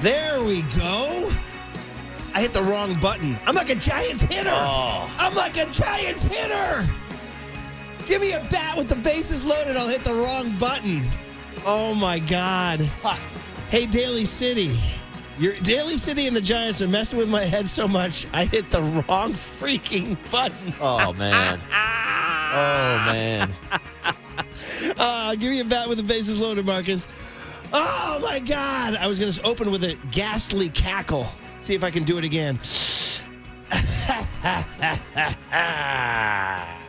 There we go. I hit the wrong button. I'm like a Giants hitter. Oh. I'm like a Giants hitter. Give me a bat with the bases loaded. I'll hit the wrong button. Oh, my God. Hey, Daly City. Daly City and the Giants are messing with my head so much, I hit the wrong freaking button. Oh, man. Give me a bat with the bases loaded, Marcus. Oh, my God. I was going to open with a ghastly cackle. See if I can do it again.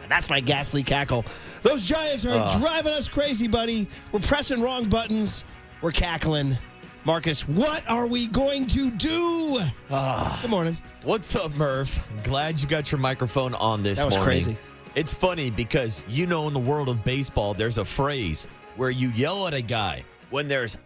That's my ghastly cackle. Those Giants are driving us crazy, buddy. We're pressing wrong buttons. We're cackling. Marcus, what are we going to do? Good morning. What's up, Murph? Glad you got your microphone on this morning. That was crazy. It's funny because, in the world of baseball, there's a phrase where you yell at a guy when there's,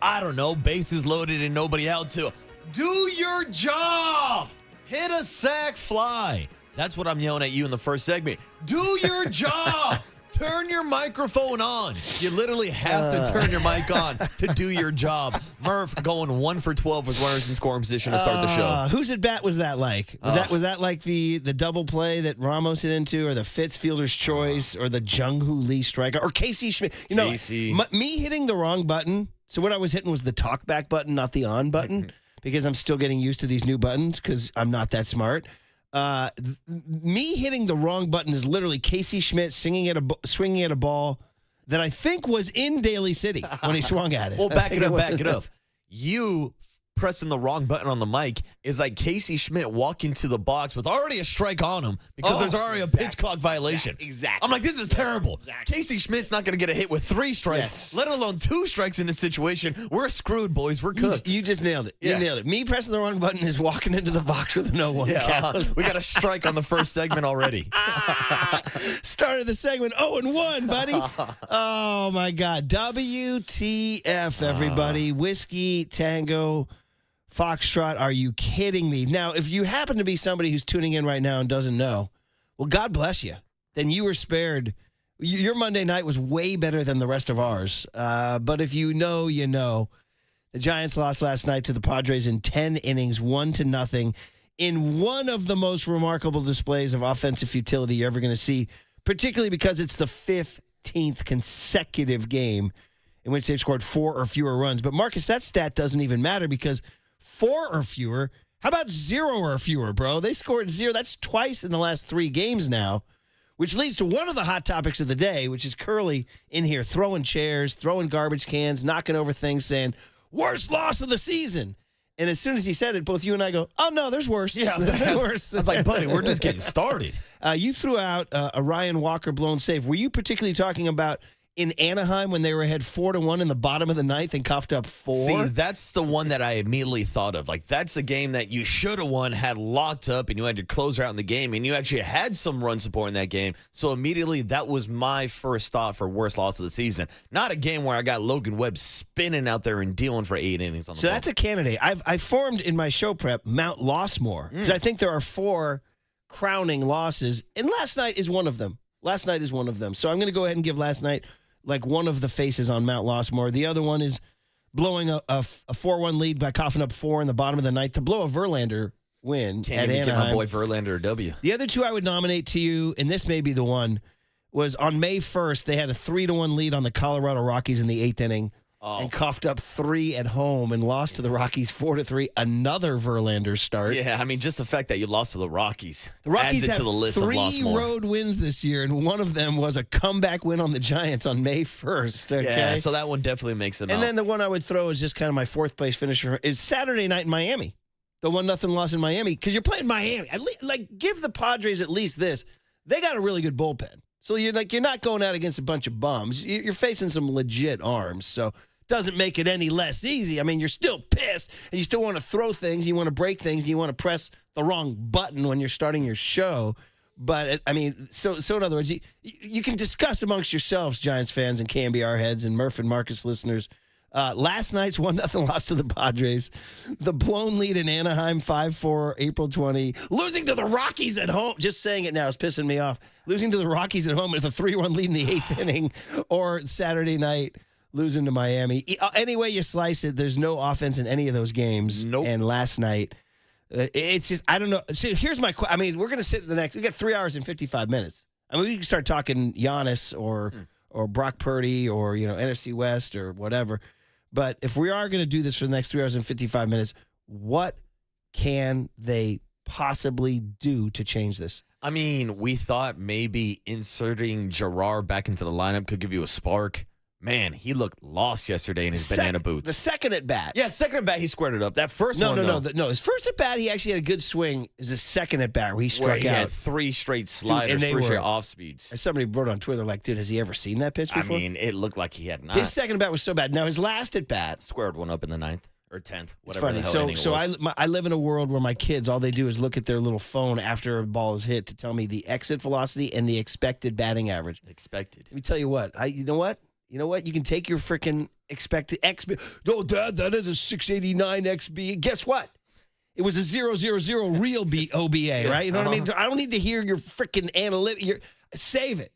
bases loaded and nobody out to do your job. Hit a sac fly. That's what I'm yelling at you in the first segment. Do your job. Turn your microphone on. You literally have to turn your mic on to do your job. Murph going 1 for 12 with runners in scoring position to start the show. Whose at bat was that like? Was that like the double play that Ramos hit into, or the Fitzfielder's choice, or the Jung-Hoo Lee strikeout, or Casey Schmidt? Me hitting the wrong button. So what I was hitting was the talk back button, not the on button, because I'm still getting used to these new buttons because I'm not that smart. Me hitting the wrong button is literally Casey Schmidt swinging at a ball that I think was in Daly City when he swung at it. Well, back it up. You pressing the wrong button on the mic is like Casey Schmidt walking to the box with already a strike on him because there's already a pitch clock violation. Exactly. I'm like, this is terrible. Exactly. Casey Schmidt's not going to get a hit with 3 strikes, let alone 2 strikes in this situation. We're screwed, boys. We're cooked. You just nailed it. You nailed it. Me pressing the wrong button is walking into the box with a no one count. We got a strike on the first segment already. Started the segment 0-1, buddy. Oh, my God. WTF, everybody. Whiskey, Tango, Foxtrot, are you kidding me? Now, if you happen to be somebody who's tuning in right now and doesn't know, well, God bless you. Then you were spared. Your Monday night was way better than the rest of ours. But if you know, you know. The Giants lost last night to the Padres in 10 innings, 1-0, in one of the most remarkable displays of offensive futility you're ever going to see, particularly because it's the 15th consecutive game in which they've scored 4 or fewer runs. But, Marcus, that stat doesn't even matter because 4 or fewer. How about 0 or fewer, bro? They scored 0. That's twice in the last 3 games now, which leads to one of the hot topics of the day, which is Curly in here throwing chairs, throwing garbage cans, knocking over things, saying, worst loss of the season. And as soon as he said it, both you and I go, oh, no, there's worse. Yeah, there's worse. I was like, buddy, we're just getting started. You threw out a Ryan Walker blown save. Were you particularly talking about in Anaheim when they were ahead 4-1 in the bottom of the ninth and coughed up 4? See, that's the one that I immediately thought of. Like, that's a game that you should have won, had locked up, and you had your closer out in the game, and you actually had some run support in that game. So immediately, that was my first thought for worst loss of the season. Not a game where I got Logan Webb spinning out there and dealing for 8 innings on the So phone. that's a candidate. I formed in my show prep Mount Lossmore, because I think there are 4 crowning losses, and last night is one of them. So I'm going to go ahead and give last night like one of the faces on Mount Lossmore. The other one is blowing a 4-1 lead by coughing up 4 in the bottom of the ninth to blow a Verlander win Can't at even Anaheim. give my boy Verlander a W. The other 2 I would nominate to you, and this may be the one, was on May 1st, they had a 3-1 lead on the Colorado Rockies in the 8th inning and coughed up 3 at home and lost to the Rockies 4-3, another Verlander start. Yeah, I mean, just the fact that you lost to the Rockies. The Rockies have to the list 3 road wins this year, and one of them was a comeback win on the Giants on May 1st. Okay? Yeah, so that one definitely makes them out. And then the one I would throw is just kind of my 4th place finisher is Saturday night in Miami. The 1-0 loss in Miami, because you're playing Miami. At least, give the Padres at least this. They got a really good bullpen. So you're not going out against a bunch of bums. You're facing some legit arms. So doesn't make it any less easy. I mean, you're still pissed, and you still want to throw things, you want to break things, and you want to press the wrong button when you're starting your show. But, so in other words, you can discuss amongst yourselves, Giants fans and KNBR heads and Murph and Marcus listeners, last night's 1-0 loss to the Padres, the blown lead in Anaheim 5-4, April 20, losing to the Rockies at home. Just saying it now is pissing me off. Losing to the Rockies at home with a 3-1 lead in the 8th inning, or Saturday night, losing to Miami. Any way you slice it, there's no offense in any of those games. Nope. And last night, it's just, I don't know. So here's my question. I mean, we're going to sit we got 3 hours and 55 minutes. I mean, we can start talking Giannis or Brock Purdy or, NFC West or whatever. But if we are going to do this for the next 3 hours and 55 minutes, what can they possibly do to change this? I mean, we thought maybe inserting Gerard back into the lineup could give you a spark. Man, he looked lost yesterday in his banana boots. The second at bat. Yeah, second at bat, he squared it up. That first No. one, His first at bat, he actually had a good swing. Is his second at bat where he struck he out. had 3 straight sliders, and 3 straight off speeds. Somebody wrote on Twitter, like, dude, has he ever seen that pitch before? I mean, it looked like he had not. His second at bat was so bad. Now, his last at bat. Squared one up in the 9th or 10th, It's whatever funny. the hell inning it was. I live in a world where my kids, all they do is look at their little phone after a ball is hit to tell me the exit velocity and the expected batting average. Expected. Let me tell you what. You know what? You can take your freaking expected XB. No, Dad, that is a 689 XB. Guess what? It was a 000 real OBA, right? You know what I mean? I don't need to hear your freaking analytic. Save it.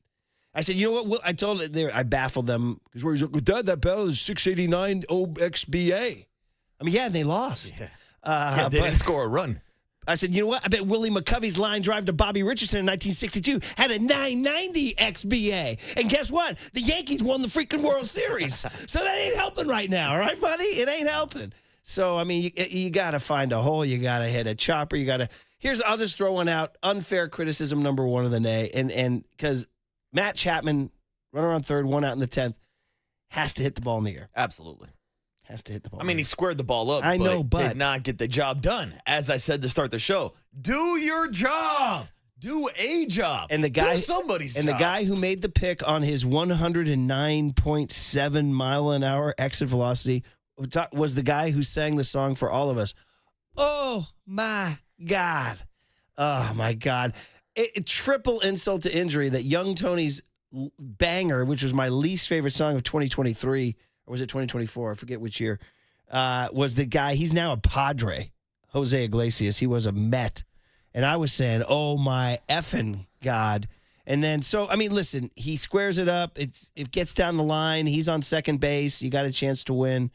I said, you know what? I told it. I baffled them because where he's like, Dad, that battle is 689 XBA. I mean, yeah, they lost. Yeah, they didn't score a run. I said, you know what? I bet Willie McCovey's line drive to Bobby Richardson in 1962 had a 990 XBA. And guess what? The Yankees won the freaking World Series. So that ain't helping right now, all right, buddy? It ain't helping. So, I mean, you got to find a hole. You got to hit a chopper. I'll just throw one out. Unfair criticism number 1 of the day. And because Matt Chapman, runner on third, 1 out in the 10th, has to hit the ball in the air. Absolutely. Has to hit the ball. I mean, he squared the ball up. I know, but did not get the job done. As I said to start the show, do your job. Do a job. And the guy, do somebody's job. And the guy who made the pick on his 109.7 mile an hour exit velocity was the guy who sang the song for all of us. Oh my God. Oh my God. Triple insult to injury that Young Tony's banger, which was my least favorite song of 2023. Or was it 2024? I forget which year. Was the guy, he's now a Padre, Jose Iglesias. He was a Met. And I was saying, oh my effing God. And then, listen, he squares it up. It gets down the line. He's on second base. You got a chance to win.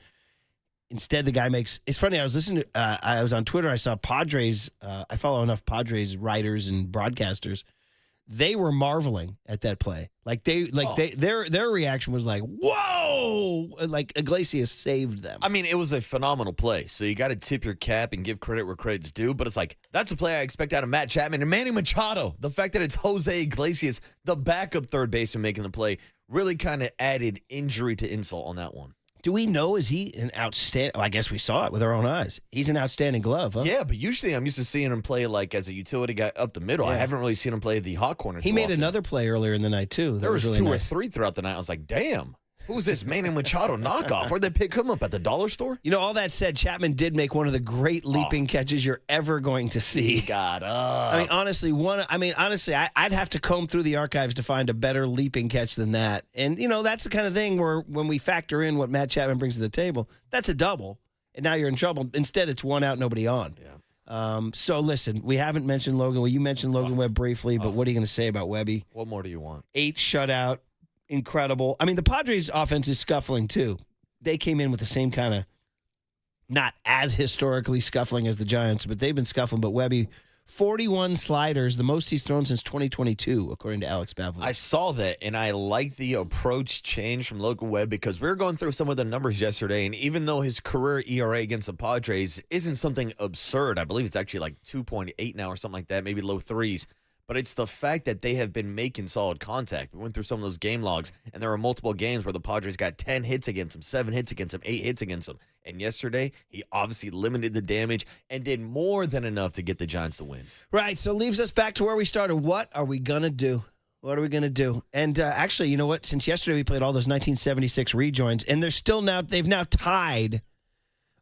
Instead, the guy it's funny, I was listening to, I was on Twitter. I saw Padres. I follow enough Padres writers and broadcasters. They were marveling at that play. Their reaction was like, whoa! Like Iglesias saved them. I mean, it was a phenomenal play. So you got to tip your cap and give credit where credit's due. But it's like, that's a play I expect out of Matt Chapman and Manny Machado. The fact that it's Jose Iglesias, the backup third baseman, making the play really kind of added injury to insult on that one. Do we know, is he an outstanding? I guess we saw it with our own eyes. He's an outstanding glove, huh? Yeah, but usually I'm used to seeing him play like as a utility guy up the middle. Yeah. I haven't really seen him play the hot corner. He made another play earlier in the night, too. There was really 2 nice. or 3 throughout the night. I was like, damn. Who's this Manny Machado knockoff? Where'd they pick him up, at the dollar store? All that said, Chapman did make one of the great leaping catches you're ever going to see. He got up. I mean, honestly, I'd have to comb through the archives to find a better leaping catch than that. And, that's the kind of thing where when we factor in what Matt Chapman brings to the table, that's a double. And now you're in trouble. Instead, it's 1 out, nobody on. Yeah. So, listen, we haven't mentioned Logan. Well, you mentioned Logan Webb briefly, but what are you going to say about Webby? What more do you want? 8 shutout. Incredible. I mean, the Padres' offense is scuffling, too. They came in with the same kind of, not as historically scuffling as the Giants, but they've been scuffling. But Webby, 41 sliders, the most he's thrown since 2022, according to Alex Bavlin. I saw that, and I like the approach change from Logan Webb because we were going through some of the numbers yesterday, and even though his career ERA against the Padres isn't something absurd, I believe it's actually like 2.8 now or something like that, maybe low 3s. But it's the fact that they have been making solid contact. We went through some of those game logs, and there were multiple games where the Padres got 10 hits against them, 7 hits against them, 8 hits against them. And yesterday, he obviously limited the damage and did more than enough to get the Giants to win. Right, so leaves us back to where we started. What are we going to do? What are we going to do? And actually, you know what? Since yesterday, we played all those 1976 rejoins, and they've now tied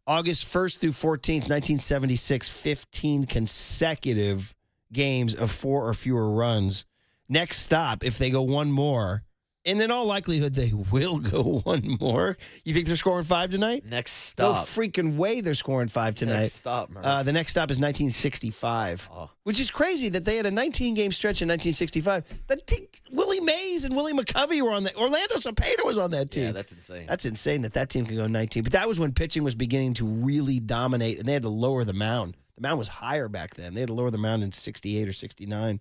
August 1st through 14th, 1976, 15 consecutive games of 4 or fewer runs. Next stop, if they go one more, And in all likelihood, they will go one more. You think they're scoring 5 tonight? Next stop. No freaking way they're scoring 5 tonight. Next stop, Murph. The next stop is 1965, which is crazy that they had a 19-game stretch in 1965. Willie Mays and Willie McCovey were on that. Orlando Cepeda was on that team. Yeah, that's insane. That's insane that team can go 19. But that was when pitching was beginning to really dominate, and they had to lower the mound. The mound was higher back then. They had to lower the mound in 68 or 69.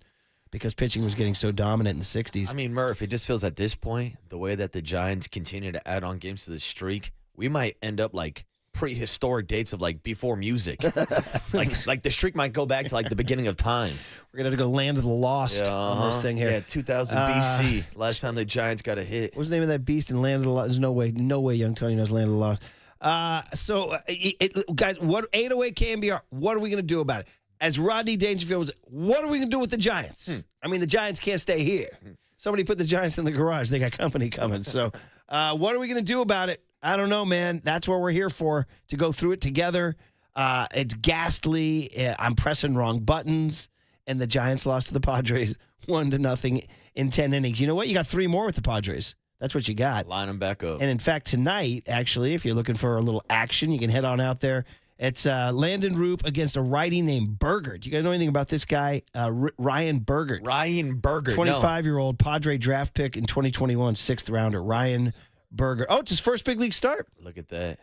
Because pitching was getting so dominant in the 60s. I mean, Murph, it just feels at this point, the way that the Giants continue to add on games to the streak, we might end up like prehistoric dates of like before music. like the streak might go back to like the beginning of time. We're going to go land of the lost on this thing here. Yeah, 2000 BC, last time the Giants got a hit. What was the name of that beast in Land of the Lost? There's no way young Tony knows Land of the Lost. Guys, 808 KNBR, what are we going to do about it? As Rodney Dangerfield was, what are we going to do with the Giants? I mean, the Giants can't stay here. Somebody put the Giants in the garage. They got company coming. So what are we going to do about it? I don't know, man. That's what we're here for, to go through it together. It's ghastly. I'm pressing wrong buttons. And the Giants lost to the Padres 1-0 in 10 innings. You know what? You got 3 more with the Padres. That's what you got. Line them back up. And in fact, tonight, actually, if you're looking for a little action, you can head on out there. It's Landon Roop against a righty named Berger. Do you guys know anything about this guy, Ryan Berger? Ryan Berger, 25-year-old Padre draft pick in 2021, 6th rounder, Ryan Berger. Oh, it's his first big league start. Look at that.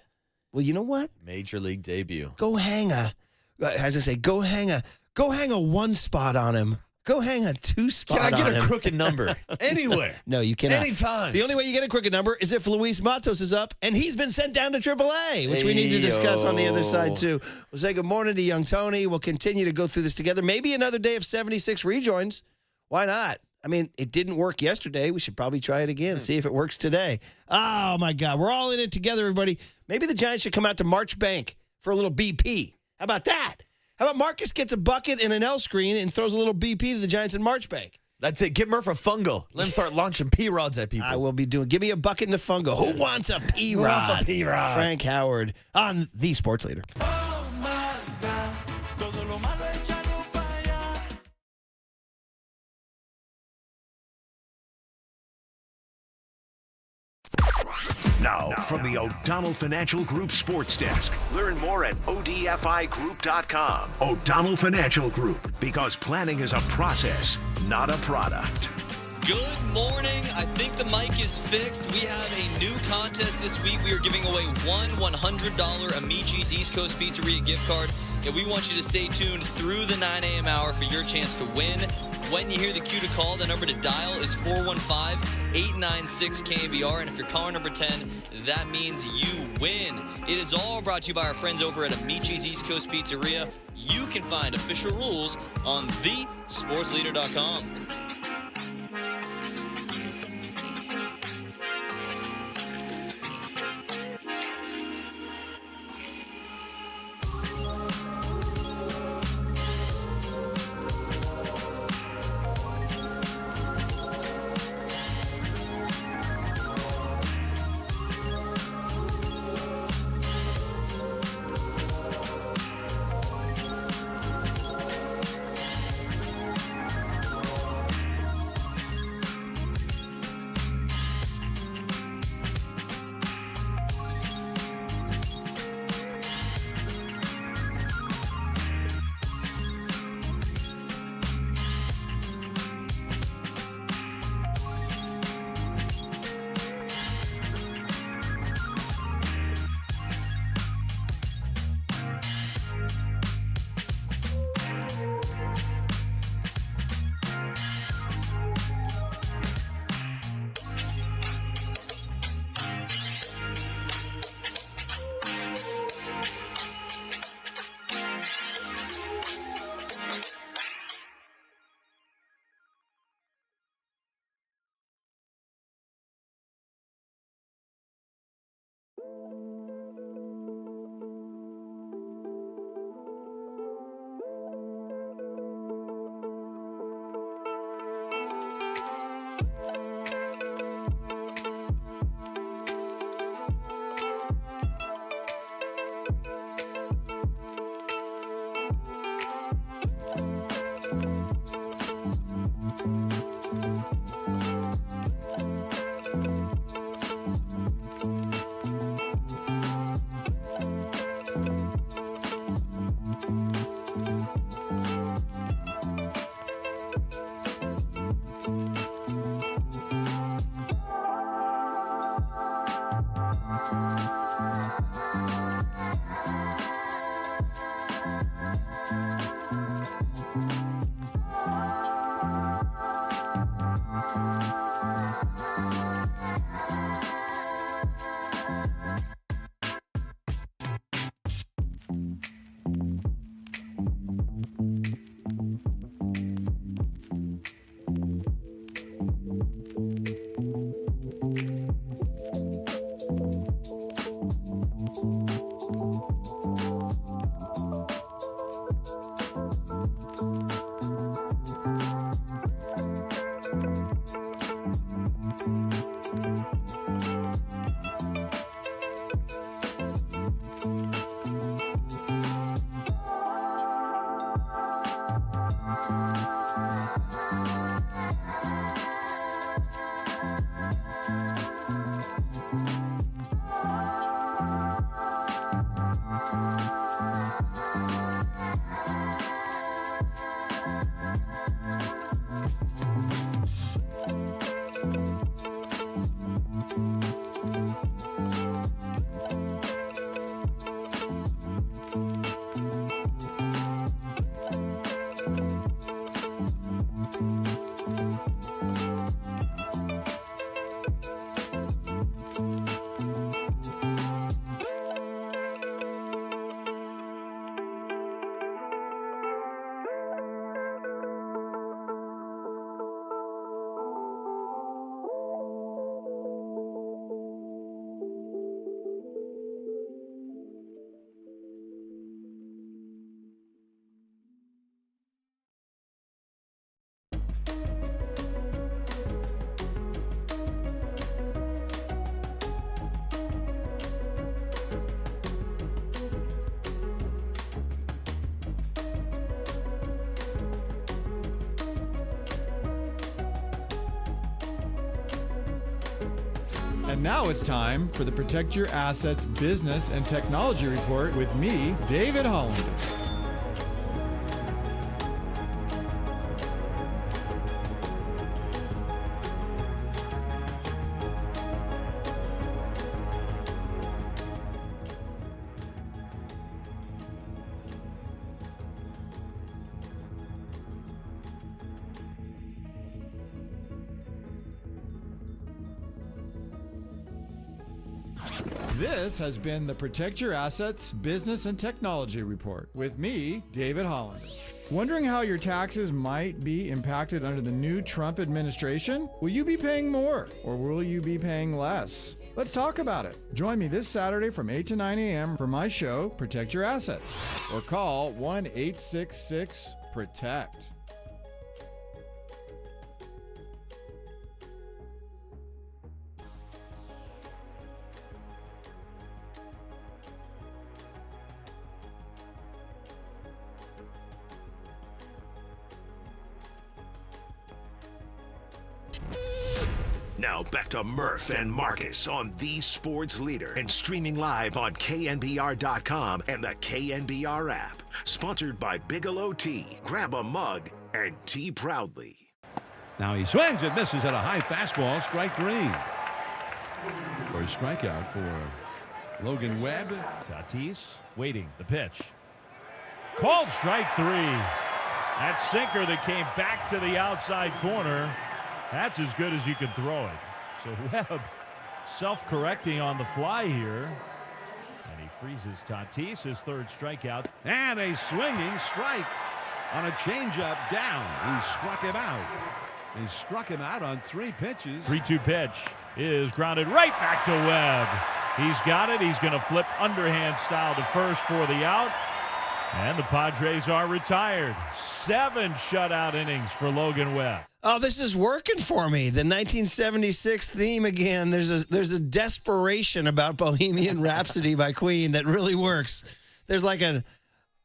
Well, you know what? Major league debut. Go hang a 1 spot on him. Go hang a 2 spot on him. Can I get a crooked number? Anywhere. No, you cannot. Anytime. The only way you get a crooked number is if Luis Matos is up, and he's been sent down to AAA, which we need to discuss on the other side, too. We'll say good morning to young Tony. We'll continue to go through this together. Maybe another day of 76 rejoins. Why not? I mean, it didn't work yesterday. We should probably try it again, see if it works today. Oh, my God. We're all in it together, everybody. Maybe the Giants should come out to March Bank for a little BP. How about that? How about Marcus gets a bucket and an L screen and throws a little BP to the Giants in March Bank? That's it. Get Murph a fungo. Let him start launching P-rods at people. I will be doing. Give me a bucket and a fungo. Who wants a P-rod? Who wants a P-rod? Frank Howard on the Sports Leader. Now, from the O'Donnell Financial Group Sports Desk. Learn more at odfigroup.com. O'Donnell Financial Group, because planning is a process, not a product. Good morning. I think the mic is fixed. We have a new contest this week. We are giving away one $100 Amici's East Coast Pizzeria gift card. And we want you to stay tuned through the 9 a.m. hour for your chance to win. When you hear the cue to call, the number to dial is 415-896-KNBR. And if you're caller number 10, that means you win. It is all brought to you by our friends over at Amici's East Coast Pizzeria. You can find official rules on thesportsleader.com. And now it's time for the Protect Your Assets Business and Technology Report with me, David Hollander. This has been the Protect Your Assets Business and Technology Report with me, David Hollander. Wondering how your taxes might be impacted under the new Trump administration? Will you be paying more or will you be paying less? Let's talk about it. Join me this Saturday from 8 to 9 a.m. for my show, Protect Your Assets, or call 1-866-PROTECT. Now back to Murph and Marcus on the sports leader and streaming live on KNBR.com and the KNBR app. Sponsored by Bigelow Tea. Grab a mug and tea proudly. Now he swings and misses at a high fastball, strike three. For a strikeout for Logan Webb. Tatis waiting, the pitch. Called strike three. That sinker that came back to the outside corner. That's as good as you can throw it. So Webb self-correcting on the fly here. And he freezes Tatis, his third strikeout. And a swinging strike on a changeup down. He struck him out. He struck him out on 3 pitches. 3-2 pitch is grounded right back to Webb. He's got it. He's going to flip underhand style to first for the out. And the Padres are retired. 7 shutout innings for Logan Webb. Oh, this is working for me. The 1976 theme again. There's a desperation about Bohemian Rhapsody by Queen that really works. There's like an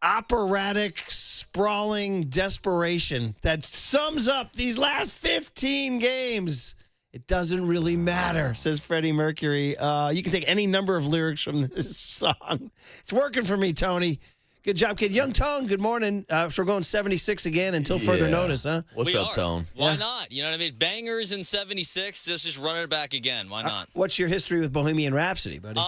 operatic, sprawling desperation that sums up these last 15 games. It doesn't really matter, says Freddie Mercury. You can take any number of lyrics from this song. It's working for me, Tony. Good job, kid. Young Tone, good morning. So we're going 76 again until further notice, huh? What's up, Tone? Why not? You know what I mean? Bangers in 76, just run it back again. Why not? What's your history with Bohemian Rhapsody, buddy?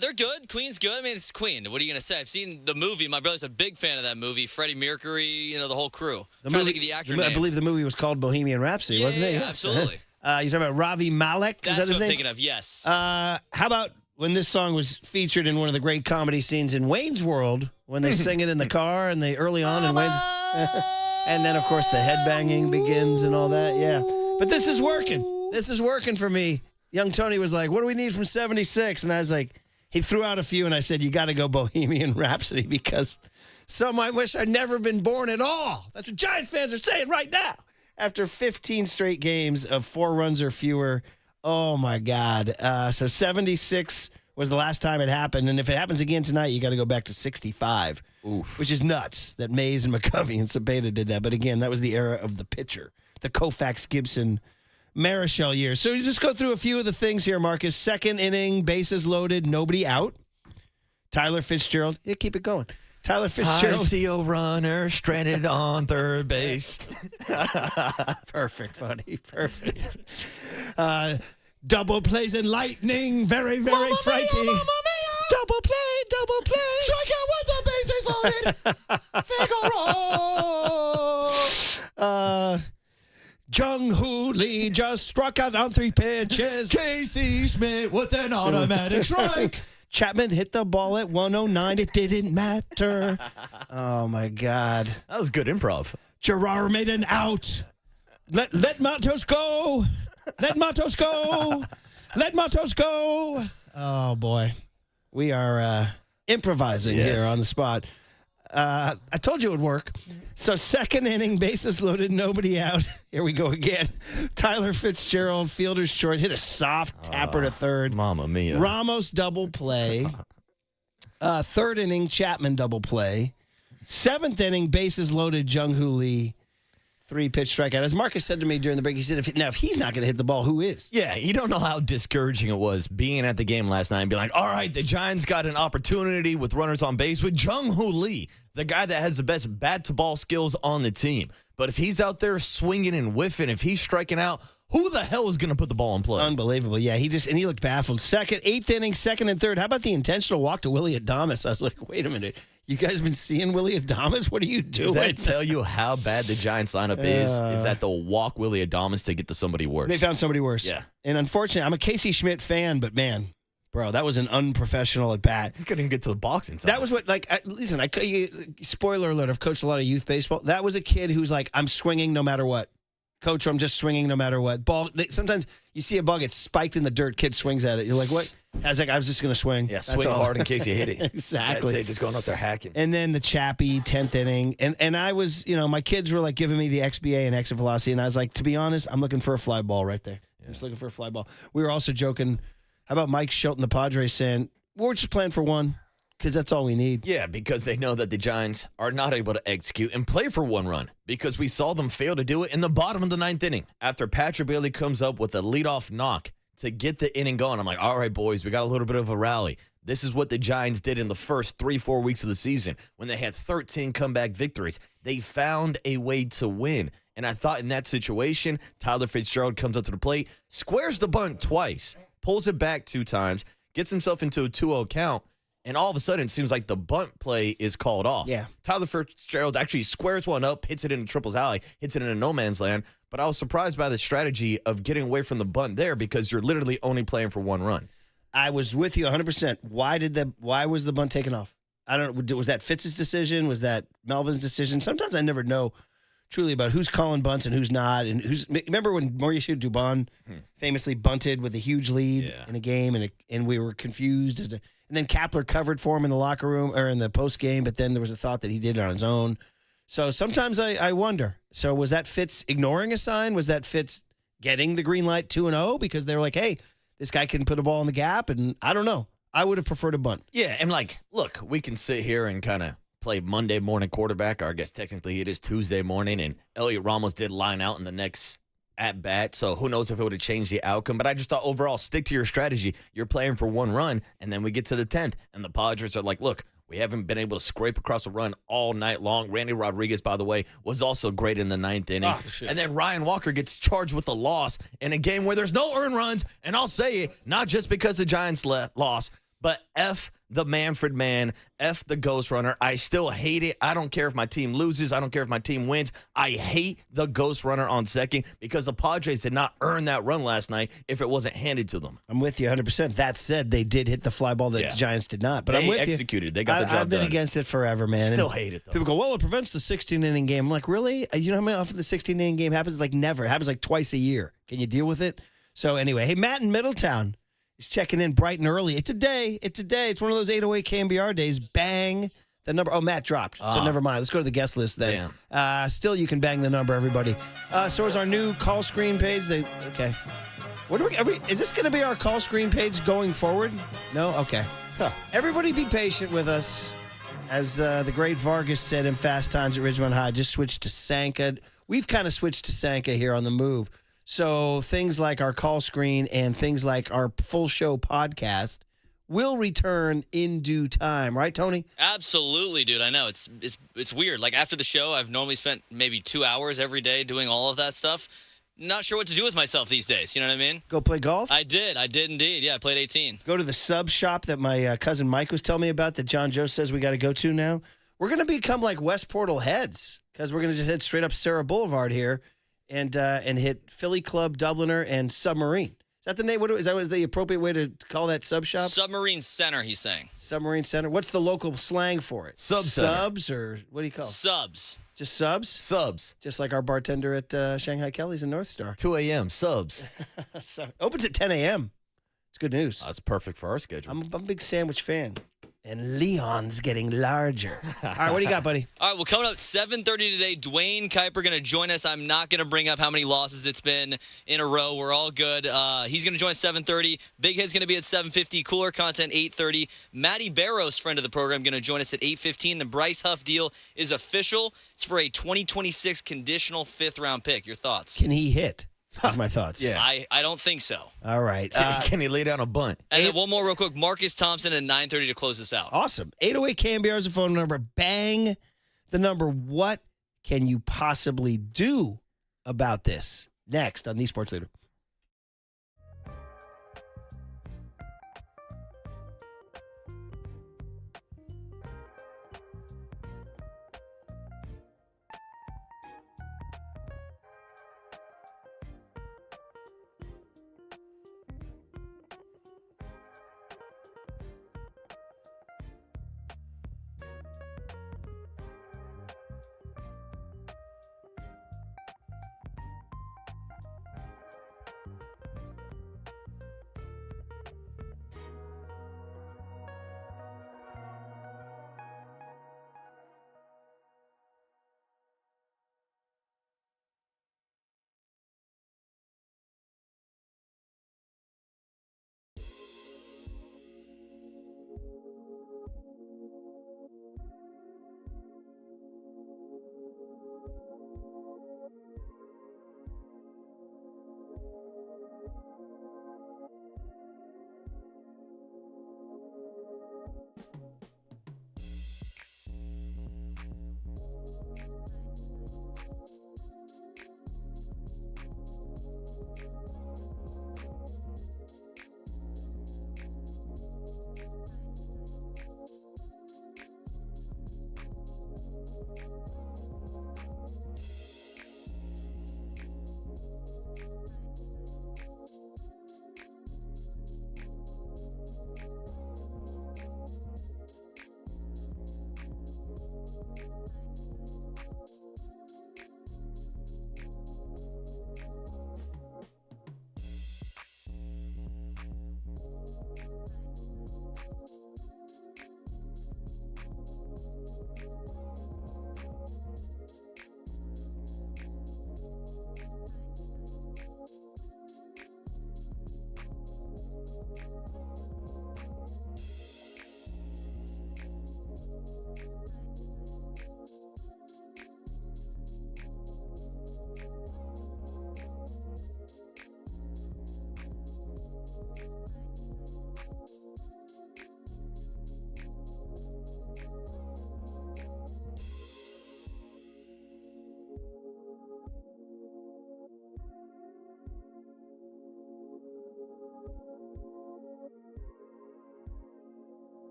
They're good. Queen's good. I mean, it's Queen. What are you going to say? I've seen the movie. My brother's a big fan of that movie. Freddie Mercury, the whole crew. I'm trying to think of the actor name. I believe the movie was called Bohemian Rhapsody, wasn't it? Yeah, absolutely. You're talking about Ravi Malek? That's Is that his what I'm name? thinking of, yes. How about when this song was featured in one of the great comedy scenes in Wayne's World, when they sing it in the car and they early on in Wayne's... and then, of course, the headbanging begins and all that, yeah. But this is working. This is working for me. Young Tony was like, what do we need from 76? And I was like, he threw out a few, and I said, you got to go Bohemian Rhapsody because some might wish I'd never been born at all. That's what Giants fans are saying right now. After 15 straight games of 4 runs or fewer, oh, my God. So 76 was the last time it happened, and if it happens again tonight, you got to go back to 65, which is nuts that Mays and McCovey and Cepeda did that. But, again, that was the era of the pitcher, the Koufax-Gibson Marichal years. So you just go through a few of the things here, Marcus. Second inning, bases loaded, nobody out. Tyler Fitzgerald. Yeah, keep it going. Tyler Fitzgerald. I see a runner stranded on third base. Perfect, buddy. Perfect. Double plays and lightning. Very, very frightening. Double play. Strike out with the bases loaded. Figaro. Jung-Hoo Lee just struck out on 3 pitches. Casey Schmidt with an automatic strike. Chapman hit the ball at 109. It didn't matter. Oh, my God. That was good improv. Gerard made an out. Let Matos go. Let Matos go. Let Matos go. Oh, boy. We are improvising here on the spot. I told you it would work. So second inning, bases loaded, nobody out. Here we go again. Tyler Fitzgerald, fielder's short, hit a soft tapper to third. Mamma mia. Ramos double play. Third inning, Chapman double play. Seventh inning, bases loaded, Jung-Hoo Lee. 3-pitch strikeout. As Marcus said to me during the break, he said, if he's not going to hit the ball, who is? Yeah, you don't know how discouraging it was being at the game last night and being like, all right, the Giants got an opportunity with runners on base with Jung-Hoo Lee, the guy that has the best bat-to-ball skills on the team. But if he's out there swinging and whiffing, if he's striking out, who the hell is going to put the ball in play? Unbelievable. Yeah, he looked baffled. Eighth inning, second and third. How about the intentional walk to Willie Adames? I was like, wait a minute. You guys been seeing Willie Adames? What are you doing? Does that tell you how bad the Giants lineup is? Is that they'll walk Willie Adames to get to somebody worse? They found somebody worse. Yeah. And unfortunately, I'm a Casey Schmidt fan, but man, bro, that was an unprofessional at bat. He couldn't even get to the box in time. That was what, listen, spoiler alert, I've coached a lot of youth baseball. That was a kid who's like, I'm swinging no matter what. Coach, I'm just swinging no matter what. Sometimes you see a ball get spiked in the dirt, kid swings at it. You're like, what? I was just going to swing. Yeah, swing hard in case you hit it. Exactly. That's it, just going up there hacking. And then the Chappie, 10th inning. And I was, my kids were like giving me the XBA and exit velocity. And I was like, to be honest, I'm looking for a fly ball right there. Yeah. I'm just looking for a fly ball. We were also joking, how about Mike Shelton, the Padres, saying, we're just playing for one. Because that's all we need. Yeah, because they know that the Giants are not able to execute and play for one run. Because we saw them fail to do it in the bottom of the 9th inning. After Patrick Bailey comes up with a leadoff knock to get the inning going, I'm like, all right, boys, we got a little bit of a rally. This is what the Giants did in the first 3-4 weeks of the season when they had 13 comeback victories. They found a way to win. And I thought in that situation, Tyler Fitzgerald comes up to the plate, squares the bunt twice, pulls it back 2 times, gets himself into a 2-0 count. And all of a sudden, it seems like the bunt play is called off. Yeah. Tyler Fitzgerald actually squares one up, hits it into Triple's alley, hits it into no man's land. But I was surprised by the strategy of getting away from the bunt there because you're literally only playing for one run. I was with you 100%. Why was the bunt taken off? I don't know. Was that Fitz's decision? Was that Melvin's decision? Sometimes I never know truly about who's calling bunts and who's not. And remember when Mauricio Dubon famously bunted with a huge lead in a game and we were confused and then Kapler covered for him in the locker room or in the post game, but then there was a thought that he did it on his own. So sometimes I wonder. So was that Fitz ignoring a sign? Was that Fitz getting the green light 2-0 because they were like, hey, this guy can put a ball in the gap? And I don't know. I would have preferred a bunt. Yeah, and look, we can sit here and kind of play Monday morning quarterback, or I guess technically it is Tuesday morning, and Elliot Ramos did line out in the next at bat, so who knows if it would have changed the outcome. But I just thought overall, stick to your strategy. You're playing for one run, and then we get to the 10th, and the Padres are like, look, We haven't been able to scrape across the run all night long. Randy Rodriguez, by the way, was also great in the 9th inning. And then Ryan Walker gets charged with a loss in a game where there's no earned runs. And I'll say it, not just because the Giants lost, but F the Manfred man, F the Ghost Runner. I still hate it. I don't care if my team loses. I don't care if my team wins. I hate the Ghost Runner on second because the Padres did not earn that run last night if it wasn't handed to them. I'm with you 100%. That said, they did hit the fly ball that the Giants did not. But they I'm with executed. you. They got the job done. I've been against it forever, man. Still hate it, though. People go, well, it prevents the 16-inning game. I'm like, really? You know how many often the 16-inning game happens? Like never. It happens like twice a year. Can you deal with it? So anyway, hey, Matt in Middletown. He's checking in bright and early. It's a day. It's one of those 808 KNBR days. Bang the number. Oh, Matt dropped. So never mind. Let's go to the guest list then. Still, you can bang the number, everybody. So is our new call screen page. Okay. What do is this going to be our call screen page going forward? No? Okay. Everybody be patient with us. As the great Vargas said in Fast Times at Ridgemont High, just switch to Sanka. We've kind of switched to Sanka here on the move. So things like our call screen and things like our full show podcast will return in due time. Right, Tony? Absolutely, dude. I know. It's weird. Like, after the show, I've normally spent maybe 2 hours every day doing all of that stuff. Not sure what to do with myself these days. You know what I mean? Go play golf? I did indeed. Yeah, I played 18. Go to the sub shop that my cousin Mike was telling me about that John Joe says we got to go to now. We're going to become like West Portal heads because we're going to just head straight up Sarah Boulevard here and hit Philly Club, Dubliner, and Submarine. Is that the name? Is that the appropriate way to call that sub shop? Submarine Center, he's saying. Submarine Center. What's the local slang for it? Subs or what do you call it? Subs. Just subs? Subs. Just like our bartender at Shanghai Kelly's in North Star. 2 a.m. Subs. Opens at 10 a.m. It's good news. That's perfect for our schedule. I'm a big sandwich fan. And Leon's getting larger. All right, what do you got, buddy? All right, well, coming up at 7:30 today, Dwayne Kuiper going to join us. I'm not going to bring up how many losses it's been in a row. We're all good. He's going to join us 7:30. Big Head's going to be at 7:50. Cooler Content, 8:30. Matty Barrows, friend of the program, going to join us at 8:15. The Bryce Huff deal is official. It's for a 2026 conditional fifth-round pick. Your thoughts? Can he hit? That's my thoughts. Yeah. I don't think so. All right. Can he lay down a bunt? And then one more real quick. Marcus Thompson at 9:30 to close us out. Awesome. 808 KNBR is the phone number. Bang the number. What can you possibly do about this? Next on The Sports Leader.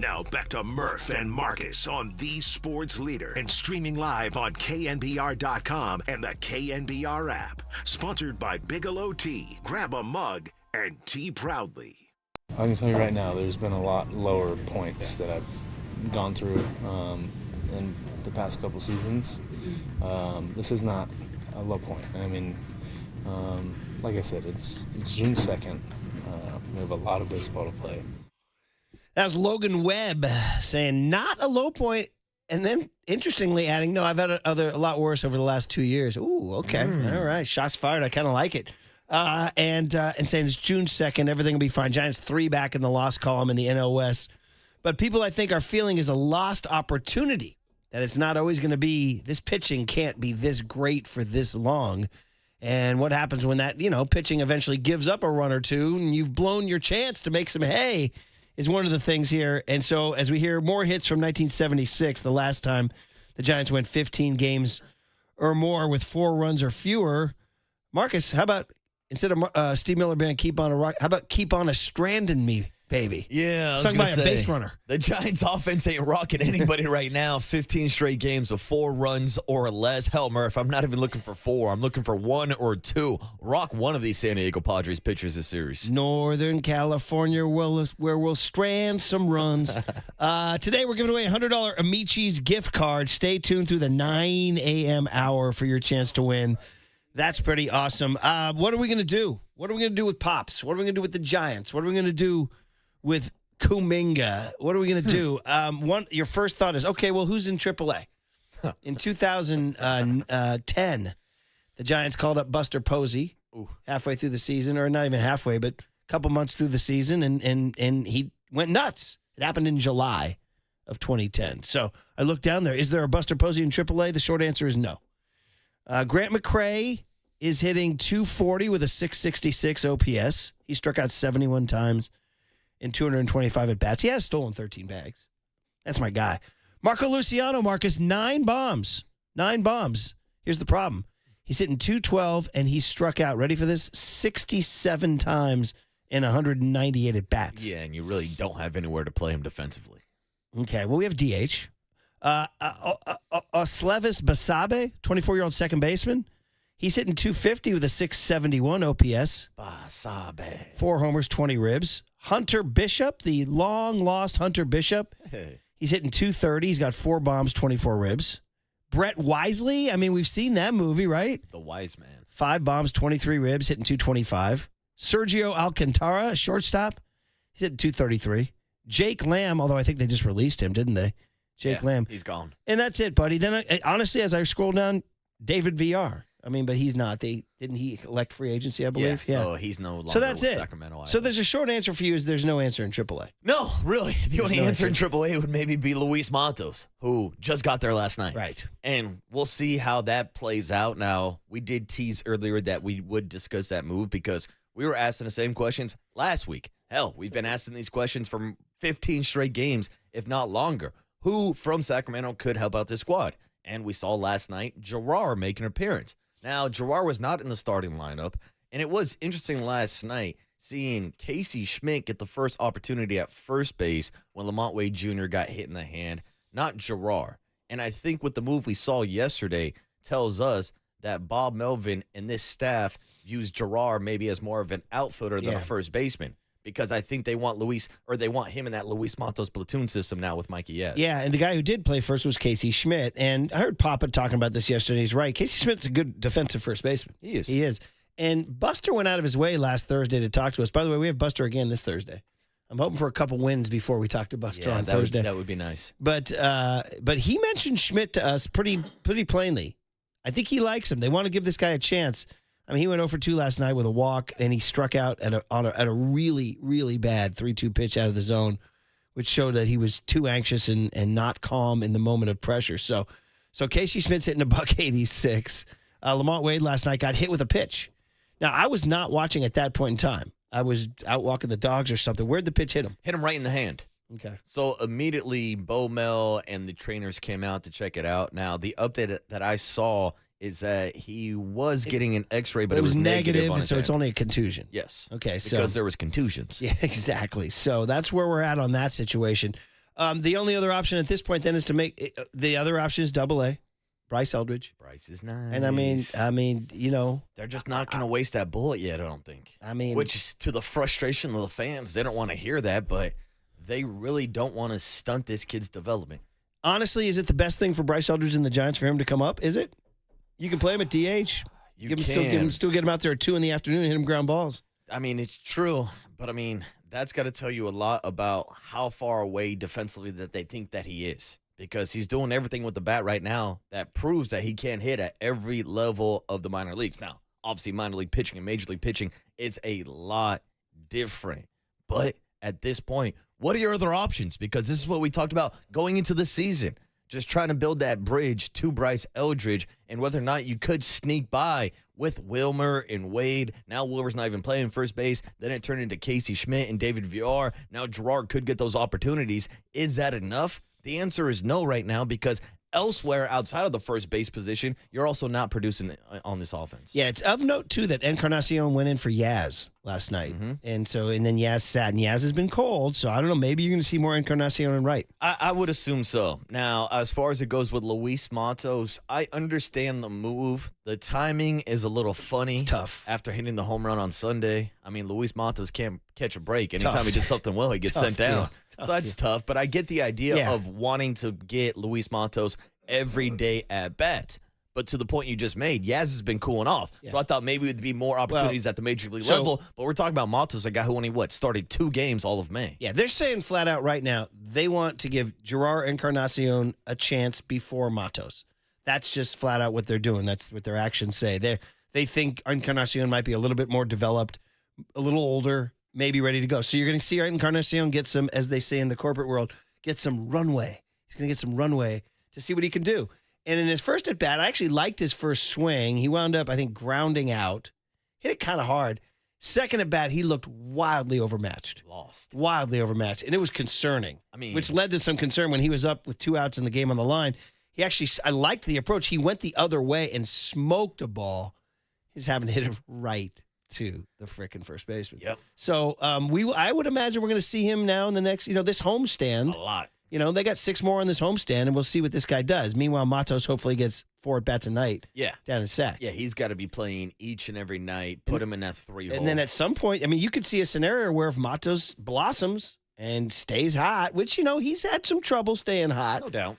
Now back to Murph and Marcus on the Sports Leader and streaming live on KNBR.com and the KNBR app. Sponsored by Bigelow Tea. Grab a mug and tea proudly. I can tell you right now, there's been a lot lower points that I've gone through in the past couple seasons. This is not a low point. I mean, like I said, it's June 2nd. We have a lot of baseball to play. That was Logan Webb saying not a low point, and then interestingly adding, no, I've had a lot worse over the last 2 years. Ooh, okay. All right. Shots fired. I kind of like it. And saying it's June 2nd, everything will be fine. Giants 3 back in the loss column in the NL West. But people, I think, are feeling is a lost opportunity, that it's not always going to be, this pitching can't be this great for this long. And what happens when that, pitching eventually gives up a run or two and you've blown your chance to make some hay is one of the things here. And so as we hear more hits from 1976, the last time the Giants went 15 games or more with 4 runs or fewer, Marcus, how about instead of Steve Miller Band, Keep On a Rock, how about Keep On a Strandin' Me, baby? Yeah, sung by a base runner. The Giants offense ain't rocking anybody right now. 15 straight games with 4 runs or less. Hell, Murph, I'm not even looking for 4. I'm looking for 1 or 2. Rock one of these San Diego Padres pitchers this series. Northern California, where we'll strand some runs. Today, we're giving away a $100 Amici's gift card. Stay tuned through the 9 a.m. hour for your chance to win. That's pretty awesome. What are we going to do? What are we going to do with Pops? What are we going to do with the Giants? What are we going to do with Kuminga? What are we going to do? Your first thought is, okay, well, who's in AAA? In 2010, the Giants called up Buster Posey halfway through the season, or not even halfway, but a couple months through the season, and he went nuts. It happened in July of 2010. So I looked down there. Is there a Buster Posey in AAA? The short answer is no. Grant McCray is hitting .240 with a .666 OPS. He struck out 71 times in 225 at-bats. He has stolen 13 bags. That's my guy. Marco Luciano, Marcus, 9 bombs. 9 bombs. Here's the problem. He's hitting .212, and he struck out, ready for this, 67 times in 198 at-bats. Yeah, and you really don't have anywhere to play him defensively. Okay, well, we have DH. Slevis Basabe, 24-year-old second baseman. He's hitting .250 with a .671 OPS. Basabe. 4 homers, 20 ribs. Hunter Bishop, the long-lost Hunter Bishop. Hey. He's hitting .230. He's got 4 bombs, 24 ribs. Brett Wisely, I mean, we've seen that movie, right? The wise man. 5 bombs, 23 ribs, hitting .225. Sergio Alcantara, shortstop. He's hitting .233. Jake Lamb, although I think they just released him, didn't they? Jake Lamb. He's gone. And that's it, buddy. Then, honestly, as I scroll down, David VR. I mean, but he's not. Didn't he elect free agency, I believe? Yeah, so he's no longer so that's with it. Sacramento either. So there's a short answer for you is there's no answer in AAA. No, really. The only no answer in answer. AAA would maybe be Luis Matos, who just got there last night. Right. And we'll see how that plays out. Now, we did tease earlier that we would discuss that move because we were asking the same questions last week. Hell, we've been asking these questions for 15 straight games, if not longer. Who from Sacramento could help out this squad? And we saw last night Gerard make an appearance. Now, Gerard was not in the starting lineup, and it was interesting last night seeing Casey Schmidt get the first opportunity at first base when Lamont Wade Jr. got hit in the hand, not Gerard. And I think what the move we saw yesterday tells us that Bob Melvin and this staff views Gerard maybe as more of an outfielder than a first baseman. Because I think they want him in that Luis Matos platoon system now with Mikey Yes. Yeah, and the guy who did play first was Casey Schmidt. And I heard Papa talking about this yesterday. He's right. Casey Schmidt's a good defensive first baseman. He is. He is. And Buster went out of his way last Thursday to talk to us. By the way, we have Buster again this Thursday. I'm hoping for a couple wins before we talk to Buster on Thursday. That would be nice. But he mentioned Schmidt to us pretty plainly. I think he likes him. They want to give this guy a chance. I mean, he went 0 for 2 last night with a walk, and he struck out at a really, really bad 3-2 pitch out of the zone, which showed that he was too anxious and not calm in the moment of pressure. So Casey Schmidt's hitting $186. Lamont Wade last night got hit with a pitch. Now, I was not watching at that point in time. I was out walking the dogs or something. Where'd the pitch hit him? Hit him right in the hand. Okay. So immediately, Bo Mel and the trainers came out to check it out. Now, the update that I saw is that he was getting an X-ray, but it was negative and so it's only a contusion. Yes. Okay, so because there was contusions. Yeah, exactly. So that's where we're at on that situation. The only other option at this point then is to make the other option is Double-A, Bryce Eldridge. Bryce is nice. And I mean, they're just not going to waste that bullet yet, I don't think. Which is to the frustration of the fans. They don't want to hear that, but they really don't want to stunt this kid's development. Honestly, is it the best thing for Bryce Eldridge and the Giants for him to come up? Is it? You can play him at DH. Still get him out there at 2 in the afternoon and hit him ground balls. I mean, it's true, but that's got to tell you a lot about how far away defensively that they think that he is. Because he's doing everything with the bat right now that proves that he can hit at every level of the minor leagues. Now, obviously, minor league pitching and major league pitching is a lot different. But at this point, what are your other options? Because this is what we talked about going into the season. Just trying to build that bridge to Bryce Eldridge and whether or not you could sneak by with Wilmer and Wade. Now Wilmer's not even playing first base. Then it turned into Casey Schmidt and David Villar. Now Gerard could get those opportunities. Is that enough? The answer is no right now because elsewhere outside of the first base position, you're also not producing on this offense. Yeah, it's of note, too, that Encarnacion went in for Yaz last night. And then Yaz sat, and Yaz has been cold, so I don't know. Maybe you're going to see more Encarnacion in right. I would assume so. Now, as far as it goes with Luis Matos, I understand the move. The timing is a little funny. It's tough. After hitting the home run on Sunday. I mean, Luis Matos can't catch a break. Anytime he does something well, he gets sent down. So that's tough. But I get the idea of wanting to get Luis Matos every day at bat. But to the point you just made, Yaz has been cooling off. Yeah. So I thought maybe it would be more opportunities at the major league level. But we're talking about Matos, a guy who only, started 2 games all of May. Yeah, they're saying flat out right now they want to give Gerard Encarnacion a chance before Matos. That's just flat out what they're doing. That's what their actions say. They think Encarnacion might be a little bit more developed, a little older, maybe ready to go. So you're going to see Encarnacion get some, as they say in the corporate world, get some runway. He's going to get some runway to see what he can do. And in his first at-bat, I actually liked his first swing. He wound up, I think, grounding out. Hit it kind of hard. Second at-bat, he looked wildly overmatched. Wildly overmatched. And it was concerning, which led to some concern when he was up with 2 outs in the game on the line. I liked the approach. He went the other way and smoked a ball. He's having to hit it right to the frickin' first baseman. Yep. So I would imagine we're going to see him now in the next, this homestand. A lot. They got 6 more on this homestand, and we'll see what this guy does. Meanwhile, Matos hopefully gets 4 at-bats a night down in Sac. Yeah, he's got to be playing each and every night, put him in that 3 hole. And then at some point, you could see a scenario where if Matos blossoms and stays hot, which, he's had some trouble staying hot. No doubt.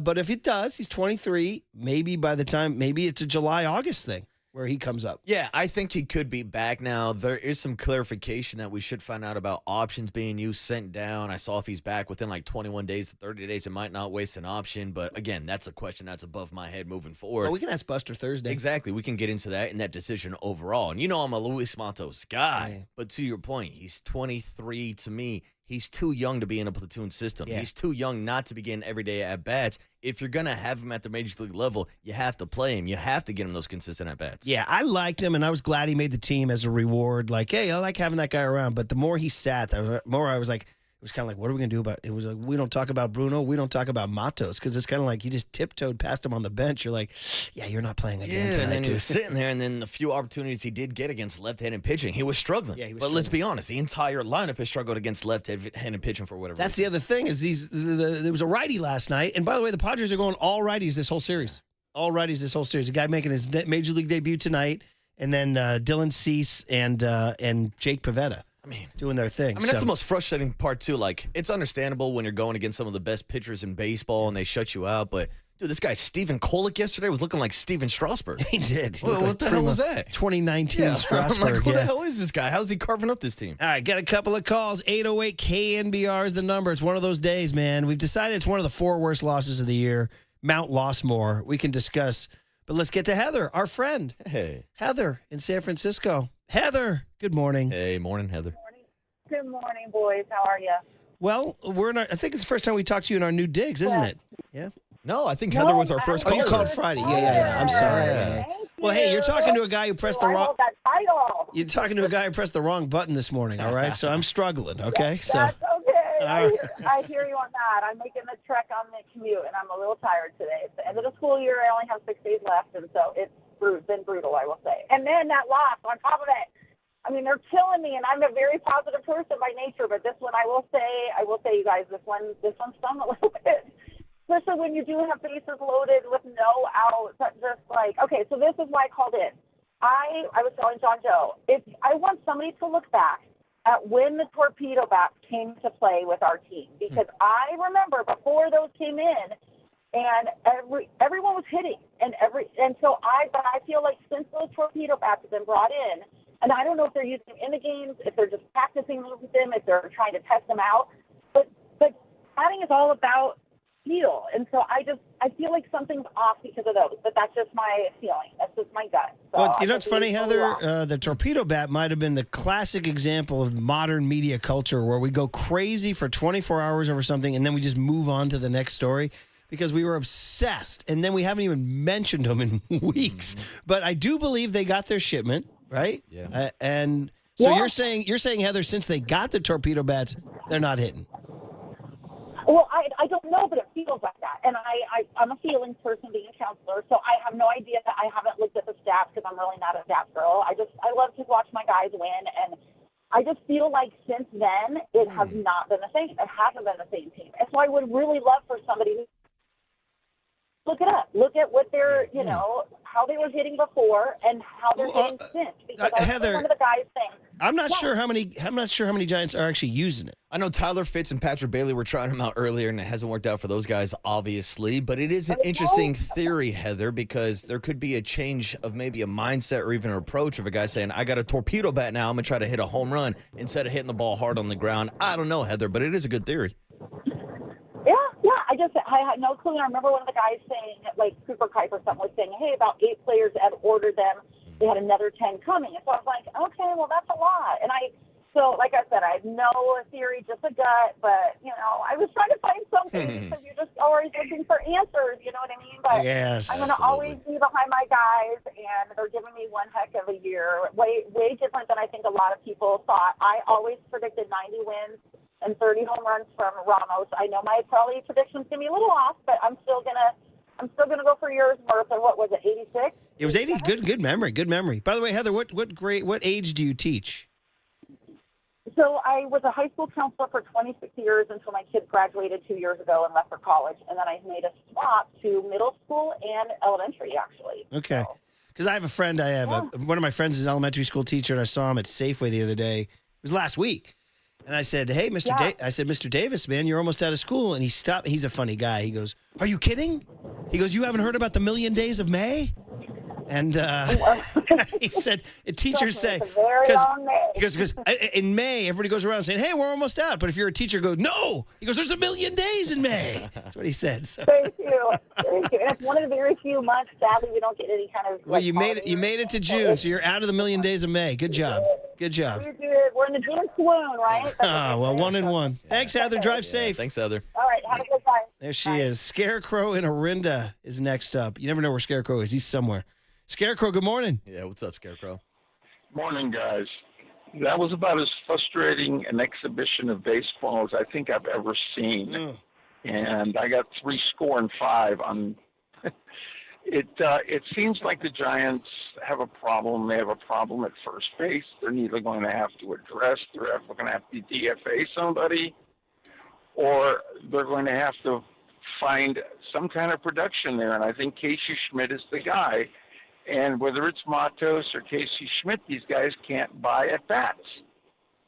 But if it does, he's 23, maybe it's a July-August thing where he comes up. Yeah, I think he could be back now. There is some clarification that we should find out about options being used, sent down. I saw if he's back within 21 days to 30 days, it might not waste an option. But again, that's a question that's above my head moving forward. Well, we can ask Buster Thursday. Exactly. We can get into that and that decision overall. And I'm a Luis Matos guy. Right. But to your point, he's 23 to me. He's too young to be in a platoon system. Yeah. He's too young not to be getting everyday at-bats. If you're going to have him at the major league level, you have to play him. You have to get him those consistent at-bats. Yeah, I liked him, and I was glad he made the team as a reward. Hey, I like having that guy around. But the more he sat, the more I was like, it was kind of like, what are we going to do about it? It was like, we don't talk about Bruno. We don't talk about Matos, because it's kind of like he just tiptoed past him on the bench. You're like, yeah, you're not playing again tonight. And then he was sitting there, and then the few opportunities he did get against left-handed pitching, he was struggling. Yeah, he was struggling. Let's be honest, the entire lineup has struggled against left-handed pitching for whatever That's reason. The other thing is there was a righty last night, and by the way, the Padres are going all righties this whole series. All righties this whole series. A guy making his major league debut tonight, and then Dylan Cease and Jake Pivetta. Doing their thing. That's the most frustrating part, too. It's understandable when you're going against some of the best pitchers in baseball and they shut you out. But, dude, this guy, Steven Kolick, yesterday was looking like Steven Strasburg. He did. What the hell was that? 2019 Strasburg. Who the hell is this guy? How's he carving up this team? All right, got a couple of calls. 808 KNBR is the number. It's one of those days, man. We've decided it's one of the 4 worst losses of the year. Mount Lossmore. We can discuss. But let's get to Heather, our friend. Hey. Heather in San Francisco. Heather, good morning. Hey, morning, Heather. Good morning, boys. How are you? Well, I think it's the first time we talked to you in our new digs, isn't it? Yeah. No, I think Heather was our first caller. Oh, you called Friday. Yeah. I'm sorry. Yeah. Well, hey, you're talking to a guy who pressed the wrong. That title. You're talking to a guy who pressed the wrong button this morning. All right, so I'm struggling. Okay, That's okay. I hear you on that. I'm making the trek on the commute, and I'm a little tired today. It's the end of the school year. I only have 6 days left, and so it's been brutal, I will say. And then that loss on top of it. I mean, they're killing me, and I'm a very positive person by nature. But this one, I will say, you guys, this one stung a little bit. Especially when you do have bases loaded with no outs. Just like, okay, so this is why I called in. I was telling John Joe, I want somebody to look back at when the torpedo bats came to play with our team, because I remember before those came in, and everyone was hitting, and so I feel like since those torpedo bats have been brought in, and I don't know if they're using them in the games, if they're just practicing with them, if they're trying to test them out, but batting is all about feel, and so I feel like something's off because of those, but that's just my feeling. That's just my gut. So well, you know what's funny, Heather? The torpedo bat might have been the classic example of modern media culture where we go crazy for 24 hours over something and then we just move on to the next story because we were obsessed, and then we haven't even mentioned them in weeks. But I do believe they got their shipment, right? Yeah. And so you're saying, Heather, since they got the torpedo bats, they're not hitting. Well, I don't know, but it feels like that. And I'm a feelings person being a counselor, so I have no idea. I haven't looked at the stats because I'm really not a stats girl. I love to watch my guys win, and I just feel like since then it has not been the same. It hasn't been the same team. And so I would really love for somebody to look it up. Look at what they're, how they were hitting before and how they're hitting since. Because Heather, one of the guys saying, I'm not sure how many Giants are actually using it. I know Tyler Fitz and Patrick Bailey were trying him out earlier, and it hasn't worked out for those guys, obviously. But it is an interesting theory, Heather, because there could be a change of maybe a mindset or even an approach of a guy saying, I got a torpedo bat now, I'm going to try to hit a home run instead of hitting the ball hard on the ground. I don't know, Heather, but it is a good theory. I had no clue. And I remember one of the guys saying, like Super Kuiper or something, was saying, hey, about 8 players had ordered them. They had another 10 coming. And so I was like, okay, well, that's a lot. And so like I said, I have no theory, just a gut. But, I was trying to find something because you're just always looking for answers, you know what I mean? But yes, I'm going to always be behind my guys, and they're giving me one heck of a year, way different than I think a lot of people thought. I always predicted 90 wins and 30 home runs from Ramos. I know my probably prediction's gonna be a little off, but I'm still gonna go for yours, Murph. And what was it, 86? It was 80. Good memory. By the way, Heather, what age do you teach? So I was a high school counselor for 26 years until my kids graduated 2 years ago and left for college, and then I made a swap to middle school and elementary, actually. Okay. Because I have a friend. One of my friends is an elementary school teacher, and I saw him at Safeway the other day. It was last week. And I said, hey, Mr. Davis, man, you're almost out of school. And he stopped. He's a funny guy. He goes, are you kidding? He goes, you haven't heard about the Million Days of May? And he said, teachers say, because in May, everybody goes around saying, hey, we're almost out. But if you're a teacher, go, no. He goes, there's a million days in May. That's what he said. So. Thank you. And it's one of the very few months, sadly, we don't get any kind of. Well, you made it to June, so you're out of the million days of May. Good job. We did. We're in the June swoon, right? Well, 1-1. Thanks, Heather. Drive safe. Thanks, Heather. All right. Have a good time. There she is. Scarecrow in Orinda is next up. You never know where Scarecrow is. He's somewhere. Scarecrow, good morning. Yeah, what's up, Scarecrow? Morning, guys. That was about as frustrating an exhibition of baseball as I think I've ever seen. And I got 3-5 on. It seems like the Giants have a problem. They have a problem at first base. They're neither going to have to address. They're going to have to DFA somebody, or they're going to have to find some kind of production there. And I think Casey Schmidt is the guy. And whether it's Matos or Casey Schmidt, these guys can't buy at-bats.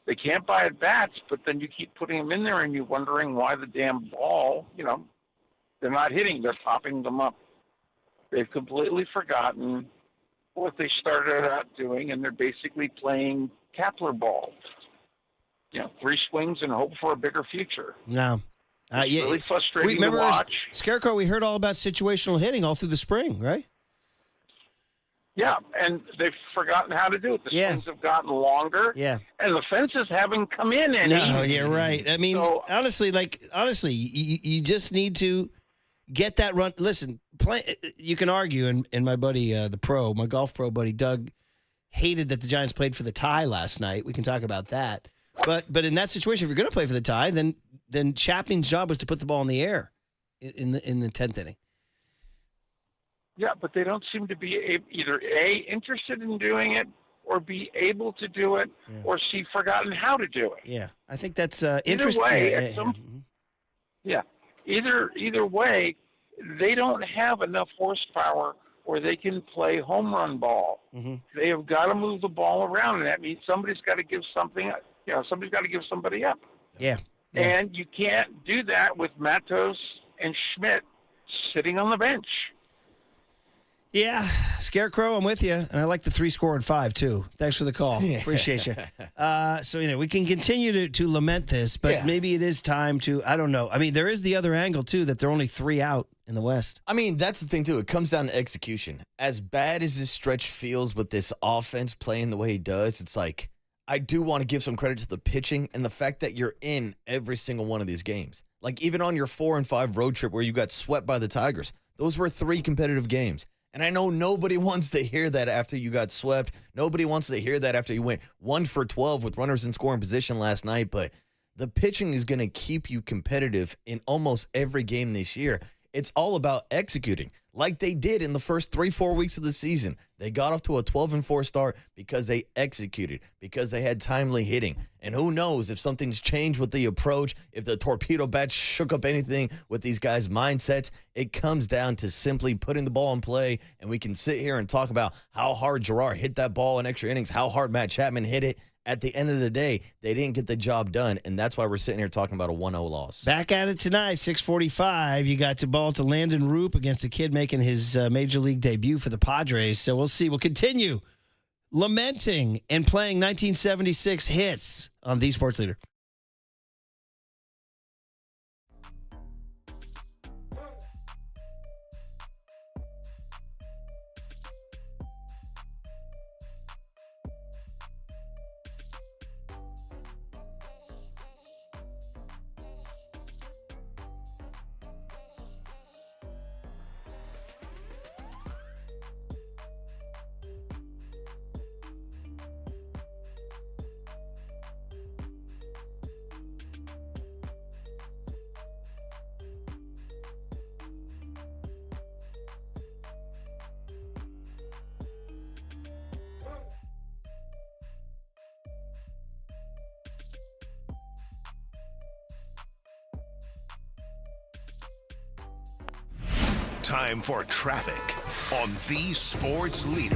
They can't buy at-bats, but then you keep putting them in there and you're wondering why the damn ball, they're not hitting. They're popping them up. They've completely forgotten what they started out doing, and they're basically playing Kepler ball. 3 swings and hope for a bigger future. No. It's really frustrating to watch. Scarecrow, we heard all about situational hitting all through the spring, right? Yeah, and they've forgotten how to do it. The swings have gotten longer. Yeah. And the fences haven't come in any. No, you're right. I mean, honestly, you just need to get that run. Listen, you can argue, and my buddy, my golf pro buddy, Doug, hated that the Giants played for the tie last night. We can talk about that. But in that situation, if you're going to play for the tie, then Chapman's job was to put the ball in the air in the 10th inning. Yeah, but they don't seem to be either A, interested in doing it, or be able to do it, or she's forgotten how to do it. Yeah, I think that's Either interesting. way, either way, they don't have enough horsepower where they can play home run ball. They have got to move the ball around, and that means somebody's got to give something. Somebody's got to give somebody up. Yeah. And you can't do that with Matos and Schmidt sitting on the bench. Yeah, Scarecrow, I'm with you. And I like the 3-score and 5, too. Thanks for the call. Appreciate you. So, we can continue to lament this, but maybe it is time to, I don't know. I mean, there is the other angle, too, that there are only 3 out in the West. I mean, that's the thing, too. It comes down to execution. As bad as this stretch feels with this offense playing the way he does, it's like, I do want to give some credit to the pitching and the fact that you're in every single one of these games. Like, even on your 4 and 5 road trip where you got swept by the Tigers, those were 3 competitive games. And I know nobody wants to hear that after you got swept. Nobody wants to hear that after you went 1 for 12 with runners in scoring position last night. But the pitching is going to keep you competitive in almost every game this year. It's all about executing like they did in the first 3-4 weeks of the season. They got off to a 12-4 start because they executed, because they had timely hitting. And who knows if something's changed with the approach, if the torpedo bat shook up anything with these guys' mindsets. It comes down to simply putting the ball in play, and we can sit here and talk about how hard Gerard hit that ball in extra innings, how hard Matt Chapman hit it. At the end of the day, they didn't get the job done, and that's why we're sitting here talking about a 1-0 loss. Back at it tonight, 6:45. You got to ball to Landon Roop against a kid making his Major League debut for the Padres. So we'll see. We'll continue lamenting and playing 1976 hits on The Sports Leader. Time for traffic on The Sports Leader.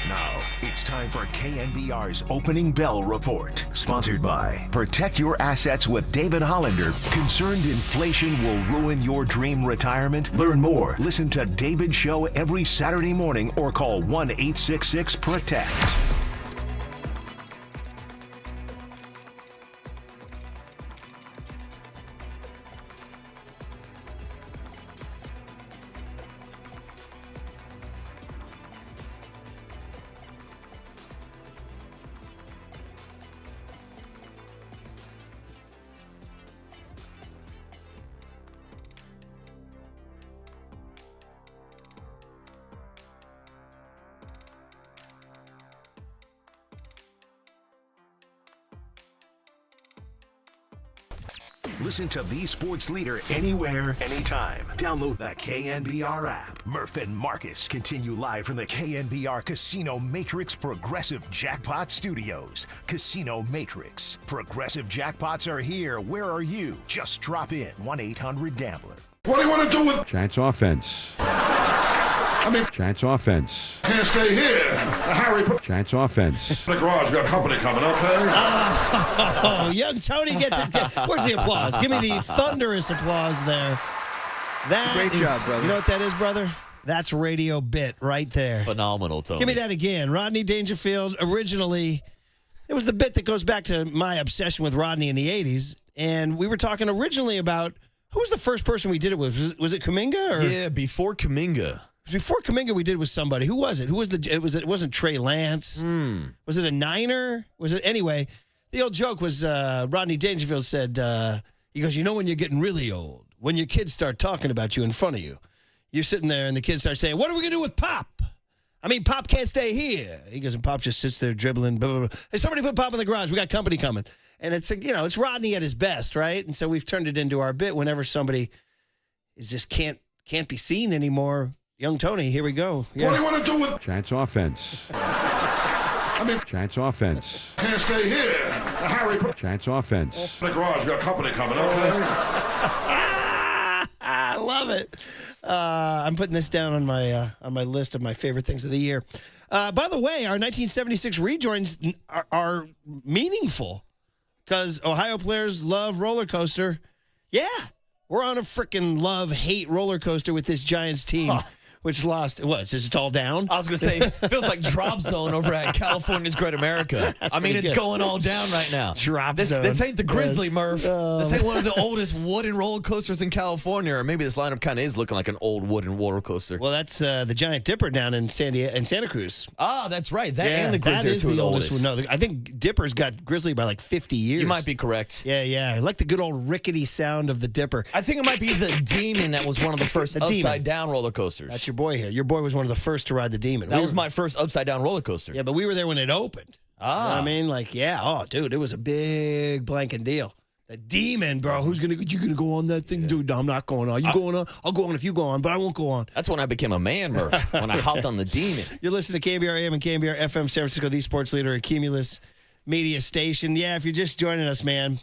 Now, it's time for KNBR's Opening Bell Report. Sponsored by Protect Your Assets with David Hollander. Concerned inflation will ruin your dream retirement? Learn more. Listen to David's show every Saturday morning or call 1-866-PROTECT. Listen to the sports leader anywhere, anytime. Download the KNBR app. Murph and Marcus continue live from the KNBR Casino Matrix Progressive Jackpot Studios. Casino Matrix. Progressive jackpots are here. Where are you? Just drop in. 1-800-GAMBLER. What do you want to do with Giants offense. Giants offense. Can't stay here. Harry, put Giants offense. in the garage. We got company coming, okay? Oh, young Tony gets it. Where's the applause? Give me the thunderous applause there. Great job, brother. You know what that is, brother? That's radio bit right there. Phenomenal, Tony. Give me that again. Rodney Dangerfield, originally, it was the bit that goes back to my obsession with Rodney in the 80s. And we were talking originally about, who was the first person we did it with? Was it Kuminga? Or? Yeah, before Kuminga. Before Kuminga, we did it with somebody. Who was it? Who was it wasn't Trey Lance. Was it a Niner? Was it anyway? The old joke was Rodney Dangerfield said, he goes, you know when you're getting really old, when your kids start talking about you in front of you, you're sitting there and the kids start saying, what are we gonna do with Pop? I mean, Pop can't stay here. He goes, and Pop just sits there dribbling. Blah, blah, blah. Hey, somebody put Pop in the garage. We got company coming, and it's it's Rodney at his best, right? And so we've turned it into our bit. Whenever somebody is just can't be seen anymore. Young Tony, here we go. Yeah. What do you want to do with Giants offense? Giants offense. Can't stay here. Harry, put Giants offense. in the garage. We got company coming, okay? I love it. I'm putting this down on my list of my favorite things of the year. By the way, our 1976 rejoins are meaningful because Ohio players love roller coaster. Yeah, we're on a freaking love-hate roller coaster with this Giants team. Huh. Which lost. What? Is it all down? I was going to say, it feels like drop zone over at California's Great America. I mean, it's going all down right now. Drop zone. This ain't the Grizzly, Yes. Murph. This ain't one of the oldest wooden roller coasters in California. Or maybe this lineup kind of is looking like an old wooden roller coaster. Well, that's the Giant Dipper down in Santa Cruz. Ah, that's right. That and the Grizzly that are is two of the the oldest oldest. one. No, I think Dipper's got Grizzly by like 50 years. You might be correct. Yeah. I like the good old rickety sound of the Dipper. I think it might be the Demon that was one of the first upside-down roller coasters. That's your boy here. Your boy was one of the first to ride the Demon. That was my first upside-down roller coaster. Yeah, but we were there when it opened. You know what I mean? Like, yeah. Oh, dude, it was a big blanking deal. The Demon, bro. You gonna go on that thing? Dude, no, I'm not going on. You going on? I'll go on if you go on, but I won't go on. That's when I became a man, Murph, when I hopped on the Demon. You're listening to KNBR AM and KNBR FM, San Francisco, the sports leader, a Cumulus media station. Yeah, if you're just joining us, man,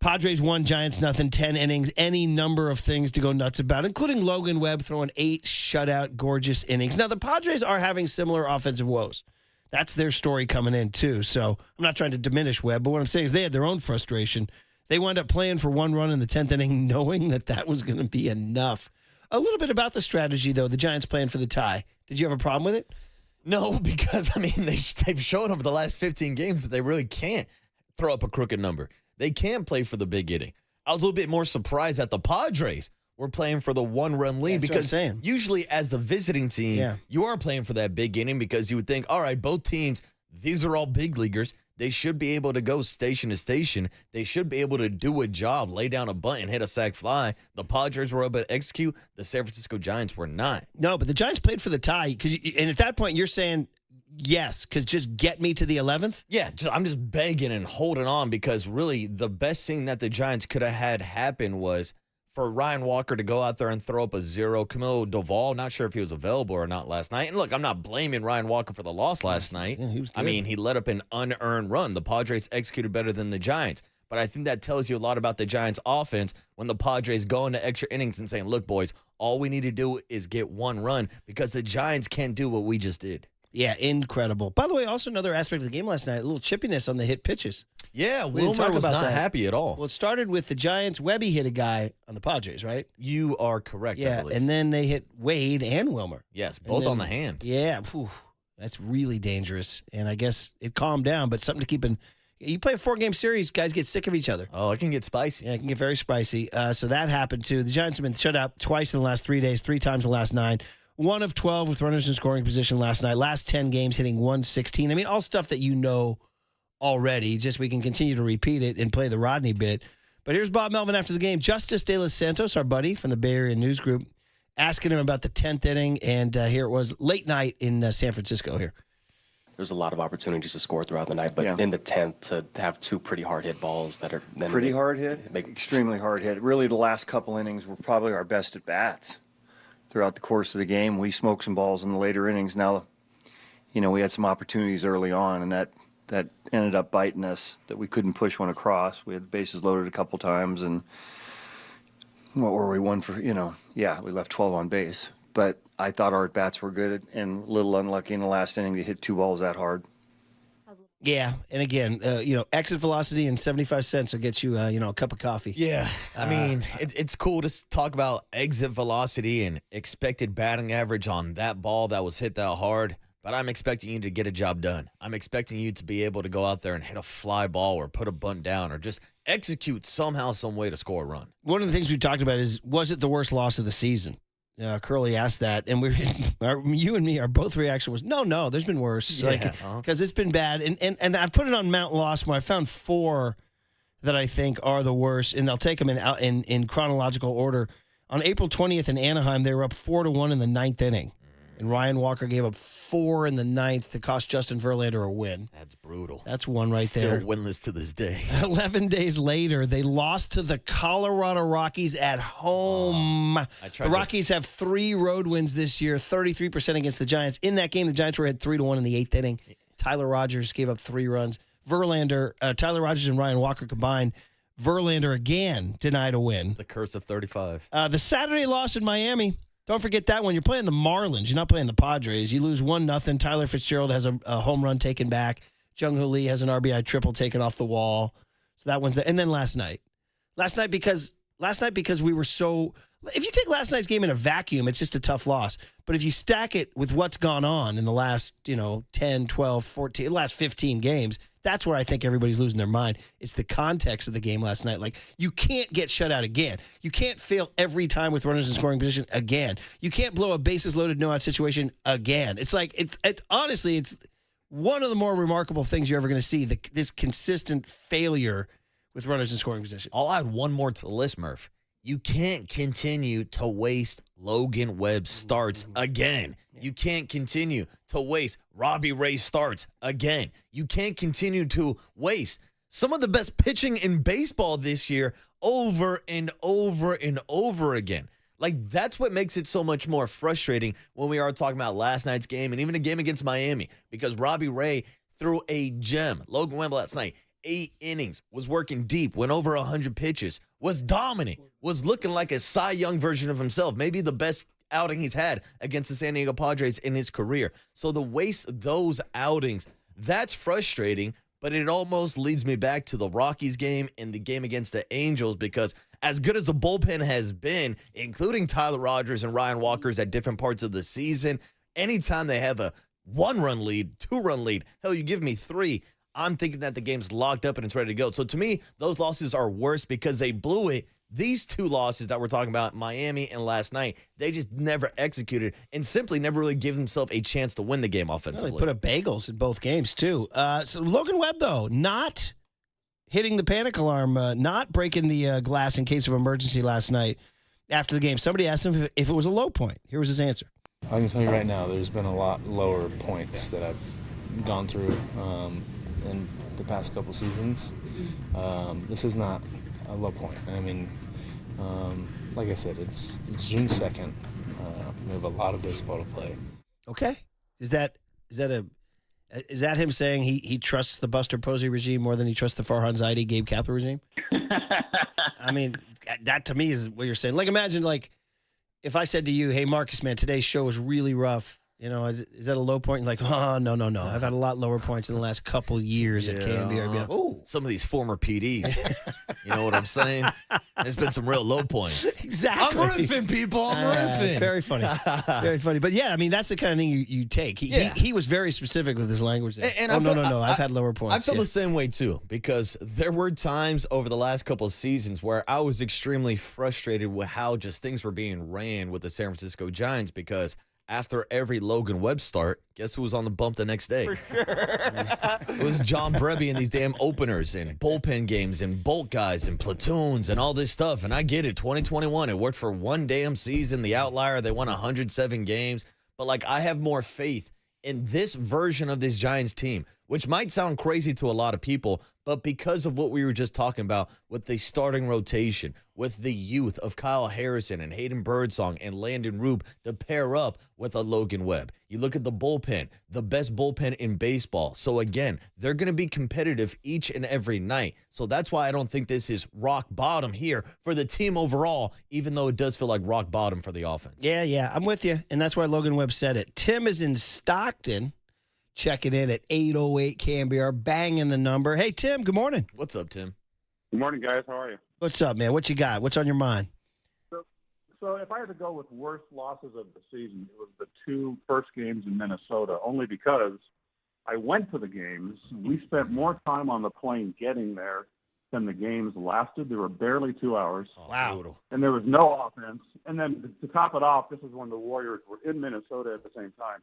Padres won, Giants nothing, 10 innings, any number of things to go nuts about, including Logan Webb throwing 8 shutout, gorgeous innings. Now, the Padres are having similar offensive woes. That's their story coming in, too. So I'm not trying to diminish Webb, but what I'm saying is they had their own frustration. They wound up playing for 1 run in the 10th inning, knowing that was going to be enough. A little bit about the strategy, though, the Giants playing for the tie. Did you have a problem with it? No, because, I mean, they've shown over the last 15 games that they really can't throw up a crooked number. They can't play for the big inning. I was a little bit more surprised that the Padres were playing for the 1-run lead because usually as the visiting team, you are playing for that big inning because you would think, all right, both teams, these are all big leaguers. They should be able to go station to station. They should be able to do a job, lay down a bunt and hit a sac fly. The Padres were able to execute. The San Francisco Giants were not. No, but the Giants played for the tie. And at that point, you're saying, yes, because just get me to the 11th? Yeah, I'm just begging and holding on because really the best thing that the Giants could have had happen was for Ryan Walker to go out there and throw up a 0. Camilo Doval, not sure if he was available or not last night. And look, I'm not blaming Ryan Walker for the loss last night. Yeah, he was good. I mean, he let up an unearned run. The Padres executed better than the Giants. But I think that tells you a lot about the Giants' offense when the Padres go into extra innings and saying, look, boys, all we need to do is get 1 run because the Giants can't do what we just did. Yeah, incredible. By the way, also another aspect of the game last night, a little chippiness on the hit pitches. Yeah, Wilmer was not happy at all. Well, it started with the Giants. Webby hit a guy on the Padres, right? You are correct, I Yeah, believe. and then they hit Wade and Wilmer. Yes, both on the hand. Yeah, that's really dangerous. And I guess it calmed down, but something to keep in. You play a 4-game series, guys get sick of each other. Oh, it can get spicy. Yeah, it can get very spicy. So that happened, too. The Giants have been shut out twice in the last 3 days, 3 times in the last 9. 1 of 12 with runners in scoring position last night. Last 10 games hitting 116. I mean, all stuff that you know already. Just we can continue to repeat it and play the Rodney bit. But here's Bob Melvin after the game. Justice De Los Santos, our buddy from the Bay Area News Group, asking him about the 10th inning. And here it was late night in San Francisco here. There's a lot of opportunities to score throughout the night, but in the 10th to have 2 pretty hard hit balls that are pretty hard hit, extremely hard hit. Really, the last couple innings were probably our best at bats. Throughout the course of the game, we smoked some balls in the later innings. Now, we had some opportunities early on, and that ended up biting us, that we couldn't push one across. We had the bases loaded a couple times, and what were we, 1 for, we left 12 on base. But I thought our at-bats were good and a little unlucky in the last inning to hit 2 balls that hard. Yeah, and again, exit velocity and 75 cents will get you, a cup of coffee. Yeah, I mean, it's cool to talk about exit velocity and expected batting average on that ball that was hit that hard, but I'm expecting you to get a job done. I'm expecting you to be able to go out there and hit a fly ball or put a bunt down or just execute somehow, some way to score a run. One of the things we talked about is, was it the worst loss of the season? Curly asked that, and you and me, our both reaction was, no, there's been worse. Because it's been bad. And I put it on Mount Lossmore. I found 4 that I think are the worst, and I'll take them in chronological order. On April 20th in Anaheim, they were up 4-1 in the 9th inning. And Ryan Walker gave up 4 in the 9th to cost Justin Verlander a win. That's brutal. That's one right there. Still winless to this day. 11 days later, they lost to the Colorado Rockies at home. The Rockies have 3 road wins this year, 33% against the Giants. In that game, the Giants were ahead 3-1 in the 8th inning. Tyler Rogers gave up 3 runs. Tyler Rogers and Ryan Walker combined. Verlander again denied a win. The curse of 35. The Saturday loss in Miami. Don't forget that one. You're playing the Marlins. You're not playing the Padres. You lose 1-0. Tyler Fitzgerald has a home run taken back. Jung-Hoo Lee has an RBI triple taken off the wall. So that one's there. And then last night. Last night because last night because we were so. If you take last night's game in a vacuum, it's just a tough loss. But if you stack it with what's gone on in the last, 10, 12, 14, last 15 games, that's where I think everybody's losing their mind. It's the context of the game last night. Like, you can't get shut out again. You can't fail every time with runners in scoring position again. You can't blow a bases loaded no out situation again. It's like, it's honestly, it's one of the more remarkable things you're ever going to see, this consistent failure with runners in scoring position. I'll add one more to the list, Murph. You can't continue to waste Logan Webb starts again. You can't continue to waste Robbie Ray starts again. You can't continue to waste some of the best pitching in baseball this year over and over and over again. Like, that's what makes it so much more frustrating when we are talking about last night's game and even a game against Miami, because Robbie Ray threw a gem. Logan Webb last night, 8 innings, was working deep, went over 100 pitches, was dominant, was looking like a Cy Young version of himself, maybe the best outing he's had against the San Diego Padres in his career. So to waste those outings, that's frustrating, but it almost leads me back to the Rockies game and the game against the Angels, because as good as the bullpen has been, including Tyler Rogers and Ryan Walker's at different parts of the season, anytime they have a 1-run lead, 2-run lead, hell, you give me 3, I'm thinking that the game's locked up and it's ready to go. So to me, those losses are worse because they blew it. These 2 losses that we're talking about, Miami and last night, they just never executed and simply never really gave themselves a chance to win the game offensively. They put up bagels in both games, too. So Logan Webb, though, not hitting the panic alarm, not breaking the glass in case of emergency last night after the game. Somebody asked him if it was a low point. Here was his answer. I can tell you right now, there's been a lot lower points that I've gone through in the past couple seasons. This is not a low point. I mean, like I said, it's June 2nd. We have a lot of baseball to play. Okay. Is that him saying he trusts the Buster Posey regime more than he trusts the Farhan Zaidi, Gabe Kapler regime? I mean, that to me is what you're saying. Like, imagine, like, if I said to you, hey, Marcus, man, today's show was really rough. Is that a low point? Like, oh, no. I've had a lot lower points in the last couple years at KNBR. Be like, oh, some of these former PDs. You know what I'm saying? There's been some real low points. Exactly. I'm riffing, people. I'm riffing. It's very funny. Very funny. But, yeah, I mean, that's the kind of thing you take. He was very specific with his language there. And no. I've had lower points. I feel the same way, too, because there were times over the last couple of seasons where I was extremely frustrated with how just things were being ran with the San Francisco Giants, because after every Logan Webb start, guess who was on the bump the next day? For sure. It was John Brebbie and these damn openers and bullpen games and bolt guys and platoons and all this stuff. And I get it, 2021, it worked for one damn season. The outlier, they won 107 games. But, like, I have more faith in this version of this Giants team, which might sound crazy to a lot of people, but because of what we were just talking about with the starting rotation, with the youth of Kyle Harrison and Hayden Birdsong and Landon Roop to pair up with a Logan Webb. You look at the bullpen, the best bullpen in baseball. So again, they're going to be competitive each and every night. So that's why I don't think this is rock bottom here for the team overall, even though it does feel like rock bottom for the offense. Yeah, I'm with you. And that's why Logan Webb said it. Tim is in Stockton. Checking in at 808 KNBR, banging the number. Hey, Tim, good morning. What's up, Tim? Good morning, guys. How are you? What's up, man? What you got? What's on your mind? So if I had to go with worst losses of the season, it was the 2 first games in Minnesota, only because I went to the games. We spent more time on the plane getting there than the games lasted. There were barely 2 hours. Wow. Brutal. And there was no offense. And then to top it off, this is when the Warriors were in Minnesota at the same time.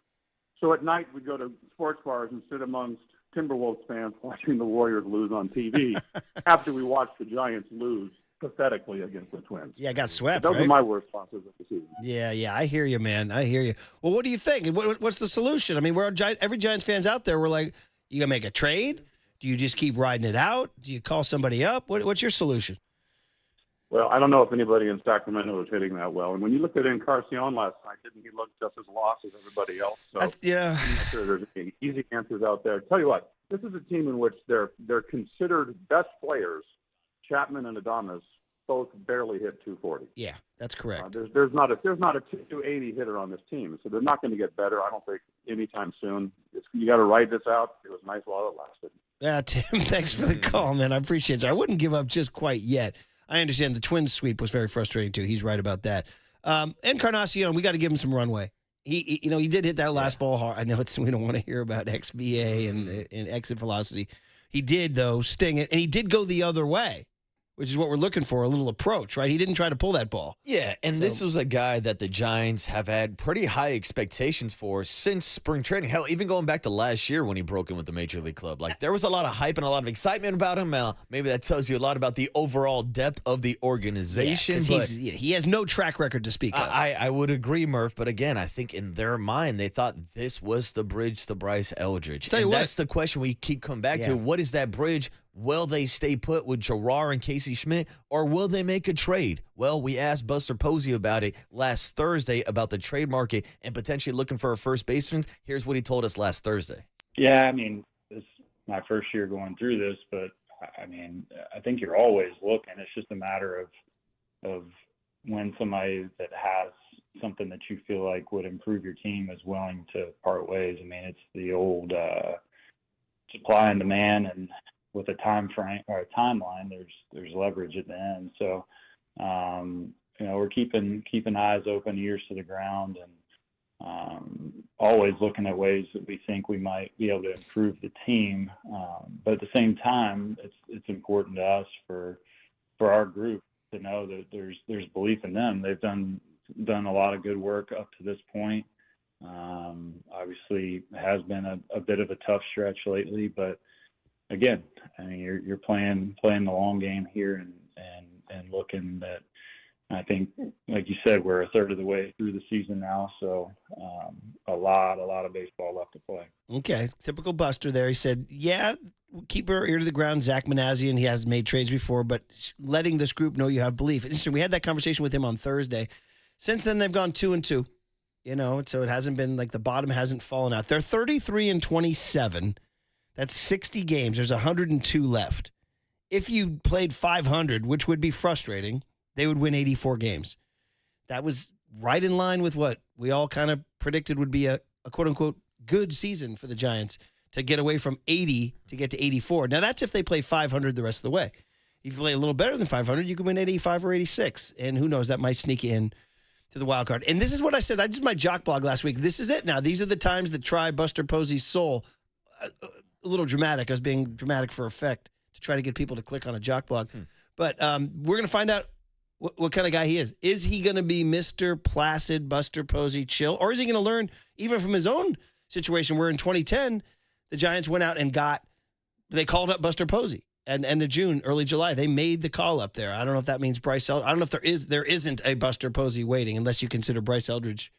So at night, we'd go to sports bars and sit amongst Timberwolves fans watching the Warriors lose on TV after we watched the Giants lose pathetically against the Twins. Yeah, got swept, Those right? are my worst losses of the season. Yeah, I hear you, man. I hear you. Well, what do you think? What's the solution? I mean, every Giants fans out there, we're like, you going to make a trade? Do you just keep riding it out? Do you call somebody up? What's your solution? Well, I don't know if anybody in Sacramento is hitting that well. And when you looked at Encarnacion last night, didn't he look just as lost as everybody else? So yeah. I'm not sure there's any easy answers out there. Tell you what, this is a team in which they're considered best players. Chapman and Adames both barely hit 240. Yeah, that's correct. There's not a 280 hitter on this team, so they're not going to get better. I don't think anytime soon. You got to ride this out. It was nice while it lasted. Yeah, Tim, thanks for the call, man. I appreciate it. I wouldn't give up just quite yet. I understand the Twins sweep was very frustrating too. He's right about that. Encarnacion, we got to give him some runway. He did hit that last ball hard. I know we don't want to hear about XVA and exit velocity. He did though sting it, and he did go the other way, which is what we're looking for, a little approach, right? He didn't try to pull that ball. Yeah, and this was a guy that the Giants have had pretty high expectations for since spring training. Hell, even going back to last year when he broke in with the Major League Club. Like, there was a lot of hype and a lot of excitement about him. Maybe that tells you a lot about the overall depth of the organization. Yeah, he has no track record to speak of. I would agree, Murph, but again, I think in their mind, they thought this was the bridge to Bryce Eldridge. And that's the question we keep coming back to. What is that bridge? Will they stay put with Gerard and Casey Schmidt, or will they make a trade? Well, we asked Buster Posey about it last Thursday about the trade market and potentially looking for a first baseman. Here's what he told us last Thursday. Yeah, I mean, this is my first year going through this, but I mean, I think you're always looking. It's just a matter of when somebody that has something that you feel like would improve your team is willing to part ways. I mean, it's the old supply and demand, and with a time frame or a timeline, there's leverage at the end. So, we're keeping eyes open, ears to the ground, and always looking at ways that we think we might be able to improve the team. But at the same time, it's important to us for our group to know that there's belief in them. They've done a lot of good work up to this point. Obviously, it has been a bit of a tough stretch lately, but again, I mean, you're playing the long game here and looking at, I think, like you said, we're a third of the way through the season now, so a lot of baseball left to play. Okay, typical Buster there. He said, keep our ear to the ground, Zach Manassian. He has made trades before, but letting this group know you have belief. Interesting, we had that conversation with him on Thursday. Since then, they've gone 2-2, so it hasn't been like the bottom hasn't fallen out. They're 33-27. That's 60 games. There's 102 left. If you played 500, which would be frustrating, they would win 84 games. That was right in line with what we all kind of predicted would be a quote-unquote good season for the Giants to get away from 80 to get to 84. Now, that's if they play 500 the rest of the way. If you play a little better than 500, you could win 85 or 86. And who knows, that might sneak in to the wild card. And this is what I said. I did my jock blog last week. This is it now. These are the times that try Buster Posey's soul. A little dramatic. I was being dramatic for effect to try to get people to click on a jock blog. But we're going to find out what kind of guy he is. Is he going to be Mr. Placid, Buster Posey, chill? Or is he going to learn even from his own situation where in 2010, the Giants went out and they called up Buster Posey. And end of June, early July, they made the call up there. I don't know if that means Bryce Eldridge. I don't know if there isn't a Buster Posey waiting, unless you consider Bryce Eldridge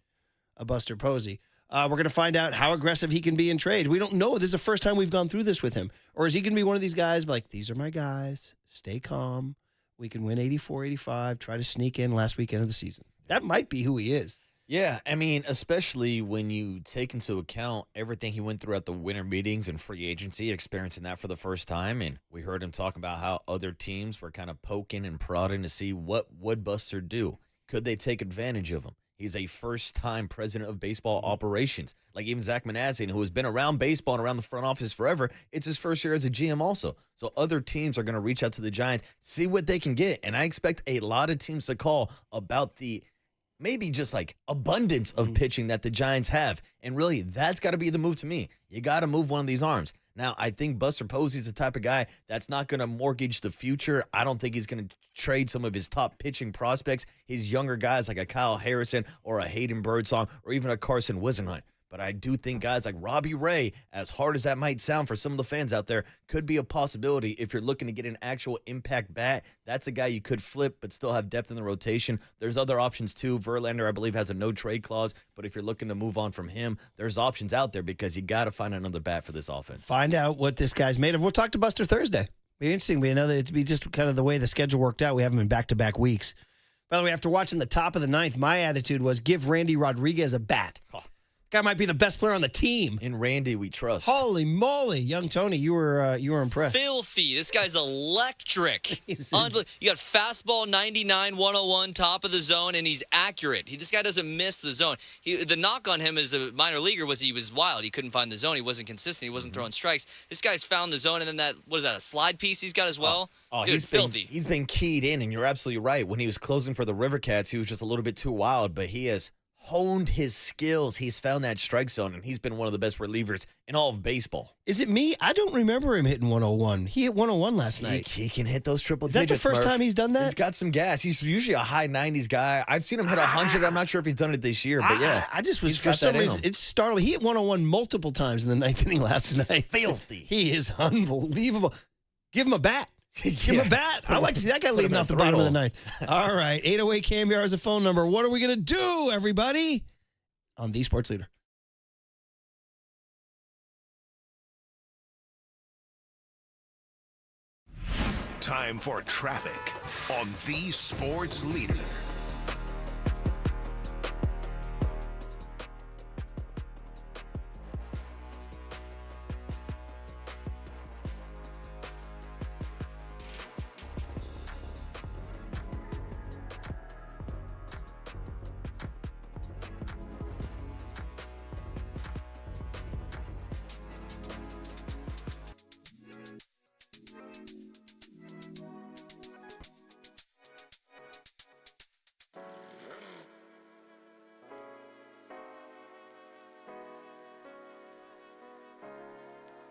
a Buster Posey. We're going to find out how aggressive he can be in trades. We don't know. This is the first time we've gone through this with him. Or is he going to be one of these guys like, these are my guys, stay calm. We can win 84, 85, try to sneak in last weekend of the season. That might be who he is. Yeah, I mean, especially when you take into account everything he went through at the winter meetings and free agency, experiencing that for the first time. And we heard him talk about how other teams were kind of poking and prodding to see what would Buster do. Could they take advantage of him? He's a first-time president of baseball operations. Like even Zach Manassian, who has been around baseball and around the front office forever, it's his first year as a GM also. So other teams are going to reach out to the Giants, see what they can get. And I expect a lot of teams to call about the maybe just like abundance of pitching that the Giants have. And really, that's got to be the move to me. You got to move one of these arms. Now, I think Buster Posey's the type of guy that's not going to mortgage the future. I don't think he's going to trade some of his top pitching prospects, his younger guys like a Kyle Harrison or a Hayden Birdsong or even a Carson Wisenhunt. But I do think guys like Robbie Ray, as hard as that might sound for some of the fans out there, could be a possibility if you're looking to get an actual impact bat. That's a guy you could flip but still have depth in the rotation. There's other options too. Verlander, I believe, has a no-trade clause. But if you're looking to move on from him, there's options out there because you got to find another bat for this offense. Find out what this guy's made of. We'll talk to Buster Thursday. Be interesting. We know that it'd be just kind of the way the schedule worked out. We have him in back-to-back weeks. By the way, after watching the top of the ninth, my attitude was give Randy Rodriguez a bat. Guy might be the best player on the team. In Randy, we trust. Holy moly, young Tony, you were impressed. Filthy. This guy's electric. Unbelievable. You got fastball 99, 101, top of the zone, and he's accurate. This guy doesn't miss the zone. The knock on him as a minor leaguer was he was wild. He couldn't find the zone. He wasn't consistent. He wasn't throwing strikes. This guy's found the zone, and then a slide piece he's got as well? Dude, he's filthy. He's been keyed in, and you're absolutely right. When he was closing for the River Cats, he was just a little bit too wild, but he has honed his skills. He's found that strike zone, and he's been one of the best relievers in all of baseball. Is it me? I don't remember him hitting 101. He hit 101 last night. He can hit those triple digits. Is that the first time he's done that? He's got some gas. He's usually a high 90s guy. I've seen him hit 100. I'm not sure if he's done it this year, but yeah. I just was, for some reason, it's startling. He hit 101 multiple times in the ninth inning last night. Filthy. He is unbelievable. Give him a bat. Give him a bat. I like to see that guy leading off the bottom of the ninth. All right. 808 KNBR is a phone number. What are we going to do, everybody? On the Sports Leader. Time for traffic on the Sports Leader.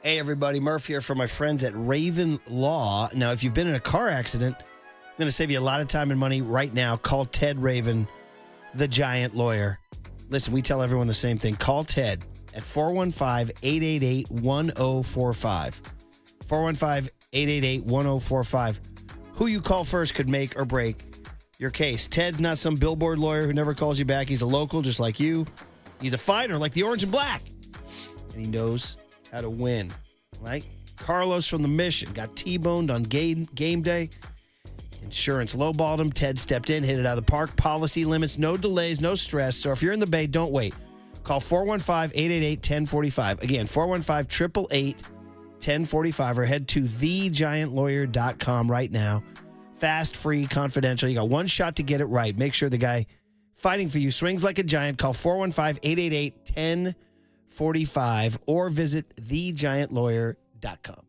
Hey, everybody. Murph here for my friends at Raven Law. Now, if you've been in a car accident, I'm going to save you a lot of time and money right now. Call Ted Raven, the Giant Lawyer. Listen, we tell everyone the same thing. Call Ted at 415-888-1045. 415-888-1045. Who you call first could make or break your case. Ted's not some billboard lawyer who never calls you back. He's a local just like you. He's a fighter like the Orange and Black. And he knows how to win, right? Carlos from the Mission got T-boned on game day. Insurance lowballed him. Ted stepped in, hit it out of the park. Policy limits, no delays, no stress. So if you're in the Bay, don't wait. Call 415-888-1045. Again, 415-888-1045 or head to thegiantlawyer.com right now. Fast, free, confidential. You got one shot to get it right. Make sure the guy fighting for you swings like a giant. Call 415-888-1045 or visit thegiantlawyer.com.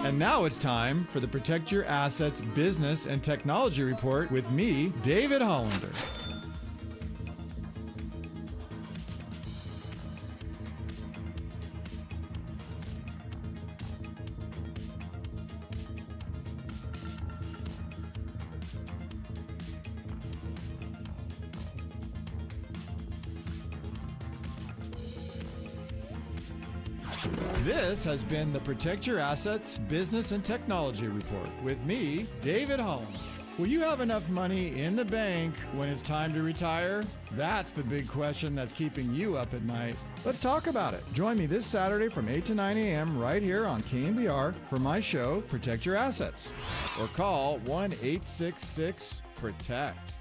And now it's time for the Protect Your Assets Business and Technology Report with me, David Hollander. This has been the Protect Your Assets Business and Technology Report with me, David Hollander. Will you have enough money in the bank when it's time to retire? That's the big question that's keeping you up at night. Let's talk about it. Join me this Saturday from 8 to 9 a.m. right here on KNBR for my show, Protect Your Assets. Or call 1-866-PROTECT.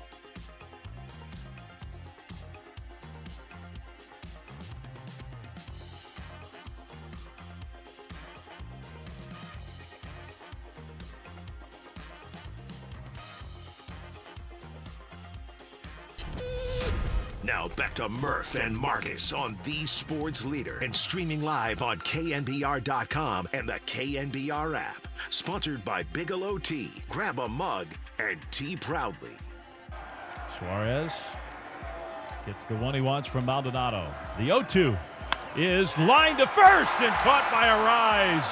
Now back to Murph and Marcus on the sports leader and streaming live on KNBR.com and the KNBR app. Sponsored by Bigelow Tea. Grab a mug and tea proudly. Suarez gets the one he wants from Maldonado. The 0-2 is lined to first and caught by a rise.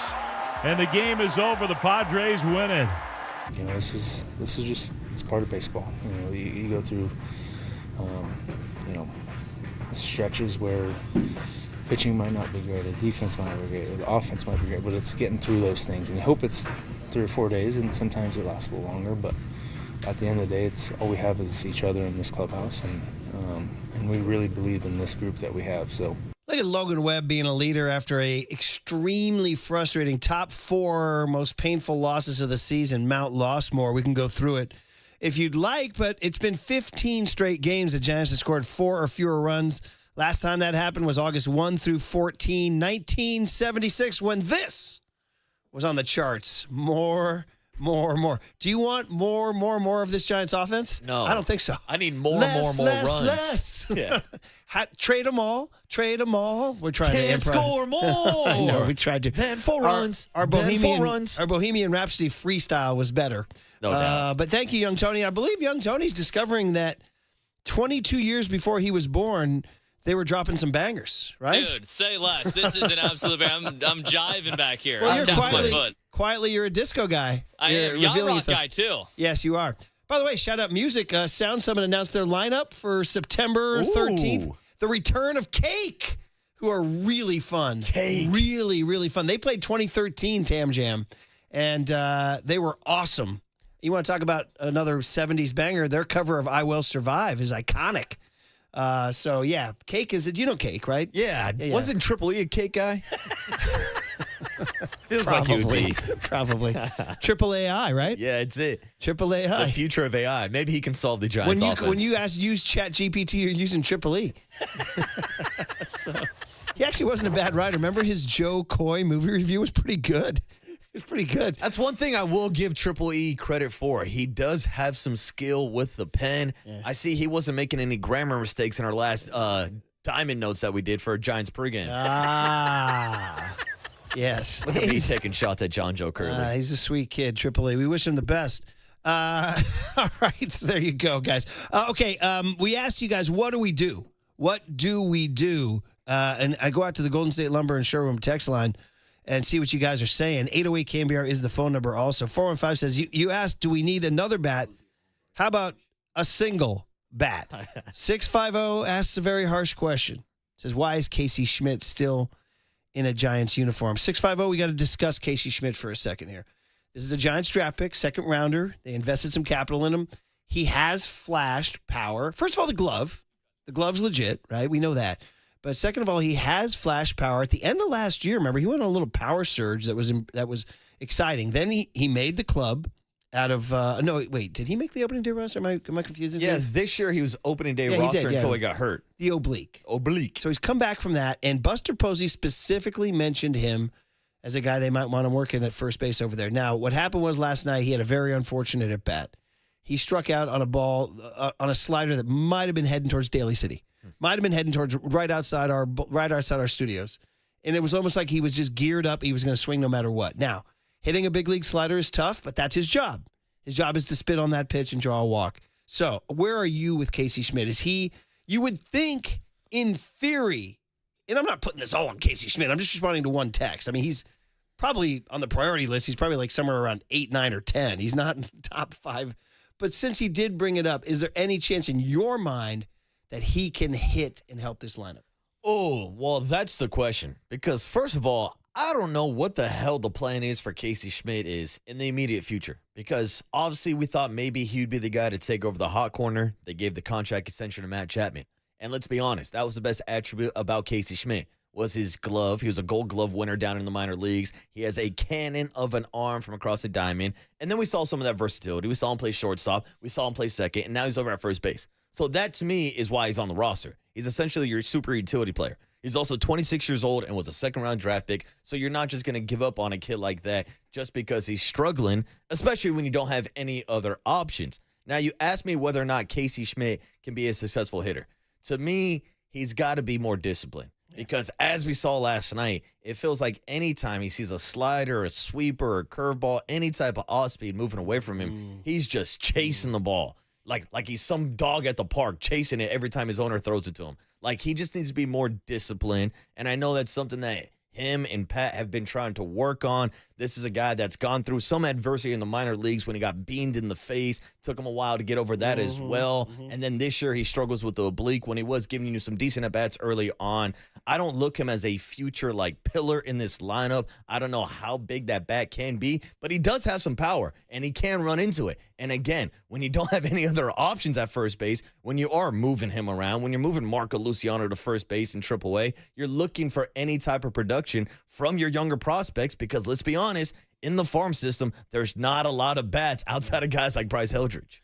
And the game is over. The Padres win it. You know, this is just, it's part of baseball. You know, you go through stretches where pitching might not be great, the defense might not be great, or the offense might be great, but it's getting through those things. And you hope it's 3 or 4 days, and sometimes it lasts a little longer. But at the end of the day, it's all we have is each other in this clubhouse, and we really believe in this group that we have. So look at Logan Webb being a leader after a extremely frustrating top 4 most painful losses of the season. Mount lost more. We can go through it if you'd like, but it's been 15 straight games the Giants have scored 4 or fewer runs. Last time that happened was August 1 through 14, 1976, when this was on the charts. More. Do you want more of this Giants offense? No. I don't think so. I need more less, runs. Less. Yeah. Trade them all. We're trying Can't to score more. I know, we tried to. Then 4 runs. Our then Bohemian 4 runs. Our Bohemian Rhapsody freestyle was better. No doubt. But thank you, Young Tony. I believe Young Tony's discovering that 22 years before he was born, they were dropping some bangers, right? Dude, say less. This is an absolute bang. I'm jiving back here. Well, I'm you're tapping my foot. quietly, you're a disco guy. I You're am. Yacht revealing rock yourself. guy, too. Yes, you are. By the way, shout out Music. Sound Summit announced their lineup for September 13th. The return of Cake, who are really fun. Cake. Really, really fun. They played 2013 Tam Jam, and they were awesome. You want to talk about another 70s banger? Their cover of I Will Survive is iconic. So, yeah, Cake is it. You know Cake, right? Yeah. Wasn't Triple E a Cake guy? Feels Probably, like he would be. Probably. Triple AI, right? Yeah, it's it. Triple AI. The future of AI. Maybe he can solve the Giants' offense. When you use ChatGPT, you're using Triple E. So, he actually wasn't a bad writer. Remember his Joe Coy movie review was pretty good. It was pretty good. That's one thing I will give Triple E credit for. He does have some skill with the pen. Yeah. I see he wasn't making any grammar mistakes in our last diamond notes that we did for Giants pregame. Yes. Look at me taking shots at John Joe Curley. He's a sweet kid, Triple E. We wish him the best. All right, so there you go, guys. Okay, we asked you guys, what do we do? What do we do? And I go out to the Golden State Lumber and Showroom text line and see what you guys are saying. 808 KNBR is the phone number also. 415 says, you asked, do we need another bat? How about a single bat? 650 asks a very harsh question. Says, why is Casey Schmidt still in a Giants uniform? 650, we got to discuss Casey Schmidt for a second here. This is a Giants draft pick, second rounder. They invested some capital in him. He has flashed power. First of all, the glove. The glove's legit, right? We know that. But second of all, he has flash power. At the end of last year, remember, he went on a little power surge that was exciting. Then he made the club out of no, wait, did he make the opening day roster? Am I confusing? Yeah, this year he was opening day roster until he got hurt. The oblique. So he's come back from that, and Buster Posey specifically mentioned him as a guy they might want to work in at first base over there. Now, what happened was last night he had a very unfortunate at bat. He struck out on a ball on a slider that might have been heading towards Daly City. Might have been heading towards right outside our studios. And it was almost like he was just geared up. He was going to swing no matter what. Now, Hitting a big league slider is tough, but that's his job. His job is to spit on that pitch and draw a walk. So where are you with Casey Schmidt? Is he, you would think in theory, and I'm not putting this all on Casey Schmidt. I'm just responding to one text. I mean, he's probably on the priority list. He's probably like somewhere around 8, 9, or 10. He's not in the top 5. But since he did bring it up, is there any chance in your mind that he can hit and help this lineup? Oh, well, that's the question. Because, first of all, I don't know what the hell the plan is for Casey Schmidt is in the immediate future. Because, obviously, we thought maybe he'd be the guy to take over the hot corner. They gave the contract extension to Matt Chapman. And let's be honest, that was the best attribute about Casey Schmidt, was his glove. He was a Gold Glove winner down in the minor leagues. He has a cannon of an arm from across the diamond. And then we saw some of that versatility. We saw him play shortstop. We saw him play second. And now he's over at first base. So that, to me, is why he's on the roster. He's essentially your super utility player. He's also 26 years old and was a second-round draft pick, so you're not just going to give up on a kid like that just because he's struggling, especially when you don't have any other options. Now, you asked me whether or not Casey Schmidt can be a successful hitter. To me, he's got to be more disciplined because, as we saw last night, it feels like anytime he sees a slider, a sweeper, or a curveball, any type of off-speed moving away from him, he's just chasing the ball. Like he's some dog at the park chasing it every time his owner throws it to him. Like, he just needs to be more disciplined, and I know that's something that him and Pat have been trying to work on. This is a guy that's gone through some adversity in the minor leagues when he got beamed in the face. Took him a while to get over that as well. And then this year he struggles with the oblique when he was giving you some decent at-bats early on. I don't look him as a future pillar in this lineup. I don't know how big that bat can be, but he does have some power and he can run into it. And again, when you don't have any other options at first base, when you are moving him around, when you're moving Marco Luciano to first base in AAA, you're looking for any type of production from your younger prospects because, let's be honest, in the farm system, there's not a lot of bats outside of guys like Bryce Eldridge.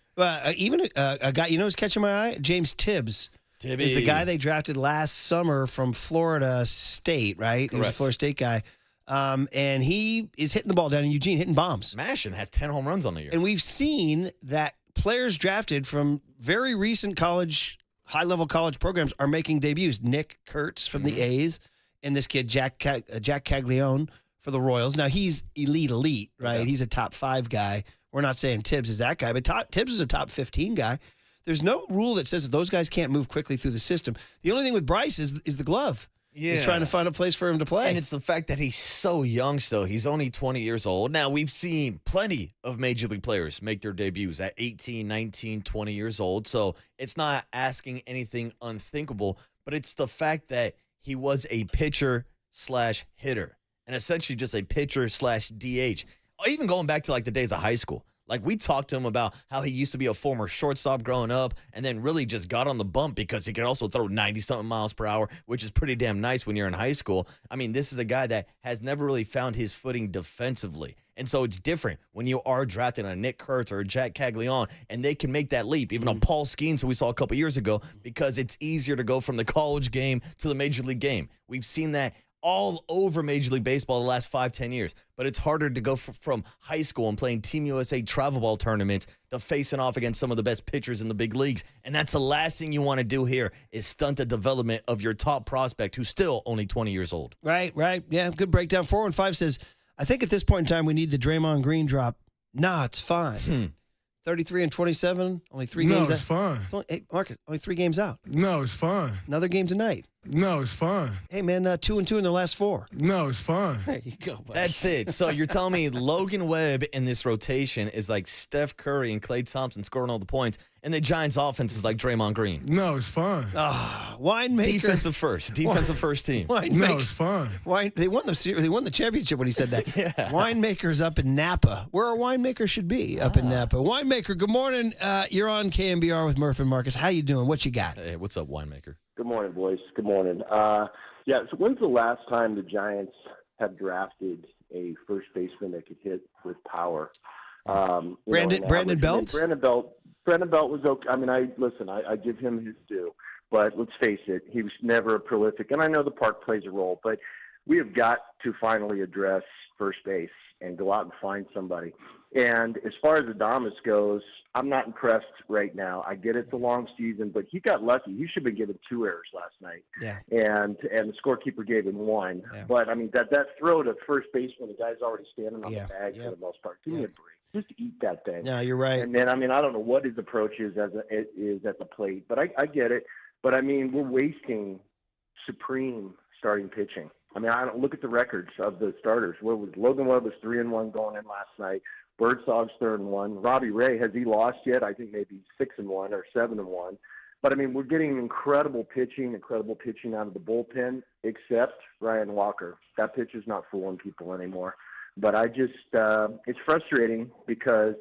Even a guy, who's catching my eye? James Tibbs. Is the guy they drafted last summer from Florida State, right? Correct. He was a Florida State guy. And he is hitting the ball down in Eugene, hitting bombs. Smashing, has 10 home runs on the year. And we've seen that players drafted from very recent high-level college programs are making debuts. Nick Kurtz from the A's. And this kid, Jack Caglione for the Royals. Now, he's elite, right? Yeah. He's a top 5 guy. We're not saying Tibbs is that guy, but Tibbs is a top 15 guy. There's no rule that says that those guys can't move quickly through the system. The only thing with Bryce is the glove. Yeah. He's trying to find a place for him to play. And it's the fact that he's so young still. He's only 20 years old. Now, we've seen plenty of Major League players make their debuts at 18, 19, 20 years old. So it's not asking anything unthinkable, but it's the fact that he was a pitcher/hitter and essentially just a pitcher/DH. Even going back to the days of high school. We talked to him about how he used to be a former shortstop growing up and then really just got on the bump because he could also throw 90-something miles per hour, which is pretty damn nice when you're in high school. I mean, this is a guy that has never really found his footing defensively. And so it's different when you are drafting a Nick Kurtz or a Jack Caglione, and they can make that leap, even a Paul Skeens, who we saw a couple years ago, because it's easier to go from the college game to the Major League game. We've seen that all over Major League Baseball the last 5-10 years. But it's harder to go from high school and playing Team USA travel ball tournaments to facing off against some of the best pitchers in the big leagues. And that's the last thing you want to do here is stunt the development of your top prospect who's still only 20 years old. Right. Yeah, good breakdown. 415 says, I think at this point in time we need the Draymond Green drop. Nah, it's fine. 33 and 27, only 3 games out. No, it's fine. Hey, Marcus, only 3 games out. No, it's fine. Another game tonight. No, it's fine. Hey, man, 2-2 in their last 4. No, it's fine. There you go, buddy. That's it. So you're telling me Logan Webb in this rotation is like Steph Curry and Klay Thompson scoring all the points, and the Giants' offense is like Draymond Green. No, it's fine. Winemaker. Defensive first team. No, it's fine. They won the championship when he said that. Yeah. Winemakers up in Napa, where a winemaker should be, up in Napa. Winemaker, good morning. You're on KNBR with Murph and Marcus. How you doing? What you got? Hey, what's up, Winemaker? Good morning, boys. Good morning. So when's the last time the Giants have drafted a first baseman that could hit with power? Brandon Belt? Brandon Belt was okay. I mean, I give him his due. But let's face it, he was never a prolific. And I know the park plays a role, but we have got to finally address first base and go out and find somebody. And as far as Adames goes, I'm not impressed right now. I get it's a long season, but he got lucky. He should have been given 2 errors last night. Yeah. And the scorekeeper gave him 1. Yeah. But, I mean, that throw to first base when the guy's already standing on Yeah. the bag Yeah. for the most part. Give me a break. Just eat that thing. No, you're right. And then, I mean, I don't know what his approach is at the plate, but I get it. But, I mean, we're wasting supreme starting pitching. I mean, I don't look at the records of the starters. Logan Webb was 3-1 going in last night. Birdsong's 3-1. Robbie Ray, has he lost yet? I think maybe 6-1 or 7-1. But I mean, we're getting incredible pitching out of the bullpen, except Ryan Walker. That pitch is not fooling people anymore. But I just, it's frustrating because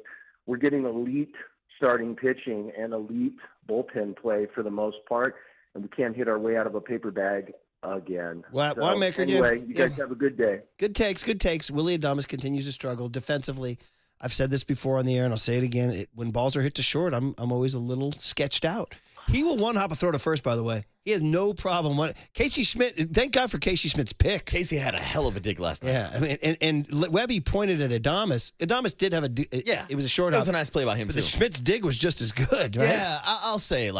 we're getting elite starting pitching and elite bullpen play for the most part, and we can't hit our way out of a paper bag again. Winemaker, anyway, you guys have a good day. Good takes. Willie Adames continues to struggle defensively. I've said this before on the air, and I'll say it again. When balls are hit to short, I'm always a little sketched out. He will one-hop a throw to first, by the way. He has no problem. Casey Schmidt, thank God for Casey Schmidt's picks. Casey had a hell of a dig last night. Yeah, I mean, and Webby pointed at Adames. Adames did have it was a short It hop. was a nice play by him, but too. the Schmidt's dig was just as good, right? Yeah, I'll say,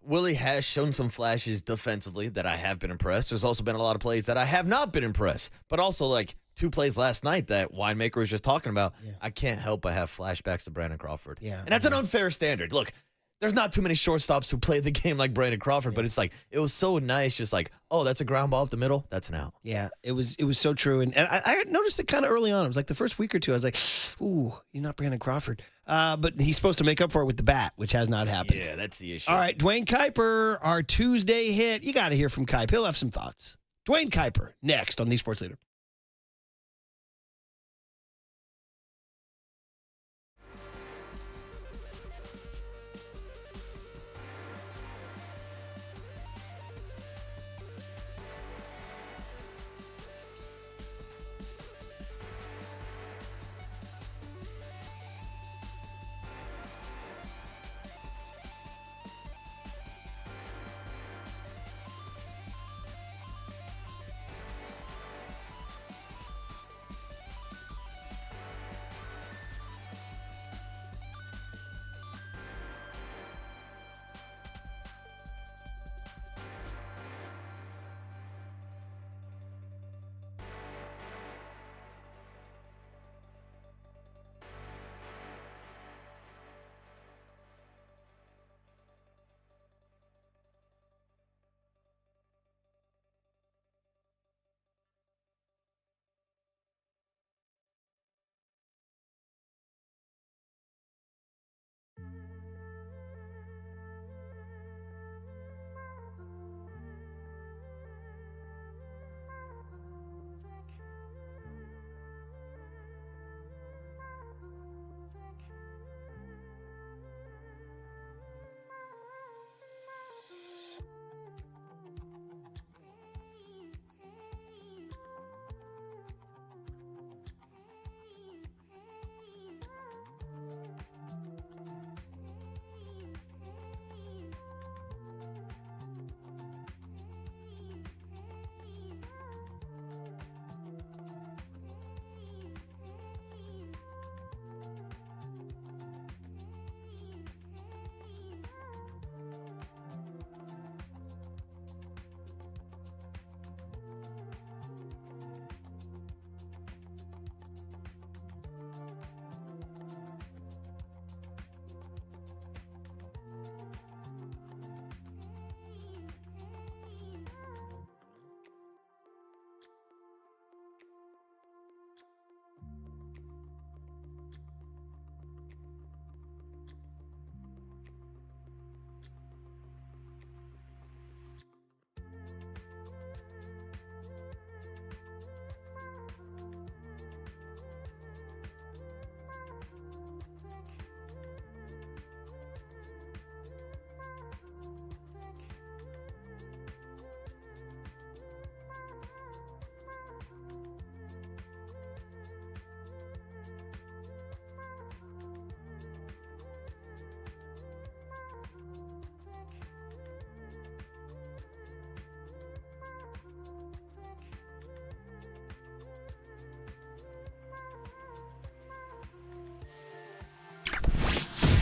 Willie has shown some flashes defensively that I have been impressed. There's also been a lot of plays that I have not been impressed. But also, 2 plays last night that Winemaker was just talking about, I can't help but have flashbacks to Brandon Crawford. Yeah. And that's an unfair standard. Look, there's not too many shortstops who play the game like Brandon Crawford, but it's it was so nice, just oh, that's a ground ball up the middle. That's an out. Yeah, it was so true. And I noticed it kind of early on. It was the first week or two. I was like, ooh, he's not Brandon Crawford. But he's supposed to make up for it with the bat, which has not happened. Yeah, that's the issue. All right, Dwayne Kuiper, our Tuesday hit. You got to hear from Kuiper. He'll have some thoughts. Dwayne Kuiper, next on The Sports Leader.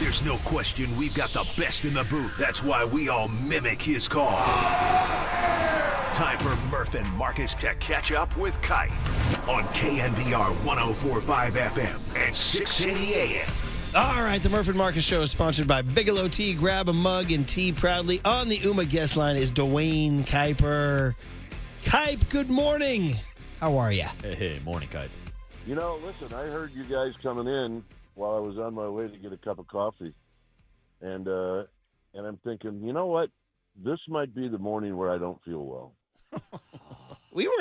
There's no question we've got the best in the booth. That's why we all mimic his call. Time for Murph and Marcus to catch up with Kuiper on KNBR 104.5 FM and 680 AM. All right, the Murph and Marcus Show is sponsored by Bigelow Tea. Grab a mug and tea proudly. On the UMA guest line is Dwayne Kuiper. Kuiper, good morning. How are you? Hey, morning, Kuiper. You know, listen, I heard you guys coming in while I was on my way to get a cup of coffee. And I'm thinking, you know what? This might be the morning where I don't feel well.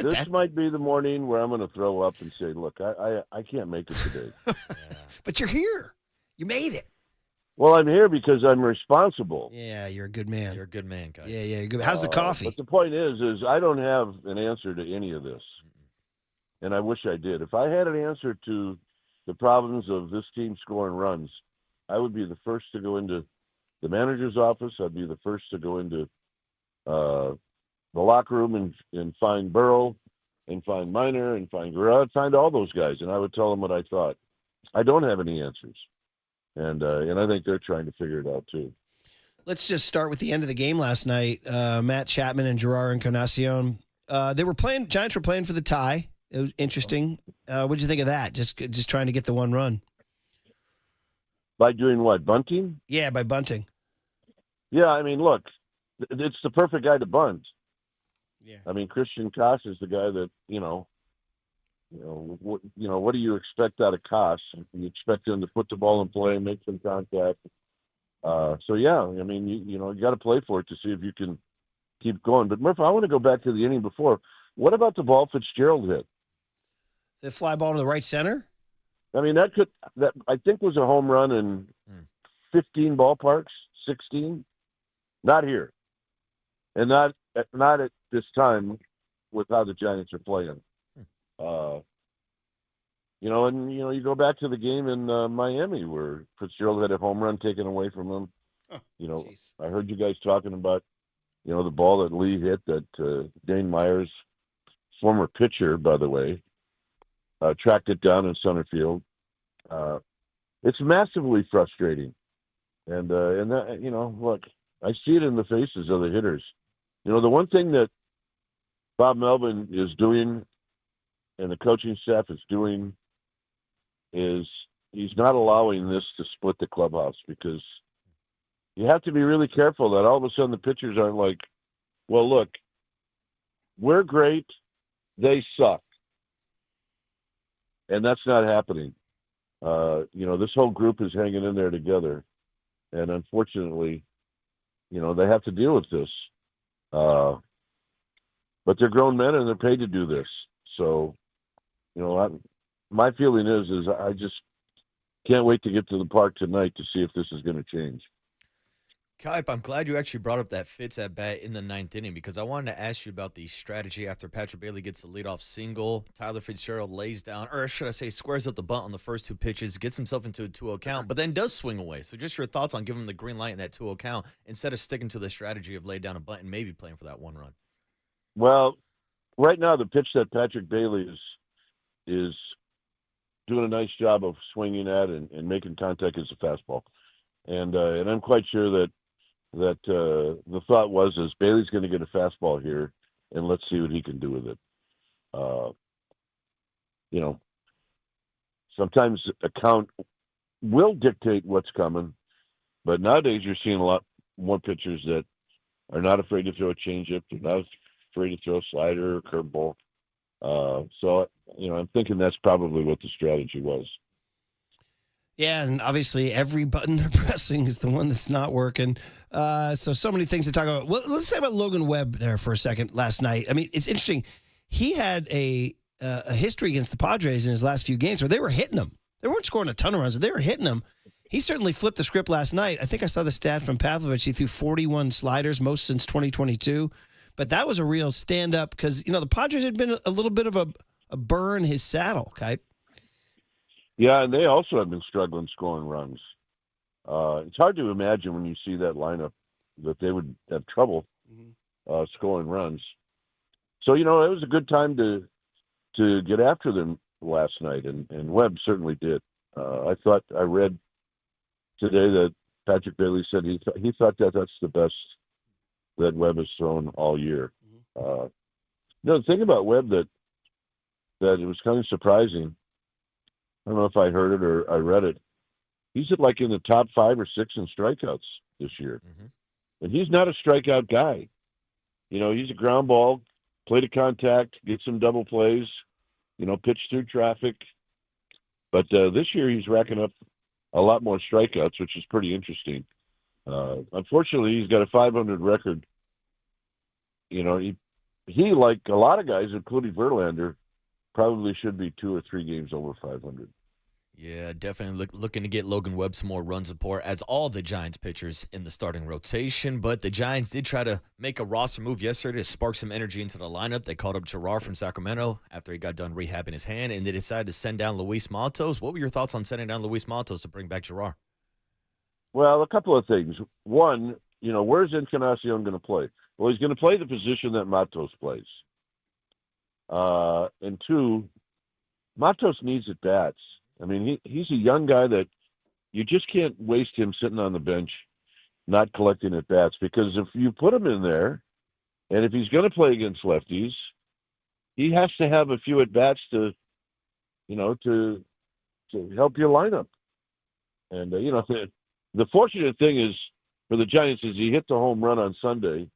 This might be the morning where I'm going to throw up and say, look, I can't make it today. But you're here. You made it. Well, I'm here because I'm responsible. Yeah, you're a good man. You're a good man, Kuiper. Yeah, you're good. How's the coffee? But the point is I don't have an answer to any of this. And I wish I did. If I had an answer to the problems of this team scoring runs, I would be the first to go into the manager's office. I'd be the first to go into the locker room and find Burrow and find Miner and find Guerrero. I'd find all those guys, and I would tell them what I thought. I don't have any answers. And I think they're trying to figure it out, too. Let's just start with the end of the game last night. Matt Chapman and Gerard Encarnacion. Giants were playing for the tie. It was interesting. What'd you think of that? Just trying to get the one run. By doing what? Bunting? Yeah, by bunting. Yeah, I mean, look, it's the perfect guy to bunt. Yeah. I mean, Christian Koss is the guy that, what do you expect out of Koss? You expect him to put the ball in play and make some contact. So, yeah, I mean, you got to play for it to see if you can keep going. But, Murph, I want to go back to the inning before. What about the ball Fitzgerald hit? The fly ball to the right center? I mean, that I think was a home run in 15 ballparks, 16. Not here. And not at this time with how the Giants are playing. You go back to the game in Miami where Fitzgerald had a home run taken away from him. I heard you guys talking about, the ball that Lee hit that Dane Myers, former pitcher, by the way, tracked it down in center field. It's massively frustrating. And that, look, I see it in the faces of the hitters. The one thing that Bob Melvin is doing and the coaching staff is doing is he's not allowing this to split the clubhouse, because you have to be really careful that all of a sudden the pitchers aren't like, well, look, we're great, they suck. And that's not happening. This whole group is hanging in there together. And unfortunately, they have to deal with this. But they're grown men and they're paid to do this. So, my feeling is I just can't wait to get to the park tonight to see if this is going to change. Kuiper, I'm glad you actually brought up that Fitz at bat in the ninth inning, because I wanted to ask you about the strategy after Patrick Bailey gets the leadoff single. Tyler Fitzgerald lays down, or should I say squares up the bunt on the first two pitches, gets himself into a 2-0 count, but then does swing away. So just your thoughts on giving him the green light in that 2-0 count instead of sticking to the strategy of lay down a bunt and maybe playing for that one run. Well, right now the pitch that Patrick Bailey is doing a nice job of swinging at and making contact is a fastball. And I'm quite sure that the thought was Bailey's going to get a fastball here, and let's see what he can do with it. Sometimes a count will dictate what's coming, but nowadays you're seeing a lot more pitchers that are not afraid to throw a changeup. They're not afraid to throw a slider or curveball. So I'm thinking that's probably what the strategy was. Yeah, and obviously every button they're pressing is the one that's not working. So many things to talk about. Well, let's talk about Logan Webb there for a second last night. I mean, it's interesting. He had a history against the Padres in his last few games where they were hitting him. They weren't scoring a ton of runs, but they were hitting him. He certainly flipped the script last night. I think I saw the stat from Pavlovich. He threw 41 sliders, most since 2022. But that was a real stand-up because, the Padres had been a little bit of a burr in his saddle, Kuiper. Yeah, and they also have been struggling scoring runs. It's hard to imagine when you see that lineup that they would have trouble scoring runs. So, it was a good time to get after them last night, and Webb certainly did. I thought I read today that Patrick Bailey said he thought that that's the best that Webb has thrown all year. The thing about Webb that it was kind of surprising, I don't know if I heard it or I read it, he's like in the top 5 or 6 in strikeouts this year. And he's not a strikeout guy. He's a ground ball, play to contact, get some double plays, pitch through traffic. But this year he's racking up a lot more strikeouts, which is pretty interesting. Unfortunately, he's got a 500 record. He, like a lot of guys, including Verlander, probably should be 2 or 3 games over 500. Yeah, definitely looking to get Logan Webb some more run support, as all the Giants pitchers in the starting rotation. But the Giants did try to make a roster move yesterday to spark some energy into the lineup. They called up Gerard from Sacramento after he got done rehabbing his hand, and they decided to send down Luis Matos. What were your thoughts on sending down Luis Matos to bring back Gerard? Well, a couple of things. One, where's Encarnacion going to play? Well, he's going to play the position that Matos plays. And 2, Matos needs at-bats. I mean, he's a young guy that you just can't waste him sitting on the bench not collecting at-bats, because if you put him in there, and if he's going to play against lefties, he has to have a few at-bats to help your lineup. And, the fortunate thing is for the Giants is he hit the home run on Sunday.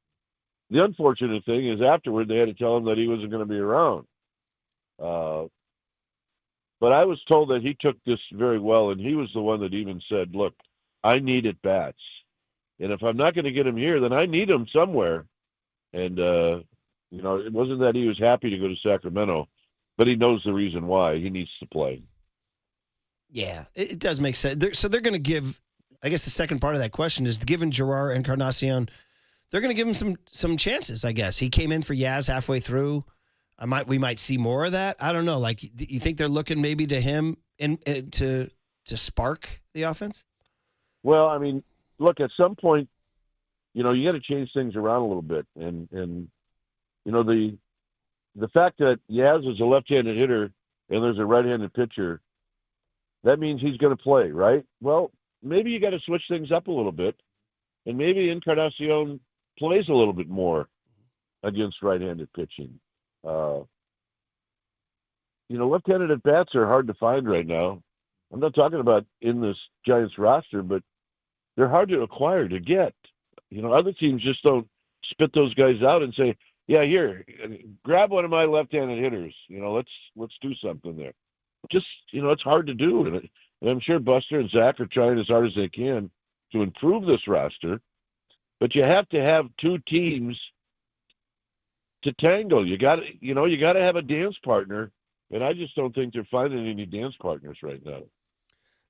The unfortunate thing is afterward they had to tell him that he wasn't going to be around. But I was told that he took this very well, and he was the one that even said, look, I need at-bats. And if I'm not going to get him here, then I need him somewhere. And, it wasn't that he was happy to go to Sacramento, but he knows the reason why. He needs to play. Yeah, it does make sense. So they're going to give, I guess the second part of that question is given Gerard Encarnacion, they're going to give him some chances, I guess. He came in for Yaz halfway through. We might see more of that. I don't know. Like, you think they're looking maybe to him to spark the offense? Well, I mean, look, at some point, you got to change things around a little bit. And the fact that Yaz is a left-handed hitter and there's a right-handed pitcher, that means he's going to play, right? Well, maybe you got to switch things up a little bit, and maybe Encarnacion plays a little bit more against right-handed pitching. Left-handed at-bats are hard to find right now. I'm not talking about in this Giants roster, but they're hard to acquire, to get. Other teams just don't spit those guys out and say, yeah, here, grab one of my left-handed hitters. Let's do something there. Just, it's hard to do. And I'm sure Buster and Zach are trying as hard as they can to improve this roster. But you have to have 2 teams to tangle. You got to have a dance partner. And I just don't think they're finding any dance partners right now.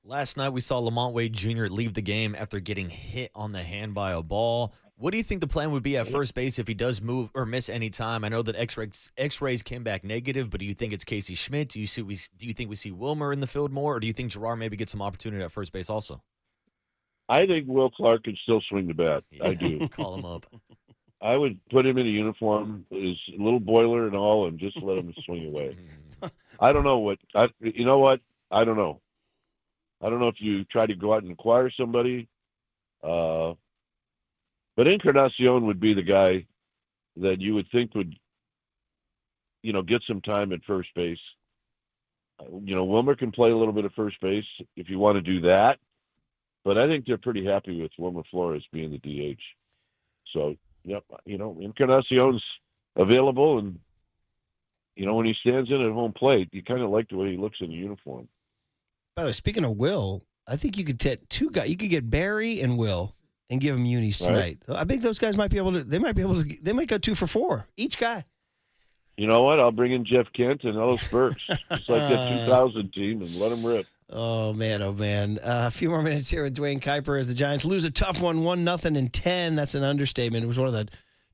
Last night we saw Lamont Wade Jr. leave the game after getting hit on the hand by a ball. What do you think the plan would be at first base if he does move or miss any time? I know that X-rays came back negative, but do you think it's Casey Schmidt? Do you think we see Wilmer in the field more, or do you think Gerard maybe gets some opportunity at first base also? I think Will Clark can still swing the bat. Yeah. I do. Call him up. I would put him in a uniform, his little boiler and all, and just let him swing away. I don't know what. You know what? I don't know. I don't know if you try to go out and acquire somebody. But Encarnacion would be the guy that you would think would, get some time at first base. Wilmer can play a little bit of first base if you want to do that. But I think they're pretty happy with Wilmer Flores being the DH. So, yep, Encarnacion's available, and, when he stands in at home plate, you kind of like the way he looks in the uniform. By the way, speaking of Will, I think you could get 2 guys. You could get Barry and Will and give them unis tonight. Right. I think those guys might be able to. They might go 2 for 4 each guy. You know what? I'll bring in Jeff Kent and Ellis Burks, just like that 2000 team, and let them rip. Oh man! A few more minutes here with Dwayne Kuiper as the Giants lose a tough one, 1-0 in 10. That's an understatement. It was one of the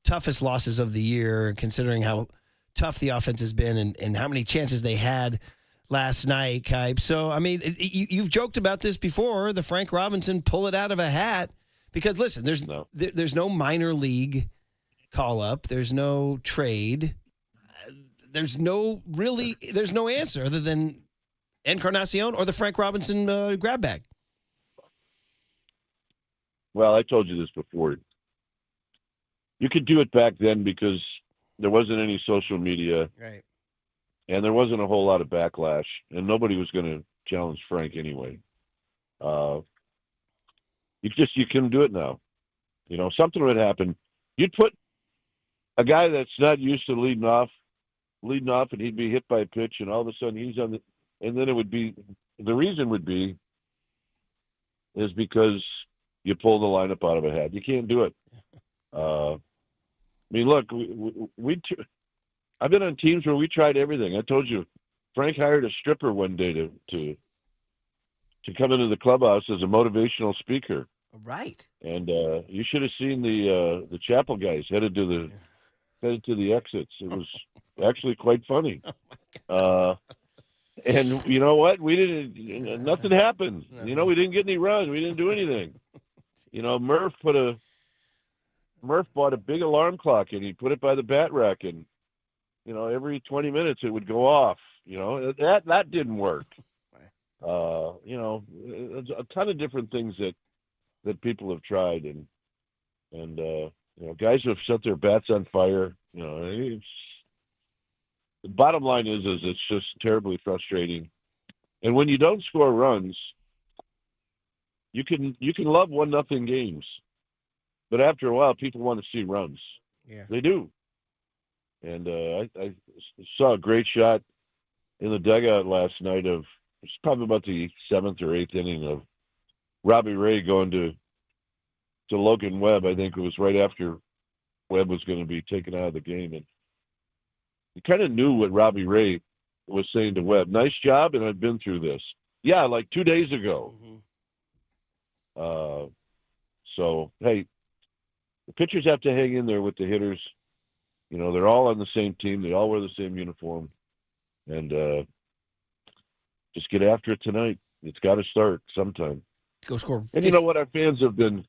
toughest losses of the year, considering how tough the offense has been and how many chances they had last night, Kuip. So, I mean, you've joked about this before, the Frank Robinson pull it out of a hat, because, listen, there's no minor league call-up. There's no trade. There's no answer other than Encarnacion or the Frank Robinson grab bag. well, I told you this before. You could do it back then because there wasn't any social media. Right. And there wasn't a whole lot of backlash, and nobody was going to challenge Frank anyway. You couldn't do it now. Something would happen. You'd put a guy that's not used to leading off, and he'd be hit by a pitch, and all of a sudden he's on and then it would be, the reason would be, is because you pull the lineup out of a hat. You can't do it. Look, I've been on teams where we tried everything. I told you, Frank hired a stripper one day to come into the clubhouse as a motivational speaker. Right. And you should have seen the chapel guys headed to the exits. It was actually quite funny. And you know what? We didn't. Nothing happened. No. We didn't get any runs. We didn't do anything. Murph bought a big alarm clock and he put it by the bat rack, and every 20 minutes it would go off. That didn't work. There's a ton of different things that people have tried, and guys who have set their bats on fire. The bottom line is it's just terribly frustrating. And when you don't score runs, you can love 1-0 games, but after a while, people want to see runs. Yeah, they do. And I saw a great shot in the dugout last night it's probably about the 7th or 8th inning of Robbie Ray going to Logan Webb. I think it was right after Webb was going to be taken out of the game, and you kind of knew what Robbie Ray was saying to Webb. Nice job, and I've been through this. Yeah, like 2 days ago. Mm-hmm. So, hey, the pitchers have to hang in there with the hitters. They're all on the same team. They all wear the same uniform. And just get after it tonight. It's got to start sometime. Go score. And you know what? Our fans have been,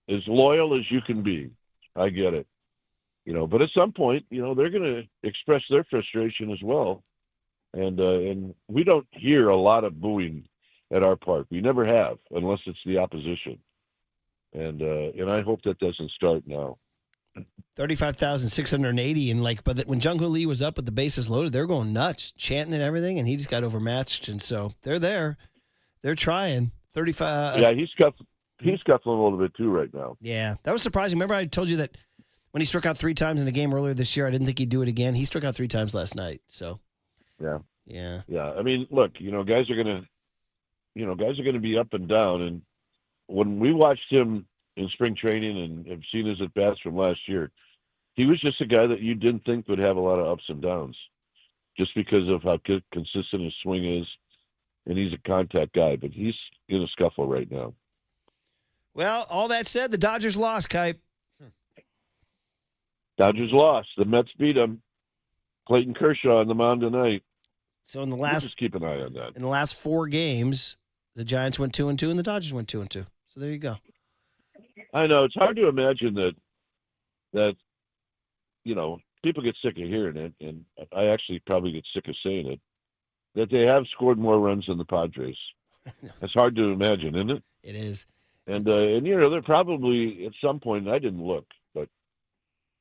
as loyal as you can be. I get it. But at some point, they're going to express their frustration as well. And we don't hear a lot of booing at our park. We never have, unless it's the opposition. And I hope that doesn't start now. 35,680, and but when Jung Hoo Lee was up with the bases loaded, they're going nuts, chanting and everything, and he just got overmatched, and so they're there, they're trying. 35. Yeah, he's scuffling a little bit too right now. Yeah, that was surprising. Remember, I told you that when he struck out 3 times in a game earlier this year, I didn't think he'd do it again. He struck out 3 times last night. So. Yeah. Yeah. I mean, look, guys are gonna be up and down, and when we watched him in spring training and have seen his at-bats from last year, he was just a guy that you didn't think would have a lot of ups and downs just because of how consistent his swing is, and he's a contact guy, but he's in a scuffle right now. Well, all that said, the Dodgers lost, Kuip. Dodgers lost. The Mets beat them. Clayton Kershaw on the mound tonight. So in the we'll just keep an eye on that. In the last 4 games, the Giants went 2-2 and the Dodgers went 2-2. So there you go. I know it's hard to imagine that people get sick of hearing it, and I actually probably get sick of saying it, that they have scored more runs than the Padres. It's hard to imagine, isn't it? It is. And they're probably at some point, and I didn't look, but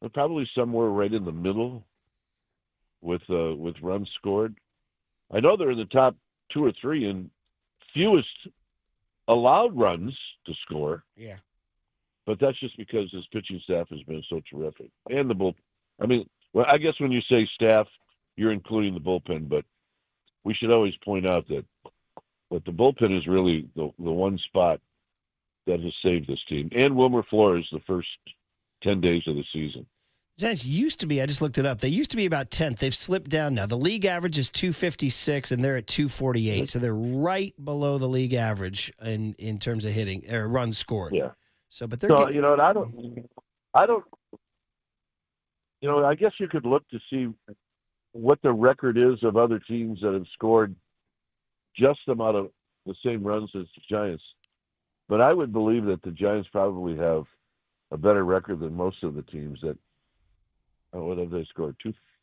they're probably somewhere right in the middle with runs scored. I know they're in the top 2 or 3 in fewest allowed runs to score. Yeah. But that's just because his pitching staff has been so terrific. And the bullpen. I mean, well, I guess when you say staff, you're including the bullpen, but we should always point out that the bullpen is really the one spot that has saved this team. And Wilmer Flores the first 10 days of the season. Giants used to be, I just looked it up, they used to be about 10th. They've slipped down now. The league average is 256, and they're at 248. So they're right below the league average in terms of hitting or runs scored. Yeah. So, but they're getting, and I don't, I guess you could look to see what the record is of other teams that have scored just amount of the same runs as the Giants. But I would believe that the Giants probably have a better record than most of the teams that, what have they scored?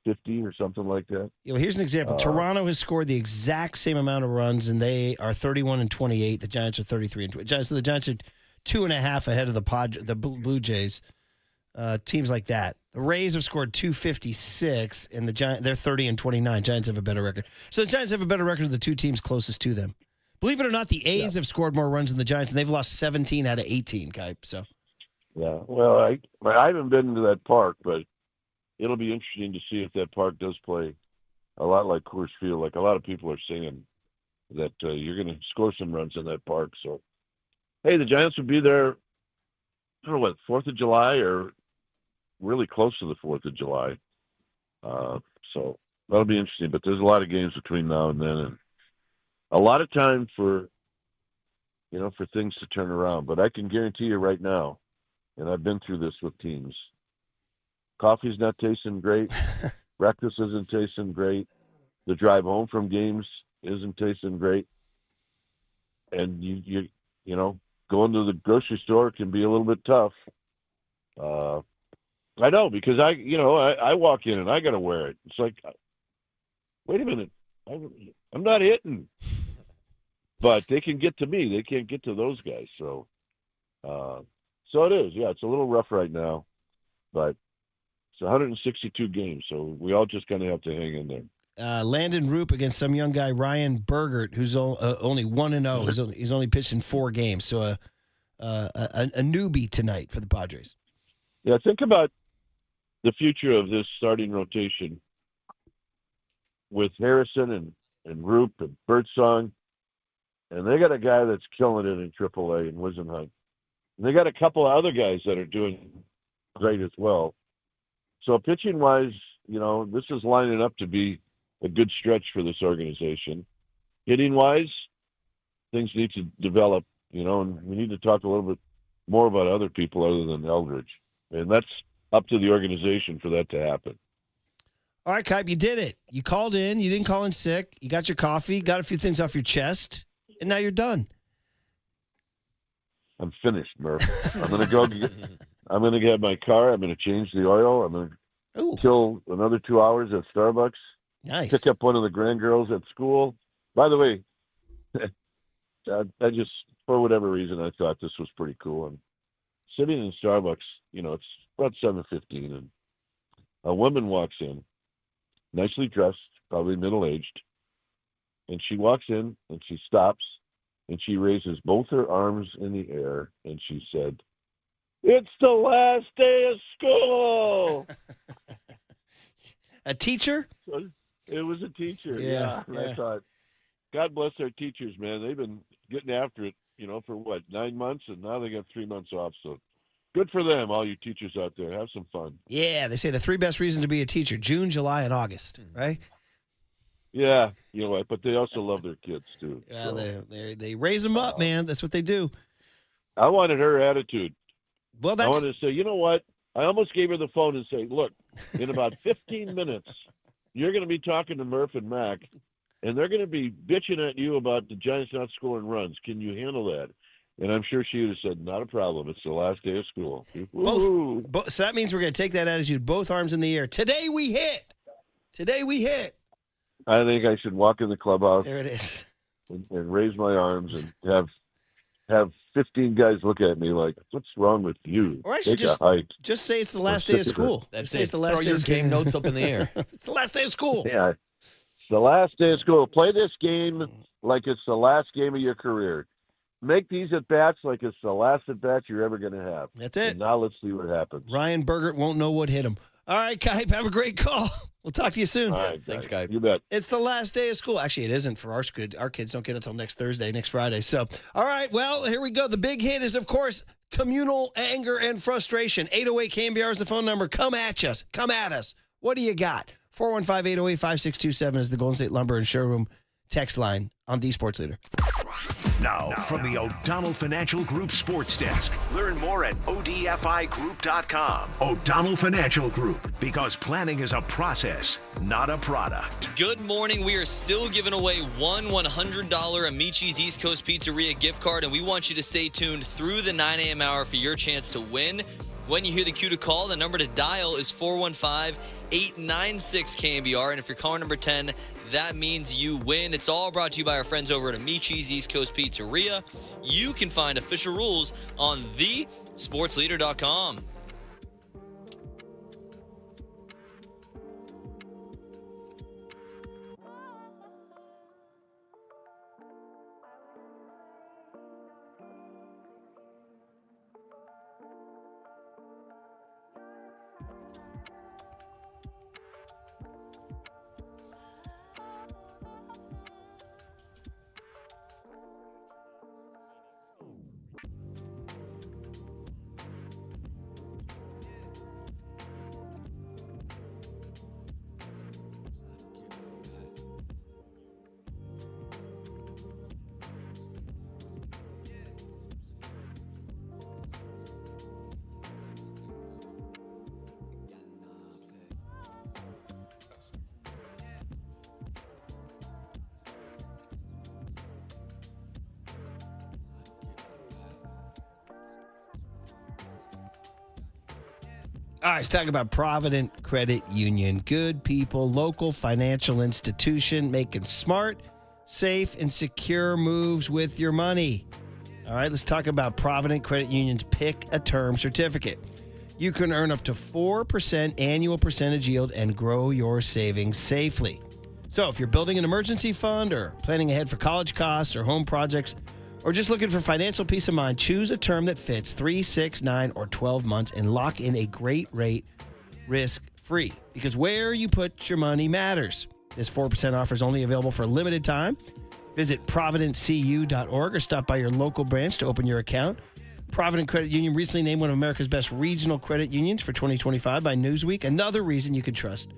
50 or something like that. Here's an example. Toronto has scored the exact same amount of runs, and they are 31-28. The Giants are 33-20. So the Giants are 2.5 ahead of the Blue Jays. Teams like that. The Rays have scored 256, and they're 30-29. Giants have a better record. So the Giants have a better record of the two teams closest to them. Believe it or not, the A's have scored more runs than the Giants, and they've lost 17 out of 18, Kuip. So. Yeah, well, I haven't been to that park, but it'll be interesting to see if that park does play a lot like Coors Field. Like a lot of people are saying that you're going to score some runs in that park. So, hey, the Giants will be there for 4th of July or really close to the 4th of July. So that'll be interesting. But there's a lot of games between now and then, and a lot of time for things to turn around. But I can guarantee you right now, and I've been through this with teams, coffee's not tasting great. Breakfast isn't tasting great. The drive home from games isn't tasting great. And you going to the grocery store can be a little bit tough. I know, because I walk in and I got to wear it. It's like, wait a minute, I'm not hitting. But they can get to me. They can't get to those guys. So it is. Yeah, it's a little rough right now, but it's 162 games, so we all just kind of have to hang in there. Landon Roop against some young guy, Ryan Bergert, who's only 1-0. He's only pitched in 4 games, so a newbie tonight for the Padres. Yeah, think about the future of this starting rotation with Harrison and Roop and Birdsong, and they got a guy that's killing it in AAA in Wisenhunt. And they got a couple of other guys that are doing great as well. So pitching-wise, this is lining up to be a good stretch for this organization. Hitting-wise, things need to develop, and we need to talk a little bit more about other people other than Eldridge. And that's up to the organization for that to happen. All right, Kuip, you did it. You called in. You didn't call in sick. You got your coffee, got a few things off your chest, and now you're done. I'm finished, Murph. I'm going to get my car. I'm going to change the oil. I'm going to kill another 2 hours at Starbucks. Nice. Pick up one of the grandgirls at school. By the way, I just, for whatever reason, I thought this was pretty cool. I'm sitting in Starbucks, it's about 7:15, and a woman walks in, nicely dressed, probably middle-aged, and she walks in and she stops and she raises both her arms in the air and she said, "It's the last day of school." A teacher? It was a teacher. Yeah. I thought, God bless our teachers, man. They've been getting after it, for 9 months, and now they got 3 months off. So good for them, all you teachers out there. Have some fun. Yeah, they say the 3 best reasons to be a teacher: June, July, and August, right? Yeah, you know what? But they also love their kids too. Yeah, so. they raise them up, man. That's what they do. I wanted her attitude. Well, I wanted to say, you know what? I almost gave her the phone and say, look, in about 15 minutes, you're going to be talking to Murph and Mac, and they're going to be bitching at you about the Giants not scoring runs. Can you handle that? And I'm sure she would have said, not a problem. It's the last day of school. Both, so that means we're going to take that attitude, both arms in the air. Today we hit. I think I should walk in the clubhouse. There it is. And raise my arms and have 15 guys look at me like, what's wrong with you? Or I should Take a hike. just say it's the last day of school. That's it. It's the last Throw your game notes up in the air. It's the last day of school. Yeah. It's the last day of school. Play this game like it's the last game of your career. Make these at-bats like it's the last at-bat you're ever going to have. That's it. And now let's see what happens. Ryan Bergert won't know what hit him. All right, Kuip, have a great call. We'll talk to you soon. All right, thanks, Kuip. You bet. It's the last day of school. Actually, it isn't for our kids. Our kids don't get until next Friday. So, all right, well, here we go. The big hit is, of course, communal anger and frustration. 808 KNBR is the phone number. Come at us. Come at us. What do you got? 415-808-5627 is the Golden State Lumber and Showroom text line on the Sports Leader. Now, from the O'Donnell Financial Group Sports Desk. Learn more at ODFIGroup.com. O'Donnell Financial Group, because planning is a process, not a product. Good morning. We are still giving away one $100 Amici's East Coast Pizzeria gift card, and we want you to stay tuned through the 9 a.m. hour for your chance to win. When you hear the cue to call, the number to dial is 415-896-KNBR. And if you're caller number 10, that means you win. It's all brought to you by our friends over at Amici's East Coast Pizzeria. You can find official rules on thesportsleader.com. All right, let's talk about Provident Credit Union. Good people, local financial institution making smart, safe, and secure moves with your money. All right, let's talk about Provident Credit Union's Pick a Term certificate. You can earn up to 4% annual percentage yield and grow your savings safely. So if you're building an emergency fund or planning ahead for college costs or home projects, or just looking for financial peace of mind, choose a term that fits 3, 6, 9, or 12 months and lock in a great rate risk-free. Because where you put your money matters. This 4% offer is only available for a limited time. Visit providentcu.org or stop by your local branch to open your account. Provident Credit Union recently named one of America's best regional credit unions for 2025 by Newsweek. Another reason you can trust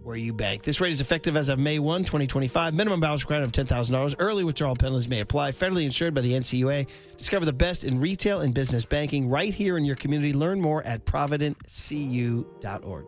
where you bank. This rate is effective as of May 1, 2025. Minimum balance required of $10,000. Early withdrawal penalties may apply. Federally insured by the NCUA. Discover the best in retail and business banking right here in your community. Learn more at providentcu.org.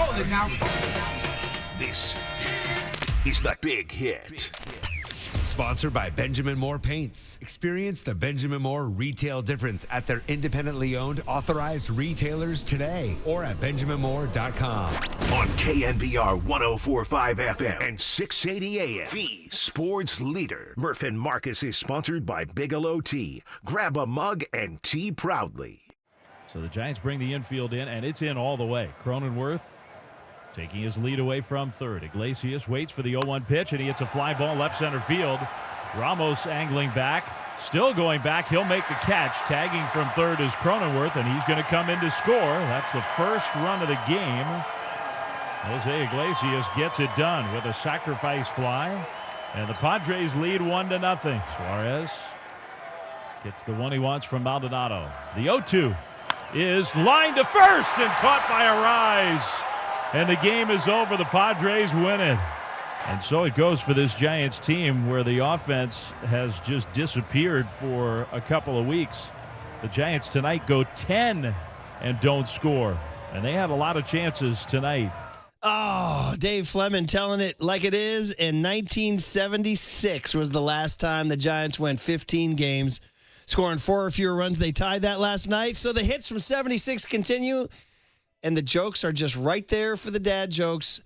Hold it now. This is The Big Hit. Sponsored by Benjamin Moore Paints. Experience the Benjamin Moore retail difference at their independently owned, authorized retailers today or at benjaminmoore.com. On KNBR 104.5 FM and 680 AM, the sports leader. Murph and Marcus is sponsored by Bigelow Tea. Grab a mug and tea proudly. So the Giants bring the infield in, and it's in all the way. Cronenworth taking his lead away from third. Iglesias waits for the 0-1 pitch, and he hits a fly ball left center field. Ramos angling back, still going back. He'll make the catch. Tagging from third is Cronenworth, and he's going to come in to score. That's the first run of the game. Jose Iglesias gets it done with a sacrifice fly, and the Padres lead 1-0. Suarez gets the one he wants from Maldonado. The 0-2 is lined to first and caught by a rise. And the game is over. The Padres win it. And so it goes for this Giants team where the offense has just disappeared for a couple of weeks. The Giants tonight go 10 and don't score. And they had a lot of chances tonight. Oh, Dave Fleming telling it like it is. In 1976 was the last time the Giants went 15 games, scoring 4 or fewer runs. They tied that last night. So the hits from 76 continue. And the jokes are just right there for the dad jokes.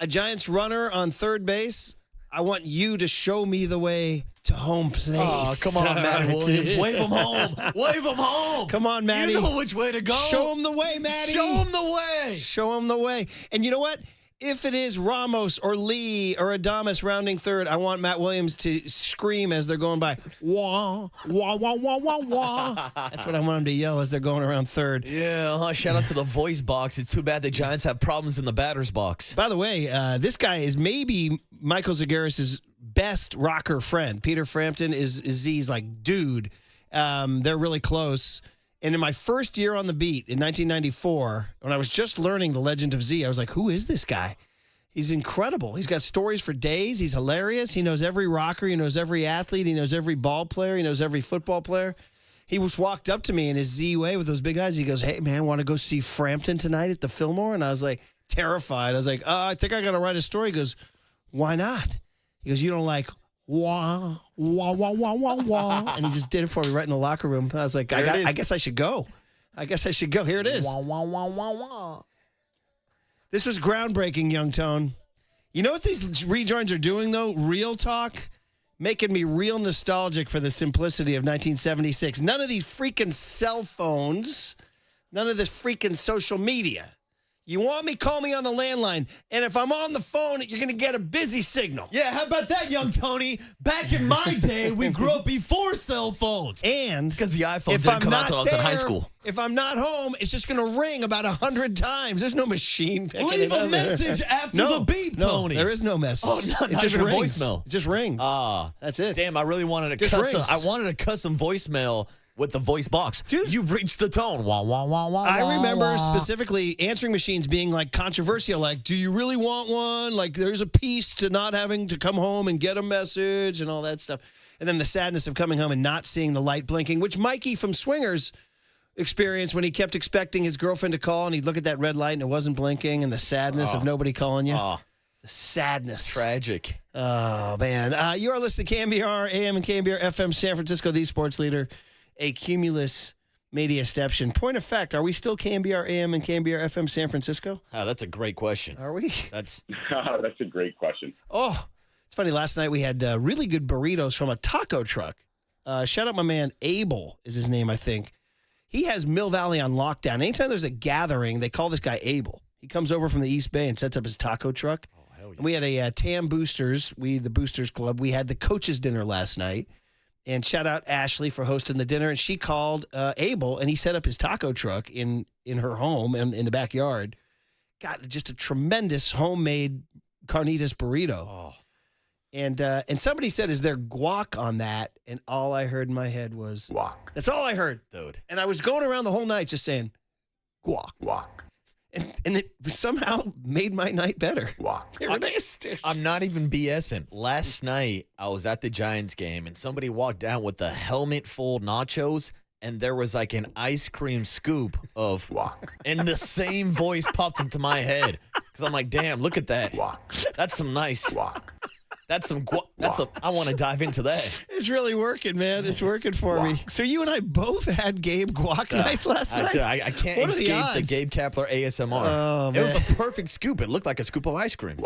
A Giants runner on third base. I want you to show me the way to home plate. Oh, come on, Matty Williams. Wave him home. Wave him home. Come on, Matty. You know which way to go. Show him the way, Matty. Show him the way. Show him the way. And you know what? If it is Ramos or Lee or Adames rounding third, I want Matt Williams to scream as they're going by. Wah, wah, wah, wah, wah, wah. That's what I want him to yell as they're going around third. Yeah, shout out to the voice box. It's too bad the Giants have problems in the batter's box. By the way, this guy is maybe Michael Zagaris' best rocker friend. Peter Frampton is Z's like, dude. They're really close. And in my first year on the beat in 1994, when I was just learning the legend of Z, I was like, who is this guy? He's incredible. He's got stories for days. He's hilarious. He knows every rocker. He knows every athlete. He knows every ball player. He knows every football player. He was walked up to me in his Z way with those big eyes. He goes, hey, man, want to go see Frampton tonight at the Fillmore? And I was like, terrified. I was like, I think I got to write a story. He goes, why not? He goes, you don't like wah, wah, wah, wah, wah, wah. And he just did it for me right in the locker room. I was like, I guess I should go. Here it is. Wah, wah, wah, wah, wah. This was groundbreaking, Young Tone. You know what these rejoins are doing, though? Real talk. Making me real nostalgic for the simplicity of 1976. None of these freaking cell phones. None of this freaking social media. You want me, call me on the landline. And if I'm on the phone, you're going to get a busy signal. Yeah, how about that, young Tony? Back in my day, we grew up before cell phones. And because the iPhone didn't come out until I was in high school. If I'm not home, it's just going to ring about 100 times. There's no machine. Leave a message after the beep, Tony. There is no message. Oh, not just even a rings. voicemail. It just rings. That's it. Damn, I really wanted a Just custom. rings. I wanted a custom voicemail with the voice box. Dude, you've reached the tone. Wah, wah, wah, wah, I remember wah. specifically answering machines being like controversial. Like, do you really want one? Like, there's a piece to not having to come home and get a message and all that stuff. And then the sadness of coming home and not seeing the light blinking, which Mikey from Swingers experienced when he kept expecting his girlfriend to call and he'd look at that red light and it wasn't blinking, and the sadness of nobody calling you. The sadness. Tragic. Oh, man. You are listening to KNBR AM and KNBR FM San Francisco, the sports leader. A Cumulus media exception. Point of fact, are we still KNBR AM and KNBR FM San Francisco? Oh, that's a great question. Are we? That's a great question. Oh, it's funny. Last night we had really good burritos from a taco truck. Shout out my man Abel is his name, I think. He has Mill Valley on lockdown. Anytime there's a gathering, they call this guy Abel. He comes over from the East Bay and sets up his taco truck. Oh, hell yeah. And we had a TAM Boosters, the Boosters Club. We had the coaches dinner last night. And shout out Ashley for hosting the dinner. And she called Abel, and he set up his taco truck in her home and in the backyard. Got just a tremendous homemade carnitas burrito. Oh. And somebody said, is there guac on that? And all I heard in my head was guac. That's all I heard. Dude. And I was going around the whole night just saying guac. Guac. And it somehow made my night better. Guac. I'm not even BSing. Last night, I was at the Giants game, and somebody walked down with a helmet full of nachos and there was like an ice cream scoop of and the same voice popped into my head because I'm like, damn, look at that. That's some nice. That's some. I want to dive into that. It's really working, man. It's working for me. So you and I both had Gabe guac nights last night. I can't What are the escape the odds? Gabe Kapler ASMR. Oh, it was man. a perfect scoop. It looked like a scoop of ice cream.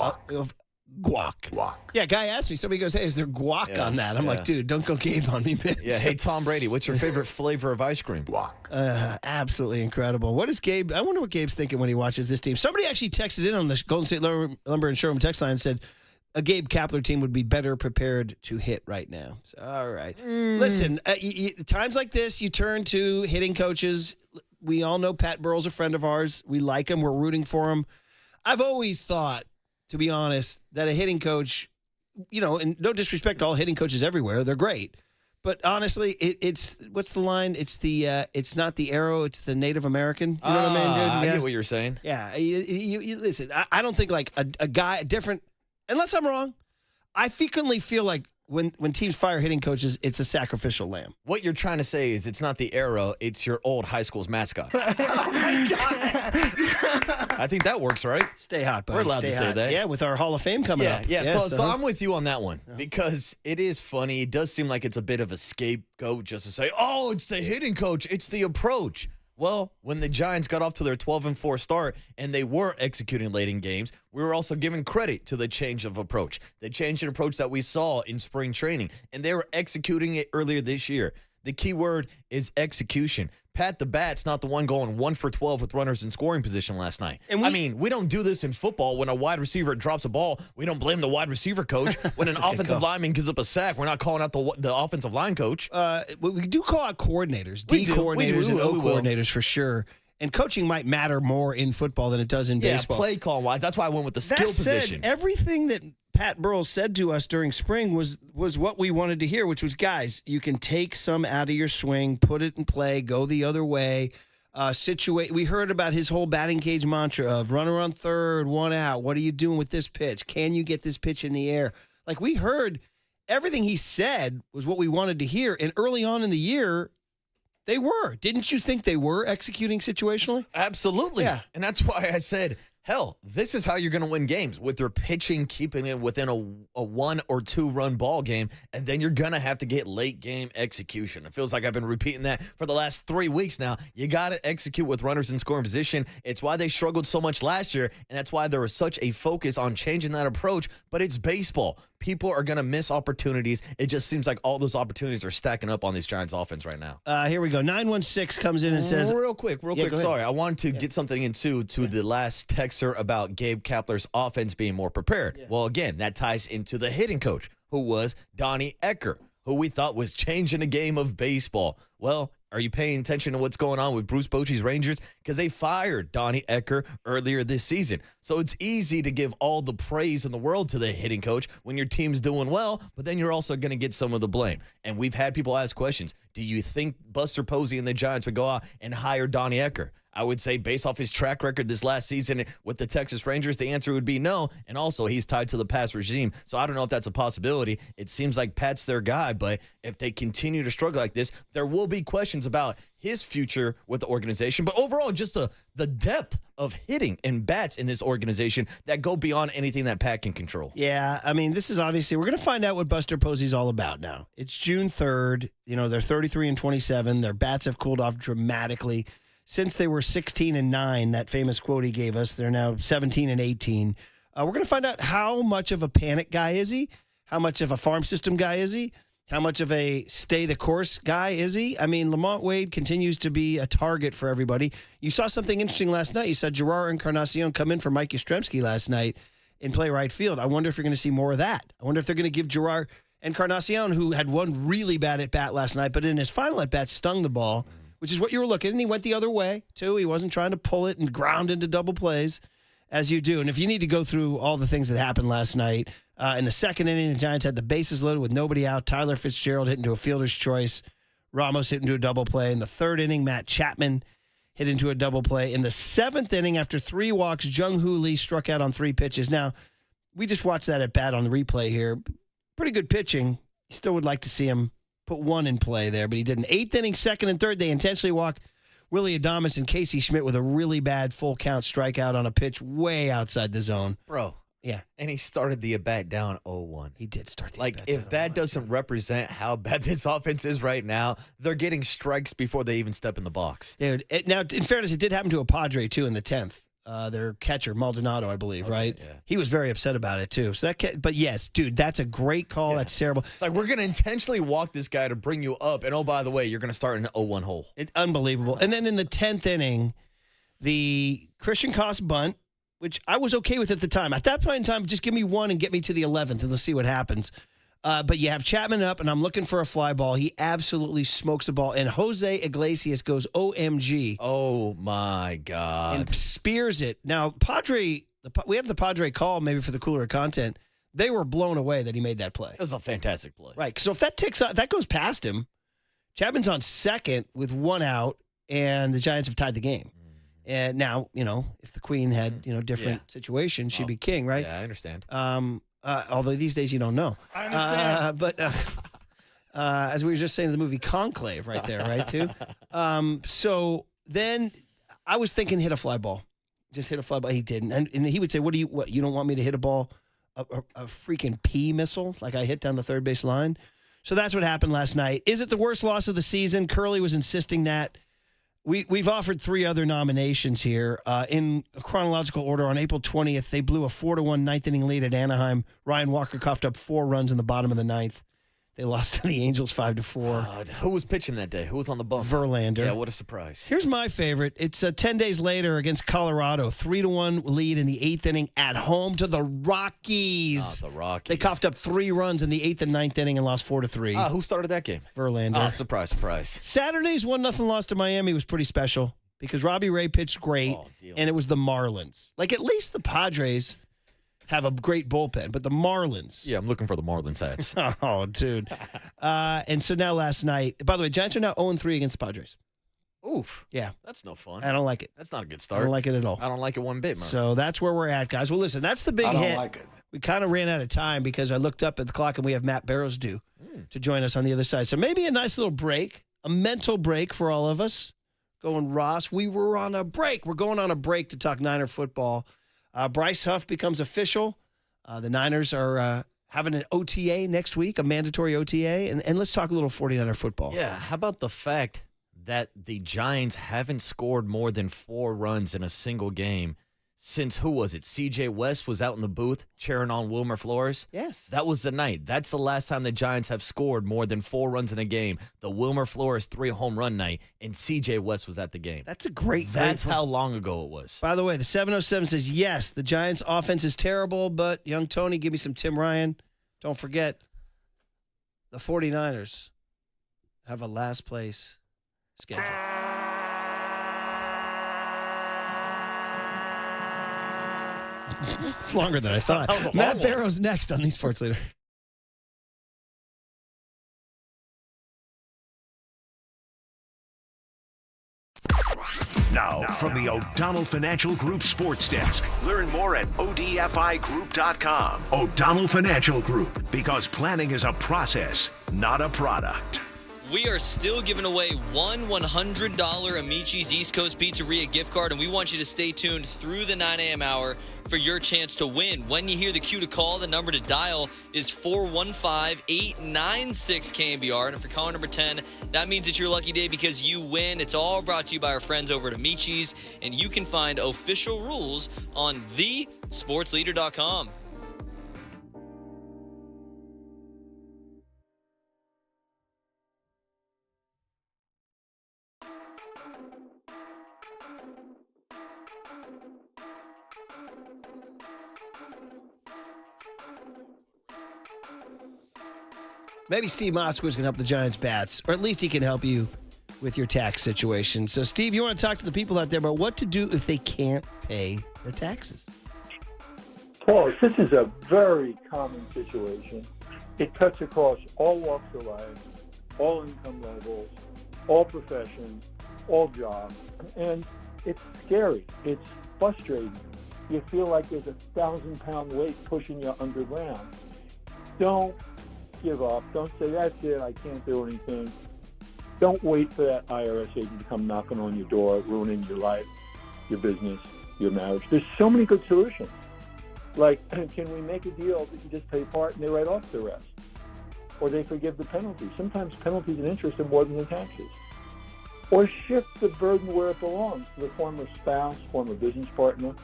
Guac. Yeah, guy asked me. Somebody goes, "Hey, is there guac on that?" I'm like, "Dude, don't go Gabe on me, man." Yeah. Hey, Tom Brady, what's your favorite flavor of ice cream? Absolutely incredible. What is Gabe? I wonder what Gabe's thinking when he watches this team. Somebody actually texted in on the Golden State Lumber and Showroom text line and said a Gabe Kapler team would be better prepared to hit right now. So, all right. Listen, times like this, you turn to hitting coaches. We all know Pat Burrell's a friend of ours. We like him. We're rooting for him. I've always thought, to be honest, that a hitting coach, and no disrespect to all hitting coaches everywhere, they're great. But honestly, it's what's the line? It's not the arrow, it's the Native American. You know what I mean, dude? I get what you're saying. Yeah, you listen. I don't think like a guy different. Unless I'm wrong, I frequently feel like when teams fire hitting coaches, it's a sacrificial lamb. What you're trying to say is it's not the arrow, it's your old high school's mascot. I think that works, right? Stay hot, buddy. We're allowed Stay to say hot. that. Yeah, with our Hall of Fame coming up. Yeah. Yes, So I'm with you on that one because it is funny. It does seem like it's a bit of a scapegoat just to say, oh, it's the hitting coach. It's the approach. Well, when the Giants got off to their 12-4 start and they were executing late in games, we were also giving credit to the change of approach, the change in approach that we saw in spring training, and they were executing it earlier this year. The key word is execution. Pat the Bat's not the one going 1 for 12 with runners in scoring position last night. We don't do this in football. When a wide receiver drops a ball, we don't blame the wide receiver coach. When an offensive lineman gives up a sack, we're not calling out the offensive line coach. We do call out coordinators, D coordinators and O coordinators for sure. And coaching might matter more in football than it does in baseball. Yeah, play call wise. That's why I went with the skill position. Everything that Pat Burrell said to us during spring was what we wanted to hear, which was, guys, you can take some out of your swing, put it in play, go the other way, situate. We heard about his whole batting cage mantra of runner on third, one out. What are you doing with this pitch? Can you get this pitch in the air? Like, we heard everything he said was what we wanted to hear. And early on in the year, they were. Didn't you think they were executing situationally? Absolutely. Yeah. And that's why I said, hell, this is how you're going to win games, with your pitching keeping it within a 1 or 2 run ball game, and then you're going to have to get late game execution. It feels like I've been repeating that for the last 3 weeks now. You got to execute with runners in scoring position. It's why they struggled so much last year, and that's why there was such a focus on changing that approach, but it's baseball. People are going to miss opportunities. It just seems like all those opportunities are stacking up on these Giants offense right now. Here we go. 916 comes in and says... Real quick. go ahead. Sorry, I wanted to get something into the last texter about Gabe Kapler's offense being more prepared. Yeah. Well, again, that ties into the hitting coach, who was Donnie Ecker, who we thought was changing the game of baseball. Well, are you paying attention to what's going on with Bruce Bochy's Rangers? Because they fired Donnie Ecker earlier this season. So it's easy to give all the praise in the world to the hitting coach when your team's doing well, but then you're also going to get some of the blame. And we've had people ask questions. Do you think Buster Posey and the Giants would go out and hire Donnie Ecker? I would say, based off his track record this last season with the Texas Rangers, the answer would be no. And also, he's tied to the past regime. So I don't know if that's a possibility. It seems like Pat's their guy, but if they continue to struggle like this, there will be questions about his future with the organization. But overall, just the depth of hitting and bats in this organization that go beyond anything that Pat can control. Yeah, I mean, this is obviously, we're going to find out what Buster Posey's all about now. It's June 3rd. They're 33-27. Their bats have cooled off dramatically. Since they were 16-9, that famous quote he gave us, they're now 17-18. We're going to find out how much of a panic guy is he, how much of a farm system guy is he, how much of a stay the course guy is he. I mean, Lamont Wade continues to be a target for everybody. You saw something interesting last night. You saw Gerard Encarnacion come in for Mike Yastrzemski last night and play right field. I wonder if you're going to see more of that. I wonder if they're going to give Gerard Encarnacion, who had one really bad at-bat last night, but in his final at-bat stung the ball, which is what you were looking at. And he went the other way, too. He wasn't trying to pull it and ground into double plays, as you do. And if you need to go through all the things that happened last night, in the second inning, the Giants had the bases loaded with nobody out. Tyler Fitzgerald hit into a fielder's choice. Ramos hit into a double play. In the third inning, Matt Chapman hit into a double play. In the seventh inning, after 3 walks, Jung-Hoo Lee struck out on 3 pitches. Now, we just watched that at bat on the replay here. Pretty good pitching. You still would like to see him put one in play there, but he didn't. 8th inning, 2nd and 3rd, they intentionally walk Willie Adames and Casey Schmidt with a really bad full count strikeout on a pitch way outside the zone. Bro. Yeah. And he started the at-bat down 0-1. He did start the at-bat down 0-1. If that doesn't represent how bad this offense is right now, they're getting strikes before they even step in the box. Dude, now, in fairness, it did happen to a Padre, too, in the 10th. Their catcher, Maldonado, I believe, right? Yeah. He was very upset about it, too. So but yes, dude, that's a great call. Yeah. That's terrible. It's like, we're going to intentionally walk this guy to bring you up, and oh, by the way, you're going to start in an 0-1 hole. It's unbelievable. And then in the 10th inning, the Christian Koss bunt, which I was okay with at the time. At that point in time, just give me one and get me to the 11th, and let's see what happens. But you have Chapman up, and I'm looking for a fly ball. He absolutely smokes the ball, and Jose Iglesias goes OMG. Oh, my God. And spears it. Now, we have the Padre call maybe for the cooler content. They were blown away that he made that play. It was a fantastic play. Right. So if that goes past him, Chapman's on second with one out, and the Giants have tied the game. And now, if the Queen had, different situation, she'd be king, right? Yeah, I understand. Although these days you don't know. I understand. But as we were just saying in the movie Conclave right there, right, too? So then I was thinking hit a fly ball. Just hit a fly ball. He didn't. And he would say, what, you don't want me to hit a ball, a freaking pea missile like I hit down the third base line? So that's what happened last night. Is it the worst loss of the season? Curley was insisting that. We've offered 3 other nominations here. In chronological order, on April 20th, they blew a 4-1 ninth inning lead at Anaheim. Ryan Walker coughed up 4 runs in the bottom of the ninth. They lost to the Angels 5-4. Who was pitching that day? Who was on the bump? Verlander. Yeah, what a surprise. Here's my favorite. It's 10 days later against Colorado. 3-1 lead in the 8th inning at home to the Rockies. The Rockies. They coughed up 3 runs in the 8th and 9th inning and lost 4-3. Who started that game? Verlander. Surprise. Saturday's 1-0 loss to Miami was pretty special because Robbie Ray pitched great, and it was the Marlins. Like, at least the Padres have a great bullpen, but the Marlins. Yeah, I'm looking for the Marlins hats. Oh, dude. And so now last night, by the way, Giants are now 0-3 against the Padres. Oof. Yeah. That's no fun. I don't like it. That's not a good start. I don't like it at all. I don't like it one bit, man. So that's where we're at, guys. Well, listen, that's the big hit. I don't like it. We kind of ran out of time because I looked up at the clock and we have Matt Barrows due to join us on the other side. So maybe a nice little break, a mental break for all of us. Going, Ross, we were on a break. We're going on a break to talk Niner football. Bryce Huff becomes official. The Niners are having an OTA next week, a mandatory OTA. And let's talk a little 49er football. Yeah, how about the fact that the Giants haven't scored more than 4 runs in a single game since, who was it? C.J. West was out in the booth cheering on Wilmer Flores? Yes. That was the night. That's the last time the Giants have scored more than 4 runs in a game. The Wilmer Flores 3-home run night, and C.J. West was at the game. That's a great That's how long ago it was. By the way, the 707 says, yes, the Giants' offense is terrible, but young Tony, give me some Tim Ryan. Don't forget, the 49ers have a last place schedule. Longer than I thought. Matt Barrows next on the Sports Leader. Now, from the O'Donnell Financial Group Sports Desk. Learn more at odfigroup.com. O'Donnell Financial Group, because planning is a process, not a product. We are still giving away one $100 Amici's East Coast Pizzeria gift card, and we want you to stay tuned through the 9 a.m. hour for your chance to win. When you hear the cue to call, the number to dial is 415-896-KNBR. And if you're calling number 10, that means it's your lucky day because you win. It's all brought to you by our friends over at Amici's, and you can find official rules on thesportsleader.com. Maybe Steve Moskowitz is going to help the Giants bats, or at least he can help you with your tax situation. So, Steve, you want to talk to the people out there about what to do if they can't pay their taxes? Paul, this is a very common situation. It cuts across all walks of life, all income levels, all professions, all jobs, and it's scary. It's frustrating. You feel like there's a 1,000-pound weight pushing you underground. Don't give up. Don't say, that's it, I can't do anything. Don't wait for that IRS agent to come knocking on your door, ruining your life, your business, your marriage. There's so many good solutions. Like, can we make a deal that you just pay part and they write off the rest? Or they forgive the penalty. Sometimes penalties and interest are more than the taxes. Or shift the burden where it belongs to the former spouse, former business partner,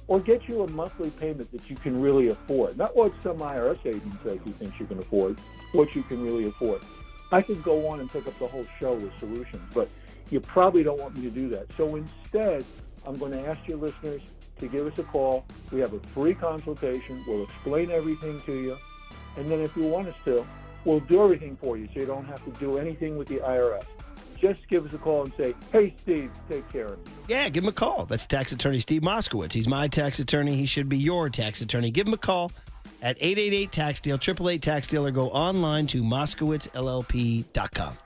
or get you a monthly payment that you can really afford. Not what some IRS agent says he thinks you can afford, what you can really afford. I could go on and take up the whole show with solutions, but you probably don't want me to do that. So instead, I'm going to ask your listeners to give us a call. We have a free consultation. We'll explain everything to you. And then if you want us to, we'll do everything for you so you don't have to do anything with the IRS. Just give us a call and say, hey, Steve, take care of me. Yeah, give him a call. That's tax attorney Steve Moskowitz. He's my tax attorney. He should be your tax attorney. Give him a call at 888-TAX-DEAL, 888-TAX-DEAL, or go online to moskowitzllp.com.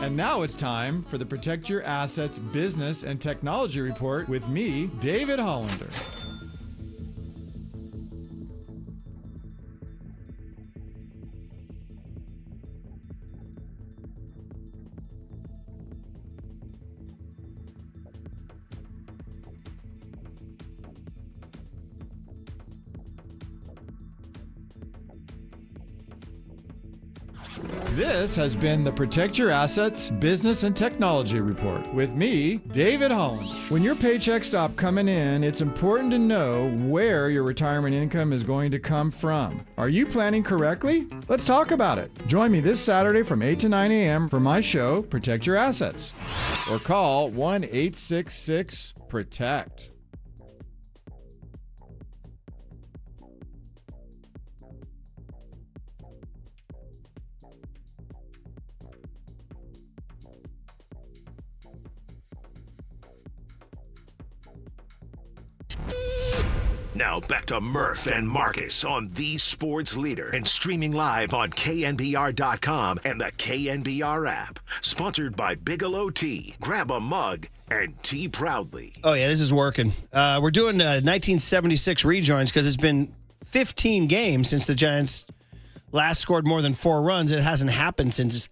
And now it's time for the Protect Your Assets Business and Technology Report with me, David Hollander. This has been the Protect Your Assets Business and Technology Report with me, David Holland. When your paychecks stop coming in, it's important to know where your retirement income is going to come from. Are you planning correctly? Let's talk about it. Join me this Saturday from 8 to 9 a.m. for my show, Protect Your Assets. Or call 1-866-PROTECT. Now back to Murph and Marcus on the Sports Leader and streaming live on KNBR.com and the KNBR app. Sponsored by Bigelow Tea. Grab a mug and tea proudly. Oh, yeah, this is working. We're doing 1976 rejoins because it's been 15 games since the Giants last scored more than 4 runs. It hasn't happened since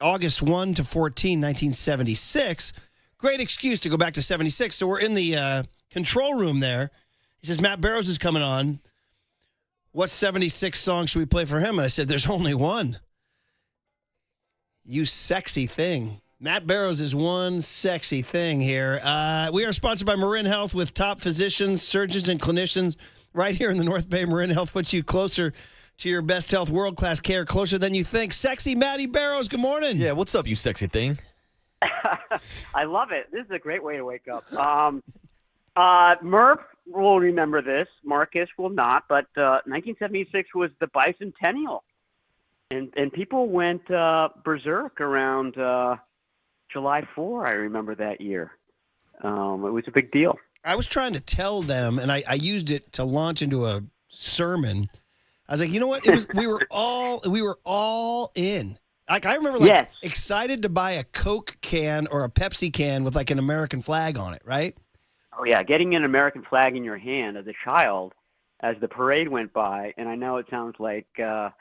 August 1 to 14, 1976. Great excuse to go back to 76. So we're in the control room there. He says, Matt Barrows is coming on. What 76 song should we play for him? And I said, there's only one. You sexy thing. Matt Barrows is one sexy thing here. We are sponsored by Marin Health with top physicians, surgeons, and clinicians right here in the North Bay. Marin Health puts you closer to your best health, world-class care, closer than you think. Sexy Matty Barrows, good morning. Yeah, what's up, you sexy thing? I love it. This is a great way to wake up. Murph will remember this. Marcus will not. But 1976 was the bicentennial. And people went berserk around July 4, I remember that year. It was a big deal. I was trying to tell them, and I used it to launch into a sermon. I was like, you know what? We were all in. Like, I remember excited to buy a Coke can or a Pepsi can with like an American flag on it, right? Oh, yeah. Getting an American flag in your hand as a child as the parade went by. And I know it sounds like, we're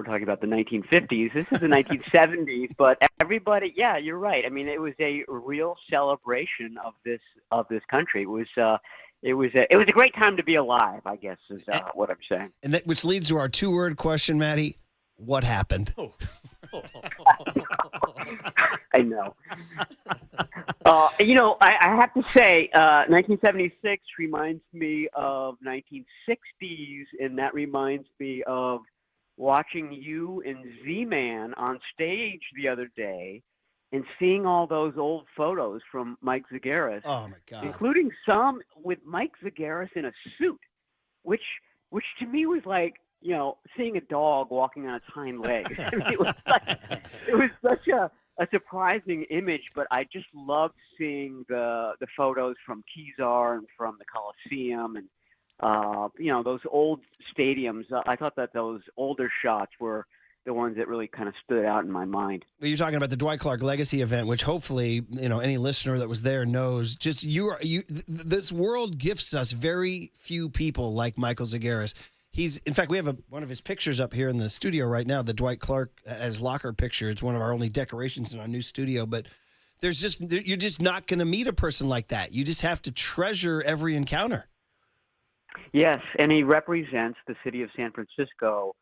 talking about the 1950s. This is the 1970s. But everybody, yeah, you're right. I mean, it was a real celebration of this country. It was a great time to be alive, I guess, is what I'm saying. And that, which leads to our 2-word question, Maddie. What happened? I know. I have to say, 1976 reminds me of 1960s, and that reminds me of watching you and Z-Man on stage the other day and seeing all those old photos from Mike Zagaris. Oh, my God. Including some with Mike Zagaris in a suit, which to me was like, seeing a dog walking on its hind legs. I mean, it was such a surprising image, but I just loved seeing the photos from Kezar and from the Coliseum and, those old stadiums. I thought that those older shots were the ones that really kind of stood out in my mind. Well, you're talking about the Dwight Clark Legacy event, which hopefully, any listener that was there knows. Just this world gifts us very few people like Michael Zagaris. In fact, we have one of his pictures up here in the studio right now, the Dwight Clark at his locker picture. It's one of our only decorations in our new studio. But you're just not going to meet a person like that. You just have to treasure every encounter. Yes, and he represents the city of San Francisco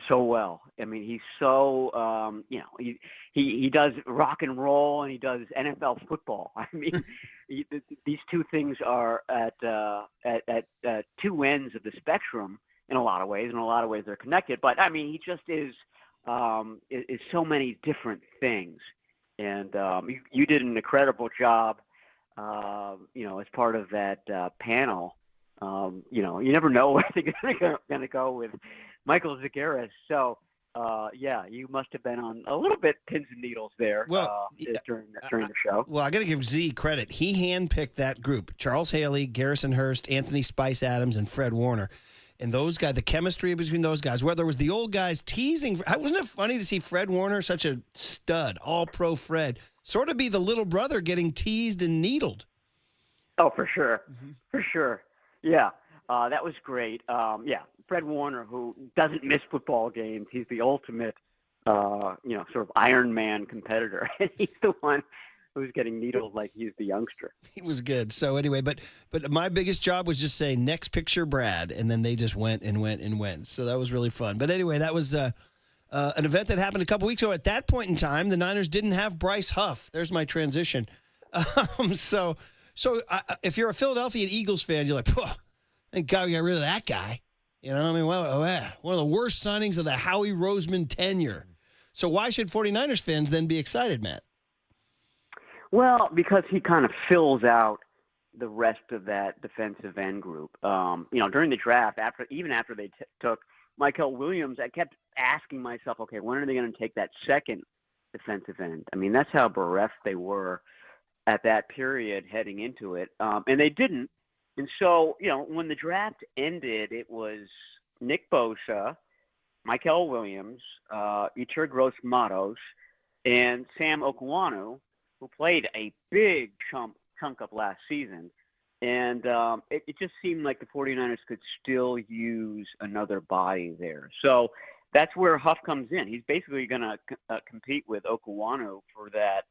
so well. I mean, he's so he does rock and roll and he does NFL football. I mean, these two things are at two ends of the spectrum. In a lot of ways. In a lot of ways, they're connected. But I mean, he just is so many different things. And you did an incredible job, as part of that panel. You never know where they're going to go with Michael Zagaris. So, you must have been on a little bit pins and needles there during the show. Well, I got to give Z credit. He handpicked that group: Charles Haley, Garrison Hurst, Anthony Spice Adams, and Fred Warner. And those guys, the chemistry between those guys, whether it was the old guys teasing, wasn't it funny to see Fred Warner, such a stud, all-pro Fred, sort of be the little brother getting teased and needled? Oh, for sure. Mm-hmm. For sure. Yeah, that was great. Fred Warner, who doesn't miss football games. He's the ultimate, sort of Iron Man competitor. And he's the one who's getting needled like he's the youngster. He was good. So anyway, but my biggest job was just say, next picture, Brad. And then they just went and went and went. So that was really fun. But anyway, that was an event that happened a couple weeks ago. At that point in time, the Niners didn't have Bryce Huff. There's my transition. So if you're a Philadelphia Eagles fan, you're like, thank God we got rid of that guy. You know what I mean? One of the worst signings of the Howie Roseman tenure. So why should 49ers fans then be excited, Matt? Well, because he kind of fills out the rest of that defensive end group. During the draft, even after they took Michael Williams, I kept asking myself, okay, when are they going to take that second defensive end? I mean, that's how bereft they were at that period heading into it. And they didn't. And so, when the draft ended, it was Nick Bosa, Michael Williams, Itur Gross-Matos, and Sam Okwanu, who played a big chunk of last season. And it just seemed like the 49ers could still use another body there. So that's where Huff comes in. He's basically going to compete with Okwanu for that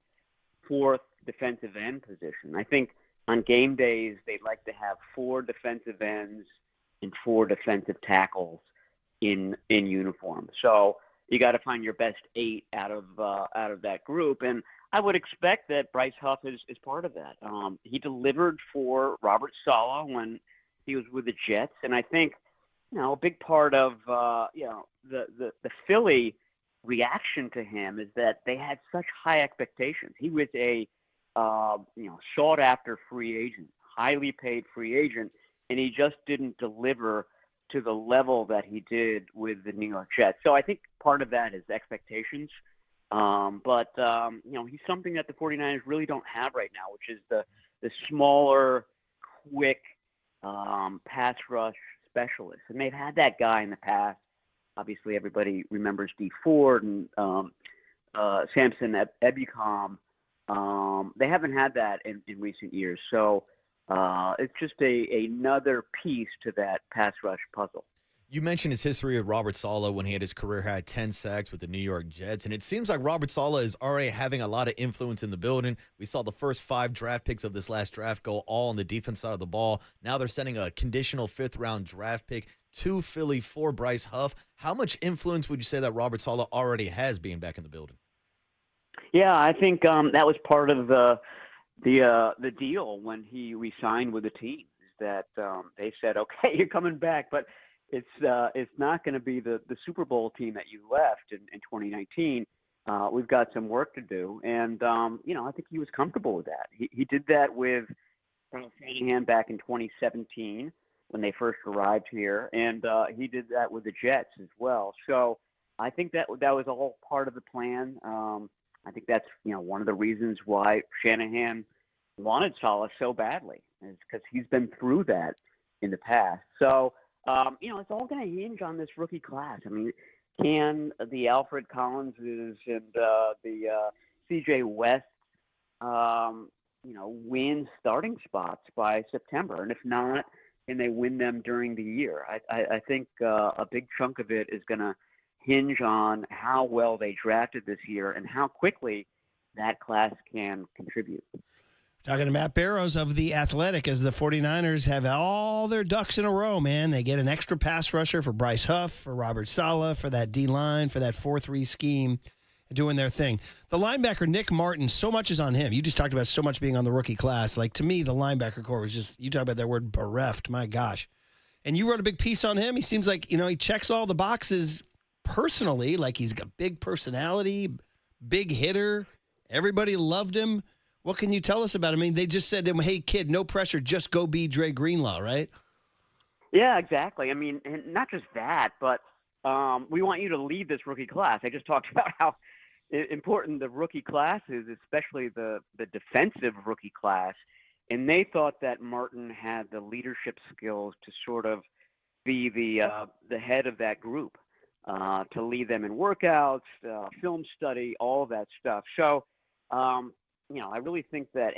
fourth defensive end position. I think on game days, they'd like to have 4 defensive ends and 4 defensive tackles in uniform. So you got to find your best 8 out of that group. And I would expect that Bryce Huff is part of that. He delivered for Robert Saleh when he was with the Jets. And I think, a big part of, the Philly reaction to him is that they had such high expectations. He was a, sought after free agent, highly paid free agent, and he just didn't deliver to the level that he did with the New York Jets. So I think part of that is expectations. But he's something that the 49ers really don't have right now, which is the smaller, quick pass rush specialist. And they've had that guy in the past. Obviously, everybody remembers D. Ford and Samson Ebukam. They haven't had that in recent years. So it's just another piece to that pass rush puzzle. You mentioned his history with Robert Saleh when he had his career high 10 sacks with the New York Jets, and it seems like Robert Saleh is already having a lot of influence in the building. We saw the first 5 draft picks of this last draft go all on the defense side of the ball. Now they're sending a conditional 5th-round draft pick to Philly for Bryce Huff. How much influence would you say that Robert Saleh already has being back in the building? Yeah, I think that was part of the deal when he re-signed with the team. Is that they said, okay, you're coming back, but it's not going to be the Super Bowl team that you left in 2019. We've got some work to do, and I think he was comfortable with that. He did that with Shanahan back in 2017 when they first arrived here, and he did that with the Jets as well. So I think that was all part of the plan. I think that's one of the reasons why Shanahan wanted Saleh so badly, is because he's been through that in the past. So it's all going to hinge on this rookie class. I mean, can the Alfred Collinses and the C.J. West, win starting spots by September? And if not, can they win them during the year? I think a big chunk of it is going to hinge on how well they drafted this year and how quickly that class can contribute. Talking to Matt Barrows of The Athletic, as the 49ers have all their ducks in a row, man. They get an extra pass rusher for Bryce Huff, for Robert Saleh, for that D-line, for that 4-3 scheme, doing their thing. The linebacker, Nick Martin, so much is on him. You just talked about so much being on the rookie class. Like, to me, the linebacker core was just, you talk about that word bereft, my gosh. And you wrote a big piece on him. He seems like, he checks all the boxes personally. Like, he's got big personality, big hitter. Everybody loved him. What can you tell us about him? I mean, they just said to him, hey, kid, no pressure, just go be Dre Greenlaw, right? Yeah, exactly. I mean, and not just that, but we want you to lead this rookie class. I just talked about how important the rookie class is, especially the defensive rookie class. And they thought that Martin had the leadership skills to sort of be the head of that group, to lead them in workouts, film study, all of that stuff. So, I really think that,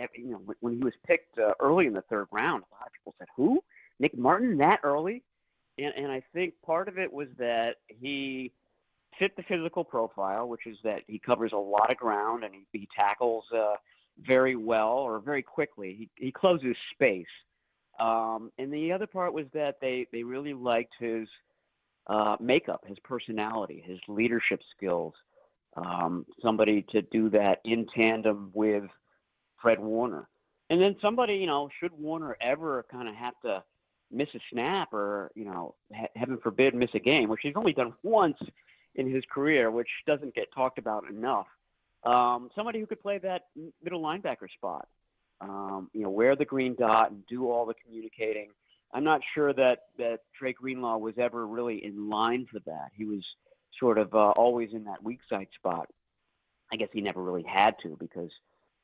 when he was picked early in the 3rd round, a lot of people said, who? Nick Martin that early? And I think part of it was that he fit the physical profile, which is that he covers a lot of ground and he tackles very well or very quickly. He closes space. And the other part was that they really liked his makeup, his personality, his leadership skills. Somebody to do that in tandem with Fred Warner. And then somebody, should Warner ever kind of have to miss a snap or, heaven forbid, miss a game, which he's only done once in his career, which doesn't get talked about enough. Somebody who could play that middle linebacker spot, wear the green dot and do all the communicating. I'm not sure that Dre Greenlaw was ever really in line for that. He was sort of always in that weak side spot. I guess he never really had to because,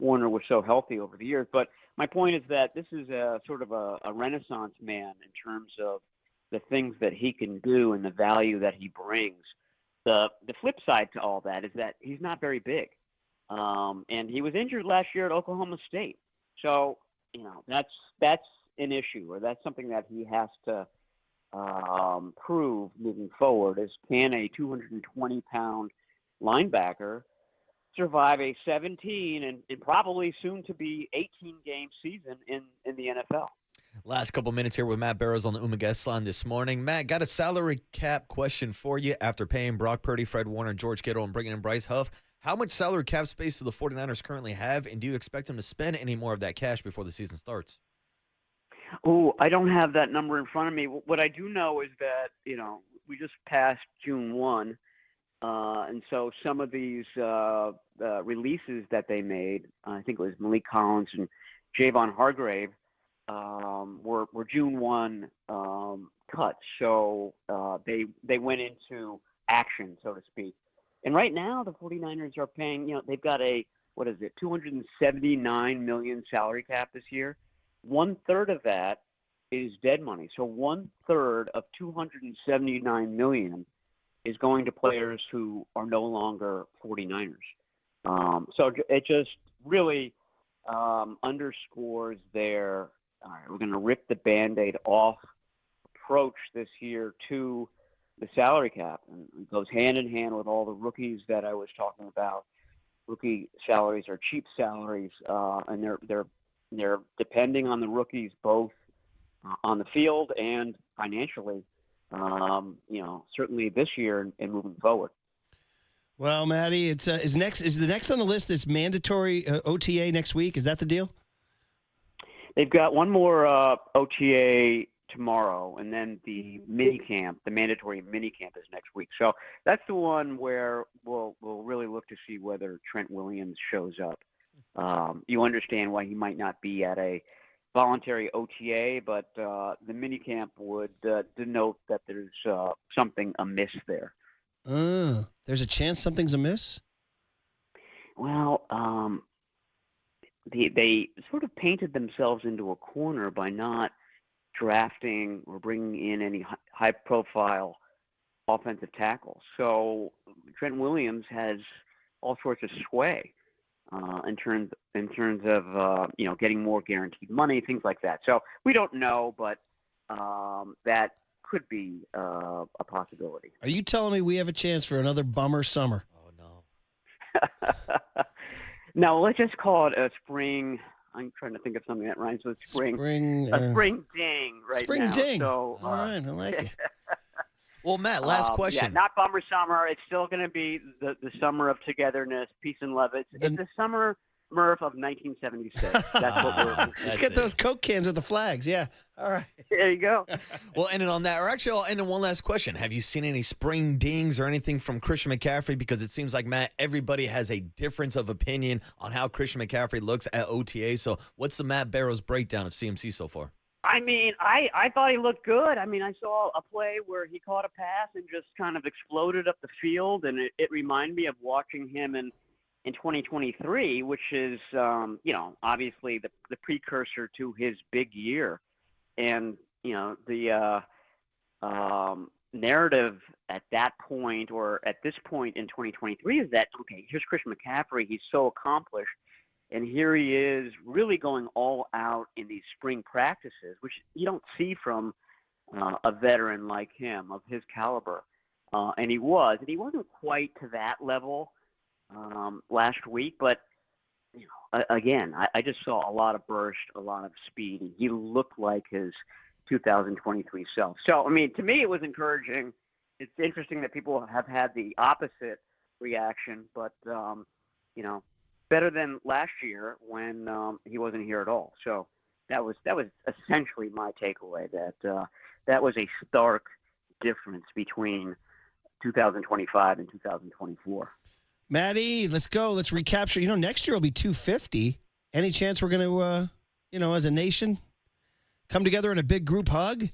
Warner was so healthy over the years. But my point is that this is a sort of a renaissance man in terms of the things that he can do and the value that he brings. The flip side to all that is that he's not very big. And he was injured last year at Oklahoma State. So, that's an issue, or that's something that he has to prove moving forward, is can a 220-pound linebacker survive a 17 and probably soon to be 18-game season in the NFL. Last couple minutes here with Matt Barrows on the Uma guest line this morning. Matt, got a salary cap question for you. After paying Brock Purdy, Fred Warner, George Kittle, and bringing in Bryce Huff, how much salary cap space do the 49ers currently have, and do you expect them to spend any more of that cash before the season starts? Oh, I don't have that number in front of me. What I do know is that, we just passed June 1, and so some of these releases that they made, I think it was Malik Collins and Javon Hargrave, were June 1 cuts. So they went into action, so to speak. And right now, the 49ers are paying, they've got a, $279 million salary cap this year. 1/3 of that is dead money. So 1/3 of $279 million is going to players who are no longer 49ers. So it just really underscores their, all right, we're going to rip the Band-Aid off approach this year to the salary cap. And it goes hand in hand with all the rookies that I was talking about. Rookie salaries are cheap salaries, and they're depending on the rookies both on the field and financially, certainly this year and moving forward. Well, Matty, is the next on the list this mandatory OTA next week? Is that the deal? They've got one more OTA tomorrow, and then the mandatory mini camp is next week. So that's the one where we'll really look to see whether Trent Williams shows up. You understand why he might not be at a voluntary OTA, but the minicamp would denote that there's something amiss there. There's a chance something's amiss? Well, they sort of painted themselves into a corner by not drafting or bringing in any high-profile offensive tackles. So Trent Williams has all sorts of sway in terms of getting more guaranteed money, things like that. So we don't know, but that could be a possibility. Are you telling me we have a chance for another bummer summer? Oh, no. No, let's just call it a spring. I'm trying to think of something that rhymes with spring. A spring ding right spring now. Ding. So, all right, I like it. Well, Matt, last question. Yeah, not bummer summer. It's still going to be the summer of togetherness, peace and love. It's the summer, Murph, of 1976. That's what we're Let's get those Coke cans with the flags. Yeah. All right. There you go. Well, ending on that, or actually, I'll end on one last question. Have you seen any spring dings or anything from Christian McCaffrey? Because it seems like, Matt, everybody has a difference of opinion on how Christian McCaffrey looks at OTA. So what's the Matt Barrows breakdown of CMC so far? I mean, I thought he looked good. I mean, I saw a play where he caught a pass and just kind of exploded up the field, and it reminded me of watching him in 2023, which is, obviously the precursor to his big year. And, the narrative at that point or at this point in 2023 is that, okay, here's Christian McCaffrey. He's so accomplished. And here he is really going all out in these spring practices, which you don't see from a veteran like him of his caliber. And he wasn't quite to that level last week. But, again, I just saw a lot of burst, a lot of speed. And he looked like his 2023 self. So, I mean, to me, it was encouraging. It's interesting that people have had the opposite reaction, but, better than last year when he wasn't here at all. So that was essentially my takeaway, that was a stark difference between 2025 and 2024. Matty, let's go. Let's recapture. Next year will be 250. Any chance we're going to, as a nation, come together in a big group hug?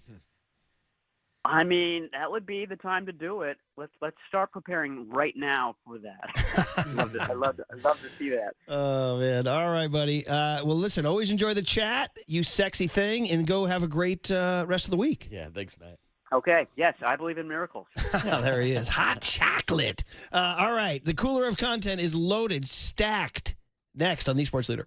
I mean, that would be the time to do it. Let's start preparing right now for that. I love to see that. Oh, man. All right, buddy. Well, listen, always enjoy the chat, you sexy thing, and go have a great rest of the week. Yeah, thanks, Matt. Okay. Yes, I believe in miracles. There he is. Hot chocolate. All right. The cooler of content is loaded, stacked. Next on The Sports Leader.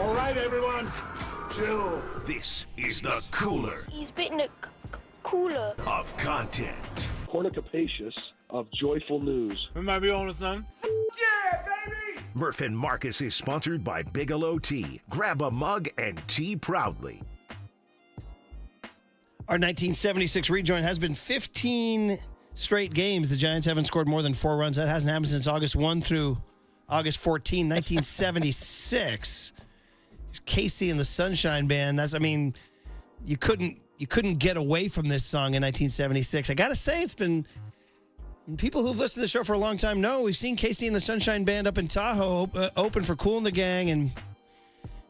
All right, everyone, chill. This is the cooler He's bitten a cooler of content. Cornucapacious of joyful news. We might be on to something. Yeah, baby! Murph and Marcus is sponsored by Bigelow Tea. Grab a mug and tea proudly. Our 1976 rejoin has been 15 straight games. The Giants haven't scored more than 4 runs. That hasn't happened since August 1 through August 14, 1976. Casey and the Sunshine Band. You couldn't get away from this song in 1976. I got to say, it's been, people who've listened to the show for a long time know we've seen Casey and the Sunshine Band up in Tahoe open for Kool and the Gang, and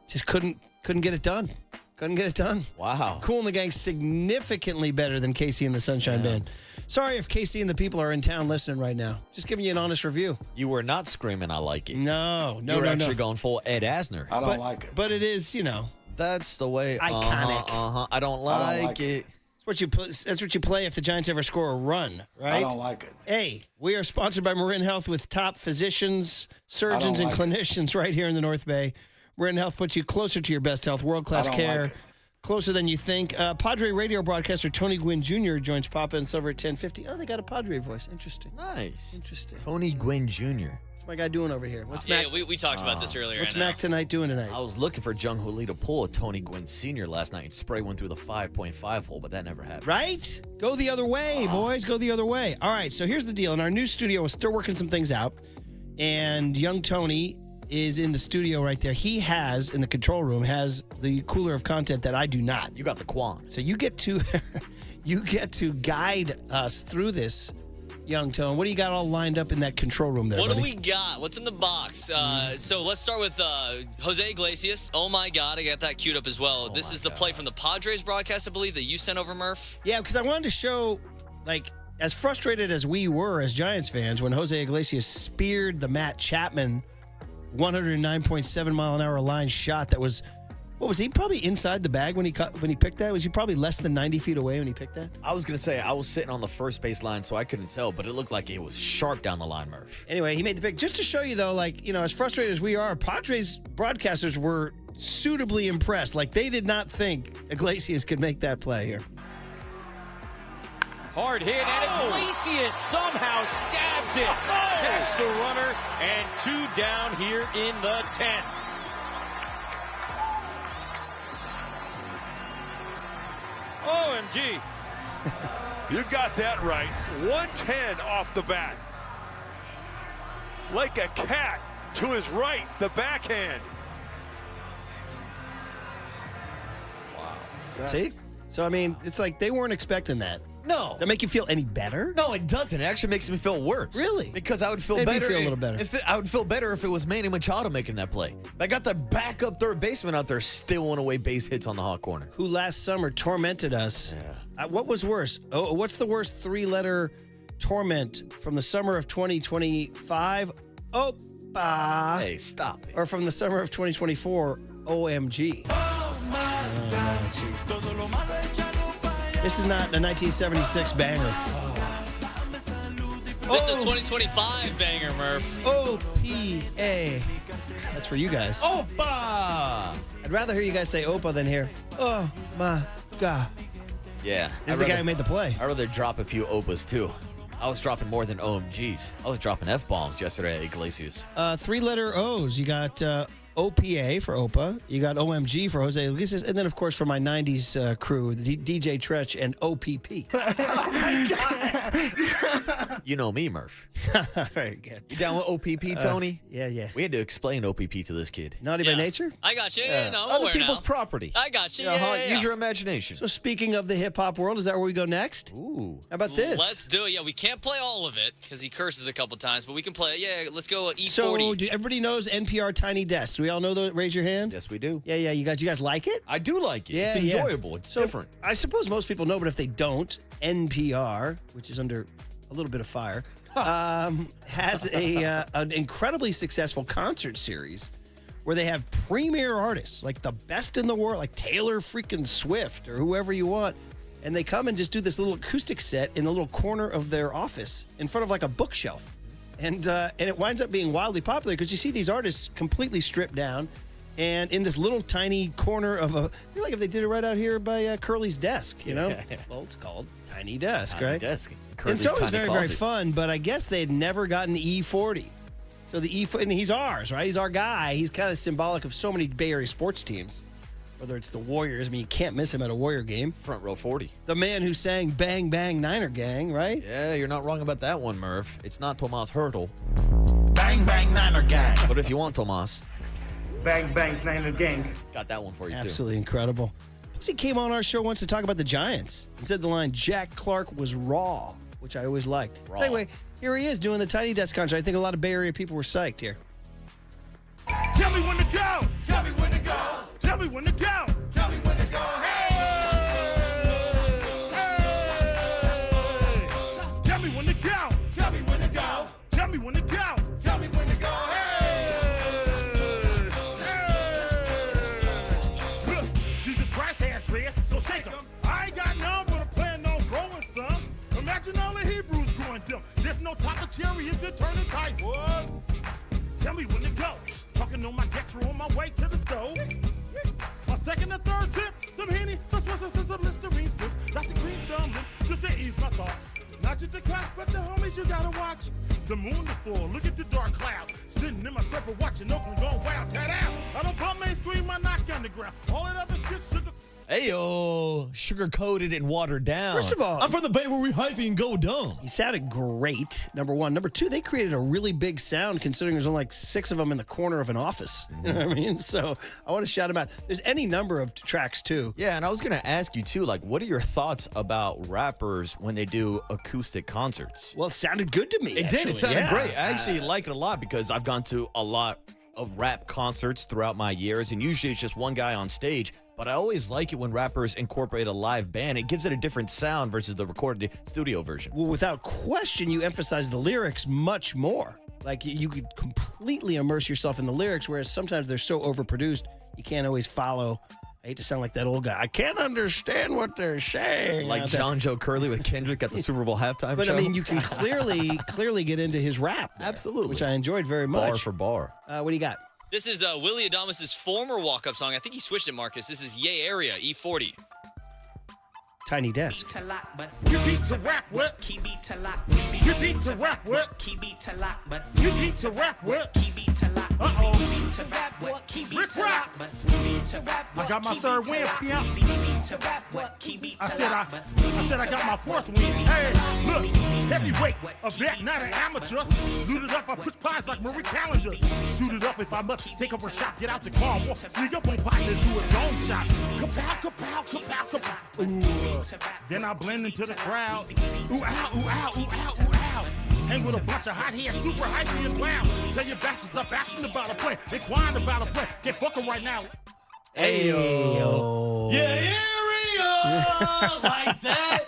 just couldn't get it done. Couldn't get it done. Wow. Kool and the Gang significantly better than Casey and the Sunshine Band. Sorry if Casey and the people are in town listening right now. Just giving you an honest review. You were not screaming, I like it. No. You were actually going full Ed Asner. But it is, That's the way. Iconic. I don't like it. That's what you play if the Giants ever score a run, right? I don't like it. Hey, we are sponsored by Marin Health with top physicians, surgeons, and clinicians right here in the North Bay. Marin Health puts you closer to your best health, world-class care, closer than you think. Padre radio broadcaster Tony Gwyn Jr. joins Papa and Silver at 10:50. Oh, they got a Padre voice. Interesting. Nice. Interesting. Tony Gwyn Jr. What's my guy doing over here? What's Yeah, Mac? we talked about this earlier. What's I know. Mac tonight doing tonight? I was looking for Jung Hoo Lee to pull a Tony Gwyn Sr. last night and spray one through the 5.5 hole, but that never happened. Right? Go the other way, boys. Go the other way. All right, so here's the deal. In our new studio, we're still working some things out, and young Tony is in the studio right there. He has, in the control room, has the cooler of content that I do not. You got the Quan. So you get to guide us through this, young Tone. What do you got all lined up in that control room there, What buddy? do we got? What's in the box? So let's start with Jose Iglesias. Oh, my God. I got that queued up as well. This is the play from the Padres broadcast, I believe, that you sent over, Murph. Yeah, because I wanted to show, like, as frustrated as we were as Giants fans when Jose Iglesias speared the Matt Chapman 109.7 mile an hour line shot that was, what was he, probably inside the bag when he picked that? Was he probably less than 90 feet away when he picked that? I was going to say, I was sitting on the first base line, so I couldn't tell, but it looked like it was sharp down the line, Murph. Anyway, he made the pick. Just to show you, though, like, as frustrated as we are, Padres broadcasters were suitably impressed. Like, they did not think Iglesias could make that play here. Hard hit, and Iglesias somehow stabs it. Catch the runner, and 2 down here in the 10th. OMG. You got that right. 110 off the bat. Like a cat to his right, the backhand. Wow. See? So, I mean, it's like they weren't expecting that. No. Does that make you feel any better? No, it doesn't. It actually makes me feel worse. Really? Because I would feel Made me better. feel a little better. I would feel better if it was Manny Machado making that play. I got the backup third baseman out there stealing away base hits on the hot corner. Who last summer tormented us. Yeah. What was worse? Oh, what's the worst 3-letter torment from the summer of 2025? Opa. Hey, stop it. Or from the summer of 2024? OMG. This is not a 1976 banger. This is a 2025 banger, Murph. O-P-A. That's for you guys. Opa! I'd rather hear you guys say Opa than hear, oh my God. Yeah. This is the guy who made the play. I'd rather drop a few Opas, too. I was dropping more than OMGs. I was dropping F-bombs yesterday at Iglesias. 3-letter O's. You got OPA for Opa. You got OMG for Jose Iglesias. And then, of course, for my 90s crew, the DJ Tretch and OPP. Oh, my God. You know me, Murph. Very good. You down with OPP, Tony? Yeah. We had to explain OPP to this kid. Naughty by nature? I got you. Yeah, no, I'm Other aware people's now. property. I got you. Use your imagination. So speaking of the hip-hop world, is that where we go next? Ooh. How about this? Let's do it. Yeah, we can't play all of it because he curses a couple times, but we can play it. Yeah, let's go E40. So everybody knows NPR Tiny Desk. Do we all know that? Raise your hand. Yes, we do. Yeah. You guys like it? I do like it. Yeah, It's enjoyable. It's So, different. I suppose most people know, but if they don't, NPR, which is under a little bit of fire, has an incredibly successful concert series where they have premier artists, like the best in the world, like Taylor freaking Swift or whoever you want. And they come and just do this little acoustic set in the little corner of their office in front of like a bookshelf. And it winds up being wildly popular because you see these artists completely stripped down and in this little tiny corner of a, like if they did it right out here by Curly's desk, you know? Yeah. Well, it's called Tiny Desk, Tiny right? Desk. And Curly's it's always tiny very, very closet. fun, but I guess they had never gotten E40. So the E40, and he's ours, right? He's our guy. He's kind of symbolic of so many Bay Area sports teams. Whether it's the Warriors, I mean, you can't miss him at a Warrior game. Front row 40. The man who sang Bang Bang Niner Gang, right? Yeah, you're not wrong about that one, Murph. It's not Tomas Hurdle. Bang Bang Niner Gang. But if you want Tomas, Bang Bang Niner Gang. got that one for you, Absolutely incredible. He came on our show once to talk about the Giants and said the line, Jack Clark was raw, which I always liked. Raw. Anyway, here he is doing the Tiny Desk concert. I think a lot of Bay Area people were psyched here. Tell me when to go. Tell me when to go. Tell me when to go. Tell me when to go. Tell me when to go. Tell me when to go. Tell me when to go. Tell me when to go. Sitting on my catcher on my way to the stove. My second and third tip, some Henny, some Listerine strips. Dr. Green dumbling, just to ease my thoughts. Not just the cops, but the homies you gotta watch. The moon, the full, look at the dark cloud. Sitting in my scraper watching Oakland go wild. Tat out. I don't bump mainstream, I knock underground. All that other shit, sugar. Ayo, sugar-coated and watered down. First of all, I'm from the Bay where we hyphy and go dumb. He sounded great, number one. Number two, they created a really big sound considering there's only like 6 of them in the corner of an office. You know what I mean? So I want to shout them out. There's any number of tracks, too. Yeah, and I was going to ask you, too, like, what are your thoughts about rappers when they do acoustic concerts? Well, it sounded good to me. It did. It sounded great. I actually like it a lot because I've gone to a lot of rap concerts throughout my years, and usually it's just one guy on stage. But I always like it when rappers incorporate a live band. It gives it a different sound versus the recorded studio version. Well, without question, you emphasize the lyrics much more. Like, you could completely immerse yourself in the lyrics, whereas sometimes they're so overproduced, you can't always follow. I hate to sound like that old guy. I can't understand what they're saying. Like John Joe Curley with Kendrick at the Super Bowl halftime but show. I mean, you can clearly get into his rap. There, absolutely. Which I enjoyed very much. Bar for bar. What do you got? This is Willie Adamas's former walk-up song. I think he switched it, Marcus. This is Yay Area, E40. Tiny Desk. You beat to rap what? You beat to rap what? You beat to rap what? Uh-oh. Rick Rock. I got my third win, pimp. I said I got my fourth win. Hey, look, heavyweight, a vet, not an amateur. Loot it up, I push pies like Marie Callender's. Shoot it up if I must. Take over a shot, get out the car, walk, sneak up on partner, do a dome shot. Kapow, kapow, kapow, kapow. Ooh. Then I blend into the crowd. Ooh, ow, ooh, ow, ooh, ow, ooh, ow. Hang with a bunch of hot hair, super hypey and loud. Tell your batch to stop asking about a play. They crying about a play. Can't fuck them right now. Ayo. Yeah, area. Like that.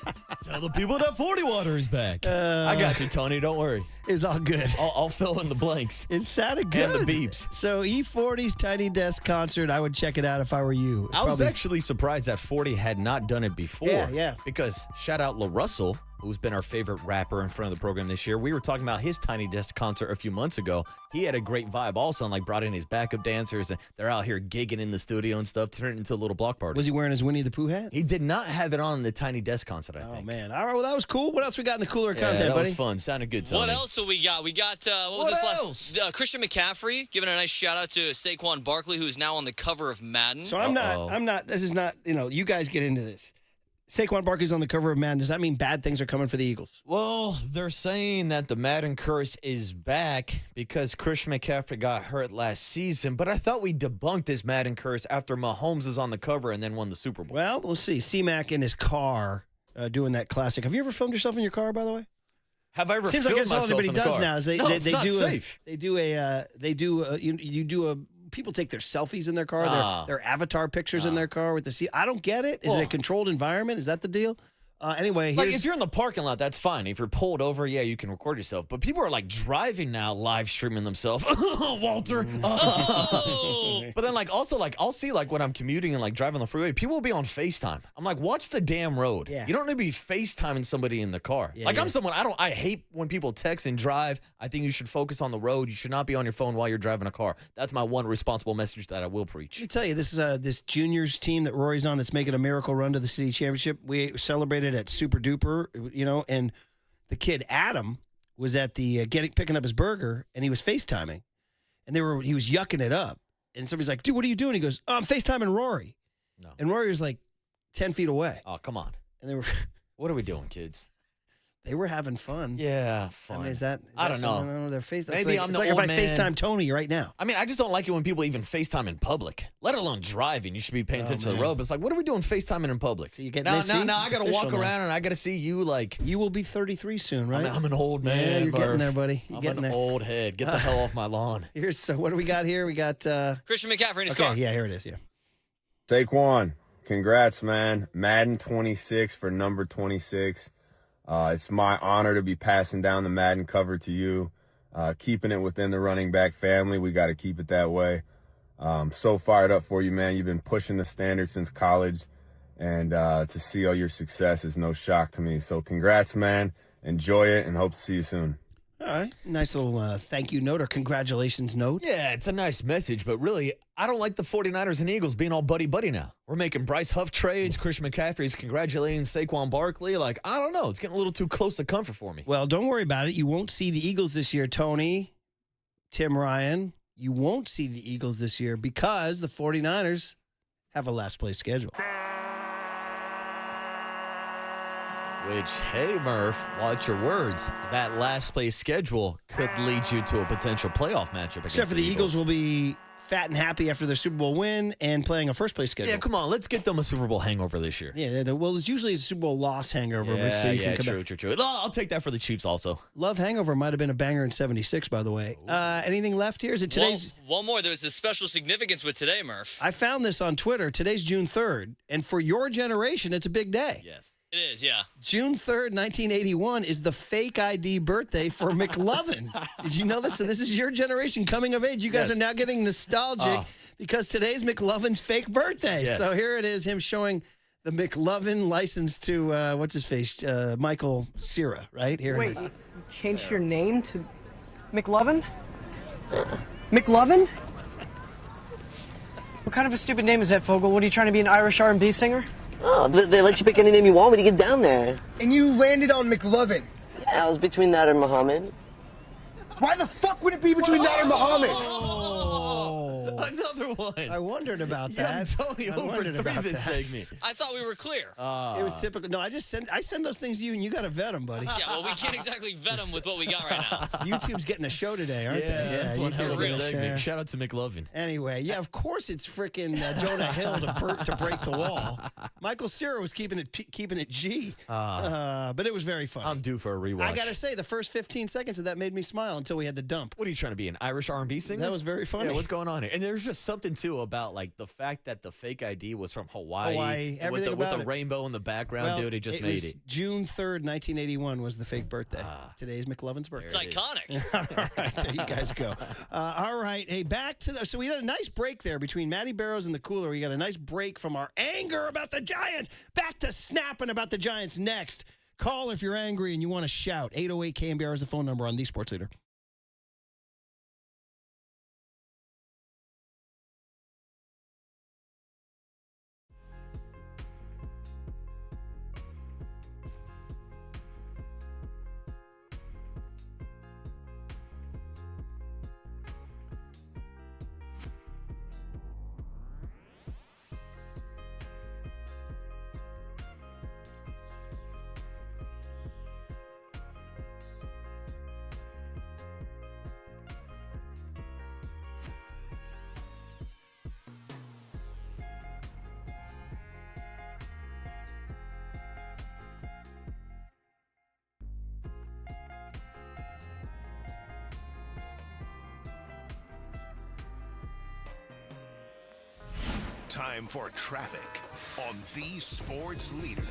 Tell the people that 40 water is back. I got you, Tony. Don't worry. It's all good. I'll fill in the blanks. It sounded good. And the beeps. So E40's Tiny Desk concert, I would check it out if I were you. I was actually surprised that 40 had not done it before. Yeah. Because shout out La Russell, who's been our favorite rapper in front of the program this year. We were talking about his Tiny Desk concert a few months ago. He had a great vibe also, and like brought in his backup dancers, and they're out here gigging in the studio and stuff, turned it into a little block party. Was he wearing his Winnie the Pooh hat? He did not have it on the Tiny Desk concert, I think. Oh, man. All right, well, that was cool. What else we got in the cooler content, that buddy? was fun. Sounded good, Tony. What else do we got? We got, what was this last? Christian McCaffrey giving a nice shout out to Saquon Barkley, who's now on the cover of Madden. So I'm not, this is not, you guys get into this. Saquon Barkley's on the cover of Madden. Does that mean bad things are coming for the Eagles? Well, they're saying that the Madden curse is back because Christian McCaffrey got hurt last season. But I thought we debunked this Madden curse after Mahomes is on the cover and then won the Super Bowl. Well, we'll see. C-Mac in his car doing that classic. Have you ever filmed yourself in your car, by the way? Have I ever Seems filmed like that's all myself everybody in the does car? now. Is they No, it's not do safe. People take their selfies in their car, their avatar pictures in their car with the seat. I don't get it. Is it a controlled environment? Is that the deal? Anyway, like if you're in the parking lot, that's fine. If you're pulled over, yeah, you can record yourself. But people are like driving now, live streaming themselves. Walter. But then I'll see like when I'm commuting and like driving the freeway, people will be on FaceTime. I'm like, watch the damn road. Yeah. You don't need to be FaceTiming somebody in the car. I'm someone I hate when people text and drive. I think you should focus on the road. You should not be on your phone while you're driving a car. That's my one responsible message that I will preach. Let me tell you, this is this juniors team that Rory's on that's making a miracle run to the city championship. We celebrated at Super Duper, and the kid Adam was at the picking up his burger, and he was FaceTiming, and he was yucking it up, and somebody's like, "Dude, what are you doing?" He goes, "Oh, I'm FaceTiming Rory," and Rory was like 10 feet away. Oh, come on! And they were, what are we doing, kids? They were having fun. Yeah, fun. I mean, is that I don't know. On their face? Maybe I'm the like old if I man. FaceTime Tony right now. I mean, I just don't like it when people even FaceTime in public, let alone driving. You should be paying attention to the road. But it's like, what are we doing FaceTiming in public? So you get now I got to walk around and I got to see you like. You will be 33 soon, right? I'm an old man. Yeah, you're getting there, buddy. I'm an old head. Get the hell off my lawn. So what do we got here? We got Christian McCaffrey in his car. Yeah, here it is. Yeah. Saquon, congrats, man. Madden 26 for number 26. It's my honor to be passing down the Madden cover to you, keeping it within the running back family. We got to keep it that way. So fired up for you, man. You've been pushing the standard since college, and to see all your success is no shock to me. So congrats, man. Enjoy it, and hope to see you soon. All right. Nice little thank you note or congratulations note. Yeah, it's a nice message, but really, I don't like the 49ers and Eagles being all buddy-buddy now. We're making Bryce Huff trades. Christian McCaffrey's congratulating Saquon Barkley. Like, I don't know. It's getting a little too close to comfort for me. Well, don't worry about it. You won't see the Eagles this year, Tony, Tim Ryan. You won't see the Eagles this year because the 49ers have a last place schedule. Which, hey, Murph, watch your words. That last place schedule could lead you to a potential playoff matchup against Except for the Eagles will be fat and happy after their Super Bowl win and playing a first place schedule. Yeah, come on. Let's get them a Super Bowl hangover this year. Yeah, well, it's usually a Super Bowl loss hangover. Yeah, so you can come true, back. true. I'll take that for the Chiefs also. Love hangover might have been a banger in 76, by the way. Anything left here? Is it today's? One more. There's a special significance with today, Murph. I found this on Twitter. Today's June 3rd. And for your generation, it's a big day. Yes. It is, yeah. June 3rd, 1981 is the fake ID birthday for McLovin. Did you know this? So this is your generation coming of age. You guys are now getting nostalgic because today's McLovin's fake birthday. Yes. So here it is, him showing the McLovin license to, what's his face, Michael Cera, right? Here Wait, it is. you changed your name to McLovin? McLovin? What kind of a stupid name is that, Fogel? What, are you trying to be an Irish R&B singer? Oh, they let you pick any name you want when you get down there. And you landed on McLovin. Yeah, I was between that and Muhammad. Why the fuck would it be between that and Muhammad? Another one. I wondered about that. Tony over 3 this segment. I thought we were clear. It was typical. No, I send those things to you, and you got to vet them, buddy. Yeah, well, we can't exactly vet them with what we got right now. YouTube's getting a show today, aren't they? That's one hell of a YouTube's segment. getting a show. Shout out to McLovin. Anyway, yeah, of course it's freaking Jonah Hill to break the wall. Michael Cera was keeping it G, but it was very fun. I'm due for a rewatch. I gotta say, the first 15 seconds of that made me smile until we had to dump. What are you trying to be, an Irish R&B singer? That was very funny. Yeah, what's going on here? And there's just something too about like the fact that the fake ID was from Hawaii, everything with about the it. rainbow in the background, dude. It just made it. June 3rd, 1981 was the fake birthday. Today's McLovin's birthday. It's iconic. All right, there you guys go. All right, hey, back to so we had a nice break there between Matty Barrows and the cooler. We got a nice break from our anger about the Giants back to snapping about the Giants next. Call if you're angry and you want to shout. 808 KNBR is the phone number on the Sports Leader. Time for traffic on the Sports Leader.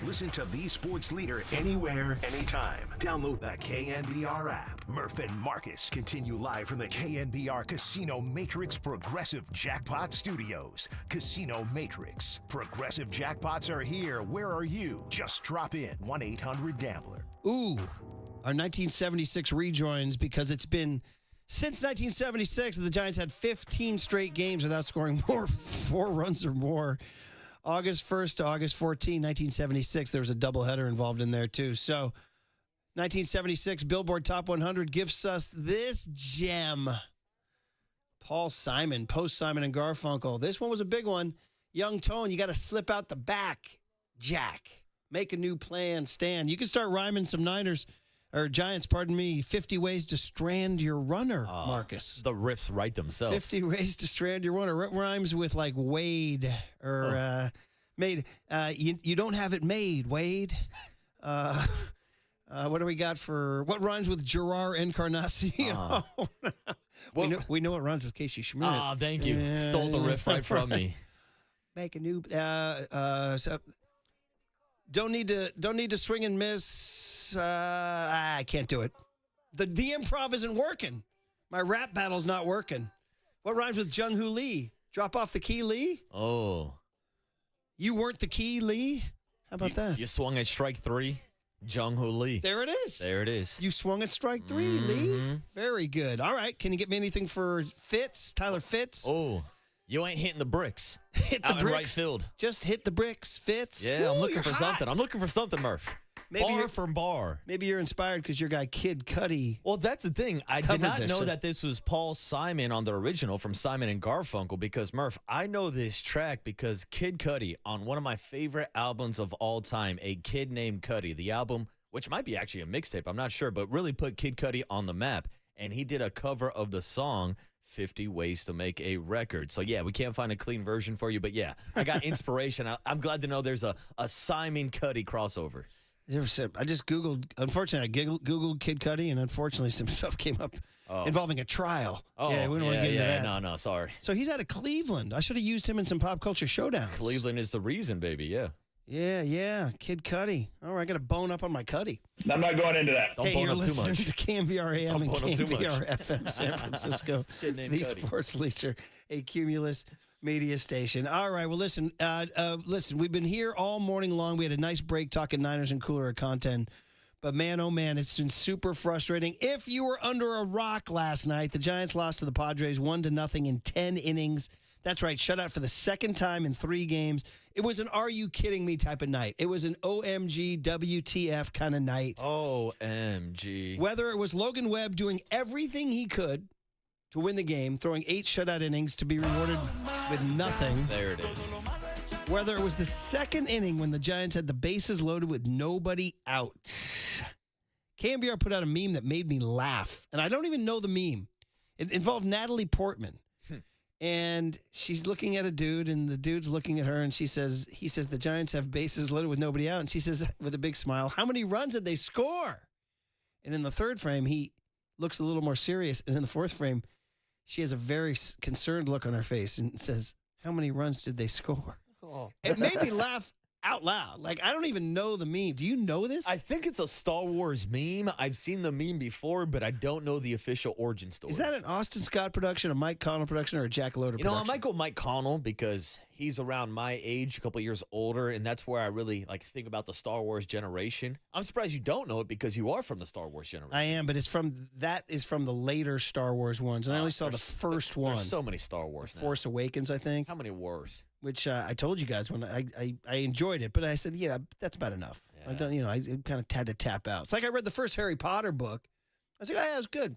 Listen to the sports leader anywhere, anytime. Download the KNBR app. Murph and Marcus continue live from the KNBR Casino Matrix Progressive Jackpot Studios. Casino Matrix. Progressive jackpots are here. Where are you? Just drop in 1-800-GAMBLER. Ooh, our 1976 rejoins, because it's been since 1976 the Giants had 15 straight games without scoring 4 runs or more. August 1st to August 14, 1976, there was a doubleheader involved in there too. So 1976 Billboard Top 100 gives us this gem. Paul Simon, post Simon and Garfunkel. This one was a big one. Young Tone, you got to slip out the back, Jack. Make a new plan, Stan. You can start rhyming some Niners, or Giants, 50 ways to strand your runner, Marcus. The riffs write themselves. 50 ways to strand your runner. Rhymes with like Wade or made. You don't have it made, Wade. What do we got for, what rhymes with Gerard Encarnacion? We know what rhymes with Casey Schmidt. Ah, thank you. Stole the riff right from me. Make a new, don't need to swing and miss. I can't do it. The improv isn't working. My rap battle's not working. What rhymes with Jung Hoo Lee? Drop off the key, Lee? Oh. You weren't the key, Lee? How about that? You swung at strike 3, Jung Hoo Lee. There it is. There it is. You swung at strike 3, Lee. Very good. All right. Can you get me anything for Fitz? Tyler Fitz? Oh. You ain't hitting the bricks. Hit the out bricks. in right field. Just hit the bricks, Fitz. Yeah, Woo, I'm looking you're for hot. something. I'm looking for something, Murph. Bar from bar. Maybe you're inspired because your guy Kid Cudi. Well, that's the thing. I did covered not this, know that this was Paul Simon on the original from Simon and Garfunkel, because, Murph, I know this track because Kid Cudi, on one of my favorite albums of all time, A Kid Named Cudi, the album, which might be actually a mixtape, I'm not sure, but really put Kid Cudi on the map. And he did a cover of the song 50 Ways to Make a Record. So, yeah, we can't find a clean version for you, but, yeah, I got inspiration. I'm glad to know there's a Simon Cudi crossover. I just Googled, unfortunately, I Googled Kid Cudi, and unfortunately some stuff came up involving a trial. Oh, yeah, we don't want to get into that. No, sorry. So he's out of Cleveland. I should have used him in some pop culture showdowns. Cleveland is the reason, baby, yeah. Yeah, Kid Cudi. All right, I got to bone up on my Cudi. I'm not going into that. Don't bone up too much. To KNBR AM and Don't bone up too much. KNBR FM San Francisco, Kid named the Cudi. sports leader, a Cumulus media station. All right, well, listen, we've been here all morning long. We had a nice break talking Niners and cooler content. But, man, oh, man, it's been super frustrating. If you were under a rock last night, the Giants lost to the Padres 1-0 in 10 innings. That's right, shutout for the second time in 3 games. It was an are you kidding me type of night. It was an OMG, WTF kind of night. OMG. Whether it was Logan Webb doing everything he could to win the game, throwing 8 shutout innings to be rewarded with nothing. There it is. Whether it was the second inning when the Giants had the bases loaded with nobody out. KNBR put out a meme that made me laugh, and I don't even know the meme. It involved Natalie Portman. And she's looking at a dude, and the dude's looking at her, and he says, the Giants have bases loaded with nobody out. And she says, with a big smile, how many runs did they score? And in the third frame, he looks a little more serious. And in the fourth frame, she has a very concerned look on her face and says, how many runs did they score? Oh. It made me laugh out loud. Like, I don't even know the meme. Do you know this? I think it's a Star Wars meme. I've seen the meme before, but I don't know the official origin story. Is that an Austin Scott production, a Mike Connell production, or a Jack Loader production? I might go Mike Connell because he's around my age, a couple of years older, and that's where I really think about the Star Wars generation. I'm surprised you don't know it because you are from the Star Wars generation. I am, but that is from the later Star Wars ones, and I only saw the first one. There's so many Star Wars now. Force Awakens, I think. How many wars? Which I told you guys when I enjoyed it, but I said, yeah, that's about enough. Yeah. I kind of had to tap out. It's like I read the first Harry Potter book. I was like, oh, yeah, it was good.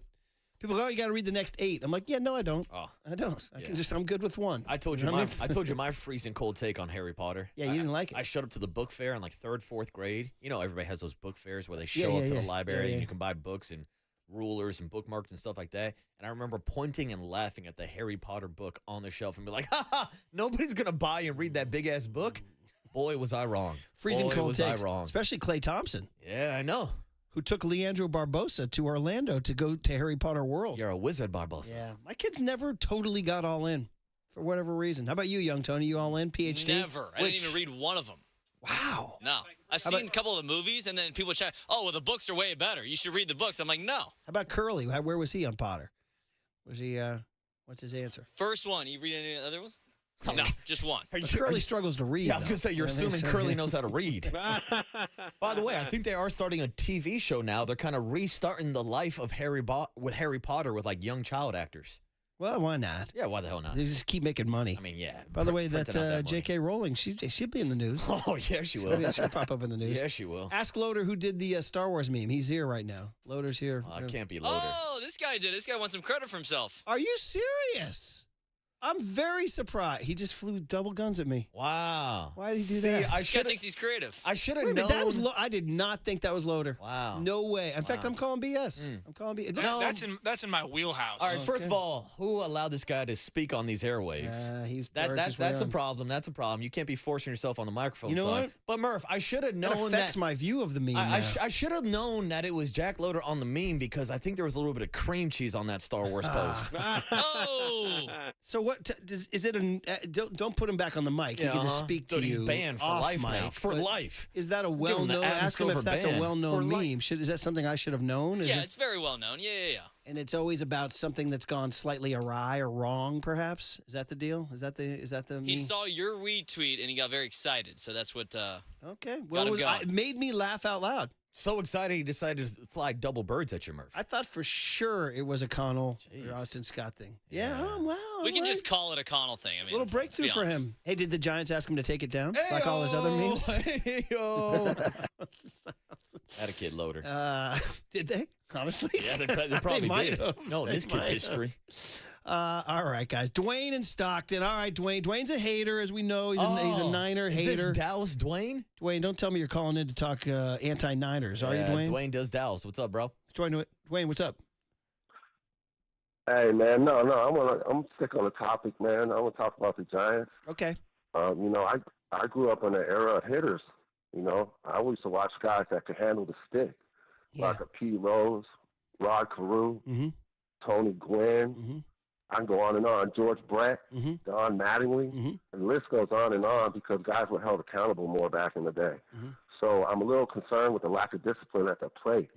People go, oh, you got to read the next 8. I'm like, yeah, no, I don't. Oh. I don't. I'm good with 1. I told you my freezing cold take on Harry Potter. Yeah, you didn't like it. I showed up to the book fair in 3rd, 4th grade. Everybody has those book fairs where they show up to the library and you can buy books and rulers and bookmarks and stuff like that. And I remember pointing and laughing at the Harry Potter book on the shelf and be like, ha, nobody's going to buy and read that big-ass book. Boy, was I wrong. Freezing cold takes, especially Klay Thompson. Yeah, I know. Who took Leandro Barbosa to Orlando to go to Harry Potter World. You're a wizard, Barbosa. Yeah. My kids never totally got all in for whatever reason. How about you, young Tony? You all in? PhD? Never. I didn't even read one of them. Wow. No. I've seen a couple of the movies, and then people chat, oh, well, the books are way better. You should read the books. I'm like, no. How about Curly? Where was he on Potter? Was he, what's his answer? First one. You read any other ones? No, just one. Curly struggles to read. Yeah, I was going to say, you're though. assuming Curly knows how to read. By the way, I think they are starting a TV show now. They're kind of restarting the life of Harry Potter with like young child actors. Well, why not? Yeah, why the hell not? They just keep making money. I mean, yeah. By the way, printing out that money. J.K. Rowling, she'll be in the news. Oh, yeah, she will. She'll pop up in the news. Yeah, she will. Ask Loader who did the Star Wars meme. He's here right now. Loader's here. I can't be Loader. Oh, this guy did. This guy wants some credit for himself. Are you serious? I'm very surprised. He just flew double guns at me. Wow. Why did he do that? This guy thinks he's creative. I should have Wait a known. minute, that was I did not think that was Loader. Wow. No way. In fact, I'm calling BS. I'm calling BS. No. That's in my wheelhouse. All right, first of all, who allowed this guy to speak on these airwaves? That's a problem. That's a problem. You can't be forcing yourself on the microphone. You know son. what? But Murph, I should have known that affects my view of the meme. I should have known that it was Jack Loader on the meme because I think there was a little bit of cream cheese on that Star Wars post. Oh. So what is it? Don't put him back on the mic. He can just speak to He's you. banned for off life mic. now. For But life. Is that a Give him well-known? the Adam Ask him if Silver that's a ban. well-known For meme. Is that something I should have known? Yeah, it's very well known. Yeah. And it's always about something that's gone slightly awry or wrong, perhaps. Is that the deal? Is that the? He saw your retweet and he got very excited. So that's what. Okay. Well, it made me laugh out loud. So excited he decided to fly double birds at your Murph. I thought for sure it was a Connell or Austin Scott thing. Yeah. Oh, wow. We can just call it a Connell thing. I mean, little breakthrough for him. Hey, did the Giants ask him to take it down like all his other memes? Had a kid Loader. Did they? Honestly? Yeah, they probably might did. have. No, in this They kid's might history. All right, guys. Dwayne and Stockton. All right, Dwayne. Dwayne's a hater, as we know. He's a Niner hater. Is this Dallas Dwayne? Dwayne, don't tell me you're calling in to talk anti-Niners, are you, Dwayne? Dwayne does Dallas. What's up, bro? Dwayne, what's up? Hey, man, no, I'm sick on the topic, man. I want to talk about the Giants. Okay. I grew up in an era of hitters. I always used to watch guys that could handle the stick, like a P. Rose, Rod Carew, Tony Gwynn. I can go on and on. George Brett, Don Mattingly, and the list goes on because guys were held accountable more back in the day. So I'm a little concerned with the lack of discipline at the plate.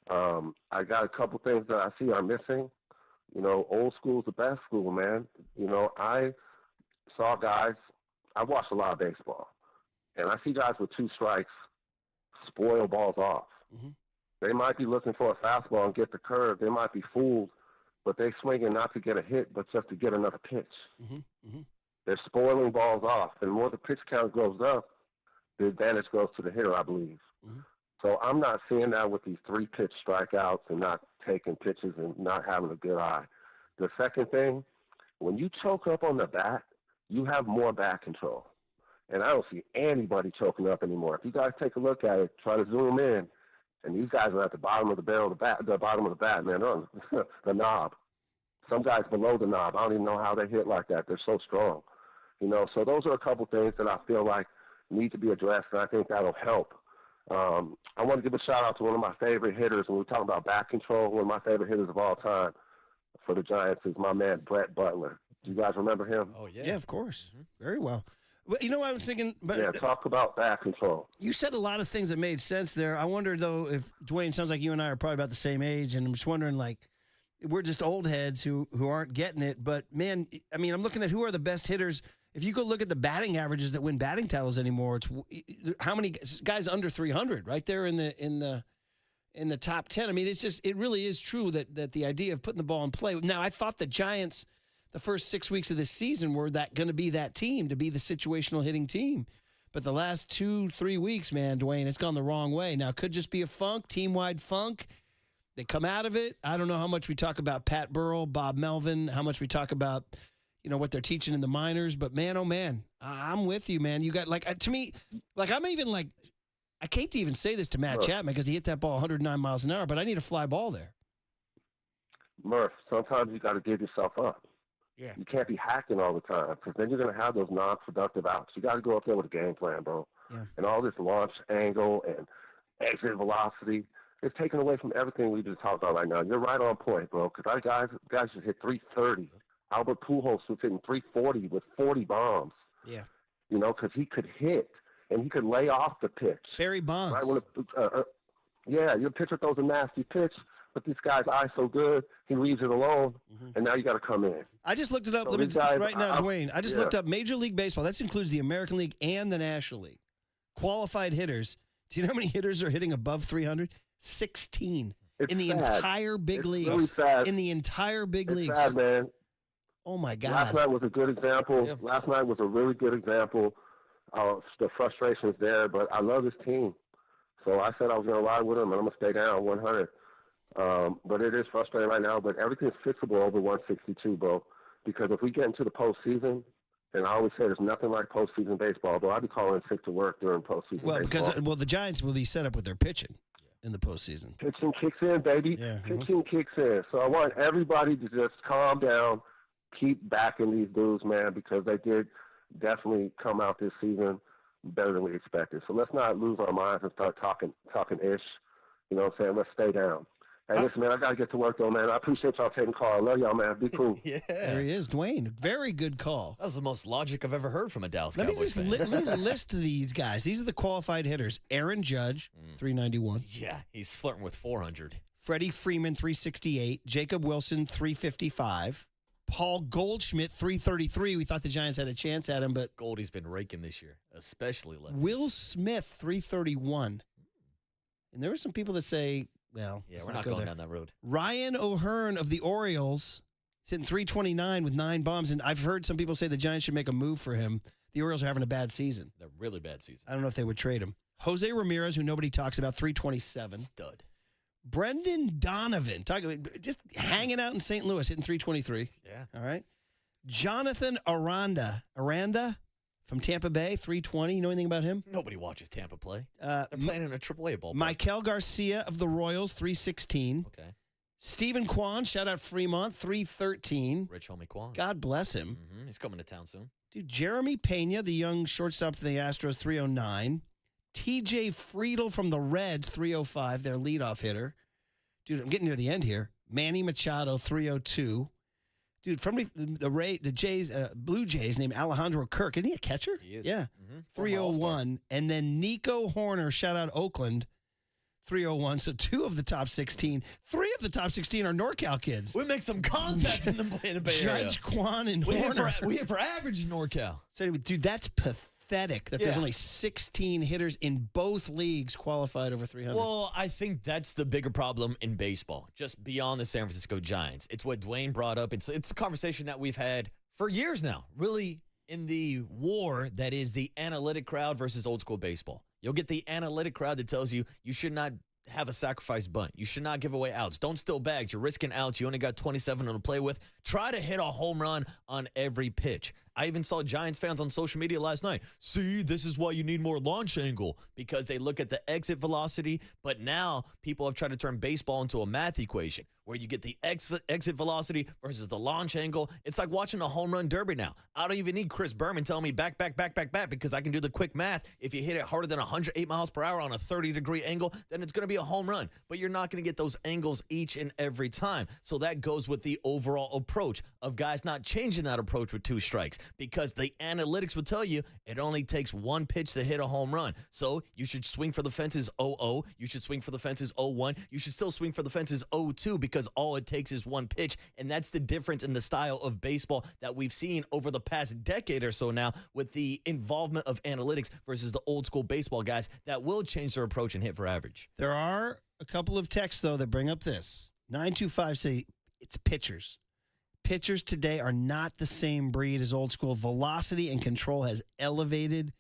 I got a couple things that I see are missing. Old school's the best school, man. I saw guys, I watched a lot of baseball, and I see guys with 2 strikes spoil balls off. They might be looking for a fastball and get the curve. They might be fooled, but they swinging not to get a hit, but just to get another pitch. They're spoiling balls off, and the more the pitch count goes up, the advantage goes to the hitter, I believe. So I'm not seeing that with these 3-pitch strikeouts and not taking pitches and not having a good eye. The second thing, when you choke up on the bat, you have more bat control. And I don't see anybody choking up anymore. If you guys take a look at it, try to zoom in, and these guys are at the bottom of the barrel of the bottom of the bat, man. They're on the knob. Some guys below the knob. I don't even know how they hit like that. They're so strong. So those are a couple things that I feel like need to be addressed, and I think that'll help. I want to give a shout-out to one of my favorite hitters. When we're talking about bat control, one of my favorite hitters of all time for the Giants is my man Brett Butler. Do you guys remember him? Oh, yeah. Yeah, of course. Very well. But you know what I was thinking? Yeah, talk about bat control. You said a lot of things that made sense there. I wonder, though, if Dwayne, sounds like you and I are probably about the same age, and I'm just wondering, like, we're just old heads who aren't getting it. But, man, I mean, I'm looking at who are the best hitters. If you go look at the batting averages that win batting titles anymore, it's how many guys under 300 right there in the top 10. I mean, it really is true that the idea of putting the ball in play. Now, I thought the Giants, the first 6 weeks of this season, were going to be that team, to be the situational hitting team. But the last 2-3 weeks, man, Dwayne, it's gone the wrong way. Now, it could just be a funk, team-wide funk. They come out of it. I don't know how much we talk about Pat Burrell, Bob Melvin, how much we talk about what they're teaching in the minors, but man, oh man, I'm with you, man. You got to me, I'm even I hate to even say this to Matt Chapman because he hit that ball 109 miles an hour, but I need a fly ball there. Murph, sometimes you got to give yourself up. Yeah. You can't be hacking all the time because then you're going to have those non-productive outs. You got to go up there with a game plan, bro. Yeah. And all this launch angle and exit velocity, it's taken away from everything we just talked about right now. You're right on point, bro, because our guys just hit 330. Albert Pujols was hitting 340 with 40 bombs. Yeah. Because he could hit. and he could lay off the pitch. Barry Bonds. Right when your pitcher throws a nasty pitch, but this guy's eye so good, he leaves it alone, and now you got to come in. I just looked it up. So Dwayne. I just looked up Major League Baseball. That includes the American League and the National League. Qualified hitters. Do you know how many hitters are hitting above 300? 16 in the entire big leagues. Really sad. In the entire big leagues. Sad, man. Oh my God. Last night was a good example. Yep. Last night was a really good example of the frustrations there, but I love this team. So I said I was going to ride with them, and I'm going to stay down 100. But it is frustrating right now, but everything's fixable over 162, bro. Because if we get into the postseason, and I always say there's nothing like postseason baseball, though I'd be calling sick to work during postseason baseball. Because the Giants will be set up with their pitching in the postseason. Pitching kicks in, baby. Yeah. Pitching kicks in. So I want everybody to just calm down, keep backing these dudes, man, because they did definitely come out this season better than we expected. So let's not lose our minds and start talking ish. You know what I'm saying? Let's stay down. Hey, listen, man, I got to get to work, though, man. I appreciate y'all taking call. I love y'all, man. Be cool. Yeah. There he is, Dwayne. Very good call. That was the most logic I've ever heard from a Dallas Let me Cowboys just fan. let me list these guys. These are the qualified hitters. Aaron Judge, 391. Yeah, he's flirting with 400. Freddie Freeman, 368. Jacob Wilson, 355. Paul Goldschmidt, 333. We thought the Giants had a chance at him, but Goldie's been raking this year, especially left. Will Smith, 331. And there were some people that say, well, yeah, we're not going down that road. Ryan O'Hearn of the Orioles, sitting 329 with 9 bombs. And I've heard some people say the Giants should make a move for him. The Orioles are having a bad season. They're really bad season. I don't know if they would trade him. Jose Ramirez, who nobody talks about, 327. Stud. Brendan Donovan, just hanging out in St. Louis, hitting 323. Yeah. All right. Jonathan Aranda from Tampa Bay, 320. You know anything about him? Nobody watches Tampa play. They're playing in a AAA ballpark. Michael Garcia of the Royals, 316. Okay. Stephen Kwan, shout out Fremont, 313. Rich homie Kwan. God bless him. Mm-hmm. He's coming to town soon. Dude, Jeremy Pena, the young shortstop for the Astros, 309. TJ Friedel from the Reds, 305, their leadoff hitter. Dude, I'm getting near the end here. Manny Machado, 302. Dude, from the Jays, Blue Jays, named Alejandro Kirk. Isn't he a catcher? He is. Yeah. Mm-hmm. 301. And then Nico Horner, shout out Oakland, 301. So 2 of the top 16. 3 of the top 16 are NorCal kids. We make some contact in the Bay Area. Judge, Kwan, and Horner. We hit for average in NorCal. So, anyway, dude, that's pathetic that there's Yeah. only 16 hitters in both leagues qualified over 300. Well, I think that's the bigger problem in baseball, just beyond the San Francisco Giants. It's what Dwayne brought up. It's a conversation that we've had for years now, really, in the war that is the analytic crowd versus old school baseball. You'll get the analytic crowd that tells you should not have a sacrifice bunt. You should not give away outs. Don't steal bags. You're risking outs. You only got 27 to play with. Try to hit a home run on every pitch. I even saw Giants fans on social media last night. See, this is why you need more launch angle, because they look at the exit velocity. But now people have tried to turn baseball into a math equation where you get the exit velocity versus the launch angle. It's like watching a home run derby now. I don't even need Chris Berman telling me back, because I can do the quick math. If you hit it harder than 108 miles per hour on a 30-degree angle, then it's going to be a home run. But you're not going to get those angles each and every time. So that goes with the overall approach of guys not changing that approach with 2 strikes, because the analytics will tell you it only takes 1 pitch to hit a home run. So you should swing for the fences 0-0. You should swing for the fences 0-1. You should still swing for the fences 0-2, because all it takes is 1 pitch. And that's the difference in the style of baseball that we've seen over the past decade or so now, with the involvement of analytics versus the old school baseball guys that will change their approach and hit for average. There are a couple of texts, though, that bring up this. 925 say it's pitchers. Pitchers today are not the same breed as old school. Velocity and control has elevated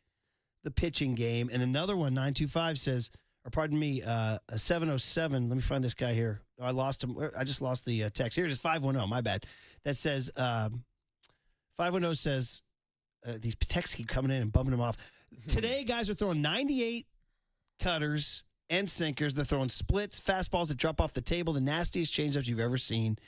the pitching game. And another one, 925 says, or pardon me, a 707. Let me find this guy here. I lost him. I just lost the text. Here it is, 510. My bad. That says, 510 says, these texts keep coming in and bumping them off. Today, guys are throwing 98 cutters and sinkers. They're throwing splits, fastballs that drop off the table, the nastiest changeups you've ever seen.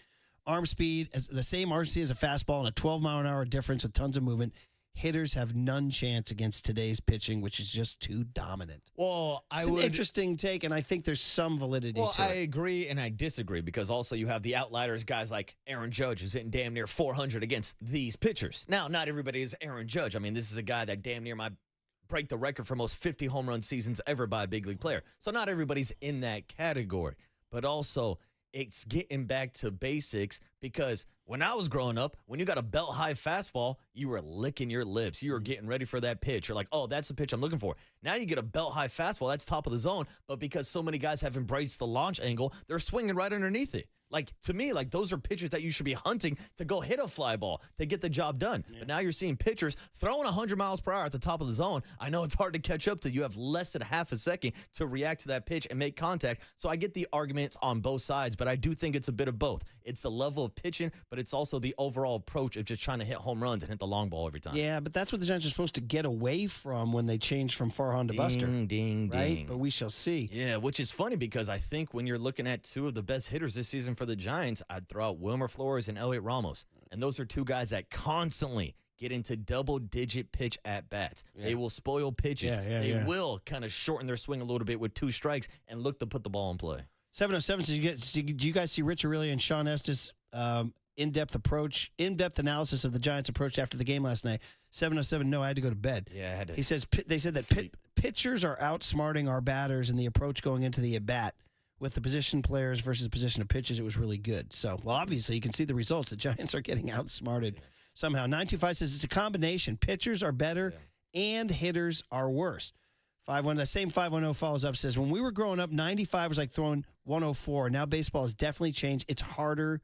Arm speed, as the same arm speed as a fastball, and a 12-mile-an-hour difference with tons of movement. Hitters have none chance against today's pitching, which is just too dominant. Well, it's an interesting take, and I think there's some validity to it. I agree and I disagree, because also you have the outliers, guys like Aaron Judge, who's hitting damn near 400 against these pitchers. Now, not everybody is Aaron Judge. I mean, this is a guy that damn near my break the record for most 50 home run seasons ever by a big league player. So not everybody's in that category. But also, it's getting back to basics because when I was growing up, when you got a belt-high fastball, you were licking your lips. You were getting ready for that pitch. You're like, oh, that's the pitch I'm looking for. Now you get a belt-high fastball. That's top of the zone. But because so many guys have embraced the launch angle, they're swinging right underneath it. Like, to me, like, those are pitchers that you should be hunting to go hit a fly ball to get the job done. Yeah. But now you're seeing pitchers throwing 100 miles per hour at the top of the zone. I know it's hard to catch up to. You have less than half a second to react to that pitch and make contact. So I get the arguments on both sides, but I do think it's a bit of both. It's the level of pitching, but it's also the overall approach of just trying to hit home runs and hit the long ball every time. Yeah, but that's what the Giants are supposed to get away from when they change from Farhan to Buster. Ding, right? ding. But we shall see. Yeah, which is funny because I think when you're looking at two of the best hitters this season for the Giants, I'd throw out Wilmer Flores and Elliot Ramos. And those are two guys that constantly get into double-digit pitch at-bats. Yeah. They will spoil pitches. They will kind of shorten their swing a little bit with 2 strikes and look to put the ball in play. 707 says, do you guys see Rich Aurelia and Sean Estes in-depth analysis of the Giants' approach after the game last night? 707, no, I had to go to bed. Yeah, I had to. He says they said that pitchers are outsmarting our batters in the approach going into the at-bat. With the position players versus the position of pitches, it was really good. So, well, obviously, you can see the results. The Giants are getting outsmarted somehow. 925 says it's a combination. Pitchers are better and hitters are worse. 510, the same 510 follows up, says, when we were growing up, 95 was like throwing 104. Now baseball has definitely changed. It's harder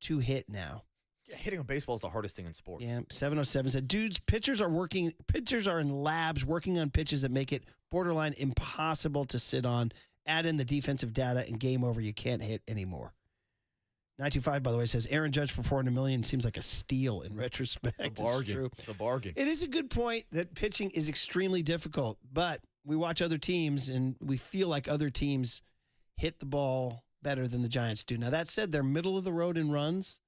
to hit now. Yeah, hitting a baseball is the hardest thing in sports. Yeah, 707 said, dudes, pitchers are in labs working on pitches that make it borderline impossible to sit on. Add in the defensive data and game over. You can't hit anymore. 925, by the way, says Aaron Judge for $400 million seems like a steal in retrospect. It's a bargain. It's a bargain. It is a good point that pitching is extremely difficult, but we watch other teams and we feel like other teams hit the ball better than the Giants do. Now, that said, they're middle of the road in runs.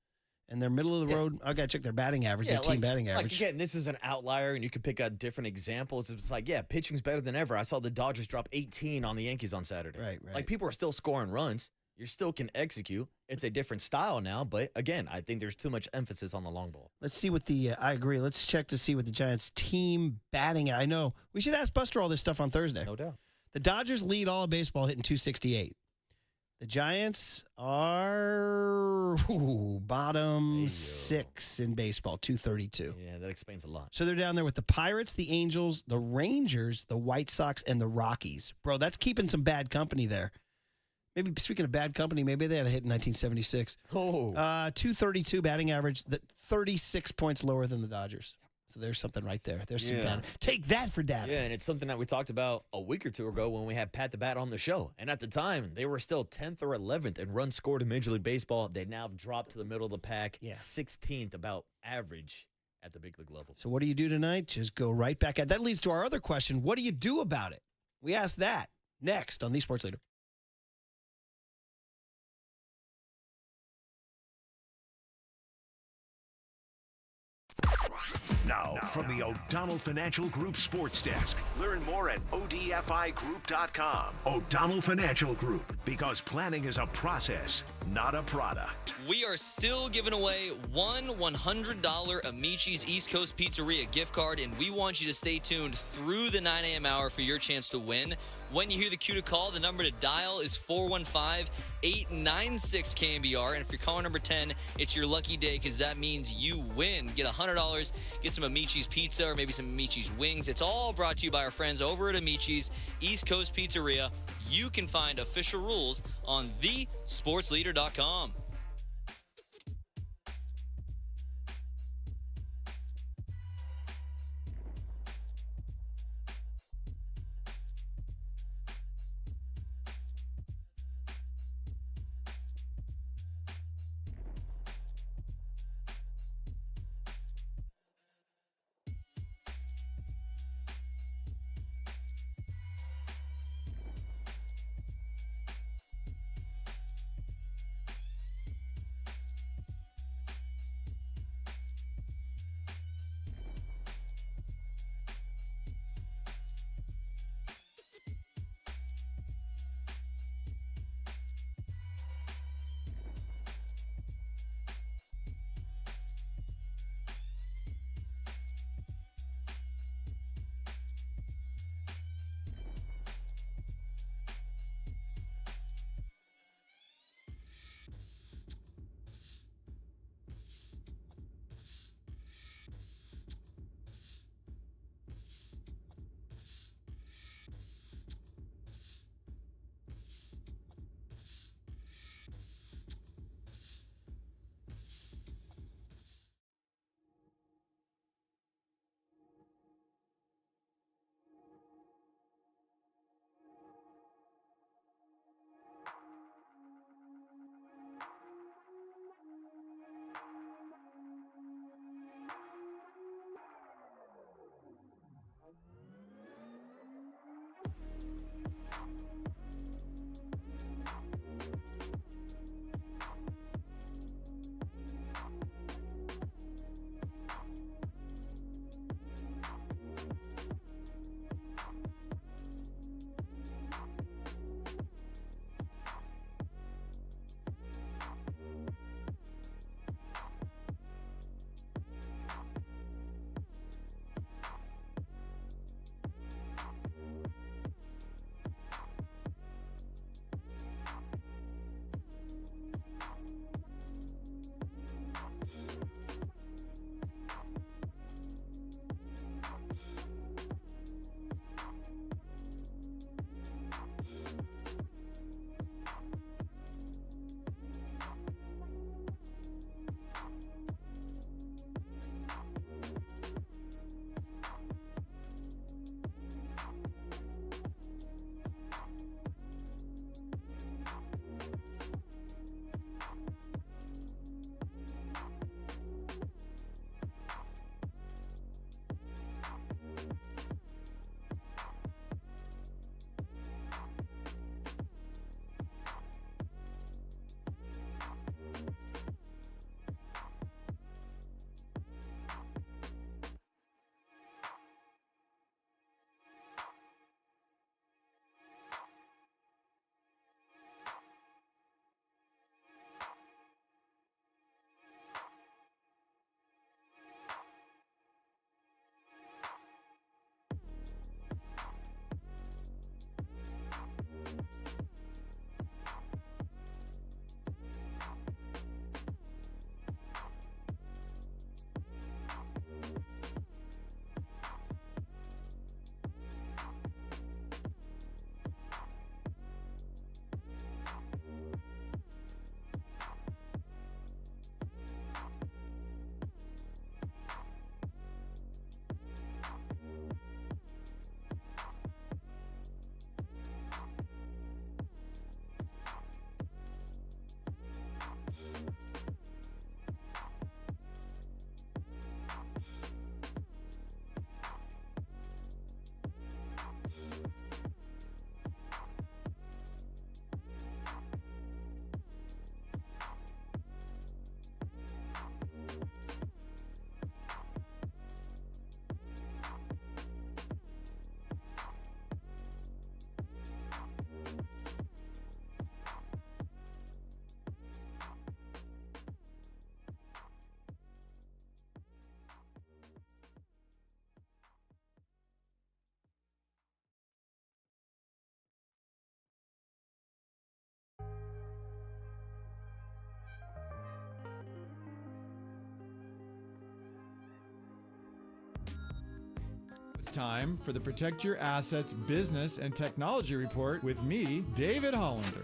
And they're middle of the road. I got to check their batting average, their team batting average. Like, again, this is an outlier, and you could pick out different examples. It's like, yeah, pitching's better than ever. I saw the Dodgers drop 18 on the Yankees on Saturday. Right. Like, people are still scoring runs. You still can execute. It's a different style now, but again, I think there's too much emphasis on the long ball. Let's see what I agree. Let's check to see what the Giants team batting. I know. We should ask Buster all this stuff on Thursday. No doubt. The Dodgers lead all of baseball hitting 268. The Giants are bottom 6 in baseball, 232. Yeah, that explains a lot. So they're down there with the Pirates, the Angels, the Rangers, the White Sox, and the Rockies. Bro, that's keeping some bad company there. Maybe, speaking of bad company, maybe they had a hit in 1976. 232 batting average, 36 points lower than the Dodgers. So there's something right there. There's some data. Take that for data. Yeah, and it's something that we talked about a week or two ago when we had Pat the Bat on the show. And at the time, they were still 10th or 11th in runs scored in Major League Baseball. They now have dropped to the middle of the pack, 16th about average at the big league level. So what do you do tonight? Just go right back at that. Leads to our other question. What do you do about it? We asked that next on The Sports Leader. Now, from the O'Donnell Financial Group Sports Desk, learn more at ODFIGroup.com. O'Donnell Financial Group, because planning is a process, not a product. We are still giving away one $100 Amici's East Coast Pizzeria gift card, and we want you to stay tuned through the 9 a.m. hour for your chance to win. When you hear the cue to call, the number to dial is 415-896-KNBR. And if you're caller number 10, it's your lucky day because that means you win. Get $100, get some Amici's pizza or maybe some Amici's wings. It's all brought to you by our friends over at Amici's East Coast Pizzeria. You can find official rules on thesportsleader.com. Time for the Protect Your Assets Business and Technology Report with me, David Hollander.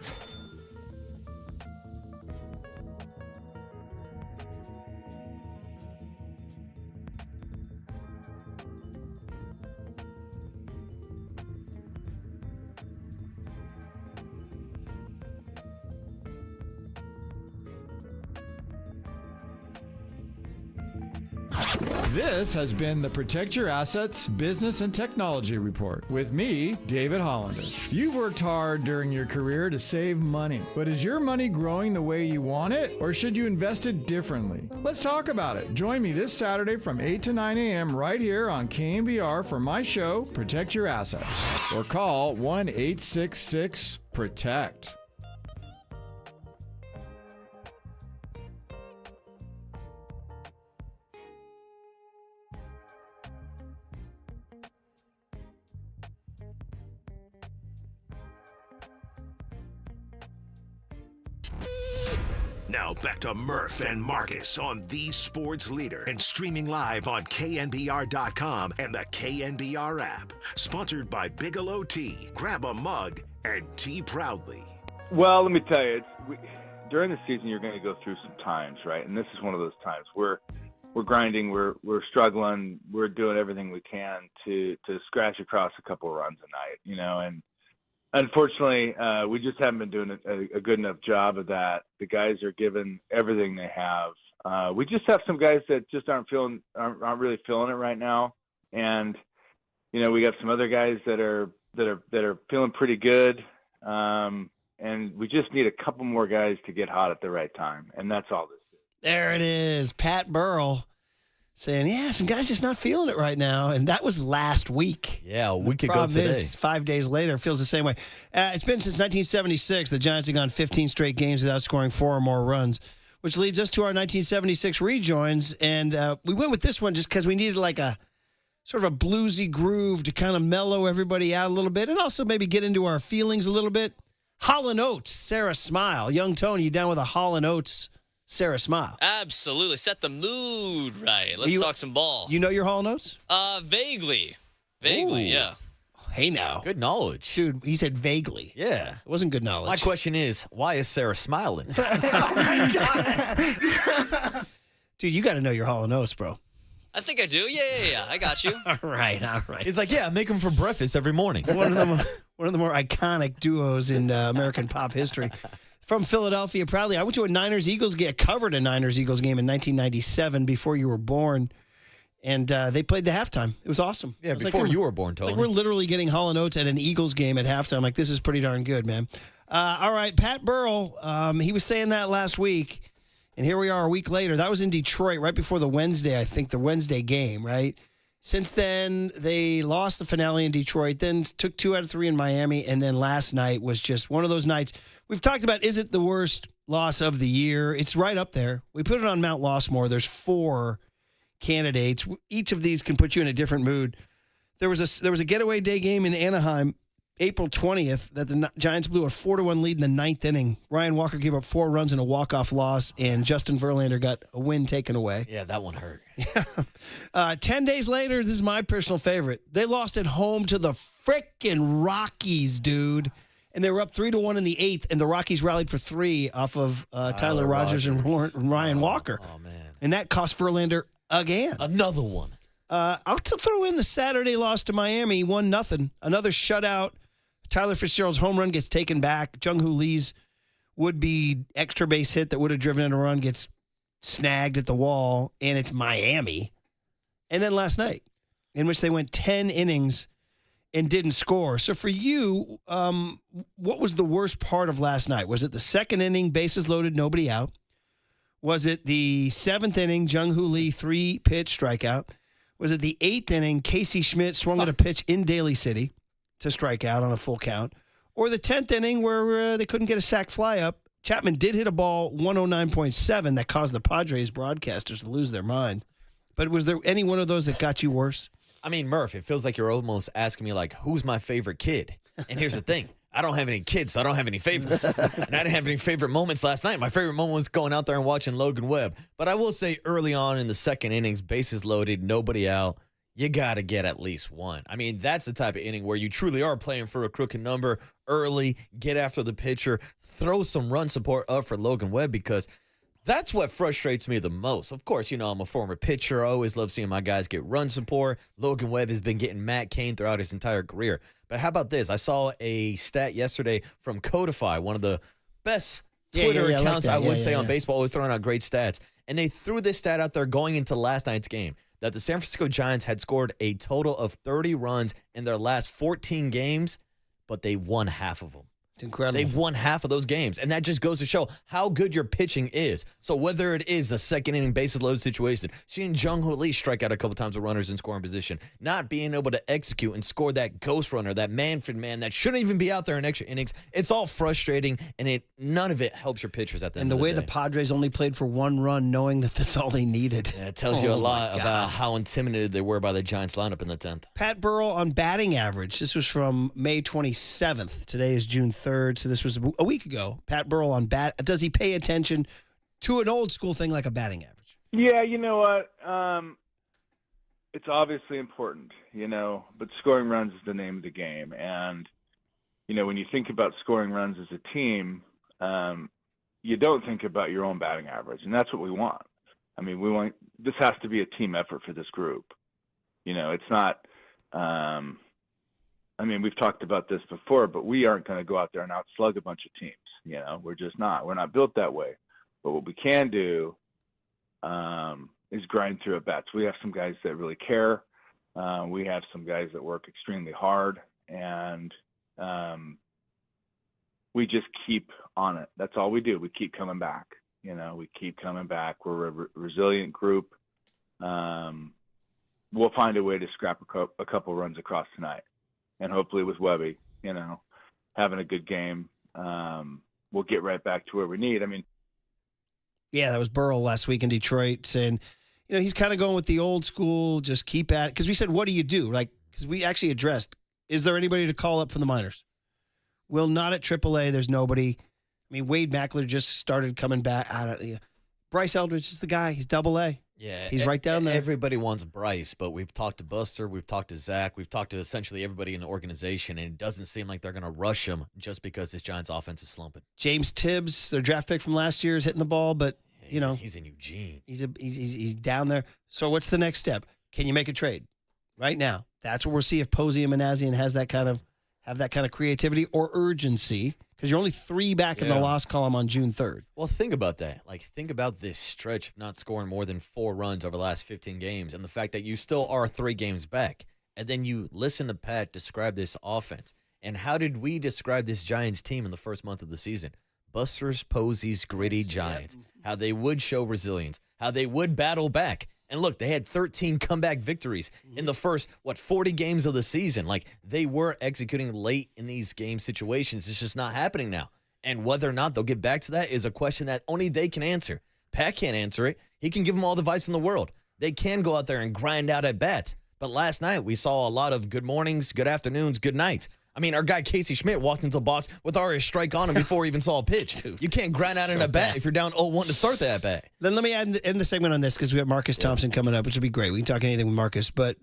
This has been the Protect Your Assets Business and Technology Report with me, David Hollander. You've worked hard during your career to save money, but is your money growing the way you want it, or should you invest it differently? Let's talk about it. Join me this Saturday from 8 to 9 a.m. right here on KNBR for my show, Protect Your Assets, or call 1-866-PROTECT. Now back to Murph and Marcus on the sports leader and streaming live on KNBR.com and the KNBR app. Sponsored by Bigelow Tea. Grab a mug and tea proudly. Well, let me tell you, during the season you're going to go through some times, right? And this is one of those times. We're grinding, we're struggling, we're doing everything we can to scratch across a couple of runs a night, and unfortunately, we just haven't been doing a good enough job of that. The guys are giving everything they have. We just have some guys that just aren't really feeling it right now, and we got some other guys that are feeling pretty good. And we just need a couple more guys to get hot at the right time, and that's all this is. There it is, Pat Burrell saying, yeah, some guys just not feeling it right now. And that was last week. Yeah, a week ago Problem today. is, 5 days later, it feels the same way. It's been since 1976. The Giants have gone 15 straight games without scoring 4 or more runs, which leads us to our 1976 rejoins. And we went with this one just because we needed like a sort of a bluesy groove to kind of mellow everybody out a little bit and also maybe get into our feelings a little bit. Hall & Oates, Sarah Smile. Young Tony, you down with a Hall & Oates, Sarah Smile? Absolutely. Set the mood right. Let's talk some ball. You know your Hall & Oates? Vaguely. Ooh. Yeah. Hey now. Good knowledge. Dude, he said vaguely. Yeah. It wasn't good knowledge. My question is, why is Sarah smiling? Dude, you got to know your Hall & Oates, bro. I think I do. Yeah. I got you. All right. He's like, yeah, I make them for breakfast every morning. One of the more iconic duos in American pop history. From Philadelphia, proudly. I went to a Niners-Eagles game, covered a Niners-Eagles game in 1997 before you were born, and they played the halftime. It was awesome. Yeah, before you were born, Tony. Like we're literally getting Hall & Oates at an Eagles game at halftime. Like, this is pretty darn good, man. All right, Pat Burrell, he was saying that last week, and here we are a week later. That was in Detroit right before the Wednesday game, right? Since then, they lost the finale in Detroit, then took 2 out of 3 in Miami, and then last night was just one of those nights. We've talked about, is it the worst loss of the year? It's right up there. We put it on Mount Lossmore. There's 4 candidates. Each of these can put you in a different mood. There was a getaway day game in Anaheim, April 20th, that the Giants blew a 4-1 lead in the 9th inning. Ryan Walker gave up 4 runs in a walk-off loss, and Justin Verlander got a win taken away. Yeah, that one hurt. 10 days later, this is my personal favorite. They lost at home to the frickin' Rockies, dude. And they were up 3-1 in the 8th, and the Rockies rallied for 3 off of Tyler Rogers and Ryan Walker. Oh, man. And that cost Verlander again. Another one. I'll throw in the Saturday loss to Miami, 1-0. Another shutout. Tyler Fitzgerald's home run gets taken back. Jung-Hoo Lee's would-be extra base hit that would have driven in a run gets snagged at the wall, and it's Miami. And then last night, in which they went 10 innings and didn't score. So for you, what was the worst part of last night? Was it the second inning, bases loaded, nobody out? Was it the 7th inning, Jung-Hoo Lee 3-pitch strikeout? Was it the 8th inning, Casey Schmidt swung at a pitch in Daly City to strike out on a full count? Or the 10th inning where they couldn't get a sac fly up? Chapman did hit a ball 109.7 that caused the Padres broadcasters to lose their mind. But was there any one of those that got you worse? I mean, Murph, it feels like you're almost asking me, like, who's my favorite kid? And here's the thing. I don't have any kids, so I don't have any favorites. And I didn't have any favorite moments last night. My favorite moment was going out there and watching Logan Webb. But I will say early on in the second innings, bases loaded, nobody out. you got to get at least one. I mean, that's the type of inning where you truly are playing for a crooked number early, get after the pitcher, throw some run support up for Logan Webb, because that's what frustrates me the most. Of course, I'm a former pitcher. I always love seeing my guys get run support. Logan Webb has been getting Matt Cain throughout his entire career. But how about this? I saw a stat yesterday from Codify, one of the best Twitter accounts I would say on baseball, always throwing out great stats. And they threw this stat out there going into last night's game, that the San Francisco Giants had scored a total of 30 runs in their last 14 games, but they won half of them. It's incredible. They've won half of those games, and that just goes to show how good your pitching is. So whether it is a second inning bases loaded situation, seeing Jung-Hoo Lee strike out a couple times with runners in scoring position, not being able to execute and score that ghost runner, that Manfred man that shouldn't even be out there in extra innings, it's all frustrating, and none of it helps your pitchers at the end of the day. And the way the Padres only played for one run, knowing that that's all they needed. Yeah, it tells you a lot about how intimidated they were by the Giants lineup in the 10th. Pat Burrell on batting average. This was from May 27th. Today is June 3rd, so this was a week ago. Pat Burrell on bat. Does he pay attention to an old school thing like a batting average? Yeah, you know what? It's obviously important, but scoring runs is the name of the game. And, when you think about scoring runs as a team, you don't think about your own batting average. And that's what we want. I mean, this has to be a team effort for this group. It's not, we've talked about this before, but we aren't going to go out there and outslug a bunch of teams. We're just not. We're not built that way. But what we can do is grind through at bats. We have some guys that really care. We have some guys that work extremely hard, and we just keep on it. That's all we do. We keep coming back. We keep coming back. We're a resilient group. We'll find a way to scrap a couple runs across tonight. And hopefully with Webby, having a good game, we'll get right back to where we need. Yeah, that was Burrell last week in Detroit saying, he's kind of going with the old school, just keep at it. Because we said, what do you do? Because we actually addressed, is there anybody to call up from the minors? Well, not at AAA. There's nobody. Wade Mackler just started coming back. Bryce Eldridge is the guy. He's AA. Yeah, he's right down there. Everybody wants Bryce, but we've talked to Buster, we've talked to Zach, we've talked to essentially everybody in the organization, and it doesn't seem like they're going to rush him just because this Giants offense is slumping. James Tibbs, their draft pick from last year, is hitting the ball, but he's in Eugene. He's down there. So what's the next step? Can you make a trade right now? That's what we'll see if Posey and Manassian have that kind of creativity or urgency. Because you're only 3 back in the loss column on June 3rd. Well, think about that. Think about this stretch of not scoring more than 4 runs over the last 15 games and the fact that you still are 3 games back. And then you listen to Pat describe this offense. And how did we describe this Giants team in the first month of the season? Buster's, Posey's, gritty Giants. How they would show resilience. How they would battle back. And look, they had 13 comeback victories in the first, 40 games of the season. They were executing late in these game situations. It's just not happening now. And whether or not they'll get back to that is a question that only they can answer. Pat can't answer it. He can give them all the advice in the world. They can go out there and grind out at bats. But last night, we saw a lot of good mornings, good afternoons, good nights. Our guy Casey Schmidt walked into the box with already a strike on him before he even saw a pitch. Dude, you can't grind out in a bat if you're down 0-1 to start that bat. Then let me end the segment on this because we have Marcus Thompson coming up, which will be great. We can talk anything with Marcus. But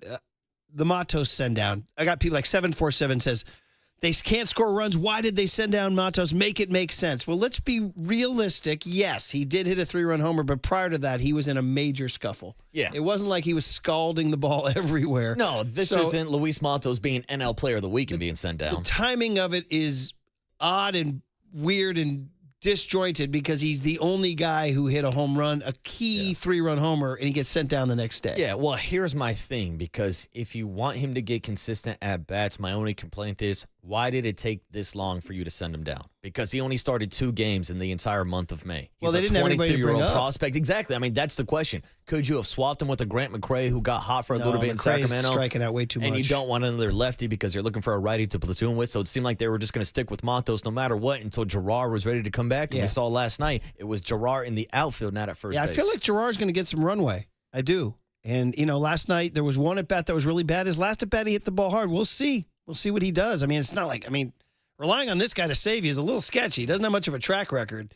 the Matos send down, I got people like 747 says, they can't score runs. Why did they send down Matos? Make it make sense. Well, let's be realistic. Yes, he did hit a 3-run homer, but prior to that, he was in a major scuffle. Yeah. It wasn't like he was scalding the ball everywhere. No, this isn't Luis Matos being NL Player of the Week and being sent down. The timing of it is odd and weird and disjointed because he's the only guy who hit a home run, a key 3-run homer, and he gets sent down the next day. Yeah, well, here's my thing, because if you want him to get consistent at bats, my only complaint is, why did it take this long for you to send him down? Because he only started 2 games in the entire month of May. He's they didn't have anybody to bring up. Prospect. Exactly. That's the question. Could you have swapped him with a Grant McCray who got hot for a little bit in Sacramento? Striking out way too much. And you don't want another lefty because you're looking for a righty to platoon with. So it seemed like they were just going to stick with Matos no matter what until Gerard was ready to come back. And we saw last night it was Gerard in the outfield, not at first base. I feel like Gerard's going to get some runway. I do. And, last night there was one at bat that was really bad. His last at bat, he hit the ball hard. We'll see. We'll see what he does. It's not like, relying on this guy to save you is a little sketchy. He doesn't have much of a track record.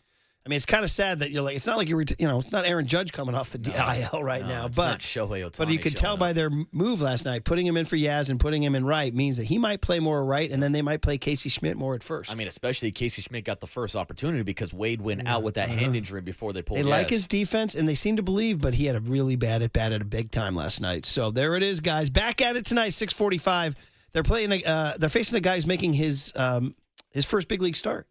I mean, it's kind of sad that you're like, it's not like it's not Aaron Judge coming off the DIL right now, it's but not Shohei Ohtani but you could tell showing by up. their move last night, putting him in for Yaz and putting him in right means that he might play more right, and then they might play Casey Schmidt more at first. I mean, especially Casey Schmidt got the first opportunity because Wade went out with that hand injury before they pulled. They like his defense, and they seem to believe, but he had a really bad at bat at a big time last night. So there it is, guys. Back at it tonight, 6:45. They're playing. They're facing a guy who's making his first big league start.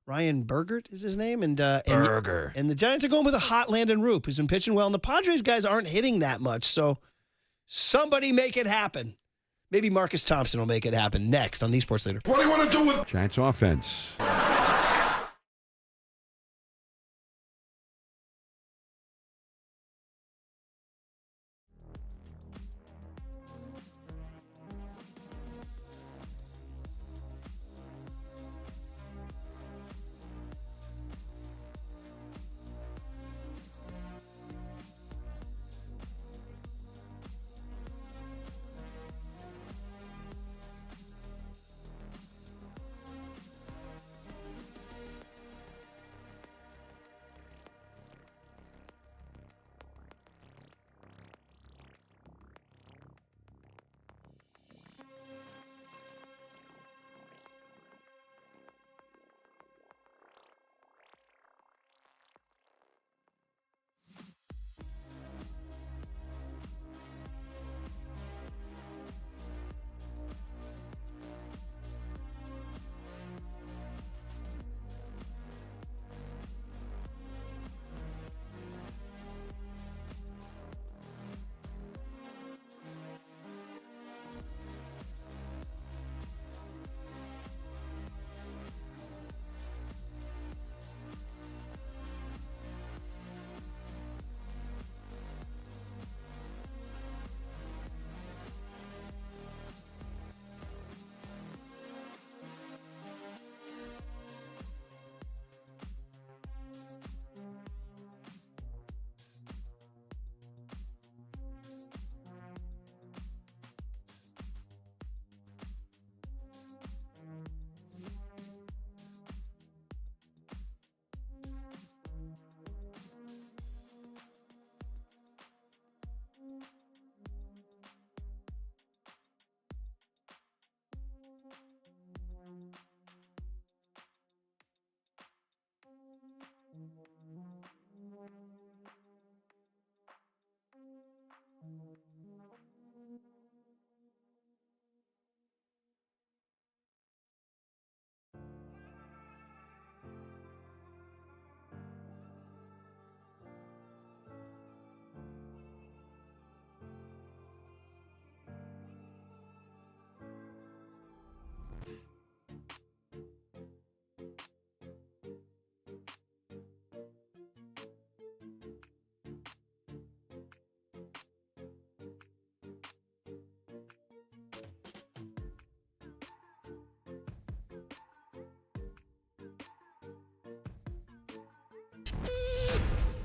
Ryan Bergert is his name, and Berger. And the Giants are going with a hot Landon Roop, who's been pitching well, and the Padres guys aren't hitting that much. So somebody make it happen. Maybe Marcus Thompson will make it happen next on the Sports Leader. What do you want to do with Giants offense?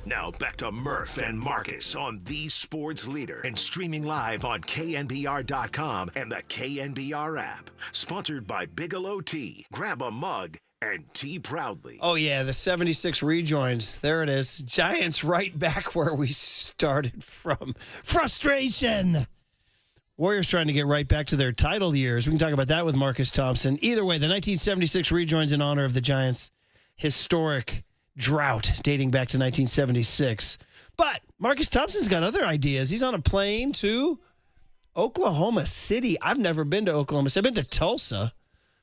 Now back to Murph and Marcus on the Sports Leader and streaming live on KNBR.com and the KNBR app. Sponsored by Bigelow Tea. Grab a mug and tea proudly. Oh, yeah, the 76 rejoins. There it is. Giants right back where we started from. Frustration. Warriors trying to get right back to their title years. We can talk about that with Marcus Thompson. Either way, the 1976 rejoins in honor of the Giants' historic drought dating back to 1976. But Marcus Thompson's got other ideas. He's on a plane to Oklahoma City. I've never been to Oklahoma City. I've been to Tulsa.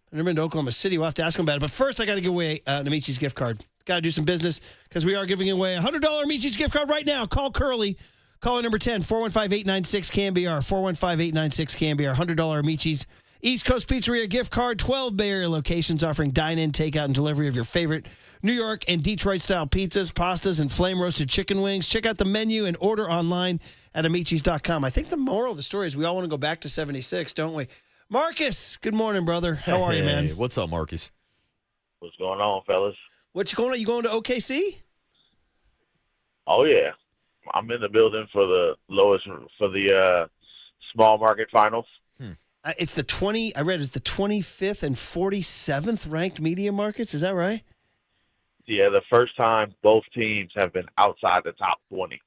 I've never been to Oklahoma City. We'll have to ask him about it. But first, I got to give away an Amici's gift card. Got to do some business because we are giving away a $100 Amici's gift card right now. Call Curly. Caller number 10, 415-896-KNBR, 415-896-KNBR, $100 Amici's East Coast Pizzeria gift card, 12 Bay Area locations offering dine-in, takeout, and delivery of your favorite New York and Detroit-style pizzas, pastas, and flame-roasted chicken wings. Check out the menu and order online at Amici's.com. I think the moral of the story is we all want to go back to 76, don't we? Marcus, good morning, brother. How are you, man? What's up, Marcus? What's going on, fellas? What's going on? You going to OKC? Oh, yeah. I'm in the building for the small market finals. It's the 25th and 47th ranked media markets. Is that right? Yeah, the first time both teams have been outside the top 20.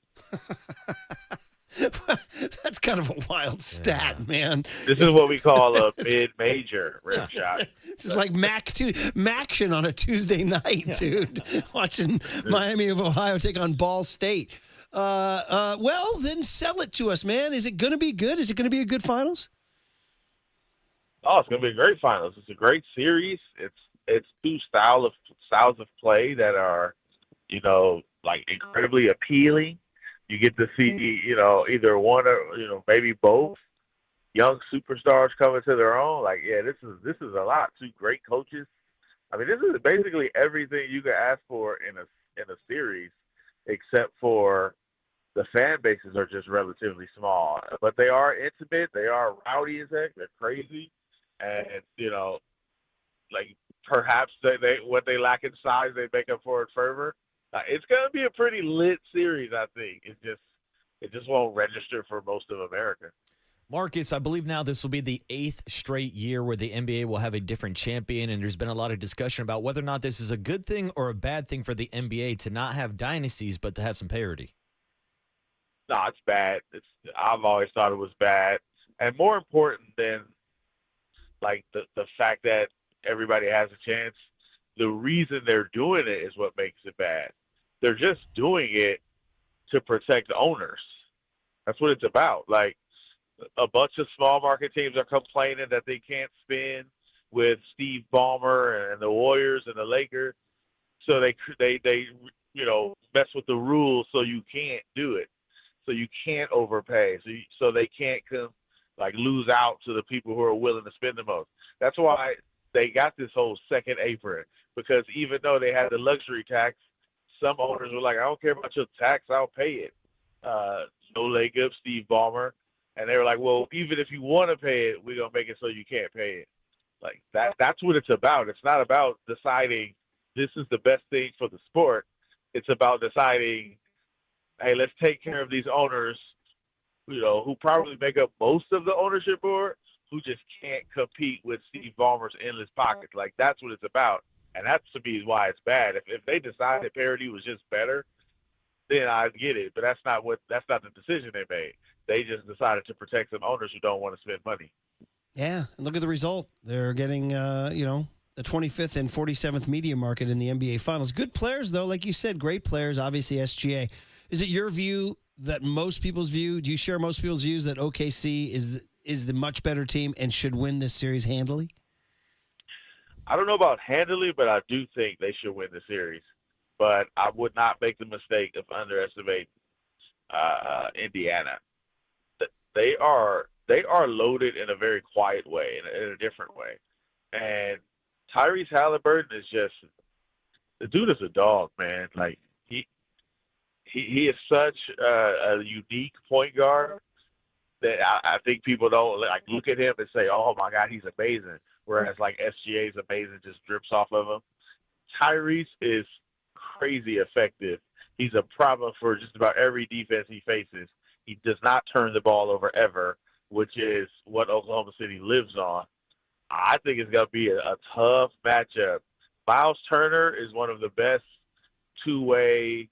That's kind of a wild stat, man. This is what we call a mid-major rim shot. It's like Maction on a Tuesday night, dude. Watching Miami of Ohio take on Ball State. Well, then sell it to us, man. Is it going to be good? Is it going to be a good finals? Oh, it's going to be a great finals. It's a great series. It's two styles of play that are, like incredibly appealing. You get to see, either one or, maybe both young superstars coming to their own. Like, yeah, this is a lot. Two great coaches. I mean, this is basically everything you could ask for in a series, except for the fan bases are just relatively small. But they are intimate. They are rowdy as heck. They're crazy. And, like perhaps they what they lack in size, they make up for in fervor. It's going to be a pretty lit series, I think. It just won't register for most of America. Marcus, I believe now this will be the 8th straight year where the NBA will have a different champion, and there's been a lot of discussion about whether or not this is a good thing or a bad thing for the NBA to not have dynasties but to have some parity. No, it's bad. I've always thought it was bad. And more important than like the fact that everybody has a chance, the reason they're doing it is what makes it bad. They're just doing it to protect owners. That's what it's about. Like, a bunch of small market teams are complaining that they can't spend with Steve Ballmer and the Warriors and the Lakers, so they mess with the rules so you can't do it, so you can't overpay, so they can't lose out to the people who are willing to spend the most. That's why they got this whole second apron, because even though they had the luxury tax, some owners were like, I don't care about your tax, I'll pay it. No leg up, Steve Ballmer. And they were like, well, even if you want to pay it, we're going to make it so you can't pay it. Like, that's what it's about. It's not about deciding this is the best thing for the sport. It's about deciding, hey, let's take care of these owners, who probably make up most of the ownership board, who just can't compete with Steve Ballmer's endless pockets. Like, that's what it's about. And that, to me, is why it's bad. If they decided parity was just better, then I'd get it. But that's not the decision they made. They just decided to protect some owners who don't want to spend money. Yeah, and look at the result. They're getting, the 25th and 47th media market in the NBA Finals. Good players, though, like you said, great players. Obviously, SGA. Is it your view that most people's view? Do you share most people's views that OKC is the much better team and should win this series handily? I don't know about handily, but I do think they should win the series. But I would not make the mistake of underestimating Indiana. They are loaded in a very quiet way, in a different way. And Tyrese Halliburton is just – the dude is a dog, man. Like, he is such a unique point guard that I think people don't look at him and say, oh, my God, he's amazing. Whereas, SGA is amazing, just drips off of him. Tyrese is crazy effective. He's a problem for just about every defense he faces. He does not turn the ball over ever, which is what Oklahoma City lives on. I think it's going to be a tough matchup. Miles Turner is one of the best two-way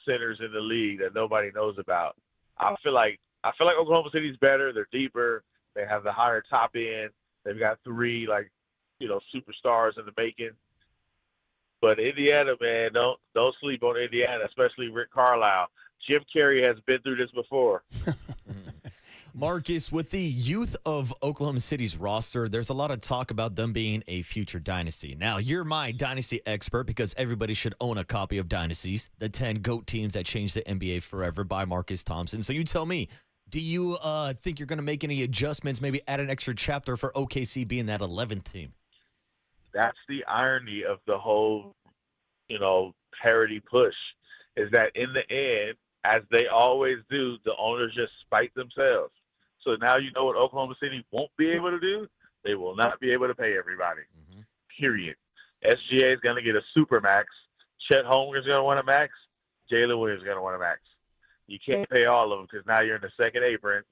centers in the league that nobody knows about. I feel like Oklahoma City's better. They're deeper. They have the higher top end. They've got three superstars in the making. But Indiana, man, don't sleep on Indiana, especially Rick Carlisle. Jim Carrey has been through this before. Marcus, with the youth of Oklahoma City's roster, there's a lot of talk about them being a future dynasty. Now, you're my dynasty expert because everybody should own a copy of Dynasties, the 10 GOAT teams that changed the NBA forever by Marcus Thompson. So you tell me, do you think you're going to make any adjustments, maybe add an extra chapter for OKC being that 11th team? That's the irony of the whole, parity push, is that in the end, as they always do, the owners just spite themselves. So now you know what Oklahoma City won't be able to do? They will not be able to pay everybody, period. SGA is going to get a super max. Chet Holmgren is going to want a max. Jalen Williams is going to want a max. You can't pay all of them because now you're in the second apron,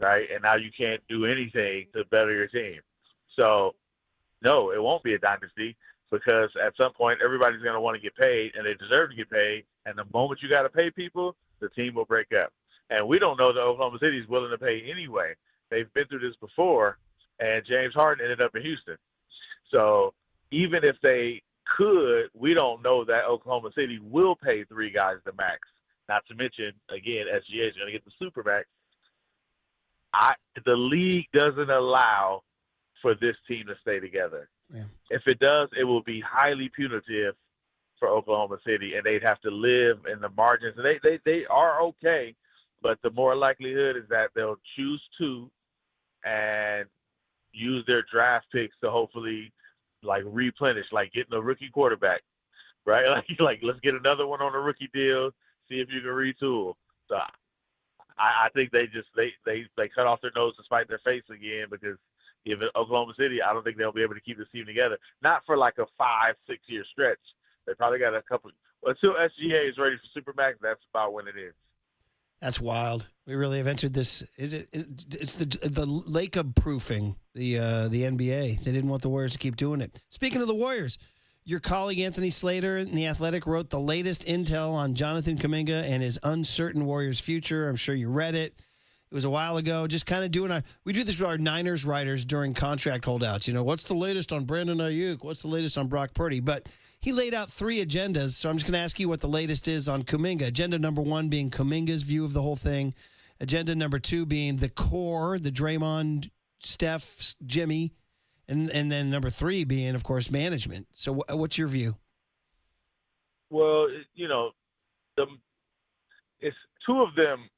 right? And now you can't do anything to better your team. So, no, it won't be a dynasty. because at some point everybody's going to want to get paid, and they deserve to get paid. And the moment you got to pay people, the team will break up. And we don't know that Oklahoma City is willing to pay anyway. They've been through this before, and James Harden ended up in Houston. So even if they could, we don't know that Oklahoma City will pay 3 guys the max. Not to mention, again, SGA is going to get the super max. The league doesn't allow for this team to stay together. Yeah. If it does, it will be highly punitive for Oklahoma City, and they'd have to live in the margins. And they are okay, but the more likelihood is that they'll choose to and use their draft picks to hopefully replenish, like getting a rookie quarterback, right? Like let's get another one on a rookie deal, see if you can retool. So I think they cut off their nose to spite their face again, because if Oklahoma City, I don't think they'll be able to keep this team together. Not for like a 5-6 year stretch. They probably got a couple. Until SGA is ready for Supermax, that's about when it is. That's wild. We really have entered this. It's the Lacob proofing the NBA. They didn't want the Warriors to keep doing it. Speaking of the Warriors, your colleague Anthony Slater in The Athletic wrote the latest intel on Jonathan Kuminga and his uncertain Warriors future. I'm sure you read it. It was a while ago. Just kind of we do this with our Niners writers during contract holdouts. What's the latest on Brandon Ayuk? What's the latest on Brock Purdy? But he laid out 3 agendas, so I'm just going to ask you what the latest is on Kuminga. Agenda number 1 being Kuminga's view of the whole thing. Agenda number 2 being the core, the Draymond, Steph, Jimmy. And then number 3 being, of course, management. So what's your view? Well, it's 2 of them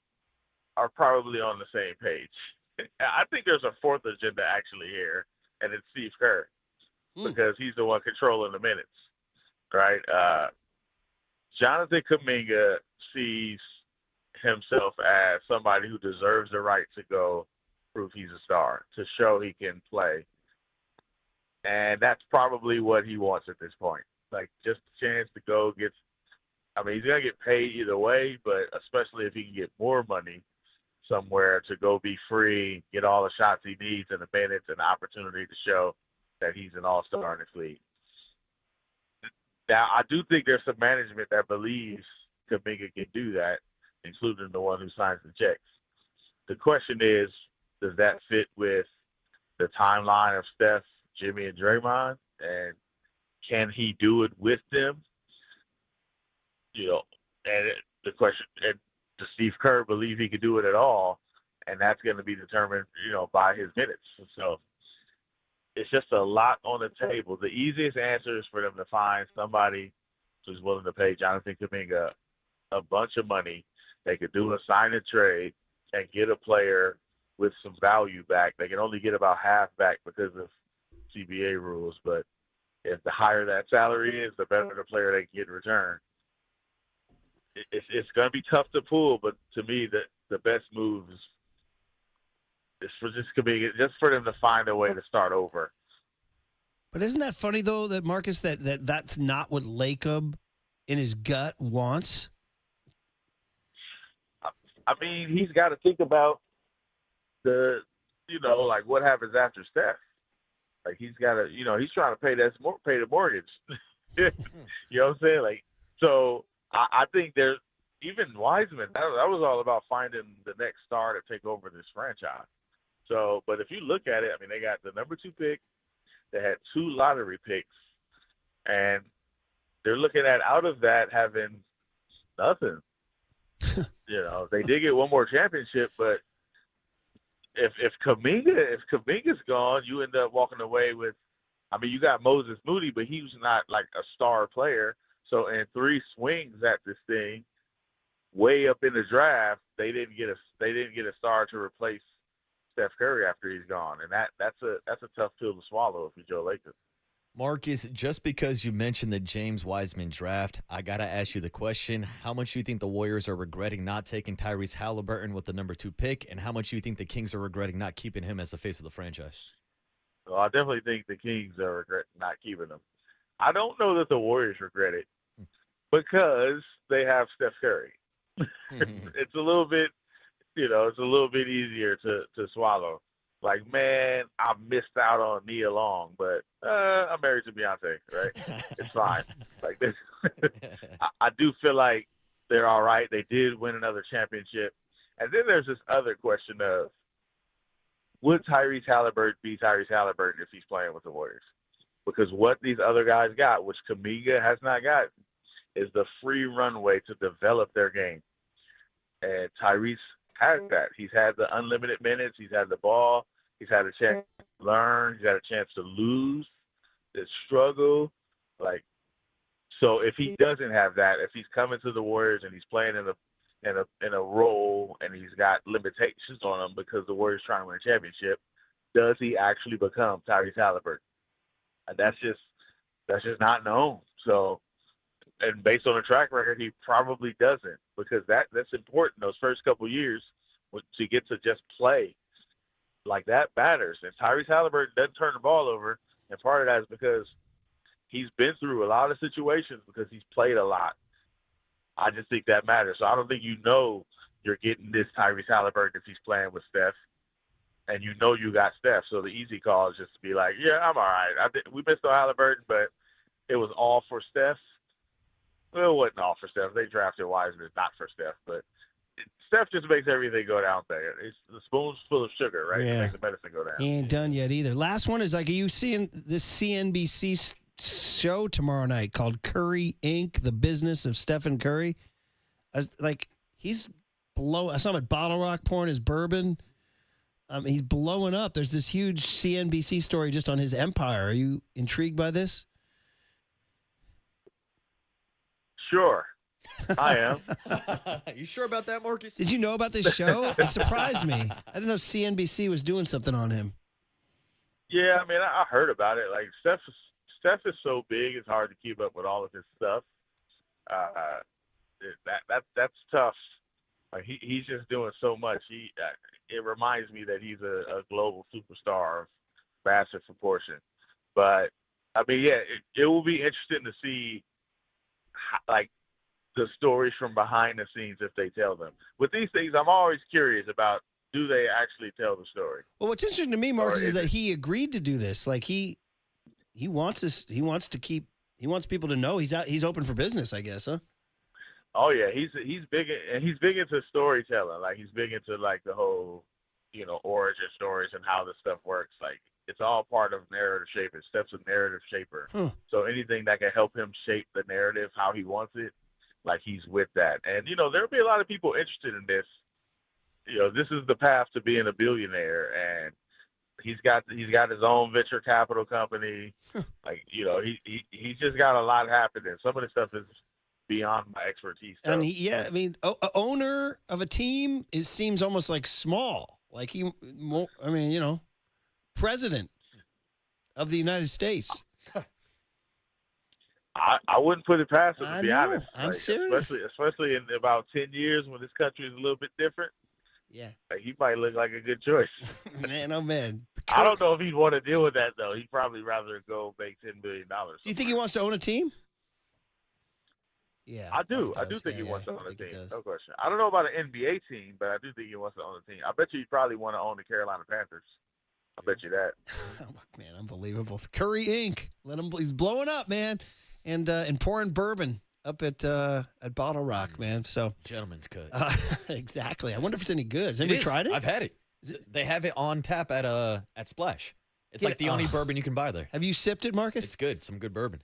are probably on the same page. I think there's a 4th agenda actually here, and it's Steve Kerr, because he's the one controlling the minutes, right? Jonathan Kuminga sees himself as somebody who deserves the right to go prove he's a star, to show he can play. And that's probably what he wants at this point. Like, just a chance to go he's going to get paid either way, but especially if he can get more money somewhere to go be free, get all the shots he needs and the minutes and the opportunity to show that he's an all-star in this league. Now, I do think there's some management that believes Kuminga can do that, including the one who signs the checks. The question is, does that fit with the timeline of Steph, Jimmy, and Draymond? And can he do it with them? The question, and does Steve Kerr believe he could do it at all? And that's going to be determined, by his minutes. So it's just a lot on the table. The easiest answer is for them to find somebody who's willing to pay Jonathan Kuminga a bunch of money. They could do a sign and trade and get a player with some value back. They can only get about half back because of CBA rules, but if the higher that salary is, the better the player they can get in return. It's going to be tough to pull, but to me, the best move is for just for them to find a way to start over. But isn't that funny, though, that Marcus, that's not what Lacob in his gut wants? He's got to think about what happens after Steph. Like, he's got to, he's trying to pay the mortgage. You know what I'm saying? So I think there's even Wiseman. That was all about finding the next star to take over this franchise. So, but if you look at it, they got the number 2 pick. They had 2 lottery picks, and they're looking at out of that having nothing. They did get one more championship, but if Kuminga's gone, you end up walking away with. You got Moses Moody, but he was not like a star player. So in 3 swings at this thing, way up in the draft, they didn't get a star to replace Steph Curry after he's gone, and that's a tough pill to swallow if you're Joe Lacob. Marcus, just because you mentioned the James Wiseman draft, I got to ask you the question, how much do you think the Warriors are regretting not taking Tyrese Halliburton with the number 2 pick, and how much do you think the Kings are regretting not keeping him as the face of the franchise? Well, I definitely think the Kings are regretting not keeping him. I don't know that the Warriors regret it because they have Steph Curry. It's a little bit, it's a little bit easier to swallow. like, man, I missed out on Nia Long, but I'm married to Beyonce, right? It's fine. Like this, I do feel like they're all right. They did win another championship. And then there's this other question of, would Tyrese Halliburton be Tyrese Halliburton if he's playing with the Warriors? Because what these other guys got, which Kuminga has not got, is the free runway to develop their game. And Tyrese has that. He's had the unlimited minutes. He's had the ball. He's had a chance to learn. He's had a chance to lose, to struggle. Like, so if he doesn't have that, if he's coming to the Warriors and he's playing in a role and he's got limitations on him because the Warriors trying to win a championship, does he actually become Tyrese Halliburton? And that's just not known. So, and based on the track record, he probably doesn't, because that's important. Those first couple of years to get to just play like that matters. And Tyrese Halliburton doesn't turn the ball over, and part of that is because he's been through a lot of situations because he's played a lot. I just think that matters. So I don't think you're getting this Tyrese Halliburton if he's playing with Steph, and you got Steph. So the easy call is just to be like, yeah, I'm all right. We missed on Halliburton, but it was all for Steph. Well, it wasn't all for Steph. They drafted Wiseman not for Steph, but Steph just makes everything go down there. It's the spoon's full of sugar, right? Yeah. To make the medicine go down. He ain't done yet either. Last one is, like, are you seeing this CNBC show tomorrow night called Curry Inc., The Business of Stephen Curry? He's I saw him at Bottle Rock pouring his bourbon. He's blowing up. There's this huge CNBC story just on his empire. Are you intrigued by this? Sure, I am. You sure about that, Marcus? Did you know about this show? It surprised me. I didn't know CNBC was doing something on him. Yeah, I mean, I heard about it. Like, Steph is so big, it's hard to keep up with all of his stuff. That's tough. Like, he's just doing so much. It reminds me that he's a global superstar of massive proportion. But I mean, yeah, it will be interesting to see, like, the stories from behind the scenes if they tell them. With these things, I'm always curious about, do they actually tell the story? Well, what's interesting to me, Marcus, is that he agreed to do this. Like, he wants this. He wants people to know he's open for business, I guess, huh? Oh yeah, he's big, and he's big into storytelling. Like, he's big into, like, the whole, origin stories and how this stuff works. Like, it's all part of narrative shaping. Steph's a narrative shaper. So anything that can help him shape the narrative how he wants it, like, he's with that. And there'll be a lot of people interested in this. This is the path to being a billionaire, and he's got his own venture capital company. Like, he's just got a lot happening. Some of the stuff is beyond my expertise. And owner of a team seems almost like small. Like, president of the United States. I wouldn't put it past him, to be honest. I'm serious. Especially in about 10 years when this country is a little bit different. Yeah. Like, he might look like a good choice. Man, oh, man. I don't know if he'd want to deal with that, though. He'd probably rather go make $10 billion. Do you think he wants to own a team? Yeah. I do. I do think he wants to own a team. No question. I don't know about an NBA team, but I do think he wants to own a team. I bet you he'd probably want to own the Carolina Panthers. I bet you that. Oh, man, unbelievable. Curry Inc. He's blowing up, man. And pouring bourbon up at Bottle Rock, man. So gentleman's cut. Exactly. I wonder if it's any good. Has anybody tried it? I've had it. They have it on tap at Splash. It's like the only bourbon you can buy there. Have you sipped it, Marcus? It's good. Some good bourbon.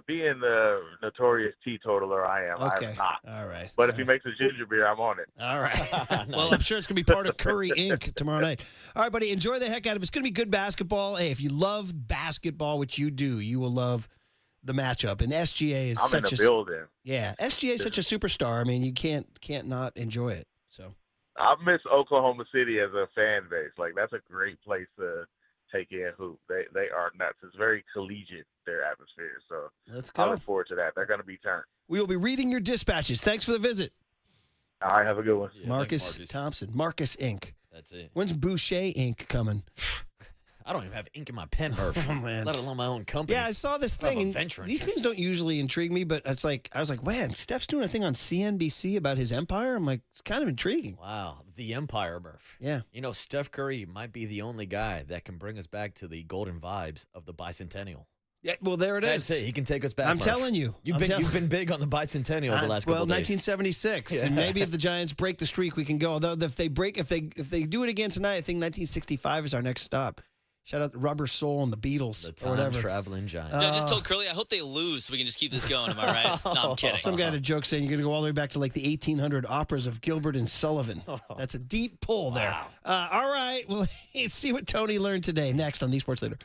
Being the notorious teetotaler I am, Okay. I am not. All right. But if he makes a ginger beer, I'm on it. All right. Well, I'm sure it's going to be part of Curry Inc. tomorrow night. All right, buddy. Enjoy the heck out of it. It's going to be good basketball. Hey, if you love basketball, which you do, you will love the matchup. And SGA is I'm in the building. Yeah, SGA is such a superstar. I mean, you can't not enjoy it. So I miss Oklahoma City as a fan base. Like, that's a great place to take in hoop. They are nuts. It's very collegiate, their atmosphere. So let's go. I look forward to that. They're going to be turned. We will be reading your dispatches. Thanks for the visit. All right, have a good one. Yeah, Marcus Thompson. Marcus Inc. That's it. When's Boucher Inc. coming? I don't even have ink in my pen, Murph. Oh, man. Let alone my own company. Yeah, I saw this thing. And these things don't usually intrigue me, but it's like I was like, man, Steph's doing a thing on CNBC about his empire. I'm like, it's kind of intriguing. Wow, the empire, Murph. Yeah. You know, Steph Curry might be the only guy that can bring us back to the golden vibes of the bicentennial. Yeah, well, there it is. That's it. He can take us back. I'm Murph. telling you. You've been big on the bicentennial the last couple of days. 1976, Yeah. and maybe if the Giants break the streak, we can go. Although if they do it again tonight, I think 1965 is our next stop. Shout out to Rubber Soul and the Beatles. The or whatever. time-traveling Giants. I just told Curly, I hope they lose so we can just keep this going. Am I right? No, I'm kidding. Some guy had a joke saying you're going to go all the way back to like the 1800 operas of Gilbert and Sullivan. That's a deep pull there. All right, well, let's see what Tony learned today. Next on the Sports Leader.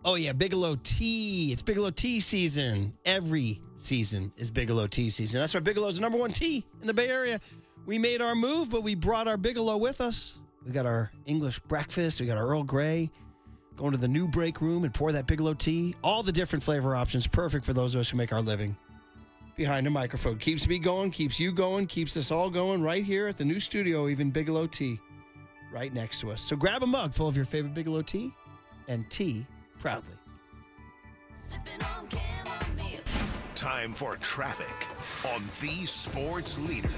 Oh, yeah, Bigelow Tea. It's Bigelow Tea season. Every season is Bigelow Tea season. That's why Bigelow's the number one tea in the Bay Area. We made our move, but we brought our Bigelow with us. We got our English breakfast. We got our Earl Grey. Going to the new break room and pour that Bigelow Tea. All the different flavor options. Perfect for those of us who make our living behind a microphone. Keeps me going, keeps you going, keeps us all going right here at the new studio, even Bigelow Tea right next to us. So grab a mug full of your favorite Bigelow tea and tea proudly. Time for traffic on the Sports Leader.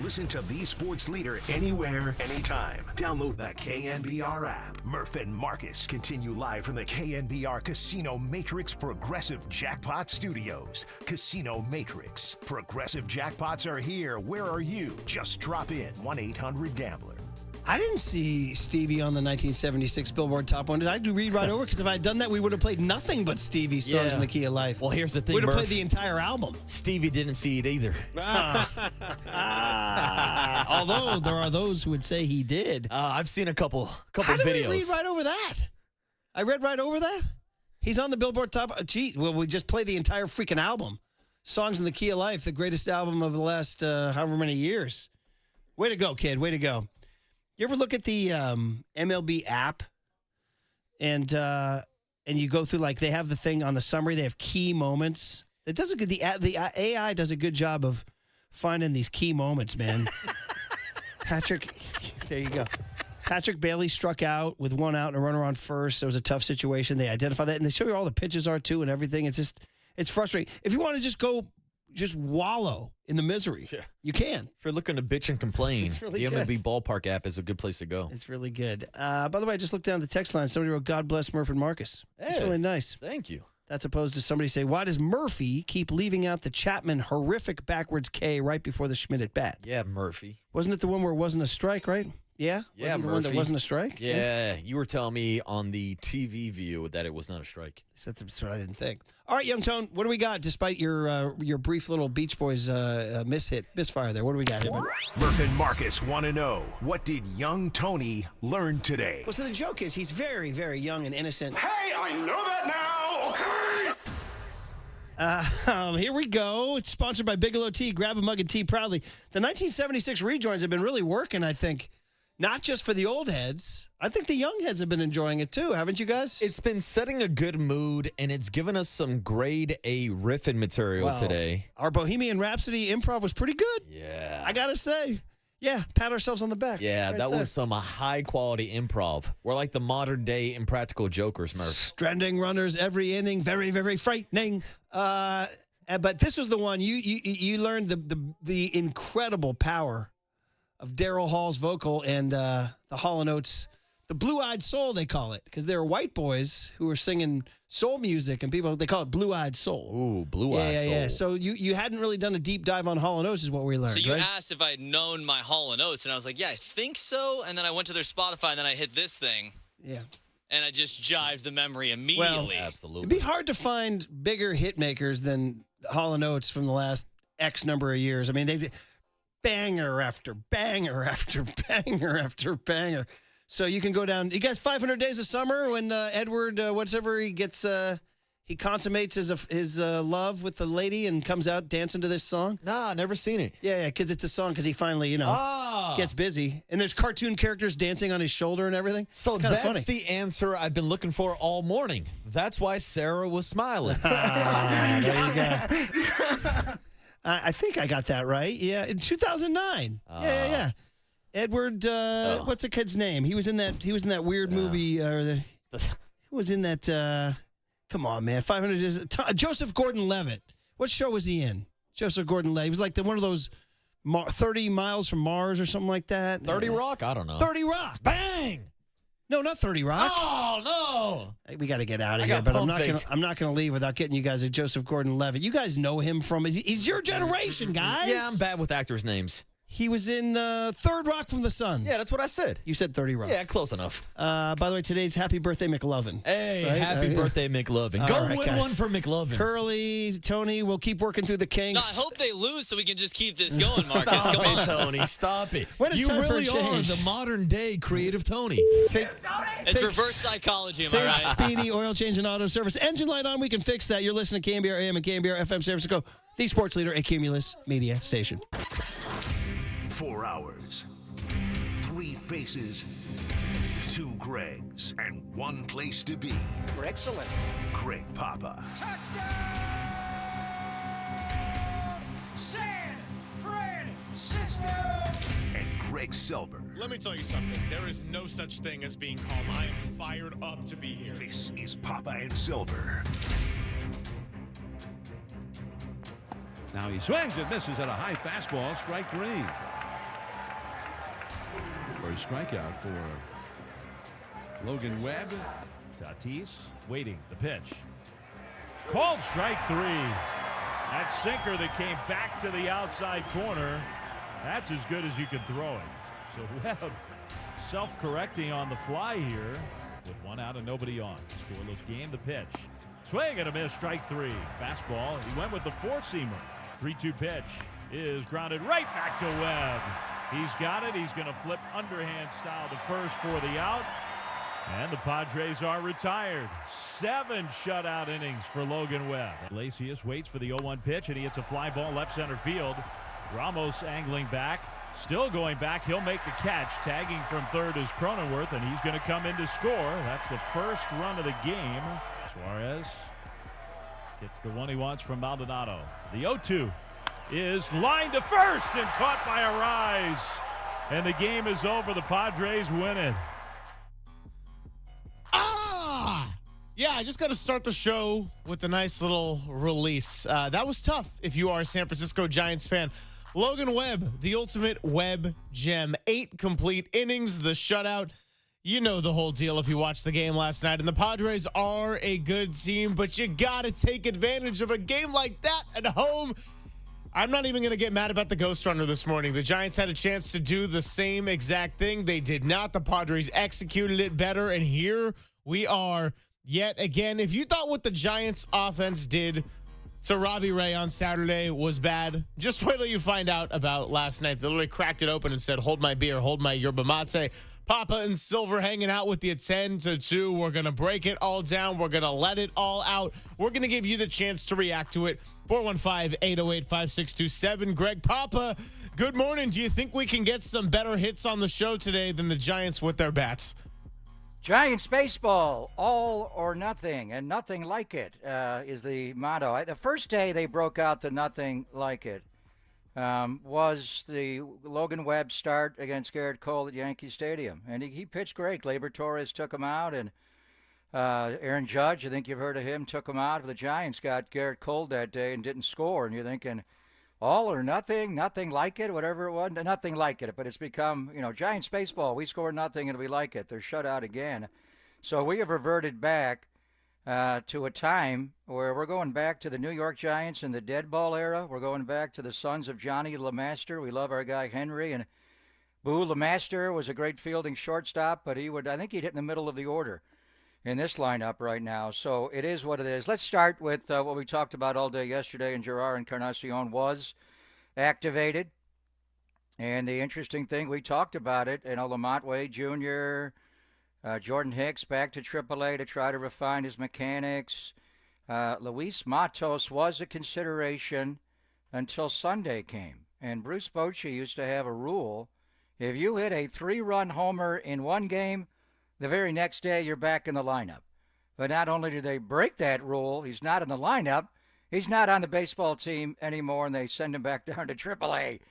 Listen to the sports leader anywhere, anytime. Download the KNBR app. Murph and Marcus continue live from the KNBR Casino Matrix Progressive Jackpot Studios. Casino Matrix. Progressive jackpots are here. Where are you? Just drop in 1-800-GAMBLER. I didn't see Stevie on the 1976 Billboard Top 1. Did I read right over? Because if I had done that, we would have played nothing but Stevie's songs in the key of life. Well, here's the thing, we would have Murph. played the entire album. Stevie didn't see it either. Although there are those who would say he did. I've seen a couple How videos. did we read right over that? I read right over that? He's on the Billboard Top. Gee, well, we just play the entire freaking album. Songs in the Key of Life, the greatest album of the last however many years. Way to go, kid. Way to go. You ever look at the MLB app and you go through, like, they have the thing on the summary, they have key moments. It does a good, the AI does a good job of finding these key moments, man. Patrick, there you go. Patrick Bailey struck out with one out and a runner on first. It was a tough situation. They identify that, and they show you all the pitches are too and everything. It's frustrating. If you want to just wallow in the misery, you can. If you're looking to bitch and complain, It's really the good. MLB Ballpark app is a good place to go. It's really good. By the way, I just looked down the text line. Somebody wrote, "God bless Murph and Marcus." That's Hey, really nice. Thank you. That's opposed to somebody say, "Why does Murphy keep leaving out the Chapman horrific backwards K right before the Schmidt at bat?" Yeah, Murphy. Wasn't it the one where it wasn't a strike, right? Yeah? Yeah, Wasn't the one that Murphy. wasn't a strike? Yeah, you were telling me on the TV view that it was not a strike. That's what I didn't think. All right, Young Tone, what do we got despite your brief little Beach Boys misfire there? What do we got here, man? Murph and Marcus want to know, what did young Tony learn today? Well, so the joke is he's very, very young and innocent. Hey, I know that now, okay? Here we go. It's sponsored by Bigelow Tea. Grab a mug and tea proudly. The 1976 rejoins have been really working, I think. Not just for the old heads. I think the young heads have been enjoying it too, haven't you guys? It's been setting a good mood, and it's given us some grade A riffing material Well, today. Our Bohemian Rhapsody improv was pretty good. Yeah. I got to say. Yeah, pat ourselves on the back. Yeah, Right that there. was some high-quality improv. We're like the modern-day Impractical Jokers, Murph. Stranding runners every inning, very, very frightening. But this was the one you learned the incredible power of Daryl Hall's vocal and the Hall & Oates, the blue-eyed soul, they call it, because they're white boys who are singing soul music, and they call it blue-eyed soul. Ooh, blue-eyed soul. Yeah. So you hadn't really done a deep dive on Hall & Oates is what we learned, So you right? asked if I had known my Hall & Oates, and I was like, yeah, I think so. And then I went to their Spotify, and then I hit this thing. Yeah. And I just jived the memory immediately. Absolutely. It'd be hard to find bigger hit makers than Hall & Oates from the last X number of years. I mean, they did banger after banger after banger after banger. So you can go down. You guys, 500 Days of Summer, when Edward, whatever he gets, he consummates his love with the lady and comes out dancing to this song. Nah, never seen it. Yeah, because it's a song because he finally, gets busy. And there's cartoon characters dancing on his shoulder and everything. So it's kinda that's funny. the answer I've been looking for all morning. That's why Sarah was smiling. There you go. I think I got that right. Yeah, in 2009. Yeah. Edward, what's the kid's name? He was in that weird movie. Who was in that? Come on, man. 500 is Joseph Gordon-Levitt. What show was he in? Joseph Gordon-Levitt. He was like one of those 30 Miles from Mars or something like that. 30 Rock? I don't know. 30 Rock. Bang! No, not 30 Rock. Oh, no. We got to get out of I here, got but I'm pump not faked. I'm not gonna leave without getting you guys a Joseph Gordon-Levitt. You guys know him from he's your generation, guys. Yeah, I'm bad with actors' names. He was in Third Rock from the Sun. Yeah, that's what I said. You said 30 Rock. Yeah, close enough. By the way, today's Happy Birthday McLovin. Hey, Right? happy birthday, McLovin. Go All right, win guys. one for McLovin. Curly, Tony, we'll keep working through the kinks. No, I hope they lose so we can just keep this going, Marcus. Come on. Tony, stop it. When it's You time for a really are change. the modern-day creative Tony. It's reverse psychology, am I Big right? Speedy Oil Change and Auto Service. Engine light on, we can fix that. You're listening to KNBR AM and KNBR FM San Francisco, the sports leader, a Cumulus media station. 4 hours, 3 faces, 2 Gregs, and 1 place to be. Excellent. Greg Papa. San Francisco. And Greg Silver. Let me tell you something. There is no such thing as being calm. I am fired up to be here. This is Papa and Silver. Now he swings and misses at a high fastball, strike 3. strikeout for Logan Webb. Tatis waiting the pitch. Called strike 3. That sinker that came back to the outside corner. That's as good as you can throw it. So Webb self-correcting on the fly here with 1 out and nobody on. Scoreless game, the pitch. Swing and a miss, strike 3. Fastball. He went with the four-seamer. 3-2 pitch is grounded right back to Webb. He's got it. He's going to flip underhand style to first for the out. And the Padres are retired. 7 shutout innings for Logan Webb. Iglesias waits for the 0-1 pitch, and he hits a fly ball left center field. Ramos angling back. Still going back. He'll make the catch. Tagging from third is Cronenworth, and he's going to come in to score. That's the first run of the game. Suarez gets the one he wants from Maldonado. The 0-2 is lined to first and caught by a rise. And the game is over. The Padres win it. Yeah, I just got to start the show with a nice little release. That was tough if you are a San Francisco Giants fan. Logan Webb, the ultimate Webb gem. 8 complete innings, the shutout. You know the whole deal if you watched the game last night. And the Padres are a good team, but you got to take advantage of a game like that at home. I'm not even going to get mad about the ghost runner this morning. The Giants had a chance to do the same exact thing. They did not. The Padres executed it better, and here we are yet again. If you thought what the Giants offense did to Robbie Ray on Saturday was bad, just wait till you find out about last night. They literally cracked it open and said, hold my beer, hold my yerba mate. Papa and Silver hanging out with you 10-2. We're going to break it all down. We're going to let it all out. We're going to give you the chance to react to it. 415-808-5627. Greg Papa, good morning. Do you think we can get some better hits on the show today than the Giants with their bats? Giants baseball, all or nothing, and nothing like it is the motto. The first day they broke out the nothing like it was the Logan Webb start against Garrett Cole at Yankee Stadium. And he pitched great. Gleyber Torres took him out, and Aaron Judge, I think you've heard of him, took him out. The Giants got Garrett Cole that day and didn't score. And you're thinking, all or nothing, nothing like it, whatever it was, nothing like it. But it's become, Giants baseball, we score nothing and we like it. They're shut out again. So we have reverted back to a time where we're going back to the New York Giants in the dead ball era. We're going back to the sons of Johnny LeMaster. We love our guy Henry. And Boo LeMaster was a great fielding shortstop, but I think he'd hit in the middle of the order in this lineup right now. So it is what it is. Let's start with what we talked about all day yesterday, and Gerard Encarnacion was activated. And the interesting thing, we talked about it, Lamont Wade Jr., Jordan Hicks back to AAA to try to refine his mechanics. Luis Matos was a consideration until Sunday came. And Bruce Bochy used to have a rule. If you hit a 3-run homer in one game, the very next day you're back in the lineup. But not only did they break that rule, he's not in the lineup, he's not on the baseball team anymore, and they send him back down to AAA.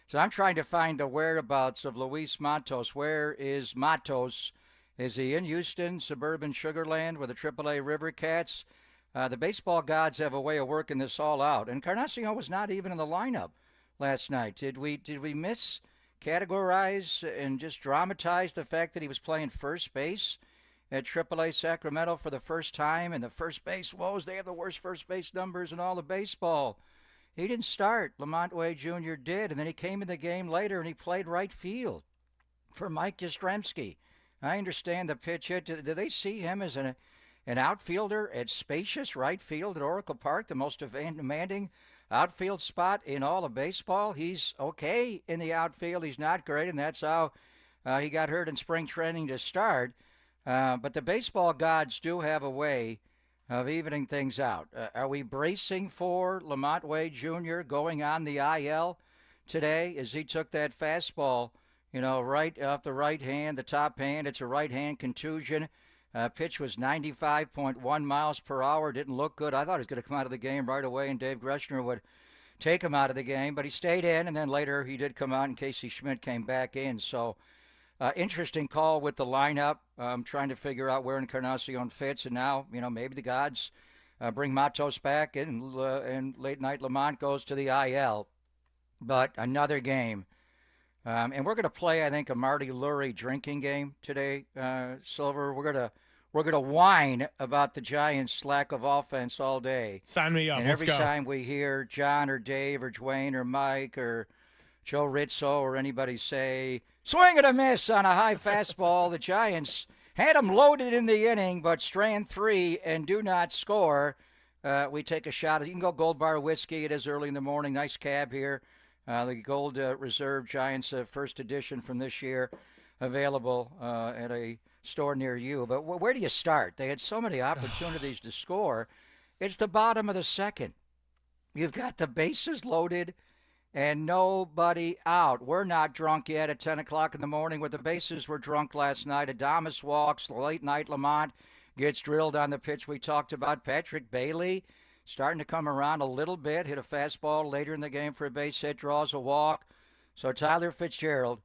So I'm trying to find the whereabouts of Luis Matos. Where is Matos? Is he in Houston, suburban Sugarland with the AAA River Cats? The baseball gods have a way of working this all out. And Encarnacion was not even in the lineup last night. Did we categorize and just dramatize the fact that he was playing first base at AAA Sacramento for the first time? And the first base woes, they have the worst first base numbers in all of baseball. He didn't start. Lamont Wade Jr. did, and then he came in the game later and he played right field for Mike Yastrzemski. I understand the pitch hit. Do they see him as an outfielder at spacious right field at Oracle Park, the most demanding outfield spot in all of baseball? He's okay in the outfield. He's not great, and that's how he got hurt in spring training to start. But the baseball gods do have a way of evening things out. Are we bracing for Lamont Wade Jr. going on the IL today as he took that fastball, right off the right hand, the top hand? It's a right-hand contusion. Pitch was 95.1 miles per hour. Didn't look good. I thought he was going to come out of the game right away, and Dave Greshner would take him out of the game. But he stayed in, and then later he did come out, and Casey Schmidt came back in. So interesting call with the lineup. I'm trying to figure out where Encarnacion fits. And now, maybe the gods bring Matos back, and late night Lamont goes to the IL. But another game And we're going to play, I think, a Marty Lurie drinking game today, Silver. We're gonna whine about the Giants' lack of offense all day. Sign me up. And Let's every go. time we hear John or Dave or Dwayne or Mike or Joe Rizzo or anybody say, swing and a miss on a high fastball, the Giants had them loaded in the inning, but strand 3 and do not score. We take a shot. You can go Gold Bar Whiskey. It is early in the morning. Nice cab here. The Gold Reserve Giants first edition from this year, available at a store near you. But where do you start? They had so many opportunities to score. It's the bottom of the second. You've got the bases loaded and nobody out. We're not drunk yet at 10 o'clock in the morning, but the bases were drunk last night. Adames walks. Late night Lamont gets drilled on the pitch we talked about. Patrick Bailey starting to come around a little bit. Hit a fastball later in the game for a base hit. Draws a walk. So Tyler Fitzgerald,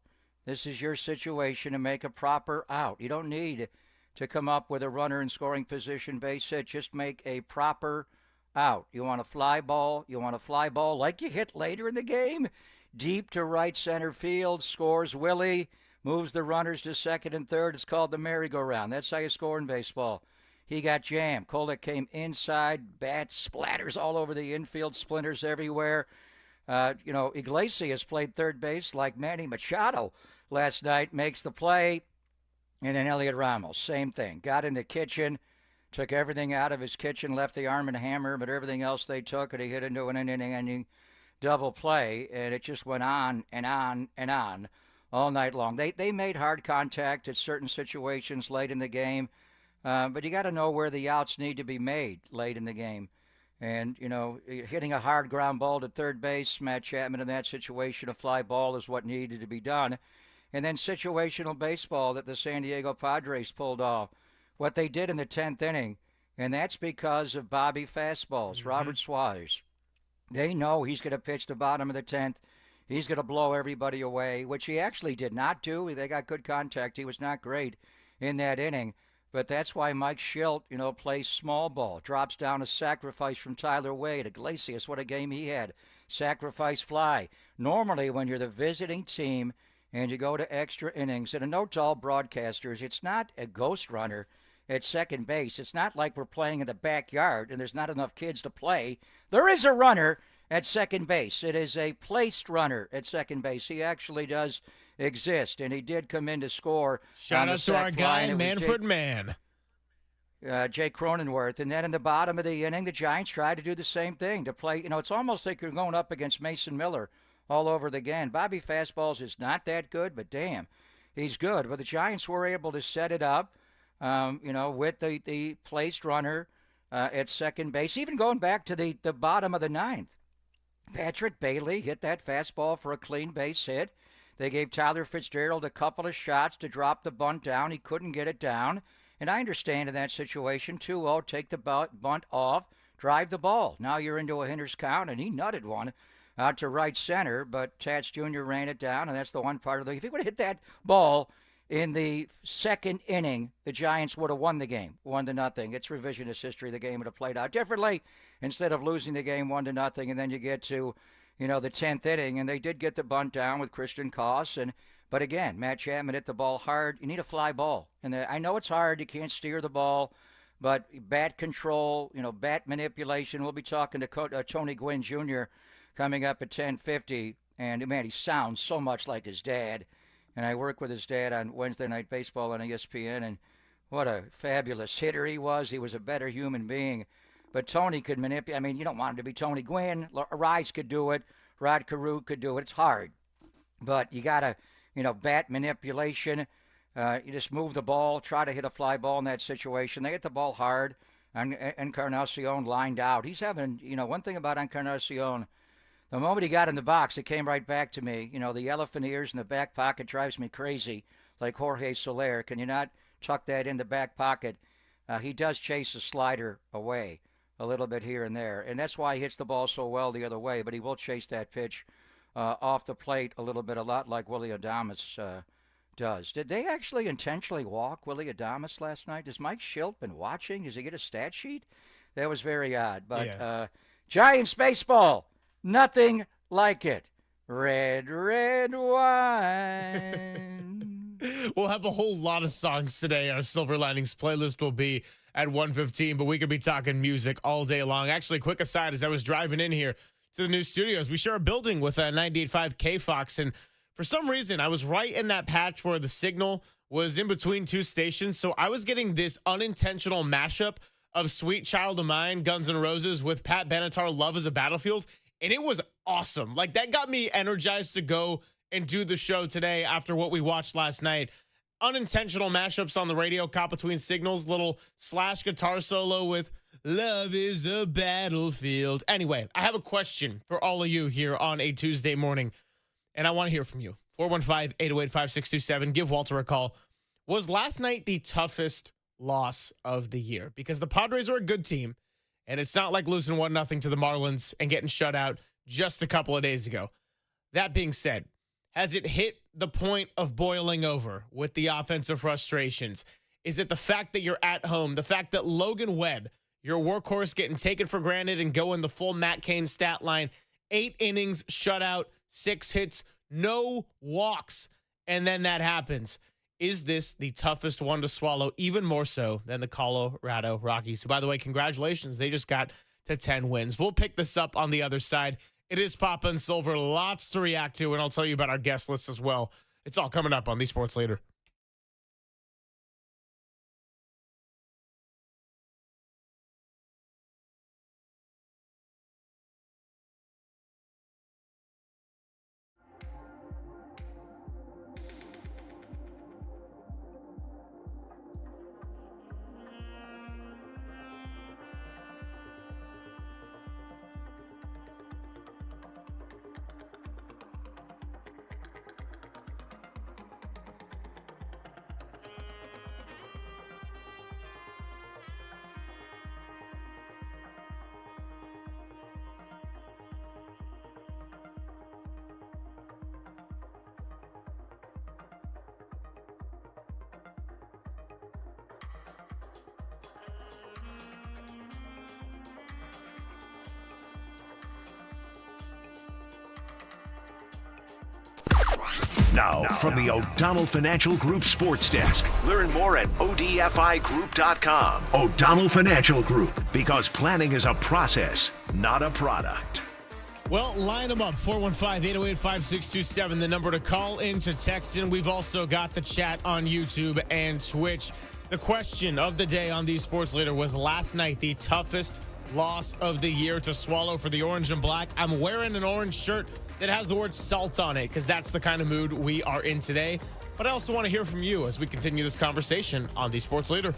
this is your situation to make a proper out. You don't need to come up with a runner in scoring position base hit. Just make a proper out. You want a fly ball? You want a fly ball like you hit later in the game? Deep to right center field. Scores Willie. Moves the runners to second and third. It's called the merry-go-round. That's how you score in baseball. He got jammed. Kolek came inside. Bat splatters all over the infield. Splinters everywhere. Iglesias played third base like Manny Machado last night. Makes the play. And then Elliot Ramos, same thing. Got in the kitchen. Took everything out of his kitchen. Left the arm and hammer. But everything else they took. And he hit into an inning-ending double play. And it just went on and on and on all night long. They made hard contact at certain situations late in the game. But you got to know where the outs need to be made late in the game. And, hitting a hard ground ball to third base, Matt Chapman in that situation, a fly ball is what needed to be done. And then situational baseball that the San Diego Padres pulled off. What they did in the 10th inning, and that's because of Bobby fastballs, mm-hmm. Robert Suarez. They know he's going to pitch the bottom of the 10th. He's going to blow everybody away, which he actually did not do. They got good contact. He was not great in that inning. But that's why Mike Schilt, plays small ball, drops down a sacrifice from Tyler Wade. Iglesias, what a game he had. Sacrifice fly. Normally, when you're the visiting team and you go to extra innings, and a note to all broadcasters, it's not a ghost runner at second base. It's not like we're playing in the backyard and there's not enough kids to play. There is a runner at second base. It is a placed runner at second base. He actually does exist, and he did come in to score. Shout out to our guy, Manfred Mann. Jake Cronenworth. And then in the bottom of the inning, the Giants tried to do the same thing, to play. It's almost like you're going up against Mason Miller all over again. Bobby fastballs is not that good, but damn, he's good. But the Giants were able to set it up, with the placed runner at second base, even going back to the bottom of the ninth. Patrick Bailey hit that fastball for a clean base hit. They gave Tyler Fitzgerald a couple of shots to drop the bunt down. He couldn't get it down. And I understand in that situation, 2-0, take the bunt off, drive the ball. Now you're into a hitter's count, and he nutted one out to right center, but Tats Jr. ran it down, and that's the one part of the... If he would have hit that ball in the second inning, the Giants would have won the game, 1-0. It's revisionist history. The game would have played out differently instead of losing the game 1-0, and then you get to... the 10th inning, and they did get the bunt down with Christian Koss. But again, Matt Chapman hit the ball hard. You need a fly ball. And I know it's hard. You can't steer the ball. But bat control, bat manipulation. We'll be talking to Tony Gwyn Jr. coming up at 10:50. And, man, he sounds so much like his dad. And I work with his dad on Wednesday Night Baseball on ESPN. And what a fabulous hitter he was. He was a better human being. But Tony could manipulate. You don't want him to be Tony Gwynn. Rice could do it. Rod Carew could do it. It's hard. But you got to, bat manipulation. You just move the ball, try to hit a fly ball in that situation. They hit the ball hard. And Encarnacion lined out. He's having, one thing about Encarnacion, the moment he got in the box, it came right back to me. The elephant ears in the back pocket drives me crazy, like Jorge Soler. Can you not tuck that in the back pocket? He does chase a slider away a little bit here and there. And that's why he hits the ball so well the other way. But he will chase that pitch off the plate a little bit, a lot like Willie Adames does. Did they actually intentionally walk Willie Adames last night? Has Mike Schilt been watching? Does he get a stat sheet? That was very odd. But Giants baseball, nothing like it. red, red wine. We'll have a whole lot of songs today. Our Silver Linings playlist will be at 1:15, but we could be talking music all day long. Actually, quick aside, as I was driving in here to the new studios, we share a building with 98.5 K-Fox, and for some reason, I was right in that patch where the signal was in between two stations, so I was getting this unintentional mashup of Sweet Child of Mine, Guns N' Roses, with Pat Benatar, Love is a Battlefield, and it was awesome. Like, that got me energized to go and do the show today after what we watched last night. Unintentional mashups on the radio, caught between signals, little Slash guitar solo with Love is a Battlefield. Anyway, I have a question for all of you here on a Tuesday morning, and I want to hear from you. 415-808-5627. Give Walter a call. Was last night the toughest loss of the year? Because the Padres are a good team, and it's not like losing 1-0 to the Marlins and getting shut out just a couple of days ago. That being said, has it hit the point of boiling over with the offensive frustrations? Is it the fact that you're at home, the fact that Logan Webb, your workhorse, getting taken for granted and going the full Matt Cain stat line, 8 innings, shutout, 6 hits, no walks, and then that happens? Is this the toughest one to swallow, even more so than the Colorado Rockies? So, by the way, congratulations. They just got to 10 wins. We'll pick this up on the other side. It is Papa and Silver. Lots to react to, and I'll tell you about our guest list as well. It's all coming up on the Sports Leader. Now, from the O'Donnell Financial Group Sports Desk. Learn more at ODFIGroup.com. O'Donnell Financial Group, because planning is a process, not a product. Well, line them up, 415-808-5627, the number to call in, to text in. We've also got the chat on YouTube and Twitch. The question of the day on the Sports Leader was last night the toughest loss of the year to swallow for the Orange and Black. I'm wearing an orange shirt that has the word salt on it because that's the kind of mood we are in today. But I also want to hear from you as we continue this conversation on the Sports Leader.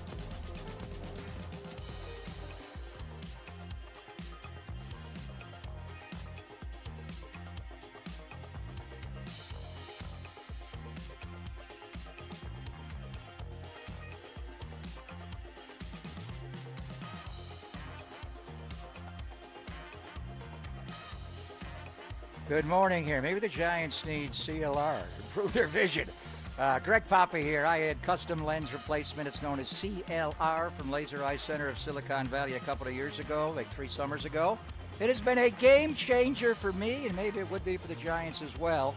Good morning here. Maybe the Giants need CLR to improve their vision. Greg Papa here. I had custom lens replacement. It's known as CLR from Laser Eye Center of Silicon Valley a couple of years ago, like 3 summers ago. It has been a game changer for me, and maybe it would be for the Giants as well.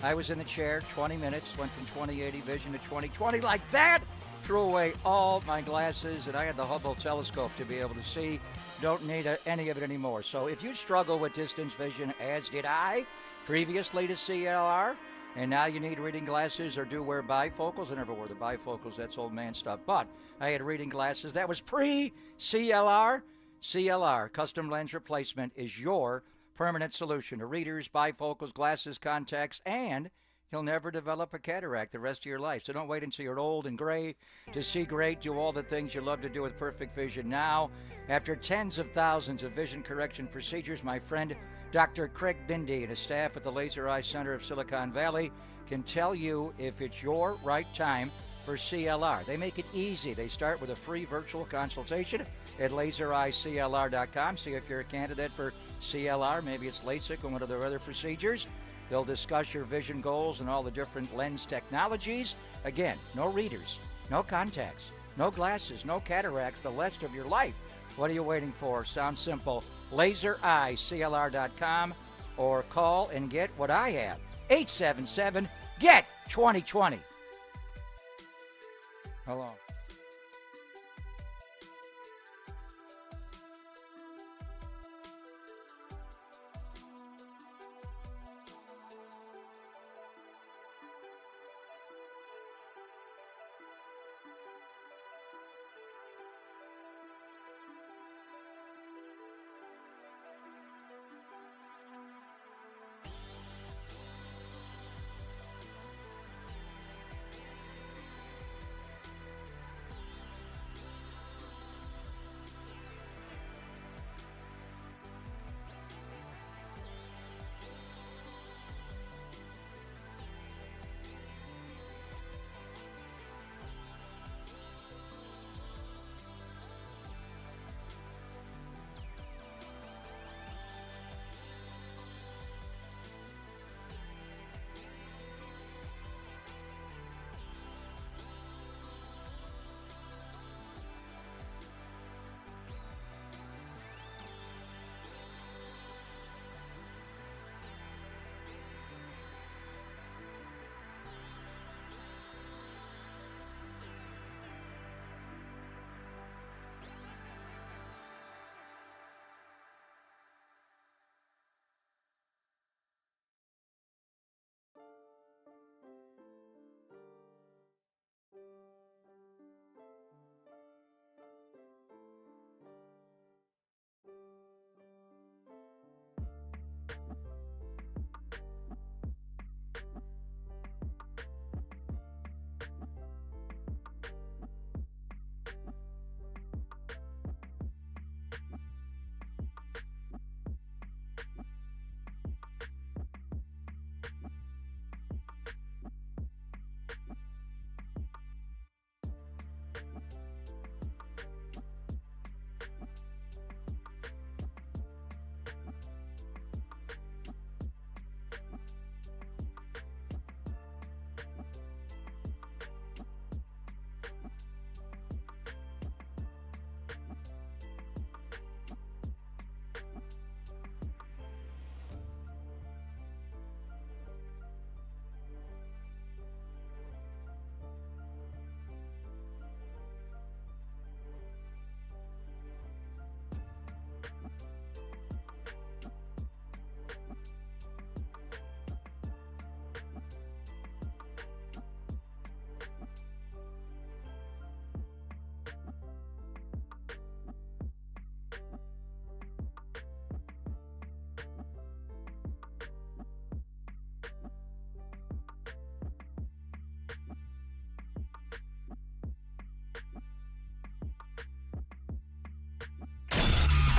I was in the chair 20 minutes, went from 20/80 vision to 20/20 like that, threw away all my glasses, and I had the Hubble telescope to be able to see. Don't need any of it anymore. So if you struggle with distance vision, as did I, previously to CLR, and now you need reading glasses or do wear bifocals. I never wore the bifocals. That's old man stuff. But I had reading glasses. That was pre-CLR. CLR, custom lens replacement, is your permanent solution to readers, bifocals, glasses, contacts, and you'll never develop a cataract the rest of your life. So don't wait until you're old and gray to see great. Do all the things you love to do with perfect vision now. After tens of thousands of vision correction procedures, my friend Dr. Craig Bindi and his staff at the Laser Eye Center of Silicon Valley can tell you if it's your right time for CLR. They make it easy. They start with a free virtual consultation at lasereyeclr.com. See if you're a candidate for CLR. Maybe it's LASIK or one of their other procedures. They'll discuss your vision goals and all the different lens technologies. Again, no readers, no contacts, no glasses, no cataracts the rest of your life. What are you waiting for? Sounds simple. LaserEyeCLR.com or call and get what I have. 877-GET-2020. Hello.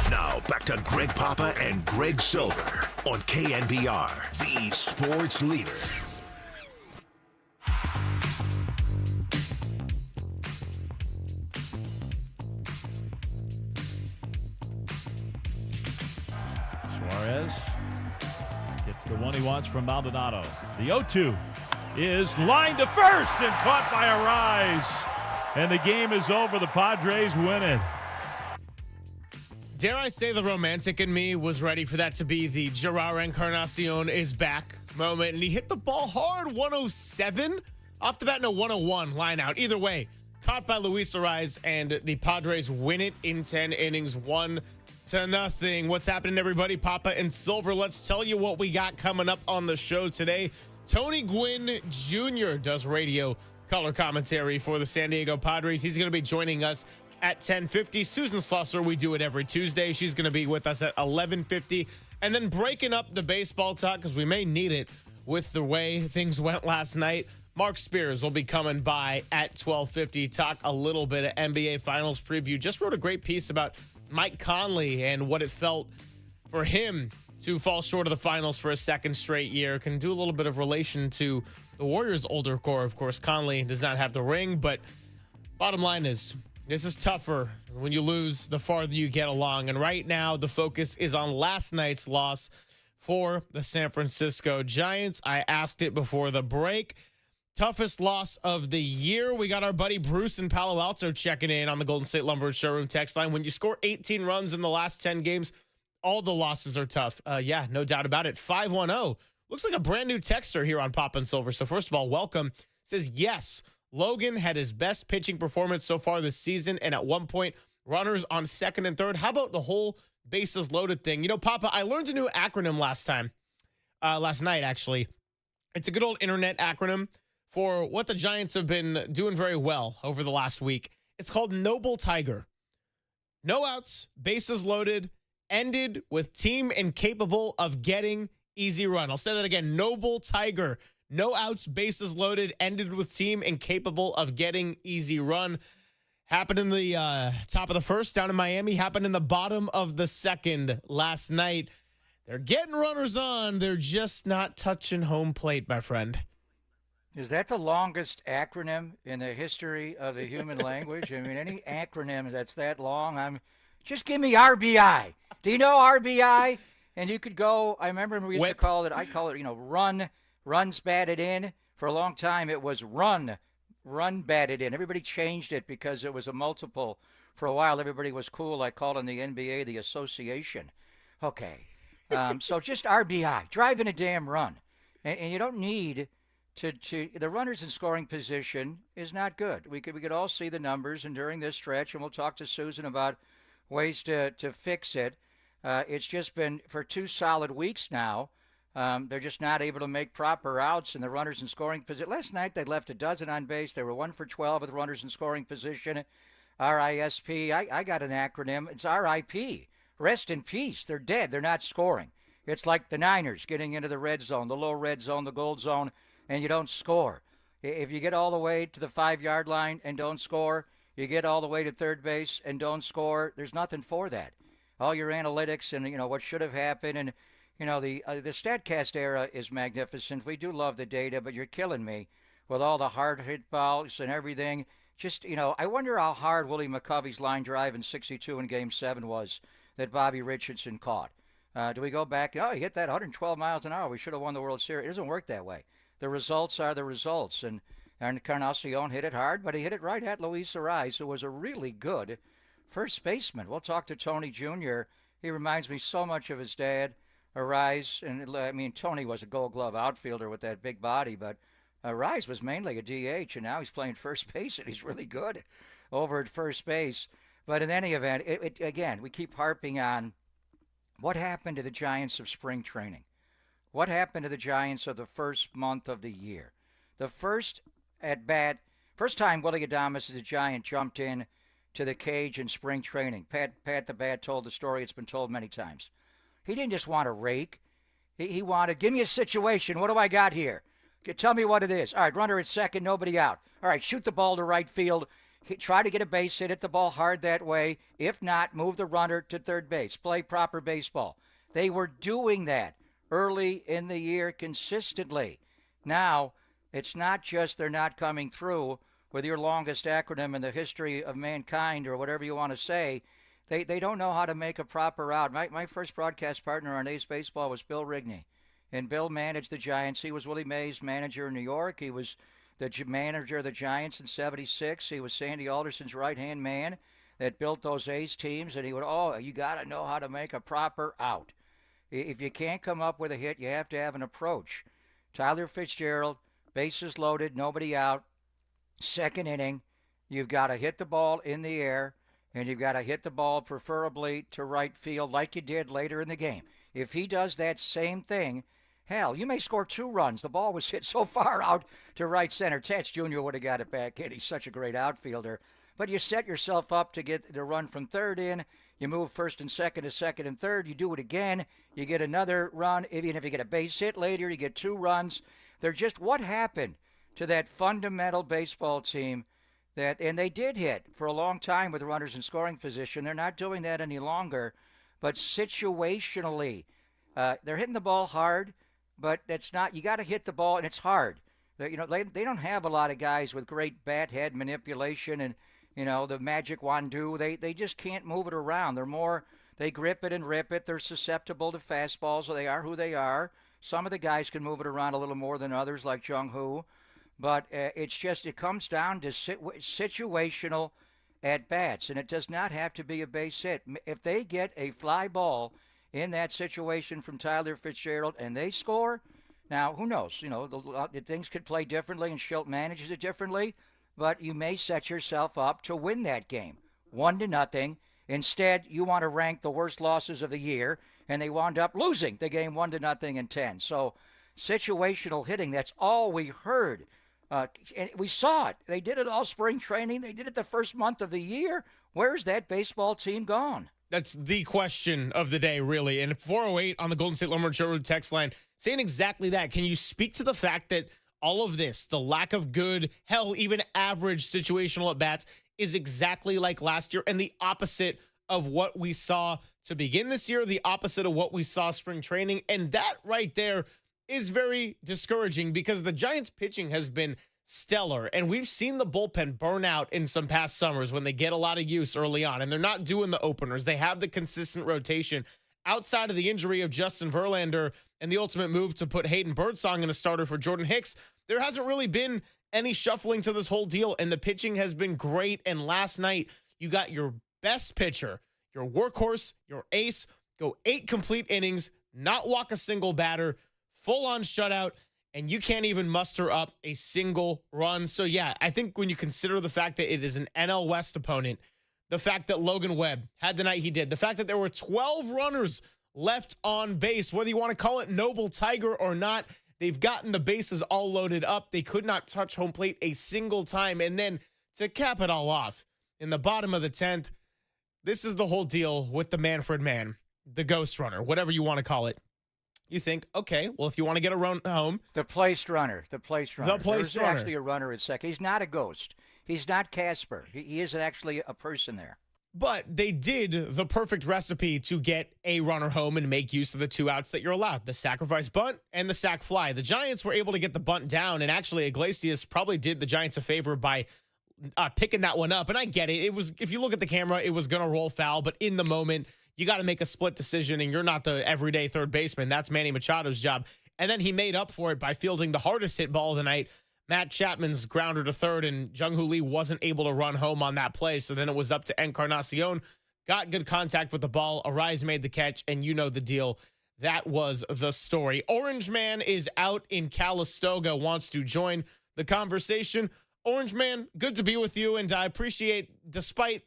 Now, back to Greg Papa and Greg Silver on KNBR, the sports leader. Suarez gets the one he wants from Maldonado. The 0-2 is lined to first and caught by a rise. And the game is over. The Padres win it. Dare I say the romantic in me was ready for that to be the Gerard Encarnacion is back moment. And he hit the ball hard, 107. Off the bat, no, 101 line out. Either way, caught by Luis Arraez, and the Padres win it in 10 innings, 1-0. What's happening, everybody? Papa and Silver, let's tell you what we got coming up on the show today. Tony Gwyn Jr. does radio color commentary for the San Diego Padres. He's going to be joining us at 10:50. Susan Slusser, we do it every Tuesday. She's going to be with us at 11:50. And then breaking up the baseball talk, because we may need it with the way things went last night, Mark Spears will be coming by at 12:50. Talk a little bit of NBA Finals preview. Just wrote a great piece about Mike Conley and what it felt for him to fall short of the finals for a second straight year. Can do a little bit of relation to the Warriors' older core. Of course, Conley does not have the ring, but bottom line is, this is tougher when you lose the farther you get along. And right now, the focus is on last night's loss for the San Francisco Giants. I asked it before the break. Toughest loss of the year. We got our buddy Bruce in Palo Alto checking in on the Golden State Lumber Showroom text line. When you score 18 runs in the last 10 games, all the losses are tough. Yeah, no doubt about it. 510 looks like a brand new texter here on Pop and Silver. So first of all, welcome. Says, yes, Logan had his best pitching performance so far this season, and at one point, runners on second and third. How about the whole bases loaded thing? You know, Papa, I learned a new acronym last night, actually. It's a good old internet acronym for what the Giants have been doing very well over the last week. It's called Noble Tiger. No outs, bases loaded, ended with team incapable of getting easy run. I'll say that again. Noble Tiger. No outs, bases loaded, ended with team incapable of getting easy run. Happened in the top of the first down in Miami. Happened in the bottom of the second last night. They're getting runners on. They're just not touching home plate, my friend. Is that the longest acronym in the history of the human language? I mean, any acronym that's that long, just give me RBI. Do you know RBI? And you could go, I remember we used to call it, runs batted in. For a long time, it was run batted in. Everybody changed it because it was a multiple. For a while, everybody was cool. I called in the NBA the association. Okay. So just RBI, driving a damn run. And you don't need to the runners in scoring position is not good. We could all see the numbers, and during this stretch, and we'll talk to Susan about ways to fix it. It's just been for 2 solid weeks now. They're just not able to make proper outs, and the runners in scoring position. Last night they left a dozen on base. They were 1 for 12 with runners in scoring position. RISP. I got an acronym. It's RIP. Rest in peace. They're dead. They're not scoring. It's like the Niners getting into the red zone, the low red zone, the gold zone, and you don't score. If you get all the way to the 5-yard line and don't score, you get all the way to third base and don't score, there's nothing for that. All your analytics and, what should have happened, and, the StatCast era is magnificent. We do love the data, but you're killing me with all the hard hit balls and everything. Just, I wonder how hard Willie McCovey's line drive in 62 in Game 7 was that Bobby Richardson caught. Do we go back? Oh, he hit that 112 miles an hour. We should have won the World Series. It doesn't work that way. The results are the results. And Encarnacion hit it hard, but he hit it right at Luis Ariz, who was a really good first baseman. We'll talk to Tony Jr. He reminds me so much of his dad, Ariz. And, Tony was a Gold Glove outfielder with that big body, but Ariz was mainly a DH, and now he's playing first base, and he's really good over at first base. But in any event, again, we keep harping on what happened to the Giants of spring training. What happened to the Giants of the first month of the year? The first at-bat, first time Willie Adames as a Giant jumped in to the cage in spring training. Pat the Bat told the story. It's been told many times. He didn't just want to rake. He wanted, give me a situation. What do I got here? Tell me what it is. All right, runner at second, nobody out. All right, shoot the ball to right field. Try to get a base hit the ball hard that way. If not, move the runner to third base. Play proper baseball. They were doing that early in the year consistently. Now, it's not just they're not coming through with your longest acronym in the history of mankind or whatever you want to say. They don't know how to make a proper out. My first broadcast partner on Ace Baseball was Bill Rigney, and Bill managed the Giants. He was Willie Mays' manager in New York. He was the manager of the Giants in '76. He was Sandy Alderson's right-hand man that built those Ace teams, and he would, you got to know how to make a proper out. If you can't come up with a hit, you have to have an approach. Tyler Fitzgerald, bases loaded, nobody out, second inning. You've got to hit the ball in the air, and you've got to hit the ball preferably to right field like you did later in the game. If he does that same thing, hell, you may score 2 runs. The ball was hit so far out to right center. Tats Jr. would have got it back in. He's such a great outfielder. But you set yourself up to get the run from third in. You move first and second to second and third. You do it again. You get another run. Even if you get a base hit later, you get 2 runs. They're just, what happened to that fundamental baseball team and they did hit for a long time with runners in scoring position. They're not doing that any longer. But situationally, they're hitting the ball hard. But that's not, you got to hit the ball, and it's hard. They don't have a lot of guys with great bat head manipulation and, the magic wandu. They just can't move it around. They grip it and rip it. They're susceptible to fastballs, so they are who they are. Some of the guys can move it around a little more than others, like Jung-Hoo. But it comes down to situational at-bats, and it does not have to be a base hit. If they get a fly ball in that situation from Tyler Fitzgerald and they score, now who knows? Things could play differently and Schilt manages it differently, but you may set yourself up to win that game 1-0. Instead, you want to rank the worst losses of the year, and they wound up losing the game 1-0 in 10. So situational hitting, that's all we heard. And we saw it. They did it all spring training. They did it the first month of the year. Where's that baseball team gone? That's the question of the day, really. And 408 on the Golden State Lumber Showroom text line saying exactly that. Can you speak to the fact that all of this, the lack of good, hell, even average situational at-bats, is exactly like last year and the opposite of what we saw to begin this year, the opposite of what we saw spring training. And that right there is very discouraging because the Giants pitching has been stellar. And we've seen the bullpen burn out in some past summers when they get a lot of use early on and they're not doing the openers. They have the consistent rotation. Outside of the injury of Justin Verlander and the ultimate move to put Hayden Birdsong in a starter for Jordan Hicks, there hasn't really been any shuffling to this whole deal, and the pitching has been great. And last night, you got your best pitcher, your workhorse, your ace, go 8 complete innings, not walk a single batter, full-on shutout, and you can't even muster up a single run. So, yeah, I think when you consider the fact that it is an NL West opponent, the fact that Logan Webb had the night he did, the fact that there were 12 runners left on base, whether you want to call it Noble Tiger or not, they've gotten the bases all loaded up. They could not touch home plate a single time. And then to cap it all off, in the bottom of the 10th, this is the whole deal with the Manfred man, the ghost runner, whatever you want to call it. You think, okay, well, if you want to get a run home. The placed runner. There's actually a runner at second. He's not a ghost. He's not Casper. He isn't actually a person there. But they did the perfect recipe to get a runner home and make use of the 2 outs that you're allowed, the sacrifice bunt and the sac fly. The Giants were able to get the bunt down, and actually Iglesias probably did the Giants a favor by picking that one up. And I get it. It was, if you look at the camera, it was going to roll foul, but in the moment, you got to make a split decision, and you're not the everyday third baseman. That's Manny Machado's job. And then he made up for it by fielding the hardest hit ball of the night, Matt Chapman's grounder to third, and Jung-Hoo Lee wasn't able to run home on that play. So then it was up to Encarnacion. Got good contact with the ball. Arise made the catch, and you know the deal. That was the story. Orange Man is out in Calistoga, wants to join the conversation. Orange Man, good to be with you, and I appreciate, despite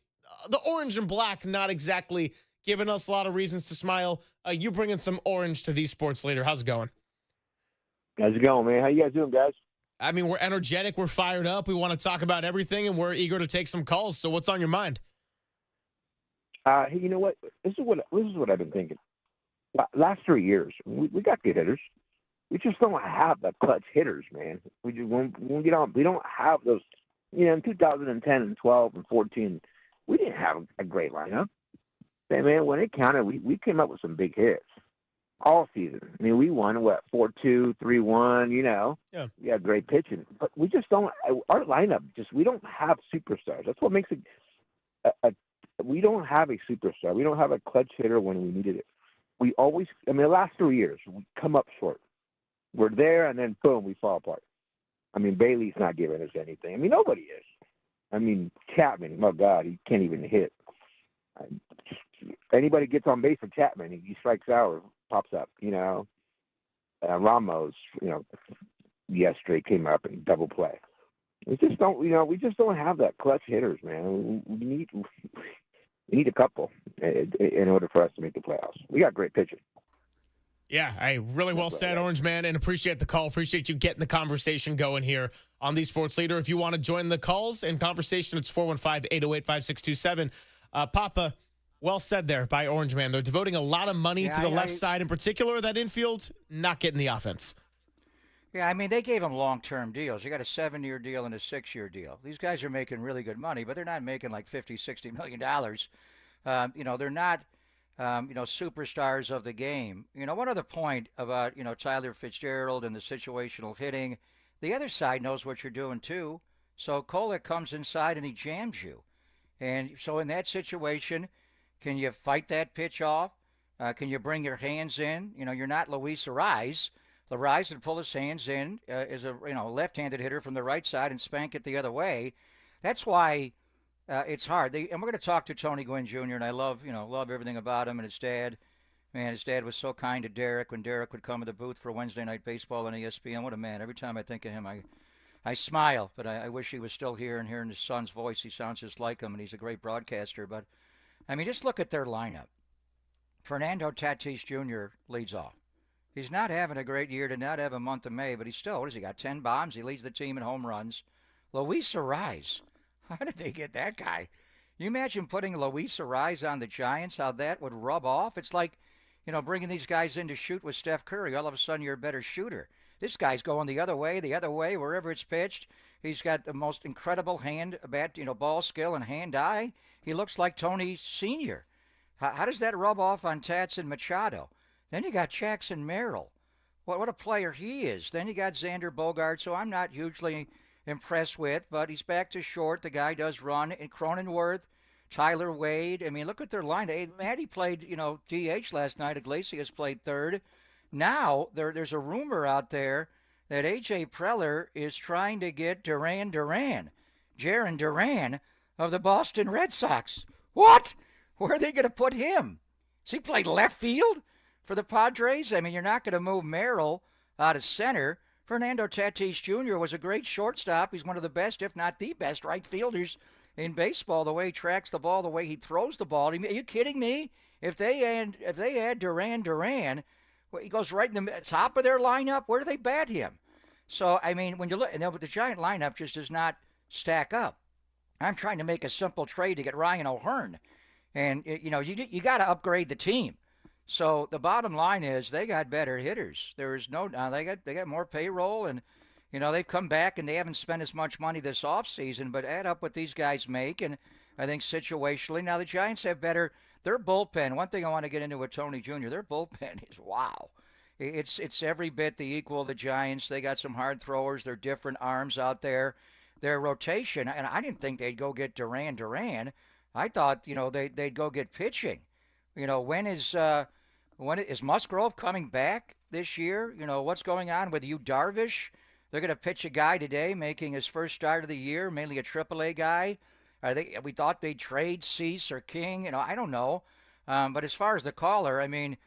the orange and black not exactly giving us a lot of reasons to smile, you bringing some orange to the sports leader. How's it going? How's it going, man? How you guys doing, guys? I mean, we're energetic, we're fired up, we want to talk about everything, and we're eager to take some calls. So what's on your mind? Hey, you know what? This is what I've been thinking. Last 3 years, we got good hitters. We just don't have the clutch hitters, man. We don't have those. You know, in 2010 and 12 and 14, we didn't have a great lineup. Hey, man, when it counted, we came up with some big hits all season. I mean, we won, 4-2, 3-1, you know. Yeah. We had great pitching. But we just don't – our lineup, we don't have superstars. That's what makes it we don't have a superstar. We don't have a clutch hitter when we needed it. We always – I mean, the last 3 years, we come up short. We're there, and then, boom, we fall apart. I mean, Bailey's not giving us anything. I mean, nobody is. I mean, Chapman, oh, God, he can't even hit. Anybody gets on base for Chapman, he strikes out or pops up, you know. Ramos, you know, yesterday came up and double play. We just don't have that clutch hitters, man. We need a couple in order for us to make the playoffs. We got great pitching. Yeah, really well said, Orange Man, and appreciate the call. Appreciate you getting the conversation going here on the Sports Leader. If you want to join the calls and conversation, it's 415-808-5627. Papa, well said there by Orange Man. They're devoting a lot of money to the left side in particular. That infield, not getting the offense. Yeah, I mean, they gave them long-term deals. You got a 7-year deal and a 6-year deal. These guys are making really good money, but they're not making like $50, $60 million. You know, they're not, superstars of the game. You know, one other point about, Tyler Fitzgerald and the situational hitting, the other side knows what you're doing too. So Kolek comes inside and he jams you. And so in that situation, can you fight that pitch off? Can you bring your hands in? You know, you're not Luis Arise. Arise would pull his hands in as a left-handed hitter from the right side and spank it the other way. That's why it's hard. And we're going to talk to Tony Gwyn Jr. and I love everything about him and his dad. Man, his dad was so kind to Derek when Derek would come to the booth for Wednesday Night Baseball on ESPN. What a man. Every time I think of him, I smile, but I wish he was still here and hearing his son's voice. He sounds just like him, and he's a great broadcaster. But, I mean, just look at their lineup. Fernando Tatis Jr. leads off. He's not having a great year, did not have a month of May, but he's still, what has he got, 10 bombs? He leads the team in home runs. Luis Arraez. How did they get that guy? You imagine putting Luis Arraez on the Giants, how that would rub off? It's like, bringing these guys in to shoot with Steph Curry. All of a sudden, you're a better shooter. This guy's going the other way, wherever it's pitched. He's got the most incredible ball skill and hand-eye. He looks like Tony Sr. How does that rub off on Tats and Machado? Then you got Jackson Merrill. What a player he is. Then you got Xander Bogaerts, who I'm not hugely impressed with, but he's back to short. The guy does run. And Cronenworth, Tyler Wade. I mean, look at their line. Matty played, DH last night. Iglesias played third. Now, there's a rumor out there that A.J. Preller is trying to get Jarren Duran of the Boston Red Sox. What? Where are they going to put him? Does he play left field for the Padres? I mean, you're not going to move Merrill out of center. Fernando Tatis Jr. was a great shortstop. He's one of the best, if not the best, right fielders in baseball. The way he tracks the ball, the way he throws the ball. Are you kidding me? If they add Duran, he goes right in the top of their lineup. Where do they bat him? So, I mean, when you look, the Giant lineup just does not stack up. I'm trying to make a simple trade to get Ryan O'Hearn. And, you got to upgrade the team. So the bottom line is they got better hitters. There is they got more payroll, and, they've come back and they haven't spent as much money this offseason, but add up what these guys make, and I think situationally, now the Giants have better. Their bullpen, one thing I want to get into with Tony Jr., their bullpen is wow. It's every bit the equal of the Giants. They got some hard throwers. They're different arms out there. Their rotation, and I didn't think they'd go get Duran. I thought, they'd go get pitching. When is Musgrove coming back this year? What's going on with you, Darvish? They're going to pitch a guy today making his first start of the year, mainly a AAA guy. We thought they'd trade Cease or King. I don't know. But as far as the caller, I mean,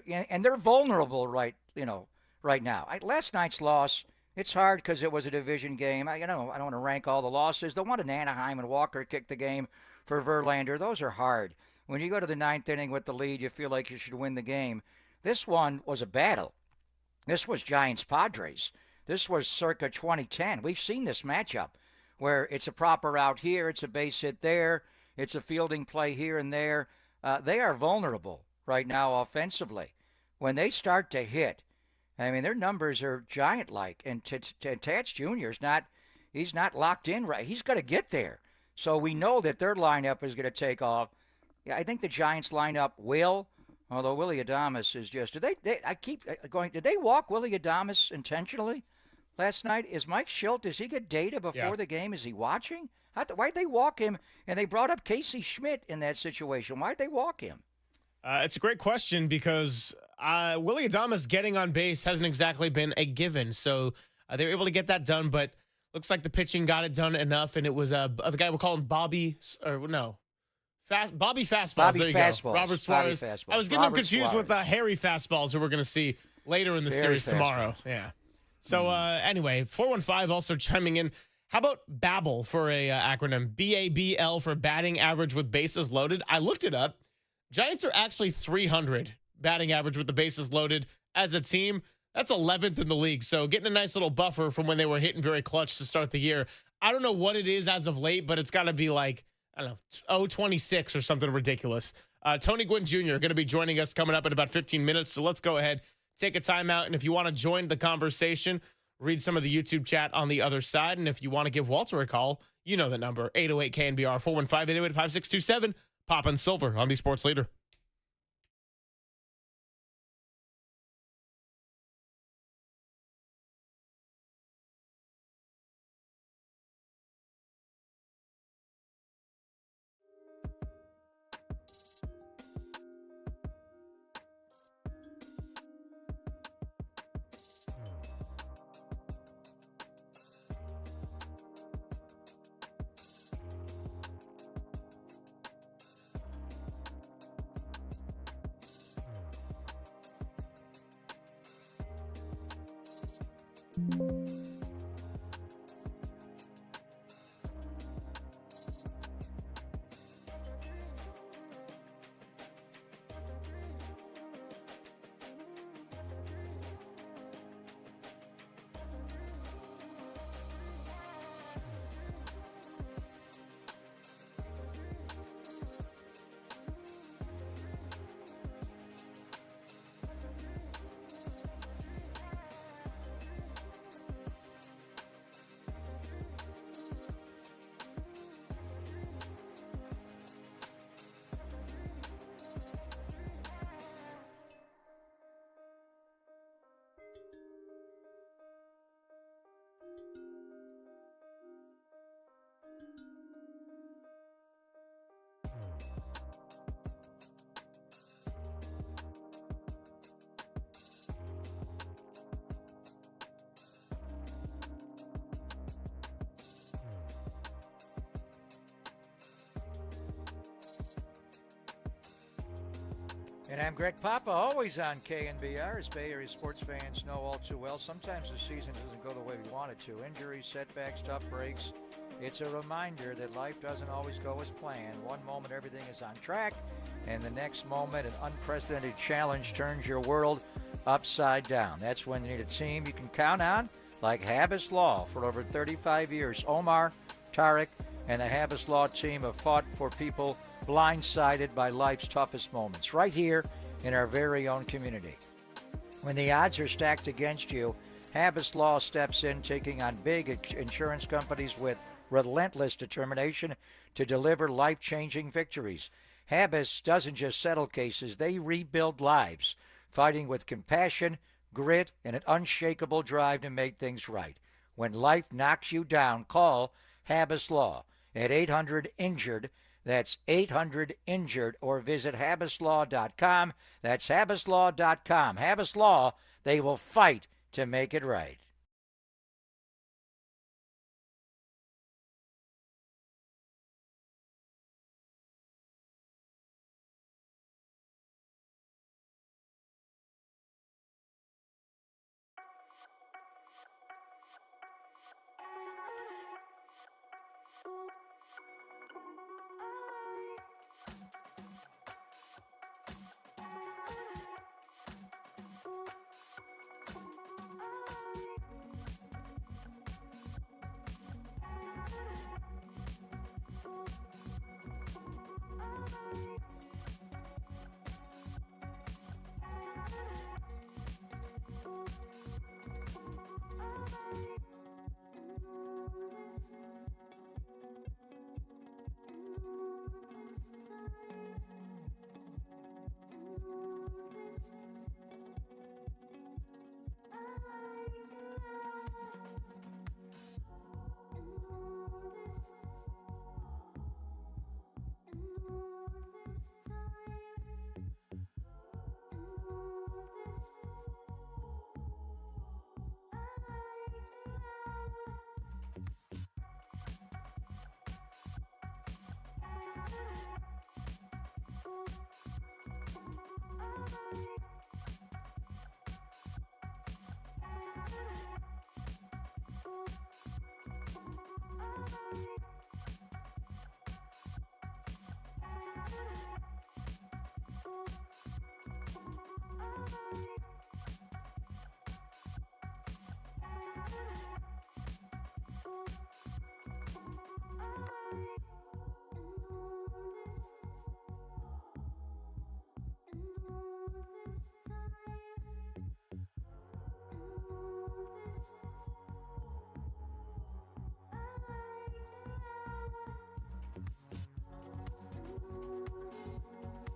and they're vulnerable right now. Last night's loss, it's hard because it was a division game. I don't want to rank all the losses. The one in Anaheim and Walker kicked the game for Verlander, those are hard. When you go to the ninth inning with the lead, you feel like you should win the game. This one was a battle. This was Giants-Padres. This was circa 2010. We've seen this matchup where it's a proper out here, it's a base hit there, it's a fielding play here and there. They are vulnerable right now offensively. When they start to hit, I mean, their numbers are Giant-like. And Tats Jr. he's not locked in right. He's got to get there. So we know that their lineup is going to take off. Yeah, I think the Giants lineup will, although Willy Adames is just. Did they walk Willy Adames intentionally last night? Is Mike Schilt, does he get data before the game? Is he watching? Why'd they walk him? And they brought up Casey Schmidt in that situation. Why'd they walk him? It's a great question because Willy Adames getting on base hasn't exactly been a given. So they were able to get that done, but looks like the pitching got it done enough, and it was the guy we're calling Bobby Fastballs. Bobby there you Fastballs. go. Robert Suarez. I was getting him confused with Harry Fastballs, who we're going to see later in the series tomorrow. Yeah. So anyway, 415 also chiming in. How about BABL for a acronym? BABL for batting average with bases loaded. I looked it up. Giants are actually 300 batting average with the bases loaded as a team. That's 11th in the league. So getting a nice little buffer from when they were hitting very clutch to start the year. I don't know what it is as of late, but it's got to be like, I don't know, 0.26 or something ridiculous. Tony Gwyn Jr. going to be joining us coming up in about 15 minutes. So let's go ahead, take a timeout. And if you want to join the conversation, read some of the YouTube chat on the other side. And if you want to give Walter a call, you know the number, 808 KNBR 415-808-5627. Pop and Silver on the Sports Leader. And I'm Greg Papa, always on KNBR, as Bay Area sports fans know all too well. Sometimes the season doesn't go the way we want it to. Injuries, setbacks, tough breaks. It's a reminder that life doesn't always go as planned. One moment everything is on track, and the next moment an unprecedented challenge turns your world upside down. That's when you need a team you can count on, like Habas Law. For over 35 years, Omar, Tariq, and the Habas Law team have fought for people blindsided by life's toughest moments, right here in our very own community. When the odds are stacked against you, Habas Law steps in, taking on big insurance companies with relentless determination to deliver life-changing victories. Habas doesn't just settle cases, they rebuild lives, fighting with compassion, grit, and an unshakable drive to make things right. When life knocks you down, call Habas Law at 800-INJURED. That's 800-INJURED, or visit habaslaw.com. That's habaslaw.com. Habas Law, they will fight to make it right.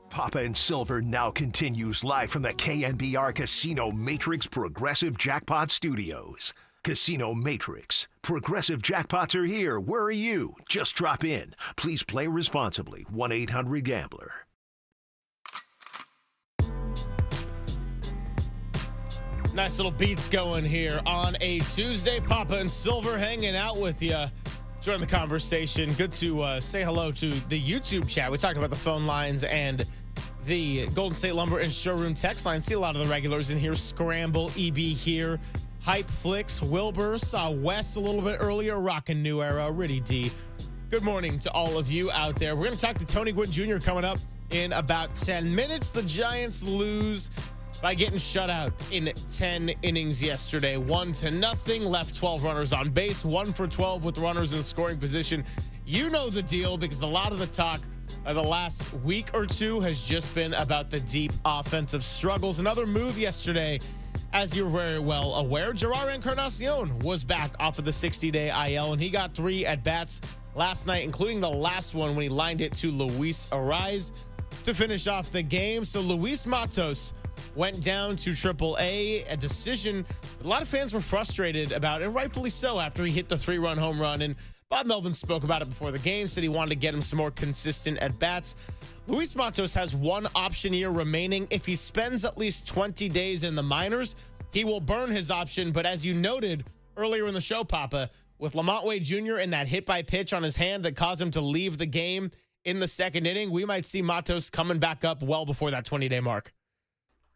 Papa and Silver now continues live from the KNBR Casino Matrix Progressive Jackpot Studios. Casino Matrix. Progressive jackpots are here. Where are you? Just drop in. Please play responsibly. 1-800-GAMBLER. Nice little beats going here on a Tuesday. Papa and Silver hanging out with you. Join the conversation. Good to say hello to the YouTube chat. We talked about the phone lines and the Golden State Lumber and Showroom text line. See a lot of the regulars in here. Scramble, EB here. Hype Flicks. Wilbur saw Wes a little bit earlier, rocking New Era. Riddy D. Good morning to all of you out there. We're going to talk to Tony Gwyn Jr. coming up in about 10 minutes. The Giants lose by getting shut out in 10 innings yesterday. 1-0. Left 12 runners on base. 1 for 12 with runners in scoring position. You know the deal because a lot of the talk of the last week or two has just been about the deep offensive struggles. Another move yesterday, as you're very well aware, Gerard Encarnacion was back off of the 60-day IL, and he got 3 at-bats last night, including the last one when he lined it to Luis Ariz to finish off the game. So Luis Matos went down to AAA, a decision a lot of fans were frustrated about, and rightfully so, after he hit the 3-run home run. And Bob Melvin spoke about it before the game, said he wanted to get him some more consistent at-bats. Luis Matos has 1 option year remaining. If he spends at least 20 days in the minors, he will burn his option. But as you noted earlier in the show, Papa, with Lamont Wade Jr. and that hit by pitch on his hand that caused him to leave the game in the second inning, we might see Matos coming back up well before that 20-day mark.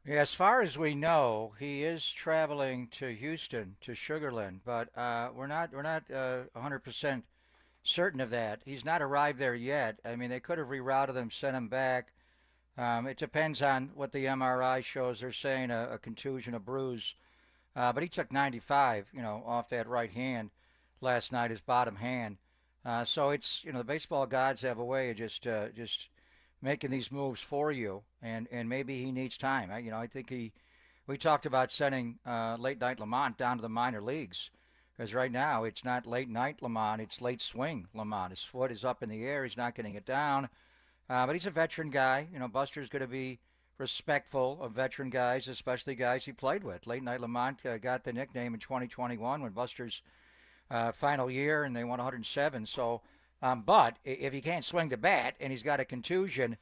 Yeah, as far as we know, he is traveling to Houston, to Sugar Land, but we're not 100% certain of that. He's not arrived there yet. I mean, they could have rerouted him, sent him back. It depends on what the MRI shows. They're saying a contusion, a bruise, but he took 95, off that right hand last night, his bottom hand. So it's, the baseball gods have a way of just making these moves for you, and maybe he needs time. I think we talked about sending late night Lamont down to the minor leagues, because right now it's not late night Lamont, it's late swing Lamont. His foot is up in the air, he's not getting it down, but he's a veteran guy. Buster's going to be respectful of veteran guys, especially guys he played with. Late night Lamont got the nickname in 2021 when Buster's final year, and they won 107. So. But if he can't swing the bat and he's got a contusion,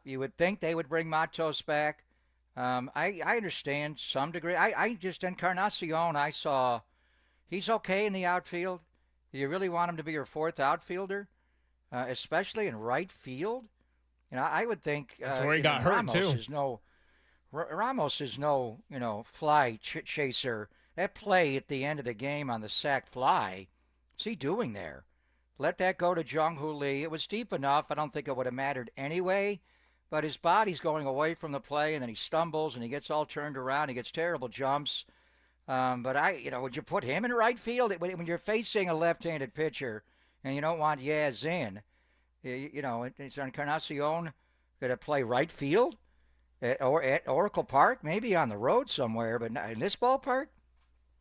you would think they would bring Matos back. I understand some degree. I just, Encarnacion, I saw he's okay in the outfield. Do you really want him to be your 4th outfielder, especially in right field? I would think that's where he got hurt too. Ramos is no fly chaser. That play at the end of the game on the sac fly, what's he doing there? Let that go to Jung-Hoo Lee. It was deep enough. I don't think it would have mattered anyway. But his body's going away from the play, and then he stumbles, and he gets all turned around. He gets terrible jumps. But would you put him in right field? When you're facing a left-handed pitcher and you don't want Yaz in, it's Encarnacion going to play right field at Oracle Park, maybe on the road somewhere, but not in this ballpark?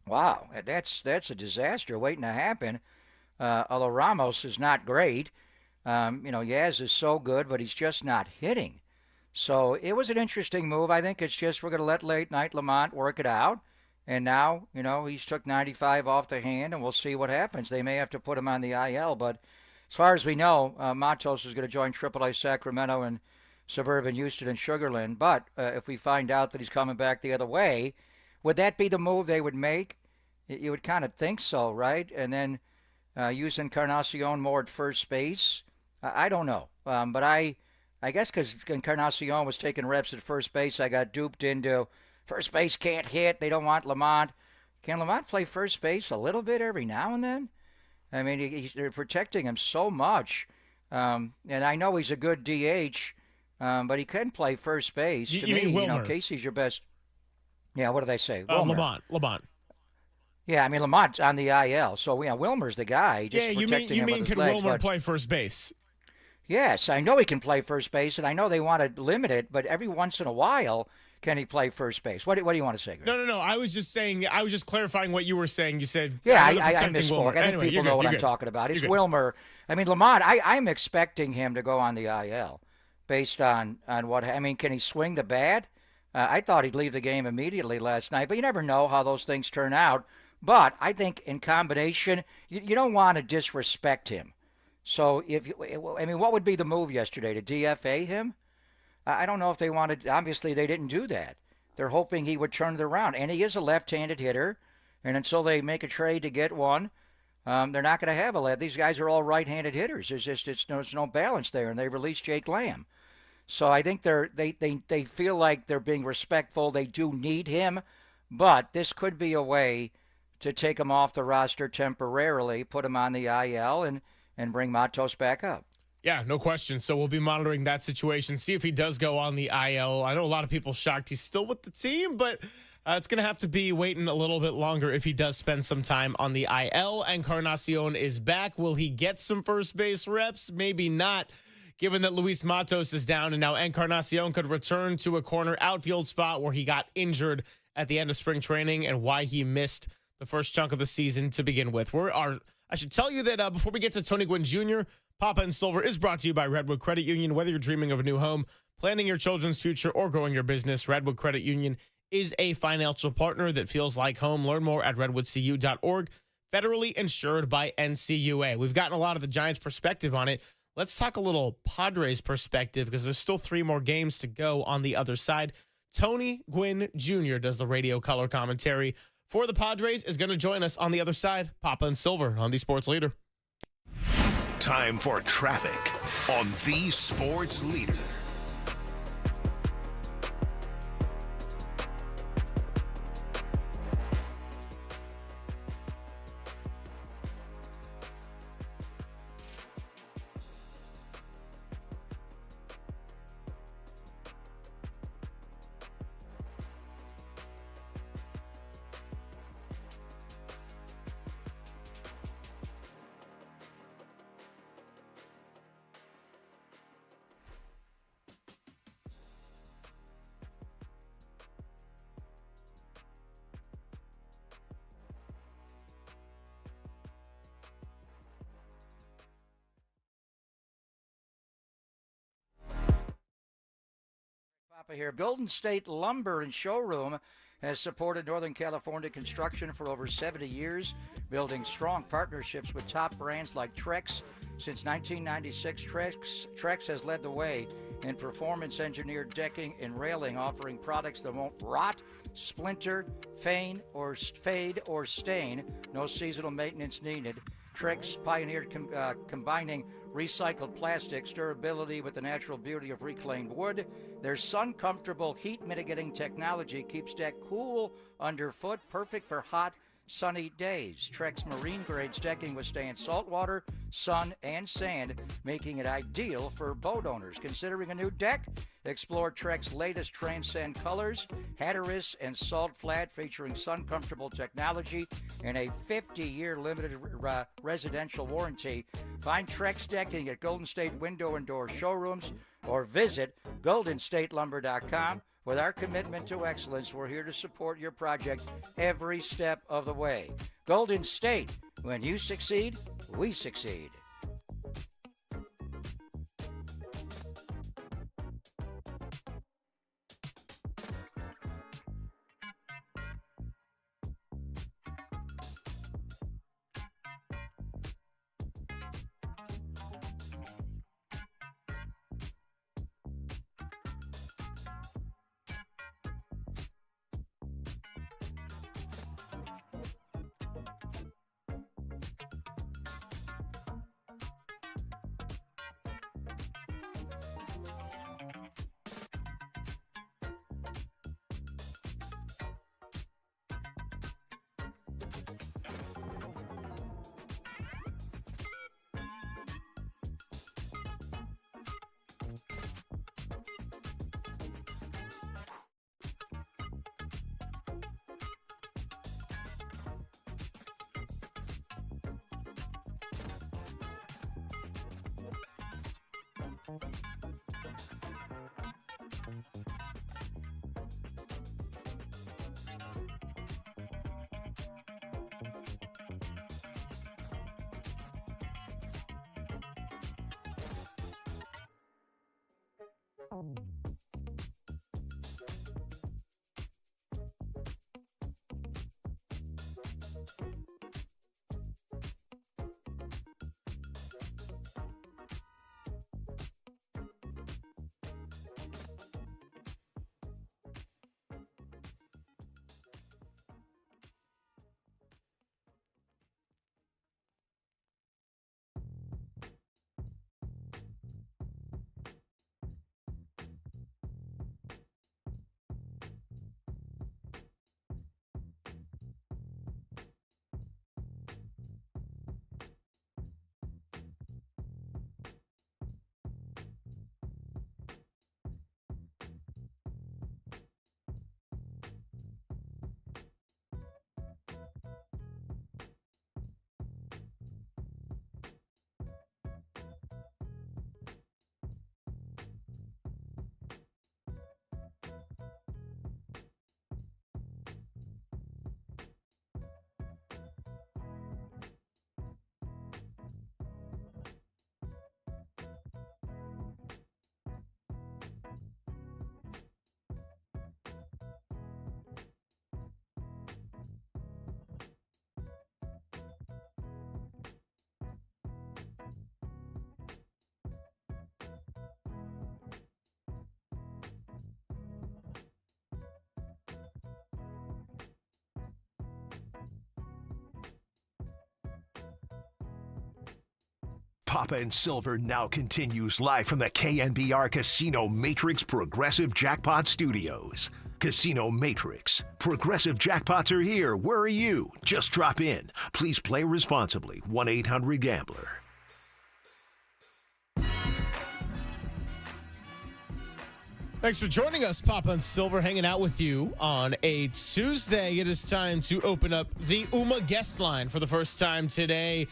Wow, that's a disaster waiting to happen. Although Ramos is not great, Yaz is so good, but he's just not hitting. So it was an interesting move. I think it's just we're going to let late night Lamont work it out. And now, he's took 95 off the hand, and we'll see what happens. They may have to put him on the IL, but as far as we know, Matos is going to join AAA Sacramento and suburban Houston and Sugar Land. But if we find out that he's coming back the other way, would that be the move they would make? You would kind of think so, right? And then use Encarnacion more at first base. I don't know. But I guess because Encarnacion was taking reps at first base, I got duped into first base can't hit. They don't want Lamont. Can Lamont play first base a little bit every now and then? I mean, they're protecting him so much. And I know he's a good DH, but he can play first base. You mean Wilmer? Casey's your best. Yeah, what did I say? Lamont. Yeah, I mean, Lamont's on the IL, so Wilmer's the guy. You mean can Wilmer play first base? Yes, I know he can play first base, and I know they want to limit it, but every once in a while, can he play first base? What do you want to say, Greg? No. I was just clarifying what you were saying. You said I misspoke. I think people know what I'm talking about. It's Wilmer. I mean, Lamont. I'm expecting him to go on the IL, based on what. I mean, can he swing the bat? I thought he'd leave the game immediately last night, but you never know how those things turn out. But I think in combination, you don't want to disrespect him. So what would be the move yesterday, to DFA him? I don't know if they wanted. Obviously, they didn't do that. They're hoping he would turn it around, and he is a left-handed hitter. And until they make a trade to get one, they're not going to have a left. These guys are all right-handed hitters. There's no balance there, and they released Jake Lamb. So I think they feel like they're being respectful. They do need him. But this could be a way to take him off the roster temporarily, put him on the IL, and bring Matos back up. Yeah, no question. So we'll be monitoring that situation, see if he does go on the IL. I know a lot of people shocked he's still with the team, but it's going to have to be waiting a little bit longer if he does spend some time on the IL. Encarnacion is back. Will he get some first base reps? Maybe not, given that Luis Matos is down, and now Encarnacion could return to a corner outfield spot where he got injured at the end of spring training and why he missed the first chunk of the season to begin with. I should tell you that before we get to Tony Gwyn Jr., Papa and Silver is brought to you by Redwood Credit Union. Whether you're dreaming of a new home, planning your children's future, or growing your business, Redwood Credit Union is a financial partner that feels like home. Learn more at redwoodcu.org. Federally insured by NCUA. We've gotten a lot of the Giants' perspective on it. Let's talk a little Padres perspective because there's still 3 more games to go on the other side. Tony Gwyn Jr. does the radio color commentary for the Padres, is going to join us on the other side. Papa and Silver on the Sports Leader. Time for traffic on the Sports Leader. Papa here. Golden State Lumber and Showroom has supported Northern California construction for over 70 years, building strong partnerships with top brands like Trex. Since 1996, Trex has led the way in performance-engineered decking and railing, offering products that won't rot, splinter, fade, or stain. No seasonal maintenance needed. Trex pioneered combining recycled plastics durability with the natural beauty of reclaimed wood. Their sun-comfortable heat-mitigating technology keeps deck cool underfoot, perfect for hot, sunny days. Trex marine-grade decking withstands saltwater, sun, and sand, making it ideal for boat owners. Considering a new deck? Explore Trek's latest Transcend colors, Hatteras and Salt Flat, featuring sun-comfortable technology and a 50-year limited residential warranty. Find Trex decking at Golden State Window and Door showrooms or visit goldenstatelumber.com. With our commitment to excellence, we're here to support your project every step of the way. Golden State, when you succeed, we succeed. Papa and Silver now continues live from the KNBR Casino Matrix Progressive Jackpot Studios. Casino Matrix. Progressive jackpots are here. Where are you? Just drop in. Please play responsibly. 1-800-GAMBLER. Thanks for joining us, Papa and Silver, hanging out with you on a Tuesday. It is time to open up the UMA guest line for the first time today.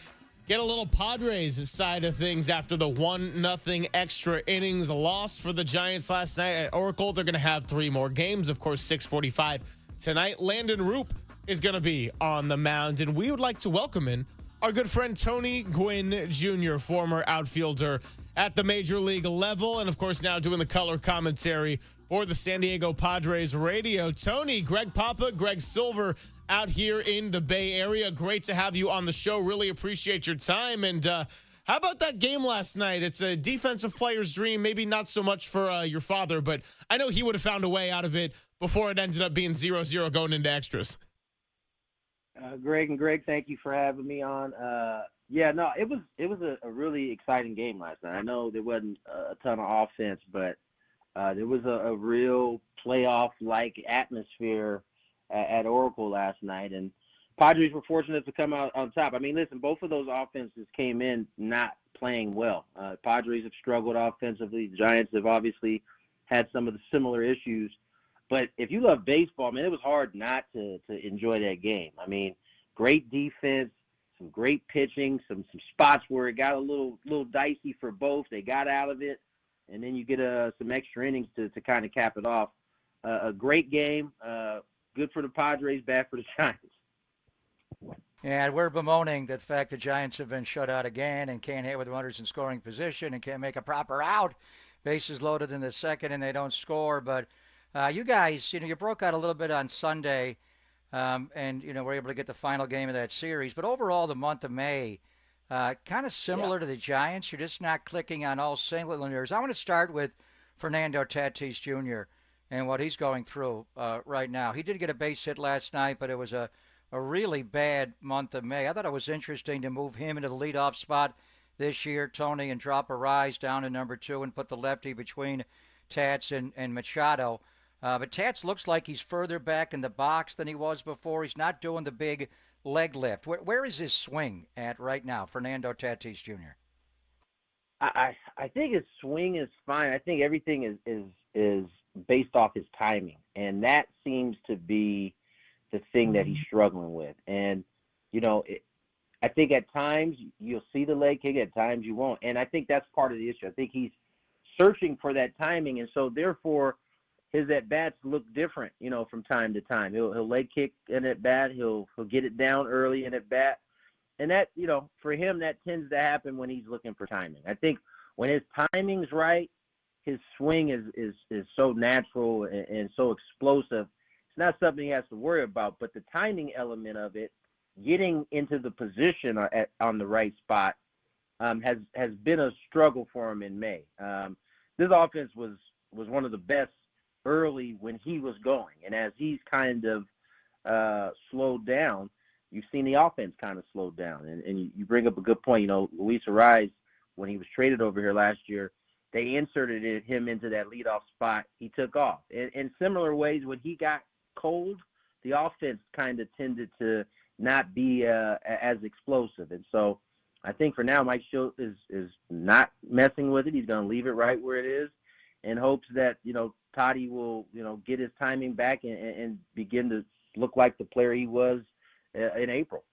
Get a little Padres side of things after the 1-0 extra innings loss for the Giants last night at Oracle. They're going to have 3 more games. Of course, 6:45 tonight. Landon Roop is going to be on the mound, and we would like to welcome in our good friend Tony Gwyn Jr., former outfielder at the major league level, and of course now doing the color commentary for the San Diego Padres radio. Tony, Greg Papa, Greg Silver out here in the Bay Area. Great to have you on the show. Really appreciate your time. And how about that game last night? It's a defensive player's dream, maybe not so much for your father, but I know he would have found a way out of it before it ended up being 0-0 going into extras. Greg, thank you for having me on. It was a really exciting game last night. I know there wasn't a ton of offense, but there was a real playoff-like atmosphere at Oracle last night, and Padres were fortunate to come out on top. I mean, listen, both of those offenses came in not playing well. Padres have struggled offensively. The Giants have obviously had some of the similar issues. But if you love baseball, man, it was hard not to enjoy that game. I mean, great defense, some great pitching, some spots where it got a little dicey for both. They got out of it, and then you get some extra innings to kind of cap it off. A great game, good for the Padres, bad for the Giants. And we're bemoaning the fact the Giants have been shut out again and can't hit with runners in scoring position and can't make a proper out. Bases loaded in the second and they don't score. But you guys, you broke out a little bit on Sunday and, were able to get the final game of that series. But overall, the month of May, kind of similar to the Giants. You're just not clicking on all cylinders. I want to start with Fernando Tatis Jr. and what he's going through right now. He did get a base hit last night, but it was a really bad month of May. I thought it was interesting to move him into the leadoff spot this year, Tony, and drop a rise down to number 2 and put the lefty between Tats and Machado. But Tats looks like he's further back in the box than he was before. He's not doing the big leg lift. Where is his swing at right now, Fernando Tatis Jr.? I think his swing is fine. I think everything is based off his timing, and that seems to be the thing that he's struggling with. And, I think at times you'll see the leg kick, at times you won't. And I think that's part of the issue. I think he's searching for that timing, and so therefore his at-bats look different, from time to time. He'll leg kick an at-bat. He'll get it down early in at-bat. And that, for him, that tends to happen when he's looking for timing. I think when his timing's right, his swing is so natural and so explosive. It's not something he has to worry about, but the timing element of it, getting into the position on the right spot, has been a struggle for him in May. This offense was one of the best early when he was going, and as he's kind of slowed down, you've seen the offense kind of slow down. And you bring up a good point. Luis Arraez, when he was traded over here last year, they inserted him into that leadoff spot. He took off. In similar ways, when he got cold, the offense kind of tended to not be as explosive. And so I think for now, Mike Schultz is not messing with it. He's going to leave it right where it is in hopes that, Toddy will, get his timing back and begin to look like the player he was in April.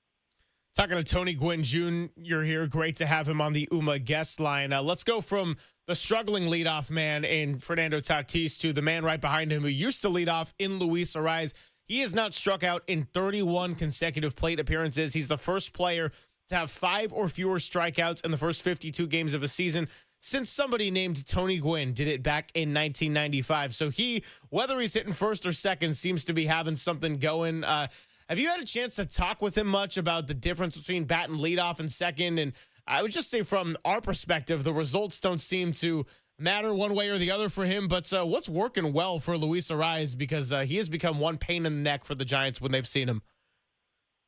Talking to Tony Gwyn Jr. here. Great to have him on the UMA guest line. Let's go from the struggling leadoff man in Fernando Tatis to the man right behind him who used to lead off in Luis Arraez. He has not struck out in 31 consecutive plate appearances. He's the first player to have 5 or fewer strikeouts in the first 52 games of a season since somebody named Tony Gwynn did it back in 1995. So he, whether he's hitting first or second, seems to be having something going. Have you had a chance to talk with him much about the difference between batting leadoff and second? And I would just say from our perspective, the results don't seem to matter one way or the other for him. But what's working well for Luis Arraez? Because he has become one pain in the neck for the Giants when they've seen him.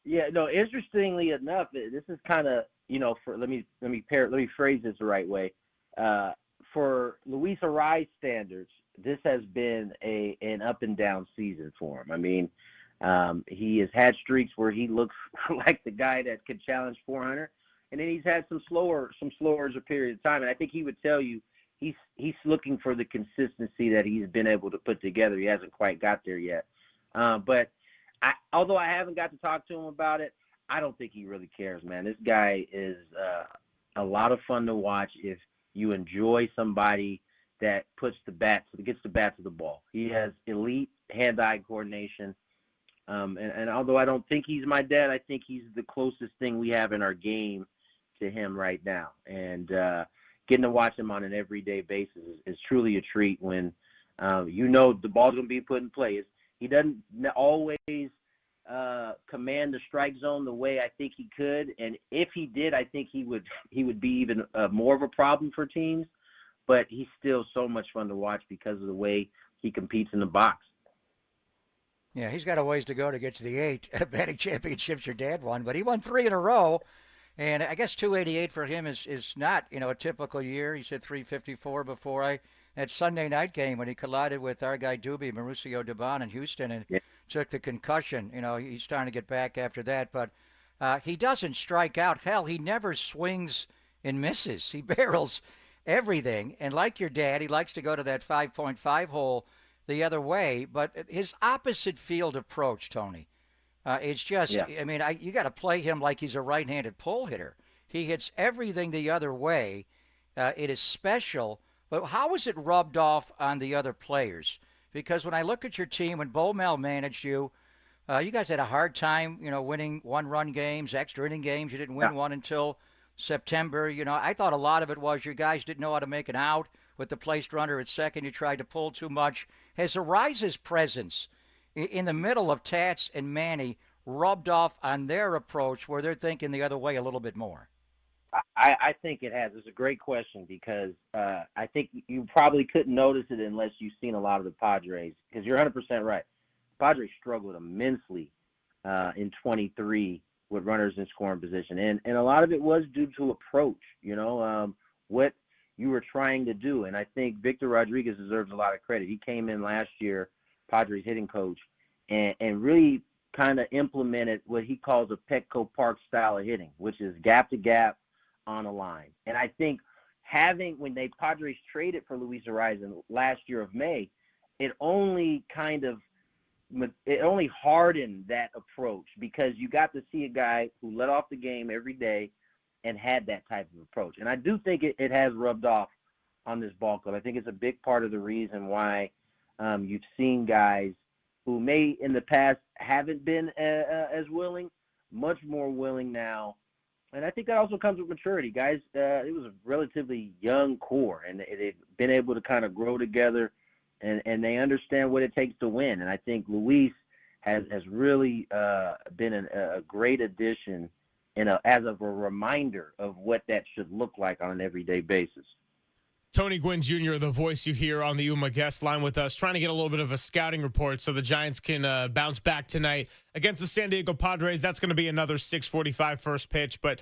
Yeah, no, interestingly enough, this is kind of let me phrase this the right way. For Luis Arraez standards, this has been an up and down season for him. I mean, he has had streaks where he looks like the guy that could challenge 400, and then he's had some slower period of time. And I think he would tell you he's looking for the consistency that he's been able to put together. He hasn't quite got there yet. But although I haven't got to talk to him about it, I don't think he really cares, man. This guy is a lot of fun to watch if you enjoy somebody that gets the bat to the ball. He has elite hand-eye coordination. And although I don't think he's my dad, I think he's the closest thing we have in our game to him right now. And getting to watch him on an everyday basis is truly a treat when the ball's going to be put in play. He doesn't always command the strike zone the way I think he could. And if he did, I think he would be even more of a problem for teams. But he's still so much fun to watch because of the way he competes in the box. Yeah, he's got a ways to go to get to the 8 batting championships your dad won, but he won 3 in a row. And I guess 288 for him is not, a typical year. He said 354 before that Sunday night game when he collided with our guy Doobie, Mauricio Dubon in Houston, and took the concussion. He's starting to get back after that. But he doesn't strike out. Hell, he never swings and misses. He barrels everything. And like your dad, he likes to go to that 5.5 hole the other way. But his opposite field approach, Tony, it's just, you got to play him like he's a right-handed pull hitter. He hits everything the other way. It is special. But how is it rubbed off on the other players? Because when I look at your team, when Bo Mel managed you, you guys had a hard time, winning one-run games, extra inning games. You didn't win one until September. I thought a lot of it was your guys didn't know how to make an out with the placed runner at second. You tried to pull too much. Has Arraez's presence in the middle of Tats and Manny rubbed off on their approach where they're thinking the other way a little bit more? I think it has. It's a great question because I think you probably couldn't notice it unless you've seen a lot of the Padres, because you're 100% right. Padres struggled immensely in 23 with runners in scoring position. And a lot of it was due to approach, what you were trying to do. And I think Victor Rodriguez deserves a lot of credit. He came in last year, Padres hitting coach, and really kind of implemented what he calls a Petco Park style of hitting, which is gap to gap on a line. And I think when they Padres traded for Luis Arraez in last year of May, it only hardened that approach because you got to see a guy who let off the game every day and had that type of approach. And I do think it has rubbed off on this ball club. I think it's a big part of the reason why you've seen guys who may in the past haven't been as willing, much more willing now. And I think that also comes with maturity. Guys, it was a relatively young core, and they've been able to kind of grow together, and they understand what it takes to win. And I think Luis has really been a great addition as of a reminder of what that should look like on an everyday basis. Tony Gwyn Jr., the voice you hear on the UMA guest line with us, trying to get a little bit of a scouting report so the Giants can bounce back tonight against the San Diego Padres. That's going to be another 6:45 first pitch. But,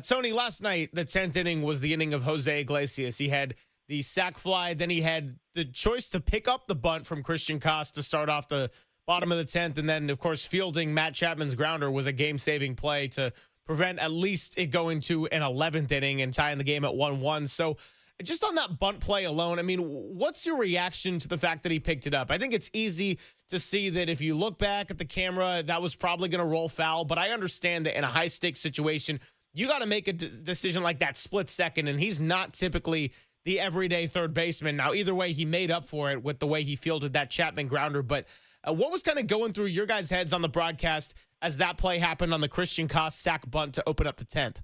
Tony, last night, the 10th inning was the inning of Jose Iglesias. He had the sac fly. Then he had the choice to pick up the bunt from Christian Koss to start off the bottom of the 10th. And then, of course, fielding Matt Chapman's grounder was a game-saving play to prevent at least it going to an 11th inning and tying the game at 1-1. So, just on that bunt play alone, I mean, what's your reaction to the fact that he picked it up? I think it's easy to see that if you look back at the camera, that was probably going to roll foul. But I understand that in a high-stakes situation, you got to make a decision like that split second, and he's not typically the everyday third baseman. Now, either way, he made up for it with the way he fielded that Chapman grounder. But what was kind of going through your guys' heads on the broadcast as that play happened on the Christian Koss sac bunt to open up the 10th?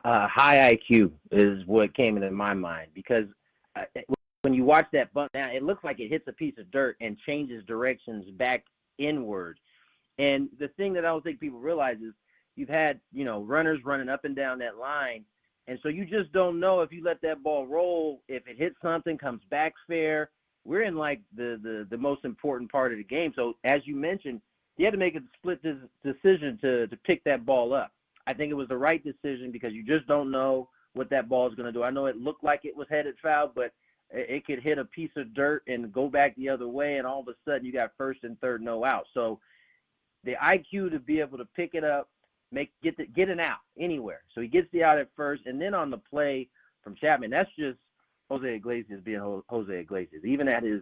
High IQ is what came into my mind because when you watch that bunt now, it looks like it hits a piece of dirt and changes directions back inward. And the thing that I don't think people realize is you've had, runners running up and down that line. And so you just don't know if you let that ball roll, if it hits something, comes back fair. We're in like the most important part of the game. So as you mentioned, you had to make a split decision to pick that ball up. I think it was the right decision because you just don't know what that ball is going to do. I know it looked like it was headed foul, but it could hit a piece of dirt and go back the other way, and all of a sudden you got first and third, no out. So the IQ to be able to pick it up, get an out anywhere. So he gets the out at first, and then on the play from Chapman, that's just Jose Iglesias being Jose Iglesias. Even at his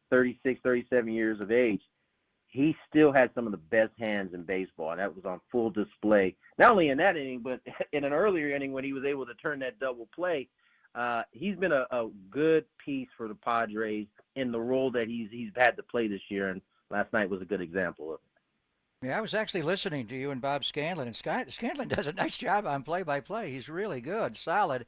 36, 37 years of age, he still had some of the best hands in baseball, and that was on full display, not only in that inning, but in an earlier inning when he was able to turn that double play. He's been a good piece for the Padres in the role that he's had to play this year, and last night was a good example of it. Yeah, I was actually listening to you and Bob Scanlon, and Scanlon does a nice job on play-by-play. He's really good, solid,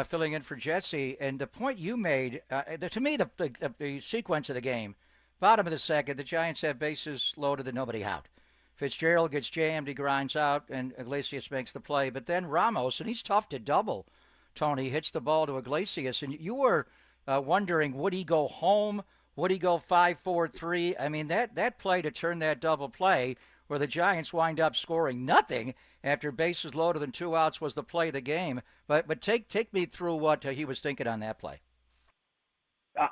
filling in for Jesse. And the point you made, to me, the sequence of the game, bottom of the second, the Giants have bases loaded and nobody out. Fitzgerald gets jammed, he grinds out, and Iglesias makes the play. But then Ramos, and he's tough to double, Tony, hits the ball to Iglesias. And you were wondering, would he go home? Would he go 5-4-3? I mean, that play to turn that double play where the Giants wind up scoring nothing after bases loaded and 2 outs was the play of the game. But take me through what he was thinking on that play.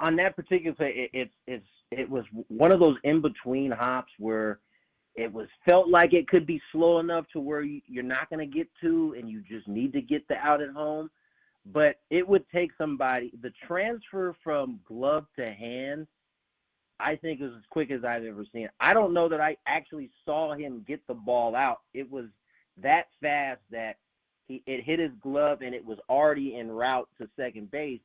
On that particular play, it was one of those in-between hops where it felt like it could be slow enough to where you're not going to get to and you just need to get the out at home. But it would take somebody – the transfer from glove to hand, I think, is as quick as I've ever seen. I don't know that I actually saw him get the ball out. It was that fast that it hit his glove and it was already en route to second base.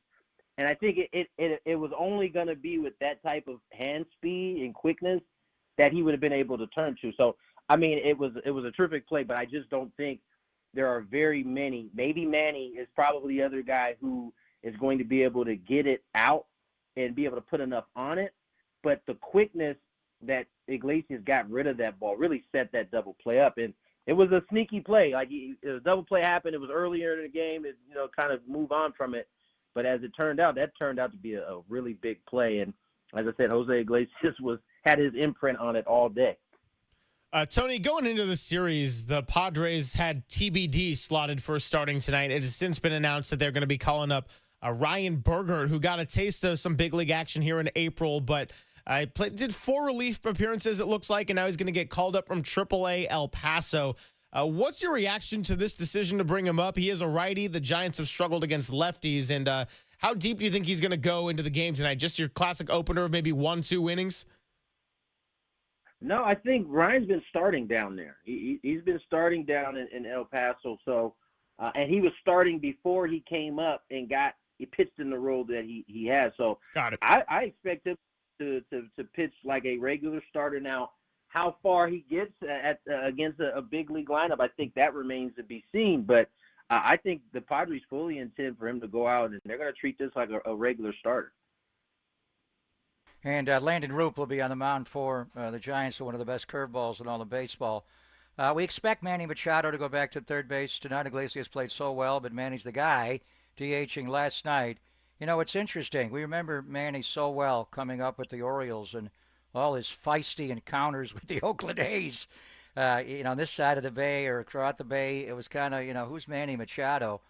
And I think it was only going to be with that type of hand speed and quickness that he would have been able to turn to. So, I mean, it was a terrific play, but I just don't think there are very many. Maybe Manny is probably the other guy who is going to be able to get it out and be able to put enough on it. But the quickness that Iglesias got rid of that ball really set that double play up. And it was a sneaky play. Like, the double play happened. It was earlier in the game. It, kind of move on from it. But as it turned out, that turned out to be a really big play. And as I said, Jose Iglesias had his imprint on it all day. Tony, going into the series, the Padres had TBD slotted for starting tonight. It has since been announced that they're going to be calling up Ryan Bergert, who got a taste of some big league action here in April, but did 4 relief appearances, it looks like, and now he's going to get called up from AAA El Paso. What's your reaction to this decision to bring him up? He is a righty. The Giants have struggled against lefties, and how deep do you think he's going to go into the game tonight? Just your classic opener of maybe 1-2 innings? No, I think Ryan's been starting down there. He's been starting down in El Paso. So, and he was starting before he came up and he pitched in the role that he has. So got it. I expect him to pitch like a regular starter. Now, how far he gets against a big league lineup, I think that remains to be seen. But I think the Padres fully intend for him to go out, and they're going to treat this like a regular starter. And Landon Roop will be on the mound for the Giants, one of the best curveballs in all of baseball. We expect Manny Machado to go back to third base tonight. Iglesias played so well, but Manny's the guy, DHing last night. It's interesting. We remember Manny so well coming up with the Orioles and all his feisty encounters with the Oakland A's. On this side of the bay or throughout the bay, it was kind of, who's Manny Machado?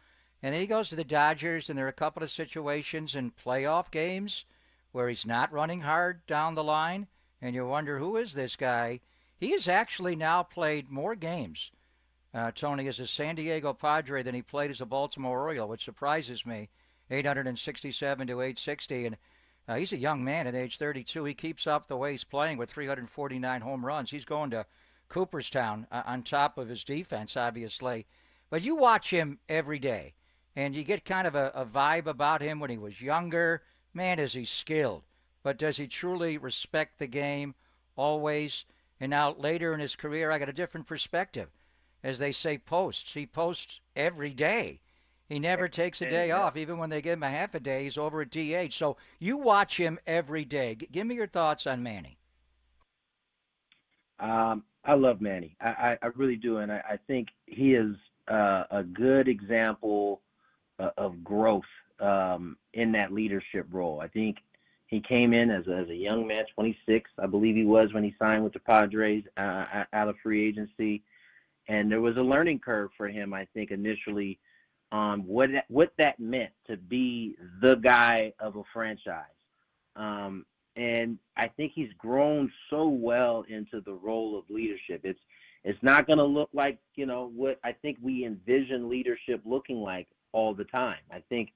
And then he goes to the Dodgers, and there are a couple of situations in playoff games where he's not running hard down the line, and you wonder, who is this guy? He has actually now played more games, Tony, as a San Diego Padre than he played as a Baltimore Oriole, which surprises me, 867 to 860. And he's a young man at age 32. He keeps up the way he's playing with 349 home runs. He's going to Cooperstown on top of his defense, obviously. But you watch him every day, and you get kind of a vibe about him when he was younger. Man, is he skilled, but does he truly respect the game always? And now later in his career, I got a different perspective. As they say, posts. He posts every day. He never takes a day off. Even when they give him a half a day, he's over at DH. So you watch him every day. Give me your thoughts on Manny. I love Manny. I really do, and I think he is a good example of growth in that leadership role. I think he came in as a young man, 26, I believe he was when he signed with the Padres out of free agency. And there was a learning curve for him, I think, initially on what that meant to be the guy of a franchise. And I think he's grown so well into the role of leadership. It's not going to look like, what I think we envision leadership looking like all the time. I think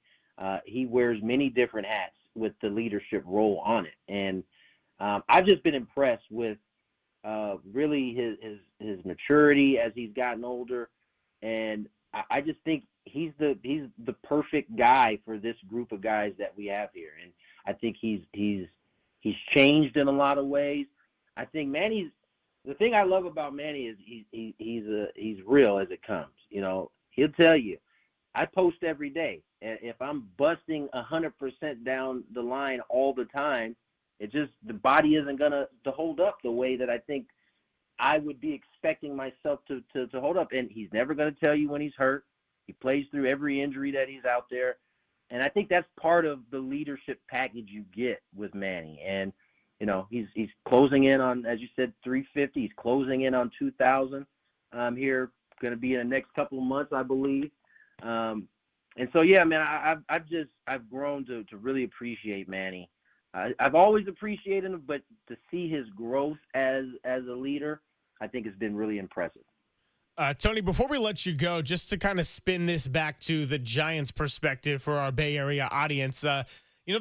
he wears many different hats with the leadership role on it. And I've just been impressed with really his maturity as he's gotten older. And I just think he's the perfect guy for this group of guys that we have here. And I think he's changed in a lot of ways. I think the thing I love about Manny is he's real as it comes. He'll tell you, I post every day. And if I'm busting 100% down the line all the time, the body isn't gonna hold up the way that I think I would be expecting myself to hold up. And he's never gonna tell you when he's hurt. He plays through every injury that he's out there. And I think that's part of the leadership package you get with Manny. And, he's closing in on, as you said, 350. He's closing in on 2,000 here, going to be in the next couple of months, I believe. And so, yeah, man, I've grown to really appreciate Manny. I've always appreciated him, but to see his growth as a leader, I think has been really impressive. Tony, before we let you go, just to kind of spin this back to the Giants' perspective for our Bay Area audience, the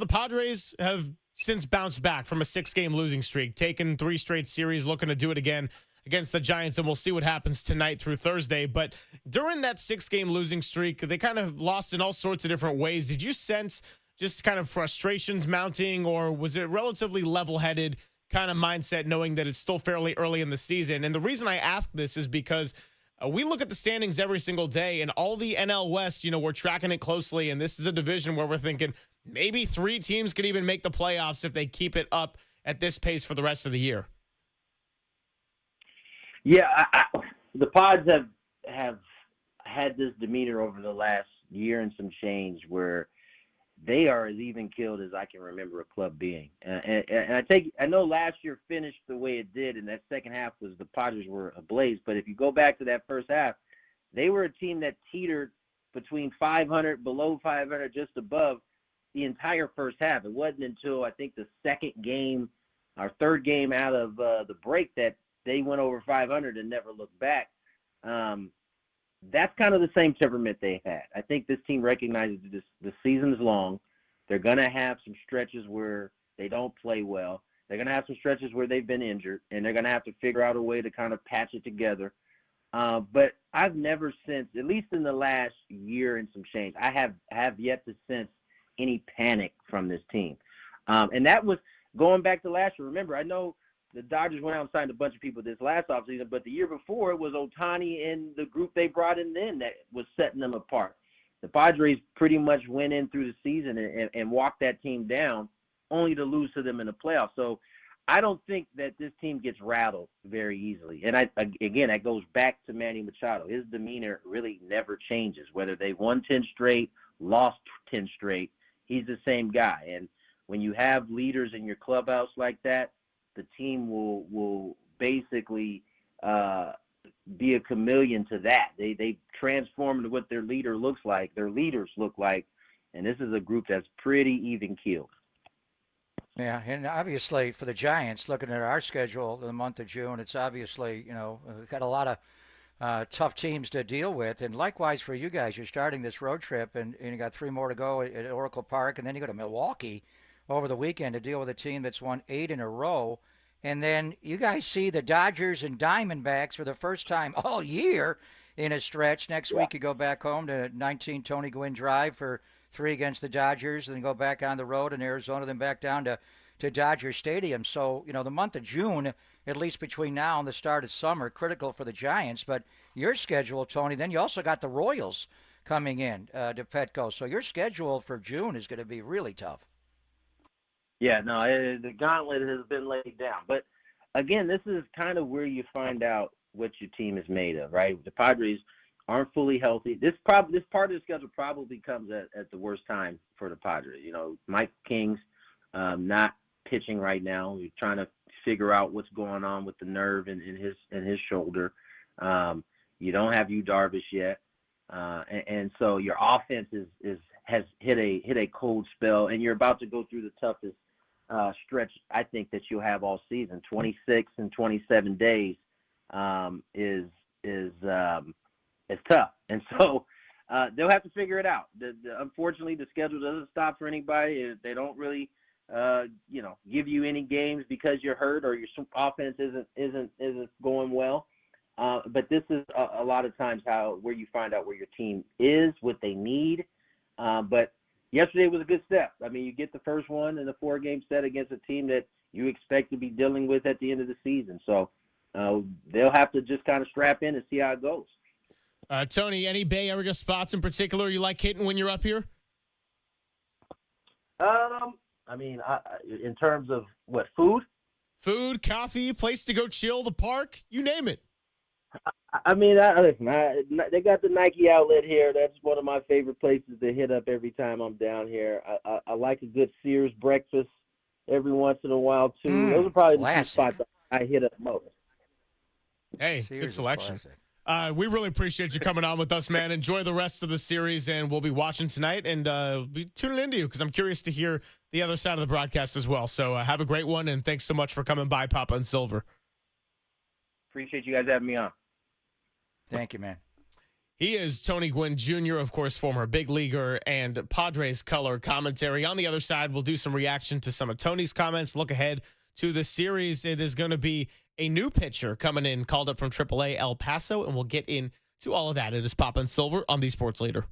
Padres have since bounced back from a 6-game losing streak, taken 3 straight series, looking to do it again against the Giants, and we'll see what happens tonight through Thursday. But during that 6-game losing streak, they kind of lost in all sorts of different ways. Did you sense just kind of frustrations mounting, or was it relatively level-headed kind of mindset knowing that it's still fairly early in the season? And the reason I ask this is because we look at the standings every single day, and all the NL West, we're tracking it closely, and this is a division where we're thinking maybe 3 teams could even make the playoffs if they keep it up at this pace for the rest of the year. Yeah, the Pods have had this demeanor over the last year and some change where they are as even killed as I can remember a club being. And I know last year finished the way it did, and that second half was the Padres were ablaze. But if you go back to that first half, they were a team that teetered between 500, below 500, just above the entire first half. It wasn't until I think the second game, our third game out of the break, that they went over 500 and never looked back. That's kind of the same temperament they've had. I think this team recognizes the season's long. They're going to have some stretches where they don't play well. They're going to have some stretches where they've been injured, and they're going to have to figure out a way to kind of patch it together. But I've never sensed, at least in the last year and some change, I have yet to sense any panic from this team. And that was going back to last year. Remember, I know the Dodgers went out and signed a bunch of people this last offseason, but the year before it was Ohtani and the group they brought in then that was setting them apart. The Padres pretty much went in through the season and walked that team down, only to lose to them in the playoffs. So I don't think that this team gets rattled very easily. And again, that goes back to Manny Machado. His demeanor really never changes. Whether they won 10 straight, lost 10 straight, he's the same guy. And when you have leaders in your clubhouse like that, the team will basically be a chameleon to that. They transform into what their leader looks like, their leaders look like, and this is a group that's pretty even keeled. Yeah, and obviously for the Giants, looking at our schedule in the month of June, it's obviously, we've got a lot of tough teams to deal with. And likewise for you guys, you're starting this road trip, and you got 3 more to go at Oracle Park, and then you go to Milwaukee over the weekend to deal with a team that's won 8 in a row. And then you guys see the Dodgers and Diamondbacks for the first time all year in a stretch. Next week you go back home to 19 Tony Gwynn Drive for 3 against the Dodgers, then go back on the road in Arizona, then back down to Dodger Stadium. So, the month of June, at least between now and the start of summer, critical for the Giants. But your schedule, Tony, then you also got the Royals coming in to Petco. So your schedule for June is going to be really tough. Yeah, no, the gauntlet has been laid down. But, again, this is kind of where you find out what your team is made of, right? The Padres aren't fully healthy. This part of the schedule probably comes at the worst time for the Padres. Mike King's not pitching right now. He's trying to figure out what's going on with the nerve in his shoulder. You don't have Yu Darvish yet, and so your offense has hit a cold spell, and you're about to go through the toughest stretch I think that you'll have all season. 26 and 27 days is tough, and so they'll have to figure it out. Unfortunately, the schedule doesn't stop for anybody. They don't really give you any games because you're hurt or your offense isn't going well. But this is a lot of times where you find out where your team is, what they need. But yesterday was a good step. I mean, you get the first one in the 4-game set against a team that you expect to be dealing with at the end of the season. So they'll have to just kind of strap in and see how it goes. Tony, any Bay Area spots in particular you like hitting when you're up here? I mean, in terms of what, food? Food, coffee, place to go chill, the park, you name it. I mean, they got the Nike outlet here. That's one of my favorite places to hit up every time I'm down here. I like a good Sears breakfast every once in a while, too. Those are probably the two spots I hit up most. Hey, Sears good selection. Classic. We really appreciate you coming on with us, man. Enjoy the rest of the series, and we'll be watching tonight and be tuning into you because I'm curious to hear the other side of the broadcast as well. So have a great one, and thanks so much for coming by, Papa and Silver. Appreciate you guys having me on. Thank you, man. He is Tony Gwyn Jr., of course, former big leaguer and Padres color commentary. On the other side, we'll do some reaction to some of Tony's comments, look ahead to the series. It is going to be a new pitcher coming in, called up from AAA El Paso, and we'll get into all of that. It is Papa and Silver on the Sports Leader.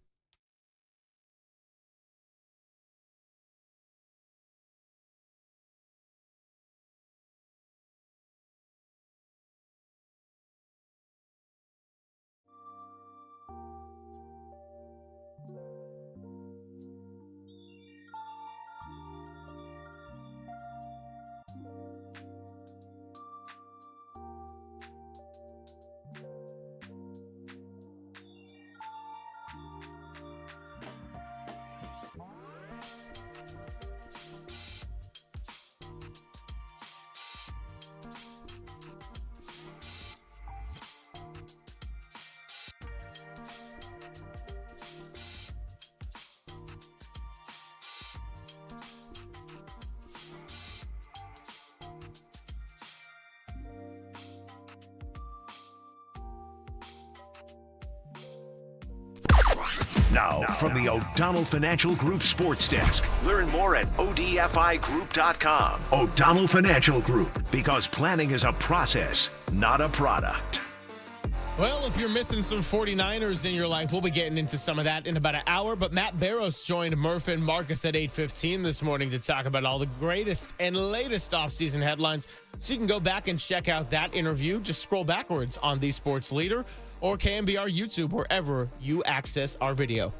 Now, from the O'Donnell Financial Group Sports Desk, learn more at ODFIGroup.com. O'Donnell Financial Group, because planning is a process, not a product. Well, if you're missing some 49ers in your life, we'll be getting into some of that in about an hour. But Matt Barrows joined Murph and Marcus at 8:15 this morning to talk about all the greatest and latest offseason headlines. So you can go back and check out that interview. Just scroll backwards on the Sports Leader or KNBR YouTube, wherever you access our video.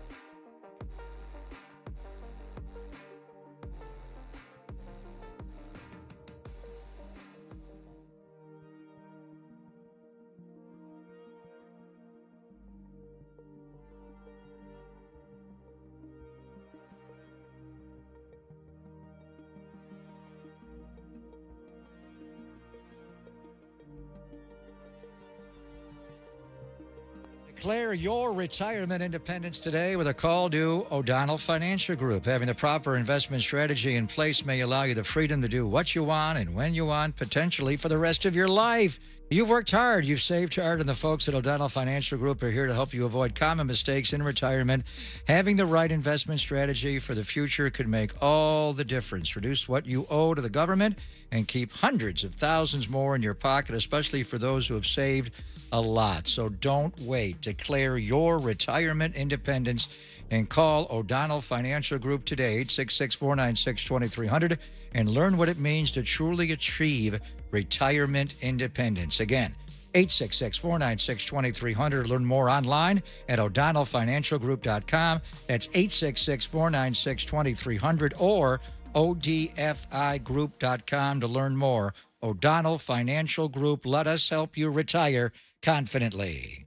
Declare your retirement independence today with a call to O'Donnell Financial Group. Having the proper investment strategy in place may allow you the freedom to do what you want and when you want, potentially for the rest of your life. You've worked hard, you've saved hard, and the folks at O'Donnell Financial Group are here to help you avoid common mistakes in retirement. Having the right investment strategy for the future could make all the difference. Reduce what you owe to the government and keep hundreds of thousands more in your pocket, especially for those who have saved a lot. So don't wait. Declare your retirement independence and call O'Donnell Financial Group today, 866-496-2300, and learn what it means to truly achieve retirement independence. Again, 866-496-2300. Learn more online at o'donnellfinancialgroup.com. That's 866-496-2300 or odfigroup.com to learn more. O'Donnell Financial Group. Let us help you retire confidently.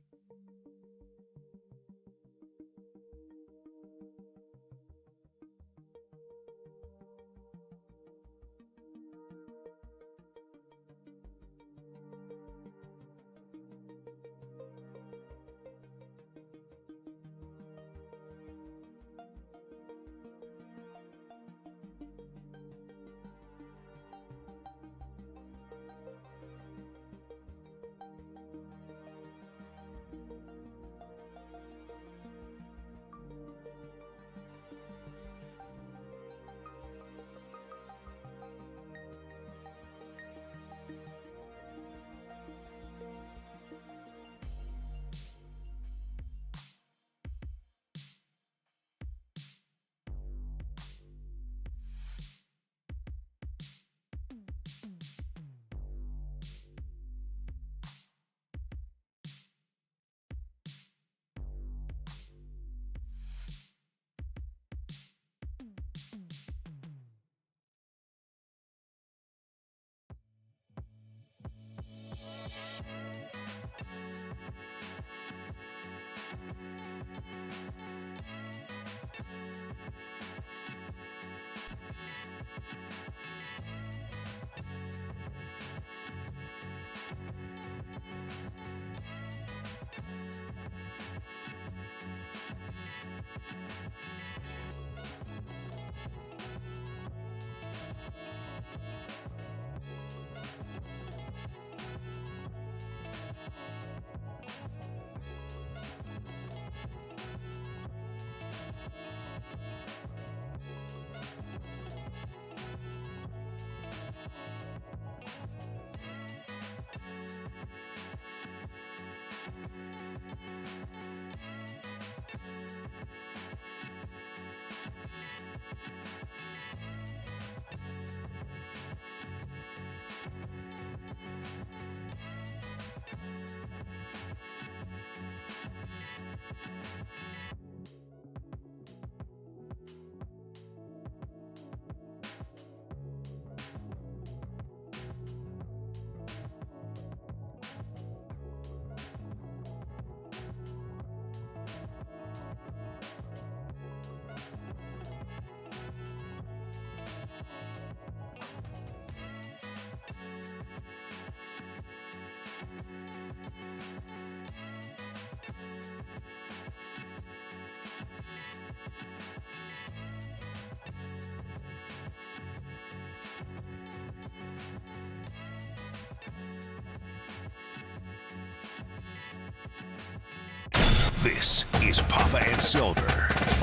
This is Papa and Silver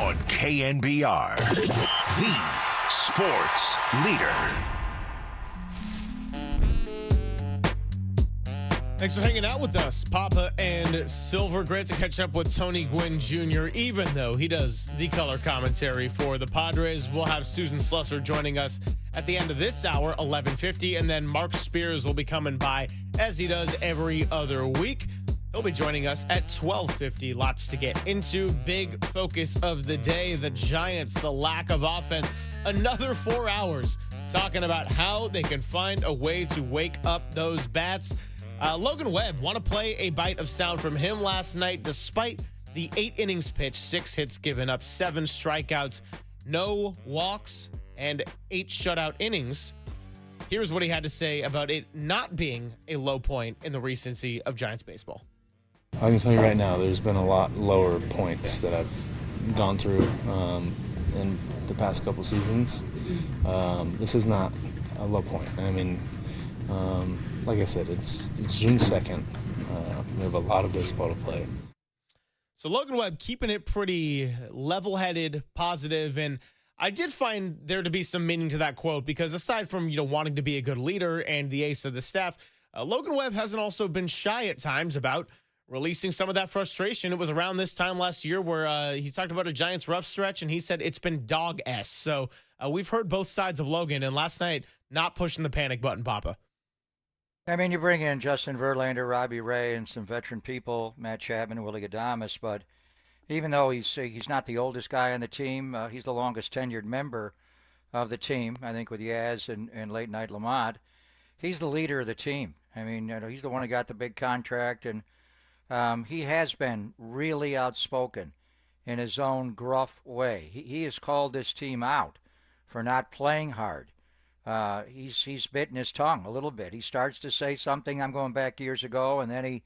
on KNBR, the sports leader. Thanks for hanging out with us, Papa and Silver. Great to catch up with Tony Gwyn Jr., even though he does the color commentary for the Padres. We'll have Susan Slusser joining us at the end of this hour, 11:50, and then Mark Spears will be coming by as he does every other week. He'll be joining us at 12:50. Lots to get into. Big focus of the day, the Giants, the lack of offense. Another 4 hours talking about how they can find a way to wake up those bats. Logan Webb, want to play a bite of sound from him last night, despite the 8 innings pitched, 6 hits given up, 7 strikeouts, no walks, and 8 shutout innings. Here's what he had to say about it not being a low point in the recency of Giants baseball. I can tell you right now, there's been a lot lower points that I've gone through in the past couple seasons. This is not a low point. I mean, like I said, it's June 2nd. We have a lot of baseball to play. So Logan Webb keeping it pretty level-headed, positive, and I did find there to be some meaning to that quote because aside from, wanting to be a good leader and the ace of the staff, Logan Webb hasn't also been shy at times about releasing some of that frustration. It was around this time last year where he talked about a Giants rough stretch, and he said it's been dog-esque. So we've heard both sides of Logan, and last night, not pushing the panic button, Papa. I mean, you bring in Justin Verlander, Robbie Ray, and some veteran people, Matt Chapman, Willie Adames, but even though he's not the oldest guy on the team, he's the longest tenured member of the team, I think with Yaz and Late Night Lamont. He's the leader of the team. I mean, he's the one who got the big contract, and he has been really outspoken in his own gruff way. He has called this team out for not playing hard. He's bitten his tongue a little bit. He starts to say something, I'm going back years ago, and then he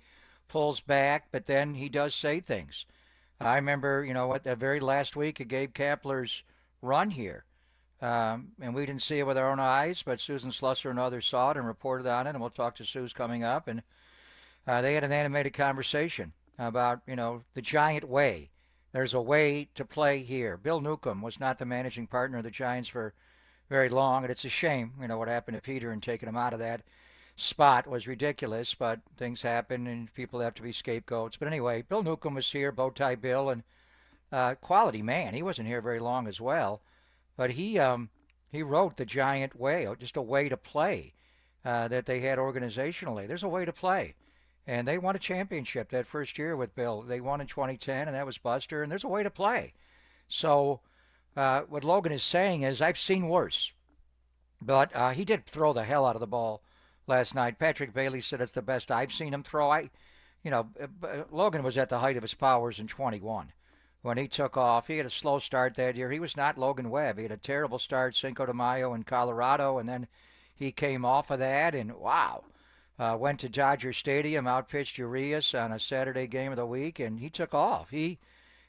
pulls back, but then he does say things. I remember, at the very last week of Gabe Kapler's run here, and we didn't see it with our own eyes, but Susan Slusser and others saw it and reported on it, and we'll talk to Suze coming up, and they had an animated conversation about, the Giant way. There's a way to play here. Bill Newcomb was not the managing partner of the Giants for very long, and it's a shame, what happened to Peter and taking him out of that spot was ridiculous, but things happen and people have to be scapegoats. But anyway, Bill Newcomb was here, bow tie Bill, and quality man. He wasn't here very long as well, but he wrote the Giant way, just a way to play that they had organizationally. There's a way to play, and they won a championship that first year with Bill. They won in 2010, and that was Buster, and there's a way to play. So what Logan is saying is, I've seen worse. But he did throw the hell out of the ball last night. Patrick Bailey said it's the best I've seen him throw. Logan was at the height of his powers in 21 when he took off. He had a slow start that year. He was not Logan Webb. He had a terrible start, Cinco de Mayo in Colorado, and then he came off of that, and wow. Went to Dodger Stadium, outpitched Urias on a Saturday game of the week, and he took off. They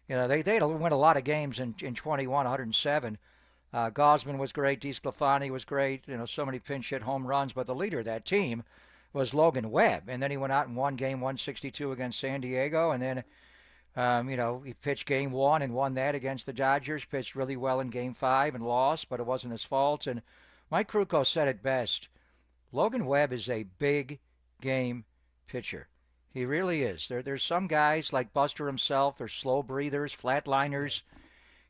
had to win a lot of games in 21, 107. Gosman was great. DeSclafani was great. So many pinch hit home runs. But the leader of that team was Logan Webb. And then he went out and won game 162 against San Diego. And then, he pitched game 1 and won that against the Dodgers. Pitched really well in game 5 and lost, but it wasn't his fault. And Mike Krukow said it best. Logan Webb is a big game pitcher. He really is. There's some guys like Buster himself. They're slow breathers, flatliners.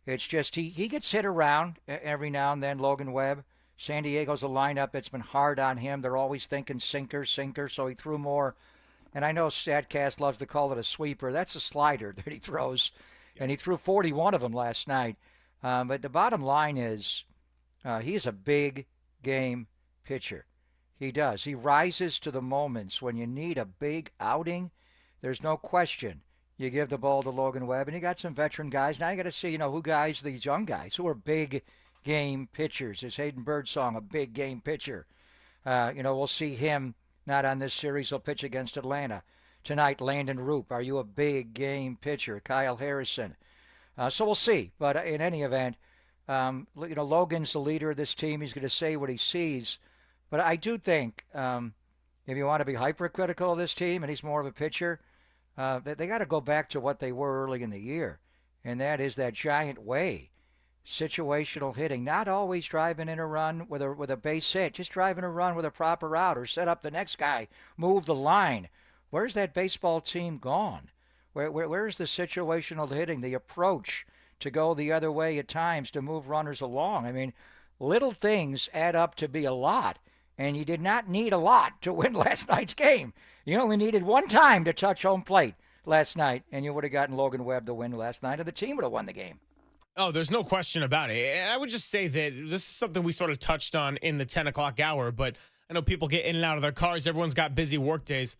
It's just he gets hit around every now and then, Logan Webb. San Diego's a lineup that's been hard on him. They're always thinking sinker, so he threw more. And I know Statcast loves to call it a sweeper. That's a slider that he throws. And he threw 41 of them last night. But the bottom line is he's a big game pitcher. He does. He rises to the moments when you need a big outing. There's no question. You give the ball to Logan Webb, and you got some veteran guys. Now you got to see, who guys, these young guys, who are big game pitchers. Is Hayden Birdsong a big game pitcher? We'll see him not on this series. He'll pitch against Atlanta. Tonight, Landon Roop, are you a big game pitcher? Kyle Harrison. So we'll see. But in any event, Logan's the leader of this team. He's going to say what he sees. But I do think if you want to be hypercritical of this team, and he's more of a pitcher, They got to go back to what they were early in the year, and that is that giant way. Situational hitting, not always driving in a run with a base hit, just driving a run with a proper route or set up the next guy, move the line. Where's that baseball team gone? Where's the situational hitting, the approach to go the other way at times to move runners along? I mean, little things add up to be a lot, and you did not need a lot to win last night's game. You only needed one time to touch home plate last night, and you would have gotten Logan Webb to win last night, and the team would have won the game. Oh, there's no question about it. I would just say that this is something we sort of touched on in the 10 o'clock hour, but I know people get in and out of their cars. Everyone's got busy work days.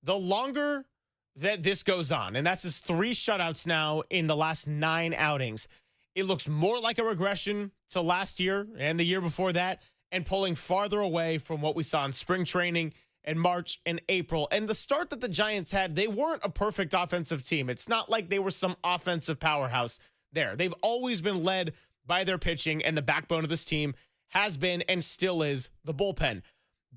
The longer that this goes on, and that's his 3 shutouts now in the last 9 outings, it looks more like a regression to last year and the year before that, and pulling farther away from what we saw in spring training in March and April. And the start that the Giants had, they weren't a perfect offensive team. It's not like they were some offensive powerhouse there. They've always been led by their pitching, and the backbone of this team has been and still is the bullpen.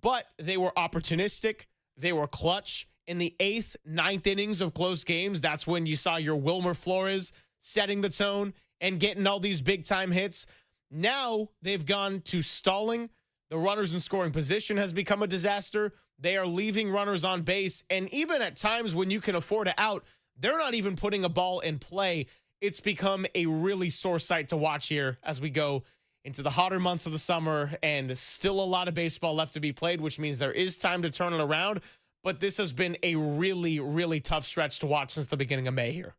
But they were opportunistic. They were clutch. In the 8th, 9th innings of close games, that's when you saw your Wilmer Flores setting the tone and getting all these big-time hits. Now they've gone to stalling. The runners in scoring position has become a disaster. They are leaving runners on base, and even at times when you can afford it out, they're not even putting a ball in play. It's become a really sore sight to watch here as we go into the hotter months of the summer, and still a lot of baseball left to be played, which means there is time to turn it around. But this has been a really, really tough stretch to watch since the beginning of May here.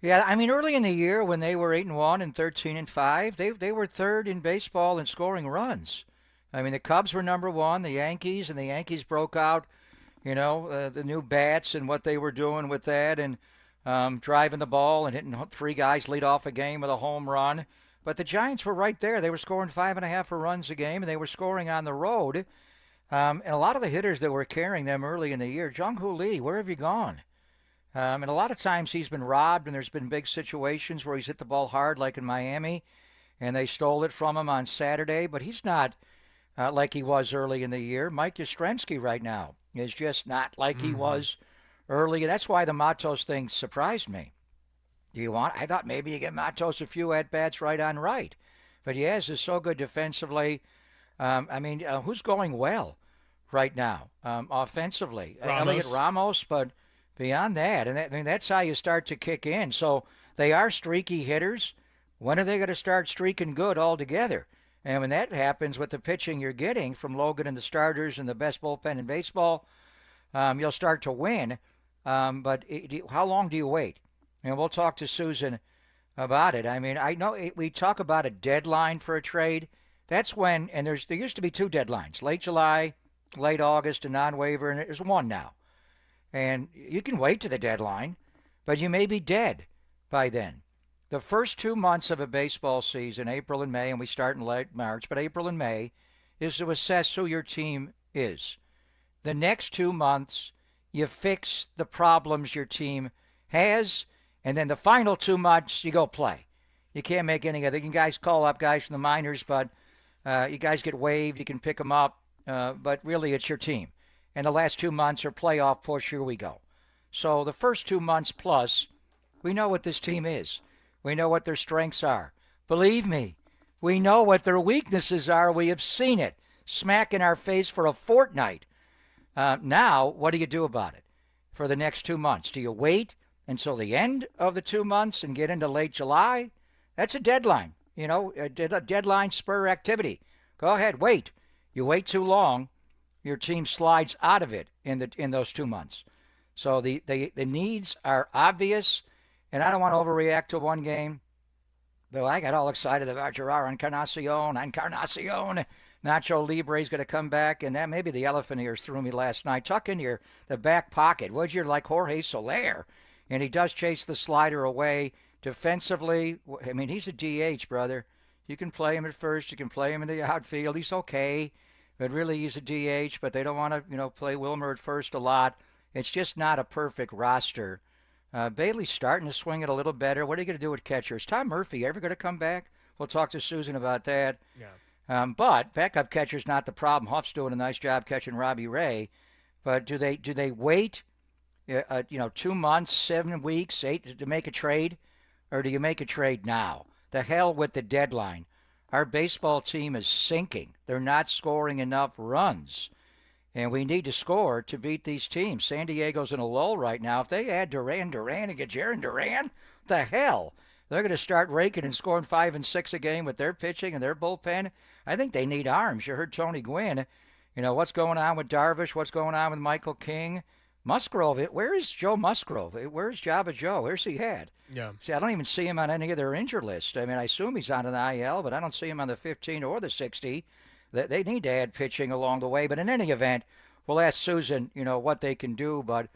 Yeah, I mean, early in the year when they were 8-1 and 13-5, they were third in baseball in scoring runs. I mean, the Cubs were number 1, the Yankees broke out, the new bats and what they were doing with that, and driving the ball and hitting 3 guys lead off a game with a home run. But the Giants were right there. They were scoring 5.5 runs a game, and they were scoring on the road. And a lot of the hitters that were carrying them early in the year, Jung-Hoo Lee, where have you gone? And a lot of times he's been robbed, and there's been big situations where he's hit the ball hard, like in Miami, and they stole it from him on Saturday. But he's not like he was early in the year. Mike Yastrzemski right now is just not like he was early. That's why the Matos thing surprised me. I thought maybe you get Matos a few at-bats right on right. But Yaz is so good defensively. Who's going well right now offensively? Elliot Ramos, but beyond that, and that's how you start to kick in. So they are streaky hitters. When are they going to start streaking good altogether? And when that happens with the pitching you're getting from Logan and the starters and the best bullpen in baseball, you'll start to win. But how long do you wait? And we'll talk to Susan about it. I mean, I know we talk about a deadline for a trade. That's when, and there used to be 2 deadlines, late July, late August, a non-waiver, and there's 1 now. And you can wait to the deadline, but you may be dead by then. The first 2 months of a baseball season, April and May, and we start in late March, but April and May, is to assess who your team is. The next 2 months, you fix the problems your team has, and then the final 2 months, you go play. You can't make any other. You guys call up guys from the minors, but you guys get waived. You can pick them up, but really it's your team. And the last 2 months are playoff push. Here we go. So the first 2 months plus, we know what this team is. We know what their strengths are. Believe me, we know what their weaknesses are. We have seen it smack in our face for a fortnight. Now, what do you do about it for the next 2 months? Do you wait until the end of the 2 months and get into late July? That's a deadline. A deadline spur activity. Go ahead, wait. You wait too long, your team slides out of it in those 2 months. So the needs are obvious, and I don't want to overreact to one game. Though I got all excited about Gerard Encarnacion. Nacho Libre's going to come back, and that maybe the elephant ears threw me last night. Tuck in the back pocket. Would you like Jorge Soler? And he does chase the slider away. Defensively, I mean, he's a DH, brother. You can play him at first. You can play him in the outfield. He's okay. But really, he's a DH, but they don't want to, play Wilmer at first a lot. It's just not a perfect roster. Bailey's starting to swing it a little better. What are you going to do with catchers? Tom Murphy ever going to come back? We'll talk to Susan about that. Yeah. But backup catcher's not the problem. Huff's doing a nice job catching Robbie Ray. But do they wait 2 months, 7 weeks, 8 to make a trade? Or do you make a trade now? The hell with the deadline. Our baseball team is sinking. They're not scoring enough runs. And we need to score to beat these teams. San Diego's in a lull right now. If they add Duran and get Jaron Duran, the hell? They're going to start raking and scoring 5 and 6 a game with their pitching and their bullpen. I think they need arms. You heard Tony Gwynn. What's going on with Darvish? What's going on with Michael King? Musgrove, where is Joe Musgrove? Where's Java Joe? Where's he at? Yeah. See, I don't even see him on any of their injured list. I assume he's on an IL, but I don't see him on the 15 or the 60. They need to add pitching along the way. But in any event, we'll ask Susan, what they can do. But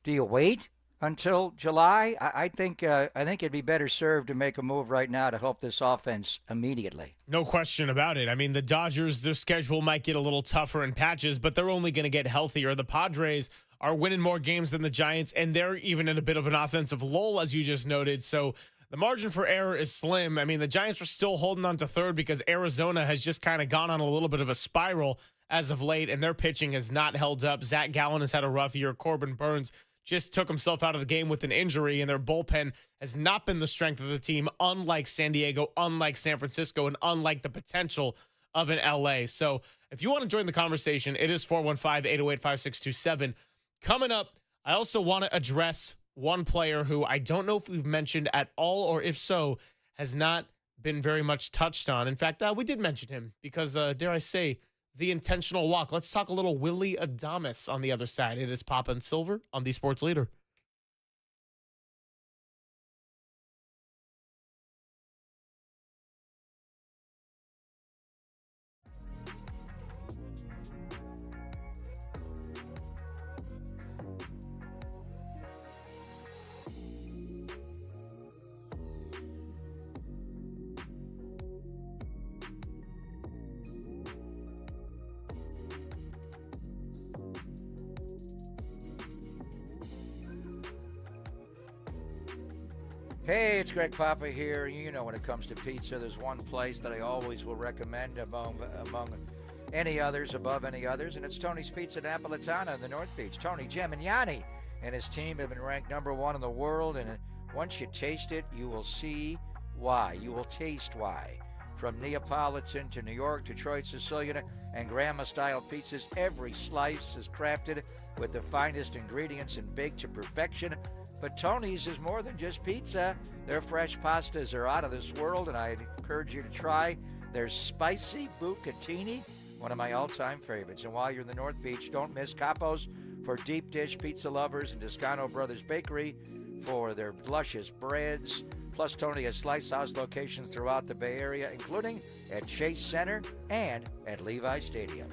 do you wait until July? I think it'd be better served to make a move right now to help this offense immediately. No question about it. The Dodgers, their schedule might get a little tougher in patches, but they're only going to get healthier. The Padres are winning more games than the Giants, and they're even in a bit of an offensive lull, as you just noted. So the margin for error is slim. The Giants are still holding on to third because Arizona has just kind of gone on a little bit of a spiral as of late, and their pitching has not held up. Zach Gallen has had a rough year. Corbin Burns just took himself out of the game with an injury, and their bullpen has not been the strength of the team, unlike San Diego, unlike San Francisco, and unlike the potential of an LA. So if you want to join the conversation, it is 415-808-5627. Coming up, I also want to address one player who I don't know if we've mentioned at all, or if so, has not been very much touched on. In fact, we did mention him because, dare I say, the intentional walk. Let's talk a little Willy Adames on the other side. It is Papa and Silver on the Sports Leader. Hey, it's Greg Papa here. When it comes to pizza, there's one place that I always will recommend among any others, above any others, and it's Tony's Pizza Napolitana in the North Beach. Tony Gemignani and his team have been ranked #1 in the world, and once you taste it, you will see why. You will taste why. From Neapolitan to New York, Detroit, Sicilian, and Grandma-style pizzas, every slice is crafted with the finest ingredients and baked to perfection. But Tony's is more than just pizza. Their fresh pastas are out of this world, and I encourage you to try their spicy bucatini, one of my all-time favorites. And while you're in the North Beach, don't miss Capo's for deep dish pizza lovers and Toscano Brothers Bakery for their luscious breads. Plus, Tony has Slice House locations throughout the Bay Area, including at Chase Center and at Levi Stadium.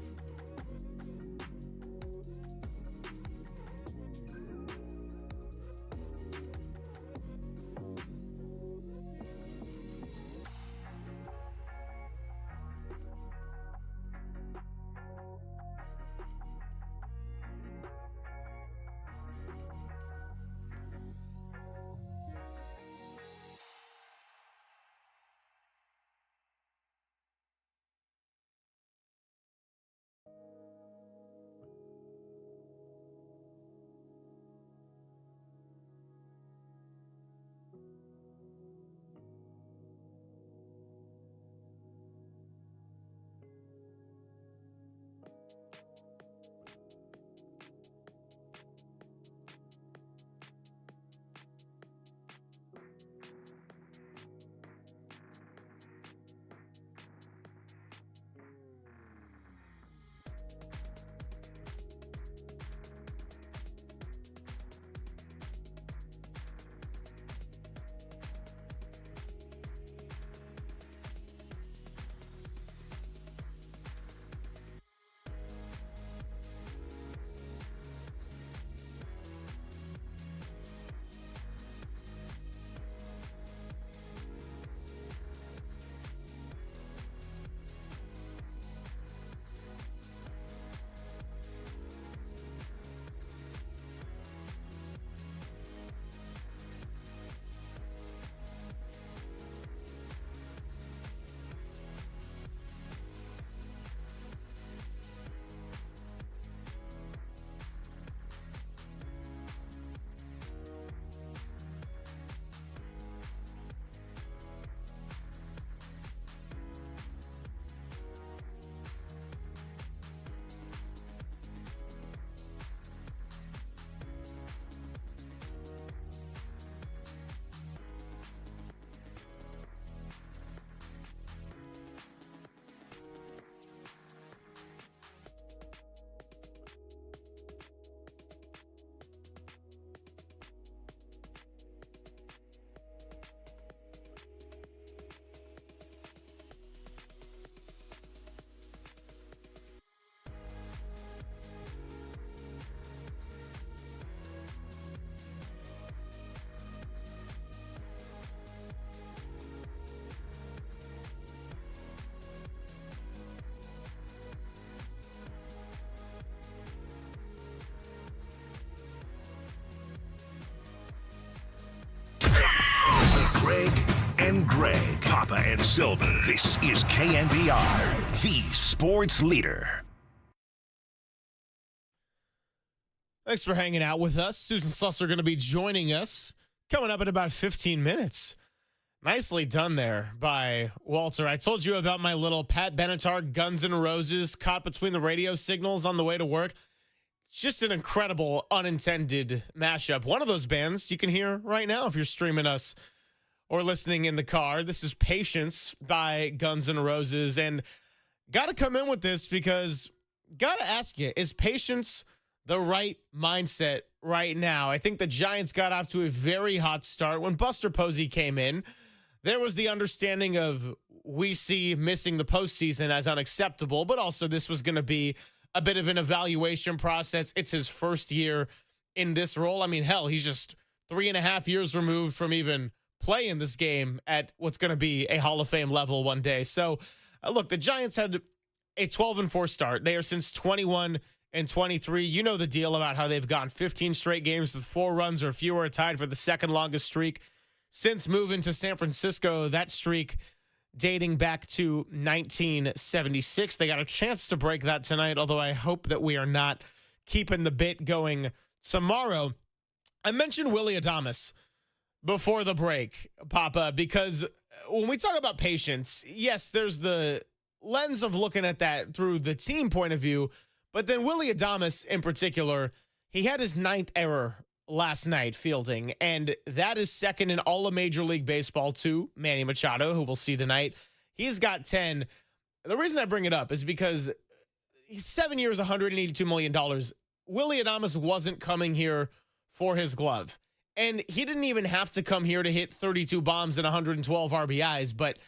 and Greg, Papa and Silver. This is KNBR, the sports leader. Thanks for hanging out with us. Susan Slusser going to be joining us coming up in about 15 minutes. Nicely done there by Walter. I told you about my little Pat Benatar Guns N' Roses caught between the radio signals on the way to work. Just an incredible unintended mashup. One of those bands you can hear right now if you're streaming us or listening in the car. This is Patience by Guns N' Roses. And got to come in with this because got to ask you, is Patience the right mindset right now? I think the Giants got off to a very hot start. When Buster Posey came in, there was the understanding of we see missing the postseason as unacceptable, but also this was going to be a bit of an evaluation process. It's his first year in this role. I mean, hell, he's just 3.5 years removed from even playing this game at what's going to be a Hall of Fame level one day. So, look, the Giants had a 12-4 start. They are since 21-23. You know the deal about how they've gone 15 straight games with 4 runs or fewer, tied for the second longest streak since moving to San Francisco. That streak dating back to 1976. They got a chance to break that tonight, although I hope that we are not keeping the bit going tomorrow. I mentioned Willy Adames before the break, Papa, because when we talk about patience, yes, there's the lens of looking at that through the team point of view, but then Willy Adames in particular, he had his 9th error last night fielding, and that is second in all of Major League Baseball to Manny Machado, who we'll see tonight. He's got 10. The reason I bring it up is because 7 years, $182 million. Willy Adames wasn't coming here for his glove, and he didn't even have to come here to hit 32 bombs and 112 RBIs, but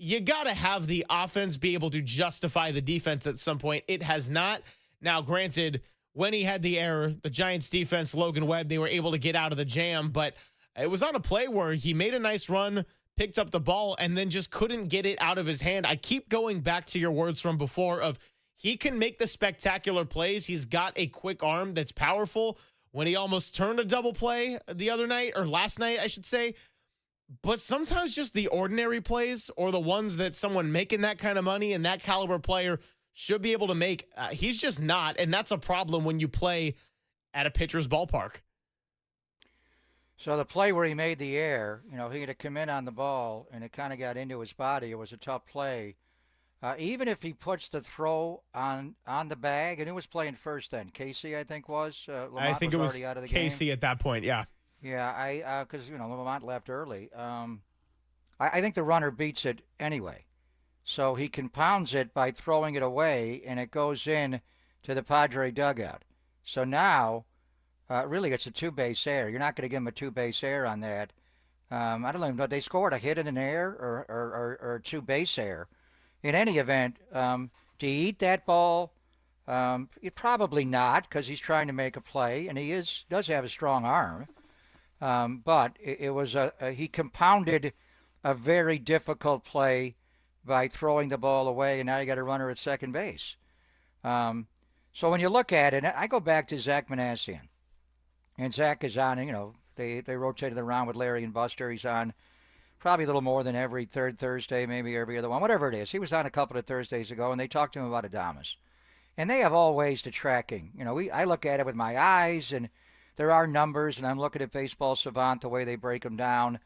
you got to have the offense be able to justify the defense at some point. It has not. Now, granted, when he had the error, the Giants defense, Logan Webb, they were able to get out of the jam, but it was on a play where he made a nice run, picked up the ball, and then just couldn't get it out of his hand. I keep going back to your words from before of he can make the spectacular plays. He's got a quick arm that's powerful. When he almost turned a double play the other night, or last night, I should say, but sometimes just the ordinary plays or the ones that someone making that kind of money and that caliber player should be able to make, he's just not, and that's a problem when you play at a pitcher's ballpark. So the play where he made the error, he had to come in on the ball, and it kind of got into his body. It was a tough play. Even if he puts the throw on the bag, and who was playing first then? Casey, I think, was. I think it was already out of the Casey game. At that point, yeah. Yeah, because, Lamont left early. I think the runner beats it anyway. So he compounds it by throwing it away, and it goes in to the Padre dugout. So now, really, it's a 2-base error. You're not going to give him a 2-base error on that. I don't even know if they scored a hit in an error or a 2-base error. In any event, do you eat that ball? Probably not, because he's trying to make a play, and he does have a strong arm. But it was he compounded a very difficult play by throwing the ball away, and now you got a runner at second base. So when you look at it, I go back to Zach Manassian. And Zach is on, they rotated around with Larry and Buster. He's on probably a little more than every third Thursday, maybe every other one, whatever it is. He was on a couple of Thursdays ago, and they talked to him about Adames. And they have all ways to tracking. I look at it with my eyes, and there are numbers, and I'm looking at Baseball Savant, the way they break them down.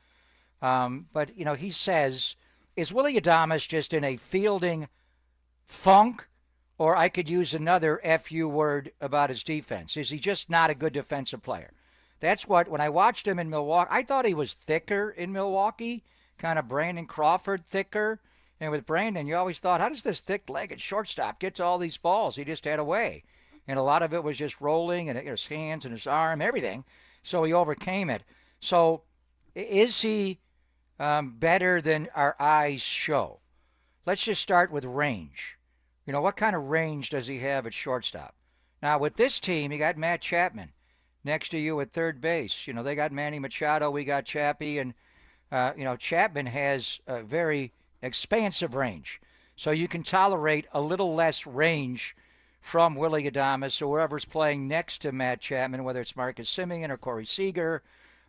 But, he says, is Willy Adames just in a fielding funk? Or I could use another FU word about his defense. Is he just not a good defensive player? That's when I watched him in Milwaukee, I thought he was thicker in Milwaukee, kind of Brandon Crawford thicker. And with Brandon, you always thought, how does this thick-legged shortstop get to all these balls? He just had a way. And a lot of it was just rolling and his hands and his arm, everything. So he overcame it. So is he better than our eyes show? Let's just start with range. What kind of range does he have at shortstop? Now, with this team, you got Matt Chapman next to you at third base. They got Manny Machado, we got Chappie, and, Chapman has a very expansive range. So you can tolerate a little less range from Willy Adames or whoever's playing next to Matt Chapman, whether it's Marcus Semien or Corey Seager,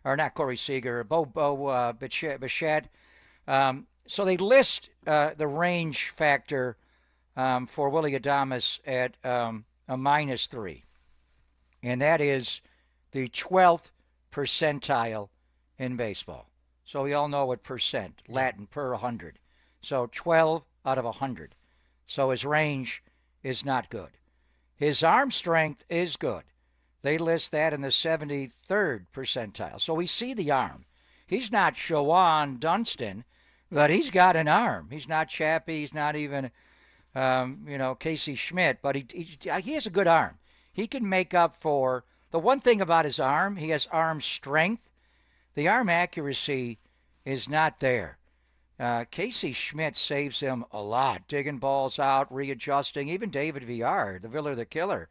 or not Corey Seager, Bo Bichette. So they list the range factor for Willie Adames at a -3. And that is the 12th percentile in baseball. So we all know what percent, Latin, per 100. So 12 out of 100. So his range is not good. His arm strength is good. They list that in the 73rd percentile. So we see the arm. He's not Shawan Dunston, but he's got an arm. He's not Chappie. He's not even, Casey Schmidt, but he has a good arm. He can make up for the one thing about his arm. He has arm strength. The arm accuracy is not there. Casey Schmidt saves him a lot, digging balls out, readjusting. Even David Villar, the Viller the Killer,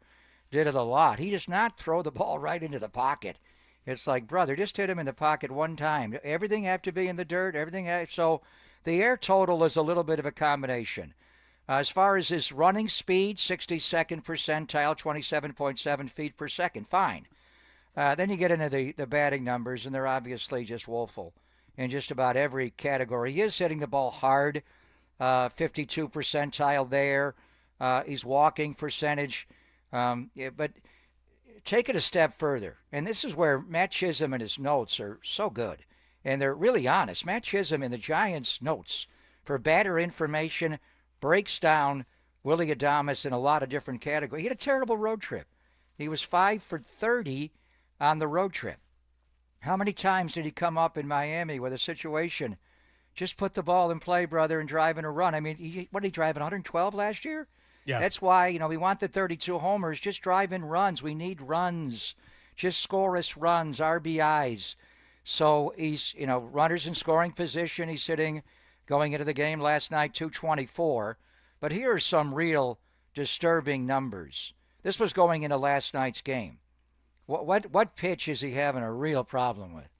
did it a lot. He does not throw the ball right into the pocket. It's like, brother, just hit him in the pocket one time. Everything have to be in the dirt. So the air total is a little bit of a combination. As far as his running speed, 62nd percentile, 27.7 feet per second. Fine. Then you get into the batting numbers, and they're obviously just woeful in just about every category. He is hitting the ball hard, 52 percentile there. He's walking percentage. But take it a step further, and this is where Matt Chisholm and his notes are so good, and they're really honest. Matt Chisholm in the Giants' notes for batter information breaks down Willie Adames in a lot of different categories. He had a terrible road trip. He was 5 for 30 on the road trip. How many times did he come up in Miami with a situation, just put the ball in play, brother, and drive in a run? I mean, what did he drive, 112 last year? Yeah. That's why, we want the 32 homers. Just drive in runs. We need runs. Just score us runs, RBIs. So he's, runners in scoring position. He's sitting going into the game last night, 224. But here are some real disturbing numbers. This was going into last night's game. What pitch is he having a real problem with?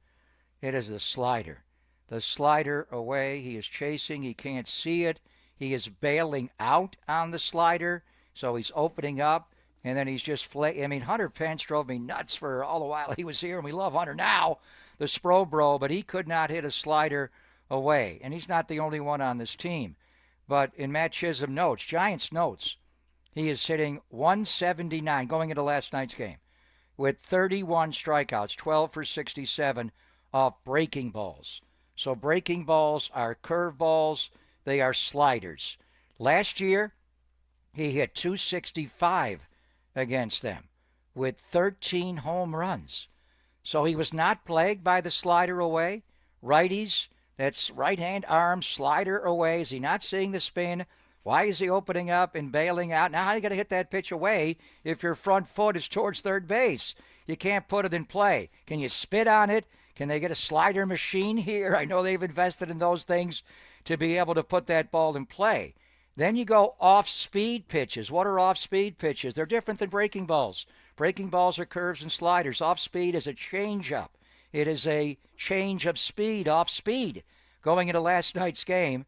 It is the slider. The slider away. He is chasing. He can't see it. He is bailing out on the slider, so he's opening up, and then he's just Hunter Pence drove me nuts for all the while he was here, and we love Hunter now, the Spro Bro, but he could not hit a slider away, and he's not the only one on this team. But in Matt Chisholm notes, Giants notes, he is hitting 179 going into last night's game with 31 strikeouts, 12 for 67 off breaking balls. So breaking balls are curveballs. They are sliders. Last year, he hit 265 against them with 13 home runs. So he was not plagued by the slider away. Righties, that's right-hand arm, slider away. Is he not seeing the spin? Why is he opening up and bailing out? Now, how are you going to hit that pitch away if your front foot is towards third base? You can't put it in play. Can you spit on it? Can they get a slider machine here? I know they've invested in those things to be able to put that ball in play. Then you go off-speed pitches. What are off-speed pitches? They're different than breaking balls. Breaking balls are curves and sliders. Off-speed is a change-up. It is a change of speed, off-speed. Going into last night's game,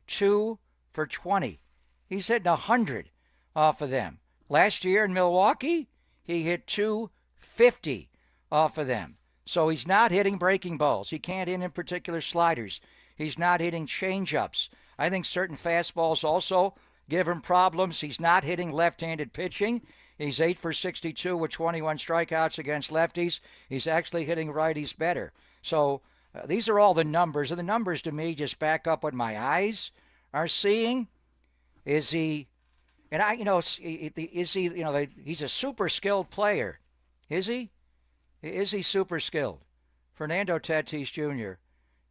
2 for 20. He's hitting 100 off of them. Last year in Milwaukee, he hit 250 off of them. So he's not hitting breaking balls. He can't hit in particular sliders. He's not hitting change-ups. I think certain fastballs also give him problems. He's not hitting left-handed pitching. He's 8 for 62 with 21 strikeouts against lefties. He's actually hitting righties better. So these are all the numbers. And the numbers to me just back up what my eyes are seeing. Is he, and I, is he, he's a super skilled player. Is he? Is he super skilled? Fernando Tatis Jr.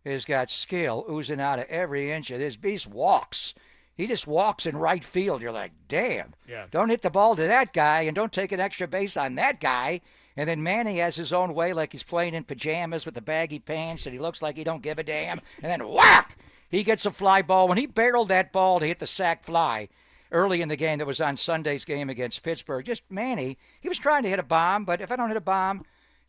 has got skill oozing out of every inch of this beast. Walks. He just walks in right field. You're like, damn. Yeah. Don't hit the ball to that guy and don't take an extra base on that guy. And then Manny has his own way, like he's playing in pajamas with the baggy pants and he looks like he don't give a damn. And then whack! He gets a fly ball. When he barreled that ball to hit the sac fly early in the game that was on Sunday's game against Pittsburgh, just Manny, he was trying to hit a bomb, but if I don't hit a bomb,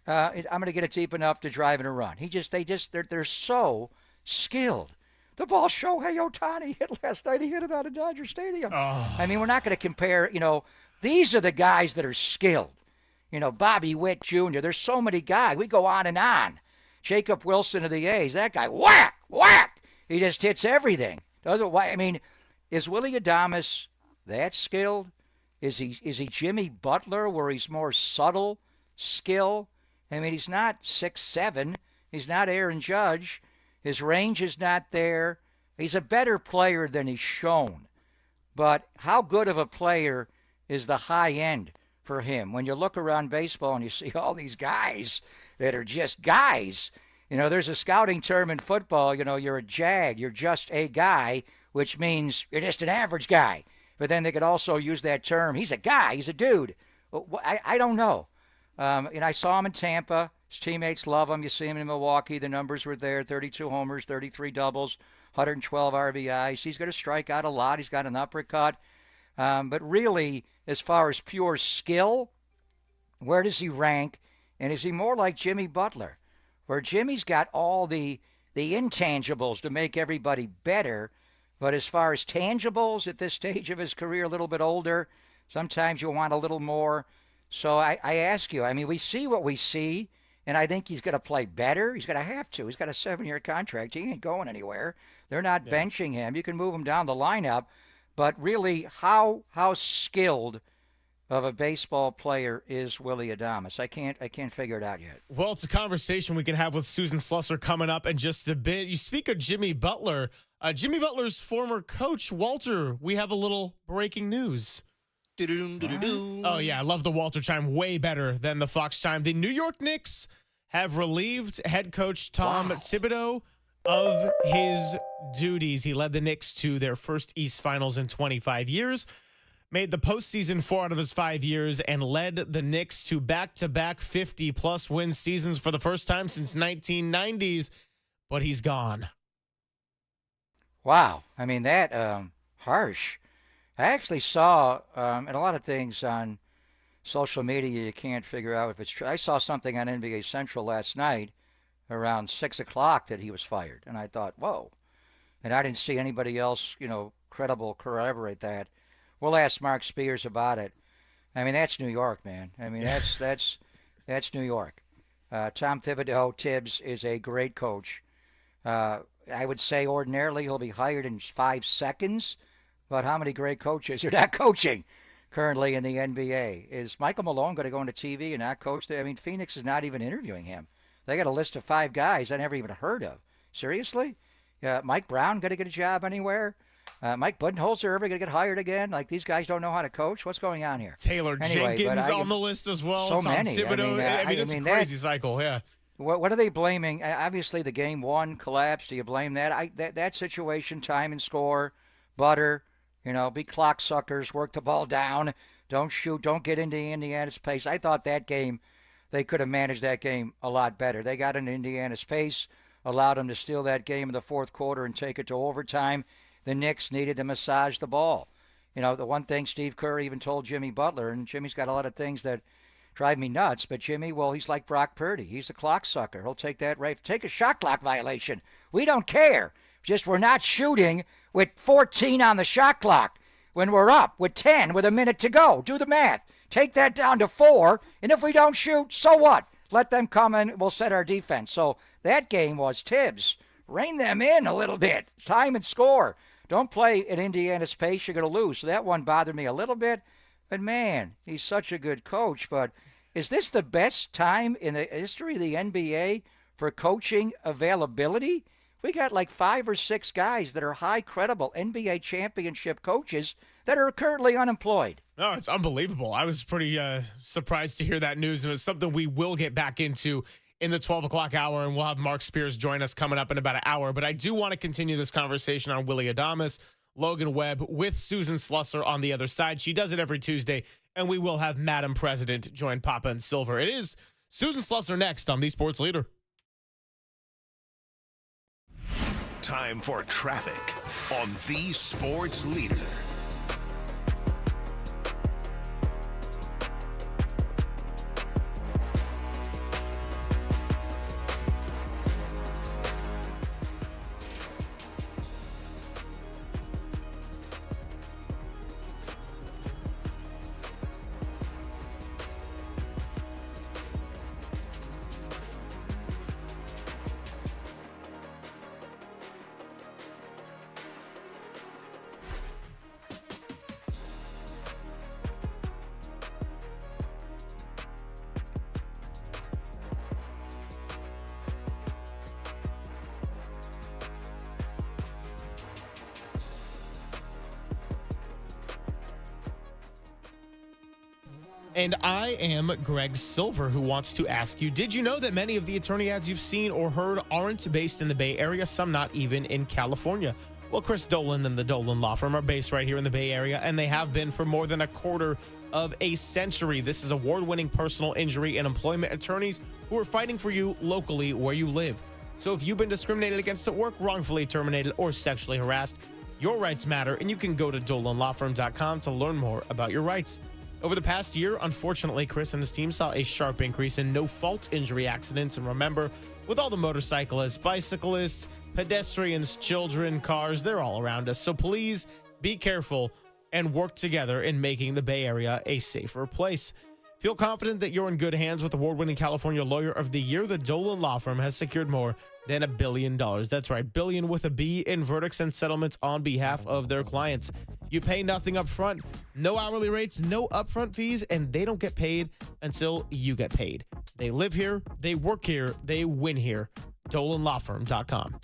I'm going to get it deep enough to drive in a run. They're so skilled. The ball Shohei Ohtani hit last night, he hit it out of Dodger Stadium. Oh. I mean, we're not going to compare, these are the guys that are skilled. Bobby Witt Jr., there's so many guys. We go on and on. Jacob Wilson of the A's, that guy, whack, whack. He just hits everything. Doesn't why? I mean, is Willie Adames that skilled? Is he Jimmy Butler, where he's more subtle skill? I mean, he's not 6'7". He's not Aaron Judge. His range is not there. He's a better player than he's shown. But how good of a player is the high end for him? When you look around baseball and you see all these guys that are just guys. There's a scouting term in football, you're a jag, you're just a guy, which means you're just an average guy. But then they could also use that term, he's a guy, he's a dude. I don't know. I saw him in Tampa. His teammates love him. You see him in Milwaukee. The numbers were there, 32 homers, 33 doubles, 112 RBIs. He's going to strike out a lot. He's got an uppercut. But really, as far as pure skill, where does he rank? And is he more like Jimmy Butler, where Jimmy's got all the intangibles to make everybody better, but as far as tangibles at this stage of his career, a little bit older, sometimes you want a little more. So I ask you, we see what we see, and I think he's going to play better. He's going to have to. He's got a 7-year contract. He ain't going anywhere. They're not benching him. You can move him down the lineup, but really, how skilled of a baseball player is Willie Adames? I can't figure it out yet. Well, it's a conversation we can have with Susan Slusser coming up in just a bit. You speak of Jimmy Butler. Jimmy Butler's former coach, Walter, we have a little breaking news. Oh, yeah, I love the Walter chime. Way better than the Fox chime. The New York Knicks have relieved head coach Tom Thibodeau of his duties. He led the Knicks to their first East Finals in 25 years, made the postseason 4 out of his 5 years, and led the Knicks to back-to-back 50-plus win seasons for the first time since 1990s, but he's gone. Wow. That harsh. I actually saw, and a lot of things on social media you can't figure out if it's true. I saw something on NBA Central last night around 6 o'clock that he was fired, and I thought, whoa. And I didn't see anybody else, credible corroborate that. We'll ask Mark Spears about it. That's New York, man. That's New York. Tom Thibodeau, Tibbs, is a great coach. I would say ordinarily he'll be hired in 5 seconds, but how many great coaches are not coaching currently in the NBA? Is Michael Malone going to go into TV and not coach there? Phoenix is not even interviewing him. They got a list of 5 guys I never even heard of. Seriously? Mike Brown going to get a job anywhere? Mike Budenholzer ever going to get hired again? These guys don't know how to coach? What's going on here? Taylor Jenkins on the list as well. So many. Thibodeau. It's a crazy cycle, yeah. What are they blaming? Obviously, the game 1 collapse. Do you blame that? That situation, time and score, butter, be clock suckers, work the ball down, don't shoot, don't get into Indiana's pace. I thought that game, they could have managed that game a lot better. They got into Indiana's pace, allowed them to steal that game in the 4th quarter and take it to overtime. The Knicks needed to massage the ball. The one thing Steve Kerr even told Jimmy Butler, and Jimmy's got a lot of things that drive me nuts, but Jimmy, well, he's like Brock Purdy. He's a clock sucker. He'll take that right. Take a shot clock violation. We don't care. Just we're not shooting with 14 on the shot clock when we're up with 10 with a minute to go. Do the math. Take that down to 4, and if we don't shoot, so what? Let them come in. We'll set our defense. So that game was Tibbs. Rein them in a little bit. Time and score. Don't play at Indiana's pace. You're going to lose. So that one bothered me a little bit. But, man, he's such a good coach. But is this the best time in the history of the NBA for coaching availability? We got 5 or 6 guys that are high credible NBA championship coaches that are currently unemployed. No, it's unbelievable. I was pretty surprised to hear that news, and it's something we will get back into in the 12 o'clock hour, and we'll have Mark Spears join us coming up in about an hour. But I do want to continue this conversation on Willie Adames, Logan Webb, with Susan Slusser on the other side. She does it every Tuesday, and we will have Madam President join Papa and Silver. It is Susan Slusser next on The Sports Leader. Time for traffic on The Sports Leader. And I am Greg Silver, who wants to ask you, did you know that many of the attorney ads you've seen or heard aren't based in the Bay Area, some not even in California? Well, Chris Dolan and the Dolan Law Firm are based right here in the Bay Area, and they have been for more than a quarter of a century. This is award-winning personal injury and employment attorneys who are fighting for you locally where you live. So if you've been discriminated against at work, wrongfully terminated, or sexually harassed, your rights matter, and you can go to DolanLawFirm.com to learn more about your rights. Over the past year, unfortunately, Chris and his team saw a sharp increase in no-fault injury accidents. And remember, with all the motorcyclists, bicyclists, pedestrians, children, cars, they're all around us. So please be careful and work together in making the Bay Area a safer place. Feel confident that you're in good hands with award-winning California Lawyer of the Year. The Dolan Law Firm has secured more than $1 billion. That's right, billion with a B in verdicts and settlements on behalf of their clients. You pay nothing up front, no hourly rates, no upfront fees, and they don't get paid until you get paid. They live here, they work here, they win here. DolanLawFirm.com.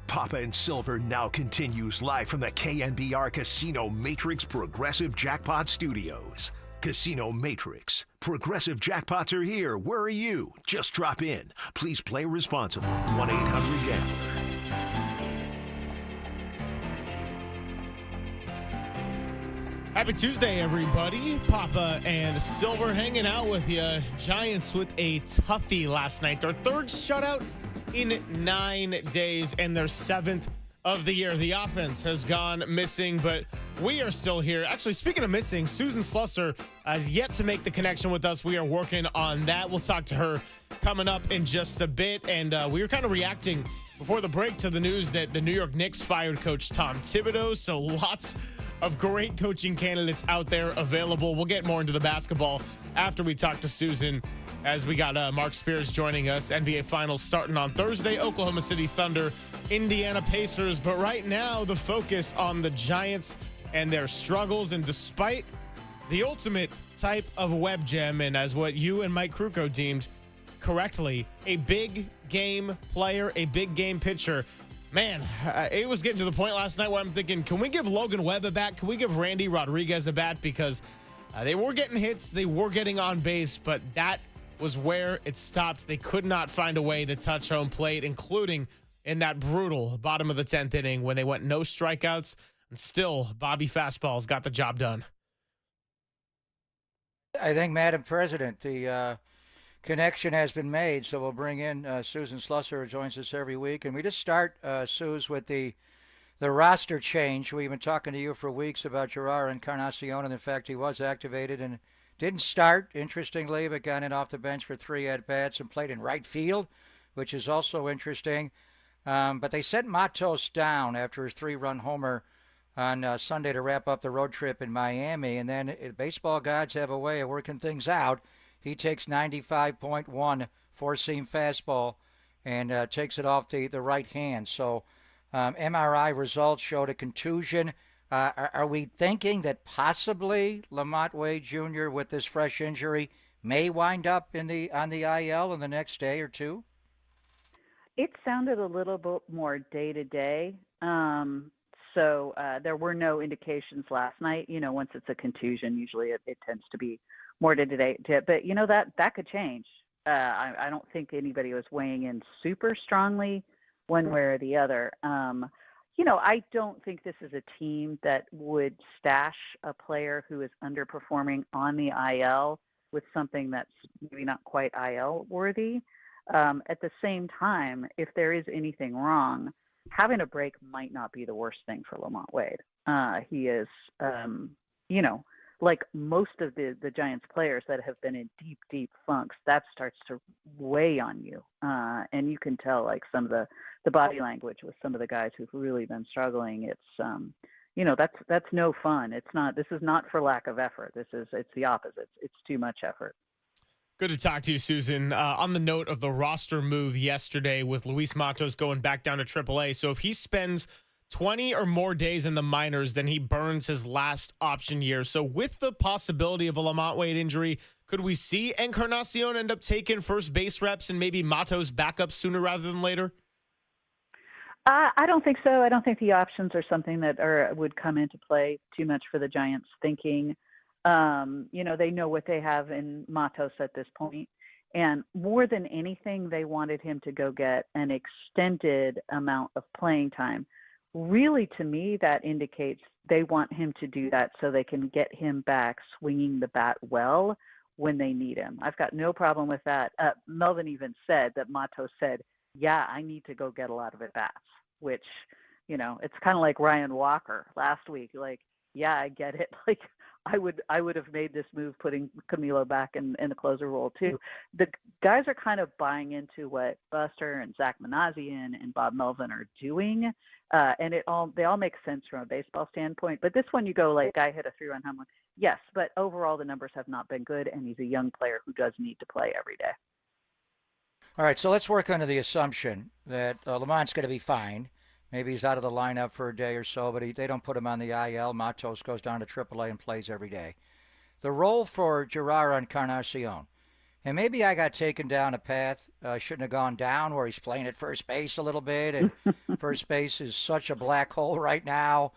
Papa and Silver now continues live from the KNBR Casino Matrix Progressive Jackpot Studios. Casino Matrix. Progressive jackpots are here. Where are you? Just drop in. Please play responsibly. 1-800-GAMBLER. Happy Tuesday, everybody. Papa and Silver hanging out with you. Giants with a toughie last night. Their third shutout in 9 days and their 7th of the year. The offense has gone missing, but we are still here. Actually, speaking of missing, Susan Slusser has yet to make the connection with us. We are working on that. We'll talk to her coming up in just a bit. And we were kind of reacting before the break to the news that the New York Knicks fired coach Tom Thibodeau. So lots of great coaching candidates out there available. We'll get more into the basketball after we talk to Susan, as we got Mark Spears joining us. NBA Finals starting on Thursday. Oklahoma City Thunder, Indiana Pacers. But right now, the focus on the Giants and their struggles. And despite the ultimate type of web gem, and as what you and Mike Krukow deemed correctly, a big game player, a big game pitcher. Man, it was getting to the point last night where I'm thinking, can we give Logan Webb a bat? Can we give Randy Rodriguez a bat? Because they were getting hits, they were getting on base, but that was where it stopped. They could not find a way to touch home plate, including in that brutal bottom of the 10th inning when they went no strikeouts, and still Bobby Fastballs got the job done. I think, Madam President, the connection has been made, so we'll bring in Susan Slusser, who joins us every week. And we just start, Suze, with the roster change. We've been talking to you for weeks about Gerard Encarnacion, and in fact, he was activated and didn't start, interestingly, but got in off the bench for 3 at-bats and played in right field, which is also interesting. But they sent Matos down after his 3-run homer on Sunday to wrap up the road trip in Miami. And then baseball gods have a way of working things out. He takes 95.1 four-seam fastball and takes it off the right hand. So MRI results showed a contusion. Are we thinking that possibly Lamont Wade Jr. with this fresh injury may wind up on the IL in the next day or two? It sounded a little bit more day-to-day. So there were no indications last night. You know, once it's a contusion, usually it tends to be more day-to-day. But, you know, that could change. I don't think anybody was weighing in super strongly one way or the other. You know, I don't think this is a team that would stash a player who is underperforming on the IL with something that's maybe not quite IL worthy. At the same time, if there is anything wrong, having a break might not be the worst thing for Lamont Wade. He is, you know, like most of the Giants players that have been in deep funks, that starts to weigh on you. And you can tell, like, some of the body language with some of the guys who've really been struggling. It's, you know, that's no fun. This is not for lack of effort. It's the opposite. It's too much effort. Good to talk to you, Susan. On the note of the roster move yesterday with Luis Matos going back down to AAA. So if he spends 20 or more days in the minors, then he burns his last option year. So with the possibility of a Lamont Wade injury, could we see Encarnacion end up taking first base reps and maybe Matos back up sooner rather than later? I don't think so. I don't think the options are something that would come into play too much for the Giants thinking. You know, they know what they have in Matos at this point. And more than anything, they wanted him to go get an extended amount of playing time. Really, to me, that indicates they want him to do that so they can get him back swinging the bat well when they need him. I've got no problem with that. Melvin even said that Matos said, yeah, I need to go get a lot of at-bats, which, you know, it's kind of like Ryan Walker last week. Like, yeah, I get it. Like, I would have made this move putting Camilo back in the closer role too. The guys are kind of buying into what Buster and Zach Manassian and Bob Melvin are doing, and they all make sense from a baseball standpoint. But this one, you go like, guy hit a 3-run home run. Yes, but overall the numbers have not been good, and he's a young player who does need to play every day. All right, so let's work under the assumption that Lamont's going to be fine. Maybe he's out of the lineup for a day or so, but they don't put him on the IL. Matos goes down to AAA and plays every day. The role for Gerard Encarnacion, and maybe I got taken down a path I shouldn't have gone down, where he's playing at first base a little bit, and first base is such a black hole right now.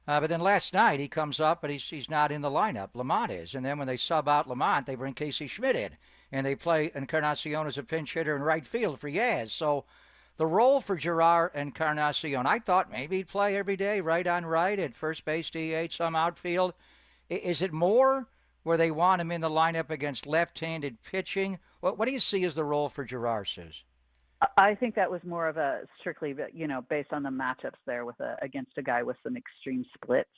But then last night he comes up and he's not in the lineup. Lamont is. And then when they sub out Lamont, they bring Casey Schmidt in, and they play Encarnacion as a pinch hitter in right field for Yaz. So the role for Gerard Encarnacion, I thought maybe he'd play every day, right on right, at first base, DH, some outfield. Is it more where they want him in the lineup against left-handed pitching? What do you see as the role for Gerard, Suze? I think that was more of a strictly, you know, based on the matchups there against a guy with some extreme splits,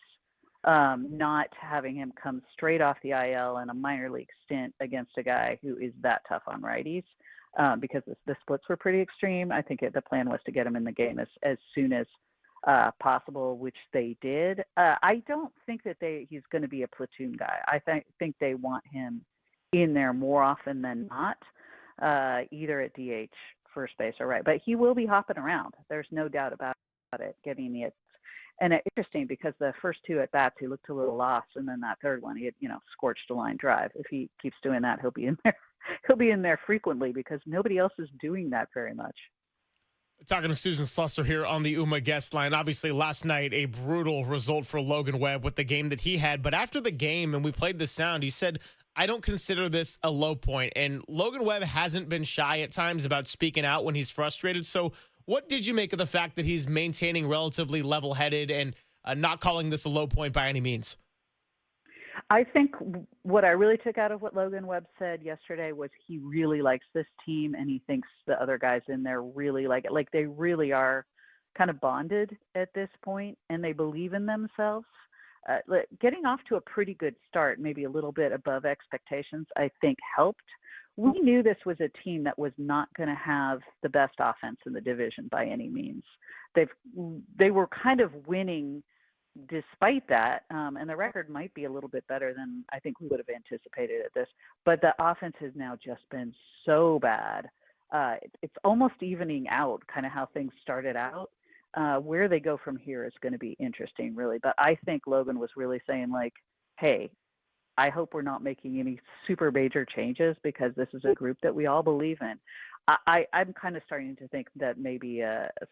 not having him come straight off the IL in a minor league stint against a guy who is that tough on righties. Because the splits were pretty extreme. I think the plan was to get him in the game as soon as possible, which they did. I don't think that he's going to be a platoon guy. I think they want him in there more often than not, either at DH, first base, or right. But he will be hopping around. There's no doubt about it, getting it. And it's interesting because the first two at bats, he looked a little lost, and then that third one, he had, scorched a line drive. If he keeps doing that, he'll be in there. He'll be in there frequently because nobody else is doing that very much. Talking to Susan Slusser here on the UMA guest line. Obviously, last night, a brutal result for Logan Webb with the game that he had. But after the game, and we played the sound, he said, I don't consider this a low point. And Logan Webb hasn't been shy at times about speaking out when he's frustrated. So what did you make of the fact that he's maintaining relatively level-headed and not calling this a low point by any means? I think what I really took out of what Logan Webb said yesterday was he really likes this team, and he thinks the other guys in there really like it. Like, they really are kind of bonded at this point, and they believe in themselves. Getting off to a pretty good start, maybe a little bit above expectations, I think helped. We knew this was a team that was not going to have the best offense in the division by any means. They were kind of winning despite that, and the record might be a little bit better than I think we would have anticipated at this. But the offense has now just been so bad. It's almost evening out kind of how things started out. Where they go from here is going to be interesting, really. But I think Logan was really saying, like, hey, I hope we're not making any super major changes because this is a group that we all believe in. I'm kind of starting to think that maybe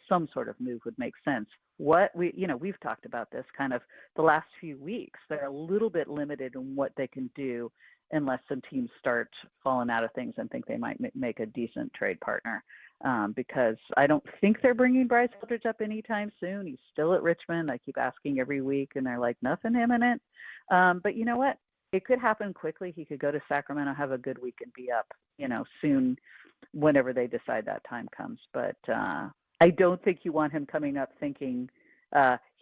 some sort of move would make sense. We've talked about this kind of the last few weeks. They're a little bit limited in what they can do unless some teams start falling out of things and think they might make a decent trade partner. Because I don't think they're bringing Bryce Huff up anytime soon. He's still at Richmond. I keep asking every week, and they're like, nothing imminent. But you know what? It could happen quickly. He could go to Sacramento, have a good week, and be up, soon whenever they decide that time comes. But I don't think you want him coming up thinking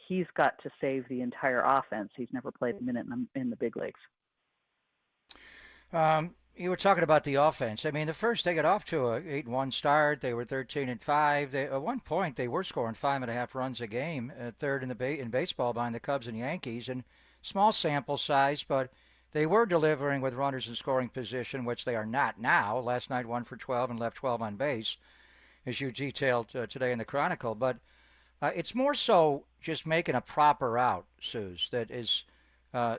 he's got to save the entire offense. He's never played a minute in the big leagues. You were talking about the offense. I mean, the first they got off to a 8-1 start. They were 13-5. At one point, they were scoring 5.5 runs a game, third in baseball behind the Cubs and Yankees. And small sample size, but they were delivering with runners in scoring position, which they are not now. Last night, 1 for 12 and left 12 on base, as you detailed today in the Chronicle. But it's more so just making a proper out, Suze, that is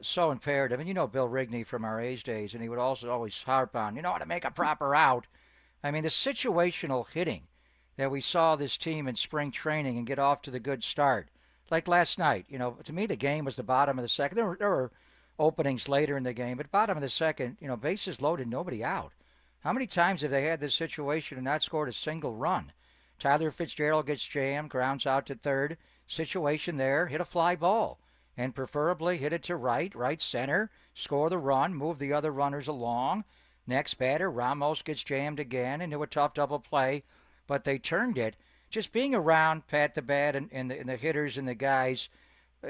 so imperative. And Bill Rigney from our A's days, and he would also always harp on, how to make a proper out. I mean, the situational hitting that we saw this team in spring training and get off to the good start. Like last night, to me, the game was the bottom of the second. There were openings later in the game, but bottom of the second, bases loaded, nobody out. How many times have they had this situation and not scored a single run? Tyler Fitzgerald gets jammed, grounds out to third. Situation there, hit a fly ball. And preferably hit it to right center, score the run, move the other runners along. Next batter, Ramos gets jammed again into a tough double play, but they turned it. Just being around Pat the Bat and the hitters and the guys,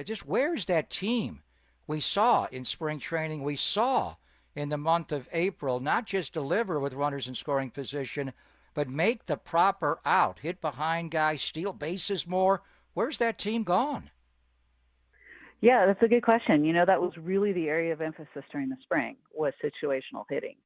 just where's that team we saw in spring training, we saw in the month of April, not just deliver with runners in scoring position, but make the proper out, hit behind guys, steal bases more. Where's that team gone? Yeah, that's a good question. That was really the area of emphasis during the spring was situational hitting.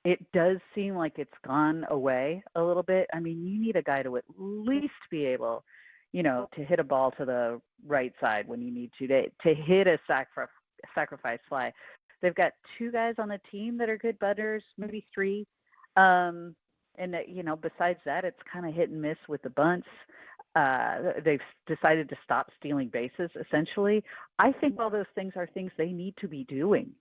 It does seem like it's gone away a little bit. I mean, you need a guy to at least be able, to hit a ball to the right side when you need to hit a sacrifice fly. They've got 2 guys on the team that are good butters, maybe 3. And, besides that, it's kind of hit and miss with the bunts. They've decided to stop stealing bases, essentially. I think all those things are things they need to be doing,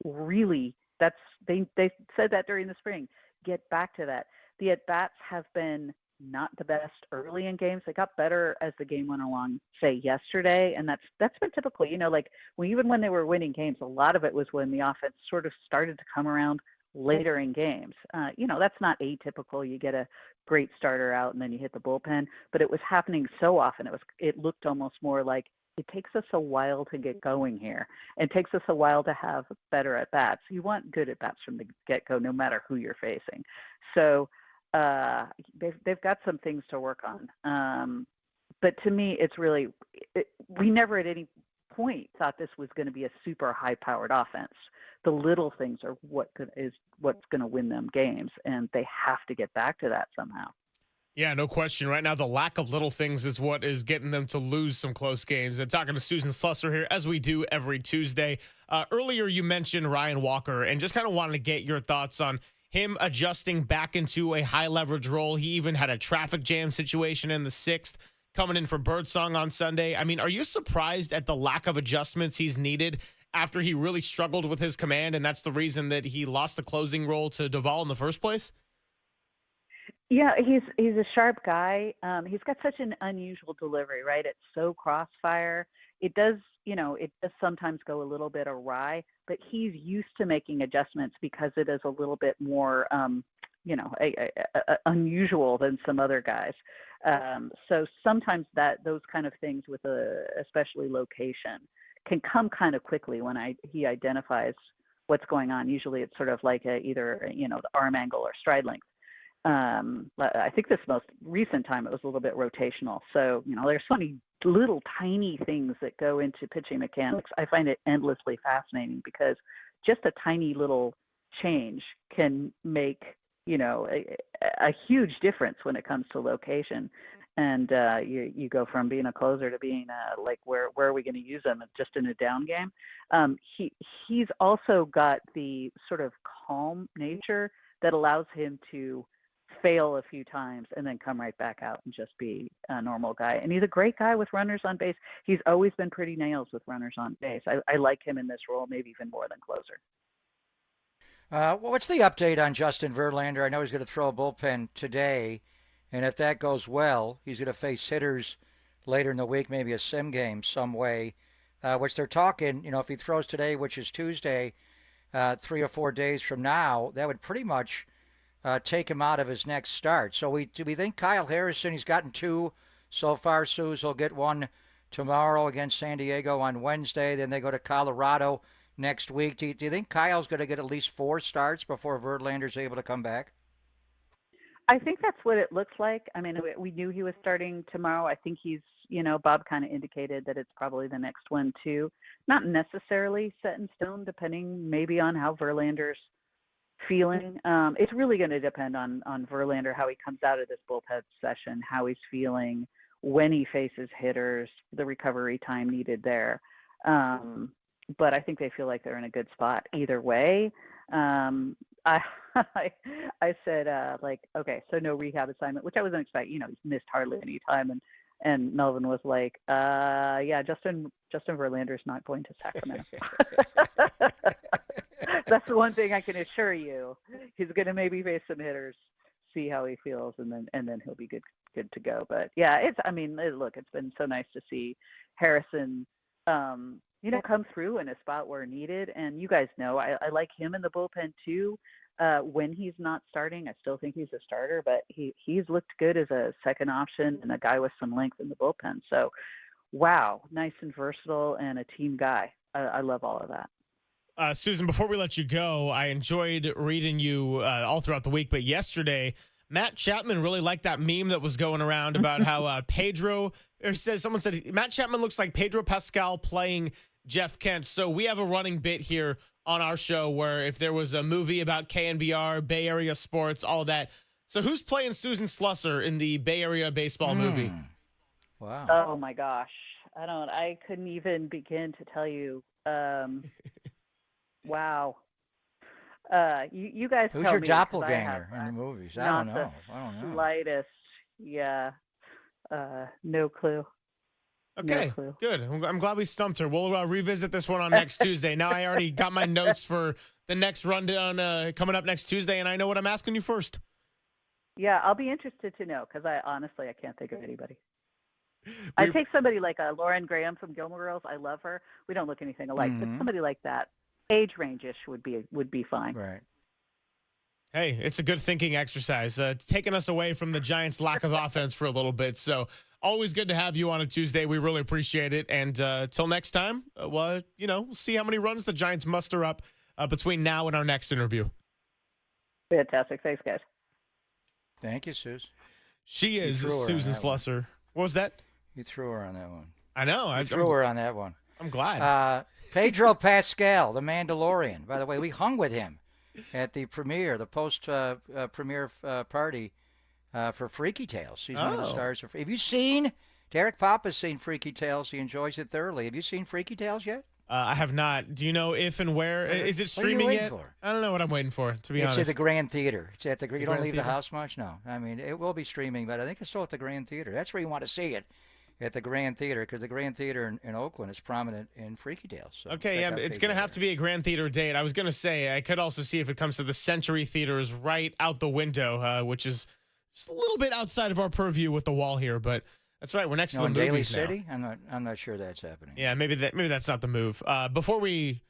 really. They said that during the spring. Get back to that. The at-bats have been not the best early in games. They got better as the game went along, say, yesterday, and that's been typical. Even when they were winning games, a lot of it was when the offense sort of started to come around later in games. That's not atypical. You get a great starter out and then you hit the bullpen, but it was happening so often. It looked almost more like it takes us a while to get going here. It takes us a while to have better at bats. You want good at bats from the get-go, no matter who you're facing. So they've got some things to work on. But to me, it's really we never at any point thought this was going to be a super high-powered offense. The little things are what's going to win them games, and they have to get back to that somehow. Yeah, no question. Right now, the lack of little things is what is getting them to lose some close games. And talking to Susan Slusser here, as we do every Tuesday. Earlier, you mentioned Ryan Walker, and just kind of wanted to get your thoughts on him adjusting back into a high-leverage role. He even had a traffic jam situation in the 6th, coming in for Birdsong on Sunday. I mean, are you surprised at the lack of adjustments he's needed after he really struggled with his command, and that's the reason that he lost the closing role to Duvall in the first place? Yeah, he's a sharp guy. He's got such an unusual delivery, right? It's so crossfire. It does sometimes go a little bit awry, but he's used to making adjustments because it is a little bit more, unusual than some other guys. So sometimes those kind of things with especially location can come kind of quickly when he identifies what's going on. Usually it's sort of like either the arm angle or stride length. I think this most recent time it was a little bit rotational. So, there's so many little tiny things that go into pitching mechanics. I find it endlessly fascinating because just a tiny little change can make, a huge difference when it comes to location. And you go from being a closer to being where are we going to use him just in a down game? He's also got the sort of calm nature that allows him to fail a few times and then come right back out and just be a normal guy. And he's a great guy with runners on base. He's always been pretty nails with runners on base. I like him in this role, maybe even more than closer. What's the update on Justin Verlander? I know he's going to throw a bullpen today, and if that goes well, he's going to face hitters later in the week, maybe a sim game some way, which they're talking, if he throws today, which is Tuesday, 3 or 4 days from now, that would pretty much take him out of his next start. So do we think Kyle Harrison, he's gotten 2 so far, Suze, he'll get 1 tomorrow against San Diego on Wednesday, then they go to Colorado next week. Do you think Kyle's going to get at least 4 starts before Verlander's able to come back? I think that's what it looks like. I mean, we knew he was starting tomorrow. I think he's, Bob kind of indicated that it's probably the next one too. Not necessarily set in stone, depending maybe on how Verlander's feeling. It's really going to depend on Verlander, how he comes out of this bullpen session, how he's feeling when he faces hitters, the recovery time needed there. But I think they feel like they're in a good spot either way. I said, okay, so no rehab assignment, which I wasn't expecting. He's missed hardly any time. And Melvin was like, yeah, Justin Verlander's not going to Sacramento. That's the one thing I can assure you. He's going to maybe face some hitters, see how he feels, and then he'll be good to go. But yeah, it's been so nice to see Harrison, come through in a spot where needed. And you guys know, I like him in the bullpen too. When he's not starting, I still think he's a starter, but he's looked good as a second option and a guy with some length in the bullpen. So, wow, nice and versatile and a team guy. I love all of that. Susan, before we let you go, I enjoyed reading you all throughout the week, but yesterday, Matt Chapman really liked that meme that was going around about how someone said Matt Chapman looks like Pedro Pascal playing Jeff Kent. So we have a running bit here on our show where if there was a movie about KNBR, Bay Area sports, all of that. So who's playing Susan Slusser in the Bay Area baseball movie? Wow. Oh my gosh. I couldn't even begin to tell you. Wow. You guys Who's tell your me, doppelganger in the movies? I don't know. Slightest. Yeah. No clue. Okay, no clue. Good. I'm glad we stumped her. We'll revisit this one on next Tuesday. Now I already got my notes for the next rundown coming up next Tuesday, and I know what I'm asking you first. Yeah, I'll be interested to know because I can't think of anybody. I take somebody like Lauren Graham from Gilmore Girls. I love her. We don't look anything alike, but somebody like that, age range-ish would be fine. Right. Hey, it's a good thinking exercise. It's taking us away from the Giants' lack of offense for a little bit. So always good to have you on a Tuesday. We really appreciate it. And till next time, we'll see how many runs the Giants muster up between now and our next interview. Fantastic. Thanks, guys. Thank you, Suze. She is Susan Slusser. What was that? You threw her on that one. I know. I threw her on that one. I'm glad. Pedro Pascal, the Mandalorian. By the way, we hung with him at the premiere, the post-premiere party for Freaky Tales. He's one of the stars. Have you seen? Derek Papa's seen Freaky Tales. He enjoys it thoroughly. Have you seen Freaky Tales yet? I have not. Do you know if and where? Is it streaming yet? For? I don't know what I'm waiting for, to be honest. It's at the Grand Theater. It's at the. You don't leave Theater? the house much? No. I mean, it will be streaming, but I think it's still at the Grand Theater. That's where you want to see it, at the Grand Theater, because the Grand Theater in Oakland is prominent in Freaky Tales. So okay, yeah, it's going to have to be a Grand Theater date. I was going to say, I could also see if it comes to the Century Theaters right out the window, which is just a little bit outside of our purview with the wall here, but that's right. We're next to the movies Daly now. City? I'm not sure that's happening. Yeah, maybe that's not the move. Before we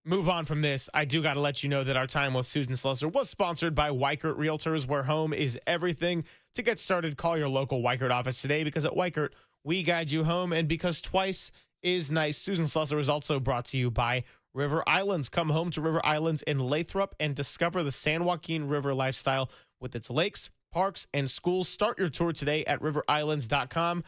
move on from this, I do got to let you know that our time with Susan Slusser was sponsored by Weichert Realtors, where home is everything. To get started, call your local Weichert office today, because at Weichert, we guide you home, and because twice is nice. Susan Slusser is also brought to you by River Islands. Come home to River Islands in Lathrop and discover the San Joaquin River lifestyle with its lakes, parks, and schools. Start your tour today at riverislands.com.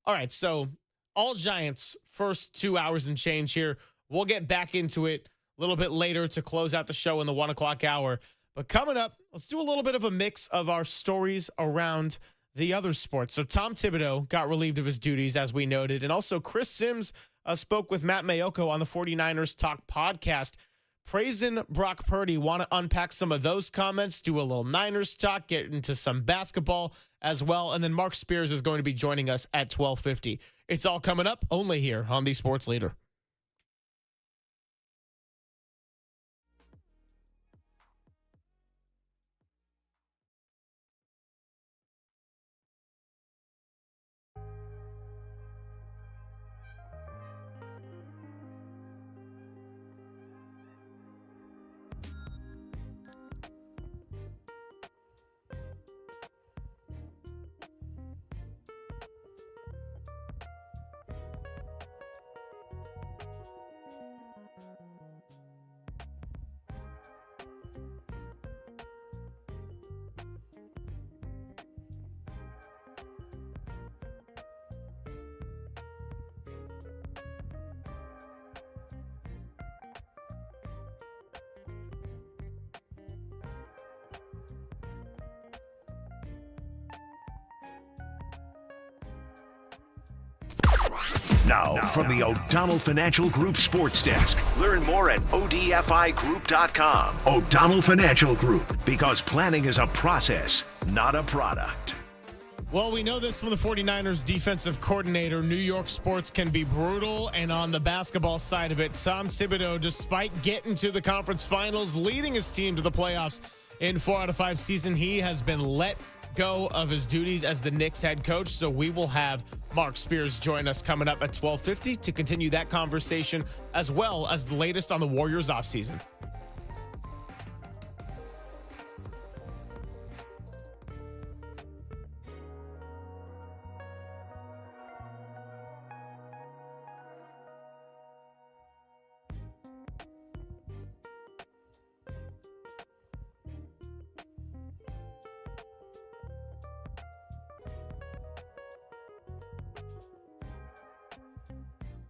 All right, so all Giants, first 2 hours and change here. We'll get back into it a little bit later to close out the show in the 1 o'clock hour. But coming up, let's do a little bit of a mix of our stories around the other sports. So Tom Thibodeau got relieved of his duties, as we noted. And also Chris Sims spoke with Matt Mayoko on the 49ers Talk podcast, praising Brock Purdy. Want to unpack some of those comments, do a little Niners talk, get into some basketball as well. And then Mark Spears is going to be joining us at 12:50. It's all coming up only here on the Sports Leader. Now, from the O'Donnell Financial Group Sports Desk. Learn more at ODFIGroup.com. O'Donnell Financial Group, because planning is a process, not a product. Well, we know this from the 49ers defensive coordinator. New York sports can be brutal, and on the basketball side of it, Tom Thibodeau, despite getting to the conference finals, leading his team to the playoffs in 4 out of 5 season, he has been let go of his duties as the Knicks head coach. So we will have Mark Spears join us coming up at 12:50 to continue that conversation, as well as the latest on the Warriors offseason.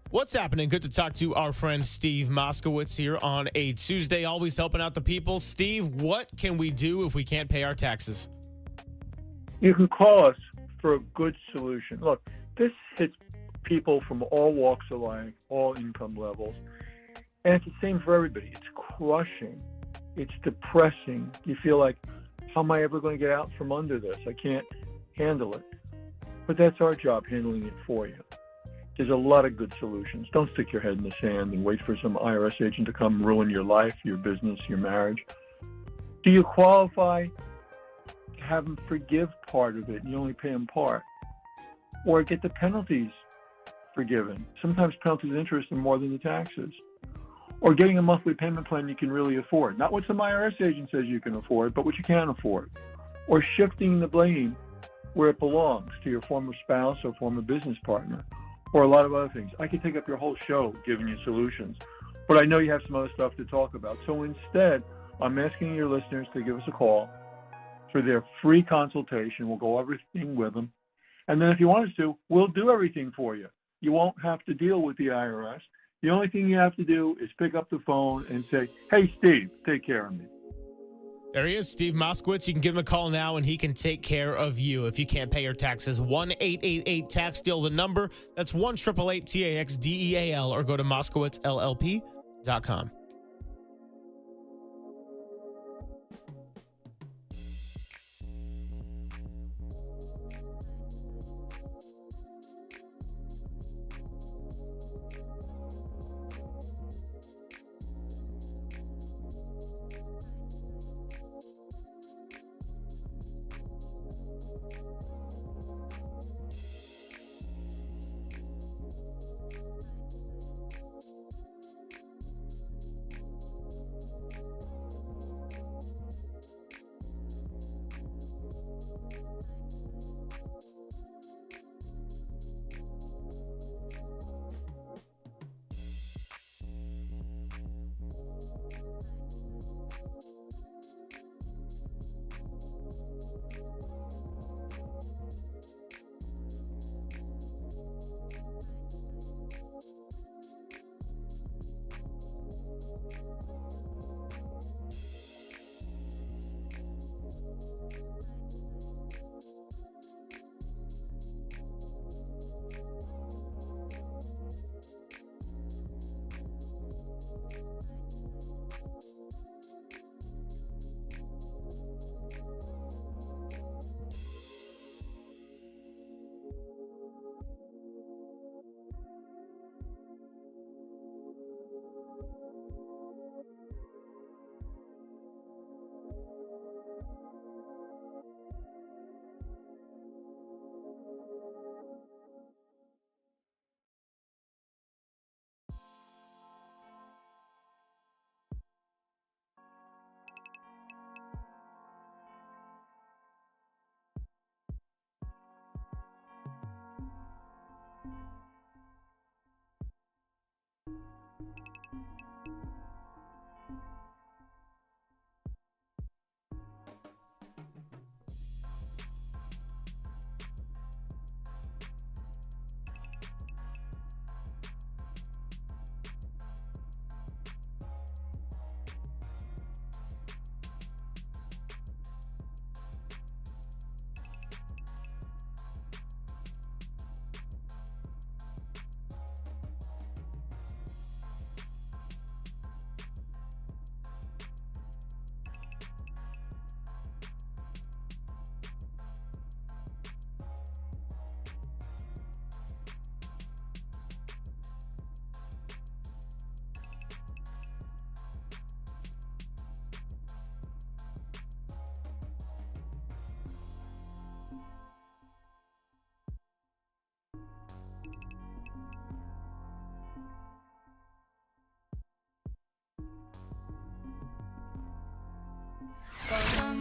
What's happening? Good to talk to our friend Steve Moskowitz here on a Tuesday, always helping out the people. Steve, what can we do if we can't pay our taxes? You can call us for a good solution. Look, this hits people from all walks of life, all income levels, and it's the same for everybody. It's crushing. It's depressing. You feel like, how am I ever going to get out from under this? I can't handle it. But that's our job, handling it for you. There's a lot of good solutions. Don't stick your head in the sand and wait for some IRS agent to come ruin your life, your business, your marriage. Do you qualify to have them forgive part of it and you only pay them part? Or get the penalties forgiven? Sometimes penalties and interest are more than the taxes. Or getting a monthly payment plan you can really afford. Not what some IRS agent says you can afford, but what you can afford. Or shifting the blame where it belongs, to your former spouse or former business partner. Or a lot of other things. I could take up your whole show giving you solutions, but I know you have some other stuff to talk about. So instead, I'm asking your listeners to give us a call for their free consultation. We'll go over everything with them. And then if you want us to, we'll do everything for you. You won't have to deal with the IRS. The only thing you have to do is pick up the phone and say, hey, Steve, take care of me. There he is, Steve Moskowitz. You can give him a call now, and he can take care of you if you can't pay your taxes. 1-888-TAX-DEAL, the number. That's 1-888-TAX-DEAL, or go to MoskowitzLLP.com.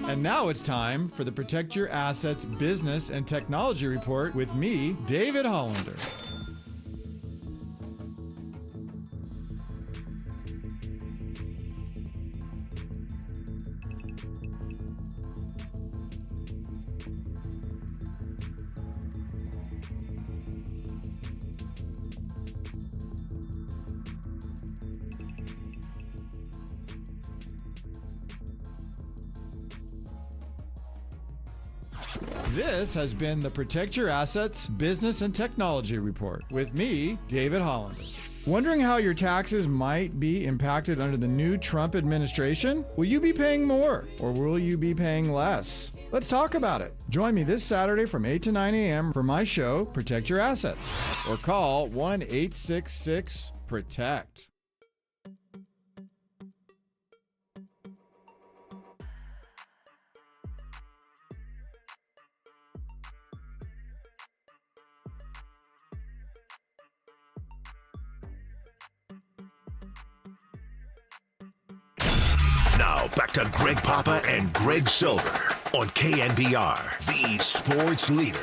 And now it's time for the Protect Your Assets Business and Technology Report with me, David Hollander. This has been the Protect Your Assets Business and Technology Report with me, David Hollander. Wondering how your taxes might be impacted under the new Trump administration? Will you be paying more or will you be paying less? Let's talk about it. Join me this Saturday from 8 to 9 a.m. for my show, Protect Your Assets, or call 1-866-PROTECT. Now back to Greg Papa and Greg Silver on KNBR, the sports leader.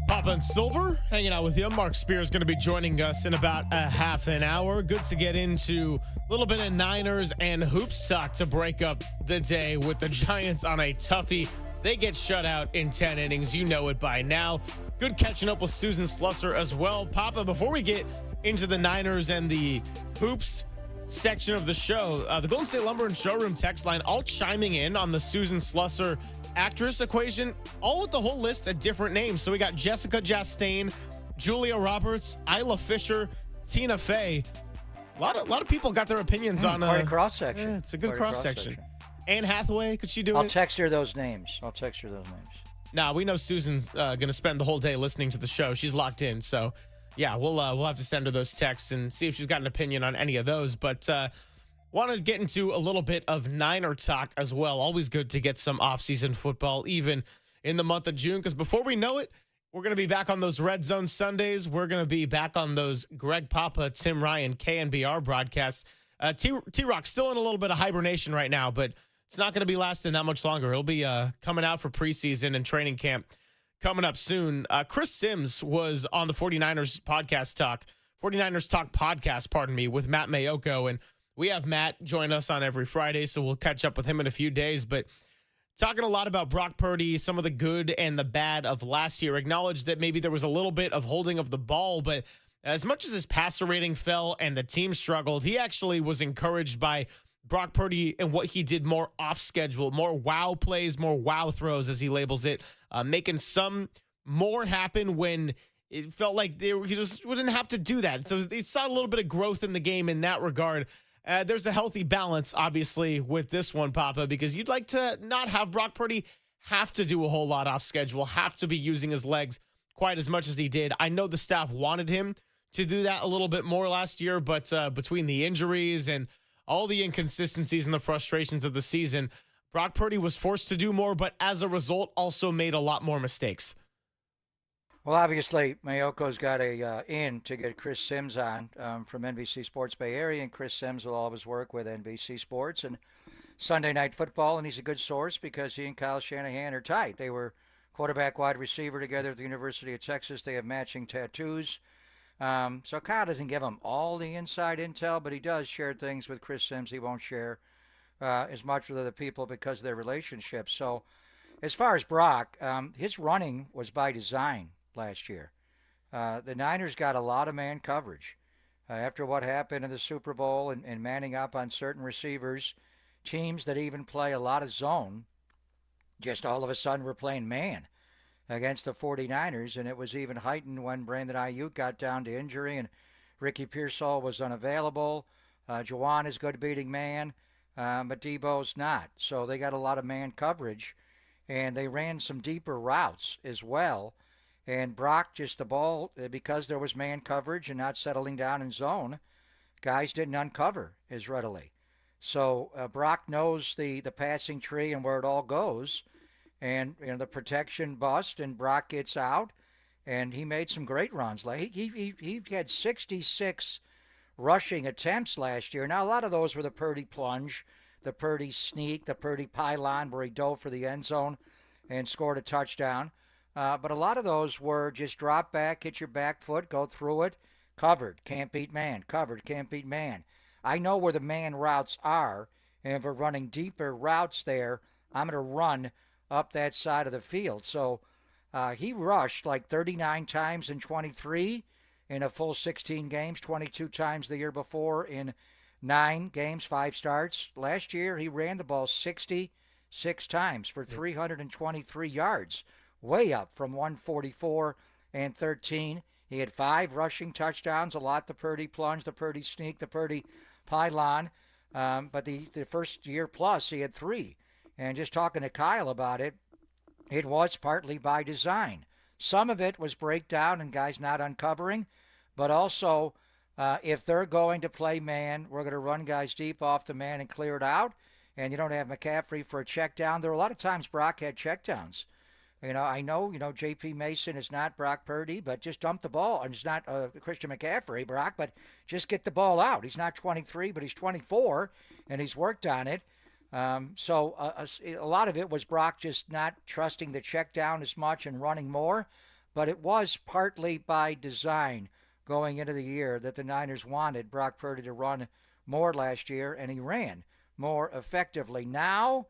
Papa and Silver hanging out with you. Mark Spear is going to be joining us in about a half an hour. Good to get into a little bit of Niners and hoops talk to break up the day with the Giants on a toughie They get shut out in 10 innings. You know it by now. Good catching up with Susan Slusser as well. Papa, before we get into the Niners and the hoops section of the show, the Golden State Lumber and Showroom text line all chiming in on the Susan Slusser actress equation, all with the whole list of different names. So we got Jessica Chastain, Julia Roberts, Isla Fisher, Tina Fey. A lot of people got their opinions on quite a cross section. Yeah, it's a good cross section. Anne Hathaway, could she do it? I'll text her those names. Nah, we know Susan's going to spend the whole day listening to the show. She's locked in. So, yeah, we'll have to send her those texts and see if she's got an opinion on any of those. But want to get into a little bit of Niner talk as well. Always good to get some offseason football, even in the month of June, because before we know it, we're going to be back on those Red Zone Sundays. We're going to be back on those Greg Papa, Tim Ryan, KNBR broadcasts. T-Rock's still in a little bit of hibernation right now, but it's not going to be lasting that much longer. He'll be coming out for preseason and training camp coming up soon. Chris Sims was on the 49ers Talk podcast, with Matt Mayoko. And we have Matt join us on every Friday, so we'll catch up with him in a few days. But talking a lot about Brock Purdy, some of the good and the bad of last year. Acknowledged that maybe there was a little bit of holding of the ball, but as much as his passer rating fell and the team struggled, he actually was encouraged by Brock Purdy and what he did more off schedule, more wow plays, more wow throws, as he labels it, making some more happen when it felt like he just wouldn't have to do that. So he saw a little bit of growth in the game in that regard. There's a healthy balance, obviously, with this one, Papa, because you'd like to not have Brock Purdy have to do a whole lot off schedule, have to be using his legs quite as much as he did. I know the staff wanted him to do that a little bit more last year, but between the injuries and all the inconsistencies and the frustrations of the season, Brock Purdy was forced to do more, but as a result, also made a lot more mistakes. Well, obviously, Mayoko's got in to get Chris Sims on from NBC Sports Bay Area, and Chris Sims will always work with NBC Sports and Sunday Night Football, and he's a good source because he and Kyle Shanahan are tight. They were quarterback, wide receiver together at the University of Texas. They have matching tattoos. So Kyle doesn't give him all the inside intel, but he does share things with Chris Sims he won't share as much with other people because of their relationship. So as far as Brock, his running was by design last year. The Niners got a lot of man coverage. After what happened in the Super Bowl and manning up on certain receivers, teams that even play a lot of zone, just all of a sudden were playing man against the 49ers, and it was even heightened when Brandon Ayuk got down to injury and Ricky Pearsall was unavailable. Juwan is good beating man, but Debo's not. So they got a lot of man coverage, and they ran some deeper routes as well. And Brock, just the ball, because there was man coverage and not settling down in zone, guys didn't uncover as readily. So Brock knows the passing tree and where it all goes. And the protection bust, and Brock gets out, and he made some great runs. He had 66 rushing attempts last year. Now, a lot of those were the Purdy plunge, the Purdy sneak, the Purdy pylon where he dove for the end zone and scored a touchdown. But a lot of those were just drop back, hit your back foot, go through it, covered, can't beat man, covered, can't beat man. I know where the man routes are, and if we're running deeper routes there, I'm going to run up that side of the field. So he rushed like 39 times in 23 in a full 16 games, 22 times the year before in 9 games, 5 starts. Last year, he ran the ball 66 times for 323 yards, way up from 144 and 13. He had 5 rushing touchdowns, a lot the Purdy plunge, the Purdy sneak, the Purdy pylon. But the first year plus, he had 3. And just talking to Kyle about it, it was partly by design. Some of it was breakdown and guys not uncovering, but also if they're going to play man, we're going to run guys deep off the man and clear it out, and you don't have McCaffrey for a check down. There were a lot of times Brock had check downs. I know, J.P. Mason is not Brock Purdy, but just dump the ball. And it's not Christian McCaffrey, Brock, but just get the ball out. He's not 23, but he's 24, and he's worked on it. So a lot of it was Brock just not trusting the check down as much and running more, but it was partly by design going into the year that the Niners wanted Brock Purdy to run more last year, and he ran more effectively. Now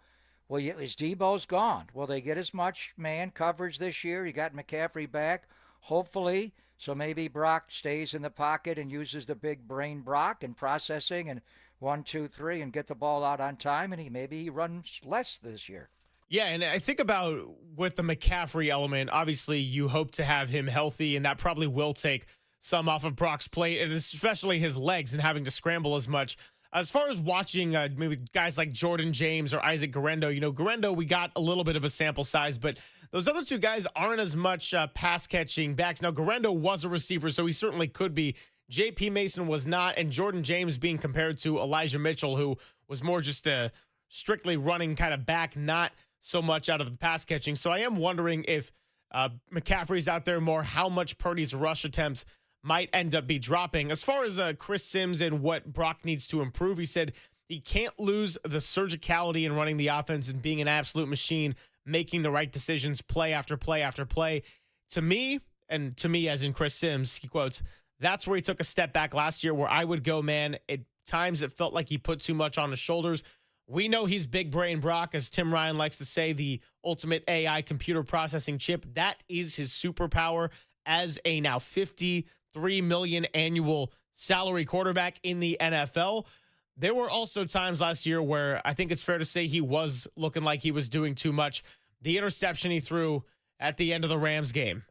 Well, is Debo's gone? Will they get as much man coverage this year? You got McCaffrey back, hopefully. So maybe Brock stays in the pocket and uses the big brain Brock and processing and 1, 2, 3 and get the ball out on time, and maybe he runs less this year. Yeah, and I think about with the McCaffrey element, obviously you hope to have him healthy, and that probably will take some off of Brock's plate, and especially his legs and having to scramble as much. As far as watching maybe guys like Jordan James or Isaac Guerendo, Guerendo, we got a little bit of a sample size, but those other two guys aren't as much pass catching backs. Now, Guerendo was a receiver, so he certainly could be. J.P. Mason was not, and Jordan James being compared to Elijah Mitchell, who was more just a strictly running kind of back, not so much out of the pass catching. So I am wondering if McCaffrey's out there more, how much Purdy's rush attempts might end up be dropping. As far as Chris Sims and what Brock needs to improve, he said he can't lose the surgicality in running the offense and being an absolute machine, making the right decisions play after play after play. To me as in Chris Sims, he quotes, that's where he took a step back last year where I would go, man, at times it felt like he put too much on his shoulders. We know he's big brain Brock, as Tim Ryan likes to say, the ultimate AI computer processing chip. That is his superpower as a now $53 million annual salary quarterback in the NFL. There were also times last year where I think it's fair to say he was looking like he was doing too much. The interception he threw at the end of the Rams game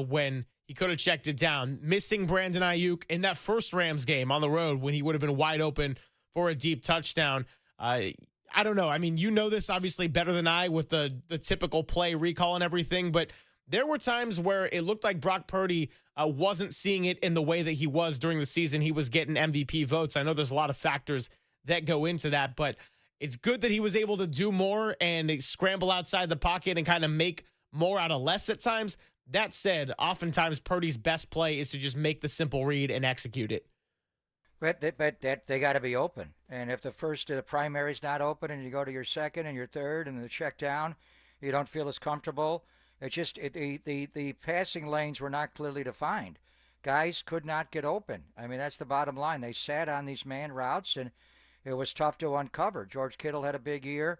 when he could have checked it down. Missing Brandon Ayuk in that first Rams game on the road when he would have been wide open for a deep touchdown. I don't know. I mean, you know this obviously better than I with the typical play recall and everything, but there were times where it looked like Brock Purdy wasn't seeing it in the way that he was during the season. He was getting MVP votes. I know there's a lot of factors that go into that, but it's good that he was able to do more and scramble outside the pocket and kind of make more out of less at times. That said, oftentimes Purdy's best play is to just make the simple read and execute it. But they got to be open. And if the primary's not open and you go to your second and your third and the check down, you don't feel as comfortable. It's just the passing lanes were not clearly defined. Guys could not get open. I mean, that's the bottom line. They sat on these man routes, and it was tough to uncover. George Kittle had a big year,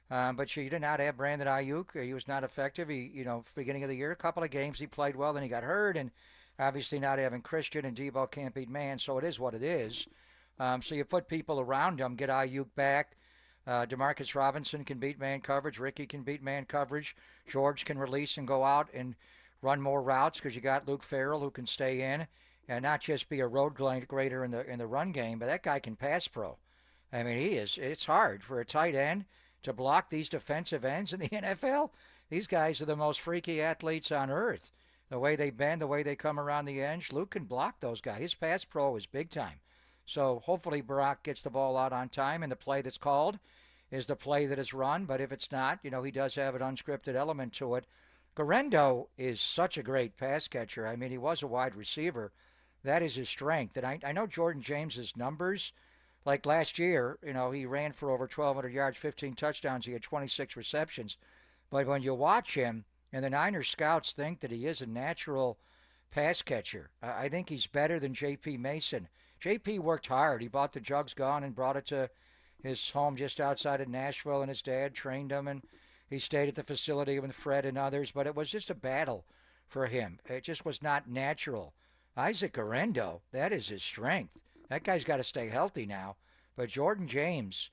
but you did not have Brandon Ayuk. He was not effective. Beginning of the year, a couple of games he played well, then he got hurt, and obviously not having Christian and Debo can't beat man, so it is what it is. So you put people around him, get Ayuk back. Demarcus Robinson can beat man coverage. Ricky can beat man coverage. George can release and go out and run more routes because you got Luke Farrell who can stay in and not just be a road grader in the run game, but that guy can pass pro. I mean, it's hard for a tight end to block these defensive ends in the NFL. These guys are the most freaky athletes on earth. The way they bend, the way they come around the edge, Luke can block those guys. His pass pro is big time. So hopefully Brock gets the ball out on time, and the play that's called is the play that is run. But if it's not, he does have an unscripted element to it. Guerendo is such a great pass catcher. I mean, he was a wide receiver. That is his strength. And I know Jordan James's numbers. Like last year, he ran for over 1,200 yards, 15 touchdowns. He had 26 receptions. But when you watch him, and the Niners scouts think that he is a natural pass catcher, I think he's better than J.P. Mason. J.P. worked hard. He bought the Jugs Gone and brought it to his home just outside of Nashville, and his dad trained him, and he stayed at the facility with Fred and others, but it was just a battle for him. It just was not natural. Isaac Guerendo, that is his strength. That guy's got to stay healthy now. But Jordan James,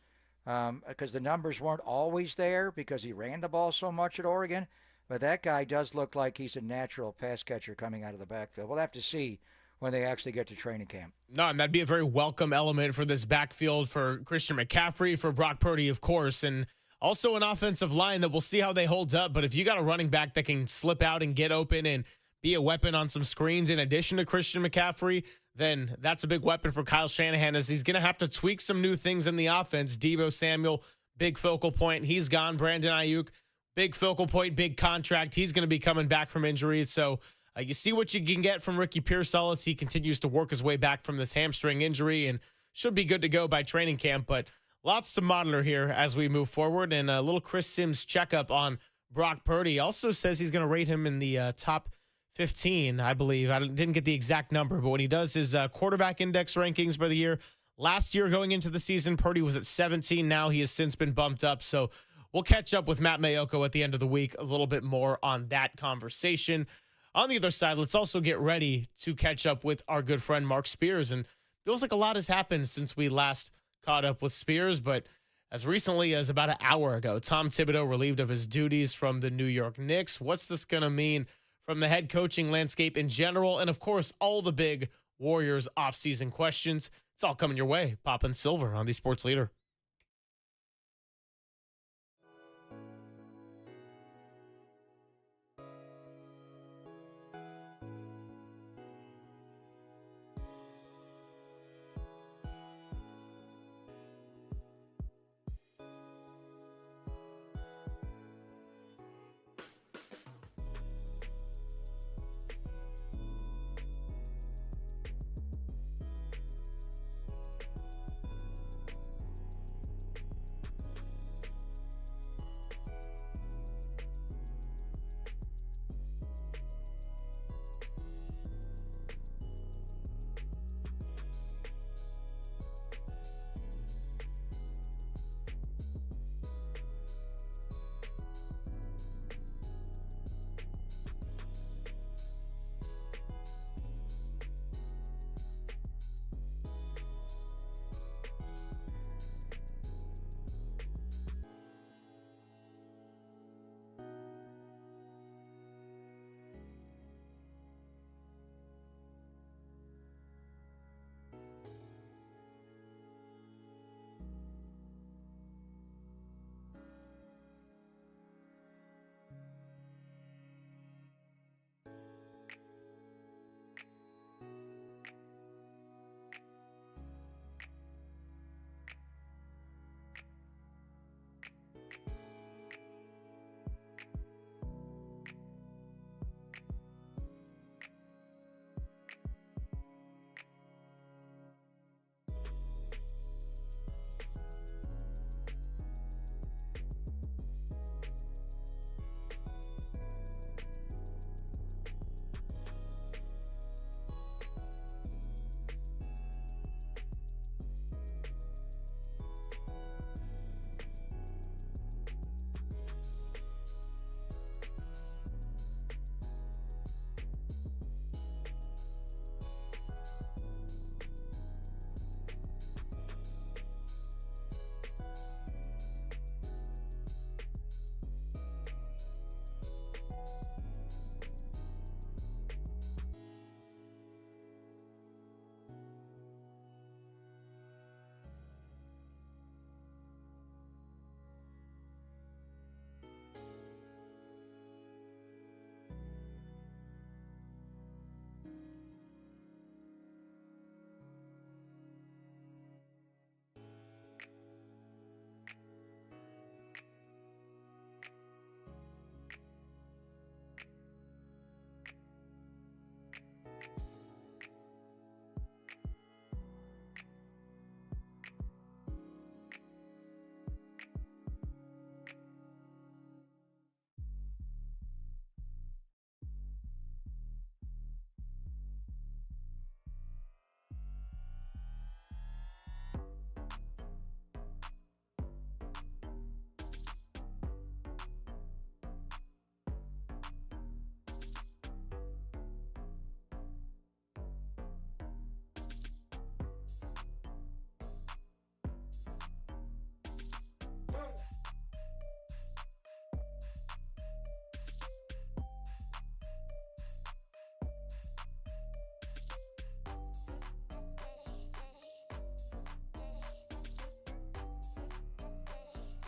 because the numbers weren't always there because he ran the ball so much at Oregon, but that guy does look like he's a natural pass catcher coming out of the backfield. We'll have to see when they actually get to training camp. No, and that'd be a very welcome element for this backfield for Christian McCaffrey, for Brock Purdy, of course, and also an offensive line that we'll see how they hold up. But if you got a running back that can slip out and get open and be a weapon on some screens in addition to Christian McCaffrey, then that's a big weapon for Kyle Shanahan, as he's going to have to tweak some new things in the offense. Deebo Samuel, big focal point. He's gone. Brandon Ayuk, big focal point, big contract. He's going to be coming back from injuries. So you see what you can get from Ricky Pearsall as he continues to work his way back from this hamstring injury and should be good to go by training camp. But lots to monitor here as we move forward. And a little Chris Sims checkup on Brock Purdy. Also says he's going to rate him in the top 15, I believe. I didn't get the exact number, but when he does his quarterback index rankings by the year, last year going into the season, Purdy was at 17. Now he has since been bumped up. So we'll catch up with Matt Mayoko at the end of the week, a little bit more on that conversation. On the other side, let's also get ready to catch up with our good friend Mark Spears. And feels like a lot has happened since we last caught up with Spears, but as recently as about an hour ago, Tom Thibodeau relieved of his duties from the New York Knicks. What's this going to mean from the head coaching landscape in general? And of course, all the big Warriors offseason questions. It's all coming your way. Pop and Silver on the Sports Leader.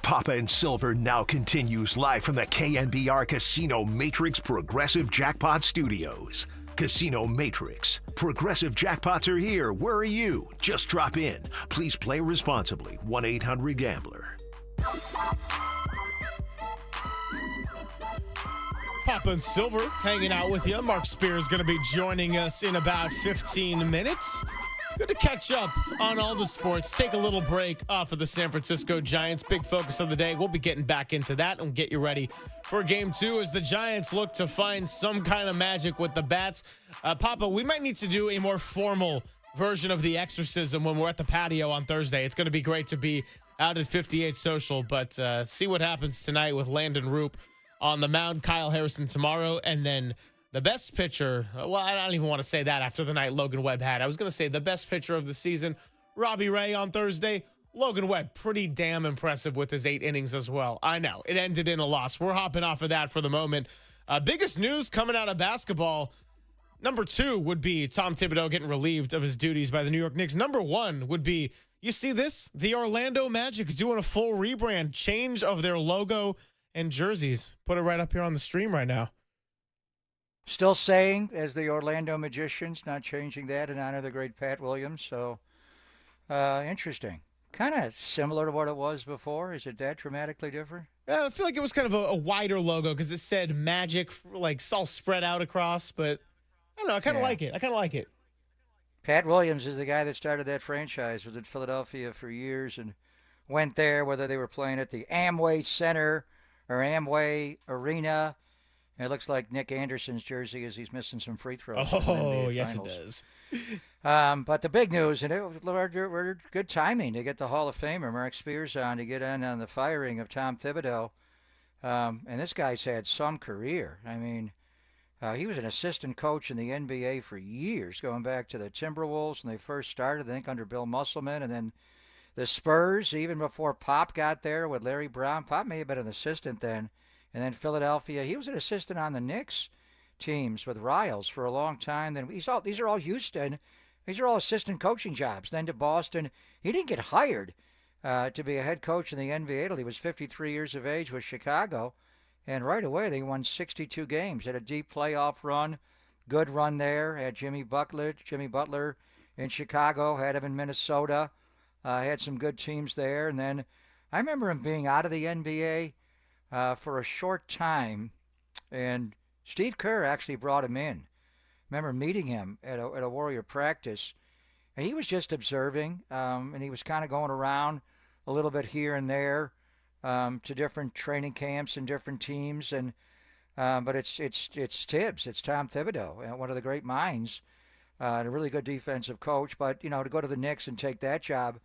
Papa and Silver now continues live from the KNBR Casino Matrix Progressive Jackpot Studios. Casino Matrix. Progressive jackpots are here. Where are you? Just drop in. Please play responsibly. 1-800-GAMBLER. Papa and Silver hanging out with you. Mark Spears is going to be joining us in about 15 minutes. Good to catch up on all the sports. Take a little break off of the San Francisco Giants. Big focus of the day. We'll be getting back into that and get you ready for game two as the Giants look to find some kind of magic with the bats. Papa, we might need to do a more formal version of the exorcism when we're at the patio on Thursday. It's going to be great to be out at 58 Social. But see what happens tonight with Landon Roop on the mound, Kyle Harrison tomorrow, and then the best pitcher. Well, I don't even want to say that after the night Logan Webb had. I was going to say the best pitcher of the season, Robbie Ray on Thursday. Logan Webb, pretty damn impressive with his 8 innings as well. I know, it ended in a loss. We're hopping off of that for the moment. Biggest news coming out of basketball, number 2 would be Tom Thibodeau getting relieved of his duties by the New York Knicks. Number 1 would be, you see this? The Orlando Magic doing a full rebrand, change of their logo and jerseys. Put it right up here on the stream right now. Still saying as the Orlando Magicians, not changing that in honor of the great Pat Williams. So, interesting. Kind of similar to what it was before. Is it that dramatically different? Yeah, I feel like it was kind of a wider logo because it said Magic, like all spread out across. But I don't know. I kind of like it. Pat Williams is the guy that started that franchise. Was in Philadelphia for years and went there, whether they were playing at the Amway Center or Amway Arena. And it looks like Nick Anderson's jersey as he's missing some free throws. Oh, yes, it does. But the big news, and it was good timing to get the Hall of Famer Mark Spears on to get in on the firing of Tom Thibodeau. And this guy's had some career. I mean, he was an assistant coach in the NBA for years, going back to the Timberwolves when they first started, I think under Bill Musselman, and then the Spurs, even before Pop got there with Larry Brown. Pop may have been an assistant then. And then Philadelphia, he was an assistant on the Knicks teams with Riles for a long time. Then these are all Houston. These are all assistant coaching jobs. Then to Boston. He didn't get hired to be a head coach in the NBA until he was 53 years of age with Chicago. And right away they won 62 games. Had a deep playoff run, good run there. Had Jimmy Butler in Chicago. Had him in Minnesota. Had some good teams there. And then I remember him being out of the NBA for a short time, and Steve Kerr actually brought him in. Remember meeting him at a Warrior practice, and he was just observing, and he was kind of going around a little bit here and there to different training camps and different teams, and but it's Tibbs, it's Tom Thibodeau, one of the great minds, and a really good defensive coach. But to go to the Knicks and take that job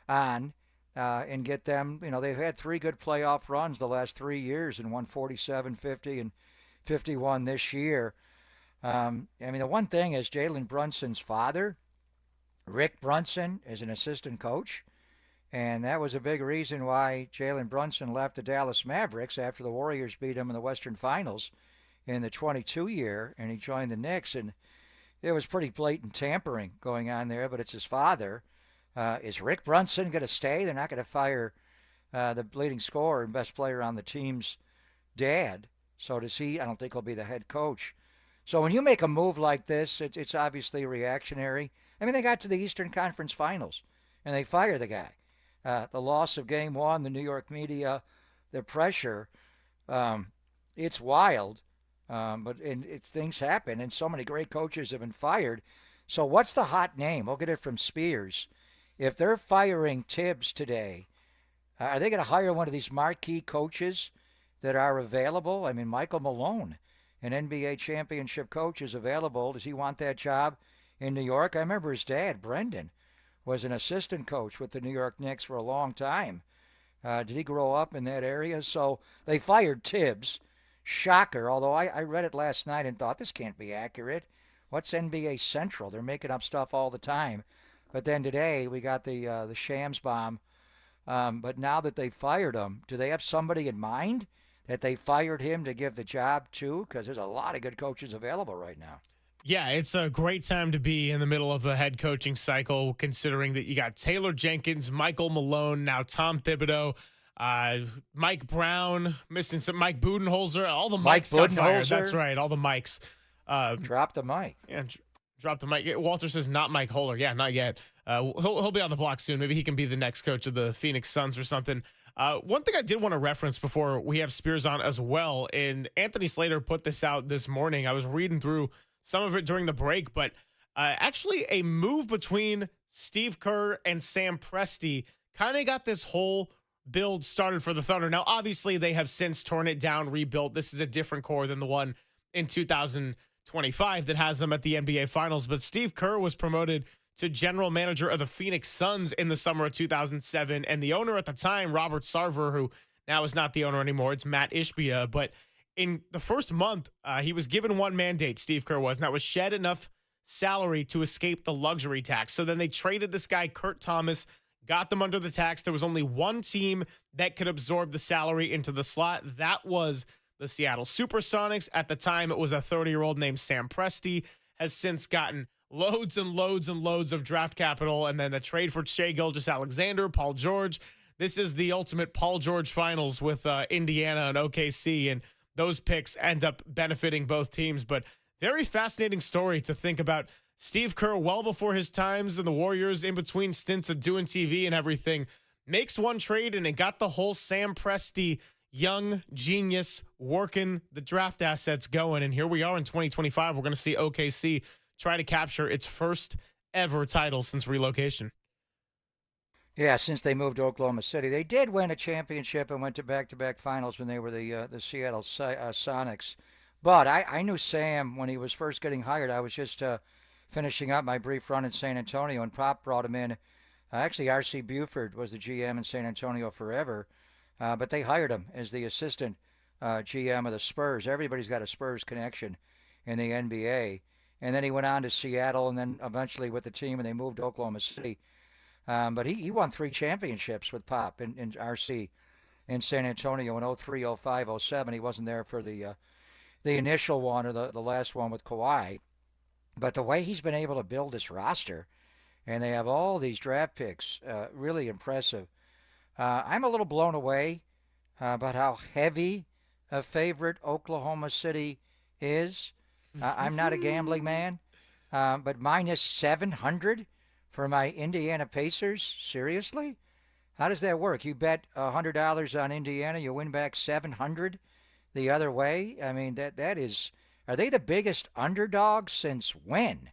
on. And get them, they've had 3 good playoff runs the last 3 years and won 47, 50, and 51 this year. The one thing is Jalen Brunson's father, Rick Brunson, is an assistant coach, and that was a big reason why Jalen Brunson left the Dallas Mavericks after the Warriors beat him in the Western Finals in the 22 year, and he joined the Knicks, and it was pretty blatant tampering going on there, but it's his father. Is Rick Brunson going to stay? They're not going to fire the leading scorer and best player on the team's dad. So does he? I don't think he'll be the head coach. So when you make a move like this, it's obviously reactionary. I mean, they got to the Eastern Conference Finals, and they fire the guy. The loss of Game 1, the New York media, the pressure, it's wild. But things happen, and so many great coaches have been fired. So what's the hot name? We'll get it from Spears. If they're firing Tibbs today, are they going to hire one of these marquee coaches that are available? I mean, Michael Malone, an NBA championship coach, is available. Does he want that job in New York? I remember his dad, Brendan, was an assistant coach with the New York Knicks for a long time. Did he grow up in that area? So they fired Tibbs. Shocker, although I read it last night and thought this can't be accurate. What's NBA Central? They're making up stuff all the time. But then today we got the Shams bomb. But now that they fired him, do they have somebody in mind that they fired him to give the job to? Because there's a lot of good coaches available right now. Yeah, it's a great time to be in the middle of a head coaching cycle, considering that you got Taylor Jenkins, Michael Malone, now Tom Thibodeau, Mike Brown, missing some Mike Budenholzer. All the mics got fired. That's right, all the mics. Drop the mic. Yeah, drop the mic. Walter says not Mike Holler. Yeah, not yet. He'll be on the block soon. Maybe he can be the next coach of the Phoenix Suns or something. One thing I did want to reference before we have Spears on as well, and Anthony Slater put this out this morning. I was reading through some of it during the break, but actually a move between Steve Kerr and Sam Presti kind of got this whole build started for the Thunder. Now, obviously, they have since torn it down, rebuilt. This is a different core than the one in 2025 that has them at the NBA Finals. But Steve Kerr was promoted to general manager of the Phoenix Suns in the summer of 2007. And the owner at the time, Robert Sarver, who now is not the owner anymore, it's Matt Ishbia. But in the first month, he was given one mandate, Steve Kerr was, and that was shed enough salary to escape the luxury tax. So then they traded this guy, Kurt Thomas, got them under the tax. There was only one team that could absorb the salary into the slot. That was the Seattle Supersonics. At the time, it was a 30-year-old named Sam Presti, has since gotten loads and loads and loads of draft capital, and then the trade for Shai Gilgeous-Alexander, Paul George. This is the ultimate Paul George finals with Indiana and OKC, and those picks end up benefiting both teams. But very fascinating story to think about. Steve Kerr, well before his times in the Warriors, in between stints of doing TV and everything, makes one trade, and it got the whole Sam Presti young genius working the draft assets going. And here we are in 2025. We're going to see OKC try to capture its first ever title since relocation. Yeah, since they moved to Oklahoma City. They did win a championship and went to back-to-back finals when they were the Seattle Sonics. But I knew Sam when he was first getting hired. I was just finishing up my brief run in San Antonio, and Pop brought him in. Actually, R.C. Buford was the GM in San Antonio forever, but they hired him as the assistant GM of the Spurs. Everybody's got a Spurs connection in the NBA. And then he went on to Seattle and then eventually with the team, and they moved to Oklahoma City. But he won 3 championships with Pop in RC in San Antonio in 03, 05, 07. He wasn't there for the initial one or the last one with Kawhi. But the way he's been able to build this roster, and they have all these draft picks, really impressive. I'm a little blown away about how heavy a favorite Oklahoma City is. I'm not a gambling man, but minus 700 for my Indiana Pacers? Seriously? How does that work? You bet $100 on Indiana, you win back 700 the other way? I mean, that is... Are they the biggest underdog since when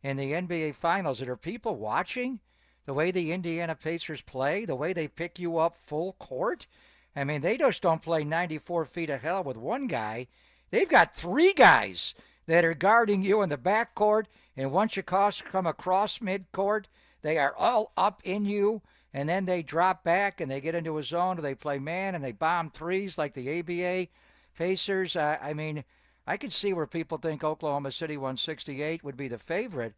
in the NBA Finals? Are people watching the way the Indiana Pacers play, the way they pick you up full court? I mean, they just don't play 94 feet of hell with one guy. They've got 3 guys that are guarding you in the backcourt, and once you come across midcourt, they are all up in you, and then they drop back and they get into a zone, or they play man, and they bomb threes like the ABA Pacers. I mean, I could see where people think Oklahoma City 168 would be the favorite,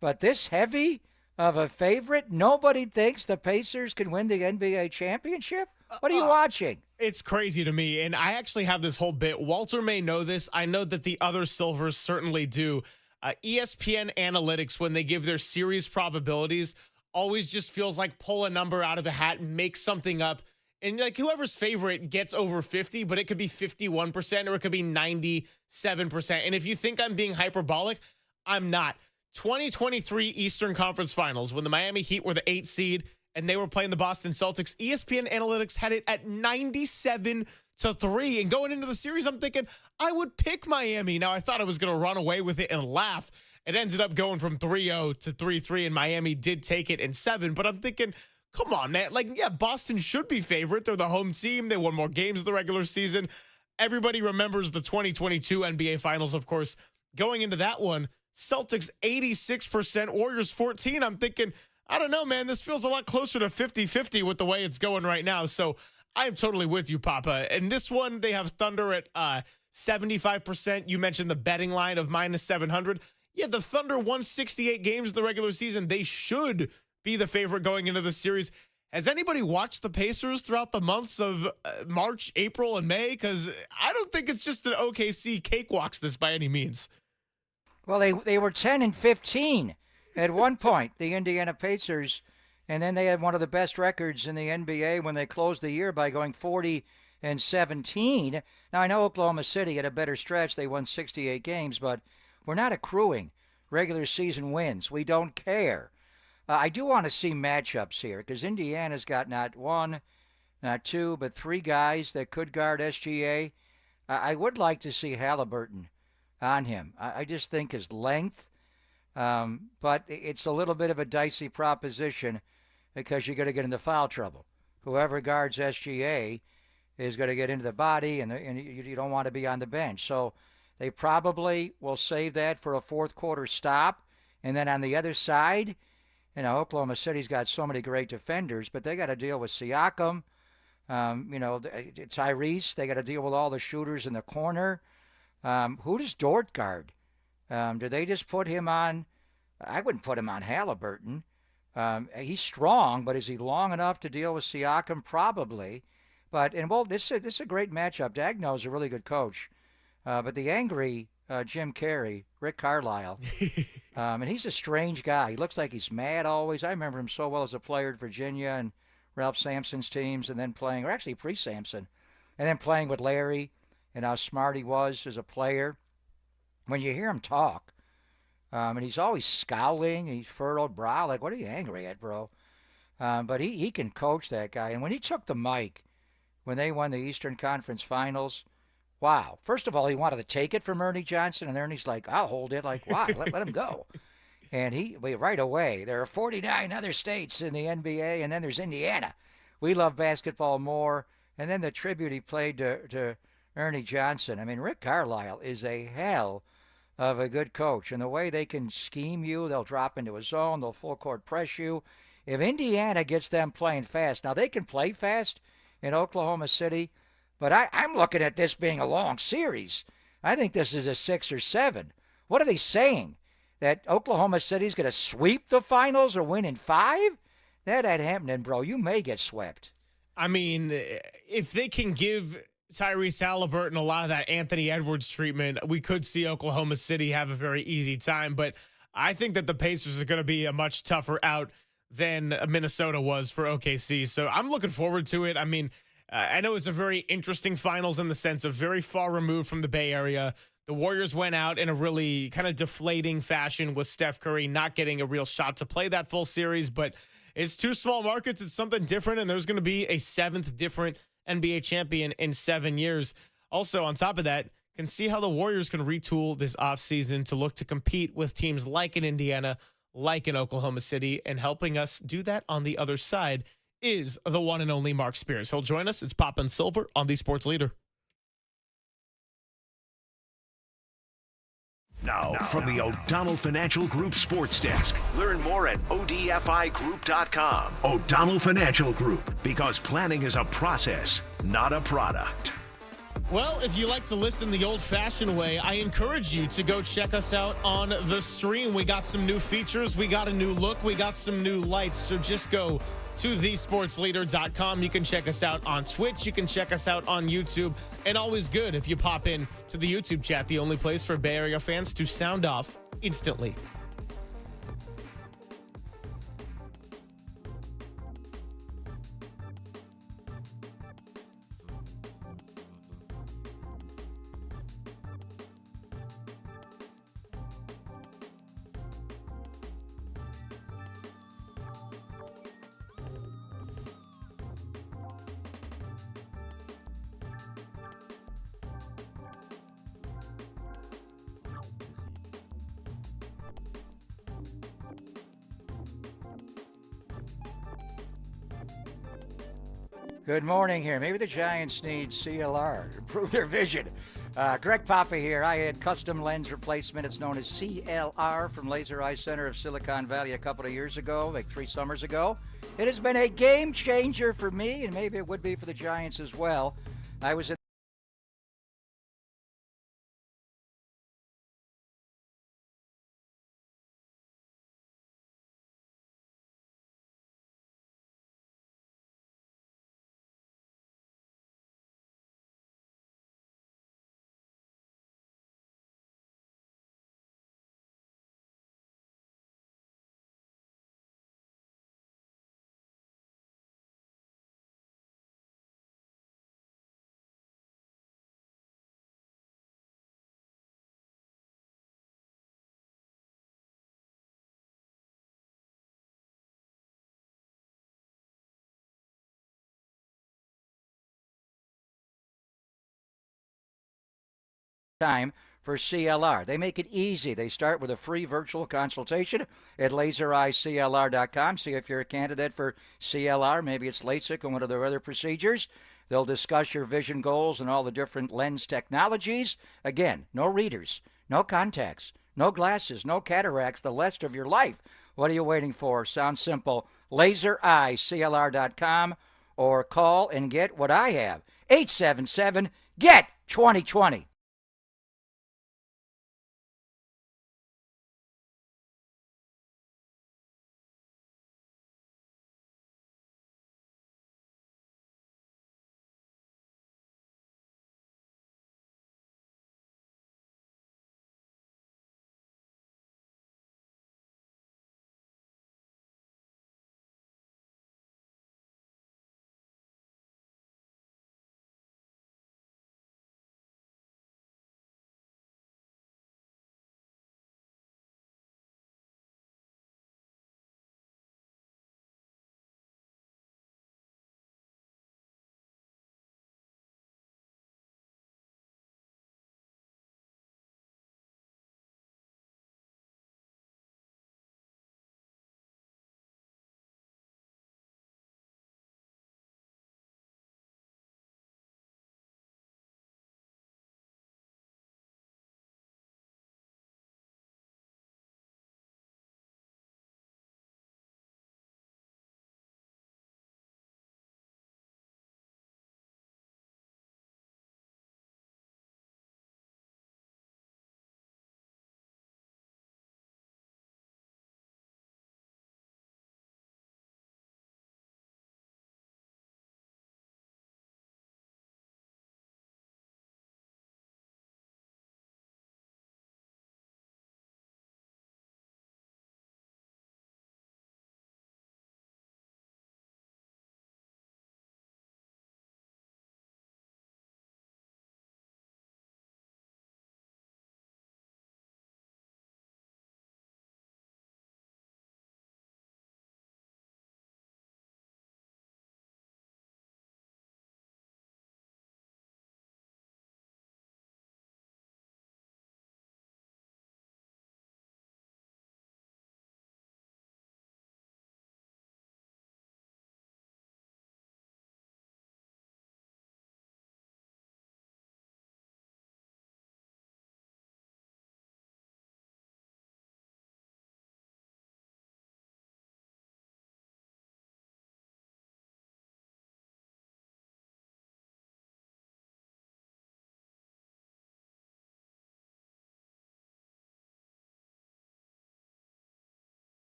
but this heavy of a favorite, nobody thinks the Pacers can win the NBA championship? What are you watching? It's crazy to me, and I actually have this whole bit. Walter may know this. I know that the other Silvers certainly do. ESPN Analytics, when they give their series probabilities, always just feels like pull a number out of a hat and make something up. And like whoever's favorite gets over 50, but it could be 51% or it could be 97%. And if you think I'm being hyperbolic, I'm not. 2023 Eastern Conference Finals, when the Miami Heat were the 8th seed and they were playing the Boston Celtics, ESPN Analytics had it at 97-3. And going into the series, I'm thinking I would pick Miami. Now, I thought I was going to run away with it and laugh. It ended up going from 3-0 to 3-3, and Miami did take it in 7. But I'm thinking, come on, man. Like, yeah, Boston should be favorite. They're the home team. They won more games in the regular season. Everybody remembers the 2022 NBA Finals, of course. Going into that one, Celtics 86%, Warriors 14. I'm thinking, I don't know, man. This feels a lot closer to 50-50 with the way it's going right now. So I'm totally with you, Papa. And this one, they have Thunder at 75%. You mentioned the betting line of minus 700. Yeah, the Thunder won 68 games in the regular season. They should be the favorite going into the series. Has anybody watched the Pacers throughout the months of March, April, and May? Because I don't think it's just an OKC cakewalks this by any means. Well, they were 10-15 at one point, the Indiana Pacers, and then they had one of the best records in the NBA when they closed the year by going 40-17. Now, I know Oklahoma City had a better stretch. They won 68 games, but we're not accruing regular season wins. We don't care. I do want to see matchups here because Indiana's got not 1, not 2, but 3 guys that could guard SGA. I would like to see Halliburton on him. I just think his length, but it's a little bit of a dicey proposition because you're going to get into foul trouble. Whoever guards SGA is going to get into the body, and you don't want to be on the bench. So they probably will save that for a fourth quarter stop. And then on the other side, Oklahoma City's got so many great defenders, but they got to deal with Siakam. Tyrese, they got to deal with all the shooters in the corner. Who does Dort guard? Do they just put him on? I wouldn't put him on Halliburton. He's strong, but is he long enough to deal with Siakam? Probably. This is a great matchup. Daigneault's a really good coach. But the angry Jim Carrey, Rick Carlisle, and he's a strange guy. He looks like he's mad always. I remember him so well as a player at Virginia and Ralph Sampson's teams, and then playing, or actually pre-Sampson, and then playing with Larry and how smart he was as a player. When you hear him talk, and he's always scowling, he's furrowed brow, like, what are you angry at, bro? But he can coach, that guy. And when he took the mic, when they won the Eastern Conference Finals, wow. First of all, he wanted to take it from Ernie Johnson, and then he's like, I'll hold it. Like, why? Let him go. And right away, there are 49 other states in the NBA, and then there's Indiana. We love basketball more. And then the tribute he played to Ernie Johnson. I mean, Rick Carlisle is a hell of a good coach. And the way they can scheme you, they'll drop into a zone, they'll full court press you. If Indiana gets them playing fast, now they can play fast in Oklahoma City, but I'm looking at this being a long series. I think this is a 6 or 7. What are they saying? That Oklahoma City's going to sweep the finals or win in 5? That ain't happening, bro. You may get swept. I mean, if they can give Tyrese Halliburton a lot of that Anthony Edwards treatment, we could see Oklahoma City have a very easy time. But I think that the Pacers are going to be a much tougher out than Minnesota was for OKC. So I'm looking forward to it. I mean, I know it's a very interesting finals in the sense of very far removed from the Bay Area. The Warriors went out in a really kind of deflating fashion with Steph Curry not getting a real shot to play that full series, but it's 2 small markets. It's something different, and there's going to be a 7th different NBA champion in 7 years. Also, on top of that, can see how the Warriors can retool this offseason to look to compete with teams like in Indiana, like in Oklahoma City, and helping us do that on the other side is the one and only Mark Spears. He'll join us. It's Pop and Silver on the Sports Leader. Now, from the O'Donnell Financial Group Sports Desk. Learn more at odfigroup.com. O'Donnell Financial Group, because planning is a process, not a product. Well, if you like to listen the old-fashioned way, I encourage you to go check us out on the stream. We got some new features. We got a new look. We got some new lights. So just go to thesportsleader.com. You can check us out on Twitch. You can check us out on YouTube. And always good if you pop in to the YouTube chat, the only place for Bay Area fans to sound off instantly. Good morning here. Maybe the Giants need CLR to improve their vision. Greg Papa here. I had custom lens replacement. It's known as CLR from Laser Eye Center of Silicon Valley a couple of years ago, like 3 summers ago. It has been a game changer for me, and maybe it would be for the Giants as well. I was in time for CLR. They make it easy. They start with a free virtual consultation at lasereyeclr.com. See if you're a candidate for CLR. Maybe it's LASIK and one of their other procedures. They'll discuss your vision goals and all the different lens technologies. Again, no readers, no contacts, no glasses, no cataracts the rest of your life. What are you waiting for? Sounds simple. LaserEyecLR.com or call and get what I have. 877-GET-2020.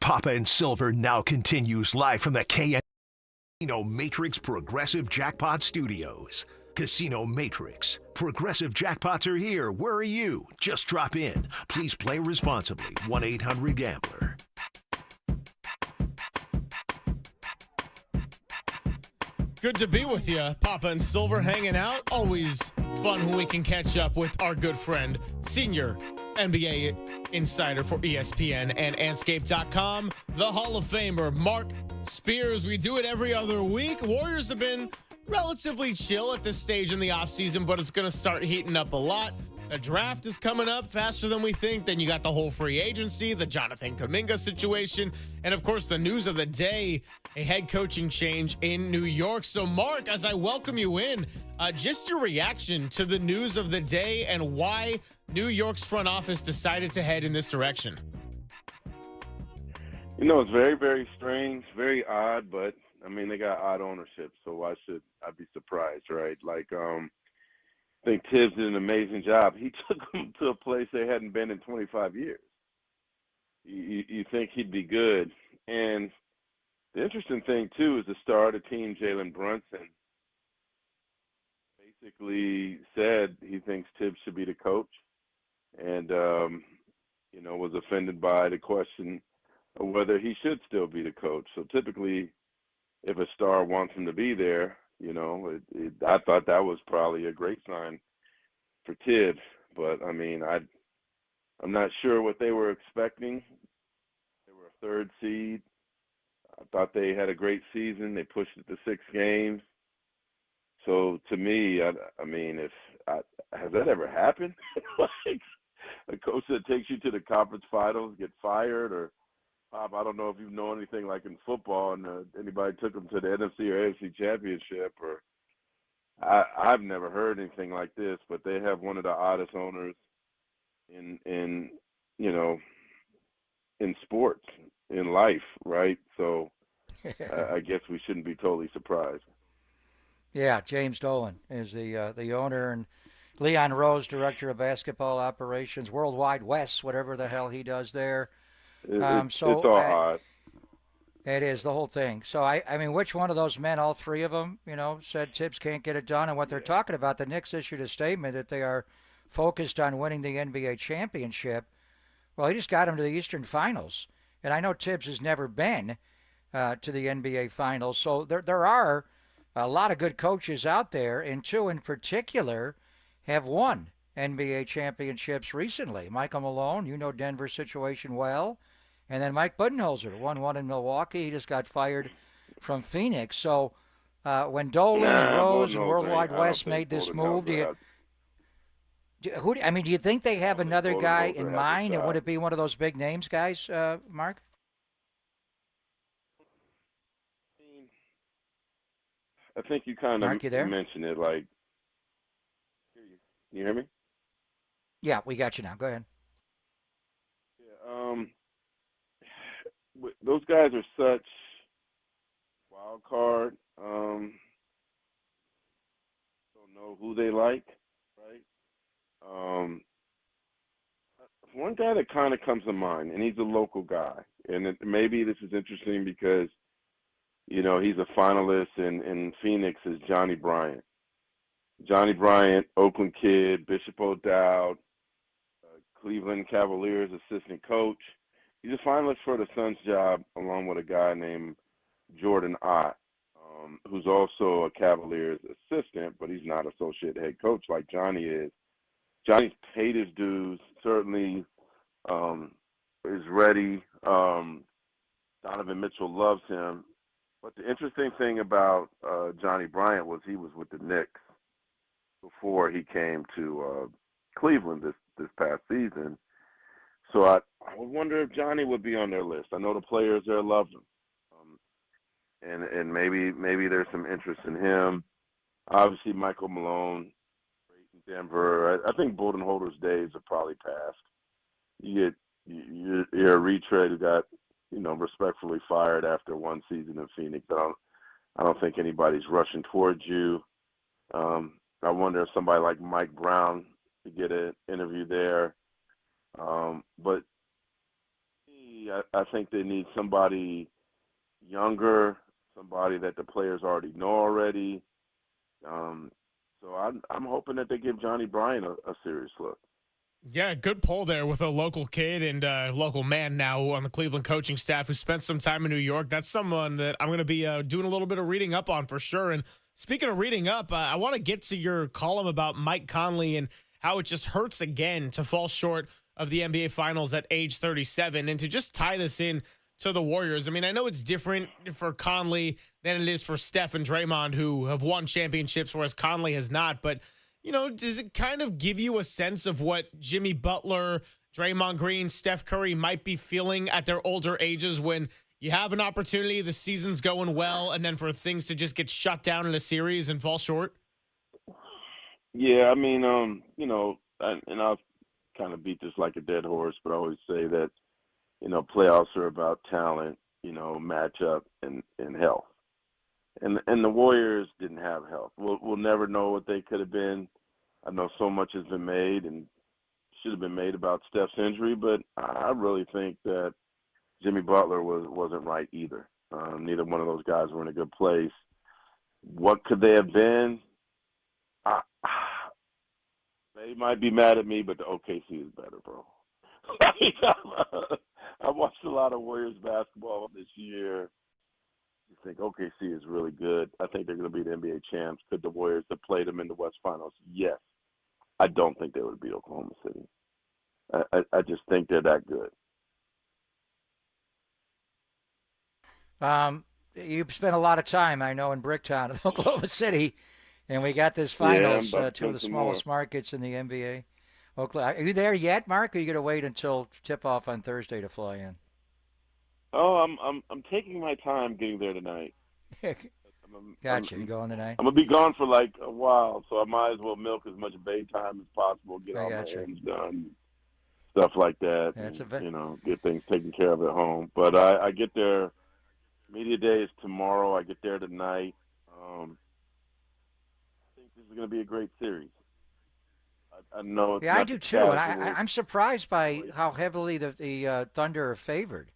Papa and Silver now continues live from the Casino Matrix Progressive Jackpot Studios. Casino Matrix. Progressive jackpots are here. Where are you? Just drop in. Please play responsibly. 1-800-GAMBLER. Good to be with you, Papa and Silver, hanging out. Always fun when we can catch up with our good friend, senior NBA insider for ESPN and Anscape.com, the Hall of Famer, Mark Spears. We do it every other week. Warriors have been relatively chill at this stage in the offseason, but it's going to start heating up a lot. The draft is coming up faster than we think. Then you got the whole free agency, the Jonathan Kuminga situation, and of course the news of the day, a head coaching change in New York. So Mark, as I welcome you in, just your reaction to the news of the day and why New York's front office decided to head in this direction. You know, it's very, very strange, very odd, but I mean, they got odd ownership, so why should I be surprised, right? Like, I think Tibbs did an amazing job. He took them to a place they hadn't been in 25 years. You think he'd be good. And the interesting thing, too, is the star of the team, Jalen Brunson, basically said he thinks Tibbs should be the coach and, you know, was offended by the question of whether he should still be the coach. So typically, if a star wants him to be there, you know, I thought that was probably a great sign for Tibbs. But, I mean, I'm not sure what they were expecting. They were a third seed. I thought they had a great season. They pushed it to 6 games. So, to me, I mean, has that ever happened? Like, a coach that takes you to the conference finals get fired, or Pop, I don't know if you know anything like in football, and anybody took them to the NFC or AFC Championship, or I've never heard anything like this. But they have one of the oddest owners in you know, in sports, in life, right? So I guess we shouldn't be totally surprised. Yeah, James Dolan is the owner, and Leon Rose, director of basketball operations, Worldwide West, whatever the hell he does there. It's all odd. It is, the whole thing. So, I mean, which one of those men, all three of them, said Tibbs can't get it done? And what they're talking about, the Knicks issued a statement that they are focused on winning the NBA championship. Well, he just got them to the Eastern Finals. And I know Tibbs has never been to the NBA Finals. So there are a lot of good coaches out there, and two in particular have won NBA championships recently. Michael Malone, you know Denver's situation well. And then Mike Budenholzer won one in Milwaukee. He just got fired from Phoenix. So when Dolan and Rose and Worldwide West made this move, do you think they have another guy in mind? And would it be one of those big names, guys, Mark? I think you kind of mentioned it. Like, can you hear me? Yeah, we got you now. Go ahead. Yeah, those guys are such wild card. Don't know who they like, right? One guy that kind of comes to mind, and he's a local guy, and maybe this is interesting because, he's a finalist in Phoenix, is Johnny Bryant. Johnny Bryant, Oakland kid, Bishop O'Dowd, Cleveland Cavaliers assistant coach. He's a finalist for the Suns job along with a guy named Jordan Ott, who's also a Cavaliers assistant, but he's not associate head coach like Johnny is. Johnny's paid his dues, certainly is ready. Donovan Mitchell loves him. But the interesting thing about Johnny Bryant was he was with the Knicks before he came to Cleveland this past season. So I wonder if Johnny would be on their list. I know the players there love him. And maybe there's some interest in him. Obviously, Michael Malone, great in Denver. I think Budenholzer's days are probably past. You're a retread who got, respectfully fired after one season in Phoenix. I don't think anybody's rushing towards you. I wonder if somebody like Mike Brown could get an interview there. But I think they need somebody younger, somebody that the players already know already. So I'm hoping that they give Johnny Bryant a serious look. Yeah, good poll there with a local kid and local man now on the Cleveland coaching staff who spent some time in New York. That's someone that I'm going to be doing a little bit of reading up on for sure. And speaking of reading up, I want to get to your column about Mike Conley and how it just hurts again to fall short of the NBA Finals at age 37. And to just tie this in to the Warriors, I mean, I know it's different for Conley than it is for Steph and Draymond, who have won championships, whereas Conley has not. But does it kind of give you a sense of what Jimmy Butler, Draymond Green, Steph Curry might be feeling at their older ages when you have an opportunity, the season's going well, and then for things to just get shut down in a series and fall short? Yeah, I mean, and I'll kind of beat this like a dead horse, but I always say that, playoffs are about talent, matchup and health. And the Warriors didn't have health. We'll never know what they could have been. I know so much has been made and should have been made about Steph's injury, but I really think that Jimmy Butler wasn't right either. Neither one of those guys were in a good place. What could they have been? They might be mad at me, but the OKC is better, bro. I watched a lot of Warriors basketball this year. You think OKC is really good. I think they're going to be the NBA champs. Could the Warriors have played them in the West Finals? Yes. I don't think they would beat Oklahoma City. I just think they're that good. You've spent a lot of time, I know, in Bricktown, in Oklahoma City, and we got this finals, two of the smallest markets in the NBA. Oklahoma. Are you there yet, Mark, or are you going to wait until tip-off on Thursday to fly in? Oh, I'm taking my time getting there tonight. Gotcha. You going tonight? I'm gonna be gone for like a while, so I might as well milk as much bay time as possible, get all my gotcha. errands done, stuff like that. That's and, get things taken care of at home. But I get there. Media day is tomorrow. I get there tonight. I think this is gonna be a great series. I know it's Yeah, not I do the too, and casual- I'm surprised by how heavily the Thunder are favored.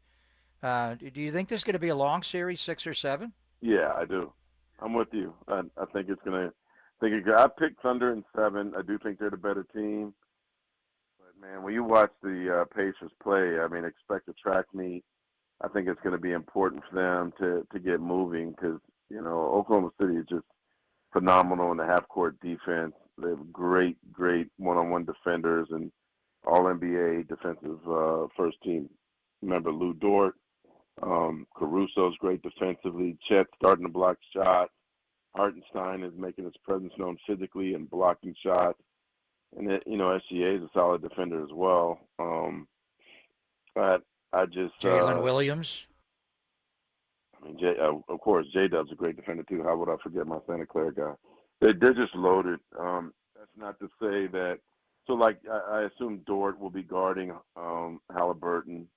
Do you think this is going to be a long series, 6 or 7? Yeah, I do. I'm with you. I think it's gonna. I picked Thunder in 7. I do think they're the better team. But man, when you watch the Pacers play, I mean, expect a track meet. I think it's going to be important for them to get moving because Oklahoma City is just phenomenal in the half-court defense. They have great one-on-one defenders and all-NBA defensive first-team member Lou Dort. Caruso's great defensively. Chet starting to block shots. Hartenstein is making his presence known physically and blocking shots. And SGA is a solid defender as well. But I just Jalen Williams. I mean, of course, J-Dub's a great defender too. How would I forget my Santa Clara guy? They're just loaded. That's not to say that. So, like, I assume Dort will be guarding Halliburton.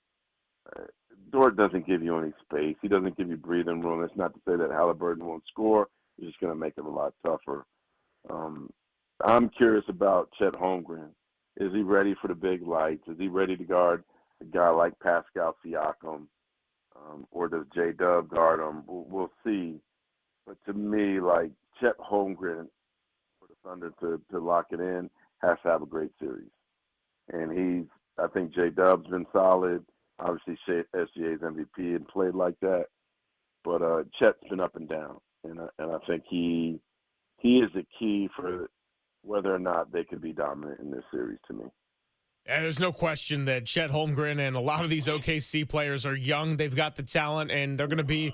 Dort doesn't give you any space. He doesn't give you breathing room. That's not to say that Halliburton won't score. He's just going to make it a lot tougher. I'm curious about Chet Holmgren. Is he ready for the big lights? Is he ready to guard a guy like Pascal Siakam? Or does J-Dub guard him? We'll see. But to me, like, Chet Holmgren for the Thunder to lock it in has to have a great series. And I think J-Dub's been solid. Obviously, SGA's MVP and played like that. But Chet's been up and down. And I think he is the key for whether or not they could be dominant in this series to me. And there's no question that Chet Holmgren and a lot of these OKC players are young. They've got the talent, and they're going to be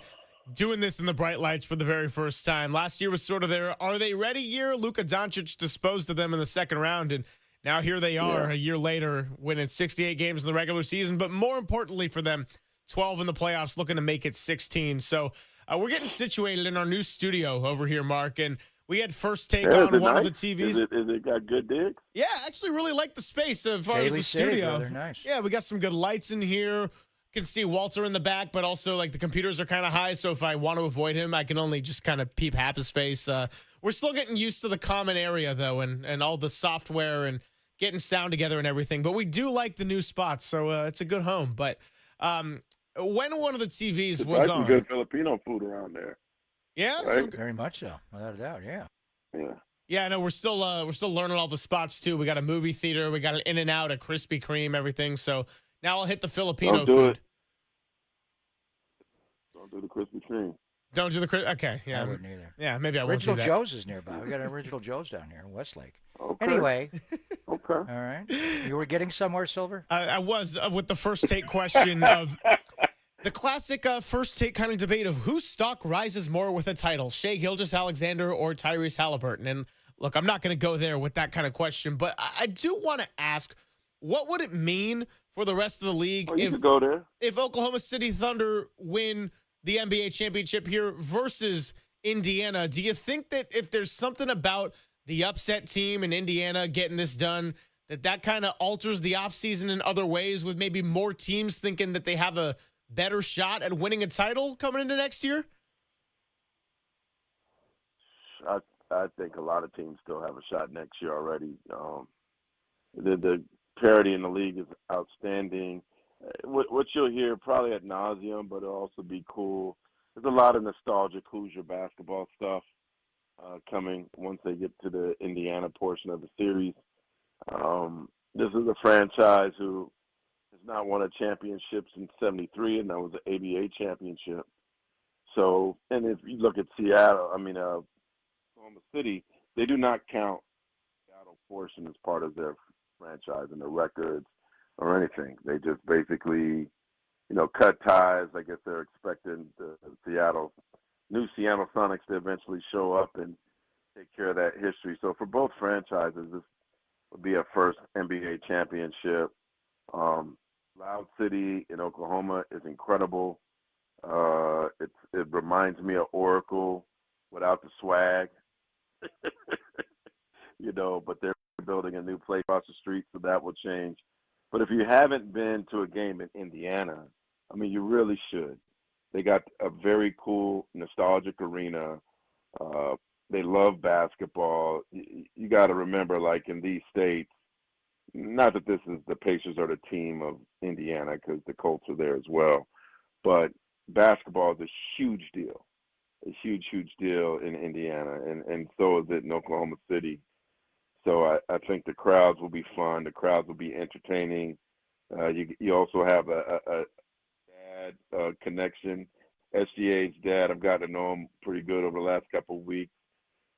doing this in the bright lights for the very first time. Last year was sort of their are they ready year. Luka Doncic disposed of them in the second round, and now here they are a year later winning 68 games in the regular season. But more importantly for them, 12 in the playoffs, looking to make it 16. So we're getting situated in our new studio over here, Mark, and we had First Take on one of the TVs. Is it got good digs? Yeah, I actually really like the space as far as the studio. They're nice. Yeah, we got some good lights in here. You can see Walter in the back, but also like the computers are kind of high, so if I want to avoid him, I can only just kind of peep half his face. We're still getting used to the common area, though, and all the software and getting sound together and everything. But we do like the new spots, so it's a good home. But when one of the TVs was some on. good Filipino food around there. Yeah, right? Very much so, without a doubt. Yeah. Yeah, I know we're still learning all the spots too. We got a movie theater, we got an In-N-Out, a Krispy Kreme, everything. So now I'll hit the Filipino food. Don't do the Krispy Kreme. Don't do the okay. Yeah, I wouldn't either. Yeah, maybe I won't do Original that. Joe's is nearby. We got an Original Joe's down here in Westlake. Okay. Anyway. Okay. All right. You were getting somewhere, Silver? I was with the first take question of the classic first take kind of debate of whose stock rises more with a title, Shai Gilgeous-Alexander or Tyrese Halliburton. And look, I'm not going to go there with that kind of question, but I do want to ask, what would it mean for the rest of the league if Oklahoma City Thunder win the NBA championship here versus Indiana? Do you think that if there's something about the upset team in Indiana getting this done, that kind of alters the offseason in other ways with maybe more teams thinking that they have a better shot at winning a title coming into next year? I think a lot of teams still have a shot next year already. The parity in the league is outstanding. What you'll hear probably ad nauseum, but it'll also be cool. There's a lot of nostalgic Hoosier basketball stuff coming once they get to the Indiana portion of the series. This is a franchise who has not won a championship since '73, and that was the ABA championship. So, and if you look at Oklahoma City, they do not count the Seattle portion as part of their franchise and the records or anything. They just basically, cut ties. I guess they're expecting the new Seattle Sonics to eventually show up and take care of that history. So for both franchises, this would be a first NBA championship. Loud City in Oklahoma is incredible. It reminds me of Oracle without the swag, but they're building a new place across the street, so that will change. But if you haven't been to a game in Indiana, I mean, you really should. They got a very cool, nostalgic arena. They love basketball. You got to remember, like in these states, not that this is the Pacers are the team of Indiana because the Colts are there as well, but basketball is a huge deal, huge deal in Indiana, and so is it in Oklahoma City. So I think the crowds will be fun. The crowds will be entertaining. You also have a dad connection. SGA's dad, I've gotten to know him pretty good over the last couple of weeks.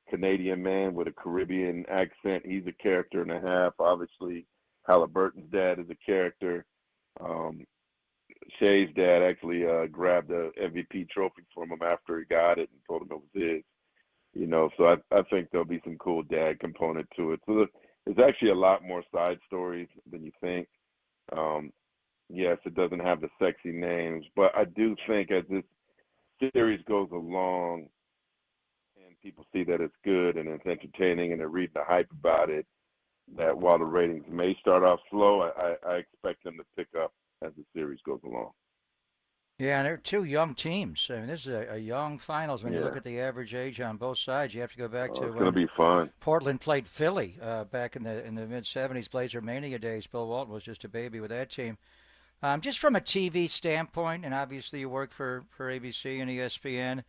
Canadian man with a Caribbean accent. He's a character and a half. Obviously, Halliburton's dad is a character. Shea's dad actually grabbed the MVP trophy from him after he got it and told him it was his. So I think there'll be some cool dad component to it. So there's actually a lot more side stories than you think. Yes, it doesn't have the sexy names, but I do think as this series goes along and people see that it's good and it's entertaining and they're reading the hype about it, that while the ratings may start off slow, I expect them to pick up as the series goes along. Yeah, and they're two young teams. I mean, this is a young finals. When you look at the average age on both sides, you have to go back to it's going to be fun. Portland played Philly back in the mid-'70s, Blazer Mania days. Bill Walton was just a baby with that team. Just from a TV standpoint, and obviously you work for ABC and ESPN,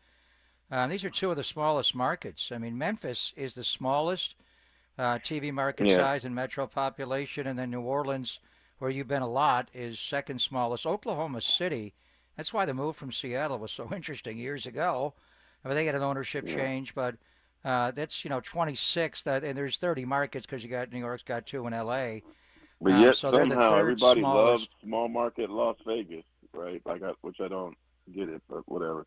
these are two of the smallest markets. I mean, Memphis is the smallest TV market size and metro population, and then New Orleans, where you've been a lot, is second smallest. Oklahoma City, that's why the move from Seattle was so interesting years ago. I mean, they had an ownership change, but that's 26. And there's 30 markets because you got New York's got 2 in L.A. But yet so they're the somehow third everybody smallest. loves small market Las Vegas, right? Which I don't get it, but whatever.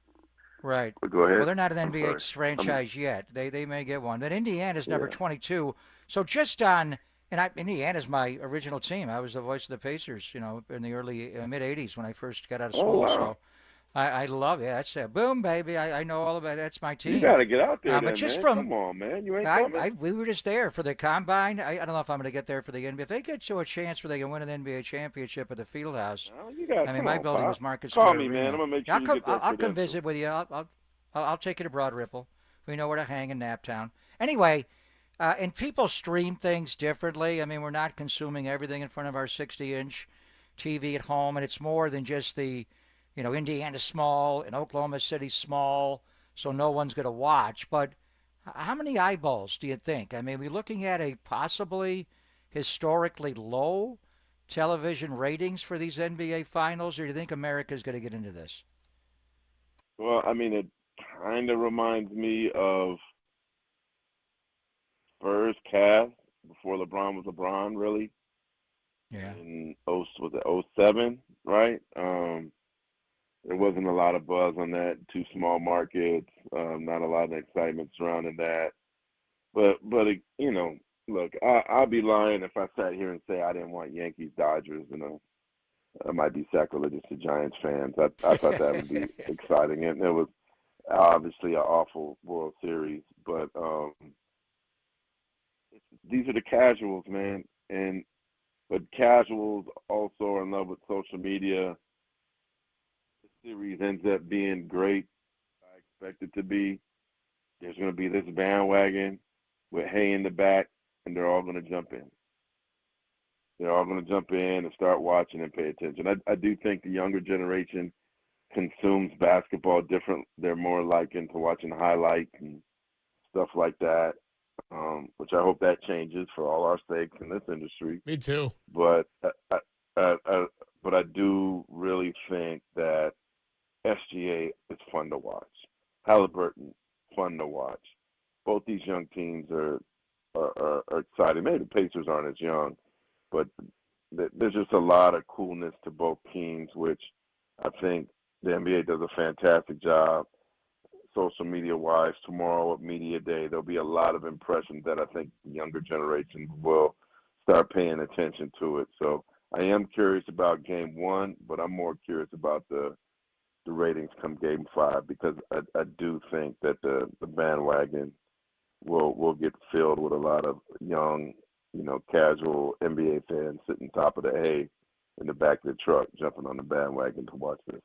Right. But go ahead. Well, they're not an I'm NBA sorry. franchise yet. They may get one. But Indiana's number 22. So just on, Indiana's my original team. I was the voice of the Pacers, in the early mid-'80s when I first got out of school. wow. So I love it. That's it. Boom, baby. I know all about it. That's my team. You got to get out there, but just man. Come on, man. You ain't coming? We were just there for the combine. I don't know if I'm going to get there for the NBA. If they get to a chance where they can win an NBA championship at the Fieldhouse, my building was Market Square Call me, Arena. man. I'm going to make sure you get that I'll come visit with you. I'll take you to Broad Ripple. We know where to hang in Naptown. Anyway, and people stream things differently. I mean, we're not consuming everything in front of our 60-inch TV at home, and it's more than just the, Indiana's small and Oklahoma City's small, so no one's going to watch. But how many eyeballs do you think? I mean, we're looking at a possibly historically low television ratings for these NBA finals, or do you think America's going to get into this? Well, I mean, it kind of reminds me of Spurs Cavs before LeBron was LeBron, really. Yeah. In 07, right? There wasn't a lot of buzz on that. 2 small markets, not a lot of excitement surrounding that. But look, I'll be lying if I sat here and say I didn't want Yankees Dodgers. That might be sacrilegious to Giants fans. I thought that would be exciting, and it was obviously an awful World Series. But these are the casuals, man, but casuals also are in love with social media. The series ends up being great. I expect it to be. There's going to be this bandwagon with hay in the back, and they're all going to jump in. They're all going to jump in and start watching and pay attention. I do think the younger generation consumes basketball different. They're more likened to watching highlights and stuff like that, which I hope that changes for all our sakes in this industry. Me too. But I do really think that SGA is fun to watch. Halliburton, fun to watch. Both these young teams are exciting. Maybe the Pacers aren't as young, but there's just a lot of coolness to both teams, which I think the NBA does a fantastic job social media-wise. Tomorrow at Media Day, there'll be a lot of impressions that I think the younger generations will start paying attention to it. So I am curious about Game 1, but I'm more curious about the ratings come Game 5 because I do think that the bandwagon will get filled with a lot of young, casual NBA fans sitting top of the A in the back of the truck jumping on the bandwagon to watch this.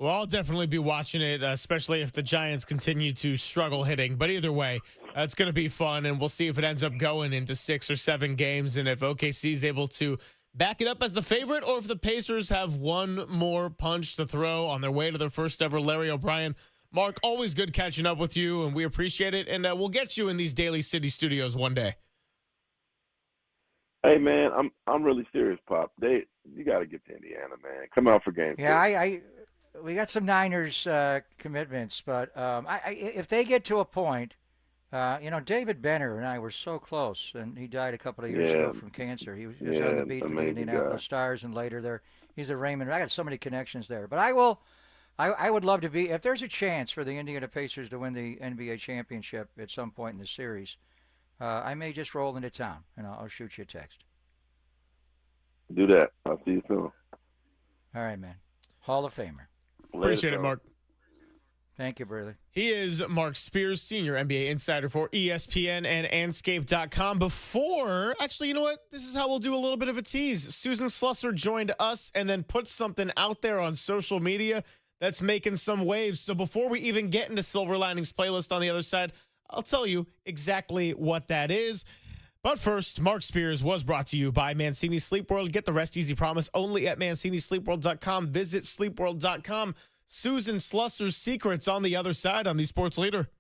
Well, I'll definitely be watching it, especially if the Giants continue to struggle hitting. But either way, it's going to be fun, and we'll see if it ends up going into 6 or 7 games and if OKC is able to back it up as the favorite or if the Pacers have one more punch to throw on their way to their first ever Larry O'Brien. Mark, always good catching up with you, and we appreciate it. And we'll get you in these Daily City studios one day. Hey, man, I'm really serious, Pop. You got to get to Indiana, man. Come out for Game 6. We got some Niners commitments, but if they get to a point, David Benner and I were so close, and he died a couple of years ago from cancer. He was on the beat for the Indianapolis Stars, and later he's a Raymond. I got so many connections there, but I would love to be, if there's a chance for the Indiana Pacers to win the NBA championship at some point in the series, I may just roll into town, and I'll shoot you a text. Do that. I'll see you soon. All right, man. Hall of Famer. Appreciate it, Mark. Thank you, Burley. He is Mark Spears, senior NBA insider for ESPN and Anscape.com. Actually, you know what? This is how we'll do a little bit of a tease. Susan Slusser joined us and then put something out there on social media that's making some waves. So before we even get into Silver Linings playlist on the other side, I'll tell you exactly what that is. But first, Mark Spears was brought to you by Mancini Sleep World. Get the rest easy promise only at ManciniSleepWorld.com. Visit sleepworld.com. Susan Slusser's secrets on the other side on the Sports Leader.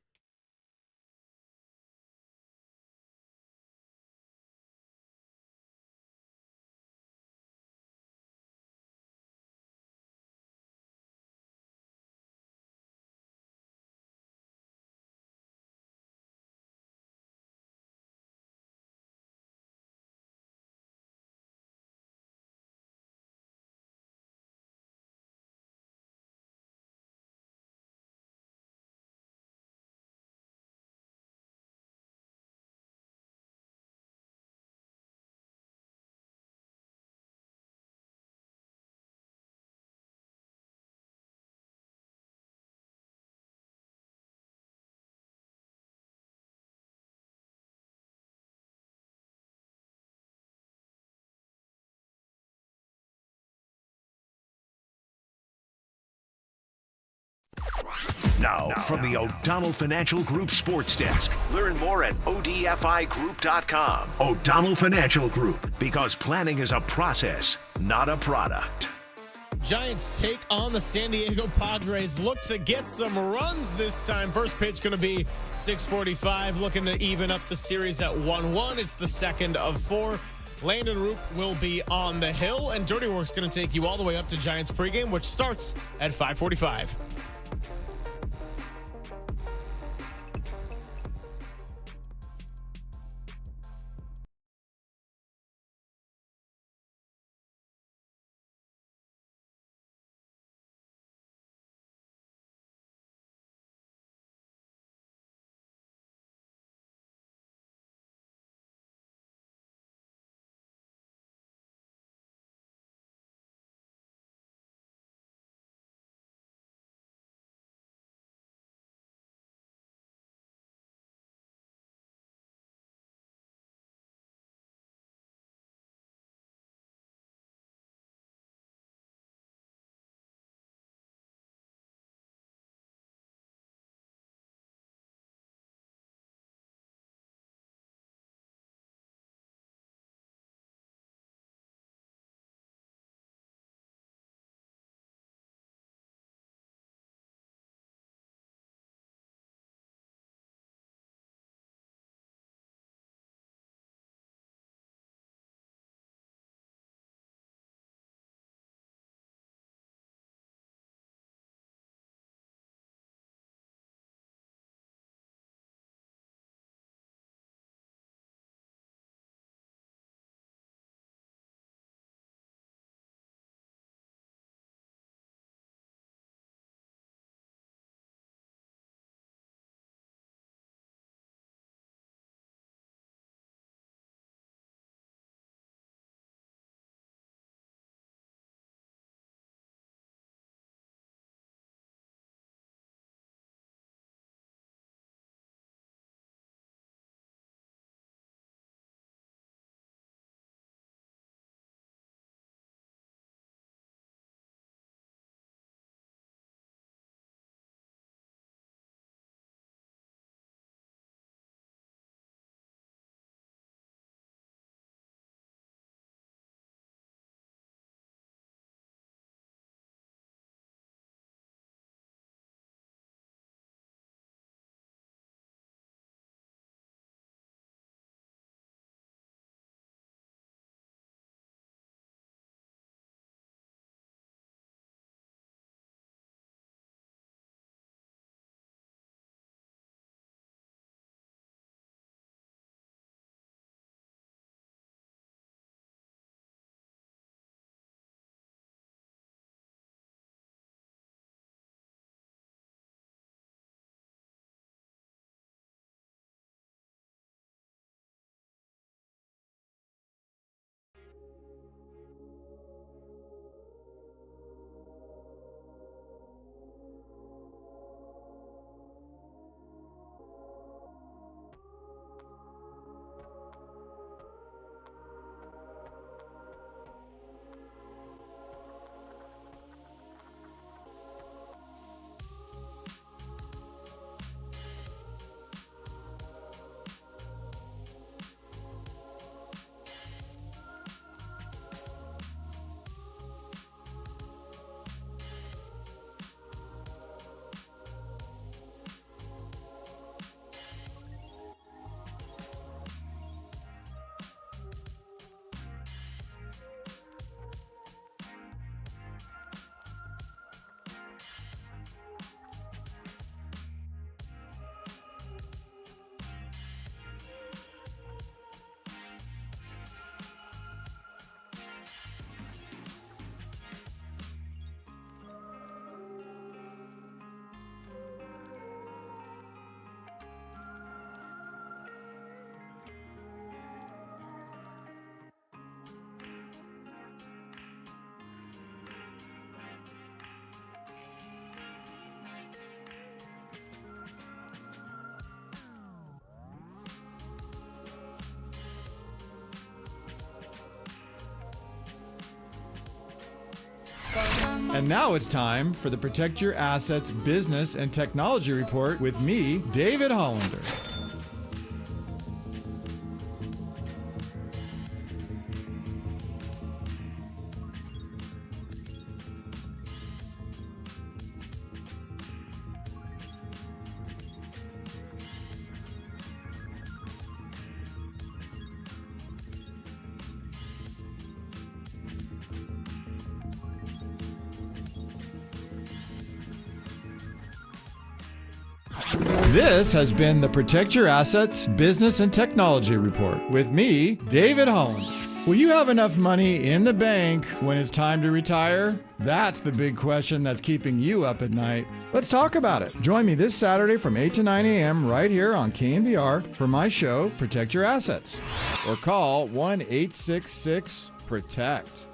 Now, from the O'Donnell Financial Group Sports Desk, learn more at ODFIGroup.com. O'Donnell Financial Group, because planning is a process, not a product. Giants take on the San Diego Padres. Look to get some runs this time. First pitch going to be 6:45. Looking to even up the series at 1-1. It's the second of 4. Landon Roop will be on the hill, and Dirty Work's going to take you all the way up to Giants pregame, which starts at 5:45. And now it's time for the Protect Your Assets Business and Technology Report with me, David Hollander. This has been the Protect Your Assets Business and Technology Report with me, David Hollander. Will you have enough money in the bank when it's time to retire? That's the big question that's keeping you up at night. Let's talk about it. Join me this Saturday from 8 to 9 a.m. right here on KNBR for my show, Protect Your Assets. Or call 1-866-PROTECT.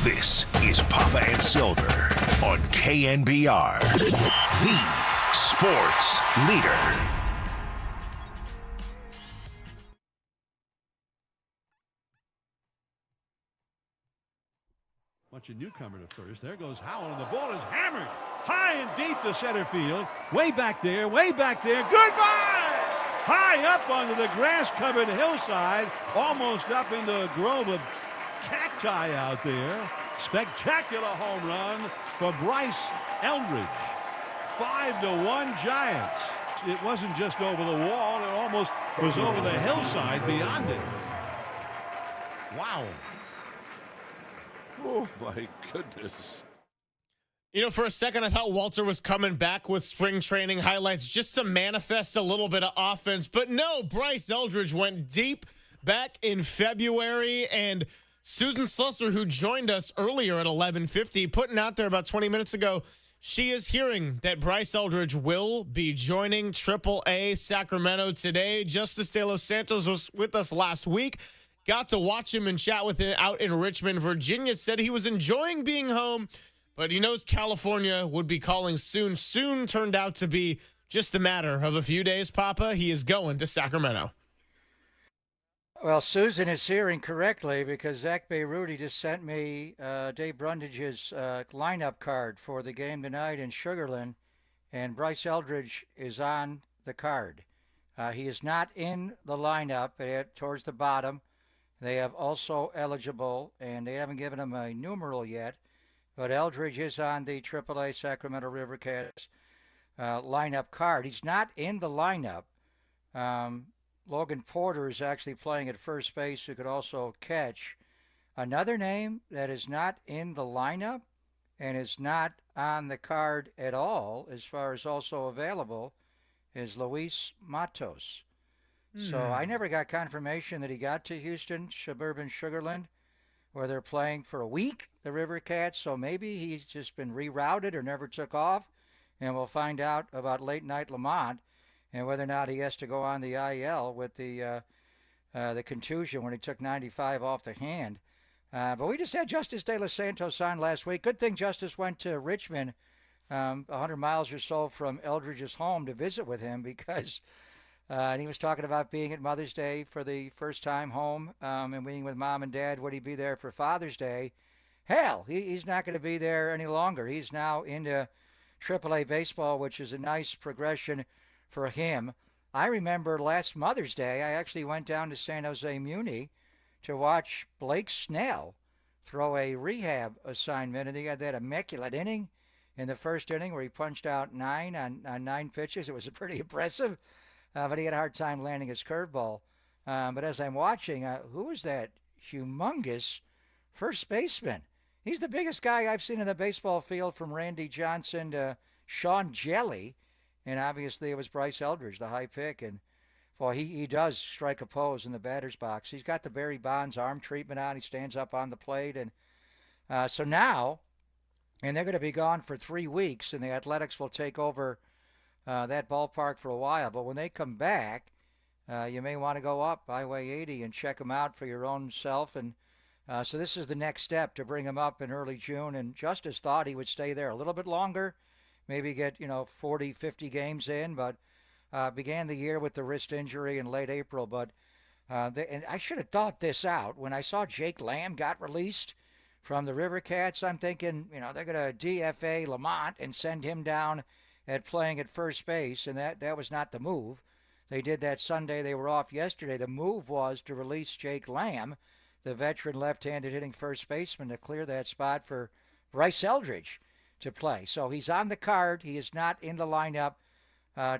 This is Papa and Silver on KNBR, the sports leader. Bunch of newcomer to first. There goes Howell, and the ball is hammered high and deep to center field. Way back there, way back there. Goodbye! High up onto the grass-covered hillside, almost up into a grove of cacti out there. Spectacular home run for Bryce Eldridge. 5-1 Giants. It wasn't just over the wall, it almost was over the hillside beyond it. Wow. Oh my goodness. You know, for a second, I thought Walter was coming back with spring training highlights just to manifest a little bit of offense. But no, Bryce Eldridge went deep back in February, and Susan Slusser, who joined us earlier at 11:50, putting out there about 20 minutes ago, she is hearing that Bryce Eldridge will be joining AAA Sacramento today. Justice De Los Santos was with us last week. Got to watch him and chat with him out in Richmond, Virginia. Said he was enjoying being home, but he knows California would be calling soon. Soon turned out to be just a matter of a few days, Papa. He is going to Sacramento. Well, Susan is hearing correctly because Zach Beirut just sent me Dave Brundage's lineup card for the game tonight in Sugar Land, and Bryce Eldridge is on the card. He is not in the lineup towards the bottom. They have also eligible, and they haven't given him a numeral yet, but Eldridge is on the AAA Sacramento River Cats lineup card. He's not in the lineup. Logan Porter is actually playing at first base, who could also catch. Another name that is not in the lineup and is not on the card at all, as far as also available, is Luis Matos. So I never got confirmation that he got to Houston, suburban Sugar Land, where they're playing for a week, the River Cats. So maybe he's just been rerouted or never took off, and we'll find out about late night Lamont and whether or not he has to go on the IL with the contusion when he took 95 off the hand. But we just had Justice De Los Santos on last week. Good thing Justice went to Richmond, 100 miles or so from Eldridge's home, to visit with him because and he was talking about being at Mother's Day for the first time home and being with Mom and Dad. Would he be there for Father's Day? Hell, he's not going to be there any longer. He's now into AAA baseball, which is a nice progression for him. I remember last Mother's Day, I actually went down to San Jose Muni to watch Blake Snell throw a rehab assignment, and he had that immaculate inning in the first inning where he punched out 9 on 9 pitches. It was pretty impressive, but he had a hard time landing his curveball. But as I'm watching, who is that humongous first baseman? He's the biggest guy I've seen in the baseball field, from Randy Johnson to Sean Jelly. And obviously it was Bryce Eldridge, the high pick. And, boy, he does strike a pose in the batter's box. He's got the Barry Bonds arm treatment on. He stands up on the plate. And so now, and they're going to be gone for 3 weeks, and the Athletics will take over that ballpark for a while. But when they come back, you may want to go up Highway 80 and check them out for your own self and So this is the next step to bring him up in early June. And Justice thought he would stay there a little bit longer, maybe get 40, 50 games in, but began the year with the wrist injury in late April. But and I should have thought this out when I saw Jake Lamb got released from the River Cats. I'm thinking, they're going to DFA Lamont and send him down at playing at first base, and that was not the move. They did that Sunday. They were off yesterday. The move was to release Jake Lamb, the veteran left-handed hitting first baseman, to clear that spot for Bryce Eldridge to play. So he's on the card. He is not in the lineup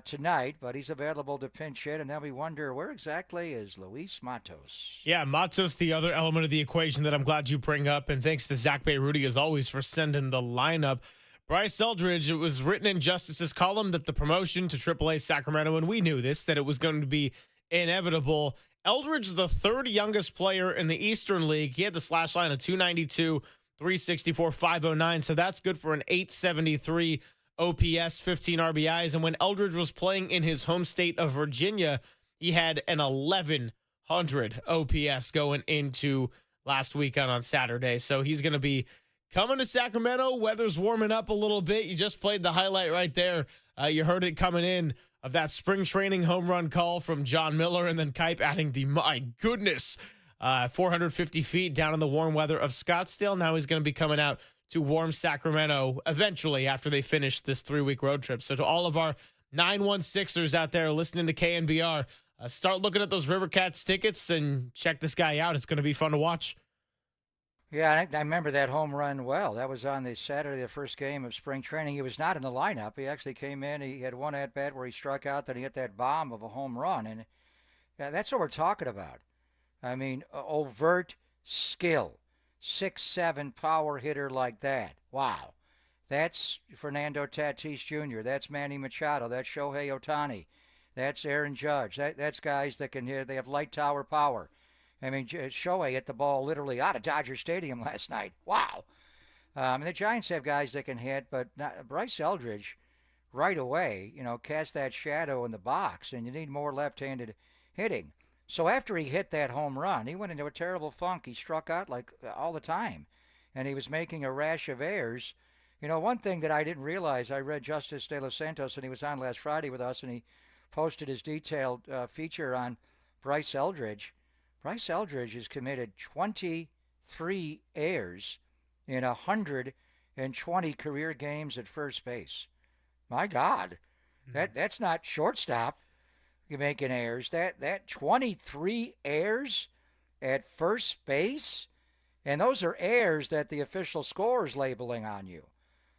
tonight, but he's available to pinch hit. And then we wonder, where exactly is Luis Matos? Yeah, Matos, the other element of the equation that I'm glad you bring up. And thanks to Zach Bayruti, as always, for sending the lineup. Bryce Eldridge, it was written in Justice's column that the promotion to AAA Sacramento, and we knew this, that it was going to be inevitable. Eldridge, the third youngest player in the Eastern League. He had the slash line of 292, 364, 509. So that's good for an 873 OPS, 15 RBIs. And when Eldridge was playing in his home state of Virginia, he had an 1100 OPS going into last weekend on Saturday. So he's going to be coming to Sacramento. Weather's warming up a little bit. You just played the highlight right there. You heard it coming in of that spring training home run call from John Miller, and then Kuiper adding the, my goodness, 450 feet down in the warm weather of Scottsdale. Now he's going to be coming out to warm Sacramento eventually after they finish this 3-week road trip. So to all of our 916ers out there listening to KNBR, start looking at those River Cats tickets and check this guy out. It's going to be fun to watch. Yeah, I remember that home run well. That was on the Saturday, the first game of spring training. He was not in the lineup. He actually came in. He had one at-bat where he struck out, then he hit that bomb of a home run. And that's what we're talking about. I mean, overt skill. 6'7" power hitter like that. Wow. That's Fernando Tatis Jr. That's Manny Machado. That's Shohei Ohtani. That's Aaron Judge. That's guys that can hit. They have light tower power. I mean, Shohei hit the ball literally out of Dodger Stadium last night. Wow. And the Giants have guys that can hit, but Bryce Eldridge right away, cast that shadow in the box, and you need more left-handed hitting. So after he hit that home run, he went into a terrible funk. He struck out like all the time, and he was making a rash of errors. One thing that I didn't realize, I read Justice De Los Santos, and he was on last Friday with us, and he posted his detailed feature on Bryce Eldridge. Bryce Eldridge has committed 23 errors in 120 career games at first base. My God, that's not shortstop. You're making errors. That 23 errors at first base, and those are errors that the official score is labeling on you.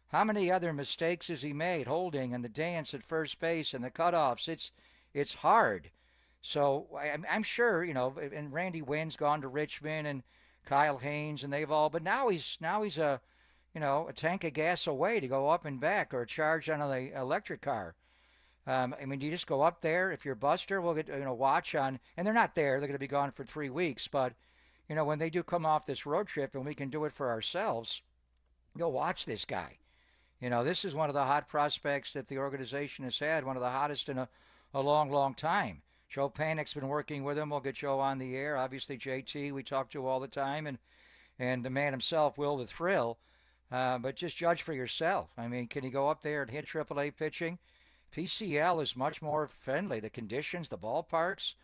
How many other mistakes has he made holding and the dance at first base and the cutoffs? It's hard. So I'm sure, and Randy Wynn's gone to Richmond and Kyle Haynes, and they've all, but now he's a tank of gas away to go up and back, or a charge on an electric car. Do you just go up there? If you're Buster, we'll get, watch on, and they're not there. They're going to be gone for 3 weeks, but, when they do come off this road trip and we can do it for ourselves, go watch this guy. This is one of the hot prospects that the organization has had, one of the hottest in a long, long time. Joe Panik's been working with him. We'll get Joe on the air. Obviously, JT, we talk to all the time, and the man himself, Will the Thrill. But just judge for yourself. Can he go up there and hit AAA pitching? PCL is much more friendly. The conditions, the ballparks,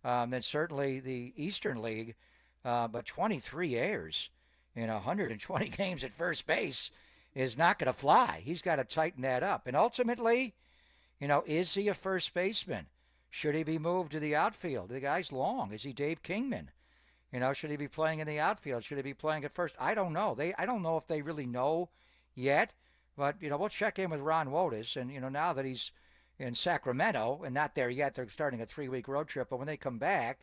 than certainly the Eastern League. But 23 errors in 120 games at first base is not going to fly. He's got to tighten that up. And ultimately, is he a first baseman? Should he be moved to the outfield? The guy's long. Is he Dave Kingman? Should he be playing in the outfield? Should he be playing at first? I don't know. I don't know if they really know yet. But, we'll check in with Ron Wotus. And, now that he's in Sacramento and not there yet, they're starting a 3-week road trip. But when they come back,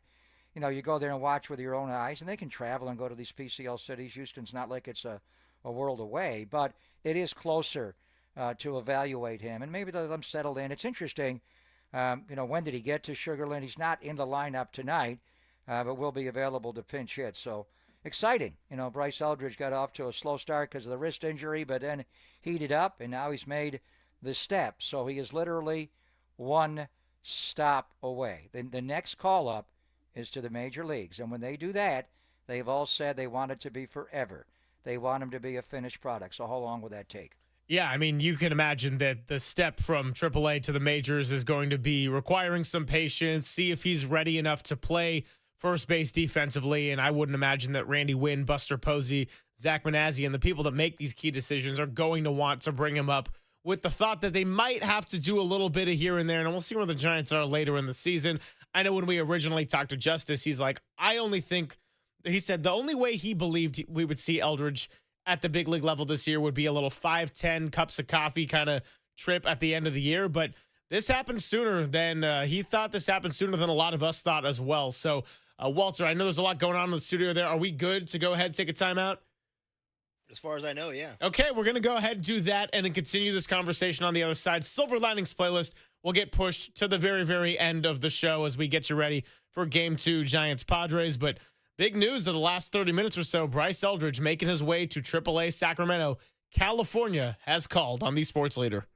you go there and watch with your own eyes. And they can travel and go to these PCL cities. Houston's not like it's a world away. But it is closer to evaluate him. And maybe they'll let him settle in. It's interesting. When did he get to Sugar Land? He's not in the lineup tonight, but will be available to pinch hit. So exciting. Bryce Eldridge got off to a slow start because of the wrist injury, but then heated up, and now he's made the step. So he is literally one stop away. The next call-up is to the major leagues. And when they do that, They've all said they want it to be forever. They want him to be a finished product. So how long will that take? Yeah, I mean, you can imagine that the step from AAA to the majors is going to be requiring some patience, see if he's ready enough to play first base defensively. And I wouldn't imagine that Randy Wynn, Buster Posey, Zach Manazzi, and the people that make these key decisions are going to want to bring him up with the thought that they might have to do a little bit of here and there. And we'll see where the Giants are later in the season. I know when we originally talked to Justice, he's like, he said the only way he believed we would see Eldridge at the big league level this year would be a little 5-10 cups of coffee kind of trip at the end of the year. But this happened sooner than he thought. This happened sooner than a lot of us thought as well. So, Walter, I know there's a lot going on in the studio there. Are we good to go ahead and take a timeout? As far as I know, yeah. Okay, we're going to go ahead and do that and then continue this conversation on the other side. Silver Linings playlist will get pushed to the very, very end of the show as we get you ready for Game 2 Giants-Padres. But big news of the last 30 minutes or so, Bryce Eldridge making his way to AAA Sacramento, California, has called on the Sports Leader.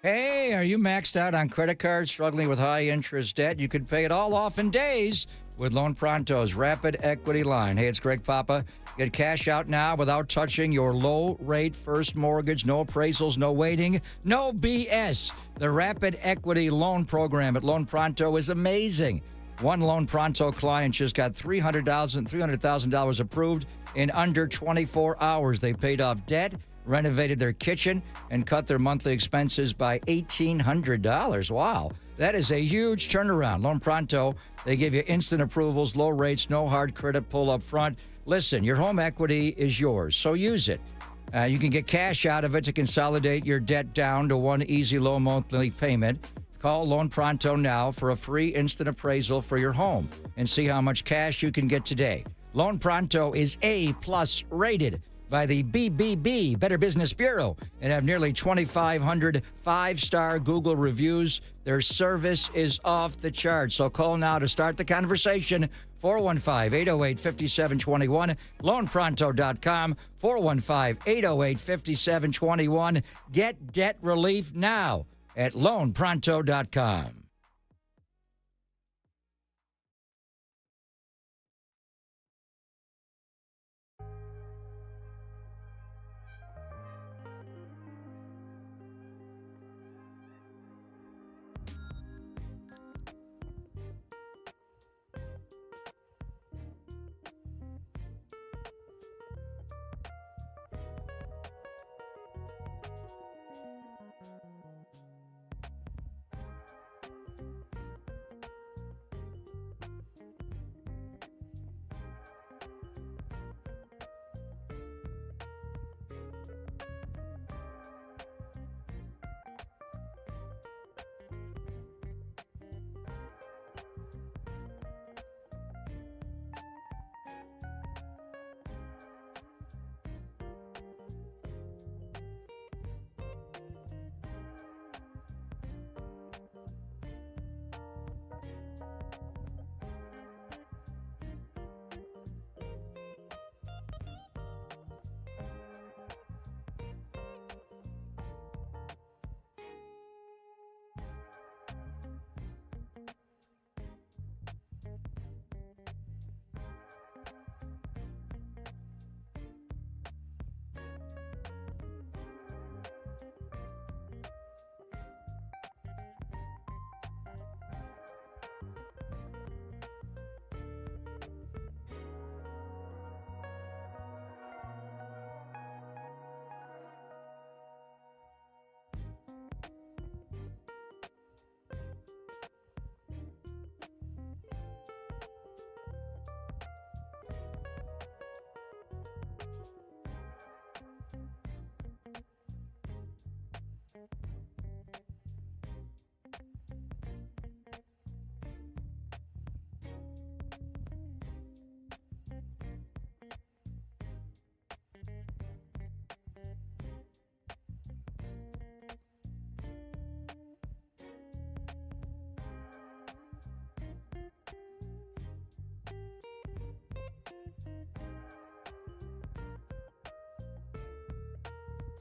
Hey, are you maxed out on credit cards, struggling with high interest debt? You could pay it all off in days with Loan Pronto's Rapid Equity Line. Hey, it's Greg Papa. Get cash out now without touching your low-rate first mortgage. No appraisals, no waiting, no BS. The Rapid Equity Loan Program at Loan Pronto is amazing. One Loan Pronto client just got $300,000 approved in under 24 hours. They paid off debt, renovated their kitchen, and cut their monthly expenses by $1,800. Wow. That is a huge turnaround. Loan Pronto, they give you instant approvals, low rates, no hard credit pull up front. Listen, your home equity is yours, so use it. You can get cash out of it to consolidate your debt down to one easy low monthly payment. Call Loan Pronto now for a free instant appraisal for your home and see how much cash you can get today. Loan Pronto is A+ rated by the BBB, Better Business Bureau, and have nearly 2,500 five-star Google reviews. Their service is off the charts. So call now to start the conversation. 415-808-5721, loanpronto.com, 415-808-5721. Get debt relief now at loanpronto.com.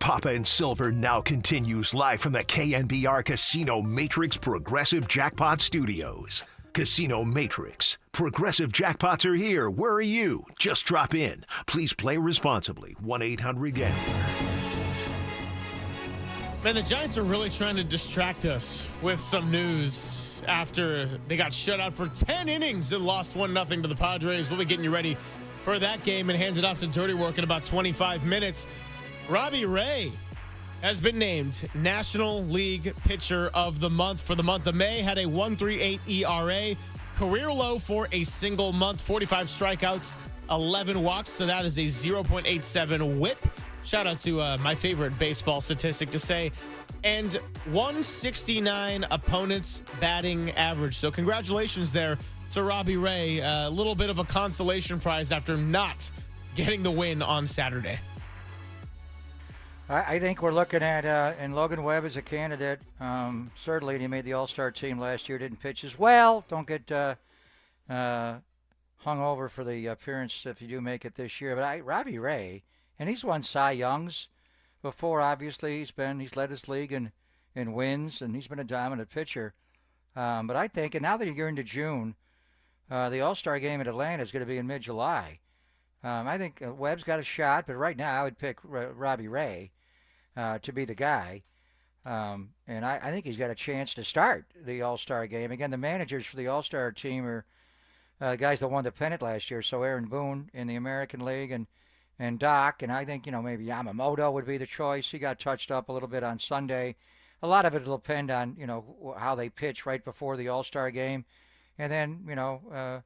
Papa and Silver now continues live from the KNBR Casino Matrix Progressive Jackpot Studios. Casino Matrix. Progressive jackpots are here. Where are you? Just drop in. Please play responsibly. 1-800-GAMBLER. Man, the Giants are really trying to distract us with some news after they got shut out for 10 innings and lost 1-0 to the Padres. We'll be getting you ready for that game and hand it off to Dirty Work in about 25 minutes. Robbie Ray has been named National League Pitcher of the Month for the month of May. Had a 1.38 ERA, career low for a single month, 45 strikeouts, 11 walks. So that is a 0.87 whip. Shout out to my favorite baseball statistic to say. And 169 opponents batting average. So congratulations there to Robbie Ray. A little bit of a consolation prize after not getting the win on Saturday. I think we're looking at, and Logan Webb is a candidate. Certainly, he made the All-Star team last year, didn't pitch as well. Don't get hung over for the appearance if you do make it this year. But Robbie Ray, and he's won Cy Youngs before, obviously. He's led his league in wins, and he's been a dominant pitcher. But I think, and now that you're into June, the All-Star game in Atlanta is going to be in mid-July. I think Webb's got a shot, but right now I would pick Robbie Ray to be the guy. And I think he's got a chance to start the All-Star game. Again, the managers for the All-Star team are guys that won the pennant last year. So Aaron Boone in the American League and Doc. And I think, maybe Yamamoto would be the choice. He got touched up a little bit on Sunday. A lot of it will depend on, how they pitch right before the All-Star game. And then,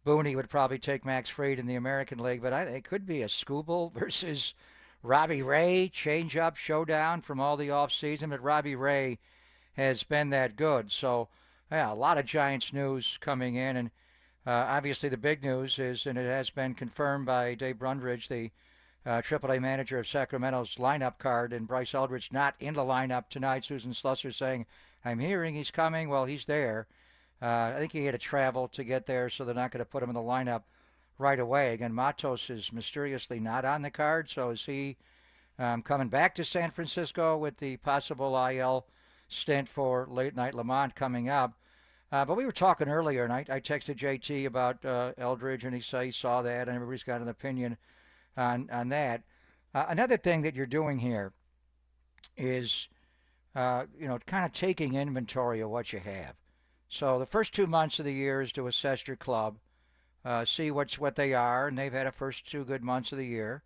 Booney would probably take Max Fried in the American League, but it could be a Skubal versus Robbie Ray change-up showdown from all the offseason, but Robbie Ray has been that good. So, yeah, a lot of Giants news coming in, and obviously the big news is, and it has been confirmed by Dave Brundridge, the AAA manager of Sacramento's lineup card, and Bryce Eldridge not in the lineup tonight. Susan Slusser saying, I'm hearing he's coming. Well, he's there. I think he had to travel to get there, so they're not going to put him in the lineup right away. Again, Matos is mysteriously not on the card, so is he coming back to San Francisco with the possible IL stint for late night Lamont coming up? But we were talking earlier, and I texted JT about Eldridge, and he saw that, and everybody's got an opinion on that. Another thing that you're doing here is, kind of taking inventory of what you have. So the first 2 months of the year is to assess your club, see what they are, and they've had a first 2 good months of the year,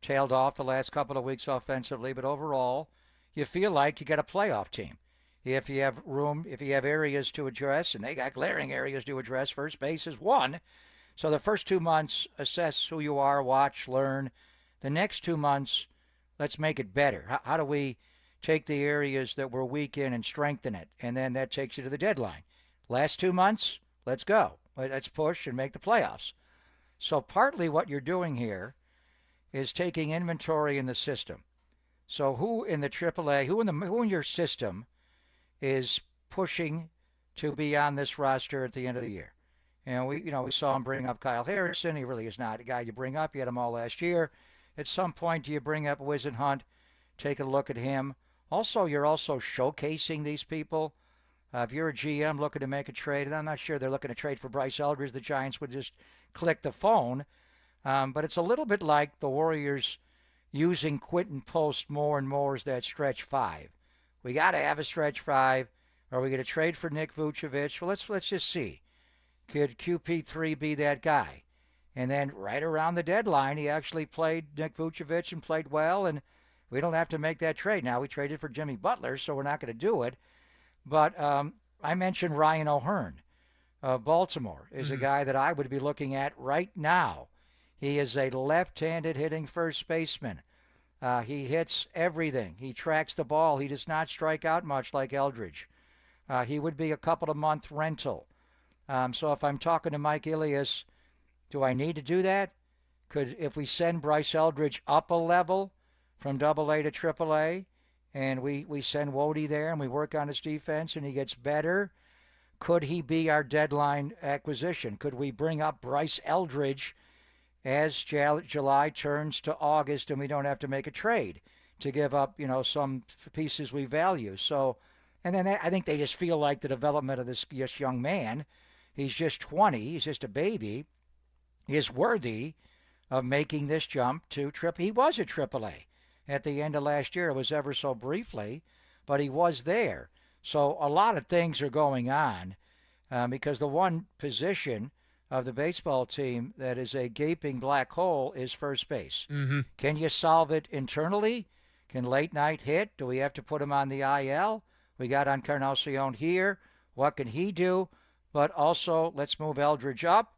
tailed off the last couple of weeks offensively, but overall, you feel like you got a playoff team. If you have room, if you have areas to address, and they got glaring areas to address, first base is one. So the first 2 months, assess who you are, watch, learn. The next 2 months, let's make it better. How do we take the areas that we're weak in and strengthen it? And then that takes you to the deadline. Last 2 months, let's go. Let's push and make the playoffs. So partly what you're doing here is taking inventory in the system. So who in the AAA, who in your system is pushing to be on this roster at the end of the year? And we saw him bring up Kyle Harrison. He really is not a guy you bring up. You had him all last year. At some point, do you bring up Wizen Hunt? Take a look at him. Also, you're also showcasing these people. If you're a GM looking to make a trade, and I'm not sure they're looking to trade for Bryce Eldridge, the Giants would just click the phone. But it's a little bit like the Warriors using Quentin Post more and more as that stretch 5. We got to have a stretch 5. Are we going to trade for Nick Vucevic? Well, let's just see. Could QP3 be that guy? And then right around the deadline, he actually played Nick Vucevic and played well, and we don't have to make that trade. Now, we traded for Jimmy Butler, so we're not going to do it. But I mentioned Ryan O'Hearn of Baltimore is a guy that I would be looking at right now. He is a left-handed hitting first baseman. He hits everything. He tracks the ball. He does not strike out much like Eldridge. He would be a couple-of-month rental. So if I'm talking to Mike Ilias, do I need to do that? If we send Bryce Eldridge up a level from AA to AAA, and we send Wody there and we work on his defense and he gets better, could he be our deadline acquisition? Could we bring up Bryce Eldridge as July turns to August and we don't have to make a trade? to give up, some pieces we value. So, and then I think they just feel like the development of this young man, he's just 20, he's just a baby, is worthy of making this jump to He was at AAA at the end of last year. It was ever so briefly, but he was there. So a lot of things are going on because the one position of the baseball team that is a gaping black hole is first base. Mm-hmm. Can you solve it internally? Can late night hit? Do we have to put him on the IL? We got Encarnacion here. What can he do? But also, let's move Eldridge up.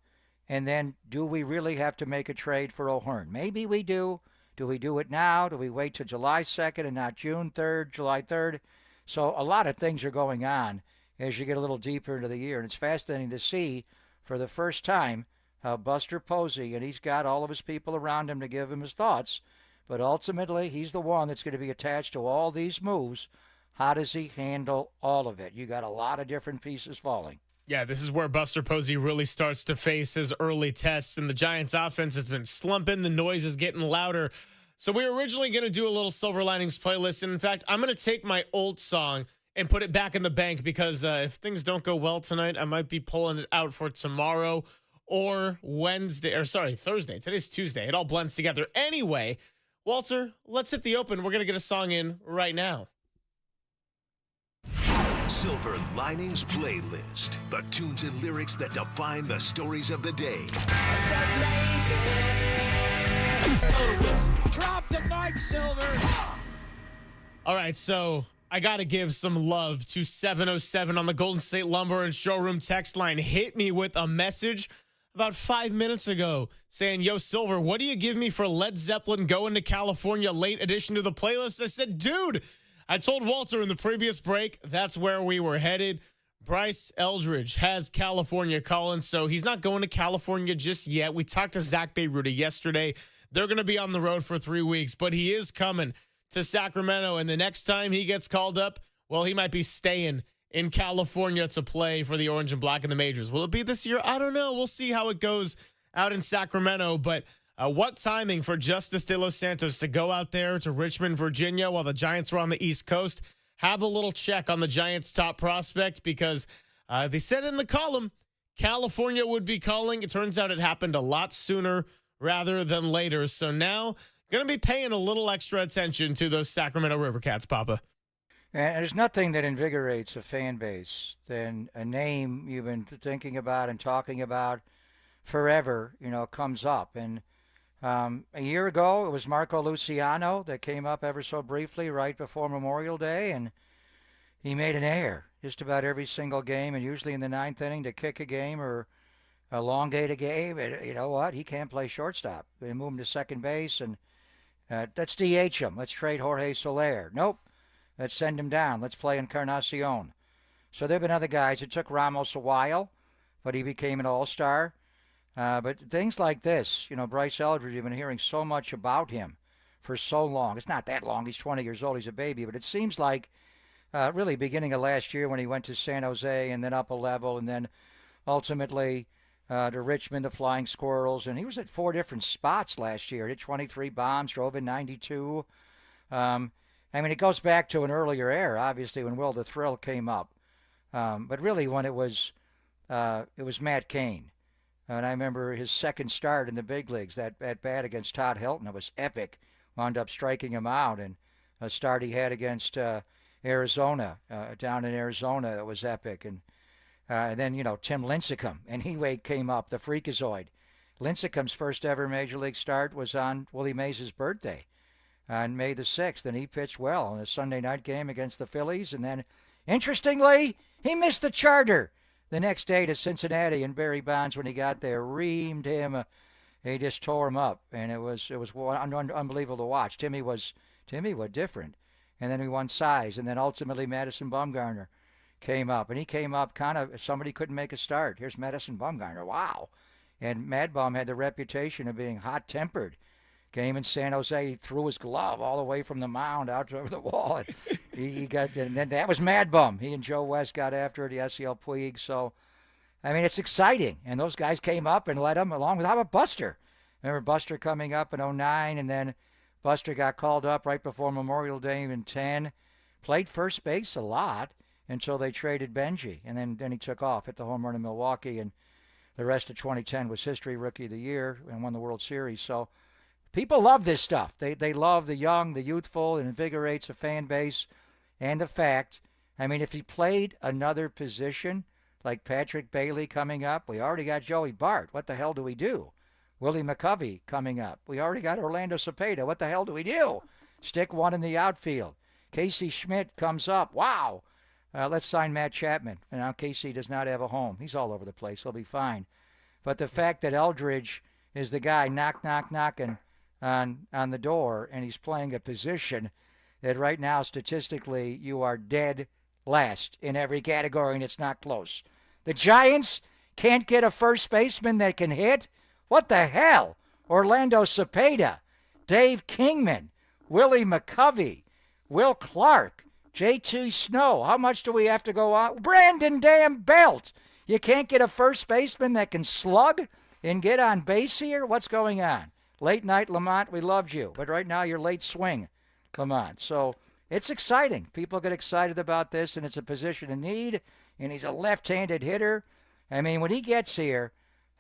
And then, do we really have to make a trade for O'Hearn? Maybe we do. Do we do it now? Do we wait till July 2nd and not June 3rd, July 3rd? So a lot of things are going on as you get a little deeper into the year. And it's fascinating to see for the first time how Buster Posey, and he's got all of his people around him to give him his thoughts, but ultimately he's the one that's going to be attached to all these moves. How does he handle all of it? You got a lot of different pieces falling. Yeah, this is where Buster Posey really starts to face his early tests, and the Giants' offense has been slumping. The noise is getting louder. So we were originally going to do a little Silver Linings playlist, and in fact, I'm going to take my old song and put it back in the bank because if things don't go well tonight, I might be pulling it out for tomorrow or Thursday. Today's Tuesday. It all blends together. Anyway, Walter, let's hit the open. We're going to get a song in right now. Silver Linings Playlist. The tunes and lyrics that define the stories of the day. Drop the mic, Silver. All right, so I got to give some love to 707 on the Golden State Lumber and Showroom text line. Hit me with a message about 5 minutes ago saying, yo, Silver, what do you give me for Led Zeppelin Going to California late addition to the playlist? I said, dude, I told Walter in the previous break that's where we were headed. Bryce Eldridge has California calling, so he's not going to California just yet. We talked to Zach Bayruta yesterday. They're going to be on the road for 3 weeks, but he is coming to Sacramento, and the next time he gets called up, well, he might be staying in California to play for the Orange and Black in the majors. Will it be this year? I don't know. We'll see how it goes out in Sacramento, but what timing for Justice De Los Santos to go out there to Richmond, Virginia, while the Giants were on the East Coast. Have a little check on the Giants' top prospect because they said in the column California would be calling. It turns out it happened a lot sooner rather than later. So now going to be paying a little extra attention to those Sacramento River Cats, Papa. And there's nothing that invigorates a fan base than a name you've been thinking about and talking about forever, comes up. And a year ago, it was Marco Luciano that came up ever so briefly right before Memorial Day, and he made an error just about every single game, and usually in the ninth inning to kick a game or elongate a game. And you know what? He can't play shortstop. They move him to second base, and let's DH him. Let's trade Jorge Soler. Nope. Let's send him down. Let's play Encarnacion. So there have been other guys. It took Ramos a while, but he became an all-star. But things like this, Bryce Eldridge, you've been hearing so much about him for so long. It's not that long. He's 20 years old. He's a baby. But it seems like really beginning of last year when he went to San Jose and then up a level and then ultimately to Richmond, the Flying Squirrels. And he was at 4 different spots last year. Hit 23 bombs, drove in 92. It goes back to an earlier era, obviously, when Will the Thrill came up. But really when it was Matt Cain. And I remember his second start in the big leagues, that at bat against Todd Hilton. It was epic. Wound up striking him out. And a start he had against Arizona, down in Arizona, it was epic. And then, Tim Lincecum. And he came up, the freakazoid. Lincecum's first ever Major League start was on Willie Mays' birthday on May the 6th. And he pitched well in a Sunday night game against the Phillies. And then, interestingly, he missed the charter the next day to Cincinnati, and Barry Bonds, when he got there, reamed him. He just tore him up, and it was unbelievable to watch. Timmy was different, and then he won size, and then ultimately Madison Bumgarner came up, and he came up kind of somebody couldn't make a start. Here's Madison Bumgarner, wow, and Mad Bum had the reputation of being hot-tempered. Game in San Jose, he threw his glove all the way from the mound out over the wall. And then that was Mad Bum. He and Joe West got after it, the SEL Puig. So, it's exciting. And those guys came up and led him along with, how about Buster? Remember Buster coming up in 09, and then Buster got called up right before Memorial Day in 10. Played first base a lot until they traded Benji. And then he took off, hit the home run in Milwaukee. And the rest of 2010 was history, Rookie of the Year, and won the World Series. So people love this stuff. They love the young, the youthful. It invigorates a fan base. And the fact, I mean, if he played another position like Patrick Bailey coming up, we already got Joey Bart. What the hell do we do? Willie McCovey coming up. We already got Orlando Cepeda. What the hell do we do? Stick one in the outfield. Casey Schmidt comes up. Wow. Let's sign Matt Chapman. And now Casey does not have a home. He's all over the place. He'll be fine. But the fact that Eldridge is the guy knocking on the door, and he's playing a position that right now statistically you are dead last in every category, and it's not close. The Giants can't get a first baseman that can hit? What the hell? Orlando Cepeda, Dave Kingman, Willie McCovey, Will Clark, J.T. Snow. How much do we have to go on? Brandon damn Belt. You can't get a first baseman that can slug and get on base here? What's going on? Late night, Lamont, we loved you. But right now, you're late swing, Lamont. So it's exciting. People get excited about this, and it's a position of need. And he's a left-handed hitter. I mean, when he gets here,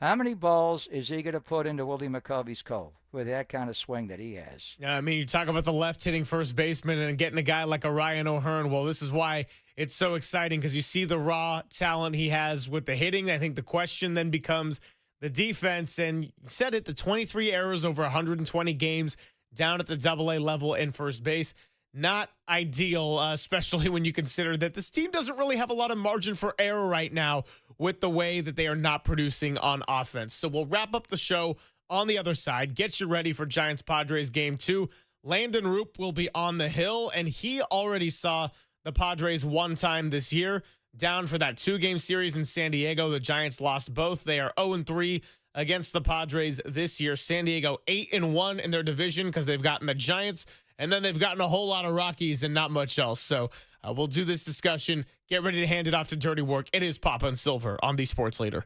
how many balls is he going to put into Willie McCovey's Cove with that kind of swing that he has? Yeah, I mean, you talk about the left-hitting first baseman and getting a guy like a Ryan O'Hearn. Well, this is why it's so exciting, because you see the raw talent he has with the hitting. I think the question then becomes the defense. And you said it, the 23 errors over 120 games down at the AA level in first base. Not ideal, especially when you consider that this team doesn't really have a lot of margin for error right now with the way that they are not producing on offense. So we'll wrap up the show on the other side. Get you ready for Giants-Padres Game 2. Landon Roop will be on the hill, and he already saw the Padres one time this year. Down for that 2-game series in San Diego. The Giants lost both. They are 0-3 against the Padres this year. San Diego 8-1 in their division because they've gotten the Giants, and then they've gotten a whole lot of Rockies and not much else. So we'll do this discussion. Get ready to hand it off to Dirty Work. It is Papa and Silver on the Sports Leader.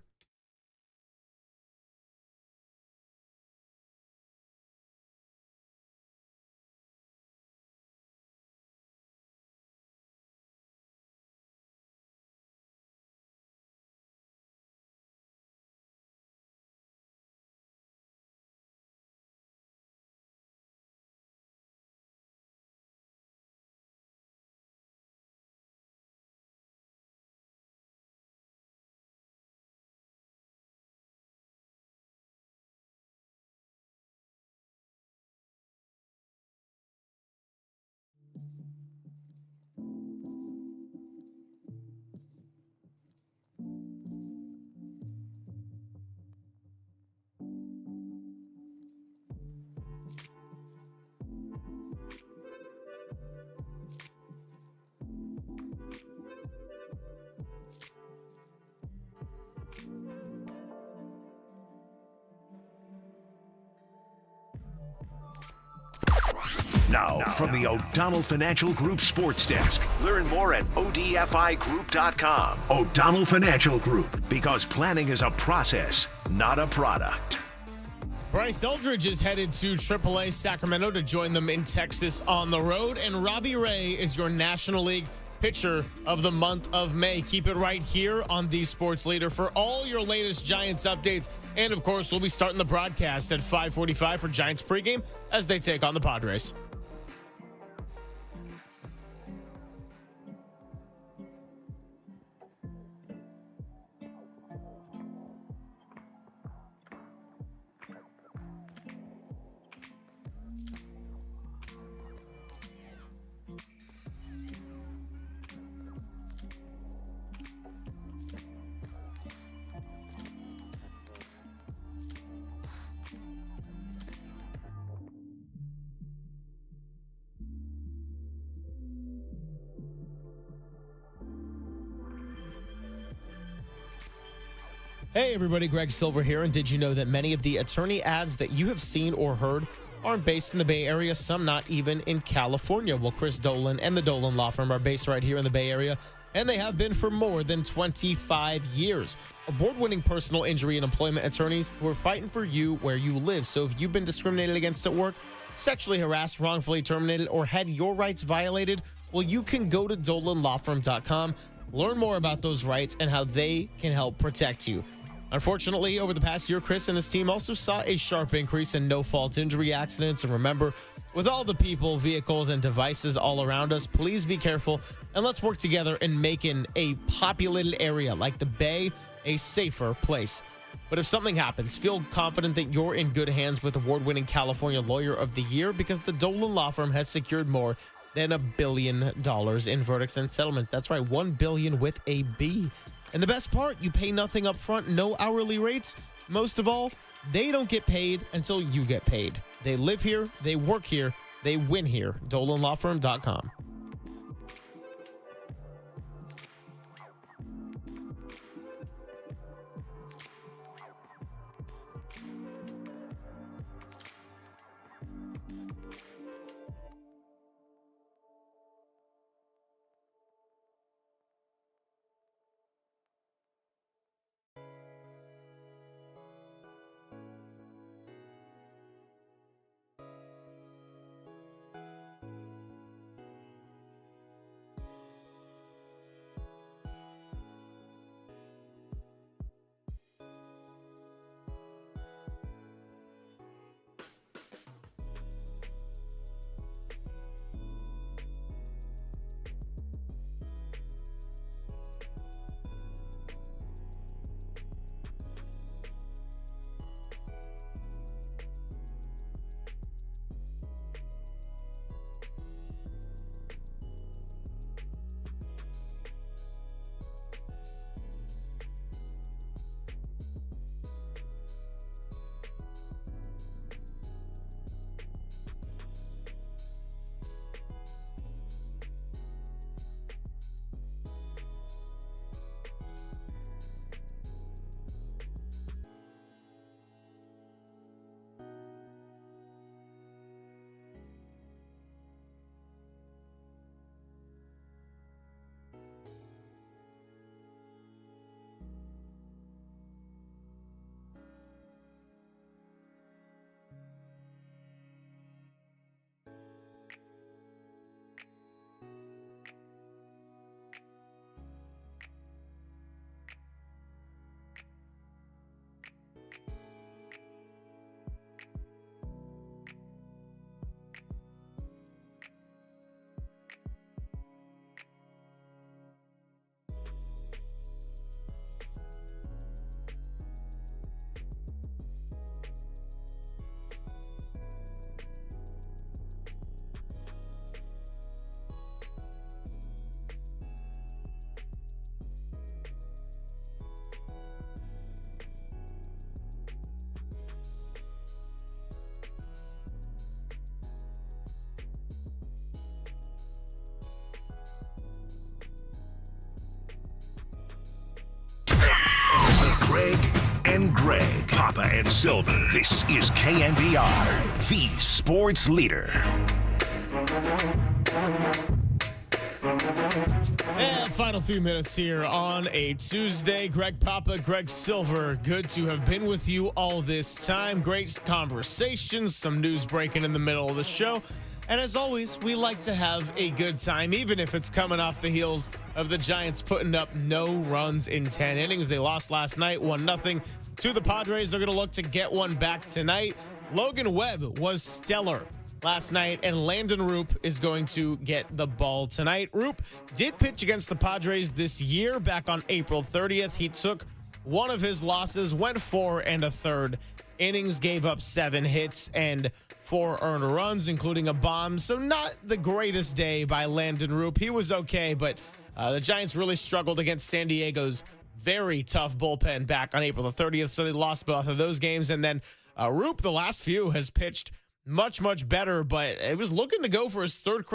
Now, from the O'Donnell Financial Group Sports Desk. Learn more at ODFIGroup.com. O'Donnell Financial Group, because planning is a process, not a product. Bryce Eldridge is headed to AAA Sacramento to join them in Texas on the road. And Robbie Ray is your National League Pitcher of the month of May. Keep it right here on the Sports Leader for all your latest Giants updates. And, of course, we'll be starting the broadcast at 5:45 for Giants pregame as they take on the Padres. Hey everybody, Greg Silver here, and did you know that many of the attorney ads that you have seen or heard aren't based in the Bay Area, some not even in California? Well, Chris Dolan and the Dolan Law Firm are based right here in the Bay Area, and they have been for more than 25 years. Award-winning personal injury and employment attorneys who are fighting for you where you live. So if you've been discriminated against at work, sexually harassed, wrongfully terminated, or had your rights violated? Well, you can go to dolanlawfirm.com, learn more about those rights and how they can help protect you. Unfortunately, over the past year, Chris and his team also saw a sharp increase in no-fault injury accidents. And remember, with all the people, vehicles, and devices all around us, please be careful and let's work together in making a populated area like the Bay a safer place. But if something happens, feel confident that you're in good hands with award-winning California Lawyer of the Year, because the Dolan Law Firm has secured more than $1 billion in verdicts and settlements. That's right, $1 billion with a B. And the best part, you pay nothing up front, no hourly rates. Most of all, they don't get paid until you get paid. They live here, they work here, they win here. DolanLawFirm.com. Greg and Greg, Papa and Silver. This is KNBR, the sports leader. And final few minutes here on a Tuesday. Greg Papa, Greg Silver, good to have been with you all this time. Great conversations, some news breaking in the middle of the show. And as always, we like to have a good time, even if it's coming off the heels of the Giants putting up no runs in 10 innings. They lost last night, 1-0 to the Padres. They're going to look to get one back tonight. Logan Webb was stellar last night, and Landon Roop is going to get the ball tonight. Roop did pitch against the Padres this year back on April 30th. He took one of his losses, went 4 1/3 innings, gave up 7 hits and 4 earned runs, including a bomb. So not the greatest day by Landon Roop. He was okay, but the Giants really struggled against San Diego's very tough bullpen back on April the 30th. So they lost both of those games. And then Roop, the last few, has pitched much, much better, but it was looking to go for his third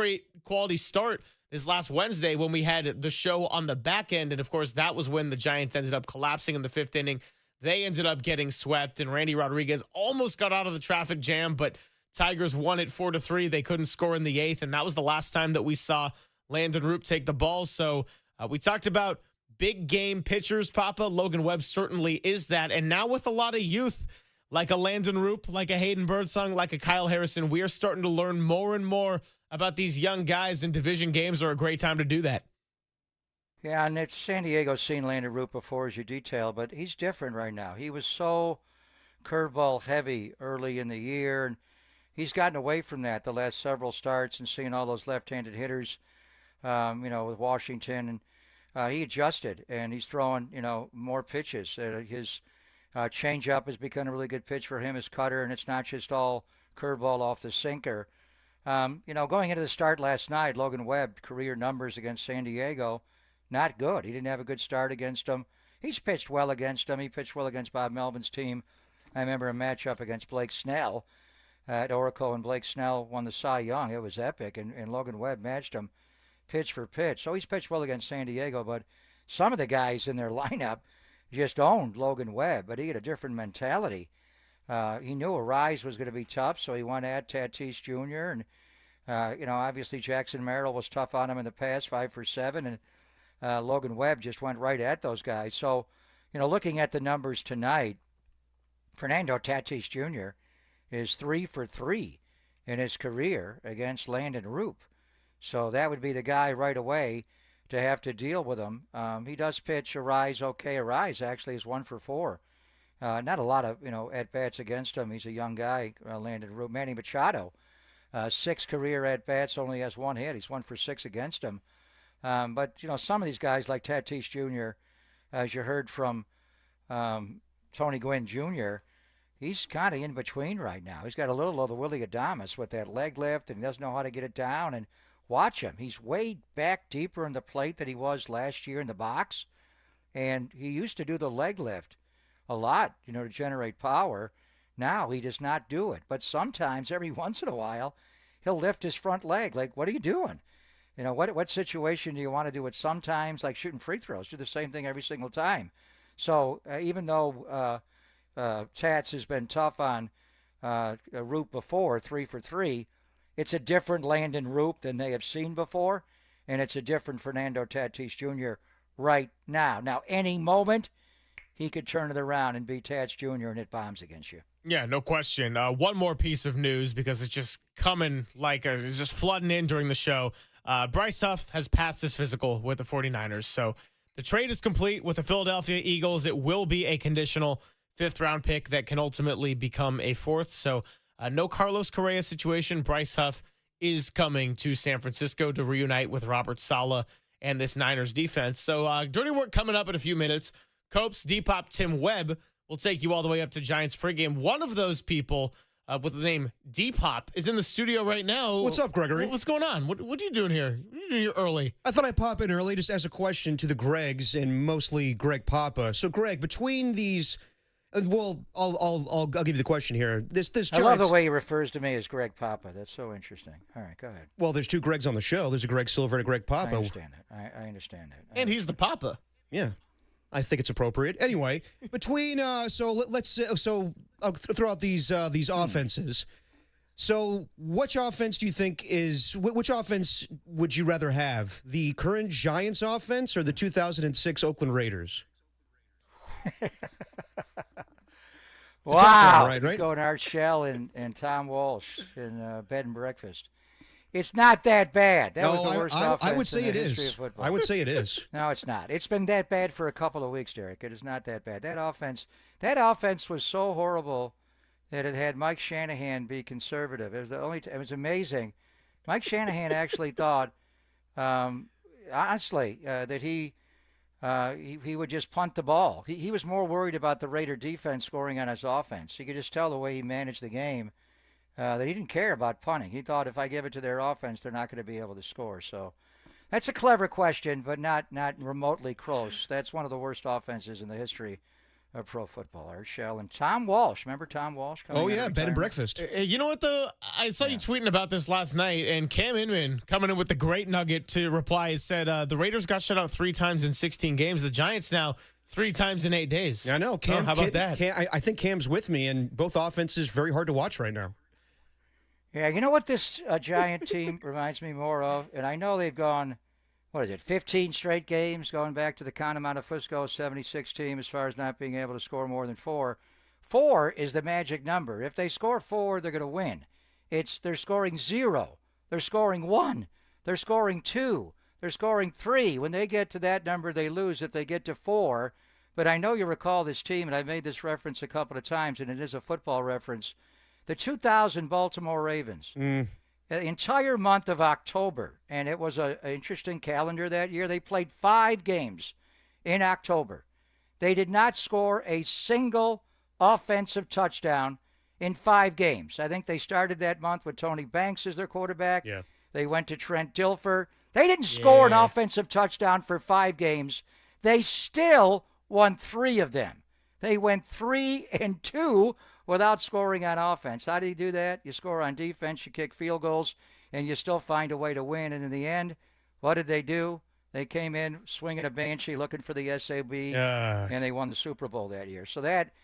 quality start this last Wednesday when we had the show on the back end. And of course, that was when the Giants ended up collapsing in the 5th inning. They ended up getting swept, and Randy Rodriguez almost got out of the traffic jam, but Tigers won it 4-3. They couldn't score in the 8th, and that was the last time that we saw Landon Roop take the ball. So we talked about big game pitchers, Papa. Logan Webb certainly is that. And now with a lot of youth like a Landon Roop, like a Hayden Birdsong, like a Kyle Harrison, we are starting to learn more and more about these young guys, and division games are a great time to do that. Yeah, and it's San Diego's seen Landon Root before, as you detail, but he's different right now. He was so curveball heavy early in the year, and he's gotten away from that the last several starts and seeing all those left-handed hitters, with Washington, and he adjusted, and he's throwing, more pitches. His changeup has become a really good pitch for him, his cutter, and it's not just all curveball off the sinker. Going into the start last night, Logan Webb, career numbers against San Diego, not good. He didn't have a good start against them. He's pitched well against them. He pitched well against Bob Melvin's team. I remember a matchup against Blake Snell at Oracle, and Blake Snell won the Cy Young. It was epic, and Logan Webb matched him pitch for pitch. So he's pitched well against San Diego, but some of the guys in their lineup just owned Logan Webb, but he had a different mentality. He knew a rise was going to be tough, so he went at Tatis Jr., and, obviously Jackson Merrill was tough on him in the past, 5 for 7, and Logan Webb just went right at those guys. So, looking at the numbers tonight, Fernando Tatis Jr. is 3 for 3 in his career against Landon Roop. So that would be the guy right away to have to deal with him. He does pitch Arise okay. Arise actually is 1 for 4. Not a lot of, at-bats against him. He's a young guy, Landon Roop. Manny Machado, 6 career at-bats, only has 1 hit. He's 1 for 6 against him. But, some of these guys like Tatis Jr., as you heard from Tony Gwyn Jr., he's kind of in between right now. He's got a little of the Willie Adames with that leg lift, and he doesn't know how to get it down. And watch him. He's way back deeper in the plate than he was last year in the box. And he used to do the leg lift a lot, to generate power. Now he does not do it. But sometimes, every once in a while, he'll lift his front leg. Like, what are you doing? What situation do you want to do it sometimes? Like shooting free throws. Do the same thing every single time. So even though Tats has been tough on Roop before, 3 for 3, it's a different Landon Roop than they have seen before, and it's a different Fernando Tatis Jr. right now. Now, any moment, he could turn it around and be Tats Jr. and hit bombs against you. Yeah, no question. One more piece of news, because it's just coming it's just flooding in during the show. Bryce Huff has passed his physical with the 49ers, so the trade is complete with the Philadelphia Eagles. It will be a conditional 5th-round pick that can ultimately become a 4th, so no Carlos Correa situation. Bryce Huff is coming to San Francisco to reunite with Robert Saleh and this Niners defense. So dirty work coming up in a few minutes. Copes, Depop, Tim Webb will take you all the way up to Giants pregame. One of those people with the name Depop is in the studio right now. What's up, Gregory? What's going on? What are you doing here? What are you doing here early? I thought I'd pop in early just as a question to the Gregs, and mostly Greg Papa. So, Greg, between these... Well, I'll give you the question here. This Giants, I love the way he refers to me as Greg Papa. That's so interesting. All right, go ahead. Well, there's 2 Gregs on the show. There's a Greg Silver and a Greg Papa. I understand that. I understand that. And he's the Papa. Yeah, I think it's appropriate. Anyway, between let's I'll throw out these offenses. So, which offense do you think which offense would you rather have? The current Giants offense or the 2006 Oakland Raiders? Wow. Right? He's going Art Shell and Tom Walsh in Bed and Breakfast. It's not that bad. That was the worst offense I would say in the it history is. of football. I would say it is. No, it's not. It's been that bad for a couple of weeks, Derek. It is not that bad. That offense was so horrible that it had Mike Shanahan be conservative. It was it was amazing. Mike Shanahan actually thought, honestly, that he would just punt the ball. He was more worried about the Raider defense scoring on his offense. You could just tell the way he managed the game that he didn't care about punting. He thought if I give it to their offense, they're not going to be able to score. So that's a clever question, but not remotely close. That's one of the worst offenses in the history of pro football. Art Shell and Tom Walsh. Remember Tom Walsh? Oh, yeah, Bed and Breakfast. You know what, though? I saw you tweeting about this last night, and Cam Inman coming in with the great nugget to reply said the Raiders got shut out 3 times in 16 games. The Giants now 3 times in 8 days. Yeah, I know. Cam, how about that? I think Cam's with me, and both offenses very hard to watch right now. Yeah, you know what this Giant team reminds me more of? And I know they've gone, 15 straight games going back to the Connemano Fusco 76 team as far as not being able to score more than 4. 4 is the magic number. If they score 4, they're going to win. They're scoring 0. They're scoring 1. They're scoring 2. They're scoring 3. When they get to that number, they lose. If they get to 4, but I know you recall this team, and I've made this reference a couple of times, and it is a football reference. The 2000 Baltimore Ravens. The entire month of October, and it was an interesting calendar that year. They played 5 games in October. They did not score a single offensive touchdown in 5 games. I think they started that month with Tony Banks as their quarterback. Yeah. They went to Trent Dilfer. They didn't score an offensive touchdown for 5 games. They still won 3 of them. They went 3-2 without scoring on offense. How do you do that? You score on defense, you kick field goals, and you still find a way to win. And in the end, what did they do? They came in swinging a banshee looking for the SAB, and they won the Super Bowl that year. So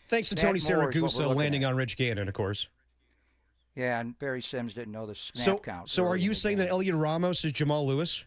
thanks to Tony Siragusa landing on Rich Gannon, of course. Yeah, and Barry Sims didn't know the snap count. So are you saying that Elliot Ramos is Jamal Lewis?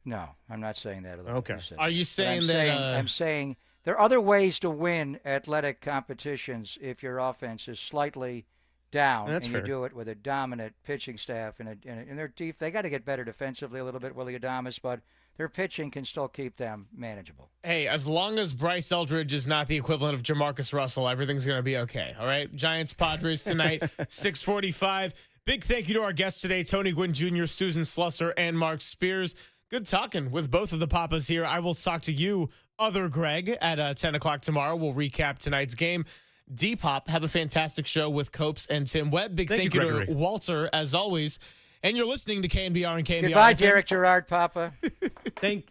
No, I'm not saying that. Okay. Are you saying I'm saying there are other ways to win athletic competitions if your offense is slightly down. That's and fair. You do it with a dominant pitching staff and their deep. They got to get better defensively a little bit, Willie Adames, but their pitching can still keep them manageable. Hey, as long as Bryce Eldridge is not the equivalent of Jamarcus Russell, everything's going to be okay. All right? Giants, Padres tonight, 6:45. Big thank you to our guests today, Tony Gwyn Jr., Susan Slusser, and Mark Spears. Good talking with both of the Papas here. I will talk to you, other Greg, at 10 o'clock tomorrow. We'll recap tonight's game. D-Pop, have a fantastic show with Copes and Tim Webb. Big thank you to Walter, as always. And you're listening to KNBR and KNBR. Goodbye, Derek Gerard, Papa.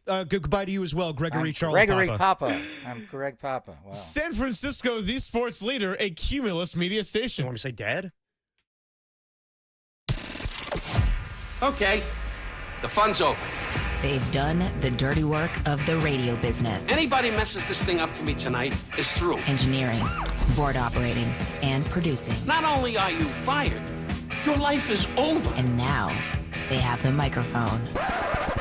Goodbye to you as well, Gregory Charles Gregory Papa. I'm Greg Papa. Wow. San Francisco, the sports leader, a Cumulus media station. You want me to say Dad? Okay, the fun's over. They've done the dirty work of the radio business. Anybody messes this thing up for me tonight is through. Engineering, board operating, and producing. Not only are you fired, your life is over. And now they have the microphone.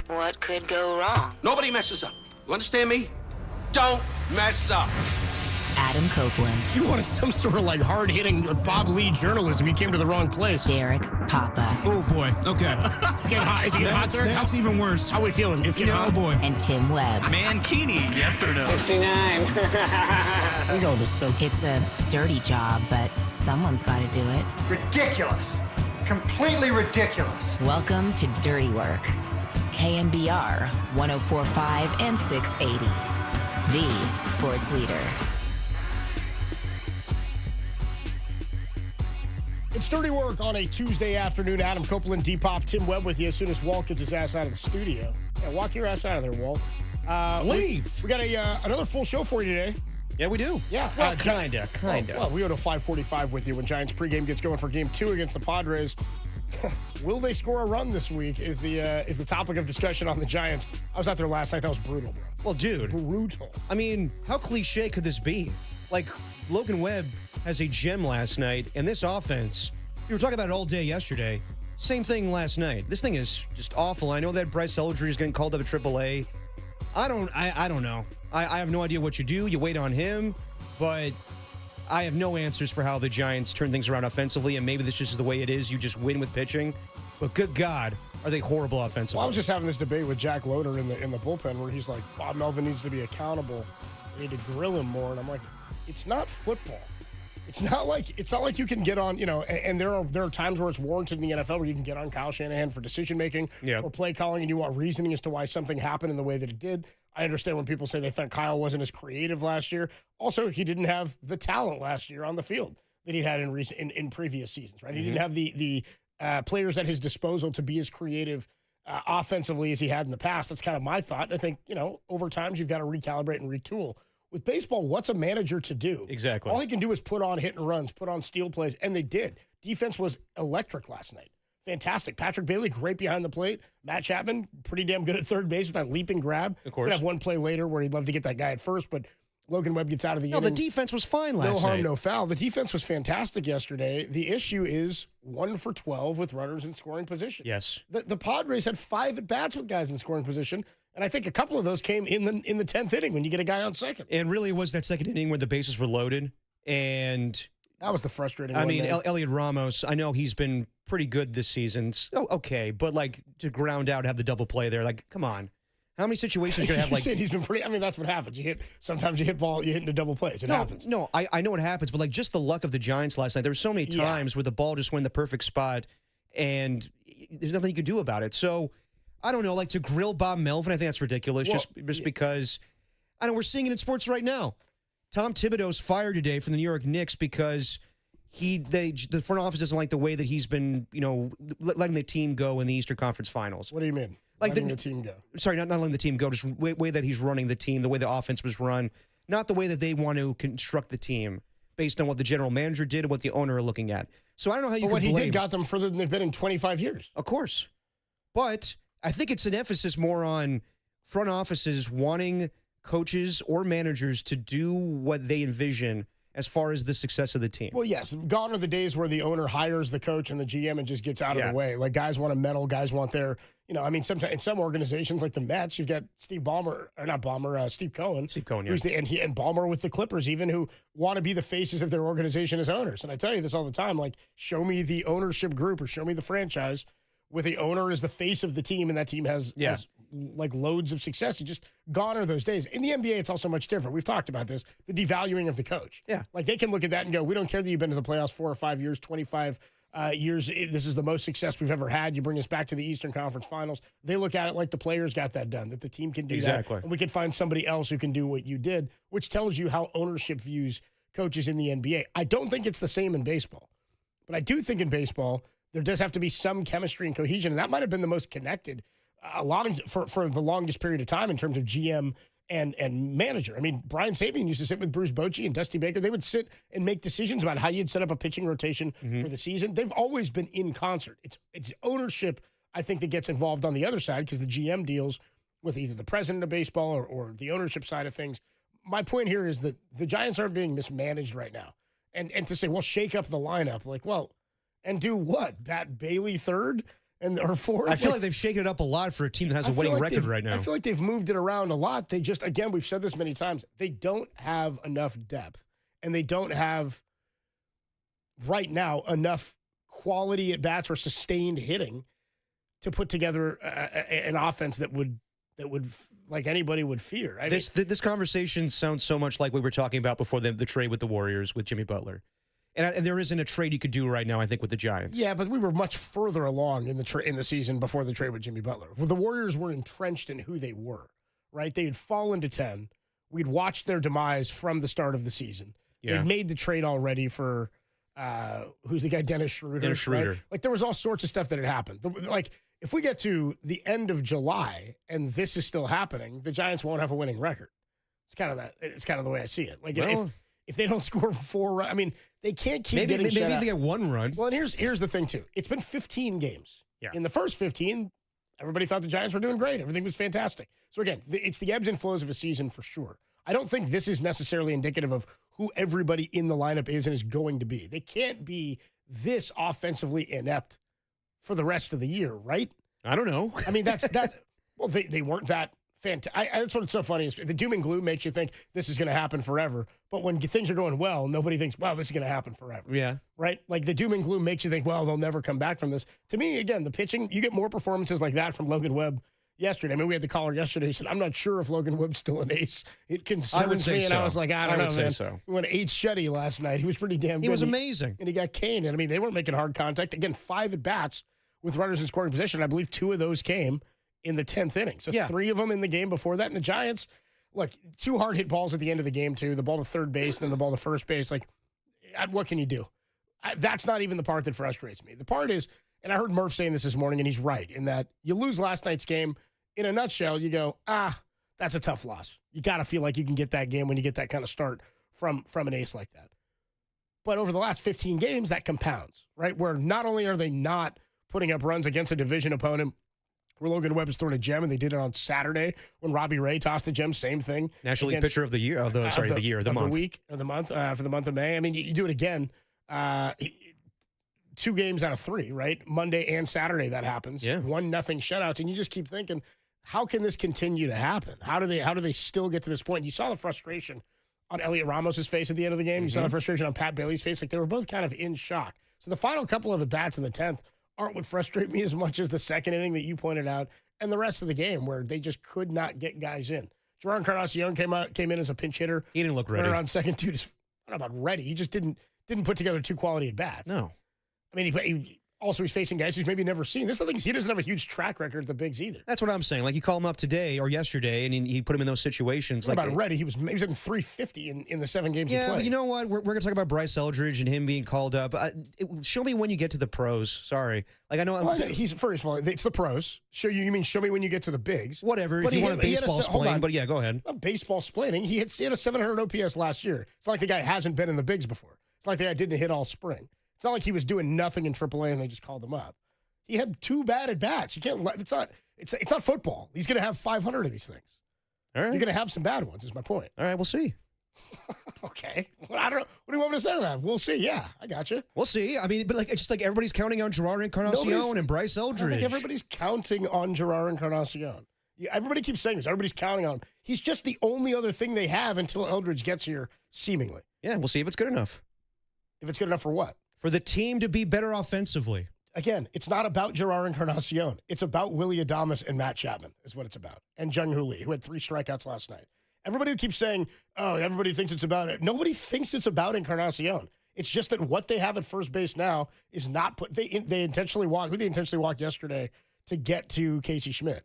What could go wrong? Nobody messes up. You understand me? Don't mess up. Adam Copeland. You wanted some sort of like hard-hitting Bob Lee journalism. You came to the wrong place. Derek Papa. Oh, boy. Okay. It's getting hot. Is it getting hot, sir? That's even worse. How are we feeling? It's getting hot? Oh, boy. And Tim Webb. Mankini, yes or no? 59. We go with this, Tim. It's a dirty job, but someone's got to do it. Ridiculous. Completely ridiculous. Welcome to Dirty Work. KNBR 104.5 and 680. The sports leader. It's Dirty Work on a Tuesday afternoon. Adam Copeland, D-Pop, Tim Webb with you as soon as Walt gets his ass out of the studio. Yeah, walk your ass out of there, Walt. Leave. We got another full show for you today. Yeah, we do. Yeah. Well, kinda. Well, we go to 5:45 with you when Giants pregame gets going for Game 2 against the Padres. Will they score a run this week is the topic of discussion on the Giants. I was out there last night. That was brutal, bro. Well, dude. Brutal. I mean, how cliche could this be? Like, Logan Webb has a gem last night, and this offense, you were talking about it all day yesterday. Same thing last night. This thing is just awful. I know that Bryce Eldridge is getting called up at AAA. I don't know. I have no idea what you do. You wait on him, but I have no answers for how the Giants turn things around offensively, and maybe this just is the way it is. You just win with pitching. But good God, are they horrible offensively? Well, I was just having this debate with Jack Loader in the bullpen where he's like, Bob Melvin needs to be accountable. We need to grill him more. And I'm like, it's not football. It's not like you can get on, and there are times where it's warranted in the NFL where you can get on Kyle Shanahan for decision making or play calling, and you want reasoning as to why something happened in the way that it did. I understand when people say they thought Kyle wasn't as creative last year. Also, he didn't have the talent last year on the field that he had in previous seasons, right? He didn't have the players at his disposal to be as creative offensively as he had in the past. That's kind of my thought. And I think, over times you've got to recalibrate and retool. With baseball, what's a manager to do? Exactly. All he can do is put on hit and runs, put on steal plays, and they did. Defense was electric last night. Fantastic. Patrick Bailey, great behind the plate. Matt Chapman, pretty damn good at third base with that leaping grab. Of course. Could have one play later where he'd love to get that guy at first, but Logan Webb gets out of the inning. No, the defense was fine last night. No harm, no foul. The defense was fantastic yesterday. The issue is 1 for 12 with runners in scoring position. Yes. The Padres had 5 at-bats with guys in scoring position, and I think a couple of those came in the 10th inning when you get a guy on second. And really, it was that second inning where the bases were loaded. And that was the frustrating I one. mean, man. Elliot Ramos, I know he's been pretty good this season. Okay, but like to ground out, have the double play there, like, come on. How many situations are going to have like... He's been pretty... I mean, that's what happens. Sometimes you hit ball, you hit into double plays. It happens. No, I know what happens, but like just the luck of the Giants last night. There were so many times where the ball just went in the perfect spot, and there's nothing you could do about it. So, I don't know, like to grill Bob Melvin, I think that's ridiculous, just because... I know we're seeing it in sports right now. Tom Thibodeau's fired today from the New York Knicks because the front office doesn't like the way that he's been, letting the team go in the Eastern Conference Finals. What do you mean? Like letting the team go? Sorry, not letting the team go, just way that he's running the team, the way the offense was run, not the way that they want to construct the team based on what the general manager did and what the owner are looking at. So I don't know how you can blame. What he did got them further than they've been in 25 years. Of course. But I think it's an emphasis more on front offices wanting coaches or managers to do what they envision as far as the success of the team. Well, yes. Gone are the days where the owner hires the coach and the GM and just gets out of the way. Like, guys want to medal, guys want their, sometimes in some organizations like the Mets, you've got Steve Cohen. Steve Cohen, yeah. And Ballmer with the Clippers, even, who want to be the faces of their organization as owners. And I tell you this all the time, like, show me the ownership group or show me the franchise with the owner as the face of the team, and that team has like loads of success. You just gone are those days. In the NBA, it's also much different. We've talked about this, the devaluing of the coach. Yeah. Like, they can look at that and go, we don't care that you've been to the playoffs 4 or 5 years, 25 years. This is the most success we've ever had. You bring us back to the Eastern Conference Finals. They look at it like the players got that done, that the team can do that. And we can find somebody else who can do what you did, which tells you how ownership views coaches in the NBA. I don't think it's the same in baseball. But I do think in baseball, there does have to be some chemistry and cohesion. And that might have been the most connected for the longest period of time in terms of GM and manager. I mean, Brian Sabian used to sit with Bruce Bochy and Dusty Baker. They would sit and make decisions about how you'd set up a pitching rotation for the season. They've always been in concert. It's ownership, I think, that gets involved on the other side because the GM deals with either the president of baseball or the ownership side of things. My point here is that the Giants aren't being mismanaged right now. And to say, well, shake up the lineup, like, well, and do what? Bat Bailey third? Or fourth? I feel like they've shaken it up a lot for a team that has a winning record right now. I feel like they've moved it around a lot. They just, again, we've said this many times, they don't have enough depth. And they don't have, right now, enough quality at bats or sustained hitting to put together an offense that would like anybody would fear. This conversation sounds so much like we were talking about before the trade with the Warriors with Jimmy Butler. And there isn't a trade you could do right now, I think, with the Giants. Yeah, but we were much further along in the season before the trade with Jimmy Butler. Well, the Warriors were entrenched in who they were, right? They had fallen to 10. We'd watched their demise from the start of the season. Yeah. They'd made the trade already for, who's the guy, Dennis Schroeder. Dennis Schroeder. Right? Like, there was all sorts of stuff that had happened. Like, if we get to the end of July and this is still happening, the Giants won't have a winning record. It's kind of the way I see it. Like, if they don't score 4, I mean, they can't keep getting shut out. Maybe they get one run. Well, and here's the thing, too. It's been 15 games. Yeah. In the first 15, everybody thought the Giants were doing great. Everything was fantastic. So, again, it's the ebbs and flows of a season for sure. I don't think this is necessarily indicative of who everybody in the lineup is and is going to be. They can't be this offensively inept for the rest of the year, right? I don't know. I mean, that's well, they weren't that fantastic. That's what's so funny is the doom and gloom makes you think this is going to happen forever. But when things are going well, nobody thinks, wow, this is going to happen forever. Yeah. Right? Like the doom and gloom makes you think, well, they'll never come back from this. To me, again, the pitching, you get more performances like that from Logan Webb yesterday. I mean, we had the caller yesterday who said, I'm not sure if Logan Webb's still an ace. It concerns me. And I was like, I don't know, man. So. We went 8 shutty last night. He was pretty damn good. He was amazing. And he got caned. And I mean, they weren't making hard contact. Again, 5 at-bats with runners in scoring position. I believe 2 of those came in the 10th inning. So 3 of them in the game before that. And the Giants, look, 2 hard hit balls at the end of the game, too. The ball to third base and then the ball to first base. Like, what can you do? That's not even the part that frustrates me. The part is, and I heard Murph saying this morning, and he's right, in that you lose last night's game. In a nutshell, you go, that's a tough loss. You got to feel like you can get that game when you get that kind of start from an ace like that. But over the last 15 games, that compounds, right? Where not only are they not putting up runs against a division opponent where Logan Webb is throwing a gem, and they did it on Saturday when Robbie Ray tossed a gem, same thing. National League Pitcher of the Year, the month. The month, for the month of May. I mean, you do it again. 2 games out of 3, right? Monday and Saturday that happens. Yeah. 1-0 shutouts, and you just keep thinking, how can this continue to happen? How do they still get to this point? You saw the frustration on Elliot Ramos's face at the end of the game. You saw the frustration on Pat Bailey's face. Like, they were both kind of in shock. So the final couple of at-bats in the 10th aren't what frustrate me as much as the second inning that you pointed out and the rest of the game where they just could not get guys in. Gerard Encarnacion came in as a pinch hitter. He didn't look ready. On second, dude, I don't know about ready. He just didn't put together 2 quality at-bats. No. I mean, he's facing guys he's maybe never seen. This is the thing, he doesn't have a huge track record at the bigs either. That's what I'm saying. Like, you call him up today or yesterday, and he put him in those situations. What like about ready? He was hitting 350 in the 7 games he played. Yeah, but you know what? We're going to talk about Bryce Eldridge and him being called up. Show me when you get to the pros. Sorry. Like, I know. He's first of all, it's the pros. You mean show me when you get to the bigs. Whatever. If you want a baseball splain, but yeah, go ahead. A baseball splaining. He had a 700 OPS last year. It's not like the guy hasn't been in the bigs before. It's not like the guy didn't hit all spring. It's not like he was doing nothing in AAA and they just called him up. He had 2 bad at bats. You can't. It's not football. He's going to have 500 of these things. All right. You're going to have some bad ones. Is my point. All right, we'll see. Okay. Well, I don't know. What do you want me to say to that? We'll see. Yeah, I got you. We'll see. I mean, but like it's just like everybody's counting on Gerard Encarnacion and Bryce Eldridge. I don't think everybody's counting on Gerard Encarnacion. Everybody keeps saying this. Everybody's counting on him. He's just the only other thing they have until Eldridge gets here, seemingly. Yeah, we'll see if it's good enough. If it's good enough for what? For the team to be better offensively. Again, it's not about Gerard Encarnacion. It's about Willie Adames and Matt Chapman is what it's about. And Jung-Hoo Lee, who had 3 strikeouts last night. Everybody who keeps saying, oh, everybody thinks it's about it. Nobody thinks it's about Encarnacion. It's just that what they have at first base now is not put. They intentionally walked. Who they intentionally walked yesterday to get to Casey Schmidt.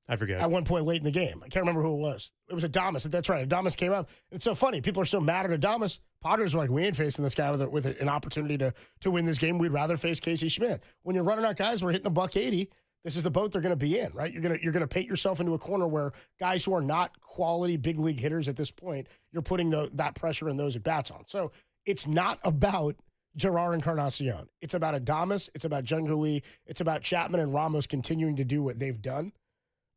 I forget. At one point late in the game. I can't remember who it was. It was Adames. That's right. Adames came up. It's so funny. People are so mad at Adames. Padres were like, we ain't facing this guy with an opportunity to win this game. We'd rather face Casey Schmidt. When you're running out guys, we're hitting $180. This is the boat they're going to be in, right? You're gonna paint yourself into a corner where guys who are not quality big league hitters at this point, you're putting that pressure and those at bats on. So it's not about Gerard Encarnacion. It's about Adames. It's about Jung-Hoo Lee. It's about Chapman and Ramos continuing to do what they've done.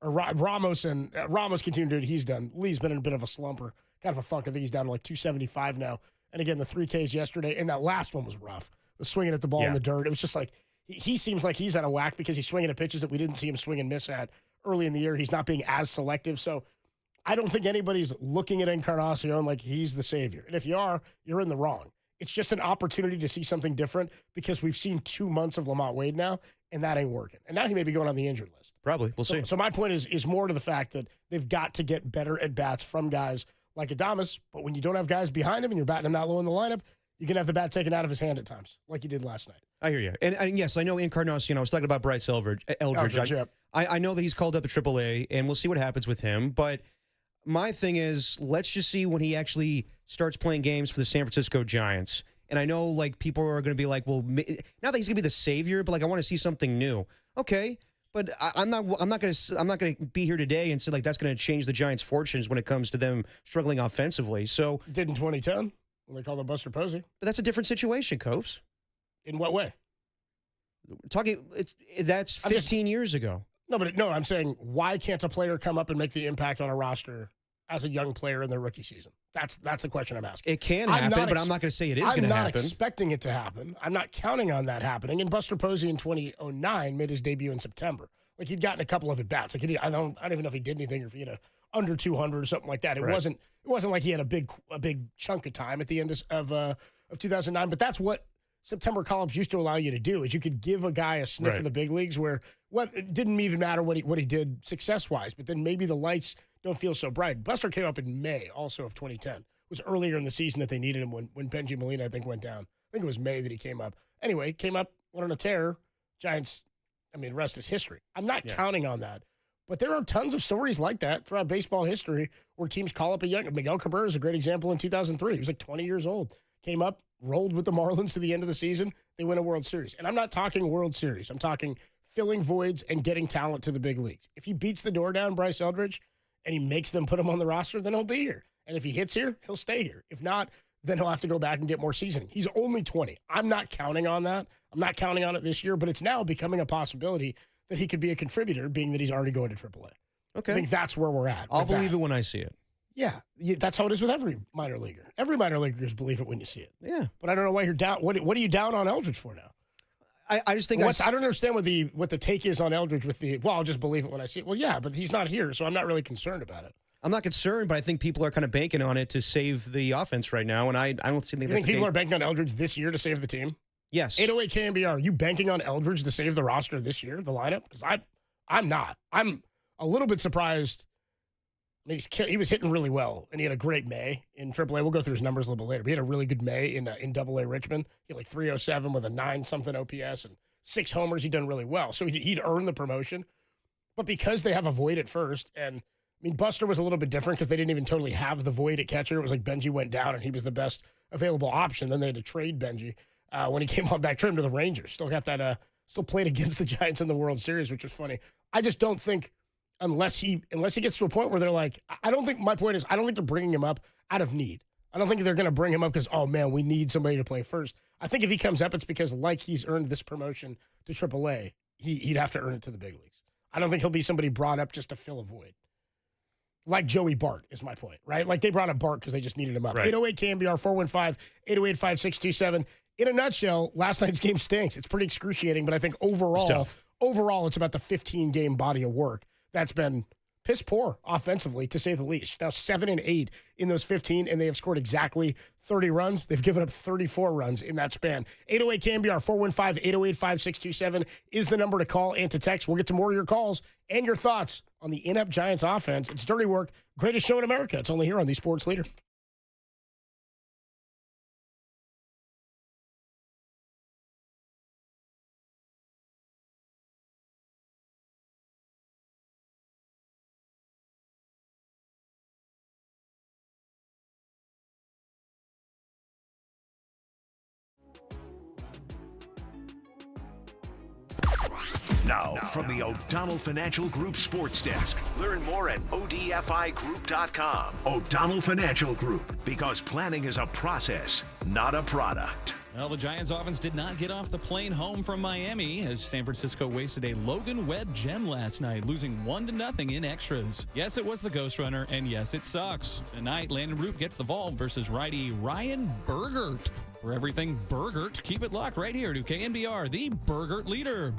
Or Ramos continuing to do what he's done. Lee's been in a bit of a slumper, kind of a funk. I think he's down to like 275 now. And again, the 3 Ks yesterday, and that last one was rough. The swinging at the ball in the dirt. It was just like, he seems like he's out of whack because he's swinging at pitches that we didn't see him swing and miss at early in the year. He's not being as selective. So I don't think anybody's looking at Encarnacion like he's the savior. And if you are, you're in the wrong. It's just an opportunity to see something different because we've seen 2 months of Lamont Wade now, and that ain't working. And now he may be going on the injured list. Probably. We'll see. So my point is more to the fact that they've got to get better at-bats from guys like Adames. But when you don't have guys behind him and you're batting him that low in the lineup, you can have the bat taken out of his hand at times, like you did last night. I hear you. And yes, I know Encarnacion. I was talking about Bryce Eldridge. I know that he's called up to AAA, and we'll see what happens with him. But my thing is, let's just see when he actually starts playing games for the San Francisco Giants. And I know, like, people are going to be like, well, not that he's going to be the savior, but like, I want to see something new. Okay, but I'm not going to be here today and say like that's going to change the Giants' fortunes when it comes to them struggling offensively. So did in 2010 when they called him Buster Posey. But that's a different situation, Copes. In what way? That's 15 years ago. No, I'm saying why can't a player come up and make the impact on a roster as a young player in their rookie season? That's the question I'm asking. It can happen, but I'm not going to say it is going to happen. I'm not expecting it to happen. I'm not counting on that happening. And Buster Posey in 2009 made his debut in September. Like, he'd gotten a couple of at-bats. Like, I don't even know if he did anything or if he had under 200 or something like that. It wasn't like he had a big chunk of time at the end of 2009. But that's what September call-ups used to allow you to do, is you could give a guy a sniff of the big leagues where it didn't even matter what he did success-wise, but then maybe the lights don't feel so bright. Buster came up in May also of 2010. It was earlier in the season that they needed him when Benji Molina, I think, went down. I think it was May that he came up. Anyway, came up, went on a tear. Giants, the rest is history. I'm not counting on that. But there are tons of stories like that throughout baseball history where teams call up a young. Miguel Cabrera is a great example in 2003. He was like 20 years old. Came up, rolled with the Marlins to the end of the season. They win a World Series. And I'm not talking World Series. I'm talking filling voids and getting talent to the big leagues. If he beats the door down Bryce Eldridge and he makes them put him on the roster, then he'll be here. And if he hits here, he'll stay here. If not, then he'll have to go back and get more seasoning. He's only 20. I'm not counting on that. I'm not counting on it this year, but it's now becoming a possibility that he could be a contributor, being that he's already going to AAA. Okay. I think that's where we're at. I'll believe it when I see it. Yeah, that's how it is with every minor leaguer. Every minor leaguers believe it when you see it. Yeah. But I don't know why you're down. What are you down on Eldridge for now? I just think I don't understand what the take is on Eldridge with the, I'll just believe it when I see it. Well, yeah, but he's not here, so I'm not really concerned about it. I'm not concerned, but I think people are kind of banking on it to save the offense right now, and I don't think You that's think people are banking on Eldridge this year to save the team? Yes. 808 KNBR, are you banking on Eldridge to save the roster this year, the lineup? Because I'm not. I'm a little bit surprised. I mean, he was hitting really well, and he had a great May in AAA. We'll go through his numbers a little bit later. But he had a really good May in AA Richmond. He had like 307 with a 9-something OPS and 6 homers. He'd done really well. So he'd earned the promotion. But because they have a void at first, and I mean, Buster was a little bit different because they didn't even totally have the void at catcher. It was like Benji went down, and he was the best available option. Then they had to trade Benji when he came on back, trade him to the Rangers. Still got that, still played against the Giants in the World Series, which was funny. I just don't think, unless he gets to a point where they're like, I don't think they're bringing him up out of need. I don't think they're going to bring him up because, oh, man, we need somebody to play first. I think if he comes up, it's because, like, he's earned this promotion to AAA, he'd have to earn it to the big leagues. I don't think he'll be somebody brought up just to fill a void. Like Joey Bart is my point, right? Like they brought up Bart because they just needed him up. Right. 808 KNBR 415-808-5627. In a nutshell, last night's game stinks. It's pretty excruciating, but I think overall it's about the 15-game body of work that's been piss poor offensively, to say the least. Now 7-8 in those 15, and they have scored exactly 30 runs. They've given up 34 runs in that span. 808 KNBR 415-808-5627 is the number to call and to text. We'll get to more of your calls and your thoughts on the inept Giants offense. It's Dirty Work, greatest show in America. It's only here on the Sports Leader. Now, from the O'Donnell Financial Group Sports Desk. Learn more at ODFIGroup.com. O'Donnell Financial Group, because planning is a process, not a product. Well, the Giants offense did not get off the plane home from Miami as San Francisco wasted a Logan Webb gem last night, losing 1-0 in extras. Yes, it was the Ghost Runner, and yes, it sucks. Tonight, Landon Root gets the vault versus righty Ryan Burgert. For everything Burgert, keep it locked right here to KNBR, the Burgert leader.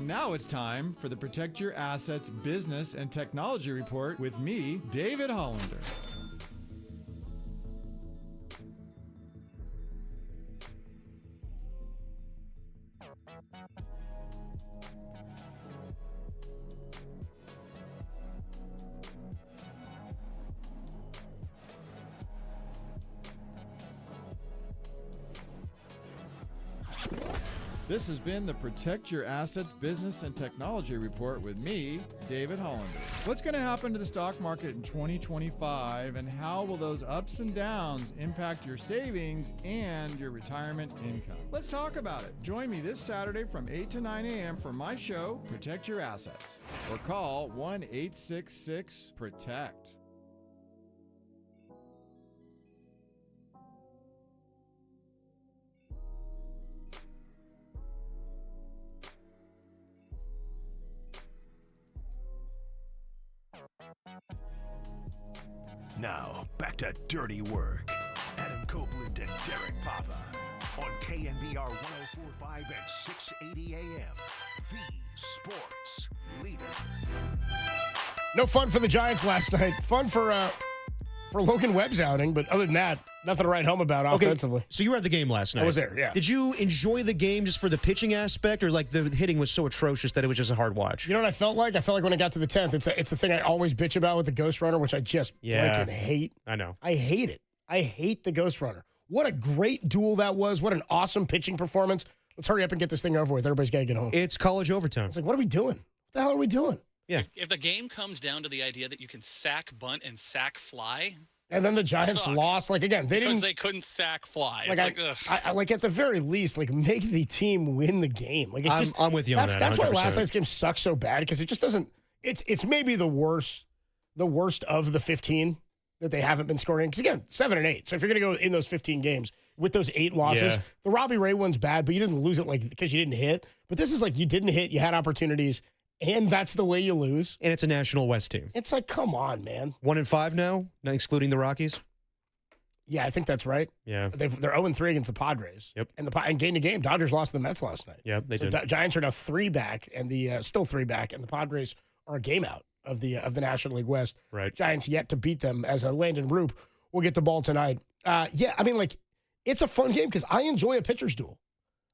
now it's time for the Protect Your Assets Business and Technology Report with me, David Hollander. This has been the Protect Your Assets Business and Technology Report with me, David Hollander. What's going to happen to the stock market in 2025, and how will those ups and downs impact your savings and your retirement income? Let's talk about it. Join me this Saturday from 8 to 9 a.m. for my show, Protect Your Assets, or call 1-866-PROTECT. Now, back to Dirty Work. Adam Copeland and Derek Papa on KNBR 104.5 and 680 AM. The Sports Leader. No fun for the Giants last night. Fun for Logan Webb's outing, but other than that, nothing to write home about offensively. So you were at the game last night. I was there, yeah. Did you enjoy the game just for the pitching aspect, or like the hitting was so atrocious that it was just a hard watch? You know what I felt like? I felt like when I got to the 10th, it's the thing I always bitch about with the Ghost Runner, which I just freaking hate. I know. I hate it. I hate the Ghost Runner. What a great duel that was. What an awesome pitching performance. Let's hurry up and get this thing over with. Everybody's got to get home. It's college overtime. It's like, what are we doing? What the hell are we doing? Yeah. If the game comes down to the idea that you can sack bunt and sack fly, and then the Giants lost. Like, again, because they couldn't sack fly. Like, I like at the very least, like, make the team win the game. Like, I'm with you on that. That's why 100%. last night's game sucks so bad, because it just doesn't. It's maybe the worst of the 15 that they haven't been scoring. Because again, 7 and 8. So if you're gonna go in those 15 games with those 8 losses, the Robbie Ray one's bad, but you didn't lose it like because you didn't hit. But this is like you didn't hit, you had opportunities, and that's the way you lose. And it's a National West team. It's like, come on, man. 1-5 now, not excluding the Rockies. Yeah, I think that's right. Yeah. They're 0-3 against the Padres. Yep. And game to game, Dodgers lost to the Mets last night. Yeah, they did. Giants are now 3 back, and still 3 back, and the Padres are a game out of the National League West. Right. Giants yet to beat them, as Landon Roop will get the ball tonight. Yeah, I mean, like, it's a fun game because I enjoy a pitcher's duel.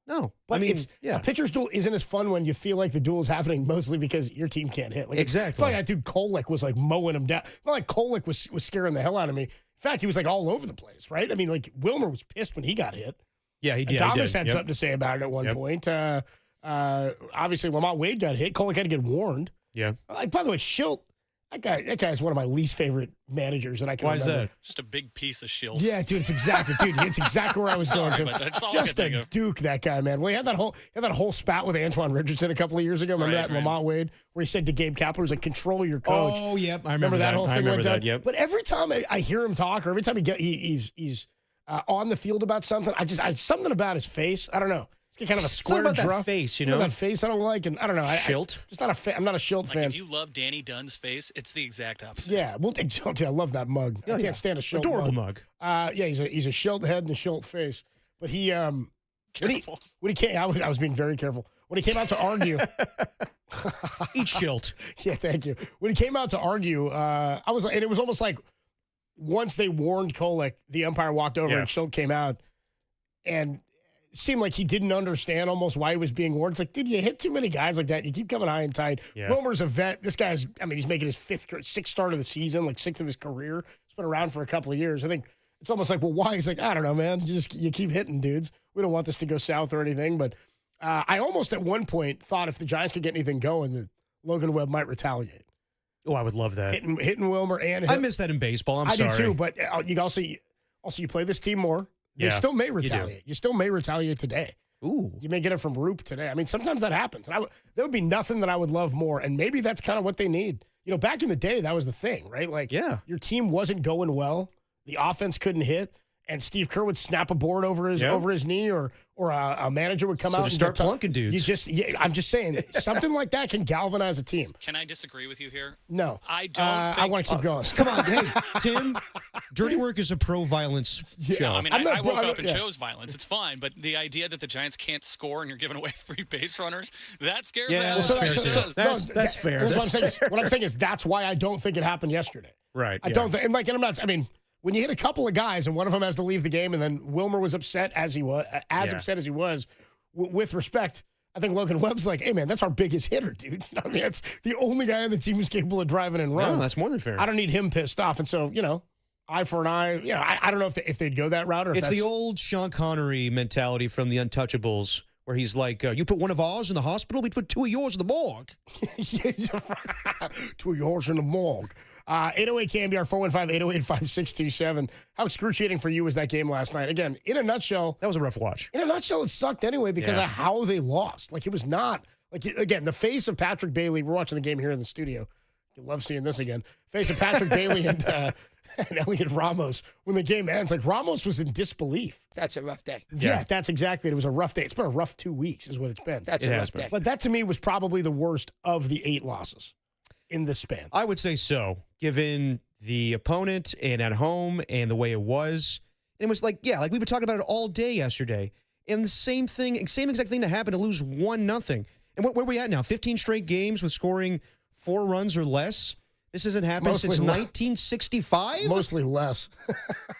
No, But a pitcher's duel isn't as fun when you feel like the duel is happening mostly because your team can't hit. Like, exactly. It's like that dude Kolek was like mowing him down. Not like Kolek was scaring the hell out of me. In fact, he was like all over the place, right? I mean, like Wilmer was pissed when he got hit. Yeah, he did. Adames had something to say about it at one point. Obviously, Lamont Wade got hit. Kolek had to get warned. Yeah. Like, by the way, Schilt, that guy is one of my least favorite managers that I can remember. Why is that? just a big piece of shield. Yeah, dude, it's exactly where I was going Sorry, to. but that's all I Just could think a of. duke, that guy, man. Well, he had that whole spat with Antoine Richardson a couple of years ago. Remember that, Lamont Wade, where he said to Gabe Kapler, "Was like control your coach." Oh, yep, I remember that whole thing went down. Yep. But every time I hear him talk, or every time he's on the field about something, something about his face. I don't know. He's kind of a square about draw. that face, you know? That face I don't like, and I don't know. Schilt? I'm not a Schilt fan. If you love Danny Dunn's face, it's the exact opposite. Yeah, well, I love that mug. I can't stand a Schilt Adorable mug. Yeah, he's a Schilt head and a Schilt face. But he, Careful. when he came, I was being very careful. When he came out to argue, eat Schilt. Yeah, thank you. When he came out to argue, and it was almost like once they warned Kolek, the umpire walked over and Schilt came out, and it seemed like he didn't understand almost why he was being warned. It's like, dude, you hit too many guys like that. You keep coming high and tight. Yeah. Wilmer's a vet. This guy's, he's making his 6th start of the season, like 6th of his career. He's been around for a couple of years. I think it's almost like, well, why? He's like, I don't know, man. You keep hitting dudes. We don't want this to go south or anything. But I almost at one point thought if the Giants could get anything going, that Logan Webb might retaliate. Oh, I would love that. Hitting Wilmer and I miss that in baseball. I do too, but you also you play this team more. They still may retaliate. You still may retaliate today. Ooh. You may get it from Roop today. I mean, sometimes that happens. And there would be nothing that I would love more. And maybe that's kind of what they need. You know, back in the day, that was the thing, right? Like, your team wasn't going well. The offense couldn't hit. and Steve Kerr would snap a board over his knee, or a manager would come out and start plunking dudes. I'm just saying something like that can galvanize a team. Can I disagree with you here? No, I don't. I want to keep going. Come on, hey Tim. Dirty Work is a pro-violence show. I mean, I woke up and chose violence. It's fine, but the idea that the Giants can't score and you're giving away free base runners, that scares the hell out of me. That's fair. What I'm saying is that's why I don't think it happened yesterday. Right. I don't think, and I'm not. I mean, when you hit a couple of guys and one of them has to leave the game, and then Wilmer was upset as he was, upset as he was. With respect, I think Logan Webb's like, hey man, that's our biggest hitter, dude. You know what I mean, that's the only guy on the team who's capable of driving and runs. No, that's more than fair. I don't need him pissed off, and so eye for an eye. I don't know if they'd go that route or if it's the old Sean Connery mentality from The Untouchables, where he's like, you put one of ours in the hospital, we put two of yours in the morgue. 2 of yours in the morgue. 808 KNBR 415-808-5627. How excruciating for you was that game last night? Again, in a nutshell, that was a rough watch. In a nutshell, it sucked anyway because of how they lost. Like, it was not like, again, the face of Patrick Bailey. We're watching the game here in the studio. You love seeing this again. Face of Patrick Bailey and Elliot Ramos when the game ends. Like, Ramos was in disbelief. That's a rough day. Yeah, that's exactly it. It was a rough day. It's been a rough 2 weeks is what it's been. That's a rough day. But that to me was probably the worst of the 8 losses in this span. I would say so, given the opponent and at home and the way it was. It was like we've been talking about it all day yesterday. And the same exact thing that happened to lose 1-0. And where are we at now? 15 straight games with scoring 4 runs or less. This hasn't happened since 1965? Mostly less.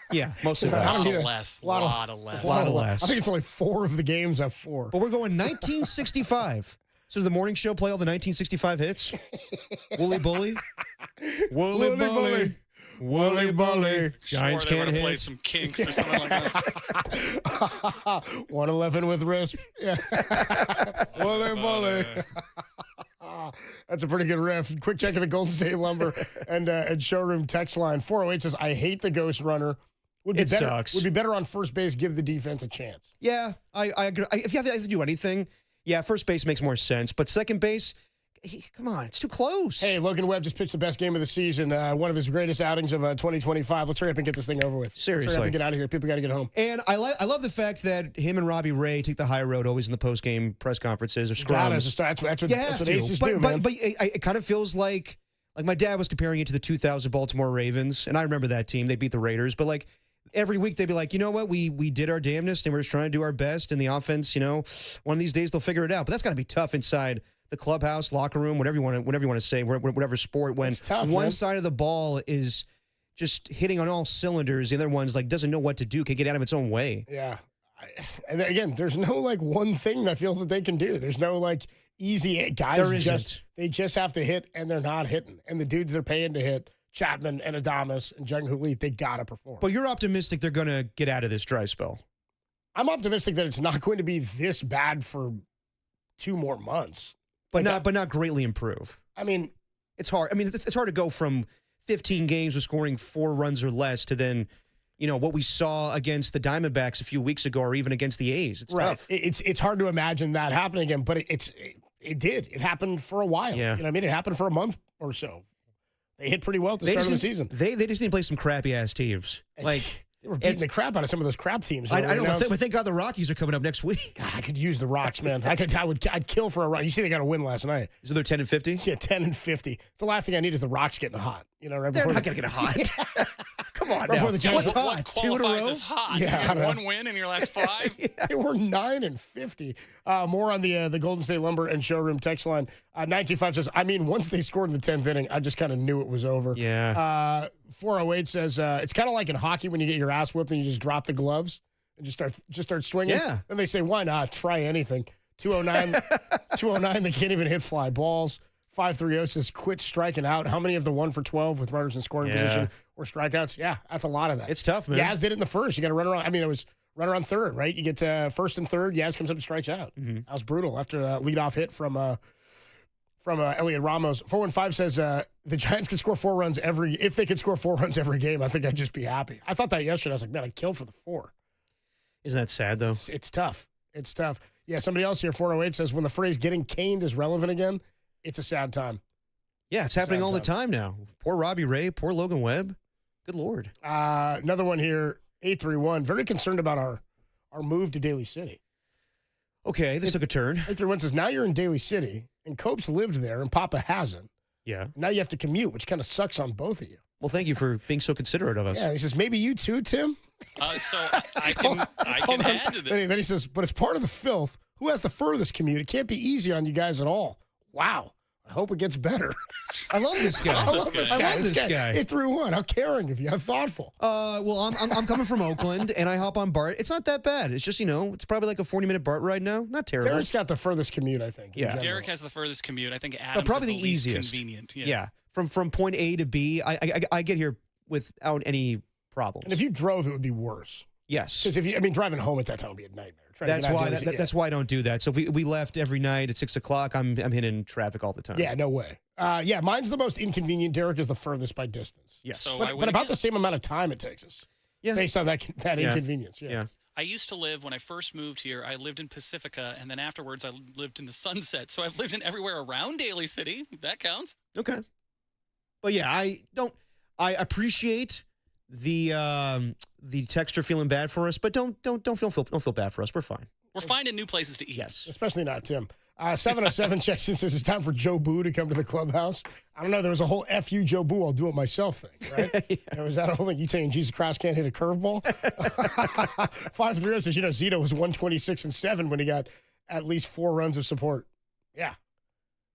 Yeah, mostly less. A lot of less. I think it's only 4 of the games have 4. But we're going 1965. So did the morning show play all the 1965 hits? Wooly Bully? Wooly Bully. Wooly Bully. Giants can't hit. Play some Kinks or something like that. 111 with Risp. Yeah. Wooly Bully. That's a pretty good riff. Quick check of the Golden State Lumber and showroom text line. 408 says, I hate the ghost runner. It sucks. Would be better on first base, give the defense a chance. Yeah, I agree. If you have to do anything, yeah, first base makes more sense. But second base, come on, it's too close. Hey, Logan Webb just pitched the best game of the season, one of his greatest outings of 2025. Let's hurry up and get this thing over with. Seriously. Let's hurry up and get out of here. People got to get home. And I love the fact that him and Robbie Ray take the high road always in the post-game press conferences or scrums. That's what aces do, man. But it kind of feels like my dad was comparing it to the 2000 Baltimore Ravens, and I remember that team. They beat the Raiders, but like every week they'd be like, you know what, we did our damnedest and we're just trying to do our best, and the offense, one of these days they'll figure it out. But that's got to be tough inside the clubhouse, locker room, whatever you want to say, whatever sport, when one side of the ball is just hitting on all cylinders, the other one's like doesn't know what to do, can get out of its own way. Yeah. And again, there's no like one thing I feel that they can do. There's no like easy guys. They just have to hit, and they're not hitting. And the dudes they're paying to hit, Chapman and Adames and Jung Hoo Lee, they got to perform. But you're optimistic they're going to get out of this dry spell. I'm optimistic that it's not going to be this bad for 2 more months. But not greatly improve. I mean, it's hard. I mean, it's hard to go from 15 games with scoring 4 runs or less to then, what we saw against the Diamondbacks a few weeks ago, or even against the A's. It's tough. It's hard to imagine that happening again, but it did. It happened for a while. Yeah. You know what I mean? It happened for a month or so. They hit pretty well at the start of the season. They just need to play some crappy ass teams. Like they were beating the crap out of some of those crap teams. I know, but thank God the Rockies are coming up next week. God, I could use the Rocks, man. I'd kill for a Rock. You see, they got a win last night. So they're 10-50. Yeah, 10-50. It's the last thing I need is the Rocks getting hot. Right they're before not gonna get hot. Come on, right now. The Giants. What qualifies as hot? Yeah, you had 1 win in your last 5. They were 9-50. More on the Golden State Lumber and Showroom text line. 925 says, I mean, once they scored in the 10th inning, I just kind of knew it was over. Yeah. 408 says it's kind of like in hockey when you get your ass whipped and you just drop the gloves and just start swinging. Yeah. And they say, why not? Try anything. 209, they can't even hit fly balls. 530 says, quit striking out. How many of the 1 for 12 with runners in scoring position or strikeouts? Yeah, that's a lot of that. It's tough, man. Yaz did it in the first. You got to run around. I mean, it was runner on third, right? You get to first and third. Yaz comes up and strikes out. Mm-hmm. That was brutal after a leadoff hit from Elliot Ramos. 415 says the Giants could score 4 runs if they could score 4 runs every game, I think I'd just be happy. I thought that yesterday. I was like, man, I'd kill for the 4. Isn't that sad, though? It's tough. It's tough. Yeah, somebody else here, 408, says when the phrase getting caned is relevant again, it's a sad time. Yeah, it's happening all the time now. Poor Robbie Ray, poor Logan Webb. Good Lord. Another one here. 831, very concerned about our move to Daly City. Okay, this took a turn. 831 says, now you're in Daly City, and Cope's lived there, and Papa hasn't. Yeah. Now you have to commute, which kind of sucks on both of you. Well, thank you for being so considerate of us. Yeah, he says, maybe you too, Tim? So I can add to this. Then he says, but as part of the filth, who has the furthest commute? It can't be easy on you guys at all. Wow. I hope it gets better. I love this guy. I love this guy. 831. How caring of you. How thoughtful. Well, I'm coming from Oakland, and I hop on BART. It's not that bad. It's just, it's probably like a 40-minute BART ride now. Not terrible. Derek's got the furthest commute, I think. Yeah. Derek has the furthest commute. I think Adams probably is the least easiest. convenient. Yeah. From point A to B, I get here without any problems. And if you drove, it would be worse. Yes. Because driving home at that time would be a nightmare. That's why I don't do that. So if we left every night at 6 o'clock, I'm hitting traffic all the time. Yeah, no way. Mine's the most inconvenient. Derek is the furthest by distance. Yes. So but about the same amount of time it takes us. Yeah. Based on that inconvenience. Yeah. I used to live, when I first moved here, I lived in Pacifica, and then afterwards I lived in the Sunset. So I've lived in everywhere around Daly City. That counts. Okay. But yeah, I appreciate the texter feeling bad for us, but don't feel bad for us. We're fine. We're finding new places to eat. Yes. Especially not Tim. 707 checks in, says it's time for Joe Boo to come to the clubhouse. I don't know. There was a whole F you, Joe Boo, I'll do it myself thing, right? Was that a whole thing? You saying Jesus Christ can't hit a curveball? 530 says, Zito was 126-7 when he got at least 4 runs of support. Yeah.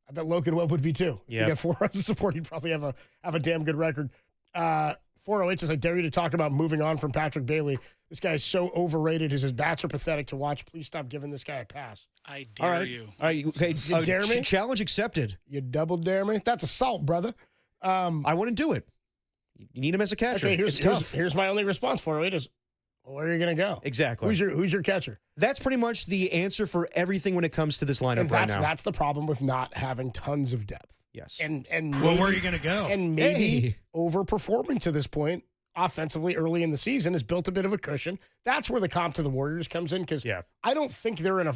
I bet Logan Webb would be too. If he got 4 runs of support, he'd probably have a damn good record. 408 says, I dare you to talk about moving on from Patrick Bailey. This guy is so overrated. His bats are pathetic to watch. Please stop giving this guy a pass. I dare you. All right. Okay. You dare me? Challenge accepted. You double dare me? That's assault, brother. I wouldn't do it. You need him as a catcher. Okay, it's tough. Here's my only response. 408 is, where are you going to go? Exactly. Who's your catcher? That's pretty much the answer for everything when it comes to this lineup And right now. That's the problem with not having tons of depth. Yes. And well, where are you going to go? And maybe overperforming to this point offensively early in the season has built a bit of a cushion. That's where the comp to the Warriors comes in, because I don't think they're in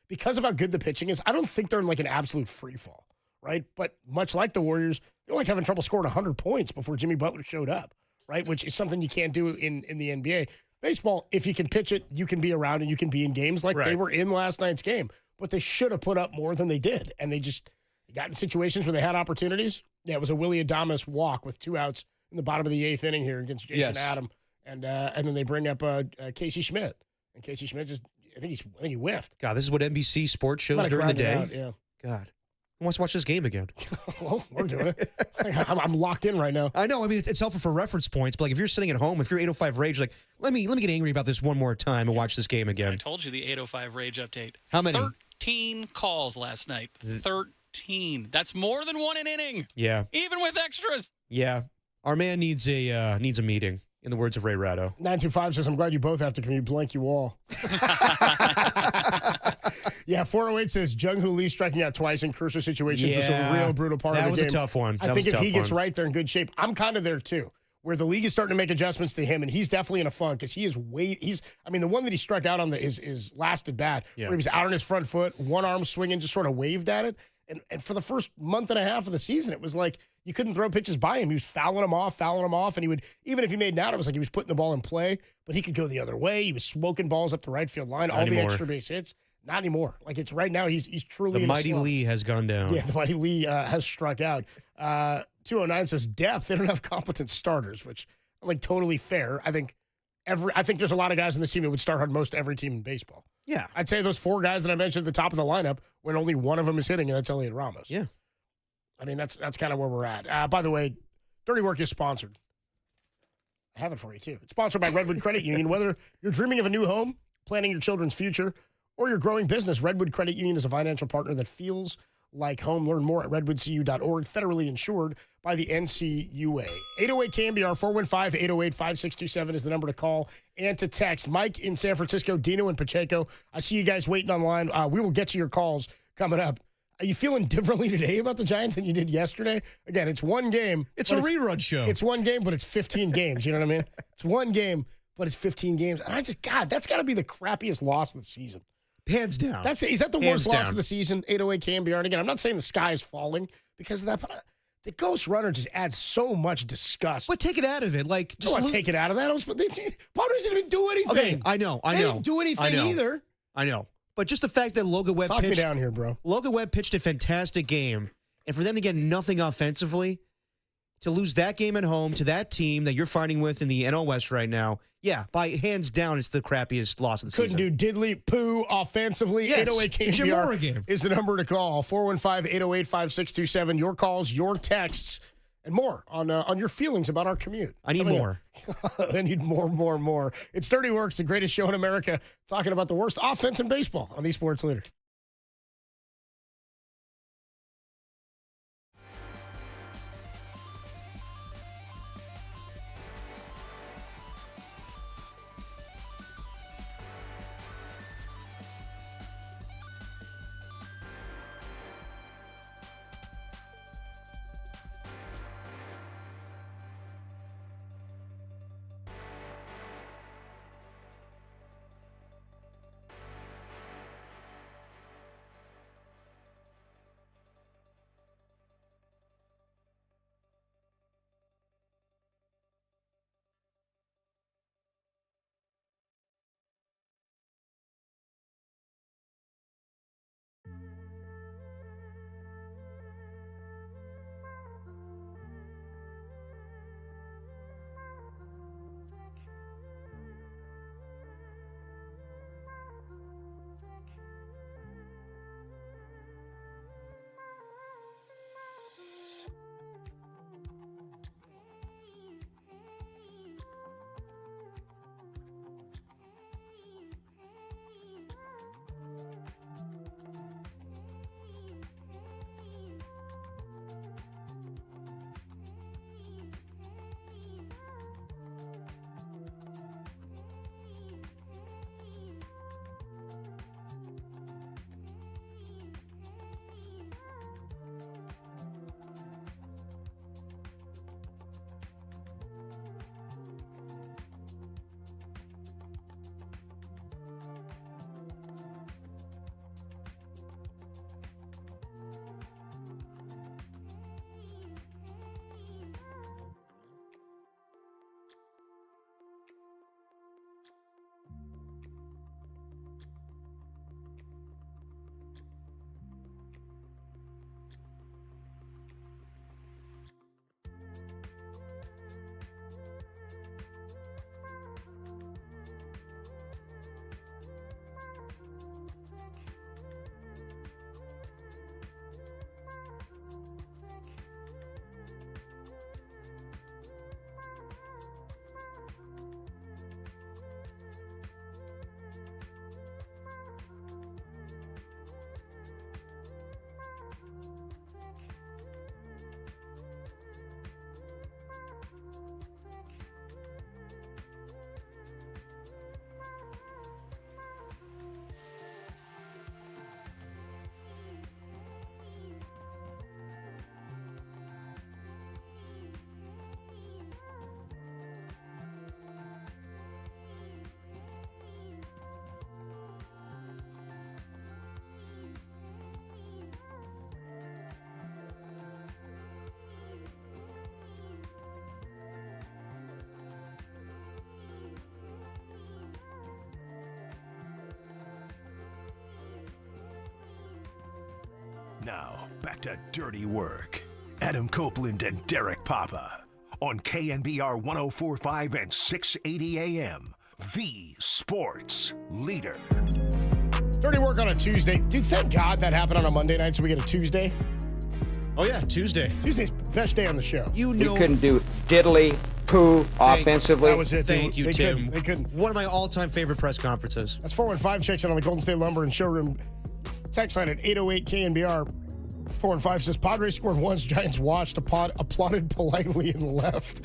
because of how good the pitching is, I don't think they're in like an absolute free fall, right? But much like the Warriors, they're like having trouble scoring 100 points before Jimmy Butler showed up, right? Which is something you can't do in the NBA. Baseball, if you can pitch it, you can be around and you can be in games like they were in last night's game. But they should have put up more than they did. And they just got in situations where they had opportunities. Yeah, it was a Willie Adames walk with 2 outs in the bottom of the 8th inning here against Jason Adam. And then they bring up Casey Schmidt. And Casey Schmidt I think he whiffed. God, this is what NBC Sports shows during the day. Yeah. God. Who wants to watch this game again? Well, we're doing it. I'm locked in right now. I know. I mean, it's helpful for reference points, but like if you're sitting at home, if you're 805 Rage, like let me get angry about this one more time and watch this game again. I told you the 805 Rage update. How many? 13 calls last night. 13. That's more than one an inning. Yeah. Even with extras. Yeah. Our man needs a meeting, in the words of Ray Ratto. 925 says, I'm glad you both have to commute. Blank you all. Yeah, 408 says, Jung Hoo Lee striking out twice in crucial situations was a real brutal part of the game. That was a tough one. I think if he gets right, they're in good shape. I'm kind of there, too, where the league is starting to make adjustments to him, and he's definitely in a funk because the one that he struck out on is last at bat, where he was out on his front foot, one arm swinging, just sort of waved at it. And for the first month and a half of the season, it was like you couldn't throw pitches by him. He was fouling them off, and he would, even if he made an out, it was like he was putting the ball in play, but he could go the other way. He was smoking balls up the right field line, all the extra base hits. Not anymore. Like it's right now, he's truly the mighty Lee has gone down. Yeah, the mighty Lee has struck out. 209 says depth. They don't have competent starters, which like totally fair. I think there's a lot of guys in this team that would start on most every team in baseball. Yeah. I'd say those 4 guys that I mentioned at the top of the lineup, when only one of them is hitting, and that's Elliot Ramos. Yeah. I mean, that's kind of where we're at. By the way, Dirty Work is sponsored. I have it for you, too. It's sponsored by Redwood Credit Union. Whether you're dreaming of a new home, planning your children's future, or your growing business, Redwood Credit Union is a financial partner that feels like home. Learn more at redwoodcu.org, federally insured by the NCUA. 808 KNBR 415-808-5627 is the number to call and to text. Mike in San Francisco, Dino in Pacheco. I see you guys waiting online. We will get to your calls coming up. Are you feeling differently today about the Giants than you did yesterday? Again, it's one game. It's a rerun show. It's one game, but it's 15 games. You know what I mean? It's one game, but it's 15 games. And that's got to be the crappiest loss of the season. Hands down. Is that the worst loss of the season? 808 KNBR. And again, I'm not saying the sky is falling because of that, but The ghost runner just adds so much disgust. But take it out of it. Like, just take it out of that. Padres didn't even do anything. Okay, I know. They didn't do anything either. I know. But just the fact that Logan Webb Talk me down here, bro. Logan Webb pitched a fantastic game, and for them to get nothing offensively, to lose that game at home to that team that you're fighting with in the NL West right now, yeah, by hands down, it's the crappiest loss of the season. Couldn't do diddly poo offensively. Yes, 808 Jim KNBR Morgan is the number to call. 415-808-5627. Your calls, your texts, and more on your feelings about our commute. I need more. I need more. It's Dirty Works, the greatest show in America, talking about the worst offense in baseball on the Sports Leader. Now, back to Dirty Work. Adam Copeland and Derek Papa on KNBR 104.5 and 680 AM. The Sports Leader. Dirty Work on a Tuesday. Dude, thank God that happened on a Monday night so we get a Tuesday. Oh, yeah, Tuesday. Tuesday's best day on the show. You know. You couldn't do diddly poo offensively. That was it. Thank you, Tim. They couldn't. One of my all-time favorite press conferences. That's 415. Checks in on the Golden State Lumber and Showroom text line at 808 KNBR. 415 says Padres scored once, Giants watched, applauded politely and left.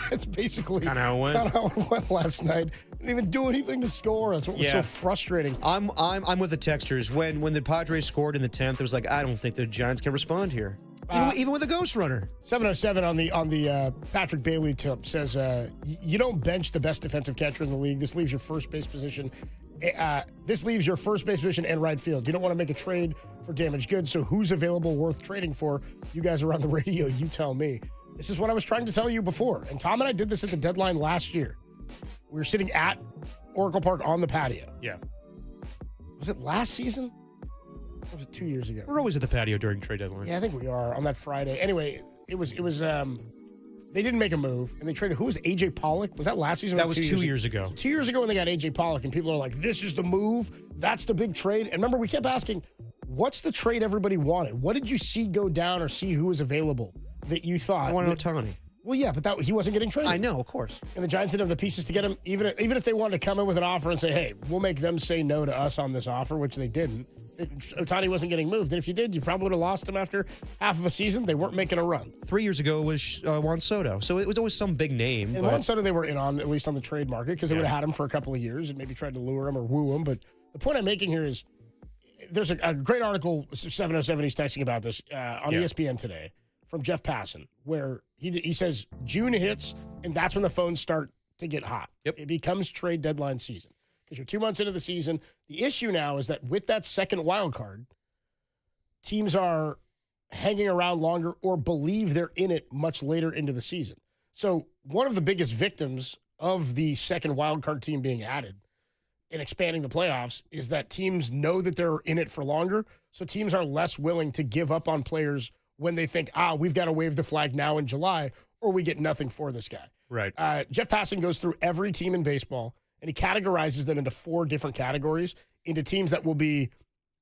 That's basically kind of how it went last night. Didn't even do anything to score. That's what was so frustrating. I'm with the texters. When the Padres scored in the 10th, it was like, I don't think the Giants can respond here. Even with a ghost runner. 707 on the Patrick Bailey tip says, you don't bench the best defensive catcher in the league. This leaves your first base position This leaves your first base position and right field. You don't want to make a trade for damaged goods, so who's available worth trading for? You guys are on the radio. You tell me. This is what I was trying to tell you before. And Tom and I did this at the deadline last year. We were sitting at Oracle Park on the patio. Yeah. Was it last season? Or was it 2 years ago? We're always at the patio during trade deadline. Yeah, I think we are on that Friday. Anyway, it was they didn't make a move, and they traded, who was AJ Pollock? Was that last season? That was 2 years ago. 2 years ago when they got AJ Pollock, and people are like, this is the move. That's the big trade. And remember, we kept asking, what's the trade everybody wanted? What did you see go down or see who was available that you thought? I want to know Tony. Well, yeah, but he wasn't getting traded. I know, of course. And the Giants didn't have the pieces to get him, even if they wanted to come in with an offer and say, hey, we'll make them say no to us on this offer, which they didn't. Ohtani wasn't getting moved. And if you did, you probably would have lost him after half of a season. They weren't making a run. 3 years ago was Juan Soto. So it was always some big name. And Juan Soto they were in on, at least on the trade market, because they would have had him for a couple of years and maybe tried to lure him or woo him. But the point I'm making here is there's a great article, 707, he's texting about this on ESPN today from Jeff Passan, where he says June hits, and that's when the phones start to get hot. Yep. It becomes trade deadline season because you're 2 months into the season. The issue now is that with that second wild card, teams are hanging around longer or believe they're in it much later into the season. So one of the biggest victims of the second wild card team being added and expanding the playoffs is that teams know that they're in it for longer. So teams are less willing to give up on players when they think, we've got to wave the flag now in July or we get nothing for this guy. Right. Jeff Passan goes through every team in baseball and he categorizes them into 4 different categories, into teams that will be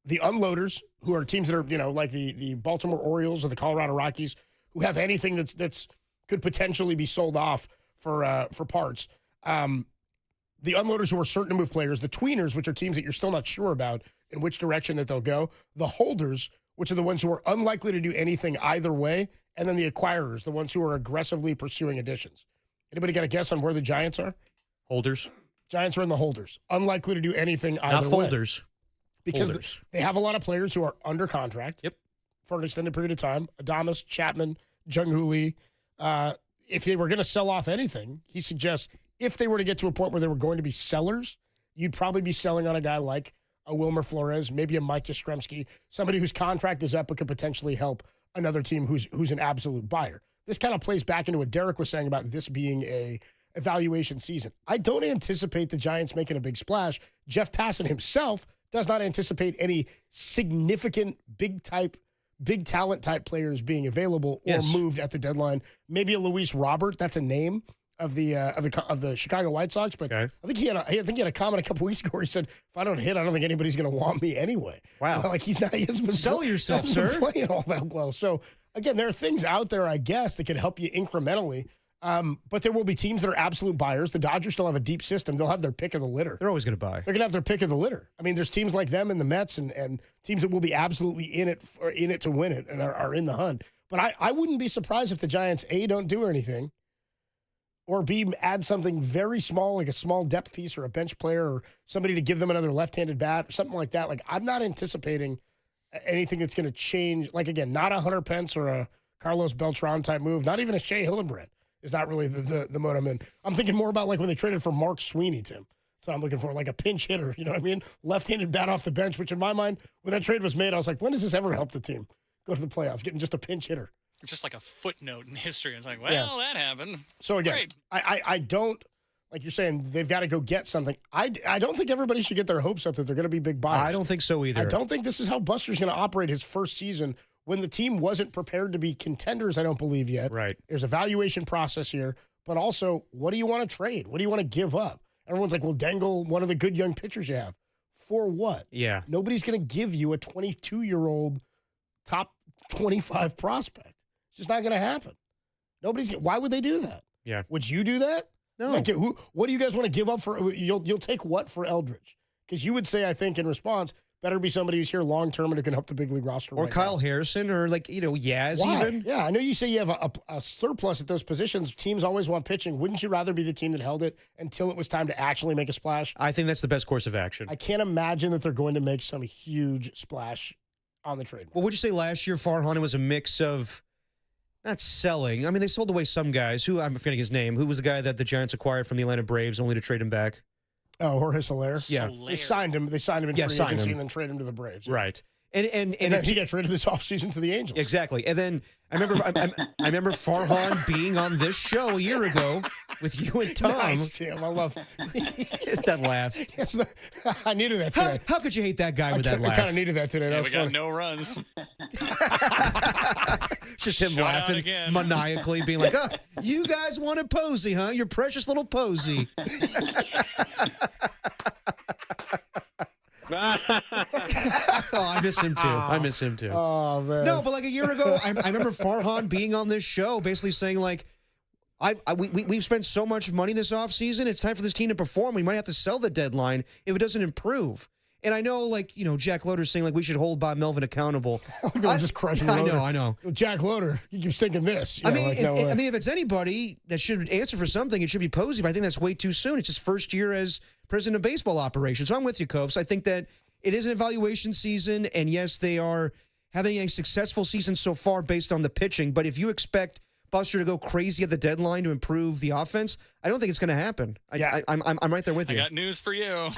the unloaders, who are teams that are, like the Baltimore Orioles or the Colorado Rockies, who have anything that's could potentially be sold off for parts. The unloaders, who are certain to move players. The tweeners, which are teams that you're still not sure about in which direction that they'll go. The holders, which are the ones who are unlikely to do anything either way. And then the acquirers, the ones who are aggressively pursuing additions. Anybody got a guess on where the Giants are? Holders. Giants are in the holders. Unlikely to do anything either Not way. folders. Because holders. They have a lot of players who are under contract. Yep. For an extended period of time. Adames, Chapman, Jung-Hoo Lee. If they were going to sell off anything, he suggests if they were to get to a point where they were going to be sellers, you'd probably be selling on a guy like a Wilmer Flores, maybe a Mike Yastrzemski, somebody whose contract is up but could potentially help another team who's an absolute buyer. This kind of plays back into what Derek was saying about this being a evaluation season. I don't anticipate the Giants making a big splash. Jeff Passan himself does not anticipate any significant big talent type players being available or moved at the deadline. Maybe a Luis Robert, that's a name of the Chicago White Sox, but I think he had a comment a couple weeks ago where he said, "If I don't hit, I don't think anybody's going to want me anyway." Wow, like he hasn't been sell yourself, sir. Playing all that well. So again, there are things out there, I guess, that can help you incrementally. But there will be teams that are absolute buyers. The Dodgers still have a deep system. They'll have their pick of the litter. They're always going to buy. They're going to have their pick of the litter. I mean, there's teams like them and the Mets and teams that will be absolutely in it to win it and are in the hunt. But I wouldn't be surprised if the Giants, A, don't do anything, or B, add something very small, like a small depth piece or a bench player or somebody to give them another left-handed bat or something like that. Like, I'm not anticipating anything that's going to change. Like, again, not a Hunter Pence or a Carlos Beltran type move, not even a Shea Hillenbrand. Is not really the mode I'm in. I'm thinking more about like when they traded for Mark Sweeney, Tim. So I'm looking for like a pinch hitter, you know what I mean? Left-handed bat off the bench, which in my mind, when that trade was made, I was like, when does this ever help the team go to the playoffs? Getting just a pinch hitter. It's just like a footnote in history. It's like, well, that happened. So again, I don't, like you're saying, they've got to go get something. I don't think everybody should get their hopes up that they're going to be big buyers. I don't think so either. I don't think this is how Buster's going to operate his first season when the team wasn't prepared to be contenders, I don't believe yet. Right. There's a valuation process here. But also, what do you want to trade? What do you want to give up? Everyone's like, well, dangle one of the good young pitchers you have. For what? Yeah. Nobody's going to give you a 22-year-old top 25 prospect. It's just not going to happen. Why would they do that? Yeah. Would you do that? No. Like, what do you guys want to give up for? You'll take what for Eldridge? Because you would say, I think, in response, better be somebody who's here long-term and who can help the big league roster. Or right Kyle now. Harrison or Yaz. Why? Even. Yeah, I know you say you have a surplus at those positions. Teams always want pitching. Wouldn't you rather be the team that held it until it was time to actually make a splash? I think that's the best course of action. I can't imagine that they're going to make some huge splash on the trade. Well, would you say last year Farhan was a mix of not selling? I mean, they sold away some guys. Who I'm forgetting his name. Who was the guy that the Giants acquired from the Atlanta Braves only to trade him back? Oh, Jorge Soler. Yeah. They signed him. They signed him in free agency and then traded him to the Braves. Yeah. Right. And then he got traded this offseason to the Angels. Exactly. And then I remember Farhan being on this show a year ago with you and Tom. Nice, Tim. I love that laugh. I needed that today. How could you hate that guy with that laugh? I kind of needed that today. Yeah, That was we got funny. no runs. Just him laughing maniacally, being like, "Oh, you guys wanted Posey, huh? Your precious little Posey." Oh, I miss him too. Oh, man. No, but like a year ago, I remember Farhan being on this show basically saying like, we've spent so much money this offseason, it's time for this team to perform. We might have to sell the deadline if it doesn't improve. And I know, like, Jack Loader's saying, like, we should hold Bob Melvin accountable. I'm just crushing Loader. I know. Jack Loader, he keeps thinking this. If it's anybody that should answer for something, it should be Posey, but I think that's way too soon. It's his first year as president of baseball operations. So I'm with you, Copes. I think that it is an evaluation season, and yes, they are having a successful season so far based on the pitching, but if you expect Buster to go crazy at the deadline to improve the offense, I don't think it's going to happen. I'm right there with you. I got news for you.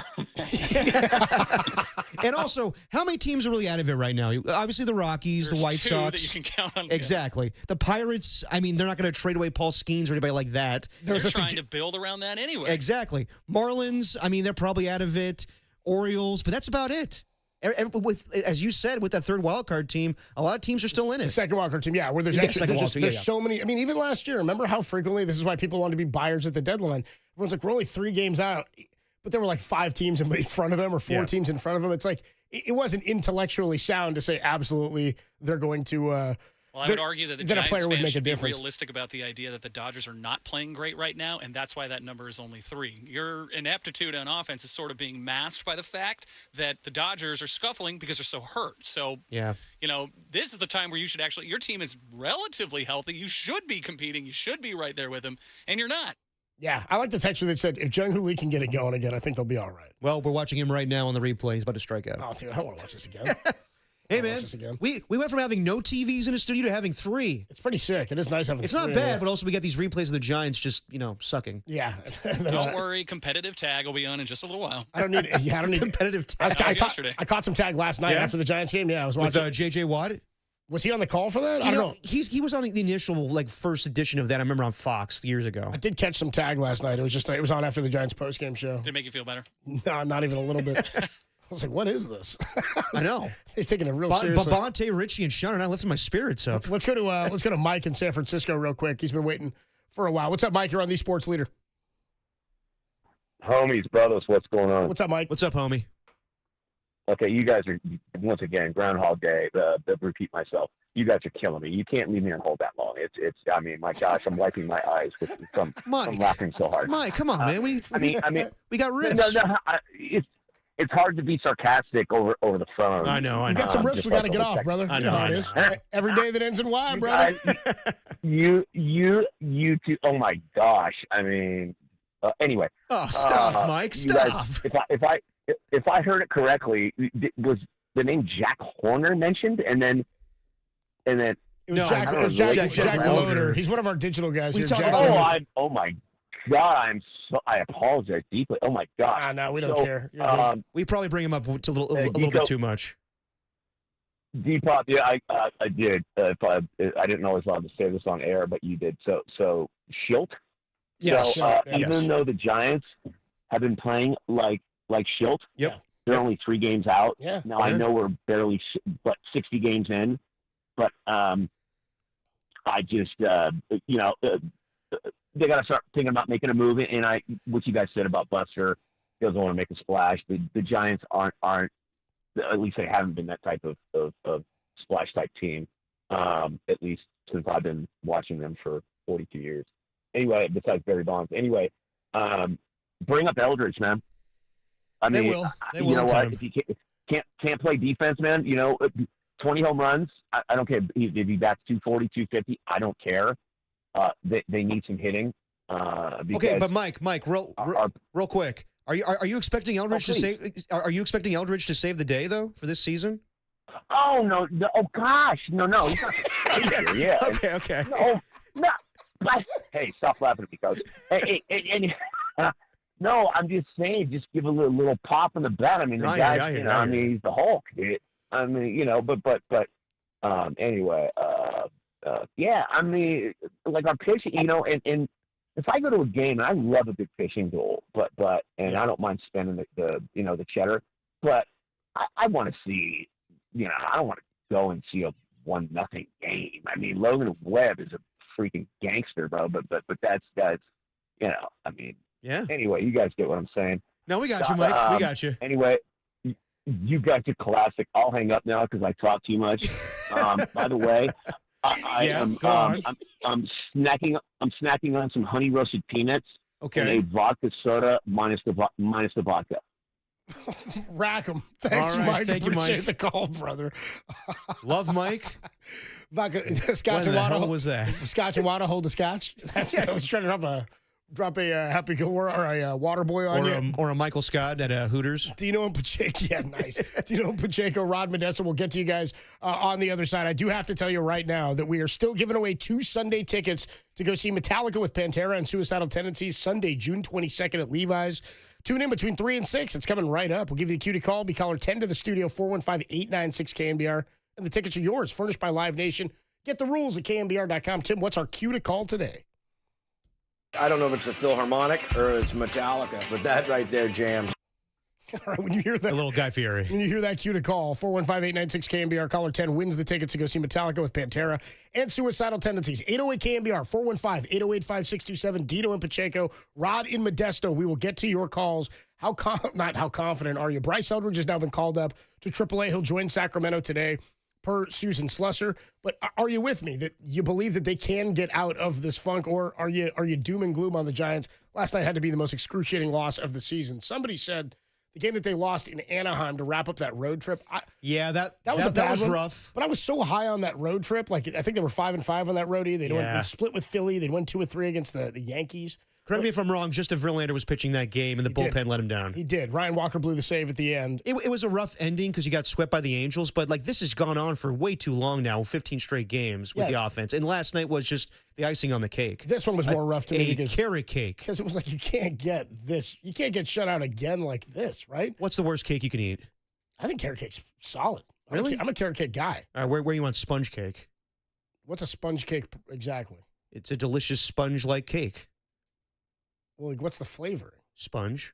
And also, how many teams are really out of it right now? Obviously, the Rockies, There's the White two Sox. that you can count on. Exactly. The Pirates, I mean, they're not going to trade away Paul Skeens or anybody like that. They're trying to build around that anyway. Exactly. Marlins, I mean, they're probably out of it. Orioles, but that's about it. With, as you said, with that third wild card team, a lot of teams are still in it. The second wild card team, yeah, where there's so many. I mean, even last year, remember how frequently this is why people want to be buyers at the deadline. Everyone's like, we're only 3 games out, but there were like 5 teams in front of them or 4 teams in front of them. It's like it wasn't intellectually sound to say absolutely they're going to. Well, I would argue that the Giants player would fans make a should be difference. realistic about the idea that the Dodgers are not playing great right now, and that's why that number is only 3. Your ineptitude on offense is sort of being masked by the fact that the Dodgers are scuffling because they're so hurt. So, this is the time where you should actually – your team is relatively healthy. You should be competing. You should be right there with them, and you're not. Yeah, I like the texture that said, if Jung-Hoo Lee can get it going again, I think they'll be all right. Well, we're watching him right now on the replay. He's about to strike out. Oh, dude, I don't want to watch this again. Hey, man, we went from having no TVs in the studio to having 3. It's pretty sick. It is nice having 3. It's not bad, but also we got these replays of the Giants just, sucking. Yeah. Don't worry, competitive tag will be on in just a little while. I don't need competitive tag. I caught some tag last night after the Giants game. Yeah, I was watching. With J.J. Watt? Was he on the call for that? I don't know. He was on the initial first edition of that. I remember on Fox years ago. I did catch some tag last night. It was on after the Giants postgame show. Did it make you feel better? No, not even a little bit. I was like, what is this? I know. They're taking it real seriously. Babante, Richie, and Sean are not lifting my spirits up. Let's go to Mike in San Francisco real quick. He's been waiting for a while. What's up, Mike? You're on the Sports Leader. Homies, brothers, what's going on? What's up, Mike? What's up, homie? Okay, you guys are, once again, Groundhog Day, repeat myself. You guys are killing me. You can't leave me on hold that long. It's. I mean, my gosh, I'm wiping my eyes from laughing so hard. Mike, come on, man. We got riffs. No, it's hard to be sarcastic over the phone. I know. We got some riffs we got to get off, brother. You know how it is. Every day that ends in Y, brother. You two. Oh my gosh. I mean, anyway. Oh, stop, Mike. Stop. Guys, if I heard it correctly, was the name Jack Horner mentioned, and then. It was Jack Loader. He's one of our digital guys here. Oh my God, I apologize deeply. Oh my God. No, we don't care. We probably bring him up a little bit too much. Depop, yeah, I did. I didn't know I was allowed to say this on air, but you did. So Schilt. Yes. Even though the Giants have been playing like Schilt, they're only 3 games out. Yeah. Now I know we're barely 60 games in, but I just they got to start thinking about making a move. And what you guys said about Buster, he doesn't want to make a splash. The Giants aren't, at least they haven't been that type of splash type team, at least since I've been watching them for 42 years. Anyway, besides Barry Bonds. Anyway, bring up Eldridge, man. I mean, they will. You know what? If you can't play defense, man, 20 home runs. I don't care if he bats 240, 250. I don't care. They need some hitting. Okay, but Mike, real quick, are you expecting Eldridge to save? Are you expecting Eldridge to save the day though for this season? Oh no! Oh gosh, no! Yeah. Okay. No. Hey, stop laughing at me, coach. Hey, No, I'm just saying, just give a little pop in the bet. I mean, the guy, he's the Hulk. I mean, anyway, yeah, I mean, like our pitching, and if I go to a game, and I love a good pitching duel, and I don't mind spending the cheddar, but I want to see, I don't want to go and see a 1-0 game. I mean, Logan Webb is a freaking gangster, bro, but that's I mean, yeah. Anyway, you guys get what I'm saying. No, we got you, Mike. We got you. Anyway, you got your classic. I'll hang up now because I talk too much. By the way, I'm snacking on some honey roasted peanuts. Okay. And a vodka soda minus the vodka. Rack 'em. Thanks, right, Mike. thank you, Appreciate Mike. the call, brother. Love Mike. Vodka, scotch When and the water. hell was that? Scotch and water, hold the scotch. That's I was trying to drop a Happy Gilmore or a water boy on you. Or a Michael Scott at Hooters. Dino and Pacheco. Yeah, nice. Dino and Pacheco, Rod Modesto. We'll get to you guys on the other side. I do have to tell you right now that we are still giving away 2 Sunday tickets to go see Metallica with Pantera and Suicidal Tendencies Sunday, June 22nd at Levi's. Tune in between 3 and 6. It's coming right up. We'll give you the cue to call. Be caller 10 to the studio, 415-896-KNBR. And the tickets are yours, furnished by Live Nation. Get the rules at knbr.com. Tim, what's our cue to call today? I don't know if it's the Philharmonic or it's Metallica, but that right there jams. All right, when you hear that, A little Guy Fieri. when you hear that cue to call, 415-896-KNBR, caller 10 wins the tickets to go see Metallica with Pantera and Suicidal Tendencies. 808-KNBR, 415-808-5627, Dino and Pacheco, Rod in Modesto. We will get to your calls. Not how confident are you? Bryce Eldridge has now been called up to AAA. He'll join Sacramento today, per Susan Slusser. But are you with me that you believe that they can get out of this funk, or are you doom and gloom on the Giants? Last night had to be the most excruciating loss of the season. Somebody said the game that they lost in Anaheim to wrap up that road trip. That that was one, rough. But I was so high on that road trip. Like I think they were 5-5 on that roadie. They split with Philly. They'd won 2 or 3 against the Yankees. Correct me if I'm wrong, just if Verlander was pitching that game and the bullpen let him down. He did. Ryan Walker blew the save at the end. It was a rough ending because you got swept by the Angels, but this has gone on for way too long now, 15 straight games with the offense. And last night was just the icing on the cake. This one was more rough to me because carrot cake. Because it was like you can't get shut out again like this, right? What's the worst cake you can eat? I think carrot cake's solid. Really? I'm a carrot cake guy. All right, where you want sponge cake? What's a sponge cake exactly? It's a delicious sponge-like cake. Well, what's the flavor? Sponge.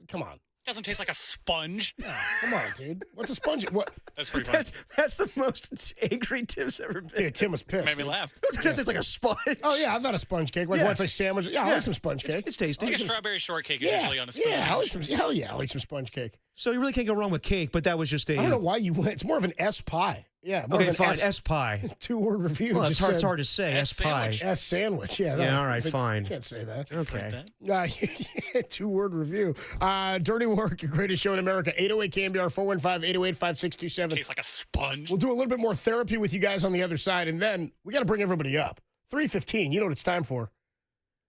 Come on. Doesn't taste like a sponge. Come on, dude. What's a sponge? What? That's pretty funny. That's the most angry Tim's ever been. Dude, Tim was pissed. Made me laugh. Because it's like a sponge. Oh, yeah, I've had a sponge cake. Like once I sandwich. Yeah, I like some sponge cake. It's tasty. Like a strawberry shortcake is usually on a sponge. Yeah, I like some sponge cake. So you really can't go wrong with cake, but that was just a... I don't know why you went. It's more of an S pie. Yeah. More Okay, of an fine. S pie. 2-word review. Well, it's hard to say. S pie. S sandwich. Yeah. Yeah, all right, like, fine. Can't say that. Okay. 2-word review. Dirty Work, greatest show in America. 808-KNBR, 415-808-5627. Tastes like a sponge. We'll do a little bit more therapy with you guys on the other side, and then we got to bring everybody up. 3:15. You know what it's time for?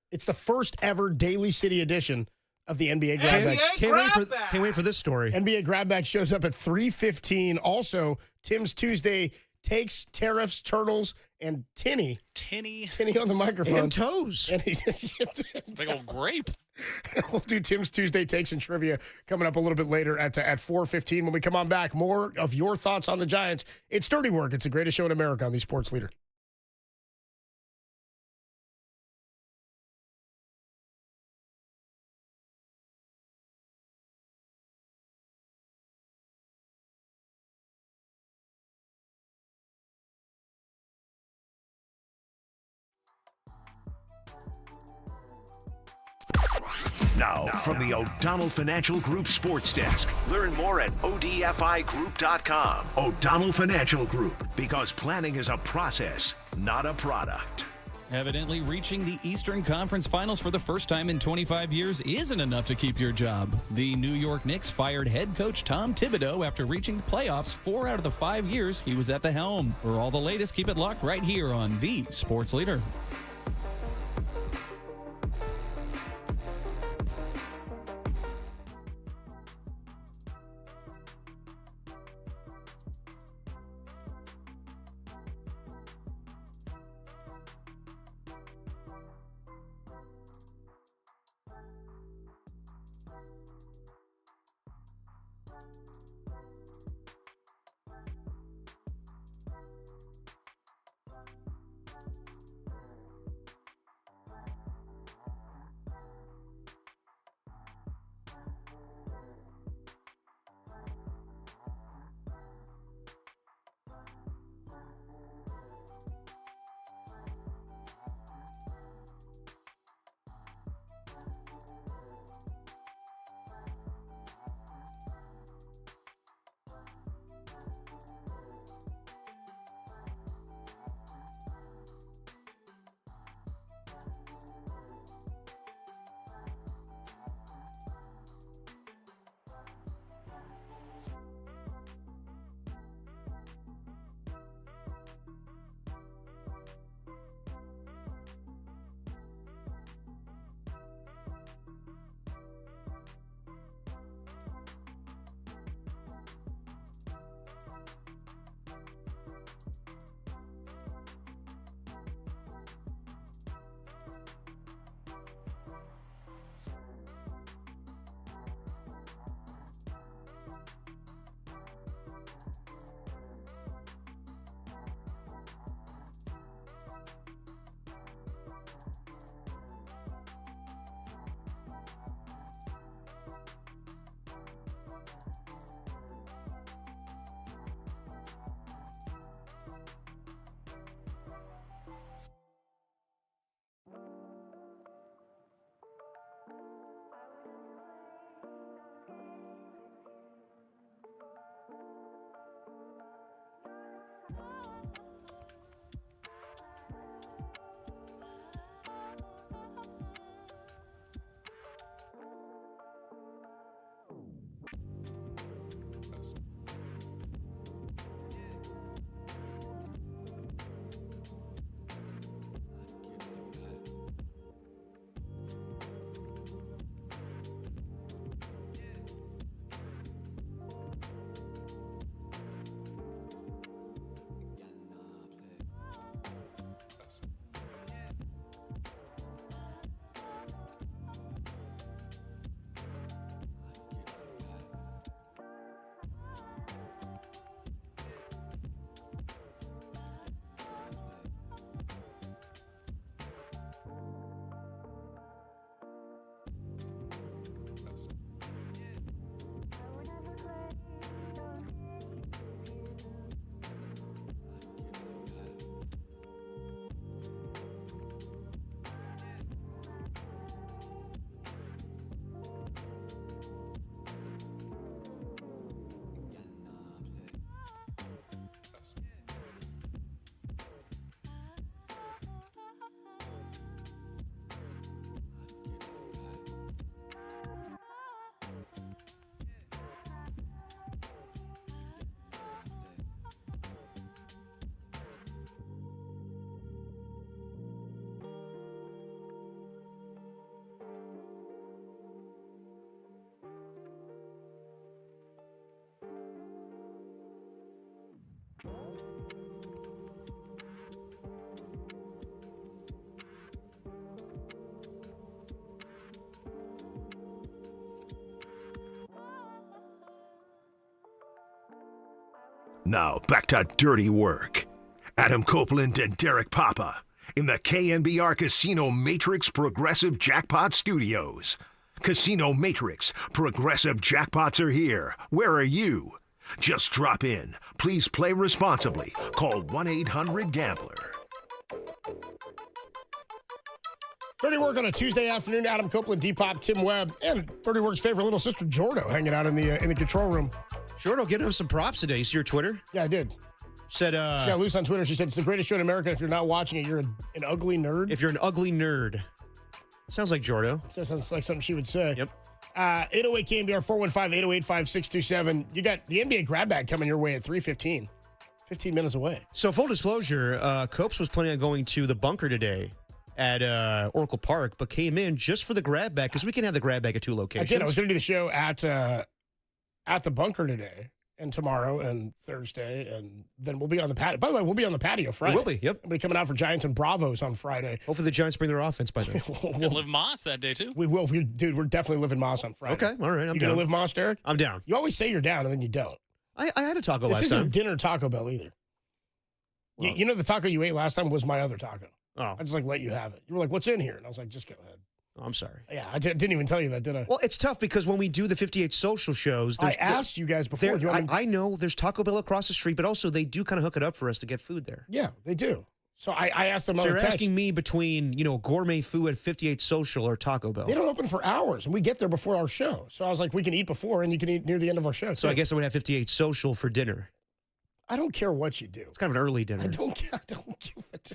It's the first ever Daly City edition of the NBA Grab Bag. Can't wait for this story. NBA Grab Bag shows up at 3:15. Also, Tim's Tuesday takes tariffs, turtles, and Tinny on the microphone. And toes. And he's big old grape. We'll do Tim's Tuesday takes and trivia coming up a little bit later at 4:15. When we come on back, more of your thoughts on the Giants. It's Dirty Work. It's the greatest show in America on the Sports Leader. Now, from the O'Donnell Financial Group Sports Desk. Learn more at ODFIGroup.com. O'Donnell Financial Group, because planning is a process, not a product. Evidently, reaching the Eastern Conference Finals for the first time in 25 years isn't enough to keep your job. The New York Knicks fired head coach Tom Thibodeau after reaching the playoffs 4 out of the 5 years he was at the helm. For all the latest, keep it locked right here on the Sports Leader. Now, back to dirty work. Adam Copeland and Derek Papa in the KNBR Casino Matrix Progressive Jackpot Studios. Casino Matrix Progressive Jackpots are here. Where are you? Just drop in. Please play responsibly. Call 1-800-GAMBLER. Dirty Work on a Tuesday afternoon. Adam Copeland, Depop, Tim Webb, and Dirty Work's favorite little sister, Jordo, hanging out in the control room. Jordo, getting him some props today. You see your Twitter? Yeah, I did. Said, she got loose on Twitter. She said, it's the greatest show in America. If you're not watching it, you're an ugly nerd. If you're an ugly nerd. Sounds like Jordo. Sounds like something she would say. Yep. 808 KNBR 415-808-5627. You got the NBA grab bag coming your way at 3:15. 15 minutes away. So full disclosure, Copes was planning on going to the bunker today at Oracle Park, but came in just for the grab bag because we can have the grab bag at 2 locations. I did. I was going to do the show at the bunker today and tomorrow and Thursday, and then we'll be on the patio. By the way, we'll be on the patio Friday. We will be, yep. We'll be coming out for Giants and Bravos on Friday. Hopefully the Giants bring their offense by then. And live Moss that day, too. We will. Dude, we're definitely living Moss on Friday. Okay, all right, I'm you down. going to live Moss, Derek? I'm down. You always say you're down, and then you don't. I had a taco this last isn't time. dinner Taco Bell either. Well, you know the taco you ate last time was my other taco. Oh. I just let you have it. You were like, what's in here? And I was like, just go ahead. Oh, I'm sorry. Yeah, I didn't even tell you that, did I? Well, it's tough because when we do the 58 social shows, I asked you guys before. I know there's Taco Bell across the street, but also they do kind of hook it up for us to get food there. Yeah, they do. So I asked them. So on you're text. asking me between gourmet food at 58 Social or Taco Bell? They don't open for hours, and we get there before our show. So I was like, we can eat before, and you can eat near the end of our show. So I guess I would have 58 Social for dinner. I don't care what you do. It's kind of an early dinner. I don't give it.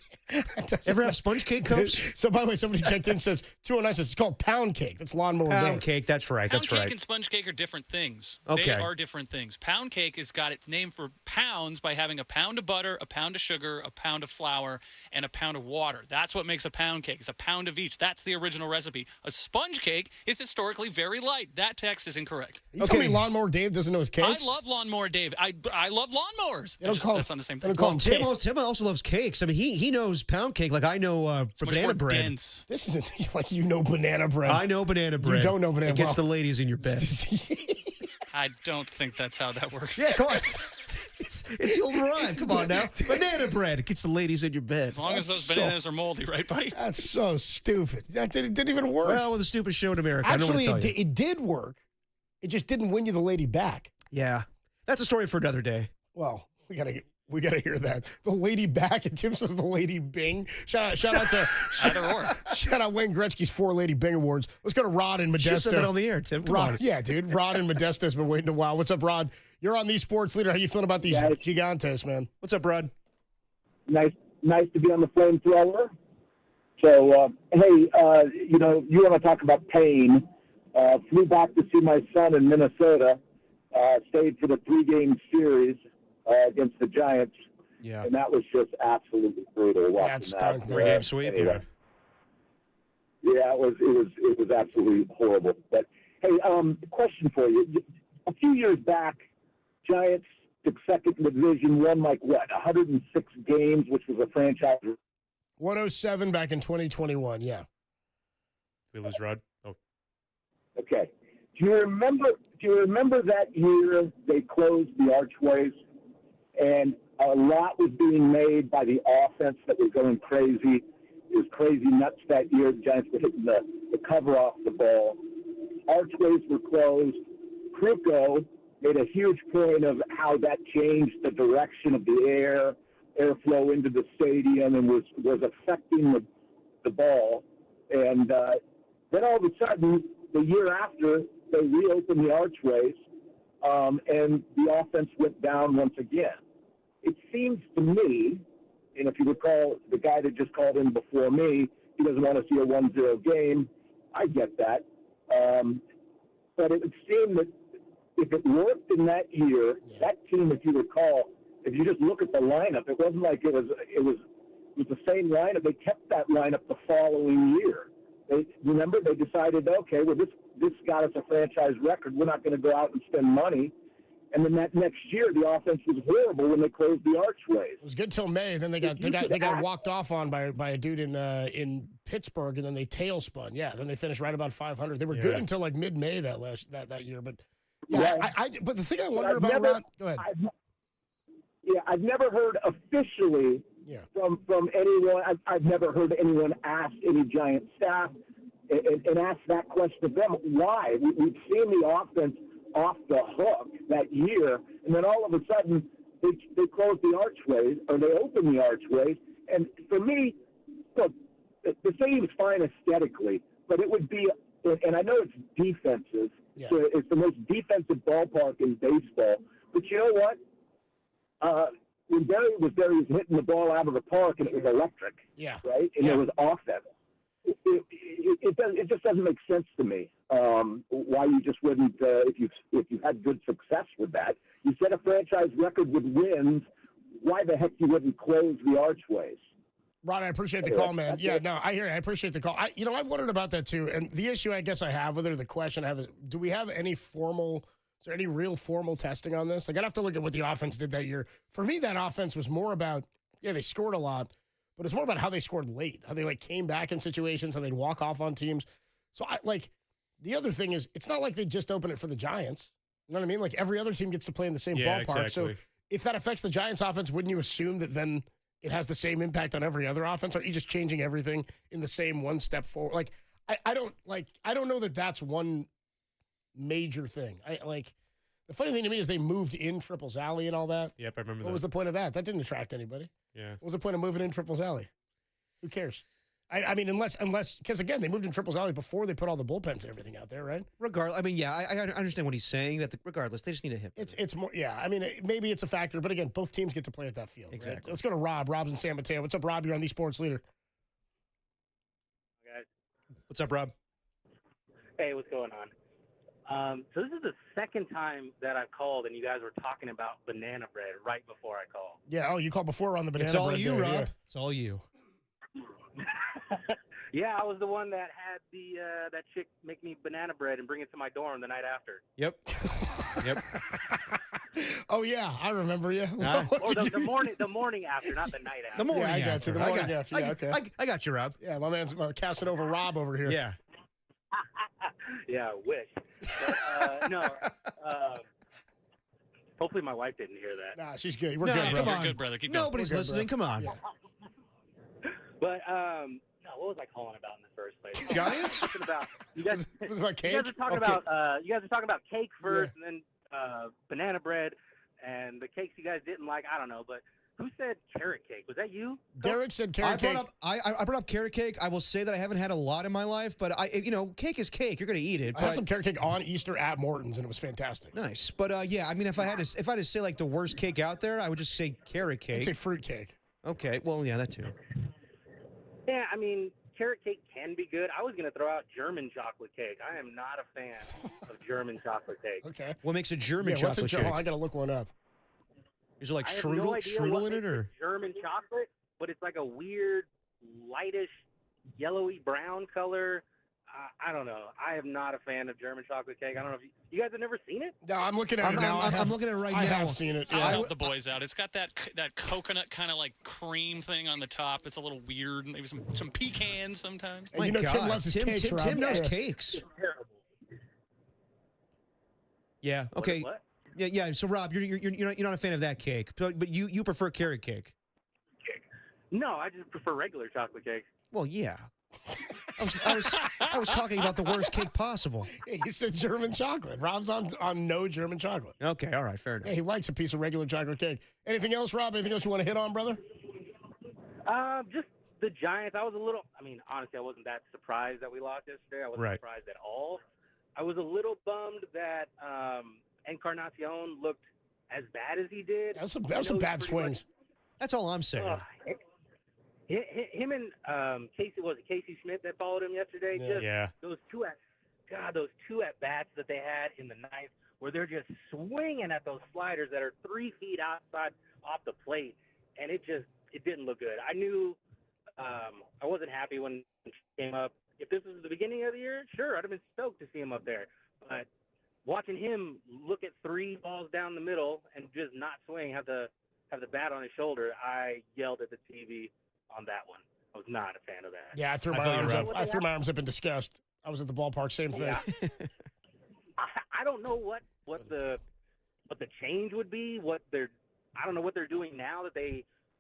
Ever have sponge cake cups? So, by the way, somebody checked in and says, 209 says, it's called pound cake. That's lawnmower Pound cake, that's right. Pound cake and sponge cake are different things. Okay. They are different things. Pound cake has got its name for pounds by having a pound of butter, a pound of sugar, a pound of flour, and a pound of water. That's what makes a pound cake. It's a pound of each. That's the original recipe. A sponge cake is historically very light. That text is incorrect. You tell me Lawnmower Dave doesn't know his cakes? I love Lawnmower Dave. I love lawnmowers. That's not the same thing. Well, Tim also loves cakes. I mean, he knows pound cake like I know banana bread. Dense. This isn't like you know banana bread. I know banana bread. You don't know banana bread. It gets the ladies in your bed. I don't think that's how that works. Yeah, come on. It's the old rhyme. Come on now. Banana bread. It gets the ladies in your bed. As long as those bananas are moldy, right, buddy? That's so stupid. That didn't even work. Well, with the stupid show in America. Actually, I don't it did work. It just didn't win you the lady back. Yeah. That's a story for another day. Well, we gotta hear that. The lady back, and Tim says the lady Bing. Shout out to shout out Wayne Gretzky's 4 Lady Bing Awards. Let's go to Rod in Modesto. Just said that on the air, Tim. Come on. Yeah, dude. Rod in Modesto has been waiting a while. What's up, Rod? You're on the sports leader. How you feeling about these gigantes, man? What's up, Rod? Nice to be on the flamethrower. So, hey, you want to talk about pain. Flew back to see my son in Minnesota. Stayed for the 3-game series against the Giants. Yeah. And that was just absolutely brutal watching That's that. 3-game sweep, yeah. Yeah, it was absolutely horrible. But hey, question for you. A few years back, Giants took second in the division, won 106 games, which was a franchise. 107 back in 2021, yeah. We lose Rod? Oh. Okay. Do you remember that year they closed the archways and a lot was being made by the offense that was going crazy? It was crazy nuts that year. The Giants were hitting the cover off the ball. Archways were closed. Kruko made a huge point of how that changed the direction of the airflow into the stadium and was affecting the ball. And then all of a sudden, the year after, they reopened the archways, and the offense went down once again. It seems to me, and if you recall, the guy that just called in before me, he doesn't want to see a 1-0 game. I get that. But it would seem that if it worked in that year, that team, if you recall, if you just look at the lineup, it wasn't like it was the same lineup. They kept that lineup the following year. They decided, okay, well, this got us a franchise record. We're not going to go out and spend money. And then that next year, the offense was horrible when they closed the archways. It was good till May. Then they got walked off on by a dude in Pittsburgh, and then they tailspun. Yeah, then they finished right about 500. They were good until mid-May that year. But but the thing I wonder about, Rod, go ahead. I've never heard officially from anyone. I've never heard anyone ask any Giant staff and ask that question of them. Why? We've seen the offense off the hook that year, and then all of a sudden they close the archways, or they open the archways. And for me, look, the stadium's fine aesthetically, but it would be, and I know it's defensive, so it's the most defensive ballpark in baseball, but you know what? When Barry was there, he was hitting the ball out of the park, and it was electric, right? And there was offense. It just doesn't make sense to me why you just wouldn't, if you've had good success with that. You set a franchise record with wins, why the heck you wouldn't close the archways? Ron, I appreciate the call, man. Yeah, no, I hear you. I appreciate the call. I've wondered about that too. And the issue I guess I have with it, or the question I have is, do we have any formal, is there any real formal testing on this? Like, I'd have to look at what the offense did that year. For me, that offense was more about, they scored a lot, but it's more about how they scored late, how they came back in situations, how they'd walk off on teams. So the other thing is, it's not like they just open it for the Giants. You know what I mean? Like, every other team gets to play in the same ballpark. Exactly. So if that affects the Giants offense, wouldn't you assume that then it has the same impact on every other offense? Or are you just changing everything in the same one step forward? I don't know that that's one major thing. The funny thing to me is they moved in Triples Alley and all that. Yep, I remember that. What was the point of that? That didn't attract anybody. Yeah. What was the point of moving in Triples Alley? Who cares? I mean, unless, because again, they moved in Triples Alley before they put all the bullpens and everything out there, right? Regardless, I mean, I understand what he's saying. That regardless, they just need to hit. It's more, I mean, maybe it's a factor, but again, both teams get to play at that field. Exactly. Right? Let's go to Rob. Rob's in San Mateo. What's up, Rob? You're on the Sports Leader. Guys. What's up, Rob? Hey, what's going on? So this is the second time that I've called, and you guys were talking about banana bread right before I called. Yeah. Oh, you called before on the banana bread. It's all bread you, day, Rob. Yeah. It's all you. Yeah, I was the one that had that chick make me banana bread and bring it to my dorm the night after. Yep. Yep. Oh yeah, I remember you. Or the morning after, not the night after. The morning I got after. you. The morning after. Yeah, okay. I got you, Rob. Yeah, my man's casting over Rob over here. Yeah. Yeah, wish. But, no. Hopefully my wife didn't hear that. Nah, she's good. We're good, brother. Come on. You're good, brother. Keep going. Nobody's listening. Come on. Yeah. But no, what was I calling about in the first place? Giants? You guys about cake? You guys are talking about cake first, and then banana bread, and the cakes you guys didn't like. I don't know, but who said carrot cake? Was that you? Derek said carrot cake. I brought up carrot cake. I will say that I haven't had a lot in my life, but cake is cake. You're going to eat it. I had some carrot cake on Easter at Morton's, and it was fantastic. Nice, but yeah, I mean, if I had to say like the worst cake out there, I would just say carrot cake. I'd say fruit cake. Okay, well, yeah, that too. Yeah, I mean, carrot cake can be good. I was going to throw out German chocolate cake. I am not a fan of German chocolate cake. Okay. What makes a German chocolate cake? I got to look one up. Is there like strudel in it, or German chocolate? But it's like a weird, lightish, yellowy brown color. I don't know. I am not a fan of German chocolate cake. I don't know if you guys have never seen it. No, I'm looking at it now. I'm looking at it right now. I have seen it. Yeah. I'll help the boys out. It's got that coconut kind of like cream thing on the top. It's a little weird. Maybe some pecans sometimes. My God. Tim loves his cakes. Tim knows cakes. It's terrible. Yeah. Okay. What? Yeah. So Rob, you're not a fan of that cake, but you prefer carrot cake. No, I just prefer regular chocolate cake. Well, yeah. I was talking about the worst cake possible. Yeah, he said German chocolate. Rob's on no German chocolate. Okay, all right, fair enough. Yeah, he likes a piece of regular chocolate cake. Anything else, Rob? Anything else you want to hit on, brother? Just the Giants. Honestly, I wasn't that surprised that we lost yesterday. I wasn't surprised at all. I was a little bummed that Encarnacion looked as bad as he did. That was some bad swings. That's all I'm saying. Him and Casey Schmidt that followed him yesterday. Those two at bats that they had in the ninth, where they're just swinging at those sliders that are 3 feet outside off the plate, and it didn't look good. I knew I wasn't happy when he came up. If this was the beginning of the year, sure, I'd have been stoked to see him up there. But watching him look at 3 balls down the middle and just not swing, have the bat on his shoulder, I yelled at the TV on that one. I was not a fan of that. Yeah, I threw my arms up in disgust. I was at the ballpark, same thing. Yeah. I don't know what the change would be, what their I don't know what they're doing now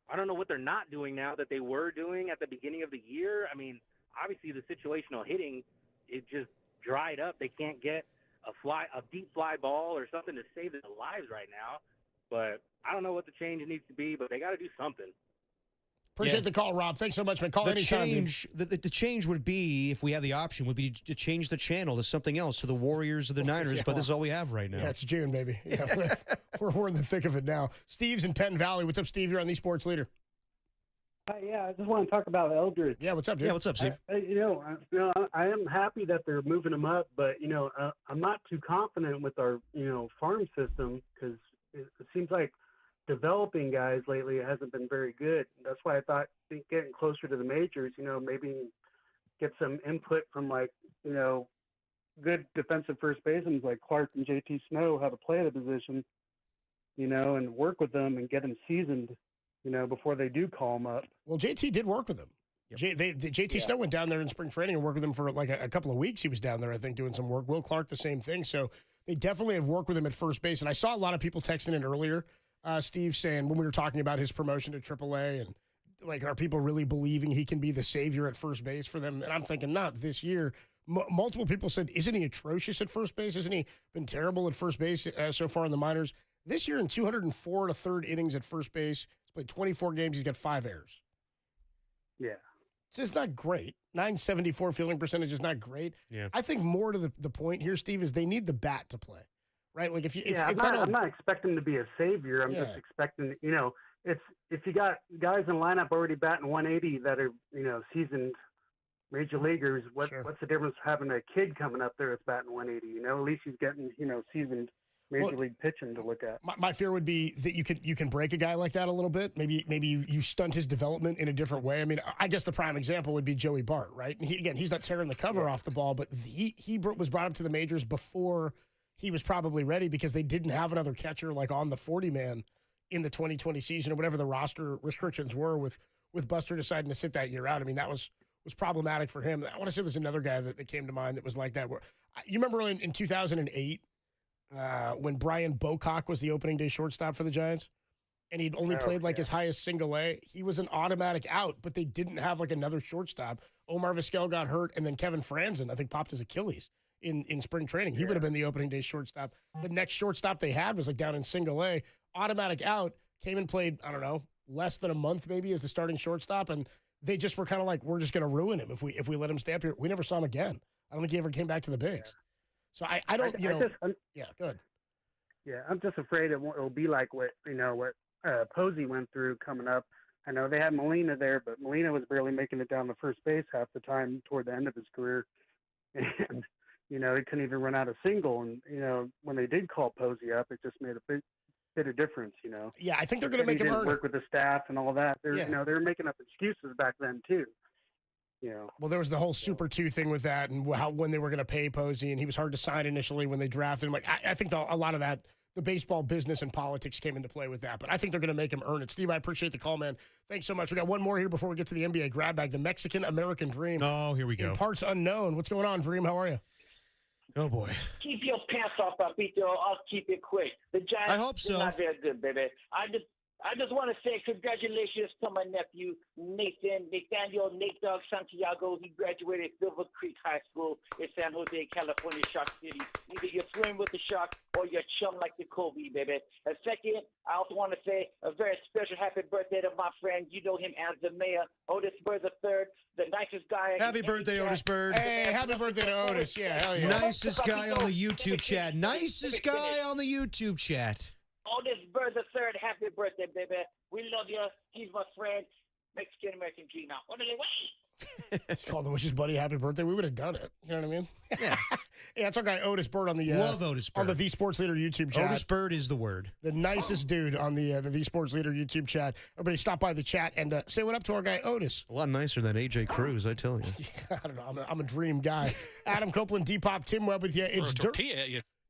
I don't know what they're not doing now that they were doing at the beginning of the year. I mean, obviously the situational hitting, it just dried up. They can't get a deep fly ball or something to save their lives right now. But I don't know what the change needs to be, but they got to do something. Appreciate the call, Rob. Thanks so much, man. Call anytime. The change would be, if we had the option, would be to change the channel to something else, to the Warriors or the Niners, but this is all we have right now. Yeah, it's June, baby. Yeah, we're in the thick of it now. Steve's in Penn Valley. What's up, Steve? You're on the Sports Leader. Yeah, I just want to talk about Eldridge. Yeah, what's up, dude? Yeah, what's up, Steve? I am happy that they're moving him up, but, I'm not too confident with our, farm system because it seems like developing guys lately hasn't been very good. That's why I think getting closer to the majors, maybe get some input from good defensive first basemen like Clark and JT Snow, how to play the position, and work with them and get them seasoned, before they do call them up. Well, JT did work with them. Yep. JT Snow went down there in spring training and worked with them for like a couple of weeks. He was down there, I think, doing some work. Will Clark, the same thing. So they definitely have worked with him at first base. And I saw a lot of people texting in earlier, Steve, saying when we were talking about his promotion to AAA and like, are people really believing he can be the savior at first base for them? And I'm thinking, not this year. Multiple people said, isn't he atrocious at first base? Hasn't he been terrible at first base so far in the minors? This year in 204 1/3 innings at first base, he's played 24 games. He's got 5 errors. Yeah. It's just not great. 974 fielding percentage is not great. Yeah. I think more to the point here, Steve, is they need the bat to play, right? Like I'm not expecting to be a savior. I'm just expecting, if you got guys in the lineup already batting 180 that are, seasoned major leaguers, what's the difference having a kid coming up there that's batting 180? At least he's getting, seasoned major league pitching to look at. My fear would be that you can break a guy like that a little bit. Maybe you stunt his development in a different way. I mean, I guess the prime example would be Joey Bart, right? And he's not tearing the cover off the ball, but he was brought up to the majors before he was probably ready because they didn't have another catcher like on the 40-man in the 2020 season or whatever the roster restrictions were with Buster deciding to sit that year out. I mean, that was problematic for him. I want to say there's another guy that came to mind that was like that. You remember in 2008 when Brian Bocock was the opening day shortstop for the Giants, and he'd only played his highest single A. He was an automatic out, but they didn't have another shortstop. Omar Vizquel got hurt, and then Kevin Franzen, I think, popped his Achilles in spring training. He would have been the opening day shortstop. The next shortstop they had was down in single A, automatic out, came and played, I don't know, less than a month maybe as the starting shortstop, and they just were kind of we're just going to ruin him if we let him stay up here. We never saw him again. I don't think he ever came back to the bigs. So I don't, go ahead. Yeah, I'm just afraid it'll be like what Posey went through coming up. I know they had Molina there, but Molina was barely making it down the first base half the time toward the end of his career. And, he couldn't even run out a single. And, when they did call Posey up, it just made a bit of difference, Yeah, I think they're going to make him earn work with the staff and all that. They were making up excuses back then, too. Well, there was the whole Super 2 thing with that and when they were going to pay Posey, and he was hard to sign initially when they drafted him. I think a lot of that, the baseball business and politics came into play with that, but I think they're going to make him earn it. Steve, I appreciate the call, man. Thanks so much. We got one more here before we get to the NBA grab bag, the Mexican-American Dream. Oh, here we go. In parts unknown. What's going on, Dream? How are you? Oh, boy. Keep your pants off, Papito. I'll keep it quick. The Giants I hope so. are not very good, baby. I just want to say congratulations to my nephew, Nathaniel Nate Dogg Santiago. He graduated Silver Creek High School in San Jose, California, Shark City. Either you're swimming with the shark or you're chum like the Kobe, baby. And second, I also want to say a very special happy birthday to my friend. You know him as the mayor, Otis Bird III, the nicest guy. Happy birthday, Otis Bird. Hey, happy birthday to Otis. Yeah, hell yeah. Nicest guy on the YouTube chat. Nicest guy on the YouTube chat. Otis Bird III, happy birthday, baby. We love you. He's my friend. Mexican-American Dream out. What do they wait? It's called the Wishes Buddy happy birthday. We would have done it. You know what I mean? Yeah. Yeah, it's our guy Otis Bird on the Love Otis Bird. on the Sports Leader YouTube chat. Otis Bird is the word. The nicest dude on the Sports Leader YouTube chat. Everybody stop by the chat and say what up to our guy Otis. A lot nicer than AJ Cruz, I tell you. Yeah, I don't know. I'm a dream guy. Adam Copeland, Depop, Tim Webb with you.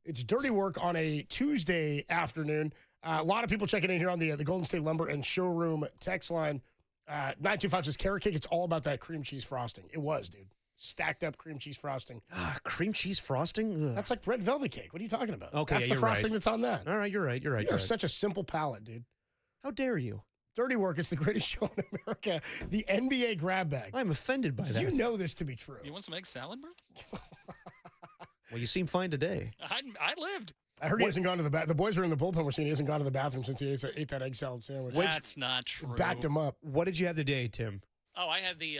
It's dirty work on a Tuesday afternoon. A lot of people checking in here on the Golden State Lumber and Showroom text line. 925 says, carrot cake, it's all about that cream cheese frosting. It was, dude. Stacked up cream cheese frosting. Cream cheese frosting? Ugh. That's like red velvet cake. What are you talking about? Okay, that's the frosting that's on that. All right, you're right. You have such a simple palate, dude. How dare you? Dirty Work is the greatest show in America. The NBA grab bag. I'm offended by that. You know this to be true. You want some egg salad, bro? Well, you seem fine today. I lived. I heard he hasn't gone to the bathroom. The boys were in the bullpen. We're saying he hasn't gone to the bathroom since he ate that egg salad sandwich. That's not true. Backed him up. What did you have today, Tim? Oh, I had the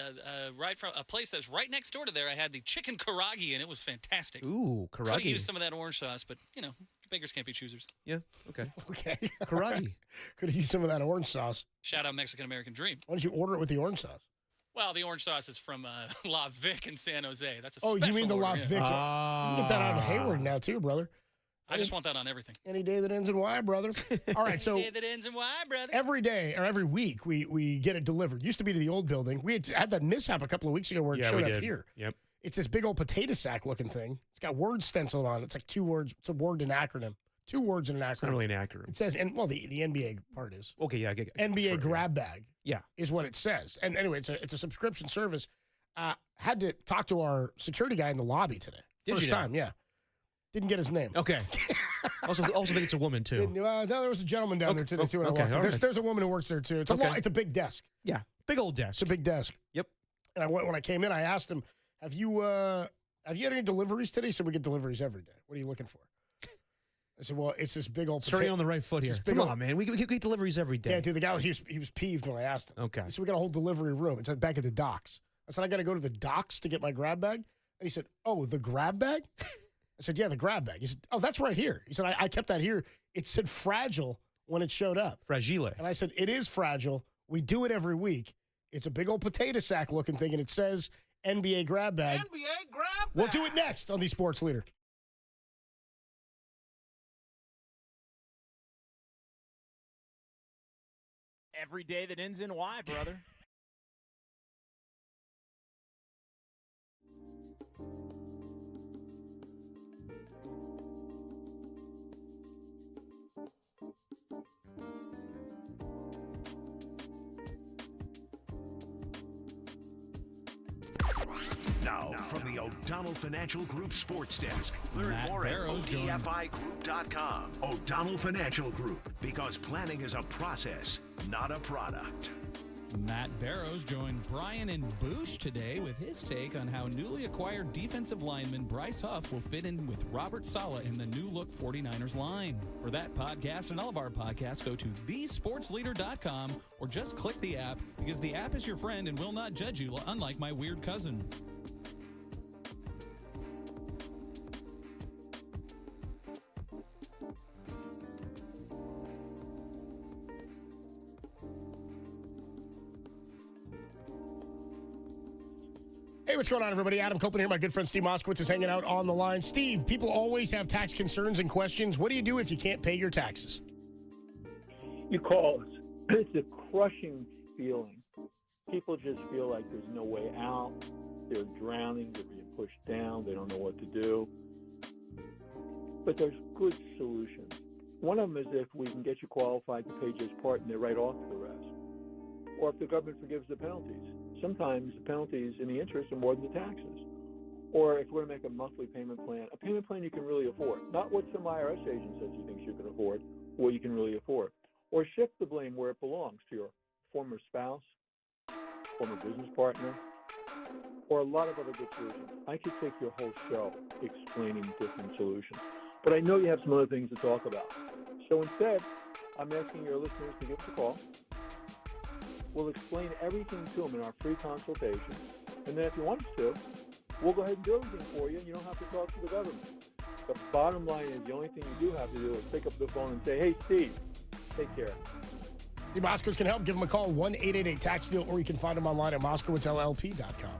right from a place that's right next door to there. I had the chicken karagi, and it was fantastic. Ooh, Could have karagi. used some of that orange sauce, but beggars can't be choosers. Yeah, okay. Okay. Karagi. Could have used some of that orange sauce. Shout out Mexican American Dream. Why don't you order it with the orange sauce? Well, the orange sauce is from La Vic in San Jose. That's a Oh, special you mean the La order, Vic? You can get that out of Hayward now too, brother. I just want that on everything. Any day that ends in Y, brother. All right, so Day that ends in Y, brother. every day or every week we get it delivered. Used to be to the old building. We had that mishap a couple of weeks ago where it showed up here. Yep. It's this big old potato sack looking thing. It's got words stenciled on it. It's like 2 words. It's a word and acronym. 2 words in an acronym. It's not really an acronym. It says, the NBA part is. Okay, yeah. I get NBA grab bag. Yeah. Is what it says. And anyway, it's a subscription service. Had to talk to our security guy in the lobby today. Did First you now? time, yeah. Didn't get his name. Okay. also think it's a woman, too. No, there was a gentleman down there today, too, when I walked in. all right. There's a woman who works there, too. It's it's a big desk. Yeah, big old desk. It's a big desk. Yep. And when I came in, I asked him, have you had any deliveries today? He said, we get deliveries every day. What are you looking for? I said, well, it's this big old Starting on the right foot here. Come on, man. We get deliveries every day. Yeah, dude, the guy, he was peeved when I asked him. Okay. He said, we got a whole delivery room. It's back at the docks. I said, I got to go to the docks to get my grab bag? And he said, oh, the grab bag? I said, yeah, the grab bag. He said, oh, that's right here. He said, I kept that here. It said fragile when it showed up. Fragile. And I said, it is fragile. We do it every week. It's a big old potato sack looking thing, and it says NBA grab bag. NBA grab bag. We'll do it next on the Sports Leader. Every day that ends in Y, brother. Now, from the O'Donnell Financial Group Sports Desk, learn Matt more Barrows at joined- ODFIGroup.com. O'Donnell Financial Group, because planning is a process, not a product. Matt Barrows joined Brian and Boosh today with his take on how newly acquired defensive lineman Bryce Huff will fit in with Robert Saleh in the new look 49ers line. For that podcast and all of our podcasts, go to thesportsleader.com or just click the app, because the app is your friend and will not judge you, unlike my weird cousin. Hey, what's going on, everybody? Adam Copeland here. My good friend Steve Moskowitz is hanging out on the line. Steve, people always have tax concerns and questions. What do you do if you can't pay your taxes? You call us. It's a crushing feeling. People just feel like there's no way out. They're drowning. They're being pushed down. They don't know what to do. But there's good solutions. One of them is if we can get you qualified to pay just part and they write off the rest. Or if the government forgives the penalties. Sometimes the penalties and the interest are more than the taxes. Or if we're going to make a monthly payment plan, a payment plan you can really afford. Not what some IRS agent says he thinks you can afford, what you can really afford. Or shift the blame where it belongs, to your former spouse, former business partner, or a lot of other good solutions. I could take your whole show explaining different solutions. But I know you have some other things to talk about. So instead, I'm asking your listeners to give us a call. We'll explain everything to them in our free consultation. And then if you want us to, we'll go ahead and do everything for you, and you don't have to talk to the government. The bottom line is the only thing you do have to do is pick up the phone and say, hey, Steve, take care. Steve Moskowitz can help. Give him a call, 1-888-TAX-DEAL, or you can find him online at moskowitzllp.com.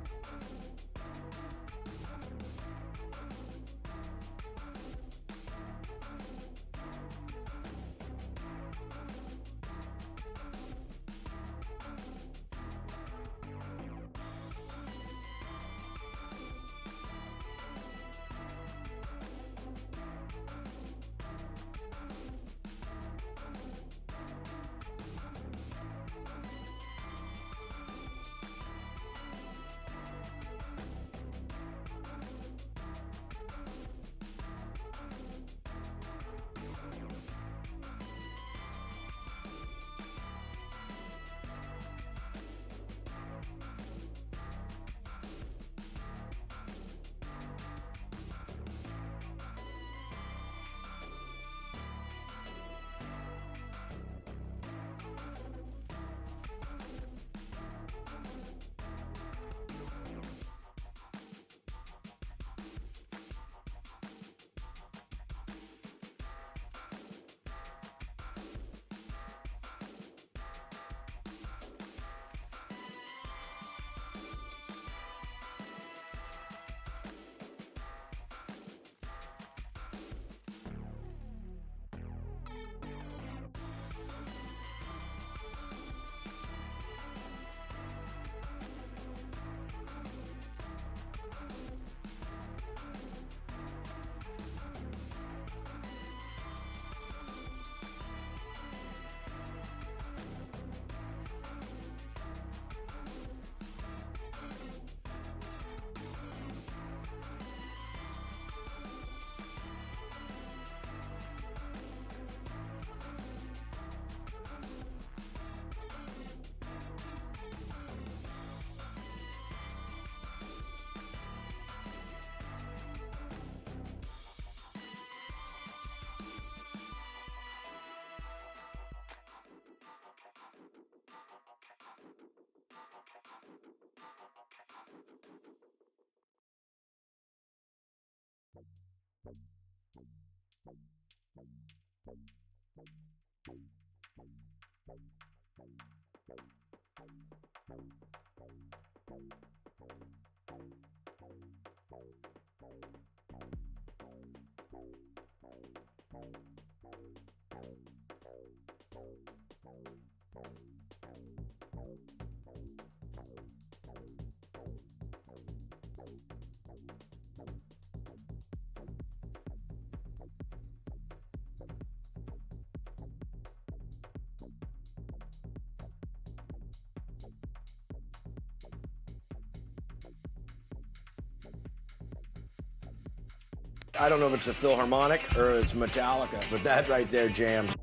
I don't know if it's the Philharmonic or it's Metallica, but that right there jams.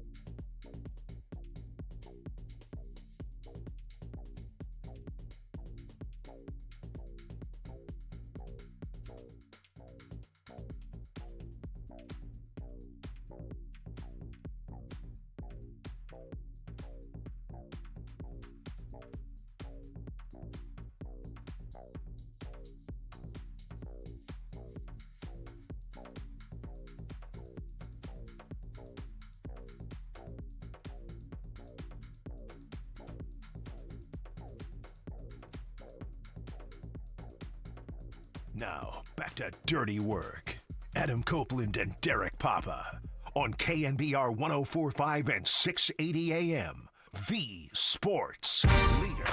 Now, back to Dirty Work. Adam Copeland and Derek Papa on KNBR 104.5 and 680 AM, the sports leader.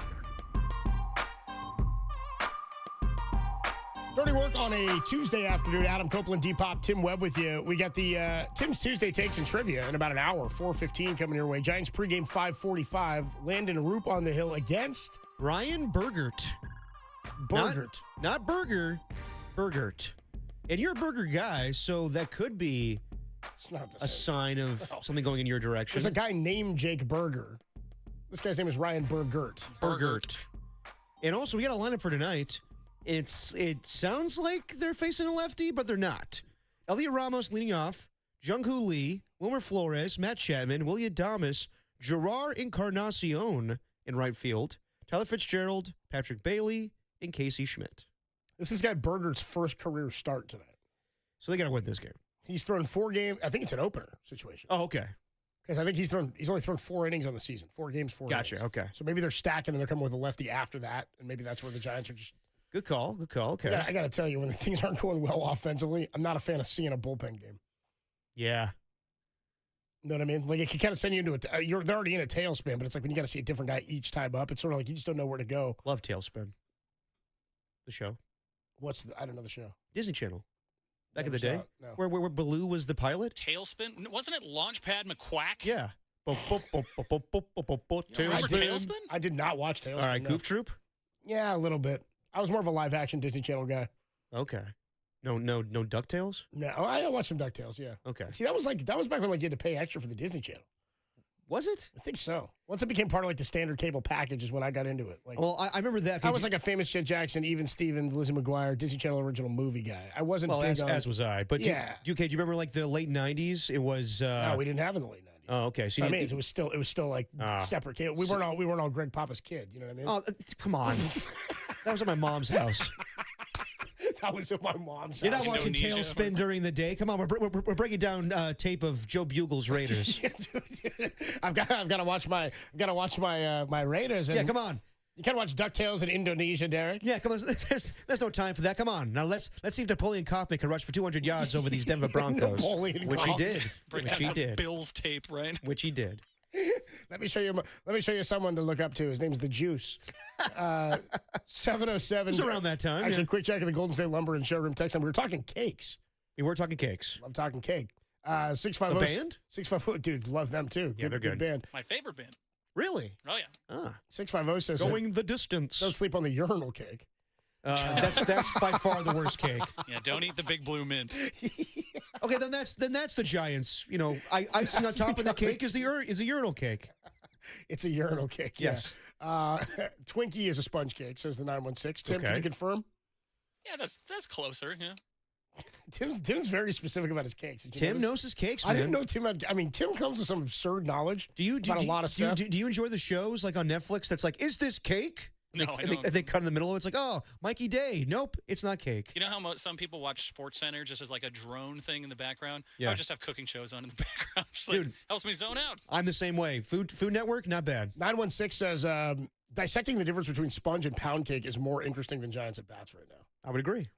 Dirty Work on a Tuesday afternoon. Adam Copeland, D-Pop, Tim Webb with you. We got the Tim's Tuesday Takes and Trivia in about an hour, 4:15 coming your way. Giants pregame 5:45. Landon Roop on the hill against Ryan Burgert. Burgert. Not Burger, Burgert. And you're a burger guy, so that could be it's not a sign of something going in your direction. There's a guy named Jake Burger. This guy's name is Ryan Burgert. Burgert. And also, we got a lineup for tonight. It sounds like they're facing a lefty, but they're not. Elliot Ramos leading off. Jung-Hoo Lee, Wilmer Flores, Matt Chapman, William Adames, Gerard Encarnacion in right field, Tyler Fitzgerald, Patrick Bailey, and Casey Schmidt. This is guy Burgert's first career start tonight. So they got to win this game. He's thrown 4 games. I think it's an opener situation. Oh, okay. Because I think he's only thrown 4 innings on the season. 4 games, 4 innings. Gotcha, okay. So maybe they're stacking and they're coming with a lefty after that, and maybe that's where the Giants are just... Good call, okay. I got to tell you, when the things aren't going well offensively, I'm not a fan of seeing a bullpen game. Yeah. You know what I mean? Like, it can kind of send you into they're already in a tailspin, but it's like when you got to see a different guy each time up, it's sort of like you just don't know where to go. Love Tailspin. The show. I don't know the show. Disney Channel. Back in Never the day? saw it, no. Where Baloo was the pilot? Tailspin? Wasn't it Launchpad McQuack? Yeah. Remember Tailspin? I did not watch Tailspin. All right, Goof Troop? Yeah, a little bit. I was more of a live action Disney Channel guy. Okay. No DuckTales? No, I watched some DuckTales, yeah. Okay. See, that was back when you had to pay extra for the Disney Channel. Was it? I think so. Once it became part of like the standard cable package is when I got into it. Like, well, I remember that. I was like a famous Jet Jackson, Even Stevens, Lizzie McGuire, Disney Channel original movie guy. I wasn't big on... as was I. But yeah. Do you remember like the late 90s? It was... no, we didn't have it in the late 90s. Oh, okay. So it was still like separate cable. We weren't all Greg Papa's kid. You know what I mean? Oh, come on. That was at my mom's house. That was at my mom's house. You're not watching Tailspin during the day. Come on, we're breaking down tape of Joe Bugle's Raiders. Yeah, dude. I've got to watch my my Raiders. And yeah, come on. You can't watch DuckTales in Indonesia, Derek. Yeah, come on. There's no time for that. Come on. Now let's see if Napoleon Kaufman can rush for 200 yards over these Denver Broncos. Which he did. Which he did. Bills tape, right? Which he did. Let me show you someone to look up to. His name's the Juice. 707. It was around that time. Actually, quick check of the Golden State Lumber and Showroom text line. We were talking cakes. We were talking cakes. Love talking cake. 650. The band? 650. Dude, love them too. Yeah, they're good. Band. My favorite band. Really? Oh yeah. 650 says going the distance. Don't sleep on the urinal cake. That's by far the worst cake. Yeah, don't eat the big blue mint. Okay, then that's the Giants. You know, icing on top of the cake is a urinal cake. It's a urinal cake. Yes. Yeah. Twinkie is a sponge cake. Says the 916. Tim, can you confirm? Yeah, that's closer. Yeah. Tim's very specific about his cakes. Tim knows his cakes, man. I didn't know Tim had... I mean, Tim comes with some absurd knowledge about a lot of stuff. Do you enjoy the shows like on Netflix that's like, is this cake? No, I don't. They cut in the middle. It's like, oh, Mikey Day. Nope, it's not cake. You know how some people watch Sports Center just as like a drone thing in the background? Yeah. I would just have cooking shows on in the background. Just Dude. like, helps me zone out. I'm the same way. Food Network, not bad. 916 says dissecting the difference between sponge and pound cake is more interesting than Giants at bats right now. I would agree.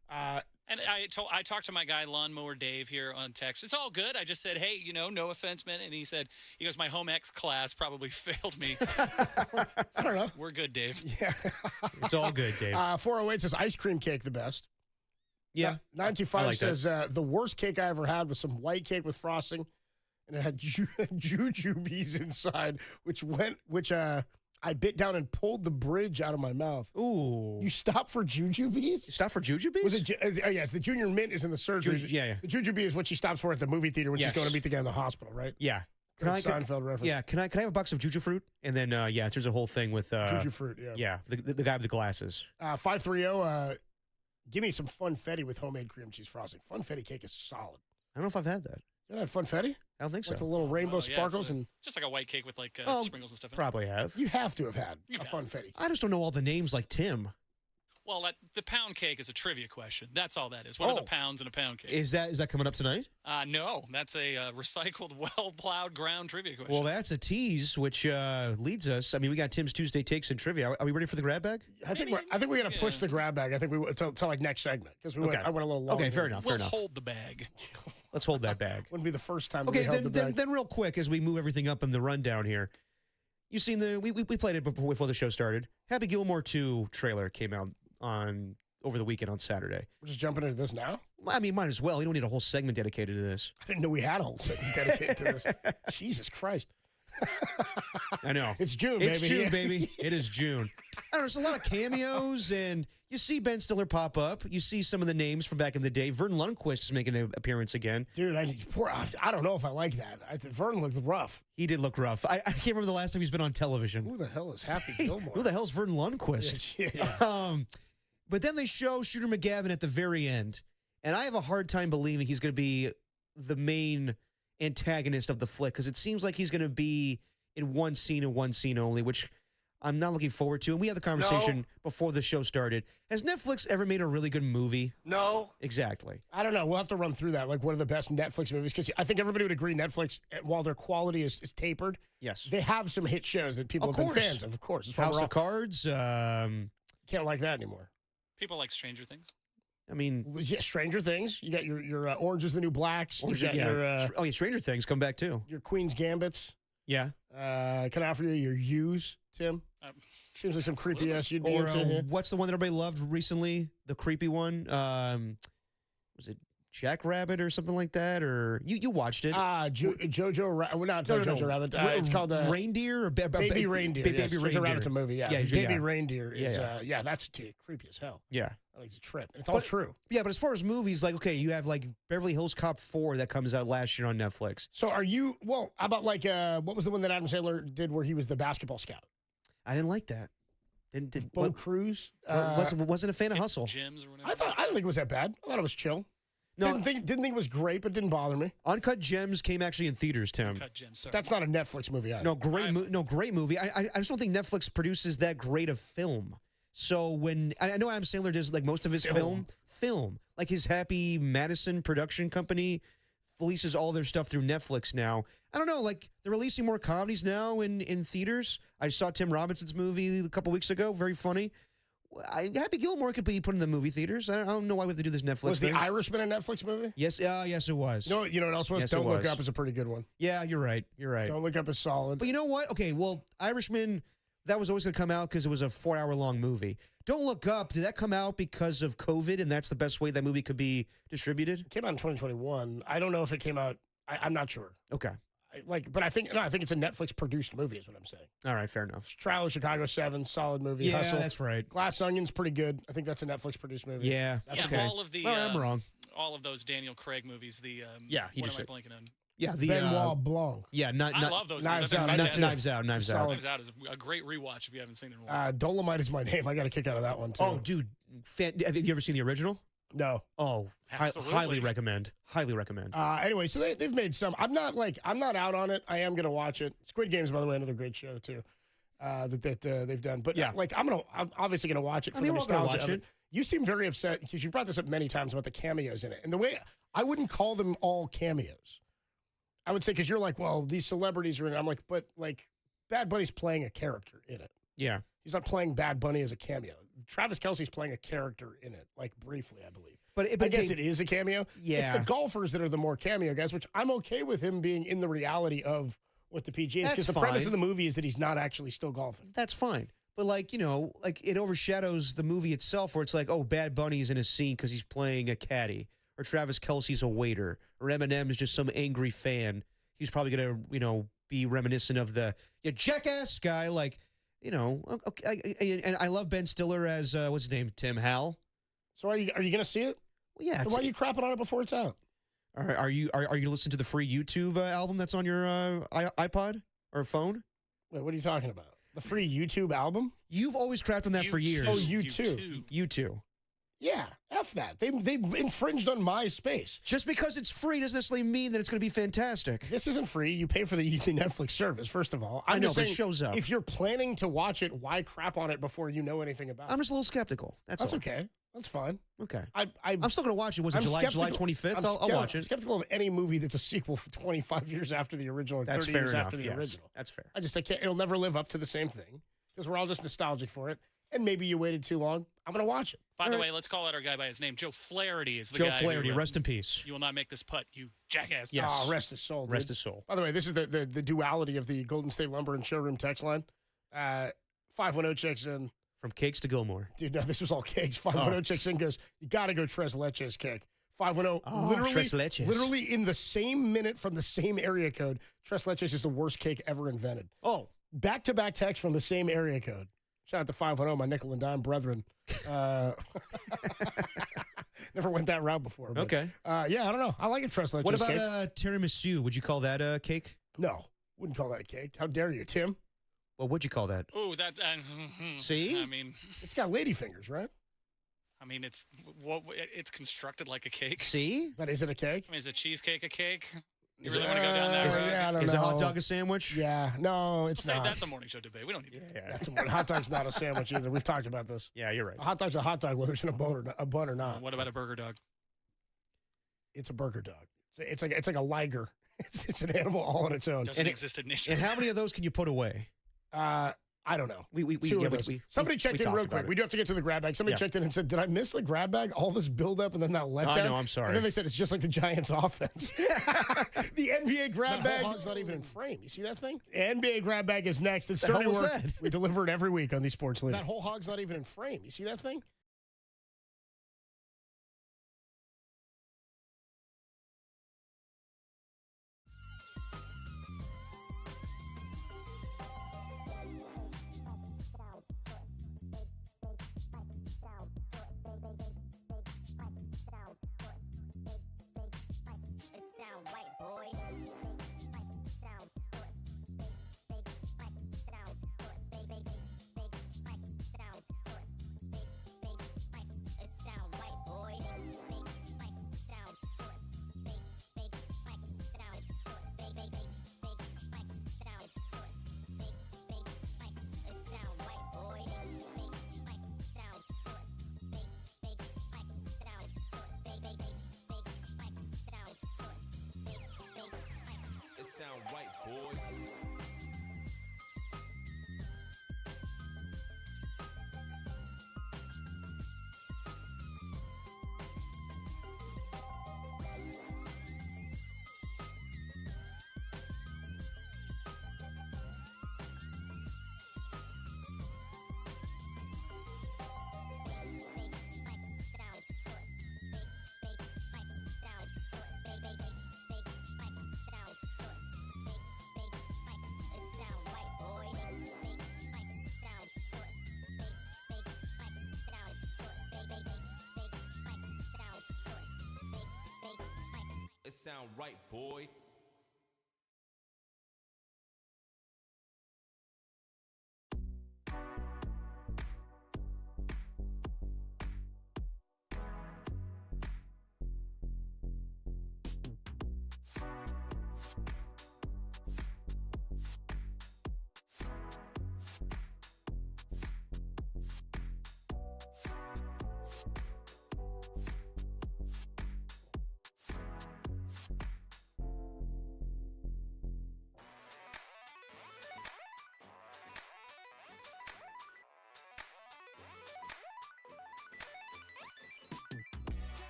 And I talked to my guy, Lawnmower Dave, here on text. It's all good. I just said, hey, no offense, man. And he goes, my home ec class probably failed me. I don't know. We're good, Dave. Yeah. It's all good, Dave. 408 says ice cream cake the best. Yeah. 925 like says the worst cake I ever had was some white cake with frosting, and it had jujubes inside, which I bit down and pulled the bridge out of my mouth. Ooh. You stopped for jujubes? Stop for jujubes? Was it? Yes, the junior mint is in the surgery. Yeah. The jujube is what she stops for at the movie theater when she's going to meet the guy in the hospital, right? Yeah. Seinfeld reference. Yeah. Can I have a box of Juju fruit? And then there's a whole thing with Juju fruit. Yeah. Yeah. The guy with the glasses. 530. Give me some funfetti with homemade cream cheese frosting. Funfetti cake is solid. I don't know if I've had that. You had funfetti? I don't think so. Like the little rainbow sparkles and just like a white cake with like sprinkles and stuff in it. Probably have. You have to have had a funfetti. I just don't know all the names like Tim. Well, the pound cake is a trivia question. That's all that is. What are the pounds in a pound cake? Is that coming up tonight? No, that's a recycled, well-plowed ground trivia question. Well, that's a tease, which leads us. I mean, we got Tim's Tuesday takes and trivia. Are we ready for the grab bag? I think we got to push the grab bag. I think we until like next segment because I went a little long. Okay, fair enough. We'll hold the bag. Let's hold that bag. Wouldn't be the first time. Okay, we held the bag. then real quick as we move everything up in the rundown here. You seen we played it before the show started. Happy Gilmore 2 trailer came out over the weekend on Saturday. We're just jumping into this now? I mean, might as well. You don't need a whole segment dedicated to this. I didn't know we had a whole segment dedicated to this. Jesus Christ. I know. It's June, It's baby. June, baby. It is June. I don't know. There's a lot of cameos, and you see Ben Stiller pop up. You see some of the names from back in the day. Vern Lundquist is making an appearance again. Dude, I don't know if I like that. Vern looked rough. He did look rough. I can't remember the last time he's been on television. Who the hell is Happy Gilmore? Who the hell's Vern Lundquist? Yeah. But then they show Shooter McGavin at the very end, and I have a hard time believing he's going to be the main antagonist of the flick because it seems like he's going to be in one scene and one scene only, which I'm not looking forward to. And we had the conversation before the show started. Has Netflix ever made a really good movie? No. Exactly. I don't know. We'll have to run through that. Like, what are the best Netflix movies? Because I think everybody would agree Netflix, while their quality is tapered, yes, they have some hit shows that people have been fans of course. That's why House of Cards. Can't like that anymore. People like Stranger Things. I mean, yeah, Stranger Things. You got your Orange is the New Blacks. You got your Stranger Things come back too. Your Queen's Gambits. Yeah. Can I offer you your U's, Tim? Seems like some creepy ass you'd be into. What's the one that everybody loved recently? The creepy one. Was it Jackrabbit or something like that? Or you watched it? Jojo Rabbit. Well, not Jojo Rabbit. It's called Reindeer or Baby Reindeer. Baby Yes, Reindeer. Jojo Rabbit's a movie. Yeah, Baby Reindeer is. Yeah. That's creepy as hell. Yeah. I think it's a trip. It's all true. Yeah, but as far as movies, like, okay, you have like Beverly Hills Cop 4 that comes out last year on Netflix. So are you, how about like, what was the one that Adam Sandler did where he was the basketball scout? I didn't like that. Bo Cruz? Wasn't a fan of Hustle. Gyms or whatever. I didn't think it was that bad. I thought it was chill. No, didn't think it was great, but didn't bother me. Uncut Gems came actually in theaters, Tim. Uncut Gems, sorry. That's not a Netflix movie either. No, great movie. I just don't think Netflix produces that great of film. So when I know Adam Sandler does like most of his film, like his Happy Madison production company releases all their stuff through Netflix now. I don't know, like they're releasing more comedies now in theaters. I saw Tim Robinson's movie a couple weeks ago, very funny. Happy Gilmore could be put in the movie theaters. I don't know why we have to do this Netflix Was thing. The Irishman a Netflix movie? Yes, yes, it was. You know what else was? Yes, Don't Look Up is a pretty good one. Yeah, you're right. Don't Look Up is solid. But you know what? Okay, well, Irishman, that was always going to come out because it was a 4-hour-long movie. Don't Look Up, did that come out because of COVID, and that's the best way that movie could be distributed? It came out in 2021. I don't know if it came out. I'm not sure. Okay. But I think it's a Netflix produced movie. Is what I'm saying. All right, fair enough. Trial of Chicago 7, solid movie. Yeah, Hustle. that's right. Glass Onion's pretty good. I think that's a Netflix produced movie. Yeah, that's okay. All of the. I'm wrong. All of those Daniel Craig movies. The yeah, he what just am I blanking on? Yeah, the Benoit Blanc. Yeah, I love those movies. Knives Out. Knives Out is a great rewatch if you haven't seen it in a while. Dolomite Is My Name. I got a kick out of that one too. Oh, dude, have you ever seen the original? No. Oh, highly recommend. Highly recommend. Anyway, so they've made some. I'm not out on it. I am going to watch it. Squid Games, by the way, another great show too. that they've done. But Yeah. like I'm obviously gonna watch it for the we're all gonna nostalgia watch of it. it. You seem very upset because you brought this up many times about the cameos in it, and the way I wouldn't call them all cameos. I would say because you're like, well, these celebrities are in it. I'm like, but like Bad Bunny's playing a character in it. Yeah. He's not playing Bad Bunny as a cameo. Travis Kelce's playing a character in it, like briefly, I believe. But I guess it is a cameo. Yeah. It's the golfers that are the more cameo guys, which I'm okay with him being in the reality of what the PGA is, because the premise of the movie is that he's not actually still golfing. That's fine. But like, like it overshadows the movie itself where it's like, oh, Bad Bunny's in a scene because he's playing a caddy, or Travis Kelce's a waiter, or Eminem is just some angry fan. He's probably going to, be reminiscent of the jackass guy. Like, okay. And I love Ben Stiller as, what's his name? Tim Hal. So are you going to see it? Well, yeah. Then why are you crapping on it before it's out? All right, are you listening to the free YouTube album that's on your iPod or phone? Wait, what are you talking about? The free YouTube album? You've always crapped on that for years. Oh, U2. U2. Yeah, F that. They infringed on my space. Just because it's free doesn't necessarily mean that it's going to be fantastic. This isn't free. You pay for the Netflix service, first of all. I know, just but it saying, shows up. If you're planning to watch it, why crap on it before you know anything about it? I'm just a little skeptical. That's all. okay. That's fine. Okay. I'm still going to watch it. Was it July 25th? I'll watch it. I'm skeptical of any movie that's a sequel for 25 years after the original or 30 fair years enough, after the yes. original. That's fair. I can't. It'll never live up to the same thing because we're all just nostalgic for it. And maybe you waited too long. I'm going to watch it. By the way, let's call out our guy by his name. Joe Flaherty is the Joe guy. Flaherty, rest in peace. You will not make this putt, you jackass. Yes. Oh, rest his soul. Dude. Rest his soul. By the way, this is the duality of the Golden State Lumber and Showroom text line. 510 checks in. From cakes to Gilmore. Dude, no, this was all cakes. 510 checks in goes, you got to go Tres Leches cake. 510, Tres Leches. literally in the same minute from the same area code, Tres Leches is the worst cake ever invented. Oh. Back-to-back texts from the same area code. Shout out to 510, my nickel and dime brethren. Never went that route before. But, okay. Yeah, I don't know. I like a Tres Leches What about cake. tiramisu? Would you call that a cake? No, wouldn't call that a cake. How dare you, Tim? What would you call that? Ooh, that. See? I mean, it's got lady fingers, right? I mean, it's constructed like a cake. See? But is it a cake? I mean, is a cheesecake a cake? You really want to go down that road? Yeah, I don't Is know. a hot dog a sandwich? Yeah, no, it's We'll not. say that's a morning show debate. We don't need That's hot dog's not a sandwich either. We've talked about this. Yeah, you're right. A hot dog's a hot dog, whether it's in a bun or not. What about a burger dog? It's a burger dog. It's like a liger. It's an animal all on its own. Doesn't exist in nature. And how many of those can you put away? I don't know. Two of those. Somebody checked in real quick. We do have to get to the grab bag. Somebody checked in and said, "Did I miss the grab bag? All this build up and then that letdown." I know. I'm sorry. And then they said it's just like the Giants' offense. The NBA grab bag. Hog's not even in frame. You see that thing? NBA grab bag is next. It's dirty work. We deliver it every week on the Sports League. That whole hog's not even in frame. You see that thing? Sound white, boy. It sound right, boy.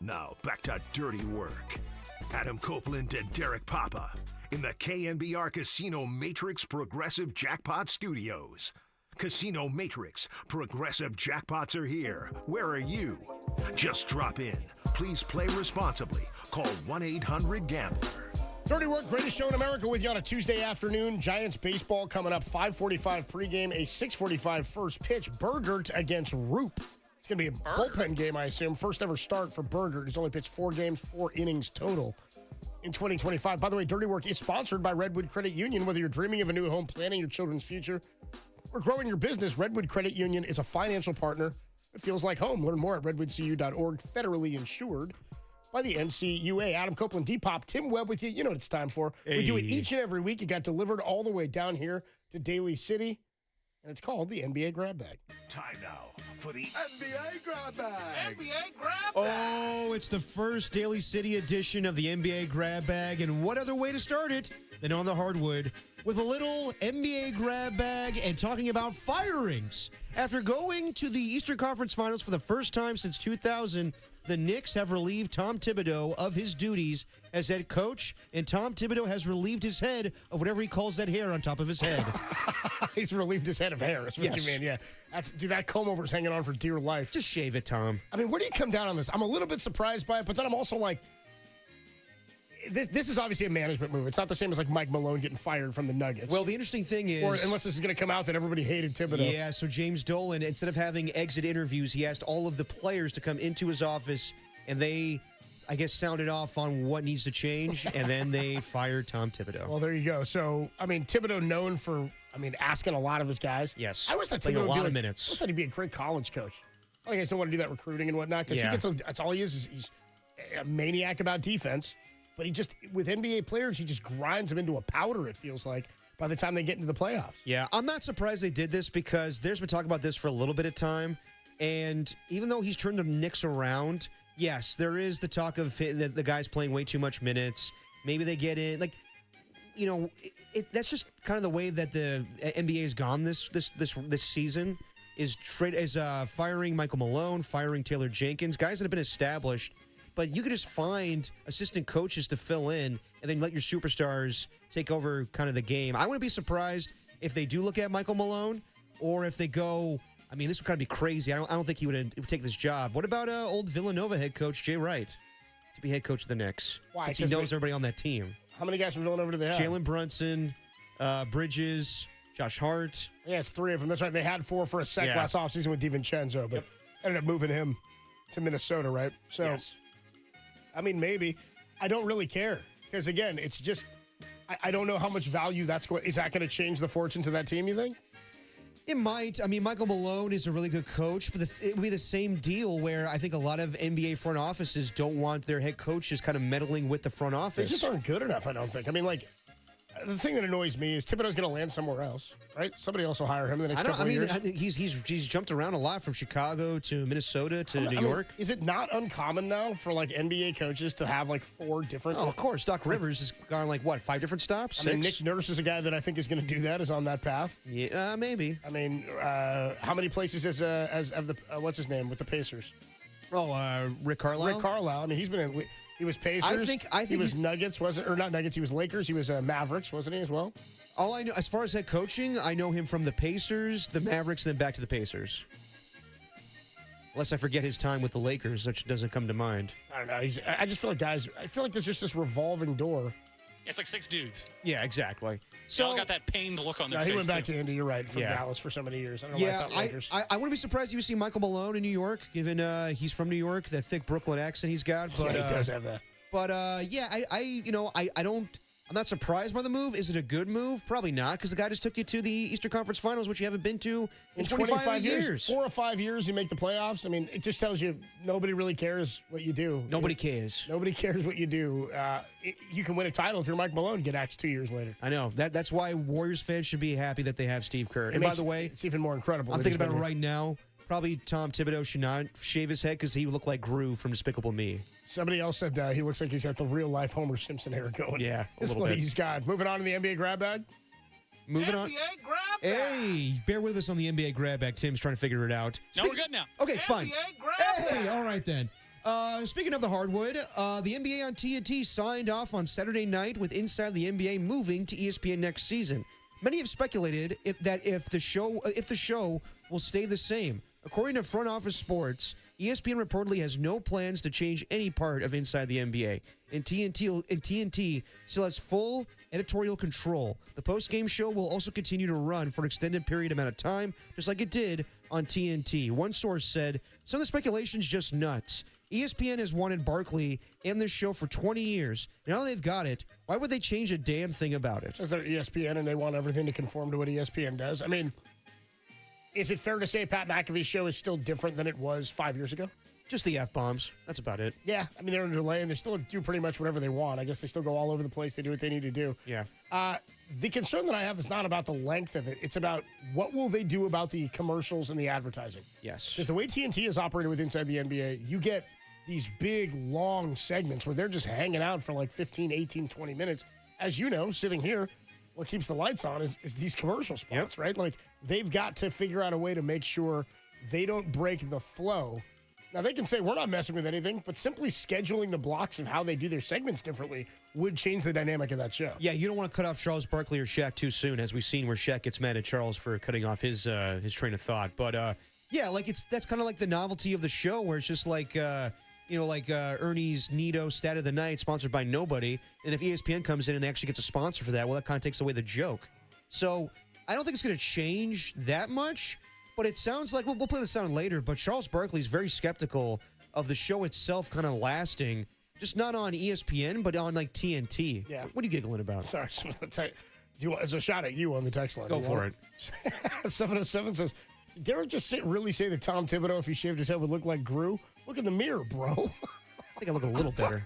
Now, back to dirty work. Adam Copeland and Derek Papa in the KNBR Casino Matrix Progressive Jackpot Studios. Casino Matrix Progressive Jackpots are here. Where are you? Just drop in. Please play responsibly. Call 1-800-GAMBLER. Dirty Work, greatest show in America with you on a Tuesday afternoon. Giants baseball coming up, 5:45 pregame, a 6:45 first pitch. Burgert against Roop. It's going to be a bullpen game, I assume. First ever start for Burgert. He's only pitched 4 games, 4 innings total in 2025. By the way, Dirty Work is sponsored by Redwood Credit Union. Whether you're dreaming of a new home, planning your children's future, or growing your business, Redwood Credit Union is a financial partner. It feels like home. Learn more at redwoodcu.org. Federally insured by the NCUA. Adam Copeland, D-Pop, Tim Webb with you. You know what it's time for. Hey. We do it each and every week. It got delivered all the way down here to Daly City, and it's called the NBA Grab Bag. Time now for the NBA Grab Bag. NBA grab Oh, it's the first Daly City edition of the NBA Grab Bag, and what other way to start it than on the hardwood with a little NBA Grab Bag and talking about firings. After going to the Eastern Conference Finals for the first time since 2000, the Knicks have relieved Tom Thibodeau of his duties as head coach, and Tom Thibodeau has relieved his head of whatever he calls that hair on top of his head. He's relieved his head of hair. That's what you mean, yeah. That comb over's hanging on for dear life. Just shave it, Tom. I mean, where do you come down on this? I'm a little bit surprised by it, but then I'm also like, this is obviously a management move. It's not the same as like Mike Malone getting fired from the Nuggets. Well, the interesting thing is, or unless this is going to come out that everybody hated Thibodeau. Yeah, so James Dolan, instead of having exit interviews, he asked all of the players to come into his office, and they, I guess, sounded off on what needs to change, and then they fired Tom Thibodeau. Well, there you go. So, I mean, Thibodeau known for, asking a lot of his guys. Yes. I always thought Playing Thibodeau a lot would be of like, minutes. I always thought he'd be a great college coach. I guess don't want to do that recruiting and whatnot because that's all he is. He's a maniac about defense. But he just, with NBA players, he just grinds them into a powder, it feels like, by the time they get into the playoffs. Yeah, I'm not surprised they did this because there's been talk about this for a little bit of time. And even though he's turned the Knicks around, yes, there is the talk of the guys playing way too much minutes. Maybe they get in. Like, you know, that's just kind of the way that the NBA has gone this season is firing Michael Malone, firing Taylor Jenkins, guys that have been established. But you could just find assistant coaches to fill in and then let your superstars take over kind of the game. I wouldn't be surprised if they do look at Michael Malone or if they go, I mean, this would kind of be crazy. I don't think he would take this job. What about old Villanova head coach Jay Wright to be head coach of the Knicks? Why? Since he knows everybody on that team. How many guys from Villanova do they have? Jalen Brunson, Bridges, Josh Hart. Yeah, it's 3 of them. That's right. They had 4 for a sec last offseason with DiVincenzo, but ended up moving him to Minnesota, right? So, yes. I mean, maybe. I don't really care because, again, it's just I don't know how much value that's going. Is that going to change the fortunes of that team, you think? It might. I mean, Michael Malone is a really good coach, but it would be the same deal where I think a lot of NBA front offices don't want their head coaches kind of meddling with the front office. They just aren't good enough, I don't think. I mean, like, the thing that annoys me is Thibodeau's going to land somewhere else, right? Somebody else will hire him in the next couple of years. He's jumped around a lot from Chicago to Minnesota to New York. Is it not uncommon now for, like, NBA coaches to have, like, 4 different... Oh, of course. Doc Rivers has gone, like, what, 5 different stops? 6? I mean, Nick Nurse is a guy that I think is going to do that, is on that path. Yeah, maybe. I mean, how many places what's his name, with the Pacers? Oh, Rick Carlisle? Rick Carlisle. I mean, he was Pacers. I think he was Nuggets, wasn't? Or not Nuggets. He was Lakers. He was Mavericks, wasn't he as well? All I know, as far as head coaching, I know him from the Pacers, the Mavericks, and then back to the Pacers. Unless I forget his time with the Lakers, which doesn't come to mind. I don't know. I just feel like I feel like there's just this revolving door. It's like 6 dudes. Yeah, exactly. So they all got that pained look on their face. He went back to Indy. You're right, from Dallas for so many years. I don't know why I thought Lakers. I wouldn't be surprised if you see Michael Malone in New York, given he's from New York, that thick Brooklyn accent he's got. But he does have that. But I'm not surprised by the move. Is it a good move? Probably not, because the guy just took you to the Eastern Conference Finals, which you haven't been to in 25 years. 4 or 5 years, you make the playoffs. I mean, it just tells you nobody really cares what you do. Nobody cares. Nobody cares what you do. You can win a title if you're Mike Malone, get axed 2 years later. I know. That's why Warriors fans should be happy that they have Steve Kerr. And by the way, it's even more incredible. I'm thinking about it right now. Probably Tom Thibodeau should not shave his head because he would look like Gru from Despicable Me. Somebody else said he looks like he's got the real-life Homer Simpson hair going. Yeah, this is what he's got. Moving on to the NBA grab bag. Moving on. Hey, bear with us on the NBA grab bag. Tim's trying to figure it out. No, we're good now. Okay, fine. NBA grab bag. Hey, all right then. Speaking of the hardwood, the NBA on TNT signed off on Saturday night with Inside the NBA moving to ESPN next season. Many have speculated if the show will stay the same. According to Front Office Sports, ESPN reportedly has no plans to change any part of Inside the NBA. And TNT still has full editorial control. The post-game show will also continue to run for an extended period amount of time, just like it did on TNT. One source said, some of the speculation's just nuts. ESPN has wanted Barkley and this show for 20 years. Now they've got it. Why would they change a damn thing about it? Because they're ESPN and they want everything to conform to what ESPN does. I mean, is it fair to say Pat McAfee's show is still different than it was 5 years ago? Just the F-bombs. That's about it. Yeah. I mean, they're in delay and they still do pretty much whatever they want. I guess they still go all over the place. They do what they need to do. Yeah. The concern that I have is not about the length of it. It's about what will they do about the commercials and the advertising. Yes. Because the way TNT is operated with Inside the NBA, you get these big, long segments where they're just hanging out for like 15, 18, 20 minutes. As you know, sitting here, what keeps the lights on is these commercial spots, right? Like, they've got to figure out a way to make sure they don't break the flow. Now, they can say, we're not messing with anything, but simply scheduling the blocks of how they do their segments differently would change the dynamic of that show. Yeah, you don't want to cut off Charles Barkley or Shaq too soon, as we've seen where Shaq gets mad at Charles for cutting off his train of thought. But, yeah, like that's kind of like the novelty of the show where it's just like... Ernie's Nito Stat of the Night, sponsored by nobody. And if ESPN comes in and actually gets a sponsor for that, well, that kind of takes away the joke. So I don't think it's going to change that much, but it sounds like, we'll play the sound later, but Charles Barkley's very skeptical of the show itself kind of lasting, just not on ESPN, but on like TNT. Yeah. What are you giggling about? Sorry, as a shot at you on the text line. Go for it. 707 says, did Derek just really say that Tom Thibodeau, if he shaved his head, would look like Gru? Look in the mirror, bro. I think I look a little better.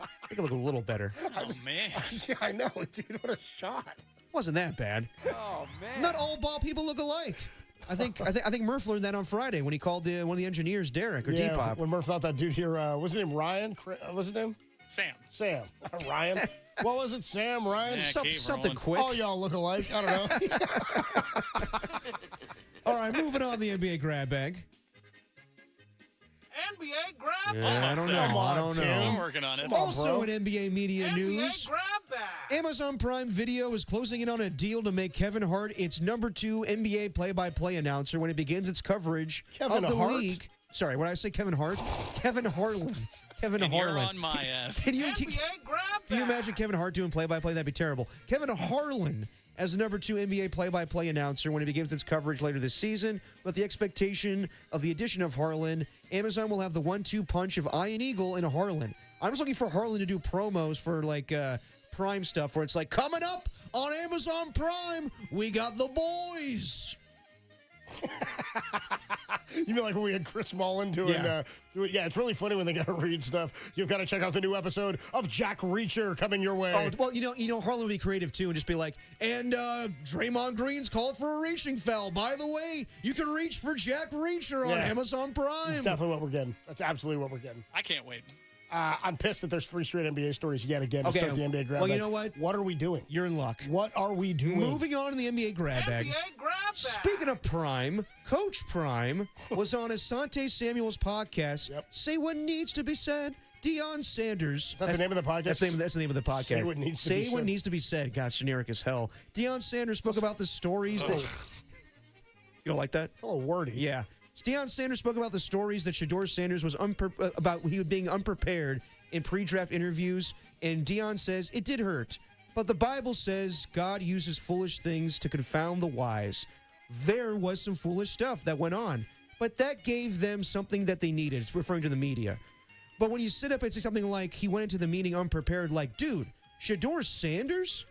Oh, man. Yeah, I know, dude. What a shot. Wasn't that bad. Oh, man. Not all bald people look alike. I think Murph learned that on Friday when he called one of the engineers Derek or Depop. When Murph thought that dude here, was his name Ryan? What's his name? Sam. Ryan. What was it? Sam, Ryan? Yeah, something quick. All y'all look alike. I don't know. All right, moving on the NBA grab bag. NBA grab Yeah, I don't know. I'm working on it. Also in NBA media news, grab bag. Amazon Prime Video is closing in on a deal to make Kevin Hart its number 2 NBA play-by-play announcer when it begins its coverage of the league. Sorry, when I say Kevin Hart, Kevin Harlan. Kevin Harlan. You're on my ass. Can you imagine Kevin Hart doing play-by-play? That'd be terrible. Kevin Harlan as the number 2 NBA play-by-play announcer when it begins its coverage later this season. With the expectation of the addition of Harlan, Amazon will have the 1-2 punch of Ian Eagle and Harlan. I'm just looking for Harlan to do promos for like Prime stuff where it's like, coming up on Amazon Prime, we got The Boys. You mean like when we had Chris Mullen doing Yeah, it's really funny when they got to read stuff. You've got to check out the new episode of Jack Reacher coming your way. Oh, well, you know, Harlan would be creative too and just be like, and Draymond Green's called for a reaching foul. By the way, you can reach for Jack Reacher on Amazon Prime. That's definitely what we're getting. That's absolutely what we're getting. I can't wait. I'm pissed that there's 3 straight NBA stories yet again to start the NBA grab bag. Well, you know what? What are we doing? You're in luck. What are we doing? Moving on to the NBA grab bag. Speaking of Prime, Coach Prime was on Asante Samuel's podcast. Say What Needs to Be Said. Deion Sanders. Is that the name of the podcast? That's the name of the podcast. Say What Needs to Be Said. Say What Needs to Be Said. God, it's generic as hell. Deion Sanders spoke about the stories that... You don't like that? It's a little wordy. Yeah. Deion Sanders spoke about the stories that Shedeur Sanders was being unprepared in pre-draft interviews, and Deion says it did hurt, but the Bible says God uses foolish things to confound the wise. There was some foolish stuff that went on, but that gave them something that they needed. It's referring to the media. But when you sit up and say something like he went into the meeting unprepared, like, dude, Shedeur Sanders,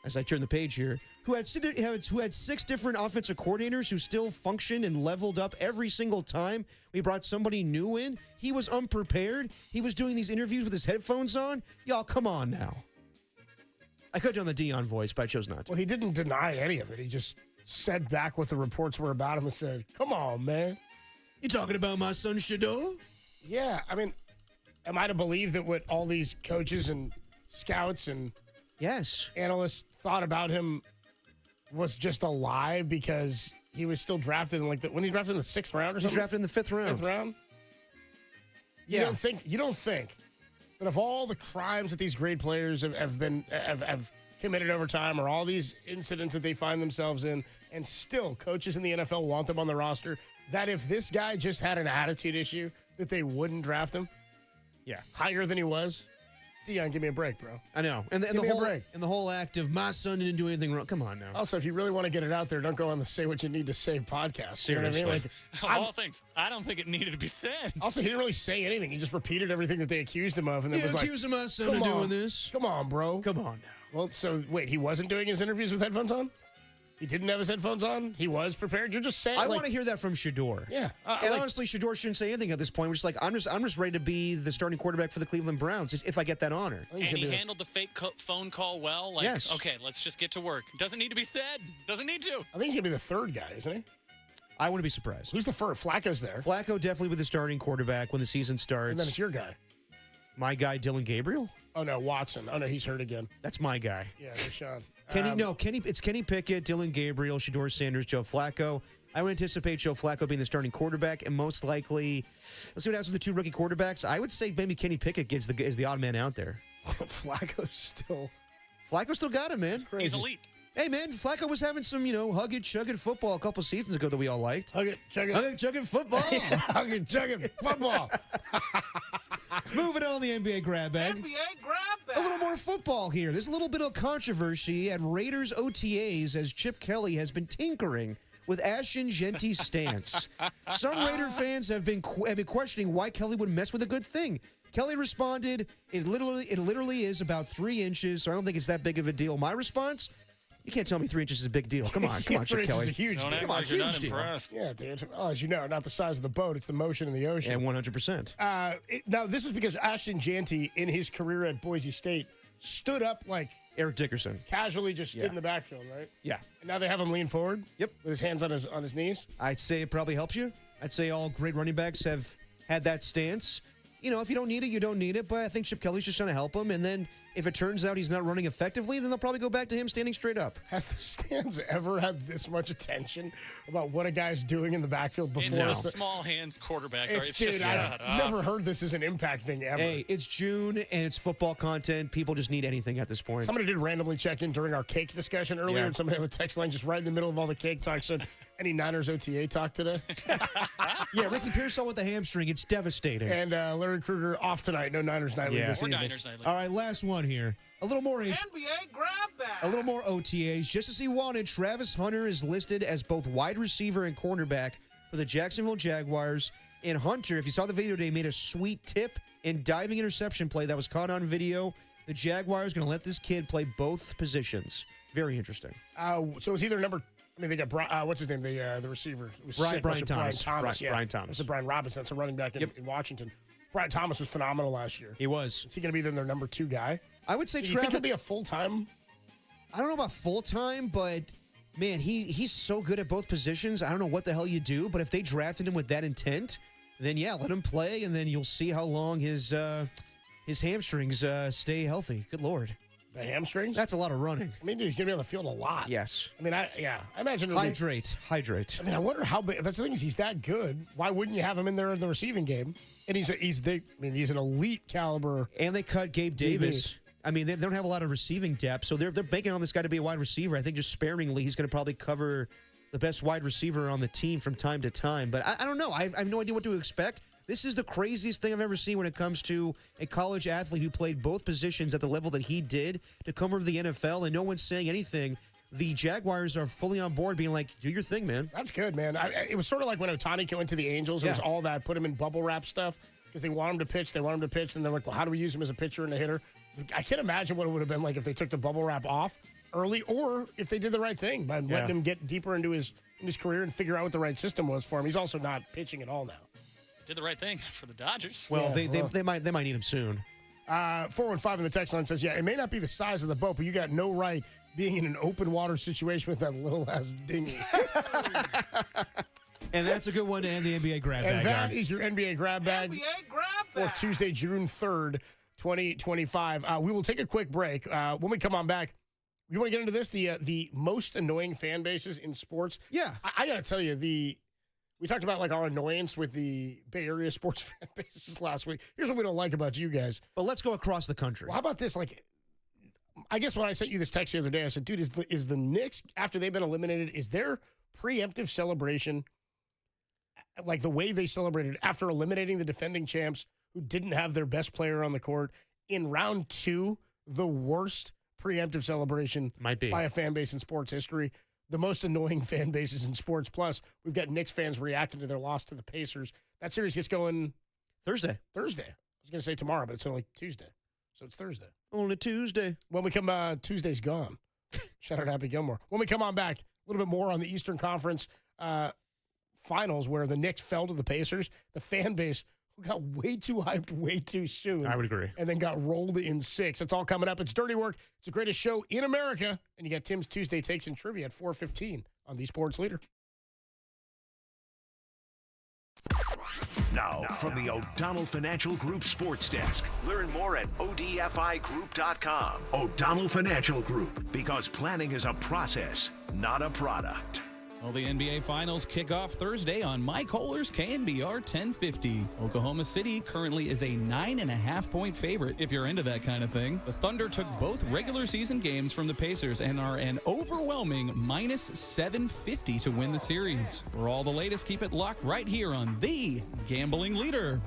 as I turn the page here, who had 6 different offensive coordinators who still functioned and leveled up every single time we brought somebody new in. He was unprepared. He was doing these interviews with his headphones on. Y'all, come on now. I could have done the Deion voice, but I chose not to. Well, he didn't deny any of it. He just said back what the reports were about him and said, come on, man. You talking about my son Shedeur? Yeah, I mean, am I to believe that what all these coaches and scouts and analysts thought about him was just a lie because he was still drafted in when he drafted in the 6th round or something? He was drafted in the 5th round. 5th round? You don't think that of all the crimes that these great players have committed over time, or all these incidents that they find themselves in, and still coaches in the NFL want them on the roster, that if this guy just had an attitude issue, that they wouldn't draft him? Yeah. Higher than he was? Dion, give me a break, bro. I know. And the whole act of my son didn't do anything wrong. Come on now. Also, if you really want to get it out there, don't go on the Say What You Need to Say podcast. Seriously. You know what I mean? Of all things, I don't think it needed to be said. Also, he didn't really say anything. He just repeated everything that they accused him of. And then was like, accusing my son of doing this. Come on, bro. Come on now. Well, so wait, he wasn't doing his interviews with headphones on? He didn't have his headphones on? He was prepared? You're just saying. I want to hear that from Shador. Yeah. Honestly, Shador shouldn't say anything at this point. We're just like, I'm just ready to be the starting quarterback for the Cleveland Browns if I get that honor. And he handled the fake phone call well. Like, yes. Okay, let's just get to work. Doesn't need to be said. Doesn't need to. I think he's going to be the third guy, isn't he? I wouldn't be surprised. Who's the first? Flacco's there. Flacco definitely be the starting quarterback when the season starts. And then it's your guy. My guy, Dylan Gabriel? Oh, no, Watson. Oh, no, he's hurt again. That's my guy. Yeah, Deshaun. It's Kenny Pickett, Dylan Gabriel, Shador Sanders, Joe Flacco. I would anticipate Joe Flacco being the starting quarterback, and most likely, let's see what happens with the two rookie quarterbacks. I would say maybe Kenny Pickett is the odd man out there. Flacco still got him, man. Crazy. He's elite. Hey, man, Flacco was having some, hug it, chug it football a couple seasons ago that we all liked. Hug it, chug it football. Hug it, chug it football. Moving on the NBA grab bag. A little more football here. There's a little bit of controversy at Raiders OTAs as Chip Kelly has been tinkering with Ashton Genty's stance. Some Raider fans have been questioning why Kelly would mess with a good thing. Kelly responded, it literally is about 3 inches, so I don't think it's that big of a deal. My response, you can't tell me 3 inches is a big deal. Come on, Chip Kelly. Is a huge Don't deal. act like you're not impressed. Yeah, dude. Well, as you know, not the size of the boat, it's the motion in the ocean. And 100%. Now, this was because Ashton Genty, in his career at Boise State, stood up like Eric Dickerson. Casually just stood in the backfield, right? Yeah. And now they have him lean forward? Yep. With his hands on his knees? I'd say it probably helps you. I'd say all great running backs have had that stance. If you don't need it, you don't need it. But I think Chip Kelly's just trying to help him. And then if it turns out he's not running effectively, then they'll probably go back to him standing straight up. Has the stands ever had this much attention about what a guy's doing in the backfield before? It's a small hands quarterback. I've never heard this as an impact thing ever. Hey, it's June and it's football content. People just need anything at this point. Somebody did randomly check in during our cake discussion earlier, and somebody on the text line just right in the middle of all the cake talk said, any Niners OTA talk today? Yeah, Ricky Pearsall with the hamstring. It's devastating. And Larry Krueger off tonight. No Niners Nightly this evening. Niners Nightly. All right, last one here. A little more NBA grab bag. A little more OTAs. Just as he wanted, Travis Hunter is listed as both wide receiver and cornerback for the Jacksonville Jaguars. And Hunter, if you saw the video today, made a sweet tip and diving interception play that was caught on video. The Jaguars going to let this kid play both positions. Very interesting. So it's either they got what's his name? The receiver. It was Brian Thomas. Brian Thomas. It's Brian Robinson. That's a running back in Washington. Brian Thomas was phenomenal last year. He was. Is he going to be then their number 2 guy? I would say you think he'll be a full-time? I don't know about full-time, but, man, he's so good at both positions. I don't know what the hell you do, but if they drafted him with that intent, then, yeah, let him play, and then you'll see how long his hamstrings stay healthy. Good Lord. The hamstrings? That's a lot of running. I mean, dude, he's going to be on the field a lot. Yes. I mean, I imagine. Hydrate. I mean, I wonder how big. That's the thing is, he's that good. Why wouldn't you have him in there in the receiving game? And he's an elite caliber. And they cut Gabe Davis. I mean, they don't have a lot of receiving depth, so they're banking on this guy to be a wide receiver. I think just sparingly, he's going to probably cover the best wide receiver on the team from time to time. But I don't know. I have no idea what to expect. This is the craziest thing I've ever seen when it comes to a college athlete who played both positions at the level that he did to come over to the NFL, and no one's saying anything. The Jaguars are fully on board being like, do your thing, man. That's good, man. It was sort of like when Ohtani went to the Angels. It was all that, put him in bubble wrap stuff because they want him to pitch. And they're like, well, how do we use him as a pitcher and a hitter? I can't imagine what it would have been like if they took the bubble wrap off early or if they did the right thing by letting him get deeper into his career and figure out what the right system was for him. He's also not pitching at all now. Did the right thing for the Dodgers. Well, they might need him soon. 415 in the text line says, it may not be the size of the boat, but you got no right being in an open water situation with that little ass dinghy. And that's a good one to end the NBA grab bag. And that is your NBA grab bag for Tuesday, June 3rd, 2025. We will take a quick break. When we come on back, we want to get into this, the most annoying fan bases in sports. Yeah. I got to tell you, we talked about like our annoyance with the Bay Area sports fan bases last week. Here's what we don't like about you guys. But let's go across the country. Well, how about this? Like, I guess when I sent you this text the other day, I said, dude, is the Knicks, after they've been eliminated, is their preemptive celebration, like the way they celebrated after eliminating the defending champs who didn't have their best player on the court in round 2, the worst preemptive celebration Might be. by a fan base in sports history? The most annoying fan bases in sports. Plus, we've got Knicks fans reacting to their loss to the Pacers. That series gets going Thursday. I was going to say tomorrow, but it's only Tuesday. So it's Thursday. Only Tuesday. When we come, Tuesday's gone. Shout out Happy Gilmore. When we come on back, a little bit more on the Eastern Conference Finals where the Knicks fell to the Pacers. The fan base got way too hyped way too soon. I would agree. And then got rolled in 6. That's all coming up. It's Dirty Work. It's the greatest show in America. And you got Tim's Tuesday Takes and Trivia at 4:15 on the Sports Leader. Now, from the O'Donnell Financial Group Sports Desk. Learn more at ODFIGroup.com. O'Donnell Financial Group, because planning is a process, not a product. Well, the NBA Finals kick off Thursday on Mike Holler's KNBR 1050. Oklahoma City currently is a 9.5-point favorite, if you're into that kind of thing. The Thunder took both regular season games from the Pacers and are an overwhelming minus 750 to win the series. For all the latest, keep it locked right here on the Gambling Leader.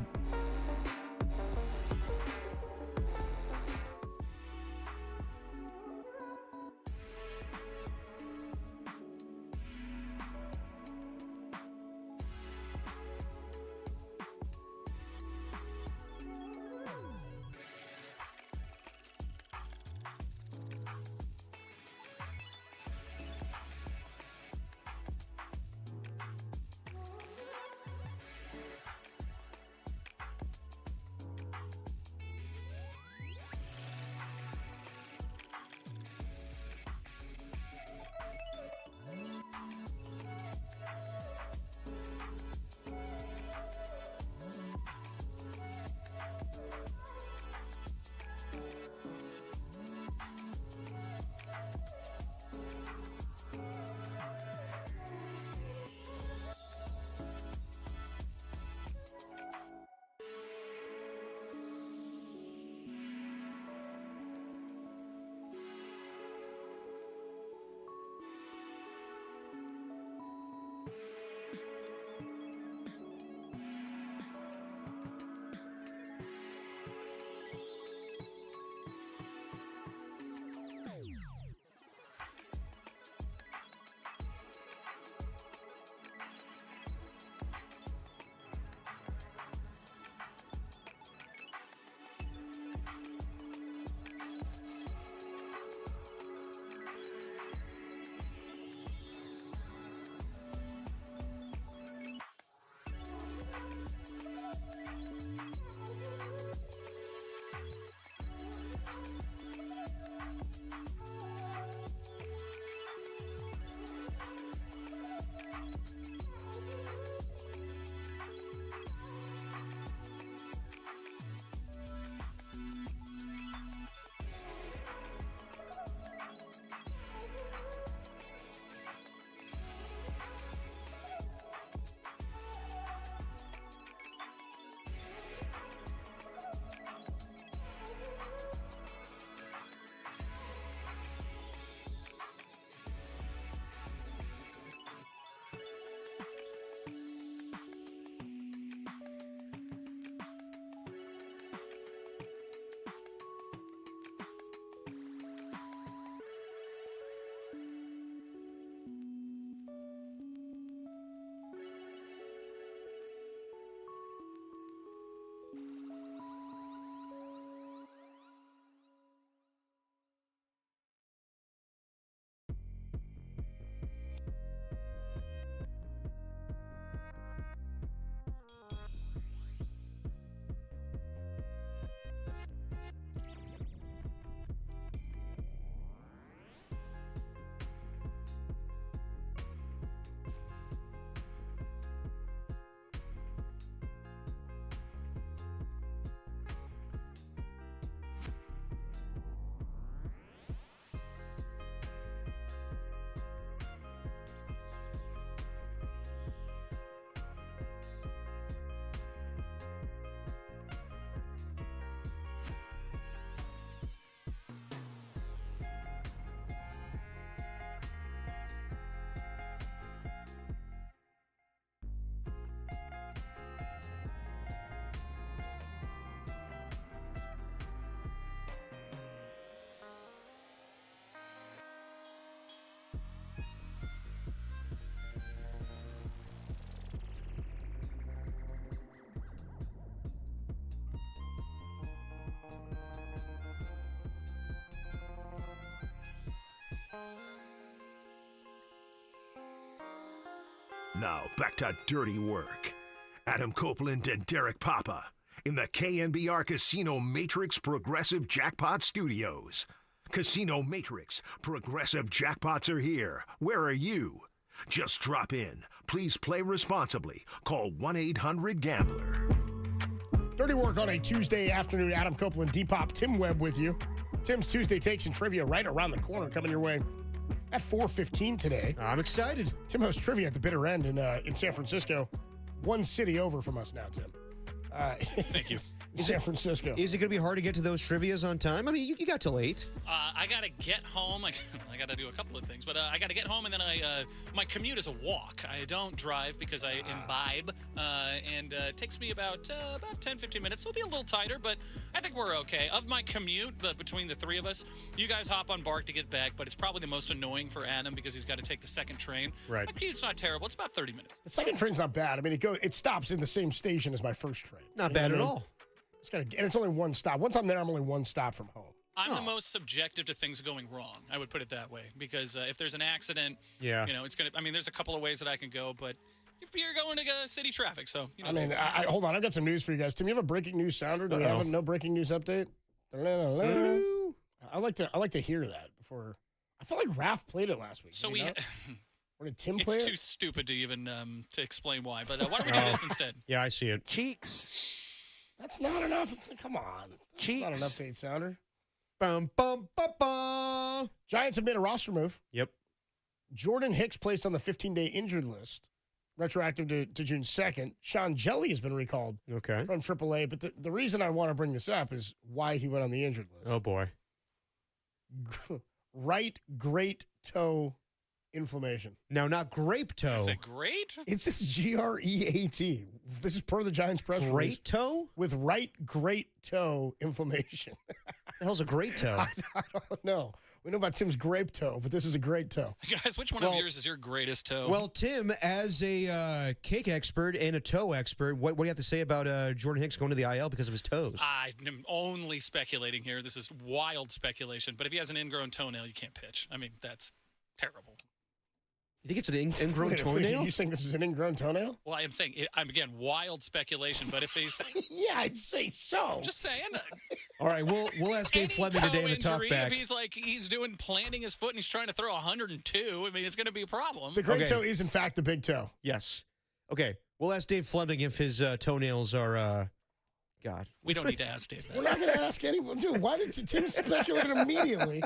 Now back to dirty work. Adam Copeland and Derek Papa in the KNBR Casino Matrix Progressive Jackpot Studios. Casino Matrix Progressive Jackpots are here. Where are you? Just drop in. Please play responsibly. Call 1-800-GAMBLER. Dirty work on a Tuesday afternoon. Adam Copeland, Depop, Tim Webb with you. Tim's Tuesday Takes and Trivia right around the corner coming your way at 4:15 today. I'm excited. Tim hosts trivia at the bitter end in San Francisco. One city over from us now, Tim. Thank you. San Francisco. Is it going to be hard to get to those trivias on time? I mean, you got till 8. I got to get home. I got to do a couple of things, but I got to get home, and then my commute is a walk. I don't drive because I imbibe, and it takes me about 10, 15 minutes. It'll be a little tighter, but I think we're okay. Of my commute, between the three of us, you guys hop on BART to get back, but it's probably the most annoying for Adam because he's got to take the second train. Right. My commute's not terrible. It's about 30 minutes. The second train's not bad. I mean, it stops in the same station as my first train. Not bad at all. And it's only one stop. Once I'm there, I'm only one stop from home. I'm the most subjective to things going wrong. I would put it that way because if there's an accident, it's gonna. I mean, there's a couple of ways that I can go, but if you're going to city traffic, so I mean, hold on. I've got some news for you guys. Tim, you have a breaking news sounder? Do we have no breaking news update? I like to hear that before. I felt like Raph played it last week. So or did Tim play it? It's too stupid to even to explain why. But why don't we do this instead? Yeah, I see it. Cheeks. That's not enough. Come on. That's not an update sounder. Bum, bum, bum, bum. Giants have made a roster move. Yep. Jordan Hicks placed on the 15-day injured list, retroactive to June 2nd. Sean Jelly has been recalled from AAA. But the reason I want to bring this up is why he went on the injured list. Oh, boy. Right great toe inflammation. Now, not grape toe. Is it great? It's this GREAT. This is per the Giants press release. Great toe? With right great toe inflammation. The hell's a great toe? I don't know. We know about Tim's grape toe, but this is a great toe. Guys, which one of yours is your greatest toe? Well, Tim, as a cake expert and a toe expert, what do you have to say about Jordan Hicks going to the IL because of his toes? I'm only speculating here. This is wild speculation. But if he has an ingrown toenail, you can't pitch. I mean, that's terrible. You think it's an ingrown toenail? You saying this is an ingrown toenail? Well, I'm saying, again, wild speculation, but if he's... Yeah, I'd say so. Just saying. All right, we'll ask Dave Fleming today in the talk back. If he's planting his foot and he's trying to throw 102, I mean, it's going to be a problem. The great toe is, in fact, the big toe. Yes. Okay, we'll ask Dave Fleming if his toenails are... God. We don't need to ask Dave that. We're not going to ask anyone. Dude, why did Tim speculate immediately?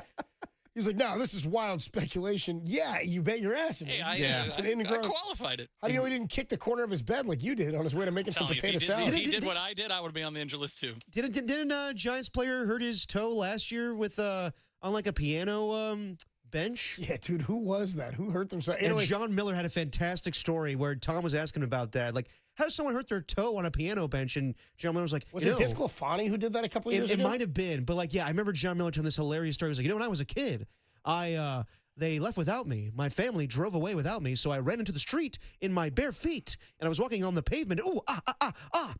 He's like, no, this is wild speculation. Yeah, you bet your ass it is. It's an ingrown. I qualified it. How do you know he didn't kick the corner of his bed like you did on his way to making some potato salad? If he did what I did, I would be on the injured list too. Didn't a Giants player hurt his toe last year with on like a piano bench? Yeah, dude, who was that? Who hurt themselves? And John Miller had a fantastic story where Tom was asking about that. Like, how does someone hurt their toe on a piano bench? And John Miller was like, was it Disclafani who did that a couple of years ago? It might have been. But, like, yeah, I remember John Miller telling this hilarious story. He was like, when I was a kid, they left without me. My family drove away without me, so I ran into the street in my bare feet, and I was walking on the pavement. Ooh,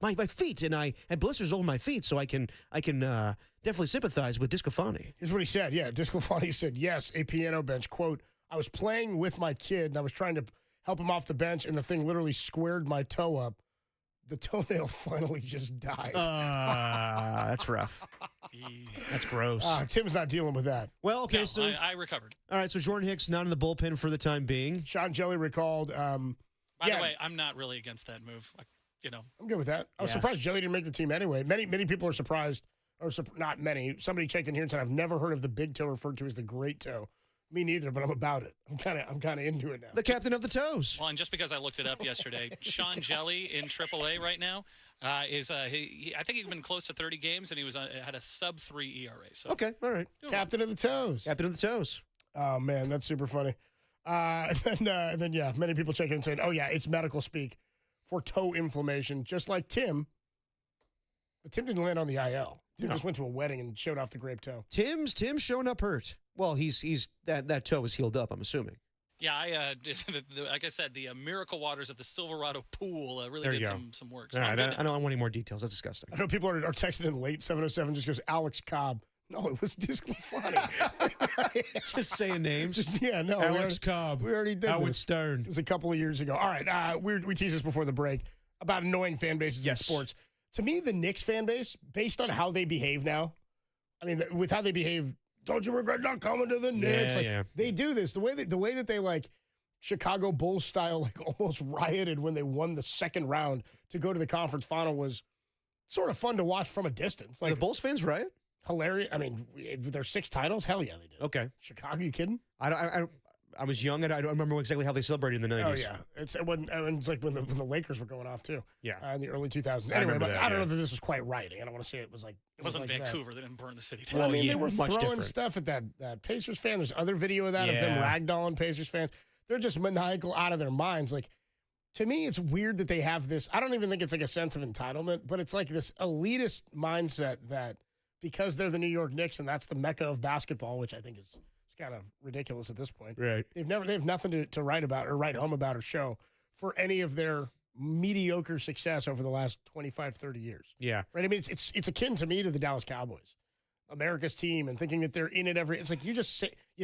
my feet, and I had blisters over my feet, so I can definitely sympathize with Disclafani. Here's what he said. Yeah, Disclafani said, yes, a piano bench. Quote, I was playing with my kid, and I was trying to help him off the bench, and the thing literally squared my toe up. The toenail finally just died. That's rough. That's gross. Tim's not dealing with that. Well, okay, No, so I recovered. All right, so Jordan Hicks not in the bullpen for the time being. Sean Jelly recalled. By the way, I'm not really against that move. I'm good with that. I was surprised Jelly didn't make the team anyway. Many people are surprised, or not many. Somebody checked in here and said, I've never heard of the big toe referred to as the great toe. Me neither, but I'm about it. I'm kind of into it now. The captain of the toes. Well, and just because I looked it up yesterday, Sean Jelly in AAA right now is I think he's been close to 30 games, and he was had a sub-3 ERA. So okay, all right. Captain of the toes. Captain of the toes. Oh man, that's super funny. And then yeah, many people check in and saying, oh yeah, it's medical speak for toe inflammation, just like Tim. But Tim didn't land on the IL. Tim just went to a wedding and showed off the grape toe. Tim's showing up hurt. Well, he's that toe is healed up, I'm assuming. Yeah, like I said, the miracle waters of the Silverado pool really did some work. So all right, I don't want any more details. That's disgusting. I know people are texting in late. 707 just goes, Alex Cobb. No, it was just funny. Just saying names. Alex Cobb. We already did Howard this. Stern. It was a couple of years ago. All right, we teased this before the break about annoying fan bases in sports. To me, the Knicks fan base, based on how they behave now, I mean, with how they behave, don't you regret not coming to the Knicks? They do this. The way that they like Chicago Bulls style, like almost rioted when they won the second round to go to the conference final was sort of fun to watch from a distance. Like the Bulls fans riot? Hilarious. I mean, their 6 titles? Hell yeah, they did. Okay. Chicago, you kidding? I was young and I don't remember exactly how they celebrated in the 90s. Oh, yeah. It's like when the Lakers were going off, too. Yeah. In the early 2000s. I Anyway, remember but that, I don't know that this was quite rioting. I don't want to say it was like. It wasn't like Vancouver. That. They didn't burn the city Well, down. they were much throwing different. stuff at that Pacers fan. There's other video of that of them Yeah. ragdolling Pacers fans. They're just maniacal out of their minds. Like, to me, it's weird that they have this. I don't even think it's like a sense of entitlement, but it's like this elitist mindset that because they're the New York Knicks and that's the mecca of basketball, which I think is kind of ridiculous at this point. Right. They have nothing to write about or write home about or show for any of their mediocre success over the last 25, 30 years. Yeah. Right. I mean, it's akin to me to the Dallas Cowboys, America's team, and thinking that they're in it every. It's like you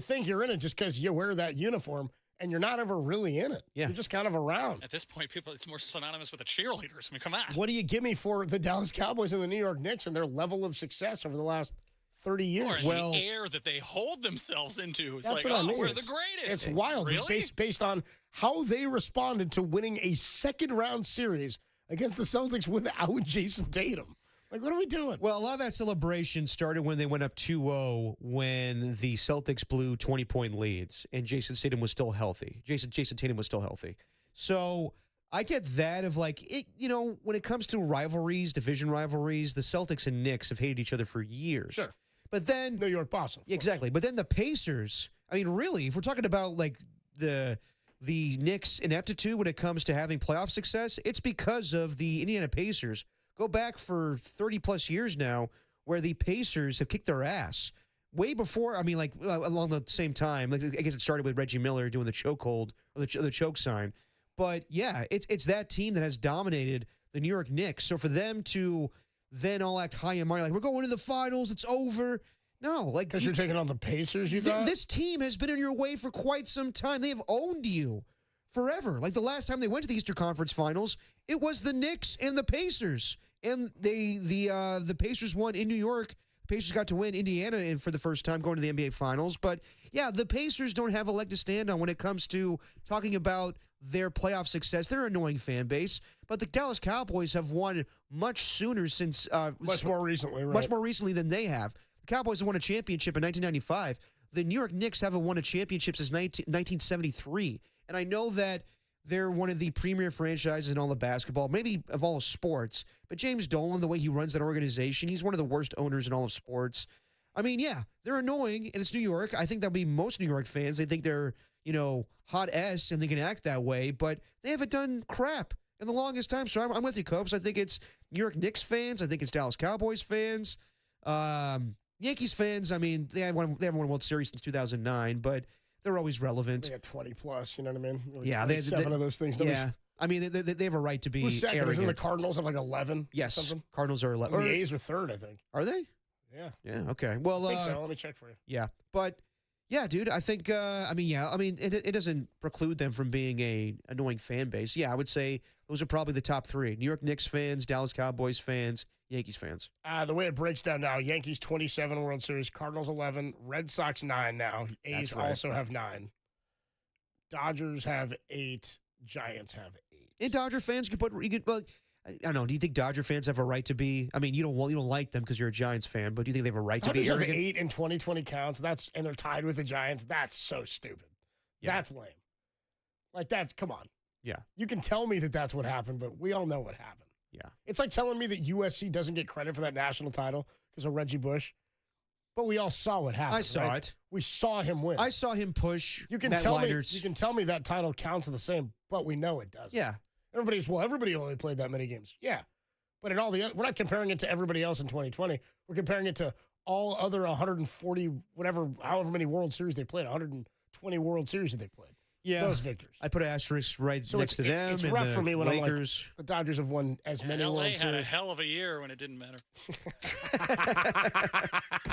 think you're in it just because you wear that uniform, and you're not ever really in it. Yeah. You're just kind of around. At this point, it's more synonymous with the cheerleaders. I mean, come on. What do you give me for the Dallas Cowboys and the New York Knicks and their level of success over the last 30 years? Or the air that they hold themselves into. It's That's like, what I mean. we're the greatest. It's wild. Really? Based on how they responded to winning a second-round series against the Celtics without Jason Tatum. Like, what are we doing? Well, a lot of that celebration started when they went up 2-0 when the Celtics blew 20-point leads and Jason Tatum was still healthy. Jason Tatum was still healthy. So I get that of like, when it comes to rivalries, division rivalries, the Celtics and Knicks have hated each other for years. Sure. But then New York Boston. Exactly. But then the Pacers, I mean, really, if we're talking about like the Knicks' ineptitude when it comes to having playoff success, it's because of the Indiana Pacers. Go back for 30-plus years now where the Pacers have kicked their ass. Way before, I mean, like along the same time. Like, I guess it started with Reggie Miller doing the chokehold or the choke sign. But, yeah, it's that team that has dominated the New York Knicks. So for them to then all act high and mighty, like, we're going to the finals, it's over. No, like. Because you're taking on the Pacers, you thought? This team has been in your way for quite some time. They have owned you forever. Like the last time they went to the Eastern Conference Finals, it was the Knicks and the Pacers. And the Pacers won in New York. The Pacers got to win Indiana for the first time going to the NBA Finals. But, yeah, the Pacers don't have a leg to stand on when it comes to talking about their playoff success. They're an annoying fan base. But the Dallas Cowboys have won much sooner since much more recently, right? Much more recently than they have. The Cowboys have won a championship in 1995. The New York Knicks haven't won a championship since 1973. And I know that they're one of the premier franchises in all of basketball, maybe of all of sports. But James Dolan, the way he runs that organization, he's one of the worst owners in all of sports. I mean, yeah, they're annoying, and it's New York. I think that'll be most New York fans. They think they're, hot S, and they can act that way. But they haven't done crap in the longest time. So I'm with you, Copes. I think it's New York Knicks fans. I think it's Dallas Cowboys fans. Yankees fans, I mean, they haven't won a World Series since 2009, but they're always relevant. They got 20 plus, you know what I mean? Like yeah, they 7 of those things. Yeah, I mean, they have a right to be. Who's second? Arrogant. Isn't the Cardinals have like 11? Yes, something? Cardinals are 11. The A's are third, I think. Are they? Yeah. Yeah. Okay. Well, I think so. Let me check for you. Yeah, but yeah, dude, I think. It doesn't preclude them from being a annoying fan base. Yeah, I would say those are probably the top 3: New York Knicks fans, Dallas Cowboys fans, Yankees fans. The way it breaks down now, Yankees 27 World Series, Cardinals 11, Red Sox 9 now. A's also have 9. Dodgers have 8. Giants have 8. And Dodger fans, I don't know. Do you think Dodger fans have a right to be? I mean, you don't like them because you're a Giants fan, but do you think they have a right to be arrogant? Dodgers have 8 in 2020 counts. And they're tied with the Giants. That's so stupid. Yeah. That's lame. Like come on. Yeah. You can tell me that that's what happened, but we all know what happened. Yeah. It's like telling me that USC doesn't get credit for that national title because of Reggie Bush. But we all saw what happened. I saw it. We saw him win. I saw him push. You can Matt tell Leiters. me. You can tell me that title counts the same, but we know it does. Yeah. Everybody only played that many games. Yeah, but in all the we're not comparing it to everybody else in 2020. We're comparing it to all other 140 however many World Series they played. 120 World Series that they played. Yeah, those victors. I put an asterisk next to them. It's and rough the for me when Lakers. I'm like, the Dodgers have won as many LA World had Series. a hell of a year when it didn't matter.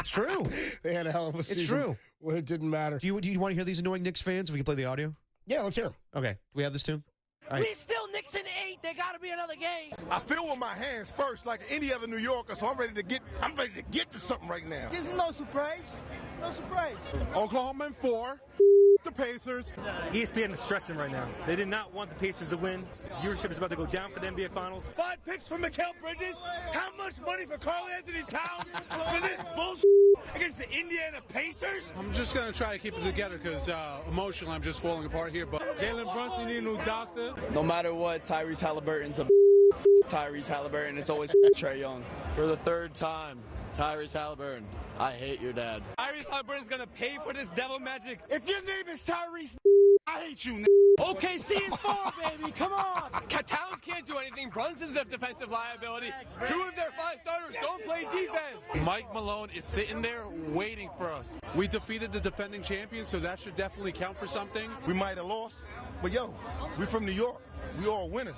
It's true. They had a hell of a season. It's true. When it didn't matter. Do you want to hear these annoying Knicks fans? If we can play the audio. Yeah, let's hear them. Okay. Do we have this too? All right. We still Knicks in 8. There got to be another game. I feel with my hands first, like any other New Yorker. So I'm ready to get to something right now. This is no surprise. No surprise. Oklahoma in 4. The Pacers. ESPN is stressing right now. They did not want the Pacers to win. Viewership is about to go down for the NBA Finals. 5 picks for Mikal Bridges. How much money for Karl Anthony Towns for this bullshit against the Indiana Pacers? I'm just going to try to keep it together because emotionally I'm just falling apart here. But Jalen Brunson, need a new doctor. No matter what, Tyrese Halliburton's a Tyrese Halliburton. It's always Trae Young. For the third time, Tyrese Halliburton, I hate your dad. Tyrese Halliburton's going to pay for this devil magic. If your name is Tyrese, I hate you. OKC in 4, baby. Come on. Towns can't do anything. Brunson's a defensive liability. 2 of their 5 starters don't play defense. Mike Malone is sitting there waiting for us. We defeated the defending champions, so that should definitely count for something. We might have lost, but yo, we from New York. We all winners.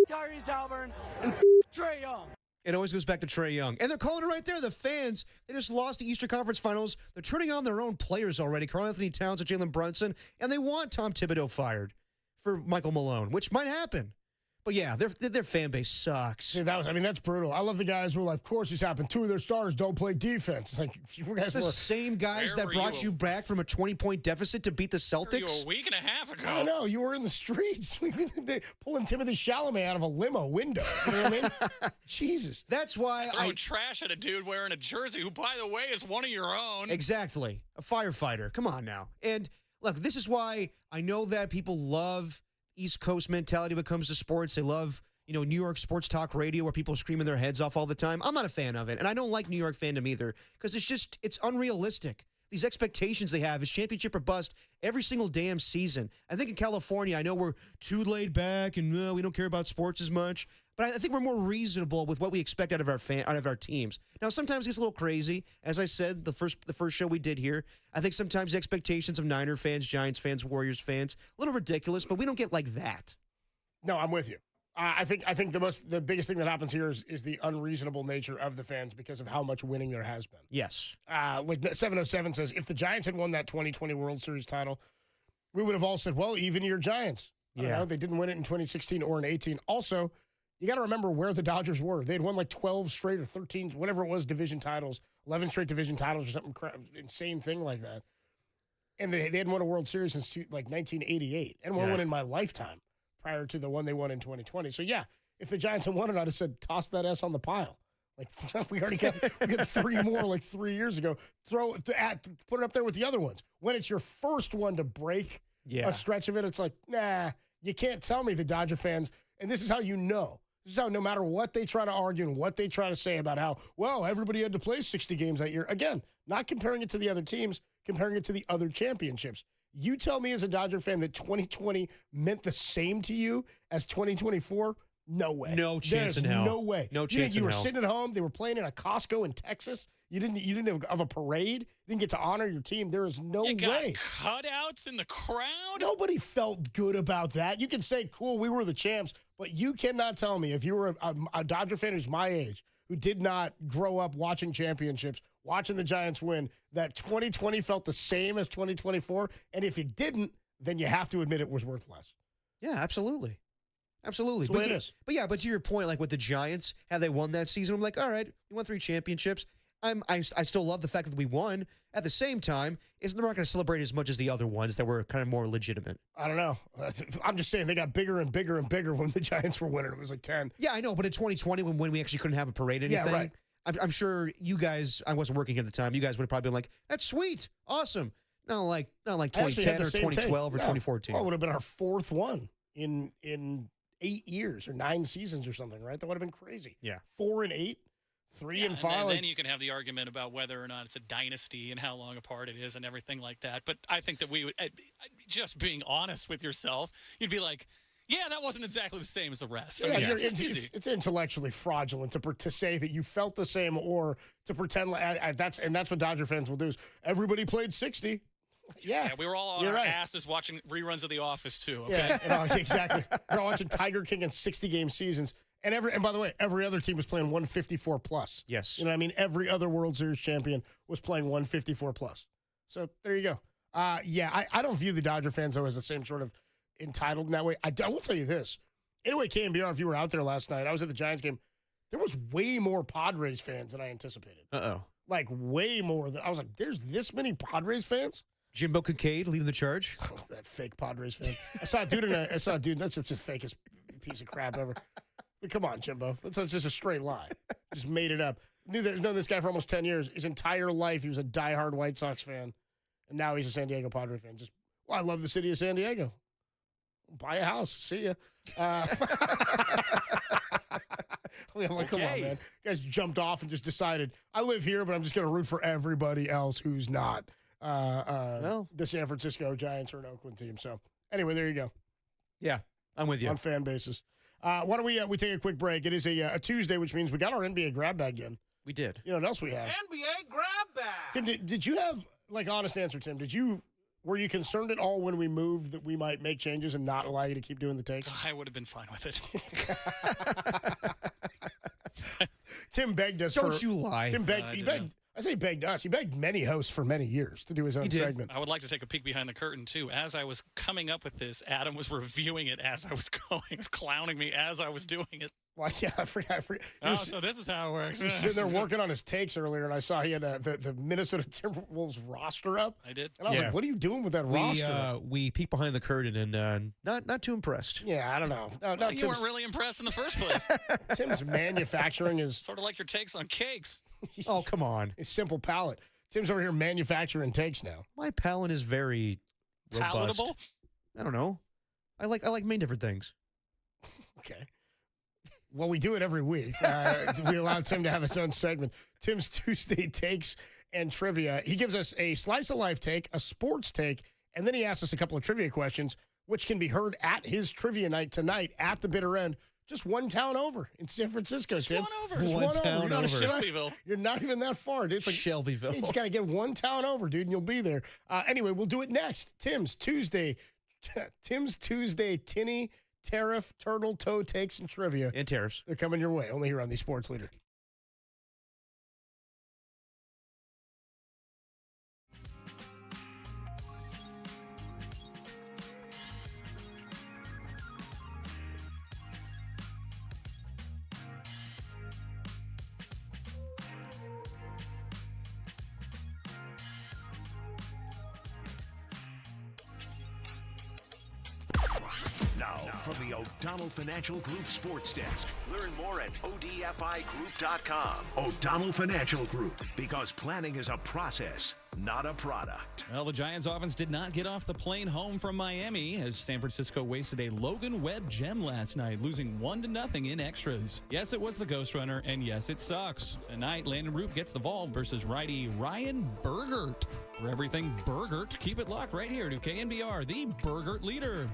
Tyrese Halliburton and Trae Young. It always goes back to Trae Young. And they're calling it right there. The fans, they just lost the Eastern Conference Finals. They're turning on their own players already. Karl Anthony Towns and Jalen Brunson. And they want Tom Thibodeau fired for Michael Malone, which might happen. But yeah, their fan base sucks. See, that's brutal. I love the guys who are like, of course this happened. 2 of their starters don't play defense. It's like, you guys the same guys that brought you back from a 20-point deficit to beat the Celtics. A week and a half ago. I know, you were in the streets pulling Timothée Chalamet out of a limo window. You know what I mean? Jesus. That's why Throwing trash at a dude wearing a jersey who, by the way, is one of your own. Exactly. A firefighter. Come on now. And look, this is why I know that people love East Coast mentality when it comes to sports. They love, New York sports talk radio where people are screaming their heads off all the time. I'm not a fan of it, and I don't like New York fandom either because it's unrealistic. These expectations they have is championship or bust every single damn season. I think in California, I know we're too laid back and we don't care about sports as much, but I think we're more reasonable with what we expect out of our teams. Now, sometimes it gets a little crazy. As I said, the first show we did here, I think sometimes the expectations of Niner fans, Giants fans, Warriors fans, a little ridiculous, but we don't get like that. No, I'm with you. I think the biggest thing that happens here is the unreasonable nature of the fans because of how much winning there has been. Yes. Like 707 says, if the Giants had won that 2020 World Series title, we would have all said, well, even your Giants. I don't know, they didn't win it in 2016 or in 18. Also, you got to remember where the Dodgers were. They had won like 12 straight or 13, whatever it was, division titles, 11 straight division titles or something insane thing like that. And they hadn't won a World Series since 1988 and one in my lifetime prior to the one they won in 2020. So, yeah, if the Giants had won it, I'd have said, toss that S on the pile. Like, we already got 3 more like 3 years ago. Put it up there with the other ones. When it's your first one to break a stretch of it, it's like, nah, you can't tell me the Dodger fans, and this is how you know. This is how no matter what they try to argue and what they try to say about how, well, everybody had to play 60 games that year. Again, not comparing it to the other teams, comparing it to the other championships. You tell me as a Dodger fan that 2020 meant the same to you as 2024? No way. No chance in hell. No way. No chance in hell. You were sitting at home. They were playing in a Costco in Texas. You didn't have a parade. You didn't get to honor your team. There is no way. You got cutouts in the crowd? Nobody felt good about that. You can say, cool, we were the champs, but you cannot tell me if you were a Dodger fan who's my age, who did not grow up watching championships, watching the Giants win, that 2020 felt the same as 2024. And if it didn't, then you have to admit it was worth less. Yeah, absolutely. Absolutely. That's the way it is. But to your point, like with the Giants, had they won that season, I'm like, all right, you won 3 championships. I still love the fact that we won. At the same time, we're not going to celebrate as much as the other ones that were kind of more legitimate. I don't know. I'm just saying they got bigger and bigger and bigger when the Giants were winning. It was like 10. Yeah, I know. But in 2020, when we actually couldn't have a parade or anything, right. I'm sure you guys, I wasn't working at the time, you guys would have probably been like, that's sweet, awesome. Not like 2010 or 2012 or 2014. Well, it would have been our 4th one in 8 years or 9 seasons or something, right? That would have been crazy. Yeah. 4 and 8. 3 and 5. And then you can have the argument about whether or not it's a dynasty and how long apart it is and everything like that. But I think that we would, just being honest with yourself, you'd be like, yeah, that wasn't exactly the same as the rest. It's intellectually fraudulent to say that you felt the same or to pretend like that's what Dodger fans will do is everybody played 60. Yeah, we were all on our asses watching reruns of The Office too. Okay? Yeah, exactly. We're all watching Tiger King in 60-game seasons. And by the way, every other team was playing 154 plus. Yes. You know what I mean? Every other World Series champion was playing 154 plus. So there you go. I don't view the Dodger fans, though, as the same sort of entitled in that way. I will tell you this. Anyway, KNBR, if you were out there last night, I was at the Giants game. There was way more Padres fans than I anticipated. Uh-oh. Like, way more than I was like, there's this many Padres fans? Jimbo Kincaid leading the charge. Oh, that fake Padres fan. I saw a dude that's just the fakest piece of crap ever. But come on, Jimbo. That's just a straight lie. Just made it up. Known this guy for almost 10 years. His entire life, he was a diehard White Sox fan. And now he's a San Diego Padre fan. I love the city of San Diego. Buy a house. See ya. I'm like, come on, man. You guys jumped off and just decided, I live here, but I'm just going to root for everybody else who's not the San Francisco Giants or an Oakland team. So, anyway, there you go. Yeah, I'm with you. On fan basis. Why don't we take a quick break? It is a Tuesday, which means we got our NBA grab bag in. We did. You know what else we have? NBA grab bag. Tim, did you have, honest answer, Tim, were you concerned at all when we moved that we might make changes and not allow you to keep doing the takes? I would have been fine with it. Tim begged us. Don't you lie. Tim begged. He begged. I say begged us. He begged many hosts for many years to do his own segment. I would like to take a peek behind the curtain, too. As I was coming up with this, Adam was reviewing it as I was going. He was clowning me as I was doing it. Well, yeah, I forgot. So this is how it works. He was sitting there working on his takes earlier, and I saw he had the Minnesota Timberwolves roster up. I did. And I was like, what are you doing with that roster? We peeked behind the curtain and not too impressed. Yeah, I don't know. No, you weren't really impressed in the first place. Tim's manufacturing is... Sort of like your takes on cakes. Oh, come on. It's simple palate. Tim's over here manufacturing takes now. My palate is very robust. Palatable? I don't know. I like many different things. Okay. Well, we do it every week. We allow Tim to have his own segment. Tim's Tuesday takes and trivia. He gives us a slice of life take, a sports take, and then he asks us a couple of trivia questions, which can be heard at his trivia night tonight at the bitter end. Just one town over in San Francisco, Tim. One over. Just one town over. Shelbyville. You're not even that far, dude. It's like Shelbyville. You just got to get one town over, dude, and you'll be there. Anyway, we'll do it next. Tim's Tuesday tinny, tariff, turtle, toe takes, and trivia. And tariffs. They're coming your way, only here on the Sports Leader. Now, from the O'Donnell Financial Group Sports Desk. Learn more at ODFIGroup.com. O'Donnell Financial Group, because planning is a process, not a product. Well, the Giants offense did not get off the plane home from Miami as San Francisco wasted a Logan Webb gem last night, losing 1-0 in extras. Yes, it was the Ghost Runner, and yes, it sucks. Tonight, Landon Root gets the ball versus righty Ryan Burgert. For everything Burgert, keep it locked right here to KNBR, the Burgert leader.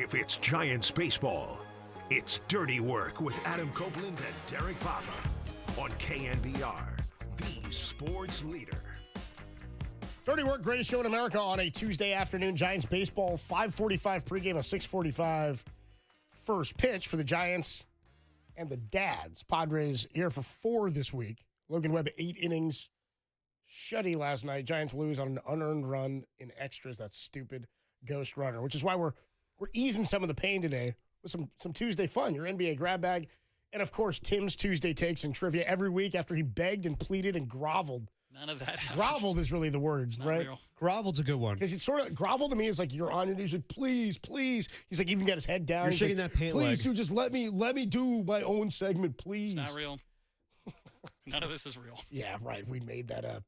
If it's Giants baseball, it's Dirty Work with Adam Copeland and Derek Papa on KNBR, the sports leader. Dirty Work, greatest show in America on a Tuesday afternoon. Giants baseball, 5:45 pregame, a 6:45 first pitch for the Giants and the Dads. Padres here for 4 this week. Logan Webb, 8 innings. Shutty last night. Giants lose on an unearned run in extras. That stupid ghost runner, which is why we're easing some of the pain today with some Tuesday fun. Your NBA grab bag. And, of course, Tim's Tuesday takes and trivia every week after he begged and pleaded and groveled. None of that happened. Groveled is really the word, right? Real. Groveled's a good one. Because it's sort of, grovel to me is like you're on your knees, like, please, please. He's like, even got his head down. You're He's shaking like, that pant please, leg. dude, just let me do my own segment, please. It's not real. None of this is real. Yeah, right. We made that up.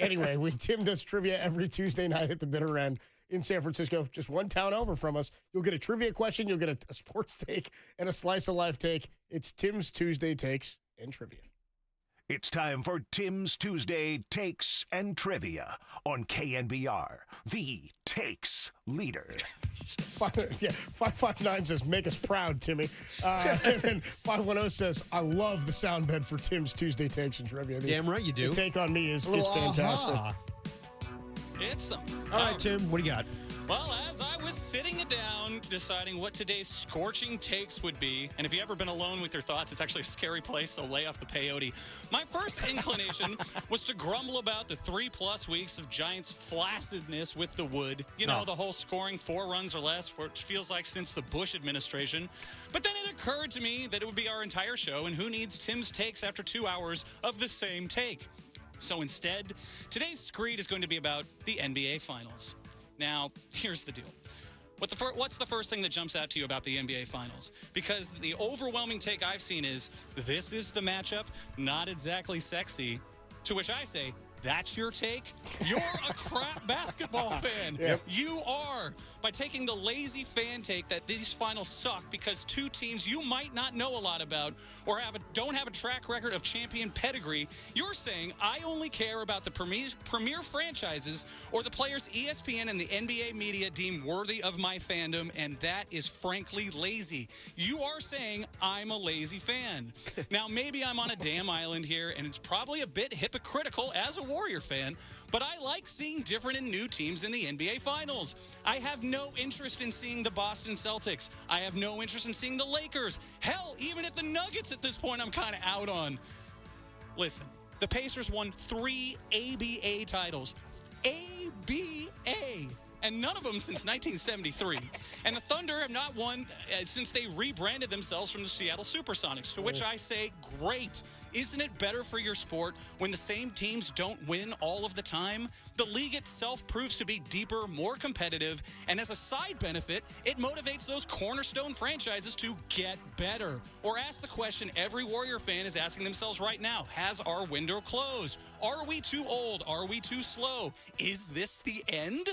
Anyway, Tim does trivia every Tuesday night at the bitter end in San Francisco, just one town over from us. You'll get a trivia question, you'll get a sports take, and a slice of life take. It's Tim's Tuesday takes and trivia. It's time for Tim's Tuesday Takes and Trivia on KNBR, the takes leader. 559 says, make us proud, Timmy. And then 510 says, I love the sound bed for Tim's Tuesday Takes and Trivia. Damn right you do. The take on me is fantastic. Aha. It's something. All right, Tim, what do you got? Well, as I was sitting down deciding what today's scorching takes would be, and if you've ever been alone with your thoughts, it's actually a scary place, so lay off the peyote. My first inclination was to grumble about the 3+ weeks of Giants' flaccidness with the wood. You know, the whole scoring 4 runs or less, which feels like since the Bush administration. But then it occurred to me that it would be our entire show, and who needs Tim's takes after 2 hours of the same take? So instead, today's screed is going to be about the NBA Finals. Now, here's the deal. What's the first thing that jumps out to you about the NBA Finals? Because the overwhelming take I've seen is, this is the matchup, not exactly sexy. To which I say, that's your take? You're a crap basketball fan. Yep. You are. By taking the lazy fan take that these finals suck because 2 teams you might not know a lot about or don't have a track record of champion pedigree, you're saying I only care about the premier franchises or the players ESPN and the NBA media deem worthy of my fandom, and that is frankly lazy. You are saying I'm a lazy fan. Now, maybe I'm on a damn island here, and it's probably a bit hypocritical as a Warrior fan, but I like seeing different and new teams in the NBA Finals. I have no interest in seeing the Boston Celtics. I have no interest in seeing the Lakers. Hell, even at the Nuggets at this point, I'm kind of out on. Listen, the Pacers won 3 ABA titles. ABA! And none of them since 1973. And the Thunder have not won since they rebranded themselves from the Seattle Supersonics, to which I say, great. Isn't it better for your sport when the same teams don't win all of the time? The league itself proves to be deeper, more competitive, and as a side benefit, it motivates those cornerstone franchises to get better. Or ask the question every Warrior fan is asking themselves right now, has our window closed? Are we too old? Are we too slow? Is this the end?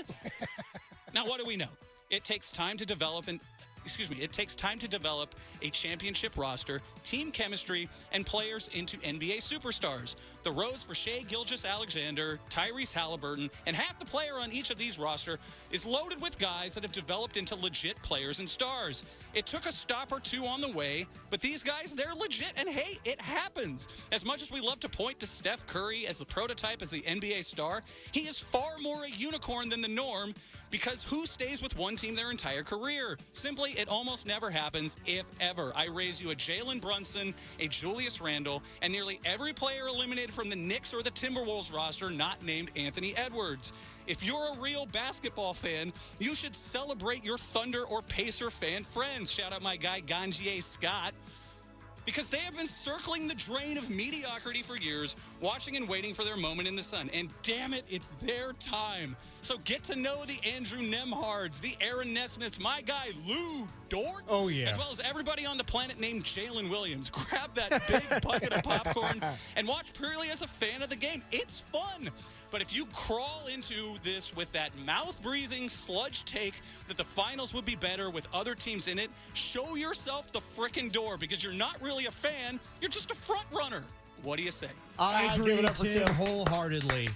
Now, what do we know? It takes time to develop a championship roster, team chemistry, and players into NBA superstars. The roads for Shai Gilgeous-Alexander, Tyrese Halliburton, and half the player on each of these roster is loaded with guys that have developed into legit players and stars. It took a stop or 2 on the way, but these guys, they're legit, and hey, it happens. As much as we love to point to Steph Curry as the prototype as the NBA star, he is far more a unicorn than the norm, because who stays with one team their entire career? Simply, it almost never happens, if ever. I raise you a Jalen Brunson, a Julius Randle, and nearly every player eliminated from the Knicks or the Timberwolves roster not named Anthony Edwards. If you're a real basketball fan, you should celebrate your Thunder or Pacer fan friends. Shout out my guy, Ganjier Scott. Because they have been circling the drain of mediocrity for years, watching and waiting for their moment in the sun. And damn it, it's their time. So get to know the Andrew Nemhards, the Aaron Nesmiths, my guy Lou Dort. Oh, yeah. As well as everybody on the planet named Jalen Williams. Grab that big bucket of popcorn and watch purely as a fan of the game. It's fun. But if you crawl into this with that mouth-breathing sludge take that the finals would be better with other teams in it, show yourself the frickin' door, because you're not really a fan, you're just a front runner. What do you say? I agree, give it up for Tim, Tim. wholeheartedly.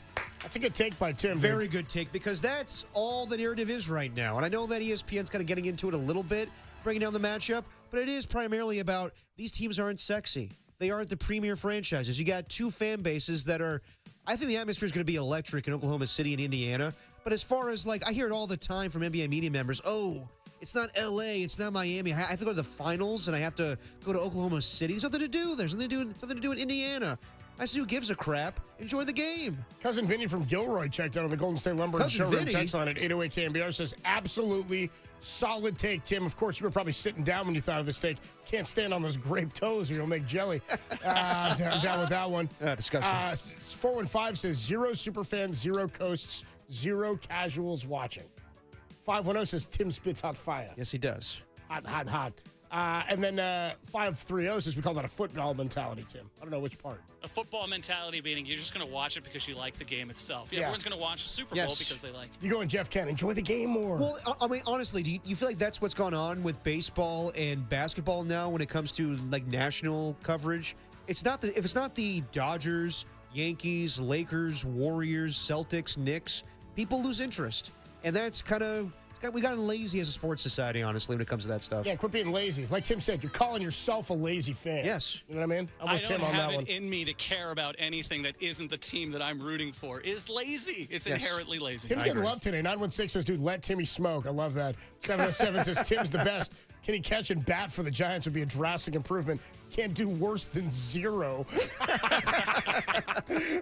That's a good take by Tim. Very good take, because that's all the narrative is right now. And I know that ESPN's kind of getting into it a little bit, breaking down the matchup, but it is primarily about these teams aren't sexy. They aren't the premier franchises. You got two fan bases that are, I think the atmosphere is going to be electric in Oklahoma City and Indiana. But as far as, like, I hear it all the time from NBA media members, oh, it's not L.A., it's not Miami. I have to go to the finals, and I have to go to Oklahoma City. There's nothing to do. There's something to do in Indiana. I say, who gives a crap? Enjoy the game. Cousin Vinny from Gilroy checked out on the Golden State Lumber and Showroom text line at 808 KNBR says, absolutely solid take, Tim. Of course, you were probably sitting down when you thought of this take. Can't stand on those grape toes or you'll make jelly. Down with that one. Disgusting. 415 says, 0 superfans, 0 coasts, 0 casuals watching. 510 says, Tim spits hot fire. Yes, he does. Hot. And then 530 says we call that a football mentality, Tim. I don't know which part. A football mentality meaning you're just going to watch it because you like the game itself. Yeah. Everyone's going to watch the Super Bowl because they like it. You go and Jeff Ken, enjoy the game more. Well, I mean, honestly, do you feel like that's what's gone on with baseball and basketball now when it comes to, like, national coverage? If it's not the Dodgers, Yankees, Lakers, Warriors, Celtics, Knicks, people lose interest. And that's kind of... We gotten lazy as a sports society, honestly, when it comes to that stuff. Yeah, quit being lazy. Like Tim said, you're calling yourself a lazy fan. Yes. You know what I mean? I'm with Tim on that one. I don't have it in me to care about anything that isn't the team that I'm rooting for. Is lazy. It's inherently lazy. Tim's getting love today. 916 says, dude, let Timmy smoke. I love that. 707 says, Tim's the best. Can he catch and bat for the Giants would be a drastic improvement. Can't do worse than 0.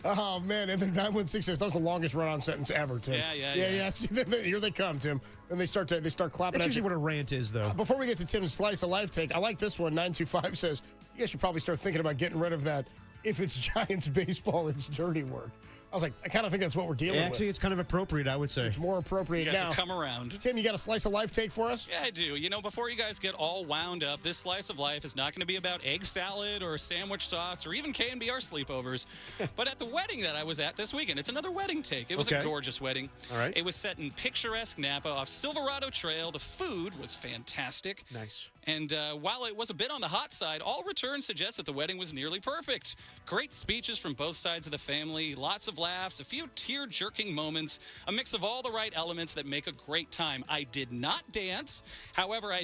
Oh, man. And then 916 says, that was the longest run-on sentence ever, Tim. Yeah. See, here they come, Tim. And they start clapping That's at you. usually what a rant is, though. Before we get to Tim's slice of life take, I like this one. 925 says, you guys should probably start thinking about getting rid of that. If it's Giants baseball, it's dirty work. I was like, I kind of think that's what we're dealing with. Actually, it's kind of appropriate, I would say. It's more appropriate you guys now. have come around. Tim, you got a slice of life take for us? Yeah, I do. You know, before you guys get all wound up, this slice of life is not going to be about egg salad or sandwich sauce or even KNBR sleepovers. But at the wedding that I was at this weekend, it's another wedding take. It was a gorgeous wedding. All right. It was set in picturesque Napa off Silverado Trail. The food was fantastic. Nice. And while it was a bit on the hot side, all returns suggest that the wedding was nearly perfect. Great speeches from both sides of the family, lots of laughs, a few tear-jerking moments, a mix of all the right elements that make a great time. I did not dance. However, I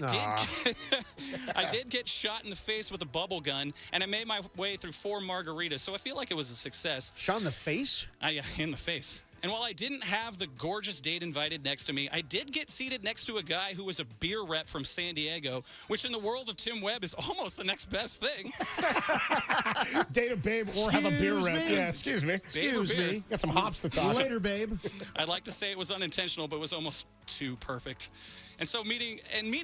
did get shot in the face with a bubble gun, and I made my way through 4 margaritas, so I feel like it was a success. Shot in the face? Yeah, in the face. And while I didn't have the gorgeous date invited next to me, I did get seated next to a guy who was a beer rep from San Diego, which in the world of Tim Webb is almost the next best thing. Date a babe or have a beer rep. Yeah, excuse me. Excuse me. Got some hops to talk. Later, babe. I'd like to say it was unintentional, but it was almost too perfect. And so meeting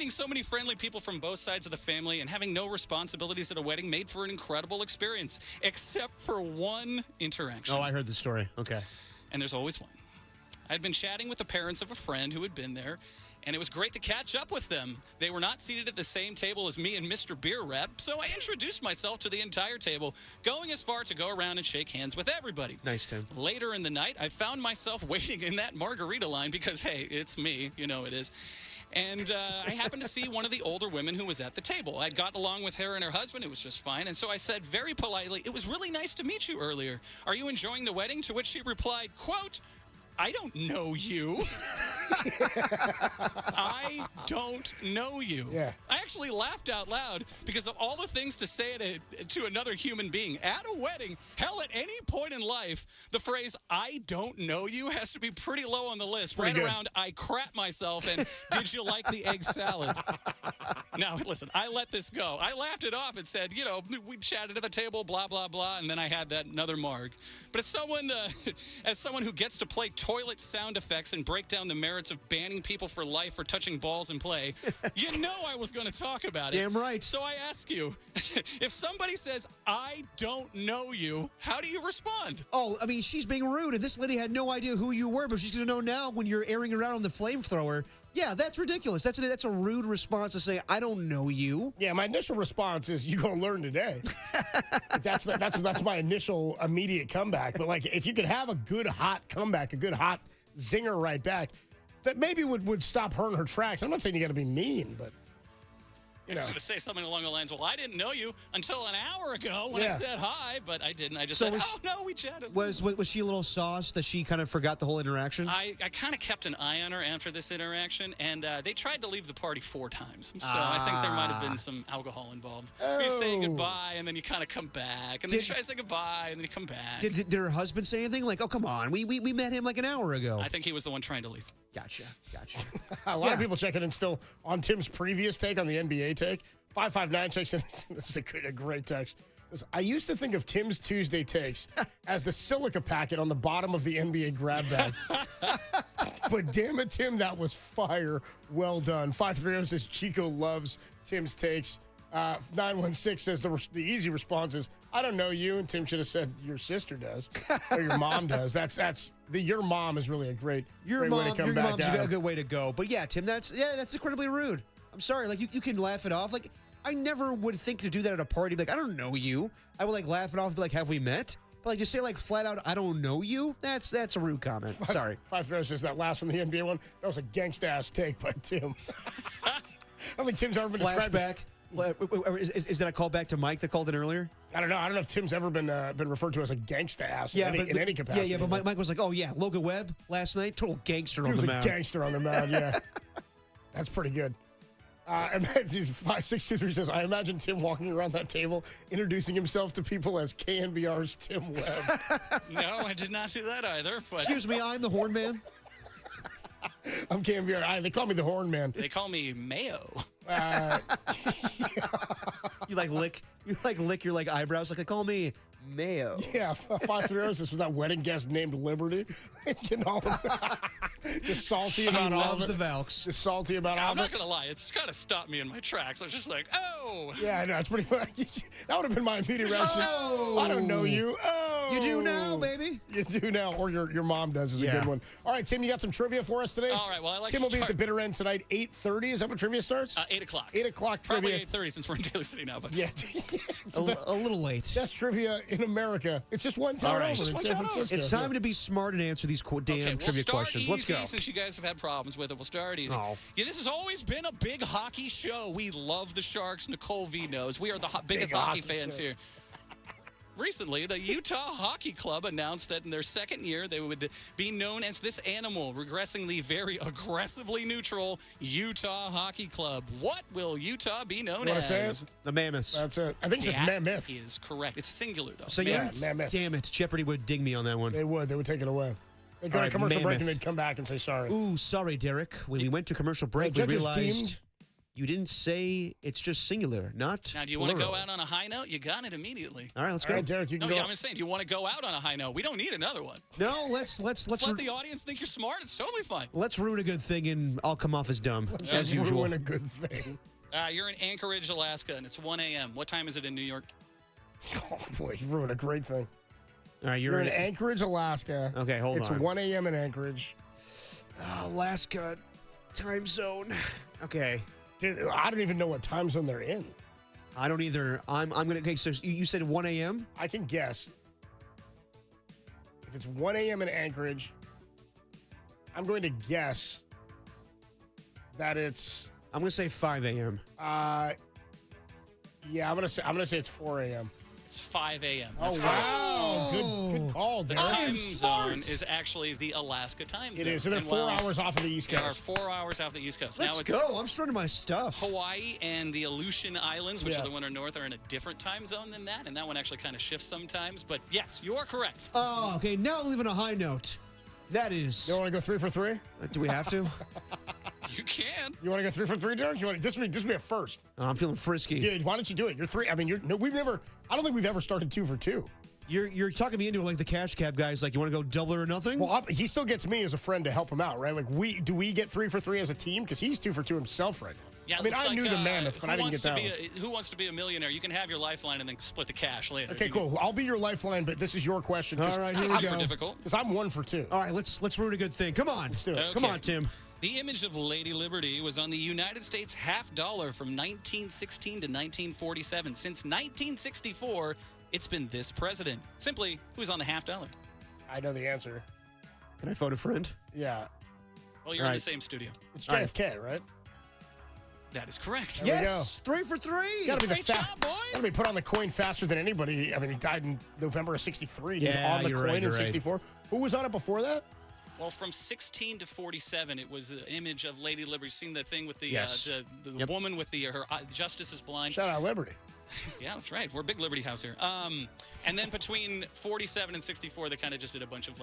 so many friendly people from both sides of the family and having no responsibilities at a wedding made for an incredible experience, except for one interaction. Oh, I heard the story. Okay. And there's always one. I'd been chatting with the parents of a friend who had been there, and it was great to catch up with them. They were not seated at the same table as me and Mr. Beer Rep, so I introduced myself to the entire table, going as far to go around and shake hands with everybody. Nice, Tim. Later in the night, I found myself waiting in that margarita line because, hey, it's me. You know it is. And I happened to see one of the older women who was at the table. I'd gotten along with her and her husband. It was just fine. And so I said very politely, "It was really nice to meet you earlier. Are you enjoying the wedding?" To which she replied, quote, "I don't know you." I don't know you. Yeah. I actually laughed out loud because of all the things to say to another human being. At a wedding, hell, at any point in life, the phrase, "I don't know you," has to be pretty low on the list. Right around, "I crap myself," and "Did you like the egg salad?" Now, listen, I let this go. I laughed it off and said, we chatted at the table, blah, blah, blah, and then I had that another marg. But as someone who gets to play toilet sound effects and break down the merits of banning people for life for touching balls in play, I was going to talk about it. Damn right. So I ask you, if somebody says, "I don't know you," how do you respond? Oh, I mean, she's being rude, and this lady had no idea who you were, but she's going to know now when you're airing around on the flamethrower. Yeah, that's ridiculous. That's a rude response to say, "I don't know you." Yeah, my initial response is, "You gonna learn today." That's my initial immediate comeback. But if you could have a good hot comeback, a good hot zinger right back, that maybe would stop her in her tracks. I'm not saying you got to be mean, but I was going to say something along the lines, well, I didn't know you until an hour ago when I said hi, but I didn't. I just said, oh, no, we chatted. Was she a little sauced that she kind of forgot the whole interaction? I kind of kept an eye on her after this interaction, and they tried to leave the party 4 times. So I think there might have been some alcohol involved. You say goodbye, and then you kind of come back, and then you try to say goodbye, and then you come back. Did her husband say anything? Like, oh, come on, we met him like an hour ago. I think he was the one trying to leave. Gotcha. A lot of people checking in still on Tim's previous take on the NBA take. 559 checks in. This is a great text. I used to think of Tim's Tuesday takes as the silica packet on the bottom of the NBA grab bag. But damn it, Tim, that was fire. Well done. 530 says Chico loves Tim's takes. 916 says the easy response is, I don't know you, and Tim should have said your sister does or your mom does. Your mom is really a great way to come back. Mom's a good way to go. But yeah, Tim, that's incredibly rude. I'm sorry. Like you can laugh it off. Like I never would think to do that at a party. Like I don't know you. I would like laugh it off and be like, have we met? But like just say like flat out, I don't know you. That's a rude comment. Sorry. 530 says that last one, the NBA one, that was a gangsta ass take by Tim. I don't think Tim's ever been described as... Is that a callback to Mike that called in earlier? I don't know. I don't know if Tim's ever been referred to as a gangsta ass in any capacity. Yeah, but Mike was like, oh, yeah, Logan Webb last night, total gangster on the mound. He was a gangster on the mound, yeah. That's pretty good. And 5623 says, I imagine Tim walking around that table, introducing himself to people as KNBR's Tim Webb. No, I did not do that either. But... Excuse me, I'm the Horn Man. I'm KNBR. They call me the Horn Man. They call me Mayo. You lick your like eyebrows. Like they call me Mayo. Yeah, 530 says, was that wedding guest named Liberty? Just salty about all of it. Loves the Valks. Just salty about all of it. I'm not going to lie. It's kind of stopped me in my tracks. I was just like, oh. Yeah, I know. It's pretty much. That would have been my immediate reaction. Oh. I don't know you. Oh. You do now, baby. You do now. Or your mom does is a good one. All right, Tim, you got some trivia for us today? All right, well, I like Tim will be at the bitter end tonight, 8:30. Is that when trivia starts? 8 o'clock. 8 o'clock trivia. Probably 8:30 since we're in Daly City now. But yeah. a little late. Best trivia in America. It's just one town over in San Francisco. It's time to be smart and answer these damn trivia questions. Let's go. Since you guys have had problems with it, we'll start easy. Oh. Yeah, this has always been a big hockey show. We love the Sharks. Nicole V knows. We are the biggest hockey fans here. Recently, the Utah Hockey Club announced that in their second year, they would be known as this animal, regressing the very aggressively neutral Utah Hockey Club. What will Utah be known as? Say it? The Mammoths. That's it. I think it's just Mammoth. Is correct. It's singular, though. So Mammoth. Damn it. Jeopardy would dig me on that one. They would take it away. They'd go to commercial break and they'd come back and say sorry. Ooh, sorry, Derek. When we went to commercial break, we realized you didn't say it's just singular, not Now, do you want to go out on a high note? You got it immediately. All right, let's go. All right, Derek, you can go. I'm just saying, do you want to go out on a high note? We don't need another one. No, let's let the audience think you're smart. It's totally fine. Let's ruin a good thing, and I'll come off as dumb, as usual. Ruin a good thing. You're in Anchorage, Alaska, and it's 1 a.m. What time is it in New York? Oh, boy, you ruined a great thing. All right, you're in Anchorage, Alaska. Okay, hold on. It's 1 a.m. in Anchorage. Alaska time zone. Okay. Dude, I don't even know what time zone they're in. I don't either. I'm gonna. Okay, so you said 1 a.m. I can guess. If it's 1 a.m. in Anchorage, I'm going to guess that it's. I'm gonna say 5 a.m. Yeah, I'm gonna say it's 4 a.m. It's 5 a.m. Oh, wow. Good call, The Derek. time zone is actually the Alaska time zone. It is. So they're 4 hours off of the East Coast. They are 4 hours off the East Coast. Let's go. I'm starting my stuff. Hawaii and the Aleutian Islands, which are the one in north, are in a different time zone than that, and that one actually kind of shifts sometimes. But yes, you are correct. Oh, okay. Now I'm leaving a high note. That is. You want to go 3 for 3? Do we have to? You can. You want to go 3 for 3, Derek? This would be a first. Oh, I'm feeling frisky. Dude, why don't you do it? You're 3. I mean, I don't think we've ever started 2 for 2. You're talking me into it like the cash cab guys. Like, you want to go double or nothing? Well, he still gets me as a friend to help him out, right? Like, do we get 3 for 3 as a team? Because he's 2 for 2 himself right now. Yeah, I mean, I knew the Mammoth, but I didn't get that one. Who wants to be a millionaire? You can have your lifeline and then split the cash later. Okay, cool. I'll be your lifeline, but this is your question. All right, here we go. Difficult. Because I'm 1 for 2. All right, let's ruin a good thing. Come on. Let's do it. Okay. Come on, Tim. The image of Lady Liberty was on the United States $50 from 1916 to 1947. Since 1964, it's been this president. Simply, who's on the $50? I know the answer. Can I phone a friend? Yeah. Well, you're in the same studio. It's JFK, right? That is correct. There Yes, 3 for 3. Gotta be Great job, boys. Gotta be put on the coin faster than anybody. I mean, he died in November of '63. He was on the coin in '64. Who was on it before that? Well, from 16 to 47, it was the image of Lady Liberty. Seen the thing with the Yes. the woman with her justice is blind. Shout out Liberty. Yeah, that's right. We're a big Liberty house here. And then between 47 and 64, they kind of just did a bunch of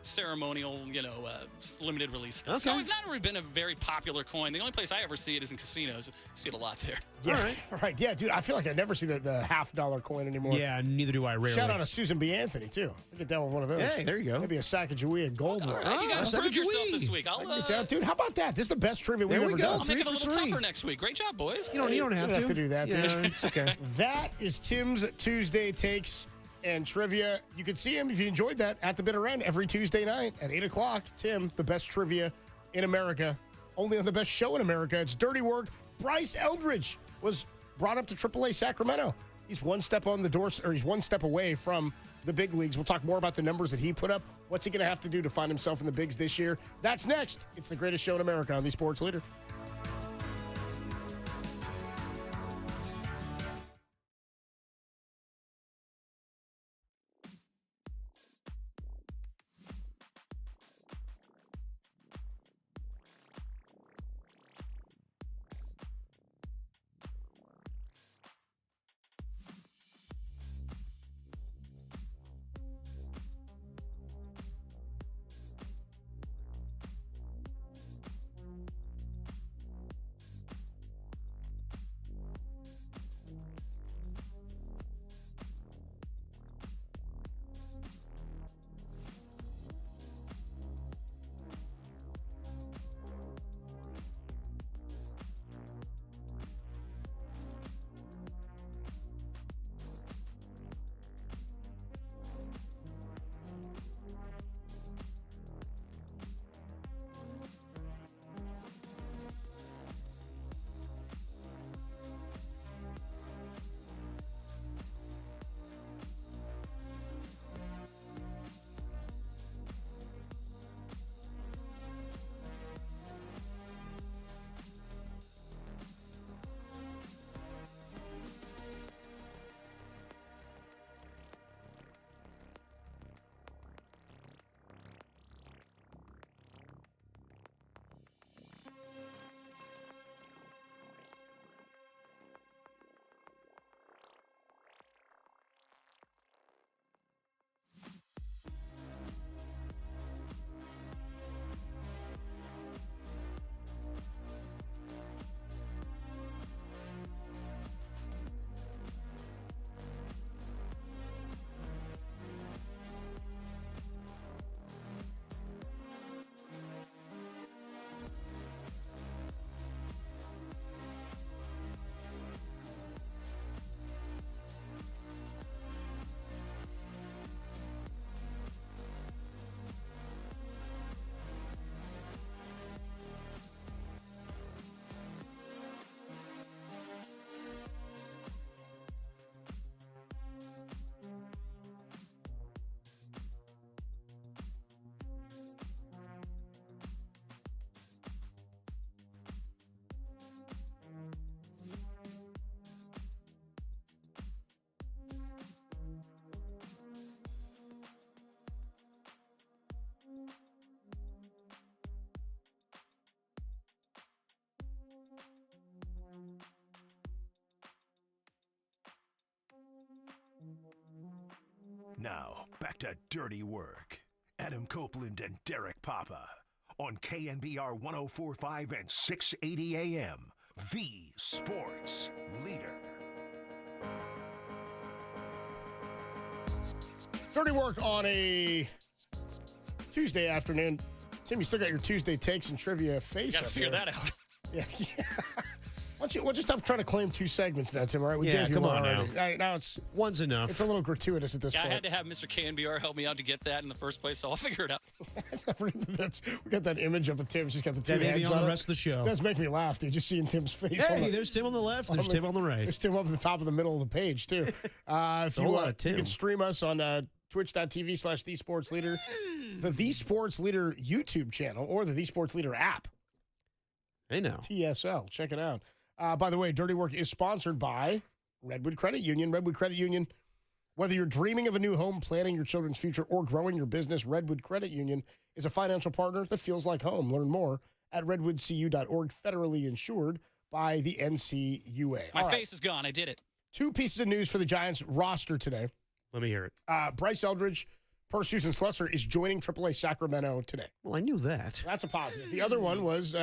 ceremonial, limited release stuff. Okay. So it's not really been a very popular coin. The only place I ever see it is in casinos. I see it a lot there. Yeah, all right. Yeah, dude, I feel like I never see the $50 coin anymore. Yeah, neither do I. Rarely. Shout out to Susan B. Anthony too. I get down with one of those. Hey, there you go. Maybe a Sacagawea gold one. All right, you guys proved yourself this week. Dude, how about that? This is the best trivia we've ever done. I'll make it a little tougher next week. Great job, boys. You don't have to do that. Yeah, dude. it's okay. That is Tim's Tuesday Takes and Trivia. You can see him if you enjoyed that at the Bitter End every Tuesday night at 8 o'clock. Tim, the best trivia in America, only on the best show in America. It's Dirty Work. Bryce Eldridge was brought up to AAA Sacramento. He's one step on the door, or he's one step away from the big leagues. We'll talk more about the numbers that he put up. What's he going to have to do to find himself in the bigs this year? That's next. It's the greatest show in America on the Sports Leader. Now, back to Dirty Work. Adam Copeland and Derek Papa on KNBR 104.5 and 680 AM, the Sports Leader. Dirty Work on a Tuesday afternoon. Tim, you still got your Tuesday Takes and Trivia face Got to up figure there. that out. Yeah. Why don't you stop trying to claim 2 segments now, Tim? All right, we Yeah, gave you come one on already. now. All right, now it's One's enough. It's a little gratuitous at this Yeah, I point. had to have Mr. KNBR help me out to get that in the first place, so I'll figure it out. We got that image up of Tim. She's got the 2 That may hands be on on the it. rest of the show. It does make me laugh, dude. Just seeing Tim's face. Hey, there's Tim on the left. There's Tim on the right. There's Tim up at the top of the middle of the page, too. If a you whole lot of Tim. You can stream us on twitch.tv/TheSportsLeader, the Sports Leader YouTube channel, or the Sports Leader app. Hey, now. TSL. Check it out. By the way, Dirty Work is sponsored by Redwood Credit Union. Redwood Credit Union, whether you're dreaming of a new home, planning your children's future, or growing your business, Redwood Credit Union is a financial partner that feels like home. Learn more at redwoodcu.org, federally insured by the NCUA. My face is gone. I did it. 2 pieces of news for the Giants roster today. Let me hear it. Bryce Eldridge, per Susan Slusser, is joining AAA Sacramento today. Well, I knew that. That's a positive. The other one was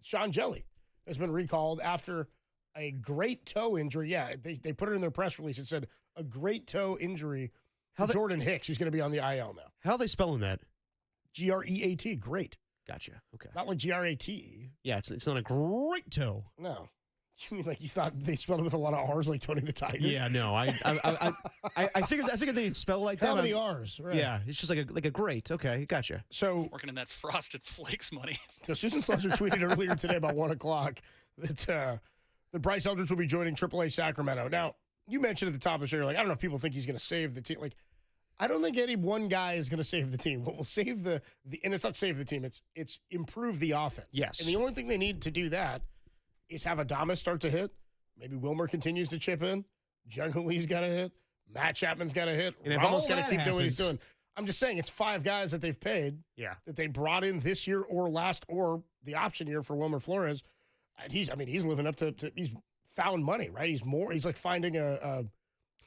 Sean Jelly has been recalled after a great toe injury. Yeah, they put it in their press release. It said a great toe injury to Jordan Hicks, who's going to be on the IL now. How are they spelling that? G-R-E-A-T, great. Gotcha. Okay. Not like G-R-A-T. Yeah, it's not a great toe. No. You mean like you thought they spelled it with a lot of R's like Tony the Tiger? Yeah, no. I figured they didn't spell it like that. How many R's? Right. Yeah, it's just like a great. Okay, gotcha. So Working in that Frosted Flakes money. So Susan Slusser tweeted earlier today about 1 o'clock that Bryce Eldridge will be joining AAA Sacramento. Now, you mentioned at the top of the show, you're like, I don't know if people think he's going to save the team. Like, I don't think any one guy is going to save the team. What will save the and it's not save the team, it's improve the offense. Yes. And the only thing they need to do that is have Adames start to hit. Maybe Wilmer continues to chip in. Jung Hoo Lee's got to hit. Matt Chapman's got to hit. And if Ramos all got to that keep doing what he's happens- doing. I'm just saying, it's 5 guys that they've paid. Yeah. That they brought in this year or last or the option year for Wilmer Flores. And he's living up to he's found money, right? He's like finding a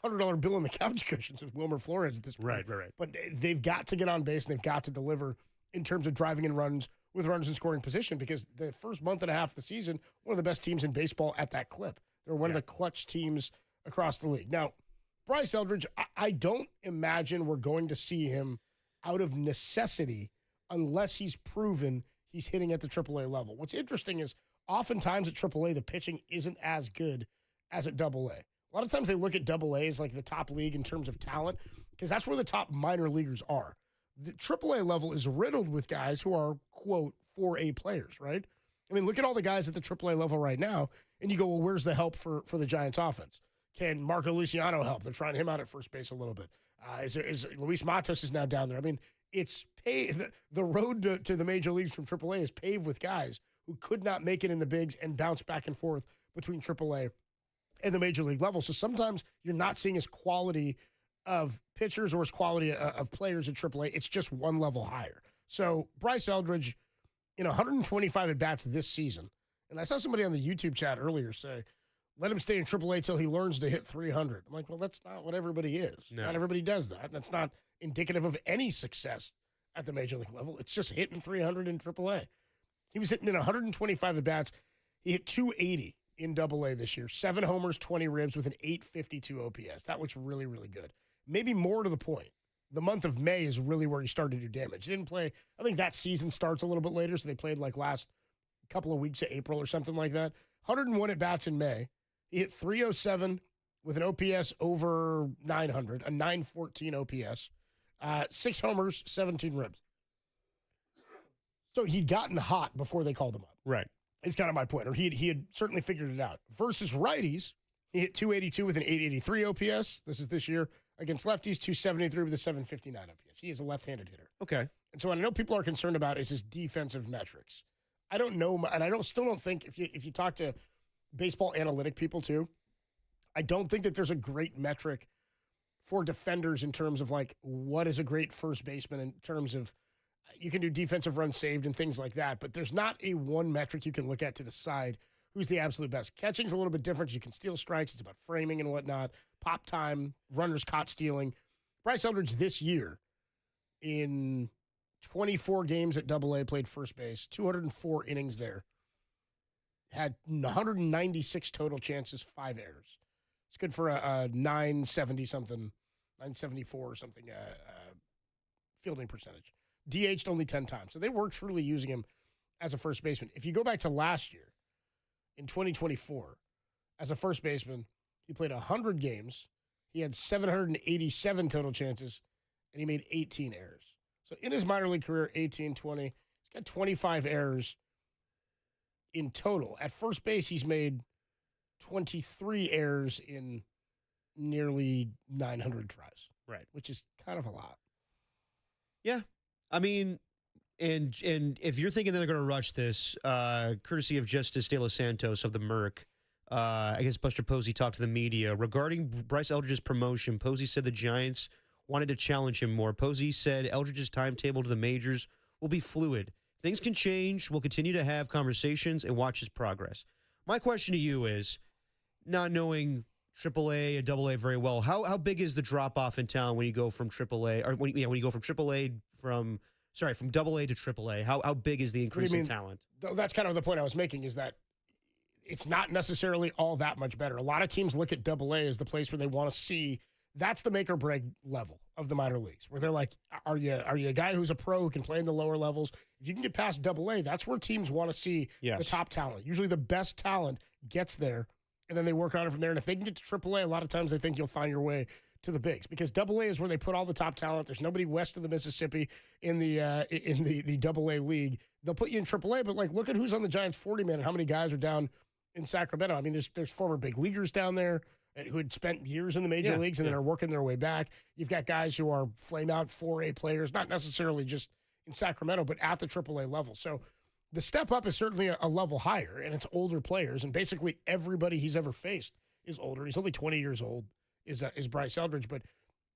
$100 bill in the couch cushions with Wilmer Flores at this point. Right. But they've got to get on base and they've got to deliver in terms of driving in runs with runners in scoring position, because the first month and a half of the season, one of the best teams in baseball at that clip. They're one of the clutch teams across the league. Now, Bryce Eldridge, I don't imagine we're going to see him out of necessity unless he's proven he's hitting at the AAA level. What's interesting is oftentimes at AAA, the pitching isn't as good as at AA. A lot of times they look at AA as like the top league in terms of talent, because that's where the top minor leaguers are. The AAA level is riddled with guys who are, quote, 4A players, right? I mean, look at all the guys at the AAA level right now, and you go, well, where's the help for the Giants offense? Can Marco Luciano help? They're trying him out at first base a little bit. Is Luis Matos is now down there. I mean, it's the road to the major leagues from AAA is paved with guys who could not make it in the bigs and bounce back and forth between AAA and the major league level. So sometimes you're not seeing as quality of pitchers or as quality of players at AAA. It's just one level higher. So Bryce Eldridge, in 125 at-bats this season, and I saw somebody on the YouTube chat earlier say, let him stay in AAA till he learns to hit 300. I'm like, well, that's not what everybody is. No. Not everybody does that. That's not indicative of any success at the major league level. It's just hitting 300 in AAA. He was hitting in 125 at-bats. He hit 280 in AA this year. 7 homers, 20 ribs with an 852 OPS. That looks really, really good. Maybe more to the point, the month of May is really where he started to do damage. He didn't play, I think that season starts a little bit later, so they played like last couple of weeks of April or something like that. 101 at-bats in May. He hit 307 with an OPS over 900, a 914 OPS, 6 homers, 17 ribs. So he'd gotten hot before they called him up. Right. It's kind of my point. Or he had certainly figured it out. Versus righties, he hit 282 with an 883 OPS. This is this year. Against lefties, 273 with a 759 OPS. He is a left-handed hitter. Okay. And so what I know people are concerned about is his defensive metrics. I don't know, and I still don't think, if you talk to baseball analytic people too, I don't think that there's a great metric for defenders in terms of like what is a great first baseman in terms of you can do defensive runs saved and things like that, but there's not a one metric you can look at to decide who's the absolute best. Catching's a little bit different. You can steal strikes. It's about framing and whatnot. Pop time, runners caught stealing. Bryce Eldridge this year in 24 games at AA played first base, 204 innings there. Had 196 total chances, 5 errors. It's good for a 970-something, 974 or something fielding percentage. DH'd only 10 times. So they were truly using him as a first baseman. If you go back to last year, in 2024, as a first baseman, he played 100 games. He had 787 total chances, and he made 18 errors. So in his minor league career, 18, 20, he's got 25 errors in total. At first base, he's made 23 errors in nearly 900 tries. Right. Which is kind of a lot. Yeah. I mean, And if you're thinking they're going to rush this, courtesy of Justice De Los Santos of the Merc, I guess Buster Posey talked to the media regarding Bryce Eldridge's promotion. Posey said the Giants wanted to challenge him more. Posey said Eldridge's timetable to the majors will be fluid. Things can change. We'll continue to have conversations and watch his progress. My question to you is, not knowing AAA and AA very well, how big is the drop off in talent when you go from AAA or when you go from AAA from AA to AAA? How big is the increase in talent? That's kind of the point I was making, is that it's not necessarily all that much better. A lot of teams look at AA as the place where they want to see. That's the make or break level of the minor leagues, where they're like, are you a guy who's a pro who can play in the lower levels? If you can get past AA, that's where teams want to see the top talent. Usually the best talent gets there, and then they work on it from there. And if they can get to AAA, a lot of times they think you'll find your way to the bigs, because AA is where they put all the top talent. There's nobody west of the Mississippi in the AA league. They'll put you in AAA, but look at who's on the Giants 40-man and how many guys are down in Sacramento. I mean, there's former big leaguers down there who had spent years in the major leagues and then are working their way back. You've got guys who are flame-out 4A players, not necessarily just in Sacramento, but at the AAA level. So the step up is certainly a level higher, and it's older players, and basically everybody he's ever faced is older. He's only 20 years old, is Bryce Eldridge, but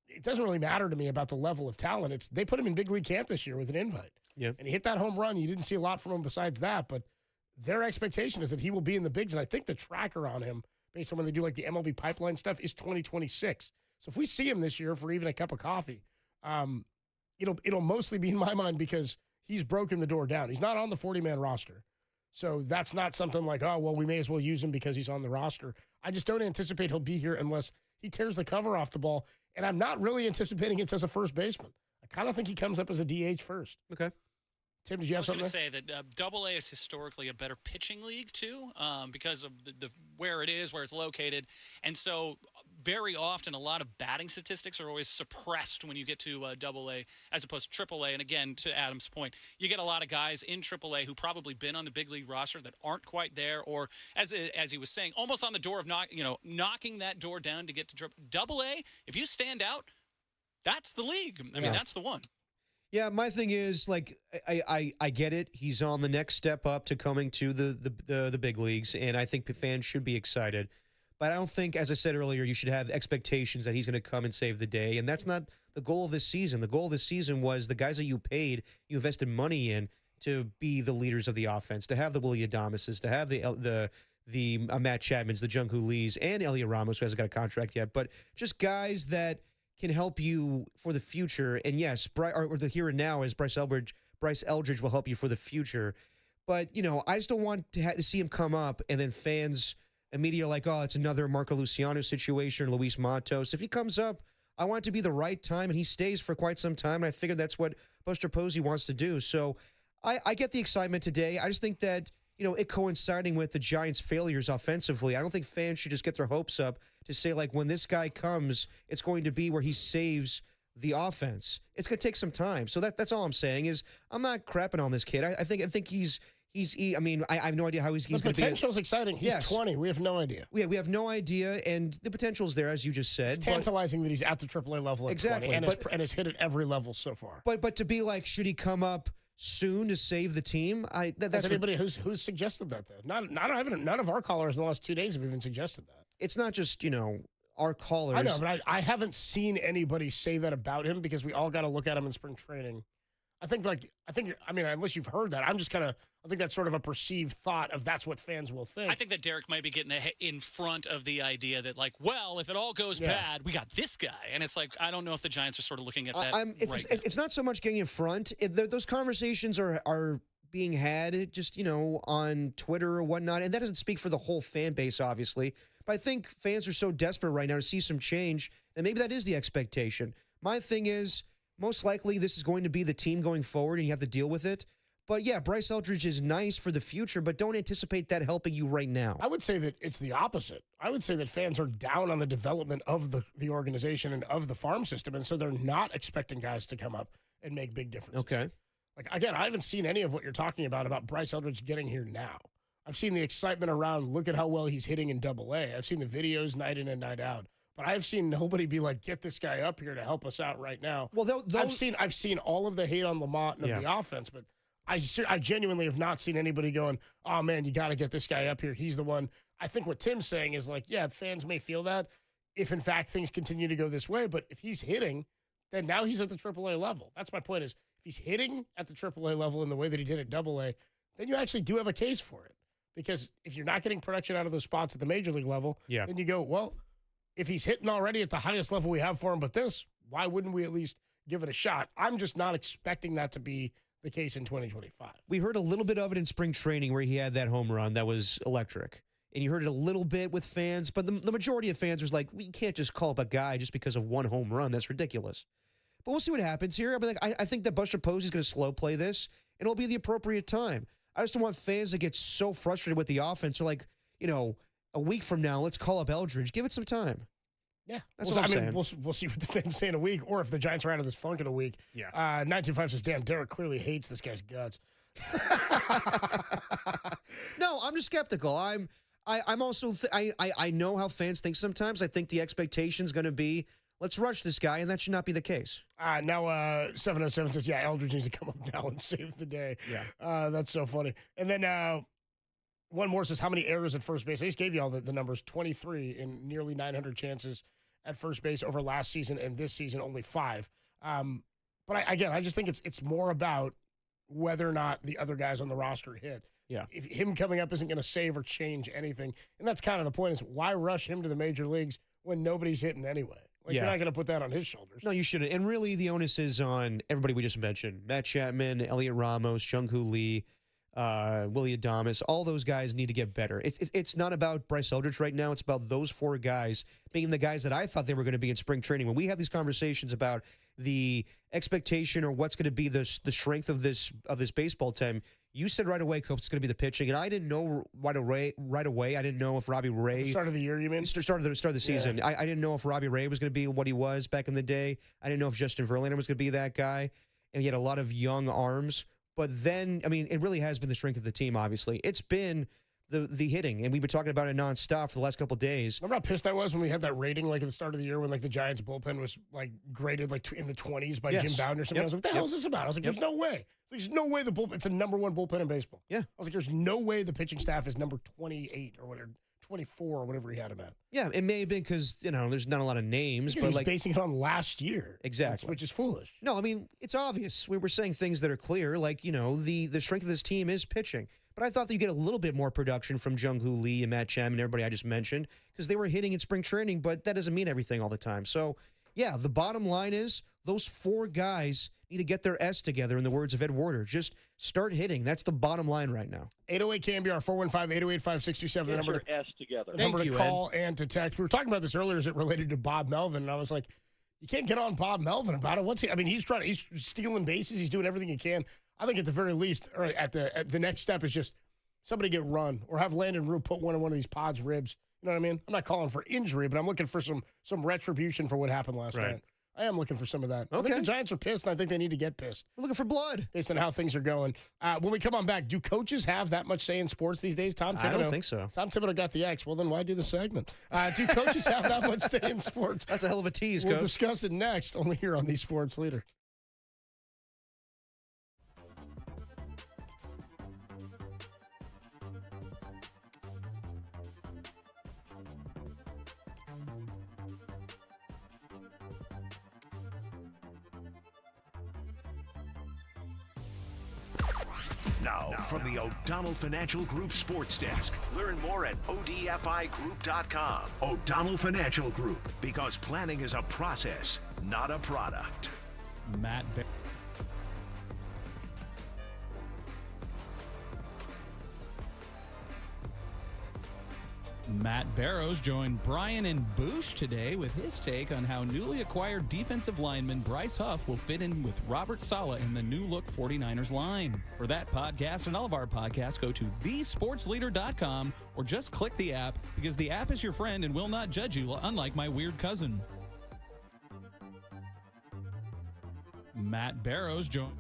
it doesn't really matter to me about the level of talent. They put him in big league camp this year with an invite. Yeah. And he hit that home run. You didn't see a lot from him besides that, but their expectation is that he will be in the bigs, and I think the tracker on him, based on when they do the MLB pipeline stuff, is 2026. So if we see him this year for even a cup of coffee, it'll mostly be in my mind because he's broken the door down. He's not on the 40-man roster. So that's not something like, oh, well, we may as well use him because he's on the roster. I just don't anticipate he'll be here unless he tears the cover off the ball, and I'm not really anticipating it's as a first baseman. I kind of think he comes up as a DH first. Okay. Tim, did you have something? I was going to say that AA is historically a better pitching league, too, because of the where it is, where it's located. And so very often a lot of batting statistics are always suppressed when you get to AA as opposed to AAA. And, again, to Adam's point, you get a lot of guys in AAA who probably been on the big league roster that aren't quite there, or, as he was saying, almost on the door of knocking that door down to get to AA. If you stand out, that's the league. I mean, that's the one. Yeah, my thing is, I get it. He's on the next step up to coming to the big leagues, and I think fans should be excited. But I don't think, as I said earlier, you should have expectations that he's going to come and save the day, and that's not the goal of this season. The goal of this season was the guys that you paid, you invested money in to be the leaders of the offense, to have the Willie Adameses, to have the Matt Chapmans, the Jung Hoo Lees, and Elliot Ramos, who hasn't got a contract yet, but just guys that can help you for the future. And yes, or the here and now is Bryce Eldridge will help you for the future. But, I just don't want to see him come up and then fans immediately are like, oh, it's another Marco Luciano situation, Luis Matos. If he comes up, I want it to be the right time, and he stays for quite some time, and I figure that's what Buster Posey wants to do. So I get the excitement today. I just think that, it coinciding with the Giants' failures offensively, I don't think fans should just get their hopes up to say, when this guy comes, it's going to be where he saves the offense. It's going to take some time. So that's all I'm saying is I'm not crapping on this kid. I think he's I have no idea how he's going to be. The potential's exciting. He's 20. We have no idea. We have no idea, and the potential's there, as you just said. It's tantalizing that he's at the AAA level at 20 and has hit at every level so far. But to be should he come up soon to save the team? That's anybody who's suggested that, though. None of our callers in the last 2 days have even suggested that. It's not just, our callers. I know, but I haven't seen anybody say that about him because we all got to look at him in spring training. I think, unless you've heard that, I think that's sort of a perceived thought of that's what fans will think. I think that Derek might be getting in front of the idea that, if it all goes bad, we got this guy. And it's I don't know if the Giants are sort of looking at that It's not so much getting in front. Those conversations are being had just, on Twitter or whatnot. And that doesn't speak for the whole fan base, obviously. But I think fans are so desperate right now to see some change that maybe that is the expectation. My thing is, most likely this is going to be the team going forward and you have to deal with it. But yeah, Bryce Eldridge is nice for the future, but don't anticipate that helping you right now. I would say that it's the opposite. I would say that fans are down on the development of the organization and of the farm system, and so they're not expecting guys to come up and make big differences. Okay. Again, I haven't seen any of what you're talking about Bryce Eldridge getting here now. I've seen the excitement around, look at how well he's hitting in AA. I've seen the videos night in and night out. But I've seen nobody be get this guy up here to help us out right now. Well, I've seen all of the hate on Lamont and of the offense, but I genuinely have not seen anybody going, oh, man, you got to get this guy up here. He's the one. I think what Tim's saying is like, yeah, fans may feel that if, in fact, things continue to go this way. But if he's hitting, then now he's at the AAA level. That's my point is if he's hitting at the AAA level in the way that he did at AA, then you actually do have a case for it. Because if you're not getting production out of those spots at the major league level, then you go, well, if he's hitting already at the highest level we have for him, but this, why wouldn't we at least give it a shot? I'm just not expecting that to be the case in 2025. We heard a little bit of it in spring training where he had that home run that was electric. And you heard it a little bit with fans, but the majority of fans was like, we can't just call up a guy just because of one home run. That's ridiculous. But we'll see what happens here. I think that Buster Posey is going to slow play this, and it'll be the appropriate time. I just don't want fans to get so frustrated with the offense. They're like, a week from now, let's call up Eldridge. Give it some time. Yeah. That's what I'm saying. We'll see what the fans say in a week, or if the Giants are out of this funk in a week. Yeah. 925 says, damn, Derek clearly hates this guy's guts. No, I'm just skeptical. I'm also, I know how fans think sometimes. I think the expectation is going to be, let's rush this guy, and that should not be the case. Now 707 says, yeah, Eldridge needs to come up now and save the day. Yeah. That's so funny. And then one more says, how many errors at first base? I just gave you all the numbers, 23 in nearly 900 chances at first base over last season, and this season only 5. But I just think it's more about whether or not the other guys on the roster hit. Yeah. If him coming up isn't going to save or change anything, and that's kind of the point is why rush him to the major leagues when nobody's hitting anyway? You're not going to put that on his shoulders. No, you shouldn't. And really, the onus is on everybody we just mentioned. Matt Chapman, Elliot Ramos, Jung-Hoo Lee, Willie Adames. All those guys need to get better. It's not about Bryce Eldridge right now. It's about those 4 guys being the guys that I thought they were going to be in spring training. When we have these conversations about the expectation or what's going to be the strength of this baseball team, you said right away, Cope, it's going to be the pitching, and I didn't know right away. I didn't know if Robbie Ray. At the start of the year, you mean? Start of the season. Yeah. I didn't know if Robbie Ray was going to be what he was back in the day. I didn't know if Justin Verlander was going to be that guy, and he had a lot of young arms. But then, it really has been the strength of the team. Obviously, it's been the hitting, and we've been talking about it nonstop for the last couple of days. Remember how pissed I was when we had that rating at the start of the year when the Giants bullpen was graded in the 20s by Jim Bowden or something. I was like, what the hell is this about? I was like, there's no way. There's no way the bullpen. It's a number 1 bullpen in baseball. Yeah. I was like, there's no way the pitching staff is number 28 or whatever. 24 or whatever he had him at. Yeah, it may have been because, there's not a lot of names. But he's basing it on last year. Exactly. Which is foolish. No, it's obvious. We were saying things that are clear, the strength of this team is pitching. But I thought that you get a little bit more production from Jung-Hoo Lee and Matt Chapman and everybody I just mentioned because they were hitting in spring training, but that doesn't mean everything all the time. So, yeah, the bottom line is those 4 guys need to get their S together, in the words of Ed Warder. Just start hitting. That's the bottom line right now. 808 KNBR 415-808-5627. The number to S together. The number to call and to text. We were talking about this earlier as it related to Bob Melvin, and I was like, you can't get on Bob Melvin about it. What's he? He's stealing bases. He's doing everything he can. I think at the very least, or at the next step is just somebody get run or have Landon Rue put one in one of these Pods' ribs. You know what I mean? I'm not calling for injury, but I'm looking for some retribution for what happened last night. I am looking for some of that. Okay. I think the Giants are pissed, and I think they need to get pissed. We're looking for blood. Based on how things are going. When we come on back, do coaches have that much say in sports these days? Tom Thibodeau? I don't think so. Tom Thibodeau got the X. Well, then why do the segment? Do coaches have that much say in sports? That's a hell of a tease, We'll Coach. discuss it next, only here on The Sports Leader. Now, from the O'Donnell Financial Group Sports Desk. Learn more at ODFIGroup.com. O'Donnell Financial Group, because planning is a process, not a product. Matt Barrows joined Brian and Boosh today with his take on how newly acquired defensive lineman Bryce Huff will fit in with Robert Saleh in the new-look 49ers line. For that podcast and all of our podcasts, go to thesportsleader.com or just click the app, because the app is your friend and will not judge you, unlike my weird cousin. Matt Barrows joined...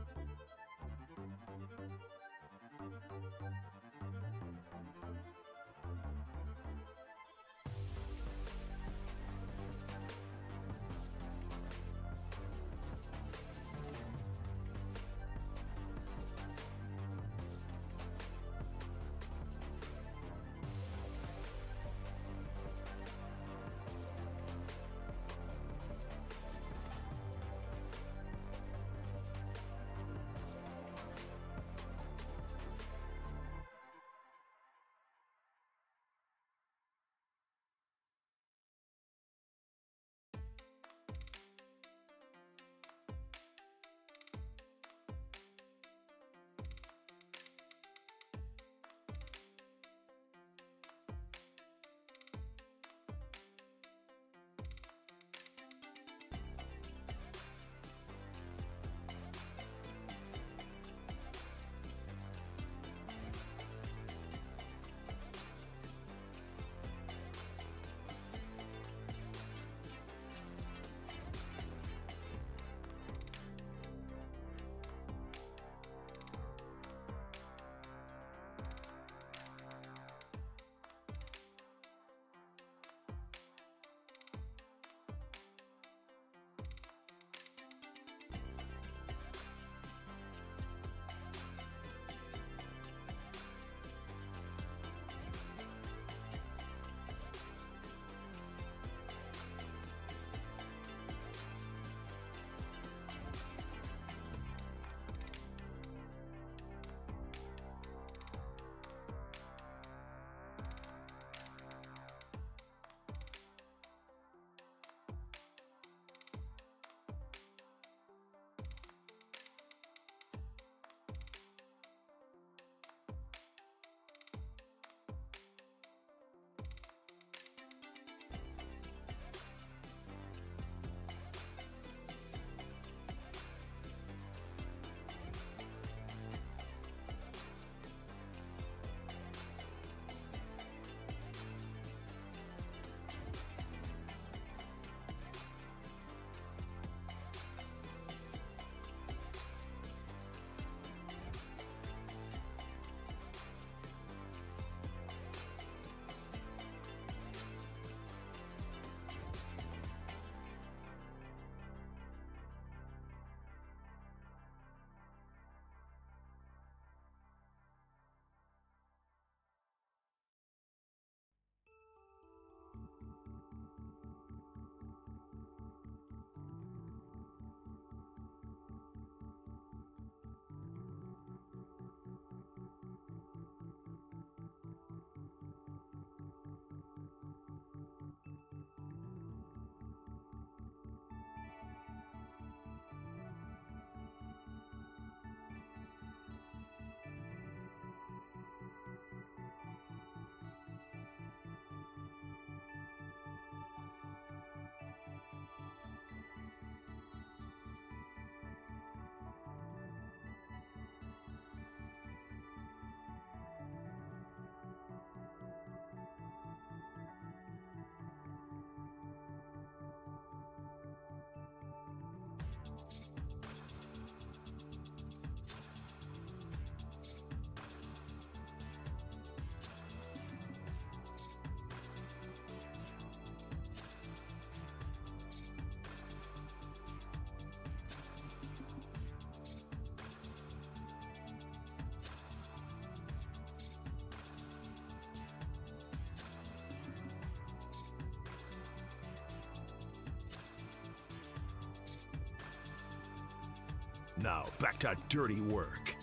Now, back to dirty work.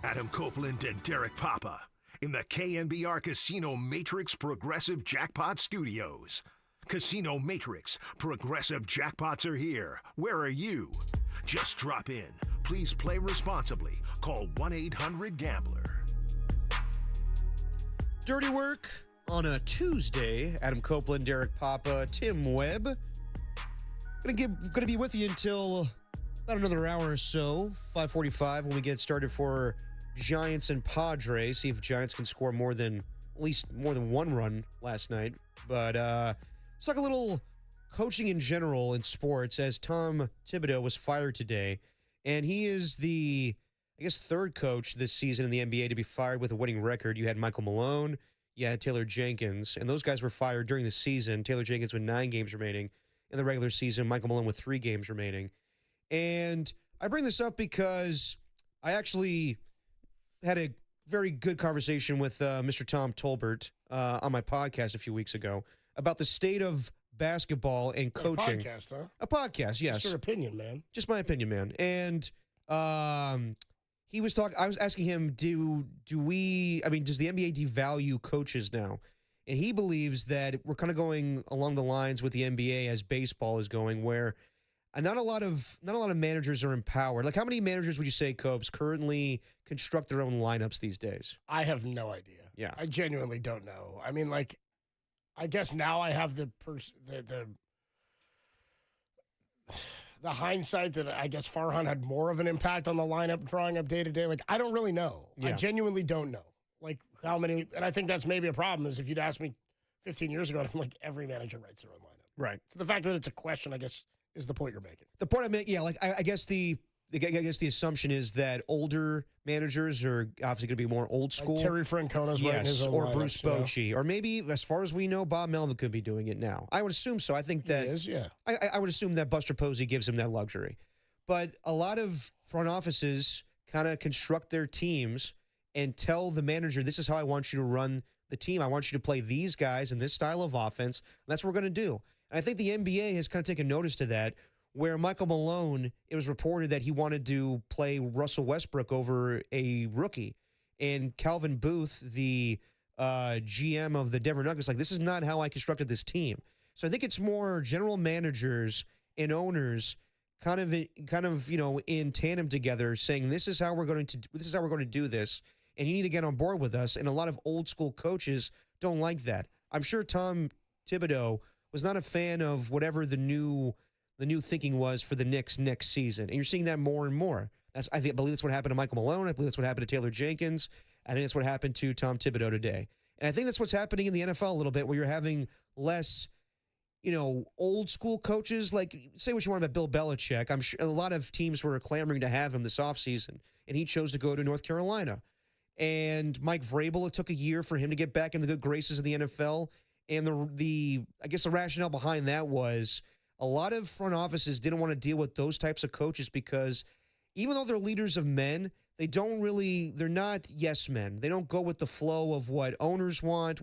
Adam Copeland and Derek Papa in the KNBR Casino Matrix Progressive Jackpot Studios. Casino Matrix Progressive Jackpots are here. Where are you? Just drop in. Please play responsibly. Call 1-800-GAMBLER. Dirty work on a Tuesday. Adam Copeland, Derek Papa, Tim Webb. Gonna be with you until about another hour or so, 5:45, when we get started for Giants and Padres. See if Giants can score at least more than one run last night. But let's talk a little coaching in general in sports, as Tom Thibodeau was fired today. And he is the, third coach this season in the NBA to be fired with a winning record. You had Michael Malone, you had Taylor Jenkins, and those guys were fired during the season. Taylor Jenkins with 9 games remaining in the regular season, Michael Malone with 3 games remaining. And I bring this up because I actually had a very good conversation with Mr. Tom Tolbert on my podcast a few weeks ago about the state of basketball and coaching. A podcast, huh? A podcast, yes. Just your opinion, man. Just my opinion, man. And he was talking. I was asking him, does the NBA devalue coaches now? And he believes that we're kind of going along the lines with the NBA as baseball is going, where not a lot of managers are empowered. Like, how many managers would you say, Cobes, currently construct their own lineups these days? I have no idea. Yeah, I genuinely don't know. I mean, like, I guess now I have the hindsight that I guess Farhan had more of an impact on the lineup drawing up day to day. Like, I don't really know. Yeah. I genuinely don't know. Like, how many, and I think that's maybe a problem, is if you'd asked me 15 years ago, I'm like, every manager writes their own lineup. Right. So the fact that it's a question, I guess, is the point you're making. The point I make, yeah, like I guess the assumption is that older managers are obviously going to be more old school. Like Terry Francona's writing his own or lineups, Bruce Bochy, or maybe, as far as we know, Bob Melvin could be doing it now. I would assume so. I think that he is, yeah. I would assume that Buster Posey gives him that luxury. But a lot of front offices kind of construct their teams and tell the manager, this is how I want you to run the team. I want you to play these guys in this style of offense. And that's what we're going to do. And I think the NBA has kind of taken notice to that, where Michael Malone, it was reported that he wanted to play Russell Westbrook over a rookie. And Calvin Booth, the GM of the Denver Nuggets, like, this is not how I constructed this team. So I think it's more general managers and owners kind of in tandem together, saying this is how we're going to do this, and you need to get on board with us. And a lot of old school coaches don't like that. I'm sure Tom Thibodeau was not a fan of whatever the new thinking was for the Knicks next season, and you're seeing that more and more. I believe that's what happened to Michael Malone. I believe that's what happened to Taylor Jenkins. I think that's what happened to Tom Thibodeau today, and I think that's what's happening in the NFL a little bit, where you're having less, old school coaches. Like, say what you want about Bill Belichick. I'm sure a lot of teams were clamoring to have him this offseason, and he chose to go to North Carolina. And Mike Vrabel, it took a year for him to get back in the good graces of the NFL. And I guess the rationale behind that was a lot of front offices didn't want to deal with those types of coaches, because even though they're leaders of men, they're not yes men. They don't go with the flow of what owners want,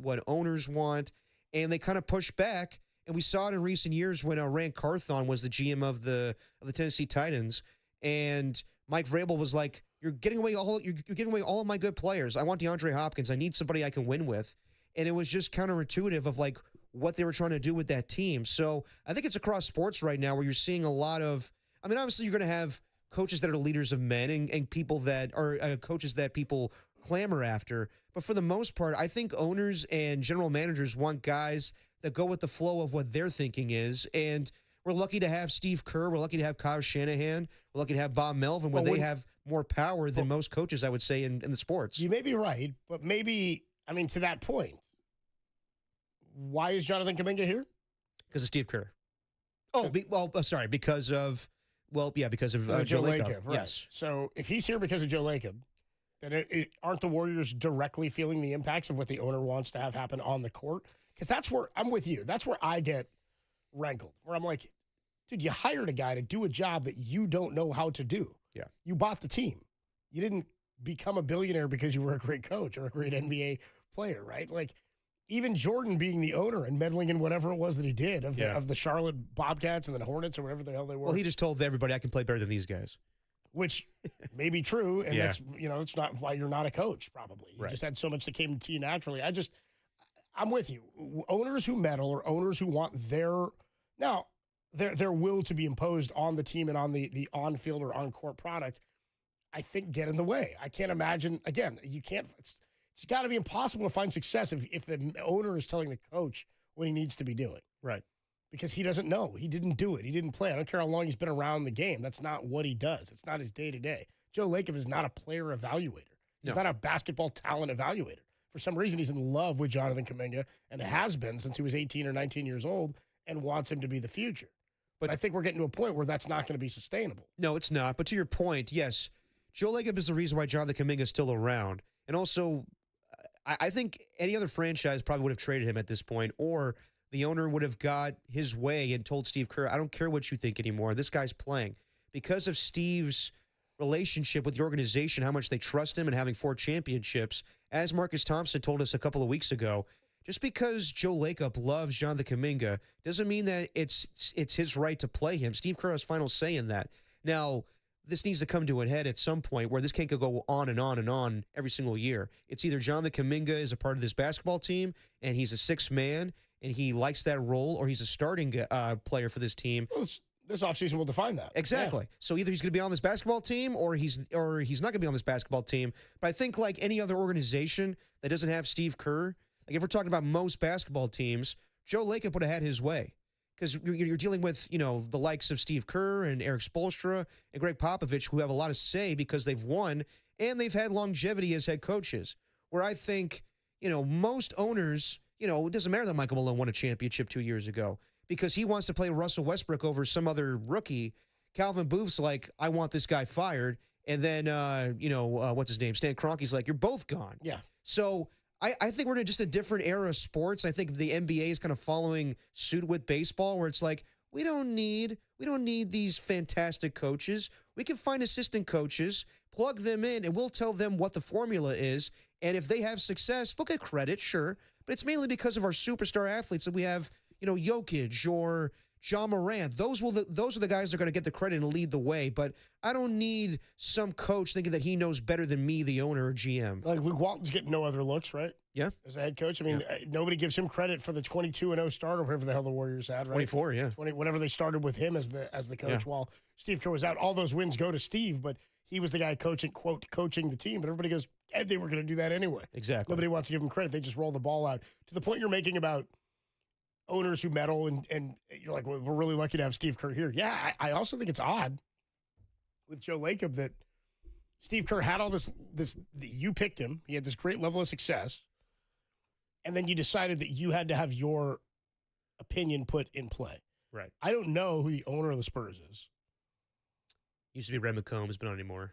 and they kind of push back. And we saw it in recent years when Rand Carthon was the GM of the Tennessee Titans, and Mike Vrabel was like, "You're giving away all of my good players. I want DeAndre Hopkins. I need somebody I can win with." And it was just counterintuitive of like what they were trying to do with that team. So I think it's across sports right now where you're seeing a lot of, obviously you're going to have coaches that are leaders of men and people that are coaches that people clamor after. But for the most part, I think owners and general managers want guys that go with the flow of what their thinking is. And we're lucky to have Steve Kerr. We're lucky to have Kyle Shanahan. We're lucky to have Bob Melvin, where they have more power than most coaches, I would say, in the sports. You may be right, but maybe, to that point, why is Jonathan Kuminga here? Because of Steve Kerr. Because of Joe Lacob. Right. Yes. So if he's here because of Joe Lacob, then aren't the Warriors directly feeling the impacts of what the owner wants to have happen on the court? Because that's where I'm with you. That's where I get rankled, where I'm like, dude, you hired a guy to do a job that you don't know how to do. Yeah. You bought the team. You didn't become a billionaire because you were a great coach or a great NBA player, right? Like, even Jordan being the owner and meddling in whatever it was that he did of the Charlotte Bobcats and then Hornets or whatever the hell they were. Well, he just told everybody, I can play better than these guys. which may be true, and Yeah. that's it's not why you're not a coach. Probably you just had so much that came to you naturally. I'm with you. Owners who meddle or owners who want their will to be imposed on the team and on the on-field or on-court product, I think get in the way. I can't imagine. Again, you can't. It's got to be impossible to find success if the owner is telling the coach what he needs to be doing. Right. Because he doesn't know. He didn't do it. He didn't play. I don't care how long he's been around the game. That's not what he does. It's not his day-to-day. Joe Lacob is not a player evaluator. He's not a basketball talent evaluator. For some reason, he's in love with Jonathan Kuminga and has been since he was 18 or 19 years old and wants him to be the future. But I think we're getting to a point where that's not going to be sustainable. No, it's not. But to your point, yes, Joe Lacob is the reason why Jonathan Kuminga is still around. And also, I think any other franchise probably would have traded him at this point, or the owner would have got his way and told Steve Kerr, I don't care what you think anymore. This guy's playing. Because of Steve's relationship with the organization, how much they trust him and having 4 championships, as Marcus Thompson told us a couple of weeks ago, just because Joe Lacob loves Jonathan Kuminga doesn't mean that it's his right to play him. Steve Kerr has final say in that. Now, this needs to come to a head at some point where this can't go on and on and on every single year. It's either Jonathan Kuminga is a part of this basketball team and he's a 6th man and he likes that role, or he's a starting player for this team. Well, this offseason will define that. Exactly. Yeah. So either he's going to be on this basketball team or he's not going to be on this basketball team. But I think like any other organization that doesn't have Steve Kerr, like if we're talking about most basketball teams, Joe Lacob would have had his way. Because you're dealing with, the likes of Steve Kerr and Eric Spoelstra and Greg Popovich, who have a lot of say because they've won and they've had longevity as head coaches. Where I think, most owners, it doesn't matter that Michael Malone won a championship 2 years ago because he wants to play Russell Westbrook over some other rookie. Calvin Booth's like, I want this guy fired. And then, what's his name? Stan Kroenke's like, you're both gone. Yeah. So I think we're in just a different era of sports. I think the NBA is kind of following suit with baseball, where it's like we don't need these fantastic coaches. We can find assistant coaches, plug them in, and we'll tell them what the formula is. And if they have success, they'll get credit, sure, but it's mainly because of our superstar athletes that we have, Jokic or John Morant. Those are the guys that are going to get the credit and lead the way. But I don't need some coach thinking that he knows better than me, the owner or GM. Like Luke Walton's getting no other looks, right? Yeah. As a head coach. I mean, nobody gives him credit for the 22-0 start or whatever the hell the Warriors had, right? 24, yeah. 20, whatever they started with him as the coach while Steve Kerr was out. All those wins go to Steve, but he was the guy coaching the team. But everybody goes, they were going to do that anyway. Exactly. Nobody wants to give him credit. They just roll the ball out. To the point you're making about owners who meddle, and you're like, well, we're really lucky to have Steve Kerr here. Yeah, I also think it's odd with Joe Lacob that Steve Kerr had all this you picked him. He had this great level of success, and then you decided that you had to have your opinion put in play. Right. I don't know who the owner of the Spurs is. Used to be Red McCombs, but not anymore.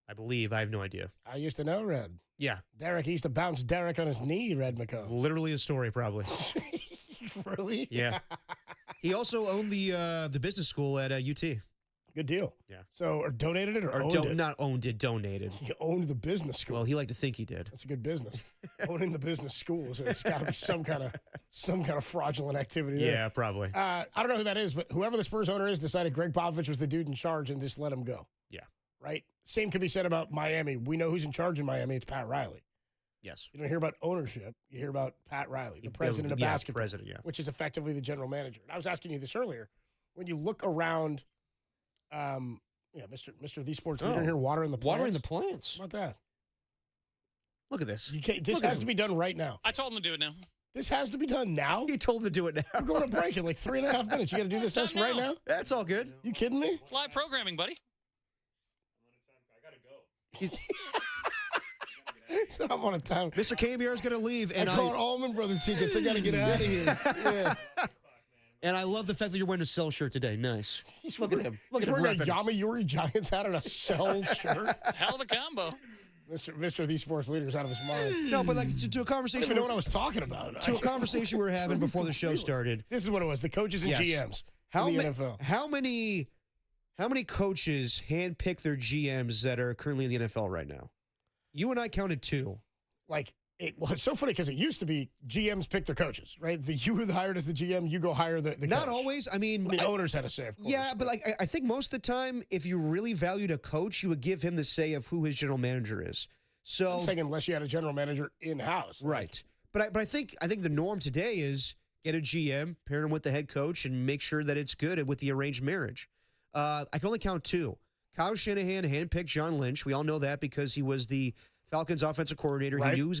I believe. I have no idea. I used to know Red. Yeah. Derek, he used to bounce Derek on his knee, Red McCombs. Literally a story, probably. Really? Yeah. He also owned the business school at UT. Good deal. Yeah. So, or donated it or owned it? Not owned it, donated. He owned the business school. Well, he liked to think he did. That's a good business. Owning the business school. So it's got to be some kind of fraudulent activity there. Yeah, probably. I don't know who that is, but whoever the Spurs owner is decided Greg Popovich was the dude in charge and just let him go. Yeah. Right? Same could be said about Miami. We know who's in charge in Miami. It's Pat Riley. Yes. You don't hear about ownership. You hear about Pat Riley, the president of basketball, which is effectively the general manager. And I was asking you this earlier. When you look around, Mr. The Sports Leader here, watering the plants. Watering the plants. How about that? Look at this. This has to be done right now. I told him to do it now. This has to be done now? He told him to do it now. We're going to break in like 3.5 minutes. You got to do this test right now? That's all good. You kidding me? It's live programming, buddy. So I'm on a time. Mr. KNBR is going to leave. And I called Allman Brother tickets. I got to get out of here. Yeah. And I love the fact that you're wearing a Cell shirt today. Nice. Look at him. Look He's at him. wearing a Yomiuri Giants hat and a Cell shirt. Hell of a combo. Mr. The Sports Leader's out of his mind. No, but like to a conversation. I don't even know what I was talking about. To a conversation we were having before the show started. This is what it was. The coaches and GMs in the NFL. How many coaches handpick their GMs that are currently in the NFL right now? You and I counted 2. Like It's so funny because it used to be GMs pick their coaches, right? You were hired as the GM, you go hire the coach. Not always. I mean, owners had a say, of course. Yeah, but like I think most of the time, if you really valued a coach, you would give him the say of who his general manager is. So I'm saying unless you had a general manager in-house. Right. But I think the norm today is get a GM, pair him with the head coach, and make sure that it's good with the arranged marriage. I can only count two. Kyle Shanahan handpicked John Lynch. We all know that because he was the Falcons offensive coordinator. Right. He knew he was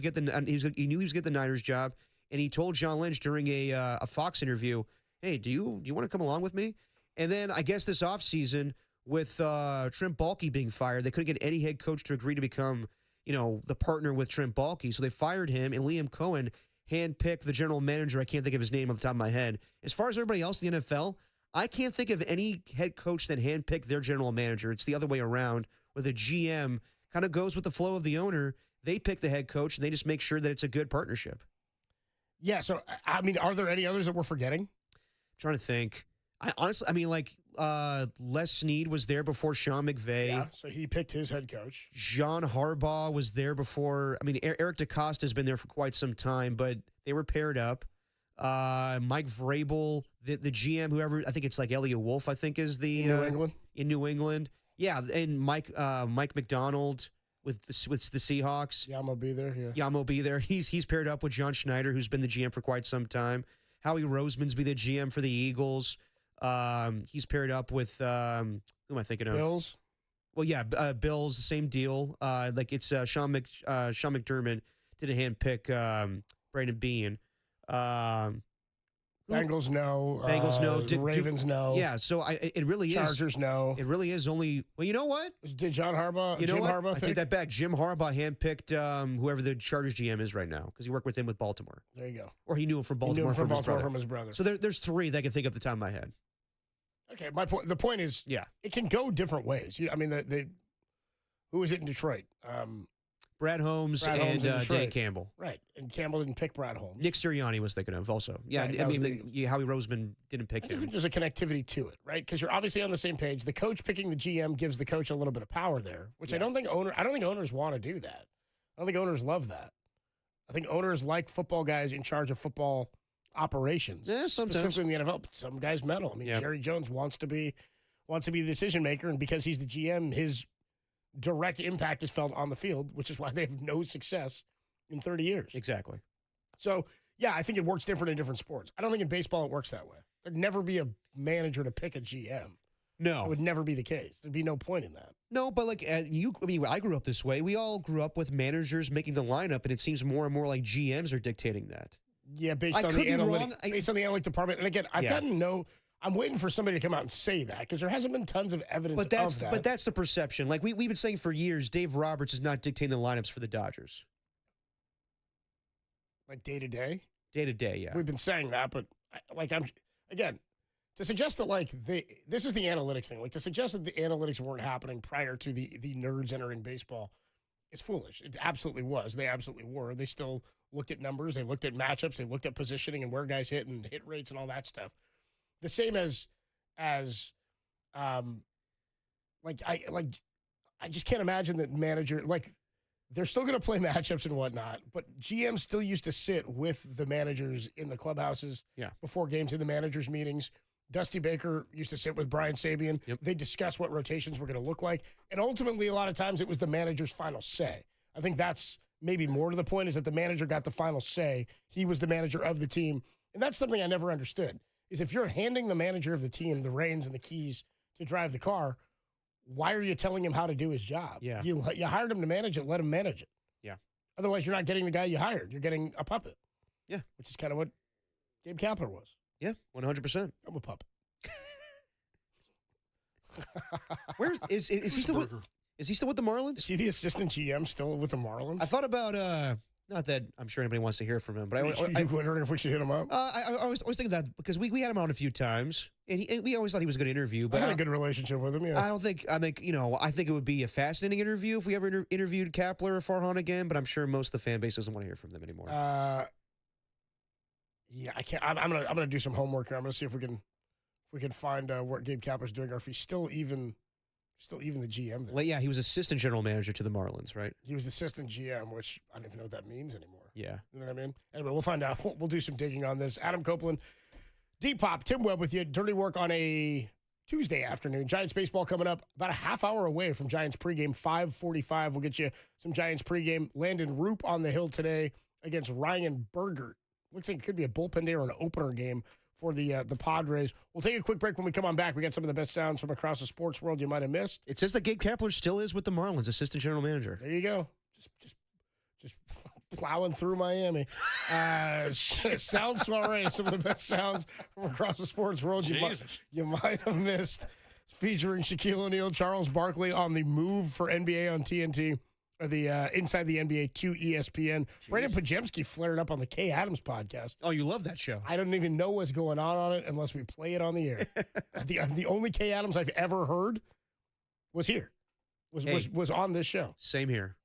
get the Niners job, and he told John Lynch during a Fox interview, "Hey, do you want to come along with me?" And then I guess this offseason with Trent Baalke being fired, they couldn't get any head coach to agree to become the partner with Trent Baalke, so they fired him, and Liam Cohen handpicked the general manager. I can't think of his name off the top of my head. As far as everybody else in the NFL, I can't think of any head coach that handpicked their general manager. It's the other way around, where the GM kind of goes with the flow of the owner. They pick the head coach, and they just make sure that it's a good partnership. Yeah, so, I mean, are there any others that we're forgetting? I'm trying to think. Les Snead was there before Sean McVay. Yeah, so he picked his head coach. John Harbaugh was there before. I mean, Eric DeCosta has been there for quite some time, but they were paired up. Mike Vrabel, the GM, whoever, I think it's like Elliot Wolf, I think is the New England. In New England. Yeah, and Mike McDonald with the Seahawks. Yamo be there, yeah. Yamo be there. He's paired up with John Schneider, who's been the GM for quite some time. Howie Roseman's be the GM for the Eagles. He's paired up with who am I thinking of? Bills. Well, yeah, Bills, the same deal. Like it's Sean McDermott did a hand pick Brandon Bean. Bengals no. Bengals no. Ravens no. Yeah, so it really Chargers no. It really is only. Well, you know what? Did John Harbaugh? Jim what? Harbaugh I take that back. Jim Harbaugh handpicked whoever the Chargers GM is right now because he worked with him with Baltimore. There you go. Or he knew him from Baltimore. He knew him from Baltimore from his brother. So there's three that I can think of at the top of my head. Okay, my point. The point is, yeah, it can go different ways. I mean, who was it in Detroit? Brad Holmes and Dan Campbell. Right, and Campbell didn't pick Brad Holmes. Nick Sirianni was thinking of also. Yeah, right, I mean, Howie Roseman didn't pick I him. just think there's a connectivity to it, right? Because you're obviously on the same page. The coach picking the GM gives the coach a little bit of power there, which I don't think owners want to do that. I don't think owners love that. I think owners like football guys in charge of football operations. Yeah, sometimes. Specifically in the NFL. Some guys meddle. I mean, Jerry Jones wants to be the decision maker, and because he's the GM, his direct impact is felt on the field, which is why they have no success in 30 years. Exactly. So, yeah, I think it works different in different sports. I don't think in baseball it works that way. There'd never be a manager to pick a GM. No. It would never be the case. There'd be no point in that. No, but like I grew up this way. We all grew up with managers making the lineup, and it seems more and more like GMs are dictating that. Yeah, based on the analytic department. And again, I'm waiting for somebody to come out and say that because there hasn't been tons of evidence of that. But that's the perception. Like we've been saying for years, Dave Roberts is not dictating the lineups for the Dodgers. Like day to day? Day to day, yeah. We've been saying that, but to suggest that this is the analytics thing. Like to suggest that the analytics weren't happening prior to the nerds entering baseball is foolish. It absolutely was. They absolutely were. They still looked at numbers. They looked at matchups. They looked at positioning and where guys hit and hit rates and all that stuff. The same as I just can't imagine that manager they're still going to play matchups and whatnot, but GMs still used to sit with the managers in the clubhouses before games in the managers meetings. Dusty Baker used to sit with Brian Sabian. Yep. They discussed what rotations were going to look like, and ultimately, a lot of times, it was the manager's final say. I think that's maybe more to the point is that the manager got the final say. He was the manager of the team, and that's something I never understood. Is if you're handing the manager of the team the reins and the keys to drive the car, why are you telling him how to do his job? Yeah. You hired him to manage it, let him manage it. Yeah. Otherwise, you're not getting the guy you hired. You're getting a puppet. Yeah. Which is kind of what Gabe Kapler was. Yeah, 100%. I'm a puppet. Where is he still with? Is he still with the Marlins? Is he the assistant GM still with the Marlins? I thought about not that I'm sure anybody wants to hear from him, but I wondering if we should hit him up. I was thinking that because we had him on a few times, and we always thought he was a good interview. But I had a good relationship with him. Yeah, I don't think I think it would be a fascinating interview if we ever interviewed Kapler or Farhan again. But I'm sure most of the fan base doesn't want to hear from them anymore. Yeah, I can't. I'm gonna do some homework here. I'm gonna see if we can find what Gabe Kapler's doing, or if he's still even the GM there. Yeah, he was assistant general manager to the Marlins, right? He was assistant GM, which I don't even know what that means anymore. Yeah. You know what I mean? Anyway, we'll find out. We'll do some digging on this. Adam Copeland, D-Pop, Tim Webb with you. Dirty Work on a Tuesday afternoon. Giants baseball coming up about a half hour away from Giants pregame, 5:45. We'll get you some Giants pregame. Landon Roop on the hill today against Ryan Bergert. Looks like it could be a bullpen day or an opener game for the Padres. We'll take a quick break. When we come on back, we got some of the best sounds from across the sports world you might have missed. It says that Gabe Kapler still is with the Marlins, assistant general manager. There you go. Just plowing through Miami. Sound soiree, some of the best sounds from across the sports world you might have missed. Featuring Shaquille O'Neal, Charles Barkley on the move for NBA on TNT, or the Inside the NBA to ESPN. Jeez. Brandon Pajemski flared up on the Kay Adams podcast. Oh, you love that show. I don't even know what's going on it unless we play it on the air. the only Kay Adams I've ever heard was here, was on this show. Same here.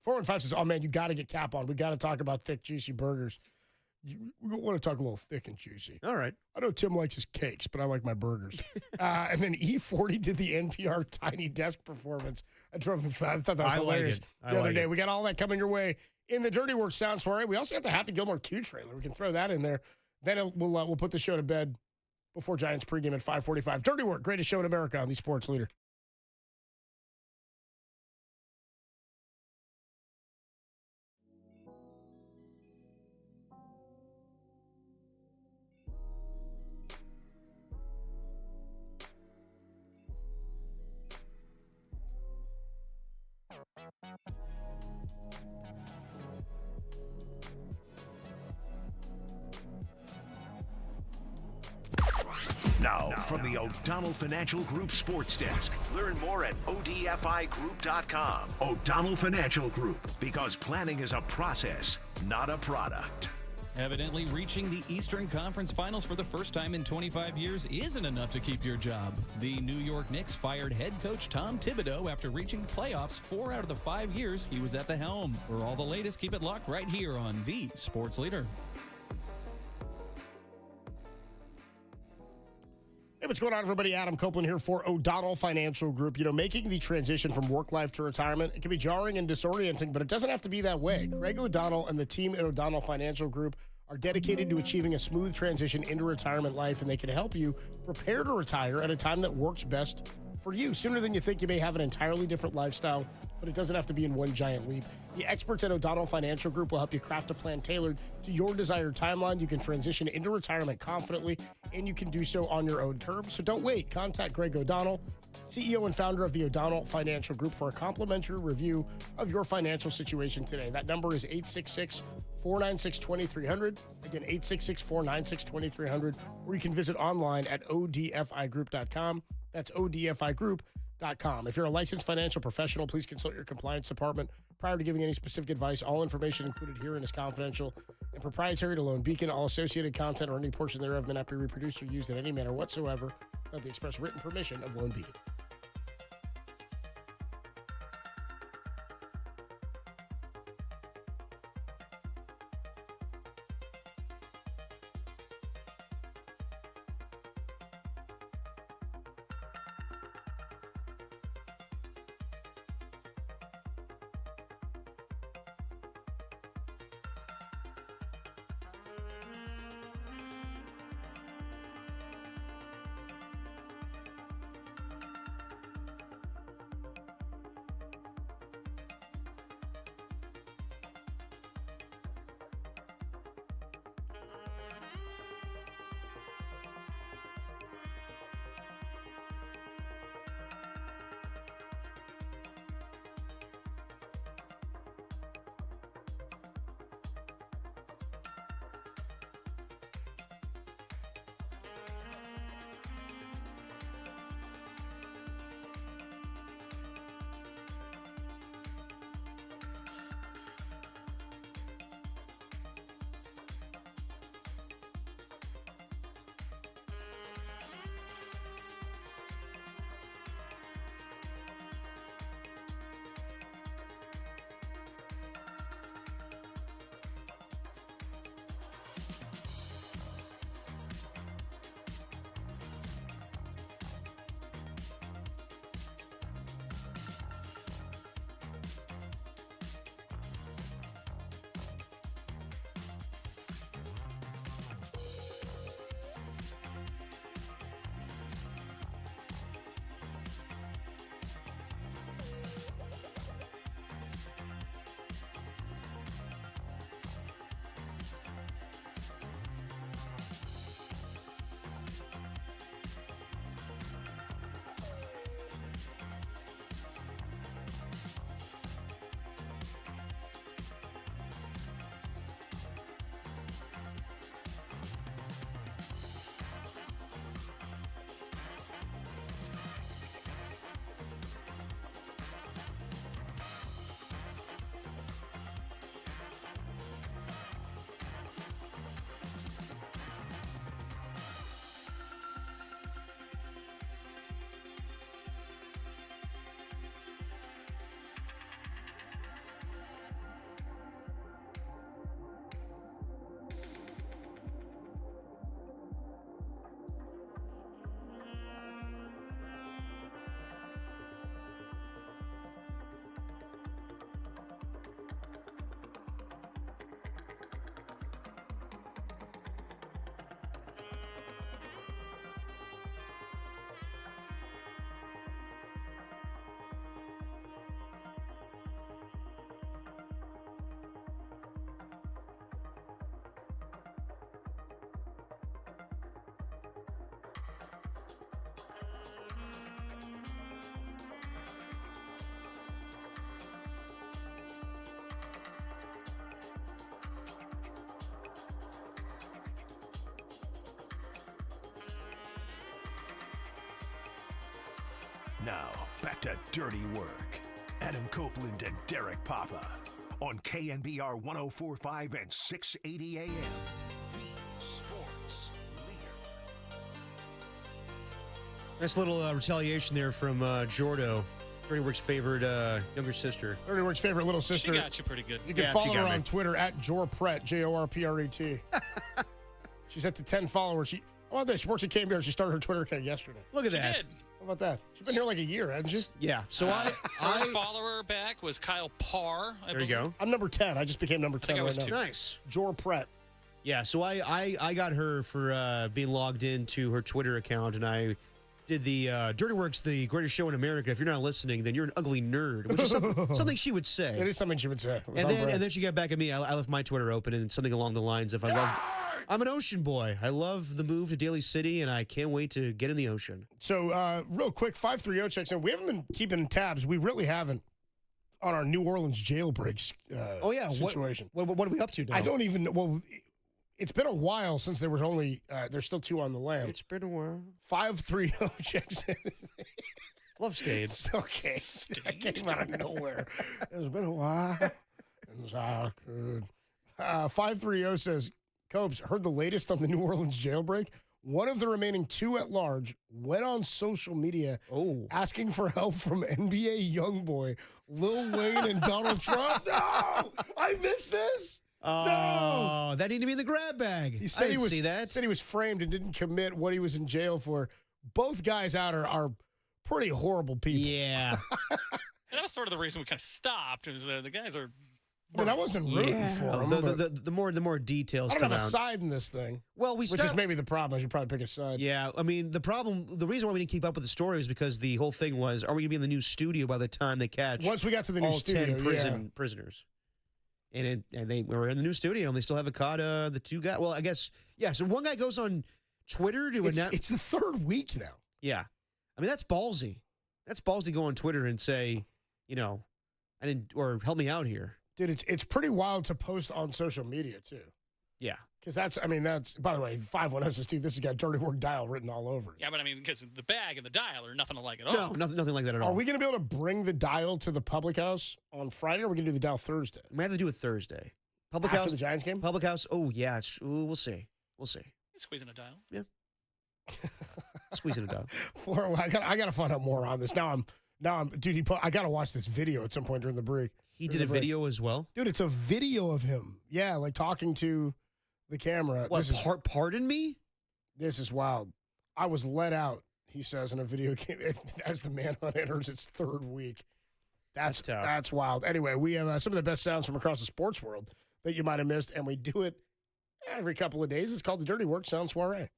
415 says, oh, man, you got to get Cap on. We got to talk about thick, juicy burgers. We want to talk a little thick and juicy. All right. I know Tim likes his cakes, but I like my burgers. And then E40 did the NPR Tiny Desk performance. I thought that was hilarious the other day. We got all that coming your way in the Dirty Work Sound Soiree. We also got the Happy Gilmore 2 trailer. We can throw that in there. Then we'll put the show to bed before Giants pregame at 5:45. Dirty Work, greatest show in America on the Sports Leader. Now, from the O'Donnell Financial Group Sports Desk. Learn more at odfigroup.com. O'Donnell Financial Group, because planning is a process, not a product. Evidently, reaching the Eastern Conference Finals for the first time in 25 years isn't enough to keep your job. The New York Knicks fired head coach Tom Thibodeau after reaching the playoffs 4 out of the 5 years he was at the helm. For all the latest, keep it locked right here on the Sports Leader. Hey, what's going on, everybody? Adam Copeland here for O'Donnell Financial Group. You know, making the transition from work life to retirement, it can be jarring and disorienting, but it doesn't have to be that way. Greg O'Donnell and the team at O'Donnell Financial Group are dedicated to achieving a smooth transition into retirement life, and they can help you prepare to retire at a time that works best for you. Sooner than you think, you may have an entirely different lifestyle, but it doesn't have to be in one giant leap. The experts at O'Donnell Financial Group will help you craft a plan tailored to your desired timeline. You can transition into retirement confidently, and you can do so on your own terms. So don't wait. Contact Greg O'Donnell, CEO and founder of the O'Donnell Financial Group, for a complimentary review of your financial situation today. That number is 866-496-2300. Again, 866-496-2300. Or you can visit online at odfigroup.com. That's odfigroup.com. If you're a licensed financial professional, please consult your compliance department prior to giving any specific advice. All information included herein is confidential and proprietary to Lone Beacon. All associated content or any portion thereof may not be reproduced or used in any manner whatsoever without the express written permission of Lone Beacon. Now, back to Dirty Work. Adam Copeland and Derek Papa on KNBR 104.5 and 680 AM. The Sports Leader. Nice little retaliation there from Jordo, Dirty Work's favorite younger sister. Dirty Work's favorite little sister. She got you pretty good. You can follow her on Twitter at Jorpret, Jorpret. She's at the 10 followers. How about this? She works at KNBR. She started her Twitter account yesterday. Look at She that. did. How about that? She's been here like a year, hasn't she? Yeah. So First follower back was Kyle Parr. There you go. I'm number 10. I just became number 10 think I was right now. two. Nice. Jorpret. Yeah, so I got her for being logged into her Twitter account, and I did the Dirty Work's the greatest show in America. If you're not listening, then you're an ugly nerd, which is something she would say. It is something she would say. And then she got back at me. I left my Twitter open, and something along the lines of I'm an ocean boy. I love the move to Daly City, and I can't wait to get in the ocean. So, real quick, 530 checks in. We haven't been keeping tabs. We really haven't on our New Orleans jailbreaks situation. What are we up to now? I don't even know. Well, it's been a while since there was only, there's still 2 on the lam. It's been a while. 530 checks in. Love Stade. It's okay. That came out of nowhere. It's been a while. It's all good. 530 says, Copes, heard the latest on the New Orleans jailbreak. One of the remaining 2 at large went on social media asking for help from NBA YoungBoy, Lil Wayne, and Donald Trump. No! I missed this. Oh, that needed to be in the grab bag. He said I didn't see that. Said he was framed and didn't commit what he was in jail for. Both guys out are pretty horrible people. Yeah. And that was sort of the reason we kind of stopped. Was the guys are. But I wasn't rooting for him. The more details I don't come have a out. side in this thing. Well, which is maybe the problem. I should probably pick a side. Yeah, I mean, the reason why we didn't keep up with the story is because the whole thing was, are we going to be in the new studio by the time they catch Once we got to the new all studio, 10 prisoners? And they were in the new studio, and they still haven't caught the 2 guys. Well, I guess, yeah, so one guy goes on Twitter to announce. It's the 3rd week now. Yeah. I mean, that's ballsy. That's ballsy to go on Twitter and say, I didn't, or help me out here. Dude, it's pretty wild to post on social media, too. Yeah. Because that's, by the way, 51SST, this has got Dirty Work Dial written all over it. Yeah, but because the bag and the dial are nothing alike at all. No, nothing like that at all. Are we going to be able to bring the dial to the public house on Friday, or are we going to do the dial Thursday? We might have to do it Thursday. Public After house. the Giants game? Public house. Oh, yeah. We'll see. We'll see. Squeezing a dial. Yeah. Squeezing a dial. I got to find out more on this. Now I'm, dude, I got to watch this video at some point during the break. He did a video as well? Dude, it's a video of him. Yeah, like talking to the camera. What, pardon me? This is wild. I was let out, he says in a video game as the manhunt enters its 3rd week. That's tough. That's wild. Anyway, we have some of the best sounds from across the sports world that you might have missed, and we do it every couple of days. It's called the Dirty Work Sound Soiree.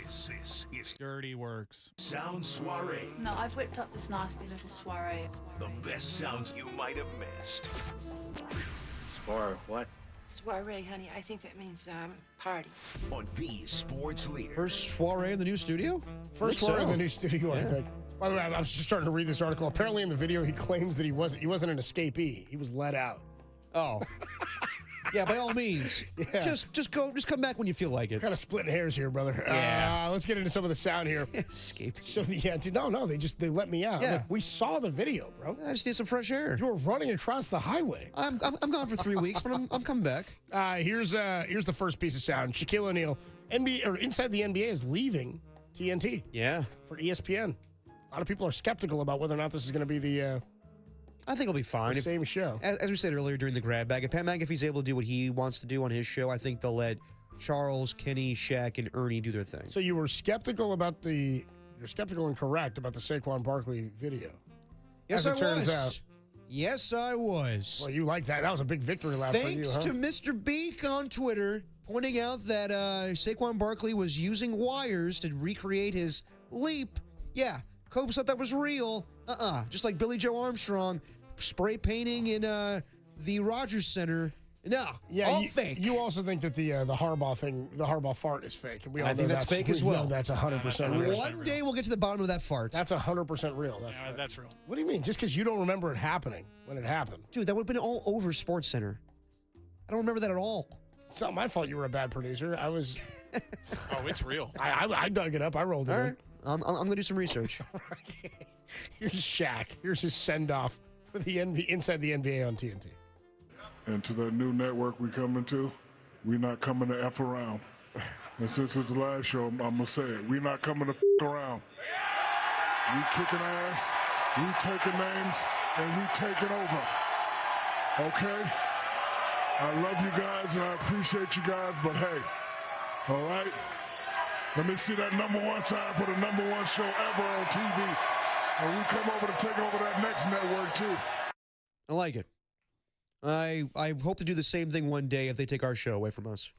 This is Dirty Works Sound Soiree. No, I've whipped up this nasty little soiree. The best sounds you might have missed. Soiree, what? Soiree, honey. I think that means party. On the Sports Leader. First soiree in the new studio? First soiree in the new studio, I think. By the way, I was just starting to read this article. Apparently in the video, he claims that he wasn't an escapee. He was let out. Oh. Yeah, by all means. Yeah. Just come back when you feel like it. Kind of splitting hairs here, brother. Yeah. Let's get into some of the sound here. Escape. So they let me out. Yeah. Like, we saw the video, bro. I just need some fresh air. You were running across the highway. I'm gone for 3 weeks, but I'm coming back. Here's the first piece of sound. Shaquille O'Neal, Inside the NBA is leaving TNT. Yeah. For ESPN. A lot of people are skeptical about whether or not this is going to be the I think it'll be fine. The same show. As we said earlier during the grab bag, if Pat McAfee's able to do what he wants to do on his show, I think they'll let Charles, Kenny, Shaq, and Ernie do their thing. So you were skeptical you're skeptical and correct about the Saquon Barkley video. Yes, I was. Yes, I was. Well, you like that. That was a big victory lap for you, Thanks to Mr. Beak on Twitter pointing out that Saquon Barkley was using wires to recreate his leap. Yeah, Copes thought that was real. Just like Billy Joe Armstrong spray painting in the Rogers Center. No, all fake. You also think that the Harbaugh thing, the Harbaugh fart is fake. And we all I think that's fake as well. That's 100% real. One day we'll get to the bottom of that fart. That's 100% real. That's real. What do you mean? Just because you don't remember it happening when it happened? Dude, that would have been all over Sports Center. I don't remember that at all. It's not my fault you were a bad producer. I was... Oh, it's real. I dug it up. I rolled it in. I'm going to do some research. Here's Shaq. Here's his send-off for the inside the NBA on TNT. And to that new network we coming to, we're not coming to F around. And since it's the last show, I'm going to say it. We're not coming to F around. We kicking ass, we taking names, and we taking over. Okay? I love you guys, and I appreciate you guys, but hey, all right? Let me see that #1 sign for the #1 show ever on TV. And we come over to take over that next network, too. I like it. I hope to do the same thing one day if they take our show away from us.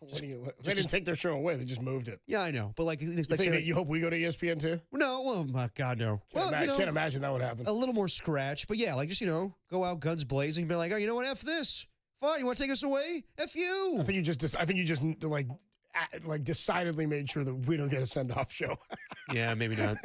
They didn't take their show away. They just moved it. Yeah, I know. But like you hope we go to ESPN too? No, well, my God, no. Can't imagine that would happen. A little more scratch, but yeah, like just go out guns blazing and be like, oh, you know what? F this. Fine, you want to take us away? F you. I think you just like decidedly made sure that we don't get a send-off show. Yeah, maybe not.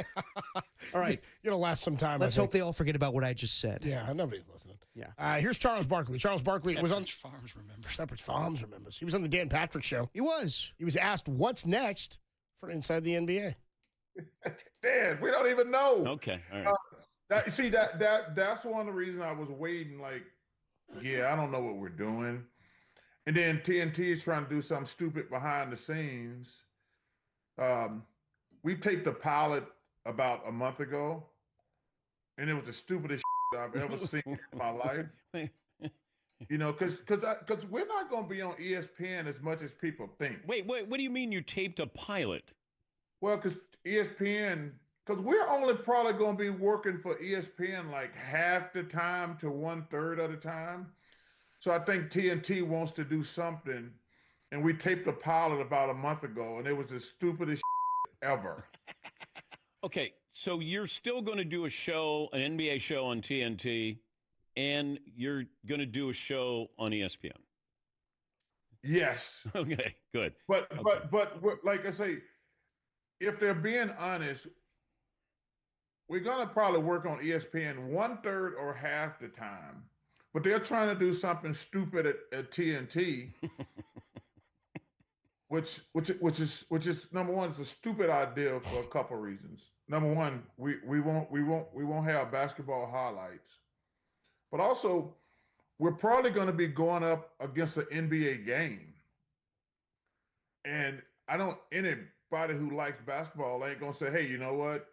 All right. It'll last some time. Let's hope they all forget about what I just said. Yeah, nobody's listening. Yeah. Here's Charles Barkley. Charles Barkley was on... Farms remembers. Pepperidge Farms remembers. He was on the Dan Patrick Show. He was. He was asked what's next for Inside the NBA. Dan, we don't even know. Okay, all right. That's one of the reasons I was waiting. Like, I don't know what we're doing. And then TNT is trying to do something stupid behind the scenes. We taped a pilot about a month ago, and it was the stupidest I've ever seen in my life. Because we're not going to be on ESPN as much as people think. Wait, what do you mean you taped a pilot? Well, because ESPN, because we're only probably going to be working for ESPN like half the time to 1/3 of the time. So I think TNT wants to do something, and we taped a pilot about a month ago, and it was the stupidest ever. Okay, so you're still going to do a show, an NBA show on TNT, and you're going to do a show on ESPN? Yes. Okay, good. But like I say, if they're being honest, we're going to probably work on ESPN 1/3 or half the time. But they're trying to do something stupid at TNT, which is #1, it's a stupid idea for a couple of reasons. #1, we won't have basketball highlights, but also we're probably going to be going up against an NBA game, and anybody who likes basketball ain't gonna say, hey, you know what?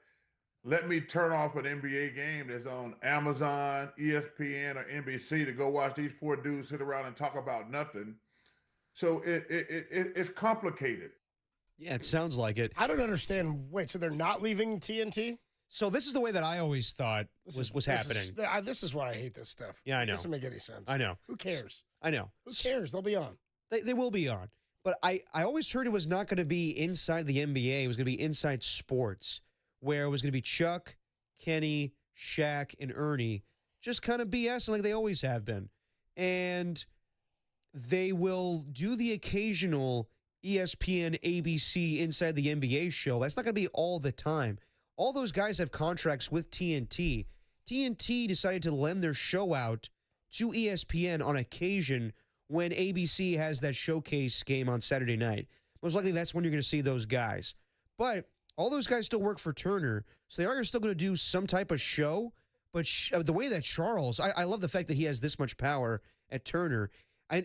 Let me turn off an NBA game that's on Amazon, ESPN, or NBC to go watch these 4 dudes sit around and talk about nothing. So it's complicated. Yeah, it sounds like it. I don't understand. Wait, so they're not leaving TNT? So this is the way that I always thought was happening. This is why I hate this stuff. Yeah, I know. It doesn't make any sense. I know. Who cares? I know. Who cares? They'll be on. They will be on. But I always heard it was not going to be inside the NBA. It was going to be inside sports, where it was going to be Chuck, Kenny, Shaq, and Ernie, just kind of BSing like they always have been. And they will do the occasional ESPN, ABC, Inside the NBA show. That's not going to be all the time. All those guys have contracts with TNT. TNT decided to lend their show out to ESPN on occasion when ABC has that showcase game on Saturday night. Most likely that's when you're going to see those guys. But all those guys still work for Turner, so they are still going to do some type of show. But the way that Charles, I love the fact that he has this much power at Turner.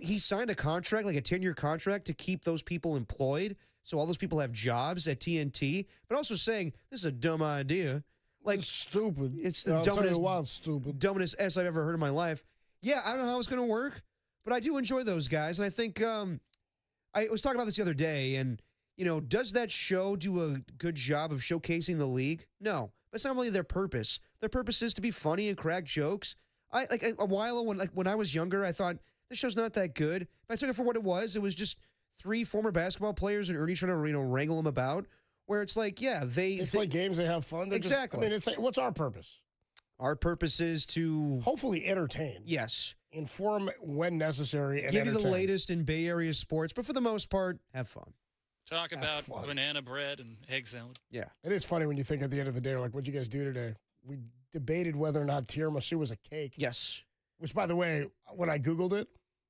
He signed a contract, like a 10-year contract, to keep those people employed, so all those people have jobs at TNT. But also saying this is a dumb idea, like it's stupid. It's the dumbest S I've ever heard in my life. Yeah, I don't know how it's going to work, but I do enjoy those guys, and I think I was talking about this the other day, and. Does that show do a good job of showcasing the league? No, that's not really their purpose. Their purpose is to be funny and crack jokes. A while when I was younger, I thought this show's not that good. But I took it for what it was. It was just 3 former basketball players and Ernie trying to wrangle them about. Where it's like, yeah, they play games, they have fun. Exactly. It's like, what's our purpose? Our purpose is to hopefully entertain. Yes. Inform when necessary and give you the latest in Bay Area sports, but for the most part, have fun. Talk about banana bread and egg salad. Yeah. It is funny when you think at the end of the day, like, what'd you guys do today? We debated whether or not tiramisu was a cake. Yes. Which, by the way, when I Googled it,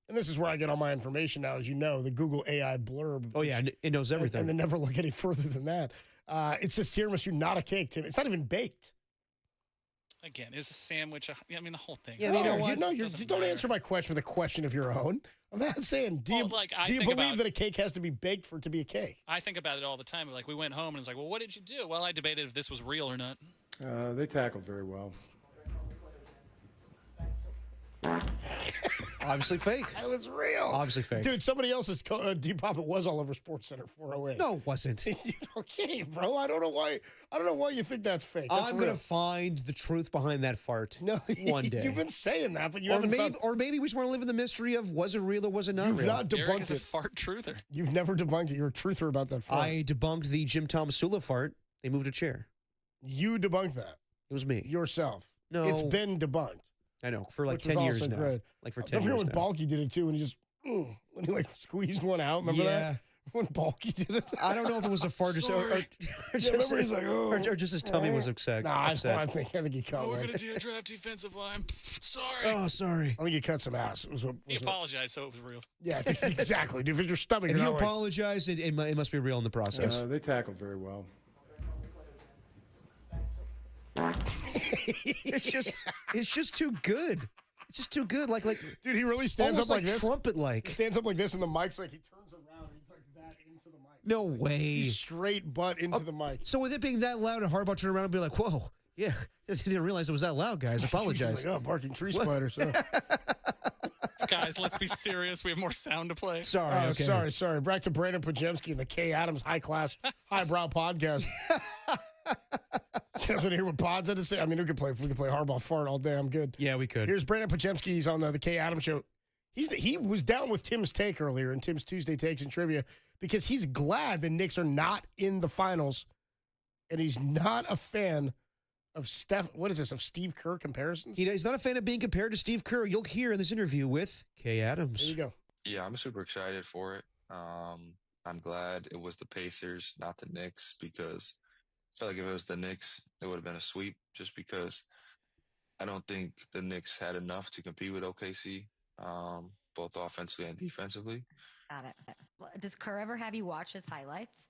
and this is where I get all my information now, as you know, the Google AI blurb. Oh, yeah, it knows everything. And they never look any further than that. It says tiramisu, not a cake, Tim. It's not even baked. Again, is a sandwich? I mean, the whole thing. Yeah, you don't answer my question with a question of your own. I'm not saying, do you believe that a cake has to be baked for it to be a cake? I think about it all the time. Like, we went home and it's like, well, what did you do? Well, I debated if this was real or not. They tackled very well. Obviously fake. That was real. Obviously fake. Dude, somebody else's Depop, it was all over SportsCenter 408. No, it wasn't. Okay, bro. I don't know why you think that's fake. That's I'm going to find the truth behind that fart one day. You've been saying that, but you or haven't maybe, found... Or maybe we just want to live in the mystery of was it real or was it not You've real? not debunked Derek is a it. fart truther. You've never debunked it. You're a truther about that fart. I debunked the Jim Thomasula fart. They moved a chair. You debunked that. It was me. Yourself. No. It's been debunked. I know, for like Which was 10 years also now. great. Like for 10 Don't forget years when now. Balky did it too, when he just, when he like squeezed one out. Remember that? When Balky did it? I don't know if it was a fart or just, remember he's like, oh. or just his tummy was upset. Nah, I think he cut one. We're going to do a draft defensive line. Sorry. Oh, sorry. I think he cut some ass. He apologized, so it was real. Yeah, exactly. Dude, if your stomach, if you apologize, it must be real in the process. They tackled very well. It's just too good. It's just too good. Like, dude, he really stands up like this. Trumpet-like. He stands up like this, and the mic's like he turns around. And he's like that into the mic. No way. He's straight butt into the mic. So with it being that loud, and Harbaugh turn around and be like, "Whoa, yeah, I didn't realize it was that loud, guys. Apologize." He's like, oh, barking tree spiders. Guys, let's be serious. We have more sound to play. Sorry. Back to Brandon Pajemski and the K. Adams high-class, highbrow podcast. You guys want to hear what Pods had to say? I mean, we could play Harbaugh fart all day. I'm good. Yeah, we could. Here's Brandon Pajemski. He's on the K. Adams show. He was down with Tim's take earlier in Tim's Tuesday Takes and Trivia because he's glad the Knicks are not in the finals, and he's not a fan of Steve Kerr comparisons? He's not a fan of being compared to Steve Kerr. You'll hear in this interview with Kay Adams. There you go. Yeah, I'm super excited for it. I'm glad it was the Pacers, not the Knicks, because I feel like if it was the Knicks, it would have been a sweep just because I don't think the Knicks had enough to compete with OKC, both offensively and defensively. Got it. Does Kerr ever have you watch his highlights?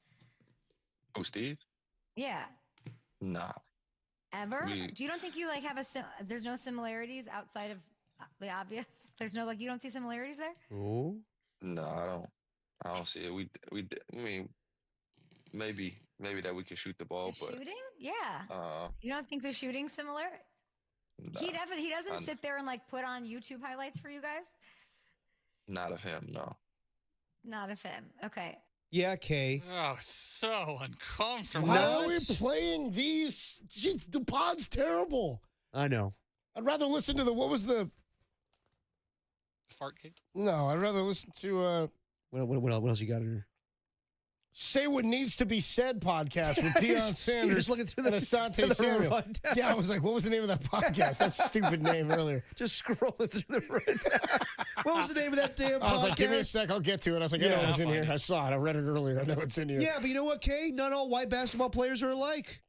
Oh, Steve? Yeah. Nah. Ever? You don't think you have there's no similarities outside of the obvious? There's no you don't see similarities there? Oh. No, I don't see it. I mean, maybe that we could shoot the ball, but shooting? Yeah. You don't think the shooting's similar? Nah, he doesn't sit there and put on YouTube highlights for you guys? Not of him, no. Not of him. Okay. Yeah, Kay. Oh, so uncomfortable. Why are we playing these? Jeez, the pod's terrible. I know. I'd rather listen to what was the fart cake? No, I'd rather listen to what else you got in here? Say What Needs to Be Said podcast with Deion Sanders just looking through and Asante Samuel. Yeah, I was like, what was the name of that podcast? That stupid name earlier. Just scrolling through the rundown. What was the name of that damn podcast? I was like, give me a sec, I'll get to it. I was like, I know it was in here. I saw it. I read it earlier. I know it's in here. Yeah, but you know what, Kay? Not all white basketball players are alike.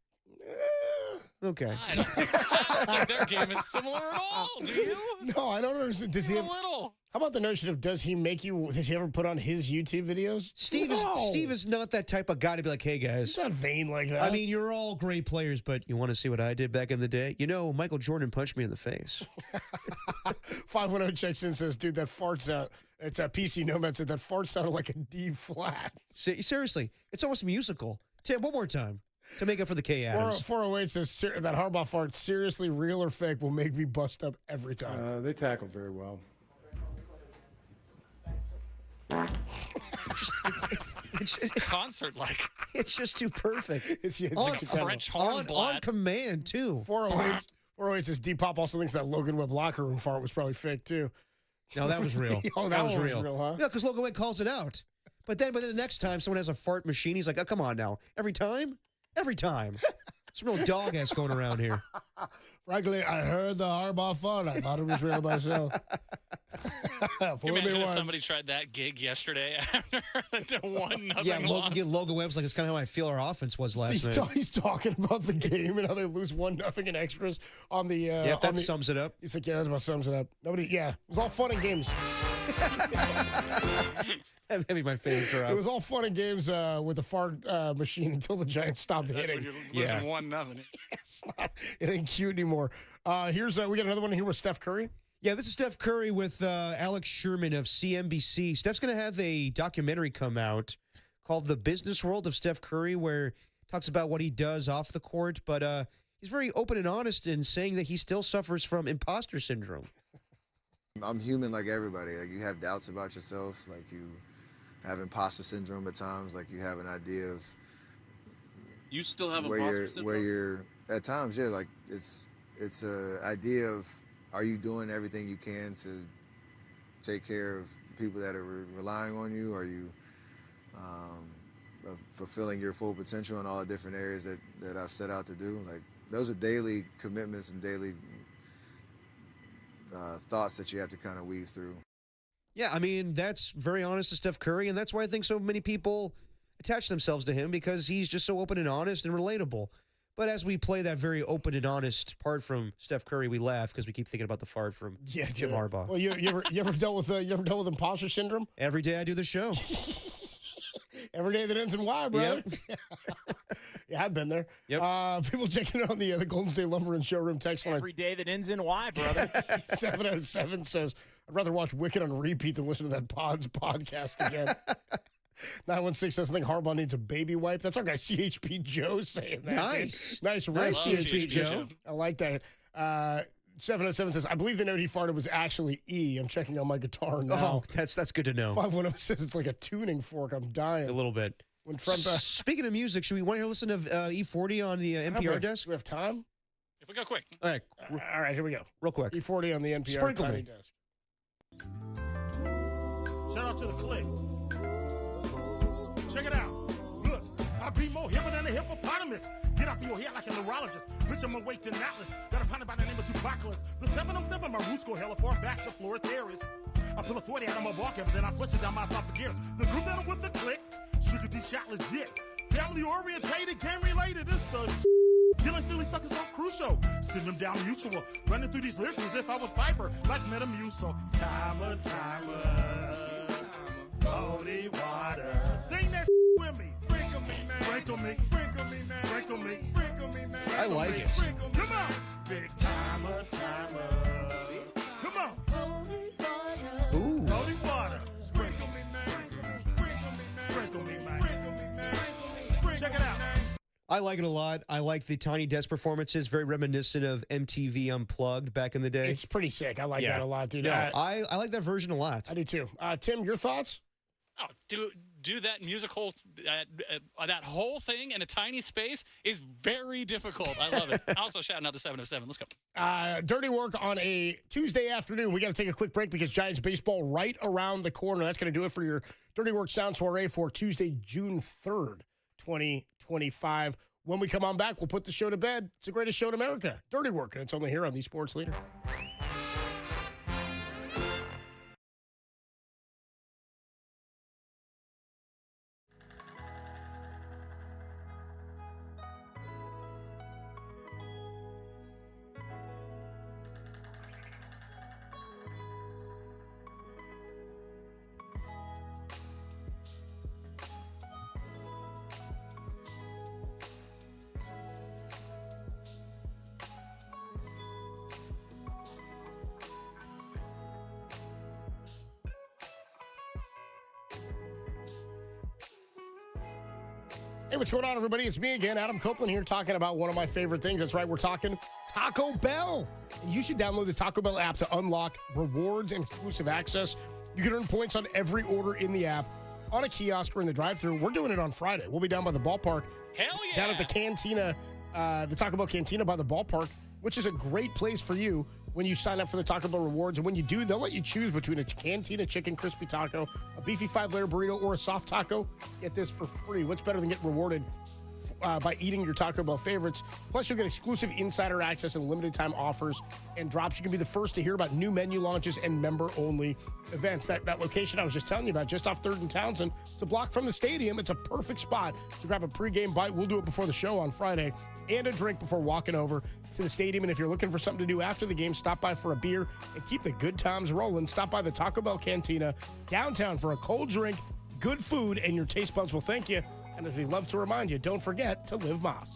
Okay. I don't think their game is similar at all. Do you? No, I don't understand. Does he a little? How about the notion of does he ever put on his YouTube videos? Steve is not that type of guy to be like, hey guys. He's not vain like that. I mean, you're all great players, but you want to see what I did back in the day? You know, Michael Jordan punched me in the face. 510 checks in says, dude, that fart sound. It's a PC Nomad said that fart sounded like a D flat. Seriously, it's almost musical. Tim, one more time. To make up for the K Adams. 408 says that Harbaugh fart, seriously real or fake, will make me bust up every time. They tackled very well. It's concert-like. It's just too perfect. It's French horn on command, too. 408 says D-Pop also thinks that Logan Webb locker room fart was probably fake, too. No, that was real. That was real, huh? Yeah, because Logan Webb calls it out. But then the next time someone has a fart machine, he's like, oh, come on now. Every time? Every time. It's a real dog ass going around here. Frankly, I heard the Harbaugh fart. I thought it was real myself. Can you imagine if somebody tried that gig yesterday after the 1-0 Yeah, loss? Logan Webb's like, it's kind of how I feel our offense was last night. He's talking about the game and how they lose 1-0 in extras on the. Yeah, that sums it up. He's like, yeah, that about sums it up. It was all fun and games. That'd be my favorite drop. It was all fun and games with the fart machine until the Giants stopped hitting. Losing 1-0. It ain't cute anymore. We got another one here with Steph Curry. Yeah, this is Steph Curry with Alex Sherman of CNBC. Steph's going to have a documentary come out called The Business World of Steph Curry, where he talks about what he does off the court, but he's very open and honest in saying that he still suffers from imposter syndrome. I'm human like everybody. Like, you have doubts about yourself, like you have imposter syndrome at times, like you have an idea of you still have where imposter you're syndrome? where you're at times, yeah, like it's a idea of, are you doing everything you can to take care of people that are relying on you? Are you fulfilling your full potential in all the different areas that I've set out to do? Like, those are daily commitments and daily thoughts that you have to kind of weave through. Yeah, I mean, that's very honest to Steph Curry, and that's why I think so many people attach themselves to him, because he's just so open and honest and relatable. But as we play that very open and honest part from Steph Curry, we laugh because we keep thinking about the fart from Jim Harbaugh. Well, you ever dealt with imposter syndrome? Every day I do the show. Every day that ends in Y, brother. Yep. Yeah, I've been there. Yep. People checking in on the Golden State Lumber and Showroom text line. Every day that ends in Y, brother. 707 says, I'd rather watch Wicked on repeat than listen to that podcast again. 916 says, I think Harbaugh needs a baby wipe. That's our guy CHP Joe saying that. Nice. Nice CHP Joe. I like that. 707 says, I believe the note he farted was actually E. I'm checking on my guitar now. Oh, that's good to know. 510 says it's like a tuning fork. I'm dying. A little bit. When Speaking of music, should we want to listen to E40 on the NPR desk? Do we have time? If we go quick. All right, here we go. Real quick. E40 on the NPR Sprinkle tiny me. desk. Shout out to the clique. Check it out. Look, I be more hipper than a hippopotamus. Get off of your head like a neurologist. Bitch, I'm awake to Atlas. Got a partner by the name of Tupacalis. The 707, my roots go hella far back, the floor terrace. I pull a 40 out of my bark, but then I flush it down my esophagus. The group that I'm with the clique, Sugar D shot legit. Family orientated, game related, it's the killing silly suckers off Crucial. Send them down mutual. Running through these lyrics as if I was Viper, like Metamucil. Timer, 40 water. Sing that with me. Sprinkle me, man. Sprinkle me. Sprinkle me, man. Sprinkle me. Sprinkle me, man. I like it. Come on. Big timer. Come on. Ooh. Holy water. Sprinkle me, man. Sprinkle me, man. Sprinkle me, man. Sprinkle me, man. Check it out. I like it a lot. I like the Tiny Desk performances, very reminiscent of MTV Unplugged back in the day. It's pretty sick. I like that a lot, dude. No, I like that version a lot. I do too. Tim, your thoughts? Oh, do that musical, that whole thing in a tiny space is very difficult. I love it. Also shouting out the 707. Let's go. Dirty work on a Tuesday afternoon. We got to take a quick break because Giants baseball right around the corner. That's going to do it for your Dirty Work Sound Soiree for Tuesday, June 3rd, 2025. When we come on back, we'll put the show to bed. It's the greatest show in America. Dirty Work, and it's only here on the Sports Leader. Hey, what's going on, everybody? It's me again, Adam Copeland here, talking about one of my favorite things. That's right, we're talking Taco Bell. And you should download the Taco Bell app to unlock rewards and exclusive access. You can earn points on every order in the app, on a kiosk or in the drive-thru. We're doing it on Friday. We'll be down by the ballpark. Hell yeah! Down at the cantina, the Taco Bell Cantina by the ballpark, which is a great place for you when you sign up for the Taco Bell rewards. And when you do, they'll let you choose between a Cantina Chicken Crispy Taco, a beefy 5-layer burrito, or a soft taco. Get this for free. What's better than getting rewarded by eating your Taco Bell favorites. Plus, you'll get exclusive insider access and limited time offers and drops. You can be the first to hear about new menu launches and member-only events. That location I was just telling you about, just off 3rd and Townsend, it's a block from the stadium. It's a perfect spot to grab a pregame bite. We'll do it before the show on Friday, and a drink before walking over to the stadium. And if you're looking for something to do after the game, stop by for a beer and keep the good times rolling. Stop by the Taco Bell Cantina downtown for a cold drink, good food, and your taste buds will thank you. And as we love to remind you, don't forget to live Moss.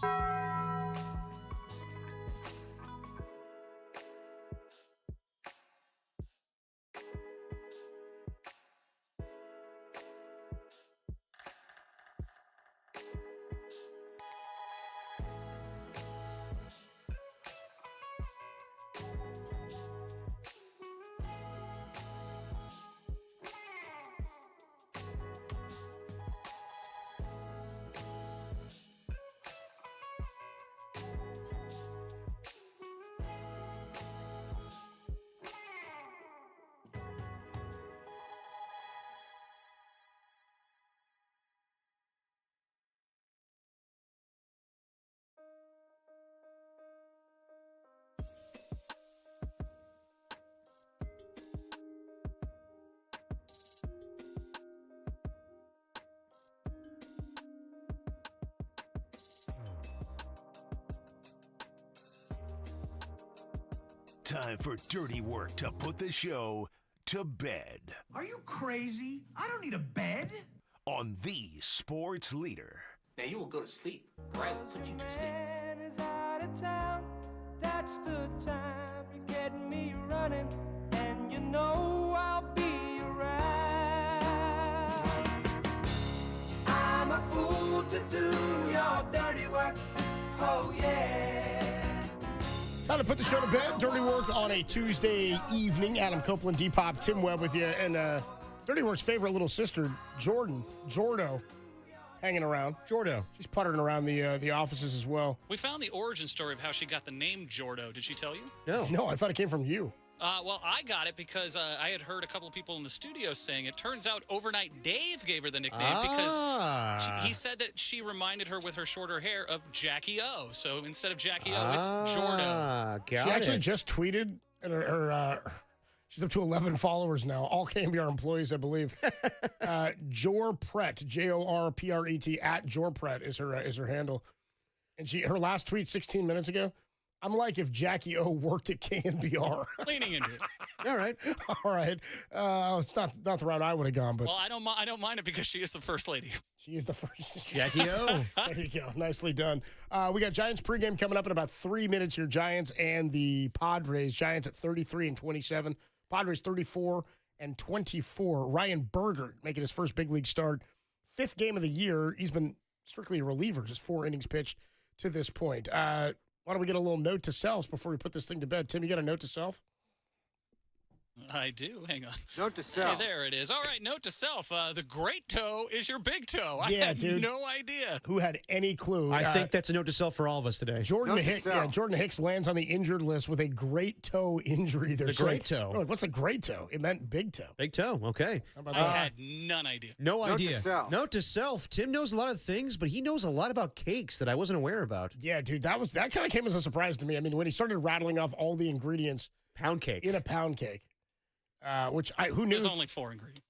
Time for dirty work to put the show to bed. Are you crazy? I don't need a bed. On the sports leader. Now you will go to sleep. Right, I'll put you to sleep. Is out of town. That's the time you're getting me running, and you know I'll be around. I'm a fool to do your dirty work. Oh yeah. Time to put the show to bed. Dirty Work on a Tuesday evening. Adam Copeland, Depop, Tim Webb with you. And Dirty Work's favorite little sister, Jordo, hanging around. Jordo. She's puttering around the offices as well. We found the origin story of how she got the name Jordo. Did she tell you? No, I thought it came from you. Well, I got it because I had heard a couple of people in the studio saying it. Turns out Overnight Dave gave her the nickname because he said that she reminded her with her shorter hair of Jackie O. So instead of Jackie O, it's Jordo. She actually just tweeted, and she's up to 11 followers now, all KNBR employees, I believe. Jorpret, Jorpret, at Jorpret is her handle. And her last tweet 16 minutes ago, I'm like if Jackie O worked at KNBR. Leaning into it. All right. It's not the route I would have gone, but Well, I don't mind it because she is the first lady. she is the first. Jackie O. There you go. Nicely done. We got Giants pregame coming up in about 3 minutes here. Giants and the Padres. Giants at 33-27. Padres 34-24. Ryan Berger making his first big league start. 5th game of the year. He's been strictly a reliever, just 4 innings pitched to this point. Why don't we get a little note to self before we put this thing to bed? Tim, you got a note to self? I do. Hang on. Note to self. Hey, there it is. All right, note to self. The great toe is your big toe. I Yeah, had dude. no idea. Who had any clue? I think that's a note to self for all of us today. Jordan Hicks lands on the injured list with a great toe injury. The great toe. We're like, what's a great toe? It meant big toe. Big toe. Okay. How about I that? had none idea. No Note idea. to self. Note to self. Tim knows a lot of things, but he knows a lot about cakes that I wasn't aware about. Yeah, dude, that kind of came as a surprise to me. I mean, when he started rattling off all the ingredients Pound cake. in a pound cake, who knew? There's only 4 ingredients.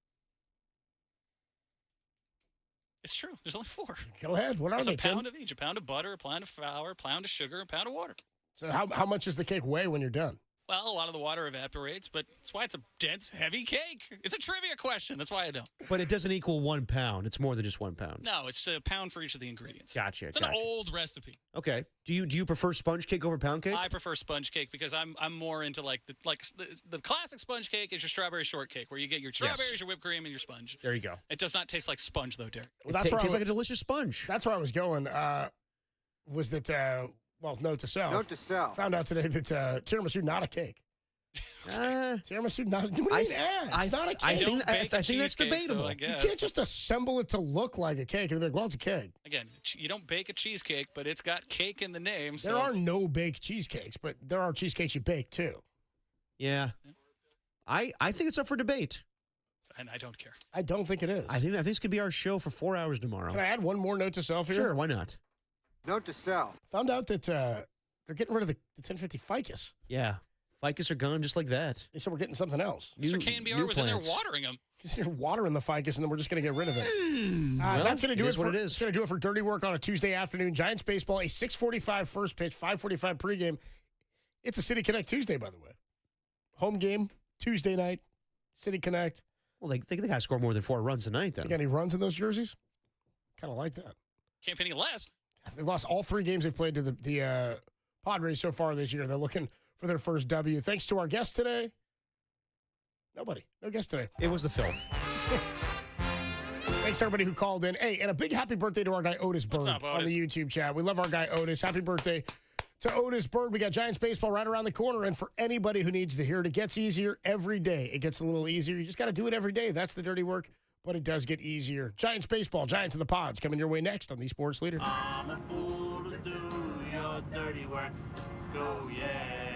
It's true. There's only 4. Go ahead. What are There's they, a Tim? pound of each. A pound of butter, a pound of flour, a pound of sugar, a pound of water. So how much does the cake weigh when you're done? Well, a lot of the water evaporates, but that's why it's a dense, heavy cake. It's a trivia question. That's why I don't. But it doesn't equal 1 pound. It's more than just 1 pound. No, it's a pound for each of the ingredients. Gotcha. It's an old recipe. Okay. Do you prefer sponge cake over pound cake? I prefer sponge cake because I'm more into the classic sponge cake is your strawberry shortcake where you get your strawberries, your whipped cream, and your sponge. There you go. It does not taste like sponge though, Derek. Well, It tastes like a delicious sponge. That's where I was going. Was that note to self? Note to self. Found out today that tiramisu not a cake. Tiramisu not. What do you mean? It's not a cake. I think that's cheesecake, so debatable. I You guess. can't just assemble it to look like a cake and be like, well, it's a cake. Again, you don't bake a cheesecake, but it's got cake in the name. So There are no baked cheesecakes, but there are cheesecakes you bake too. Yeah. I think it's up for debate. And I don't care. I don't think it is. I think this could be our show for 4 hours tomorrow. Can I add one more note to self here? Sure, why not? Note to self. Found out that they're getting rid of the 1050 ficus. Yeah. Ficus are gone just like that. They said we're getting something else. Mr. KNBR was in there watering them. You're watering the ficus, and then we're just going to get rid of it. Well, that's going to do it. what it is. It's going to do it for Dirty Work on a Tuesday afternoon. Giants baseball, a 6:45 first pitch, 5:45 pregame. It's a City Connect Tuesday, by the way. Home game Tuesday night. City Connect. Well, they got to score more than 4 runs tonight, though. You got any runs in those jerseys? Kind of like that. Can't pay any less. They've lost all 3 games they've played to the Padres so far this year. They're looking for their first W. Thanks to our guest today. Nobody. No guest today. It was the filth. Thanks, everybody who called in. Hey, and a big happy birthday to our guy Otis Bird up, on Otis? the YouTube chat. We love our guy Otis. Happy birthday to Otis Bird. We got Giants baseball right around the corner. And for anybody who needs to hear it, it gets easier every day. It gets a little easier. You just got to do it every day. That's the dirty work, but it does get easier. Giants baseball, Giants in the Pods, coming your way next on the Sports Leader. I'm a fool to do your dirty work. Go, yeah.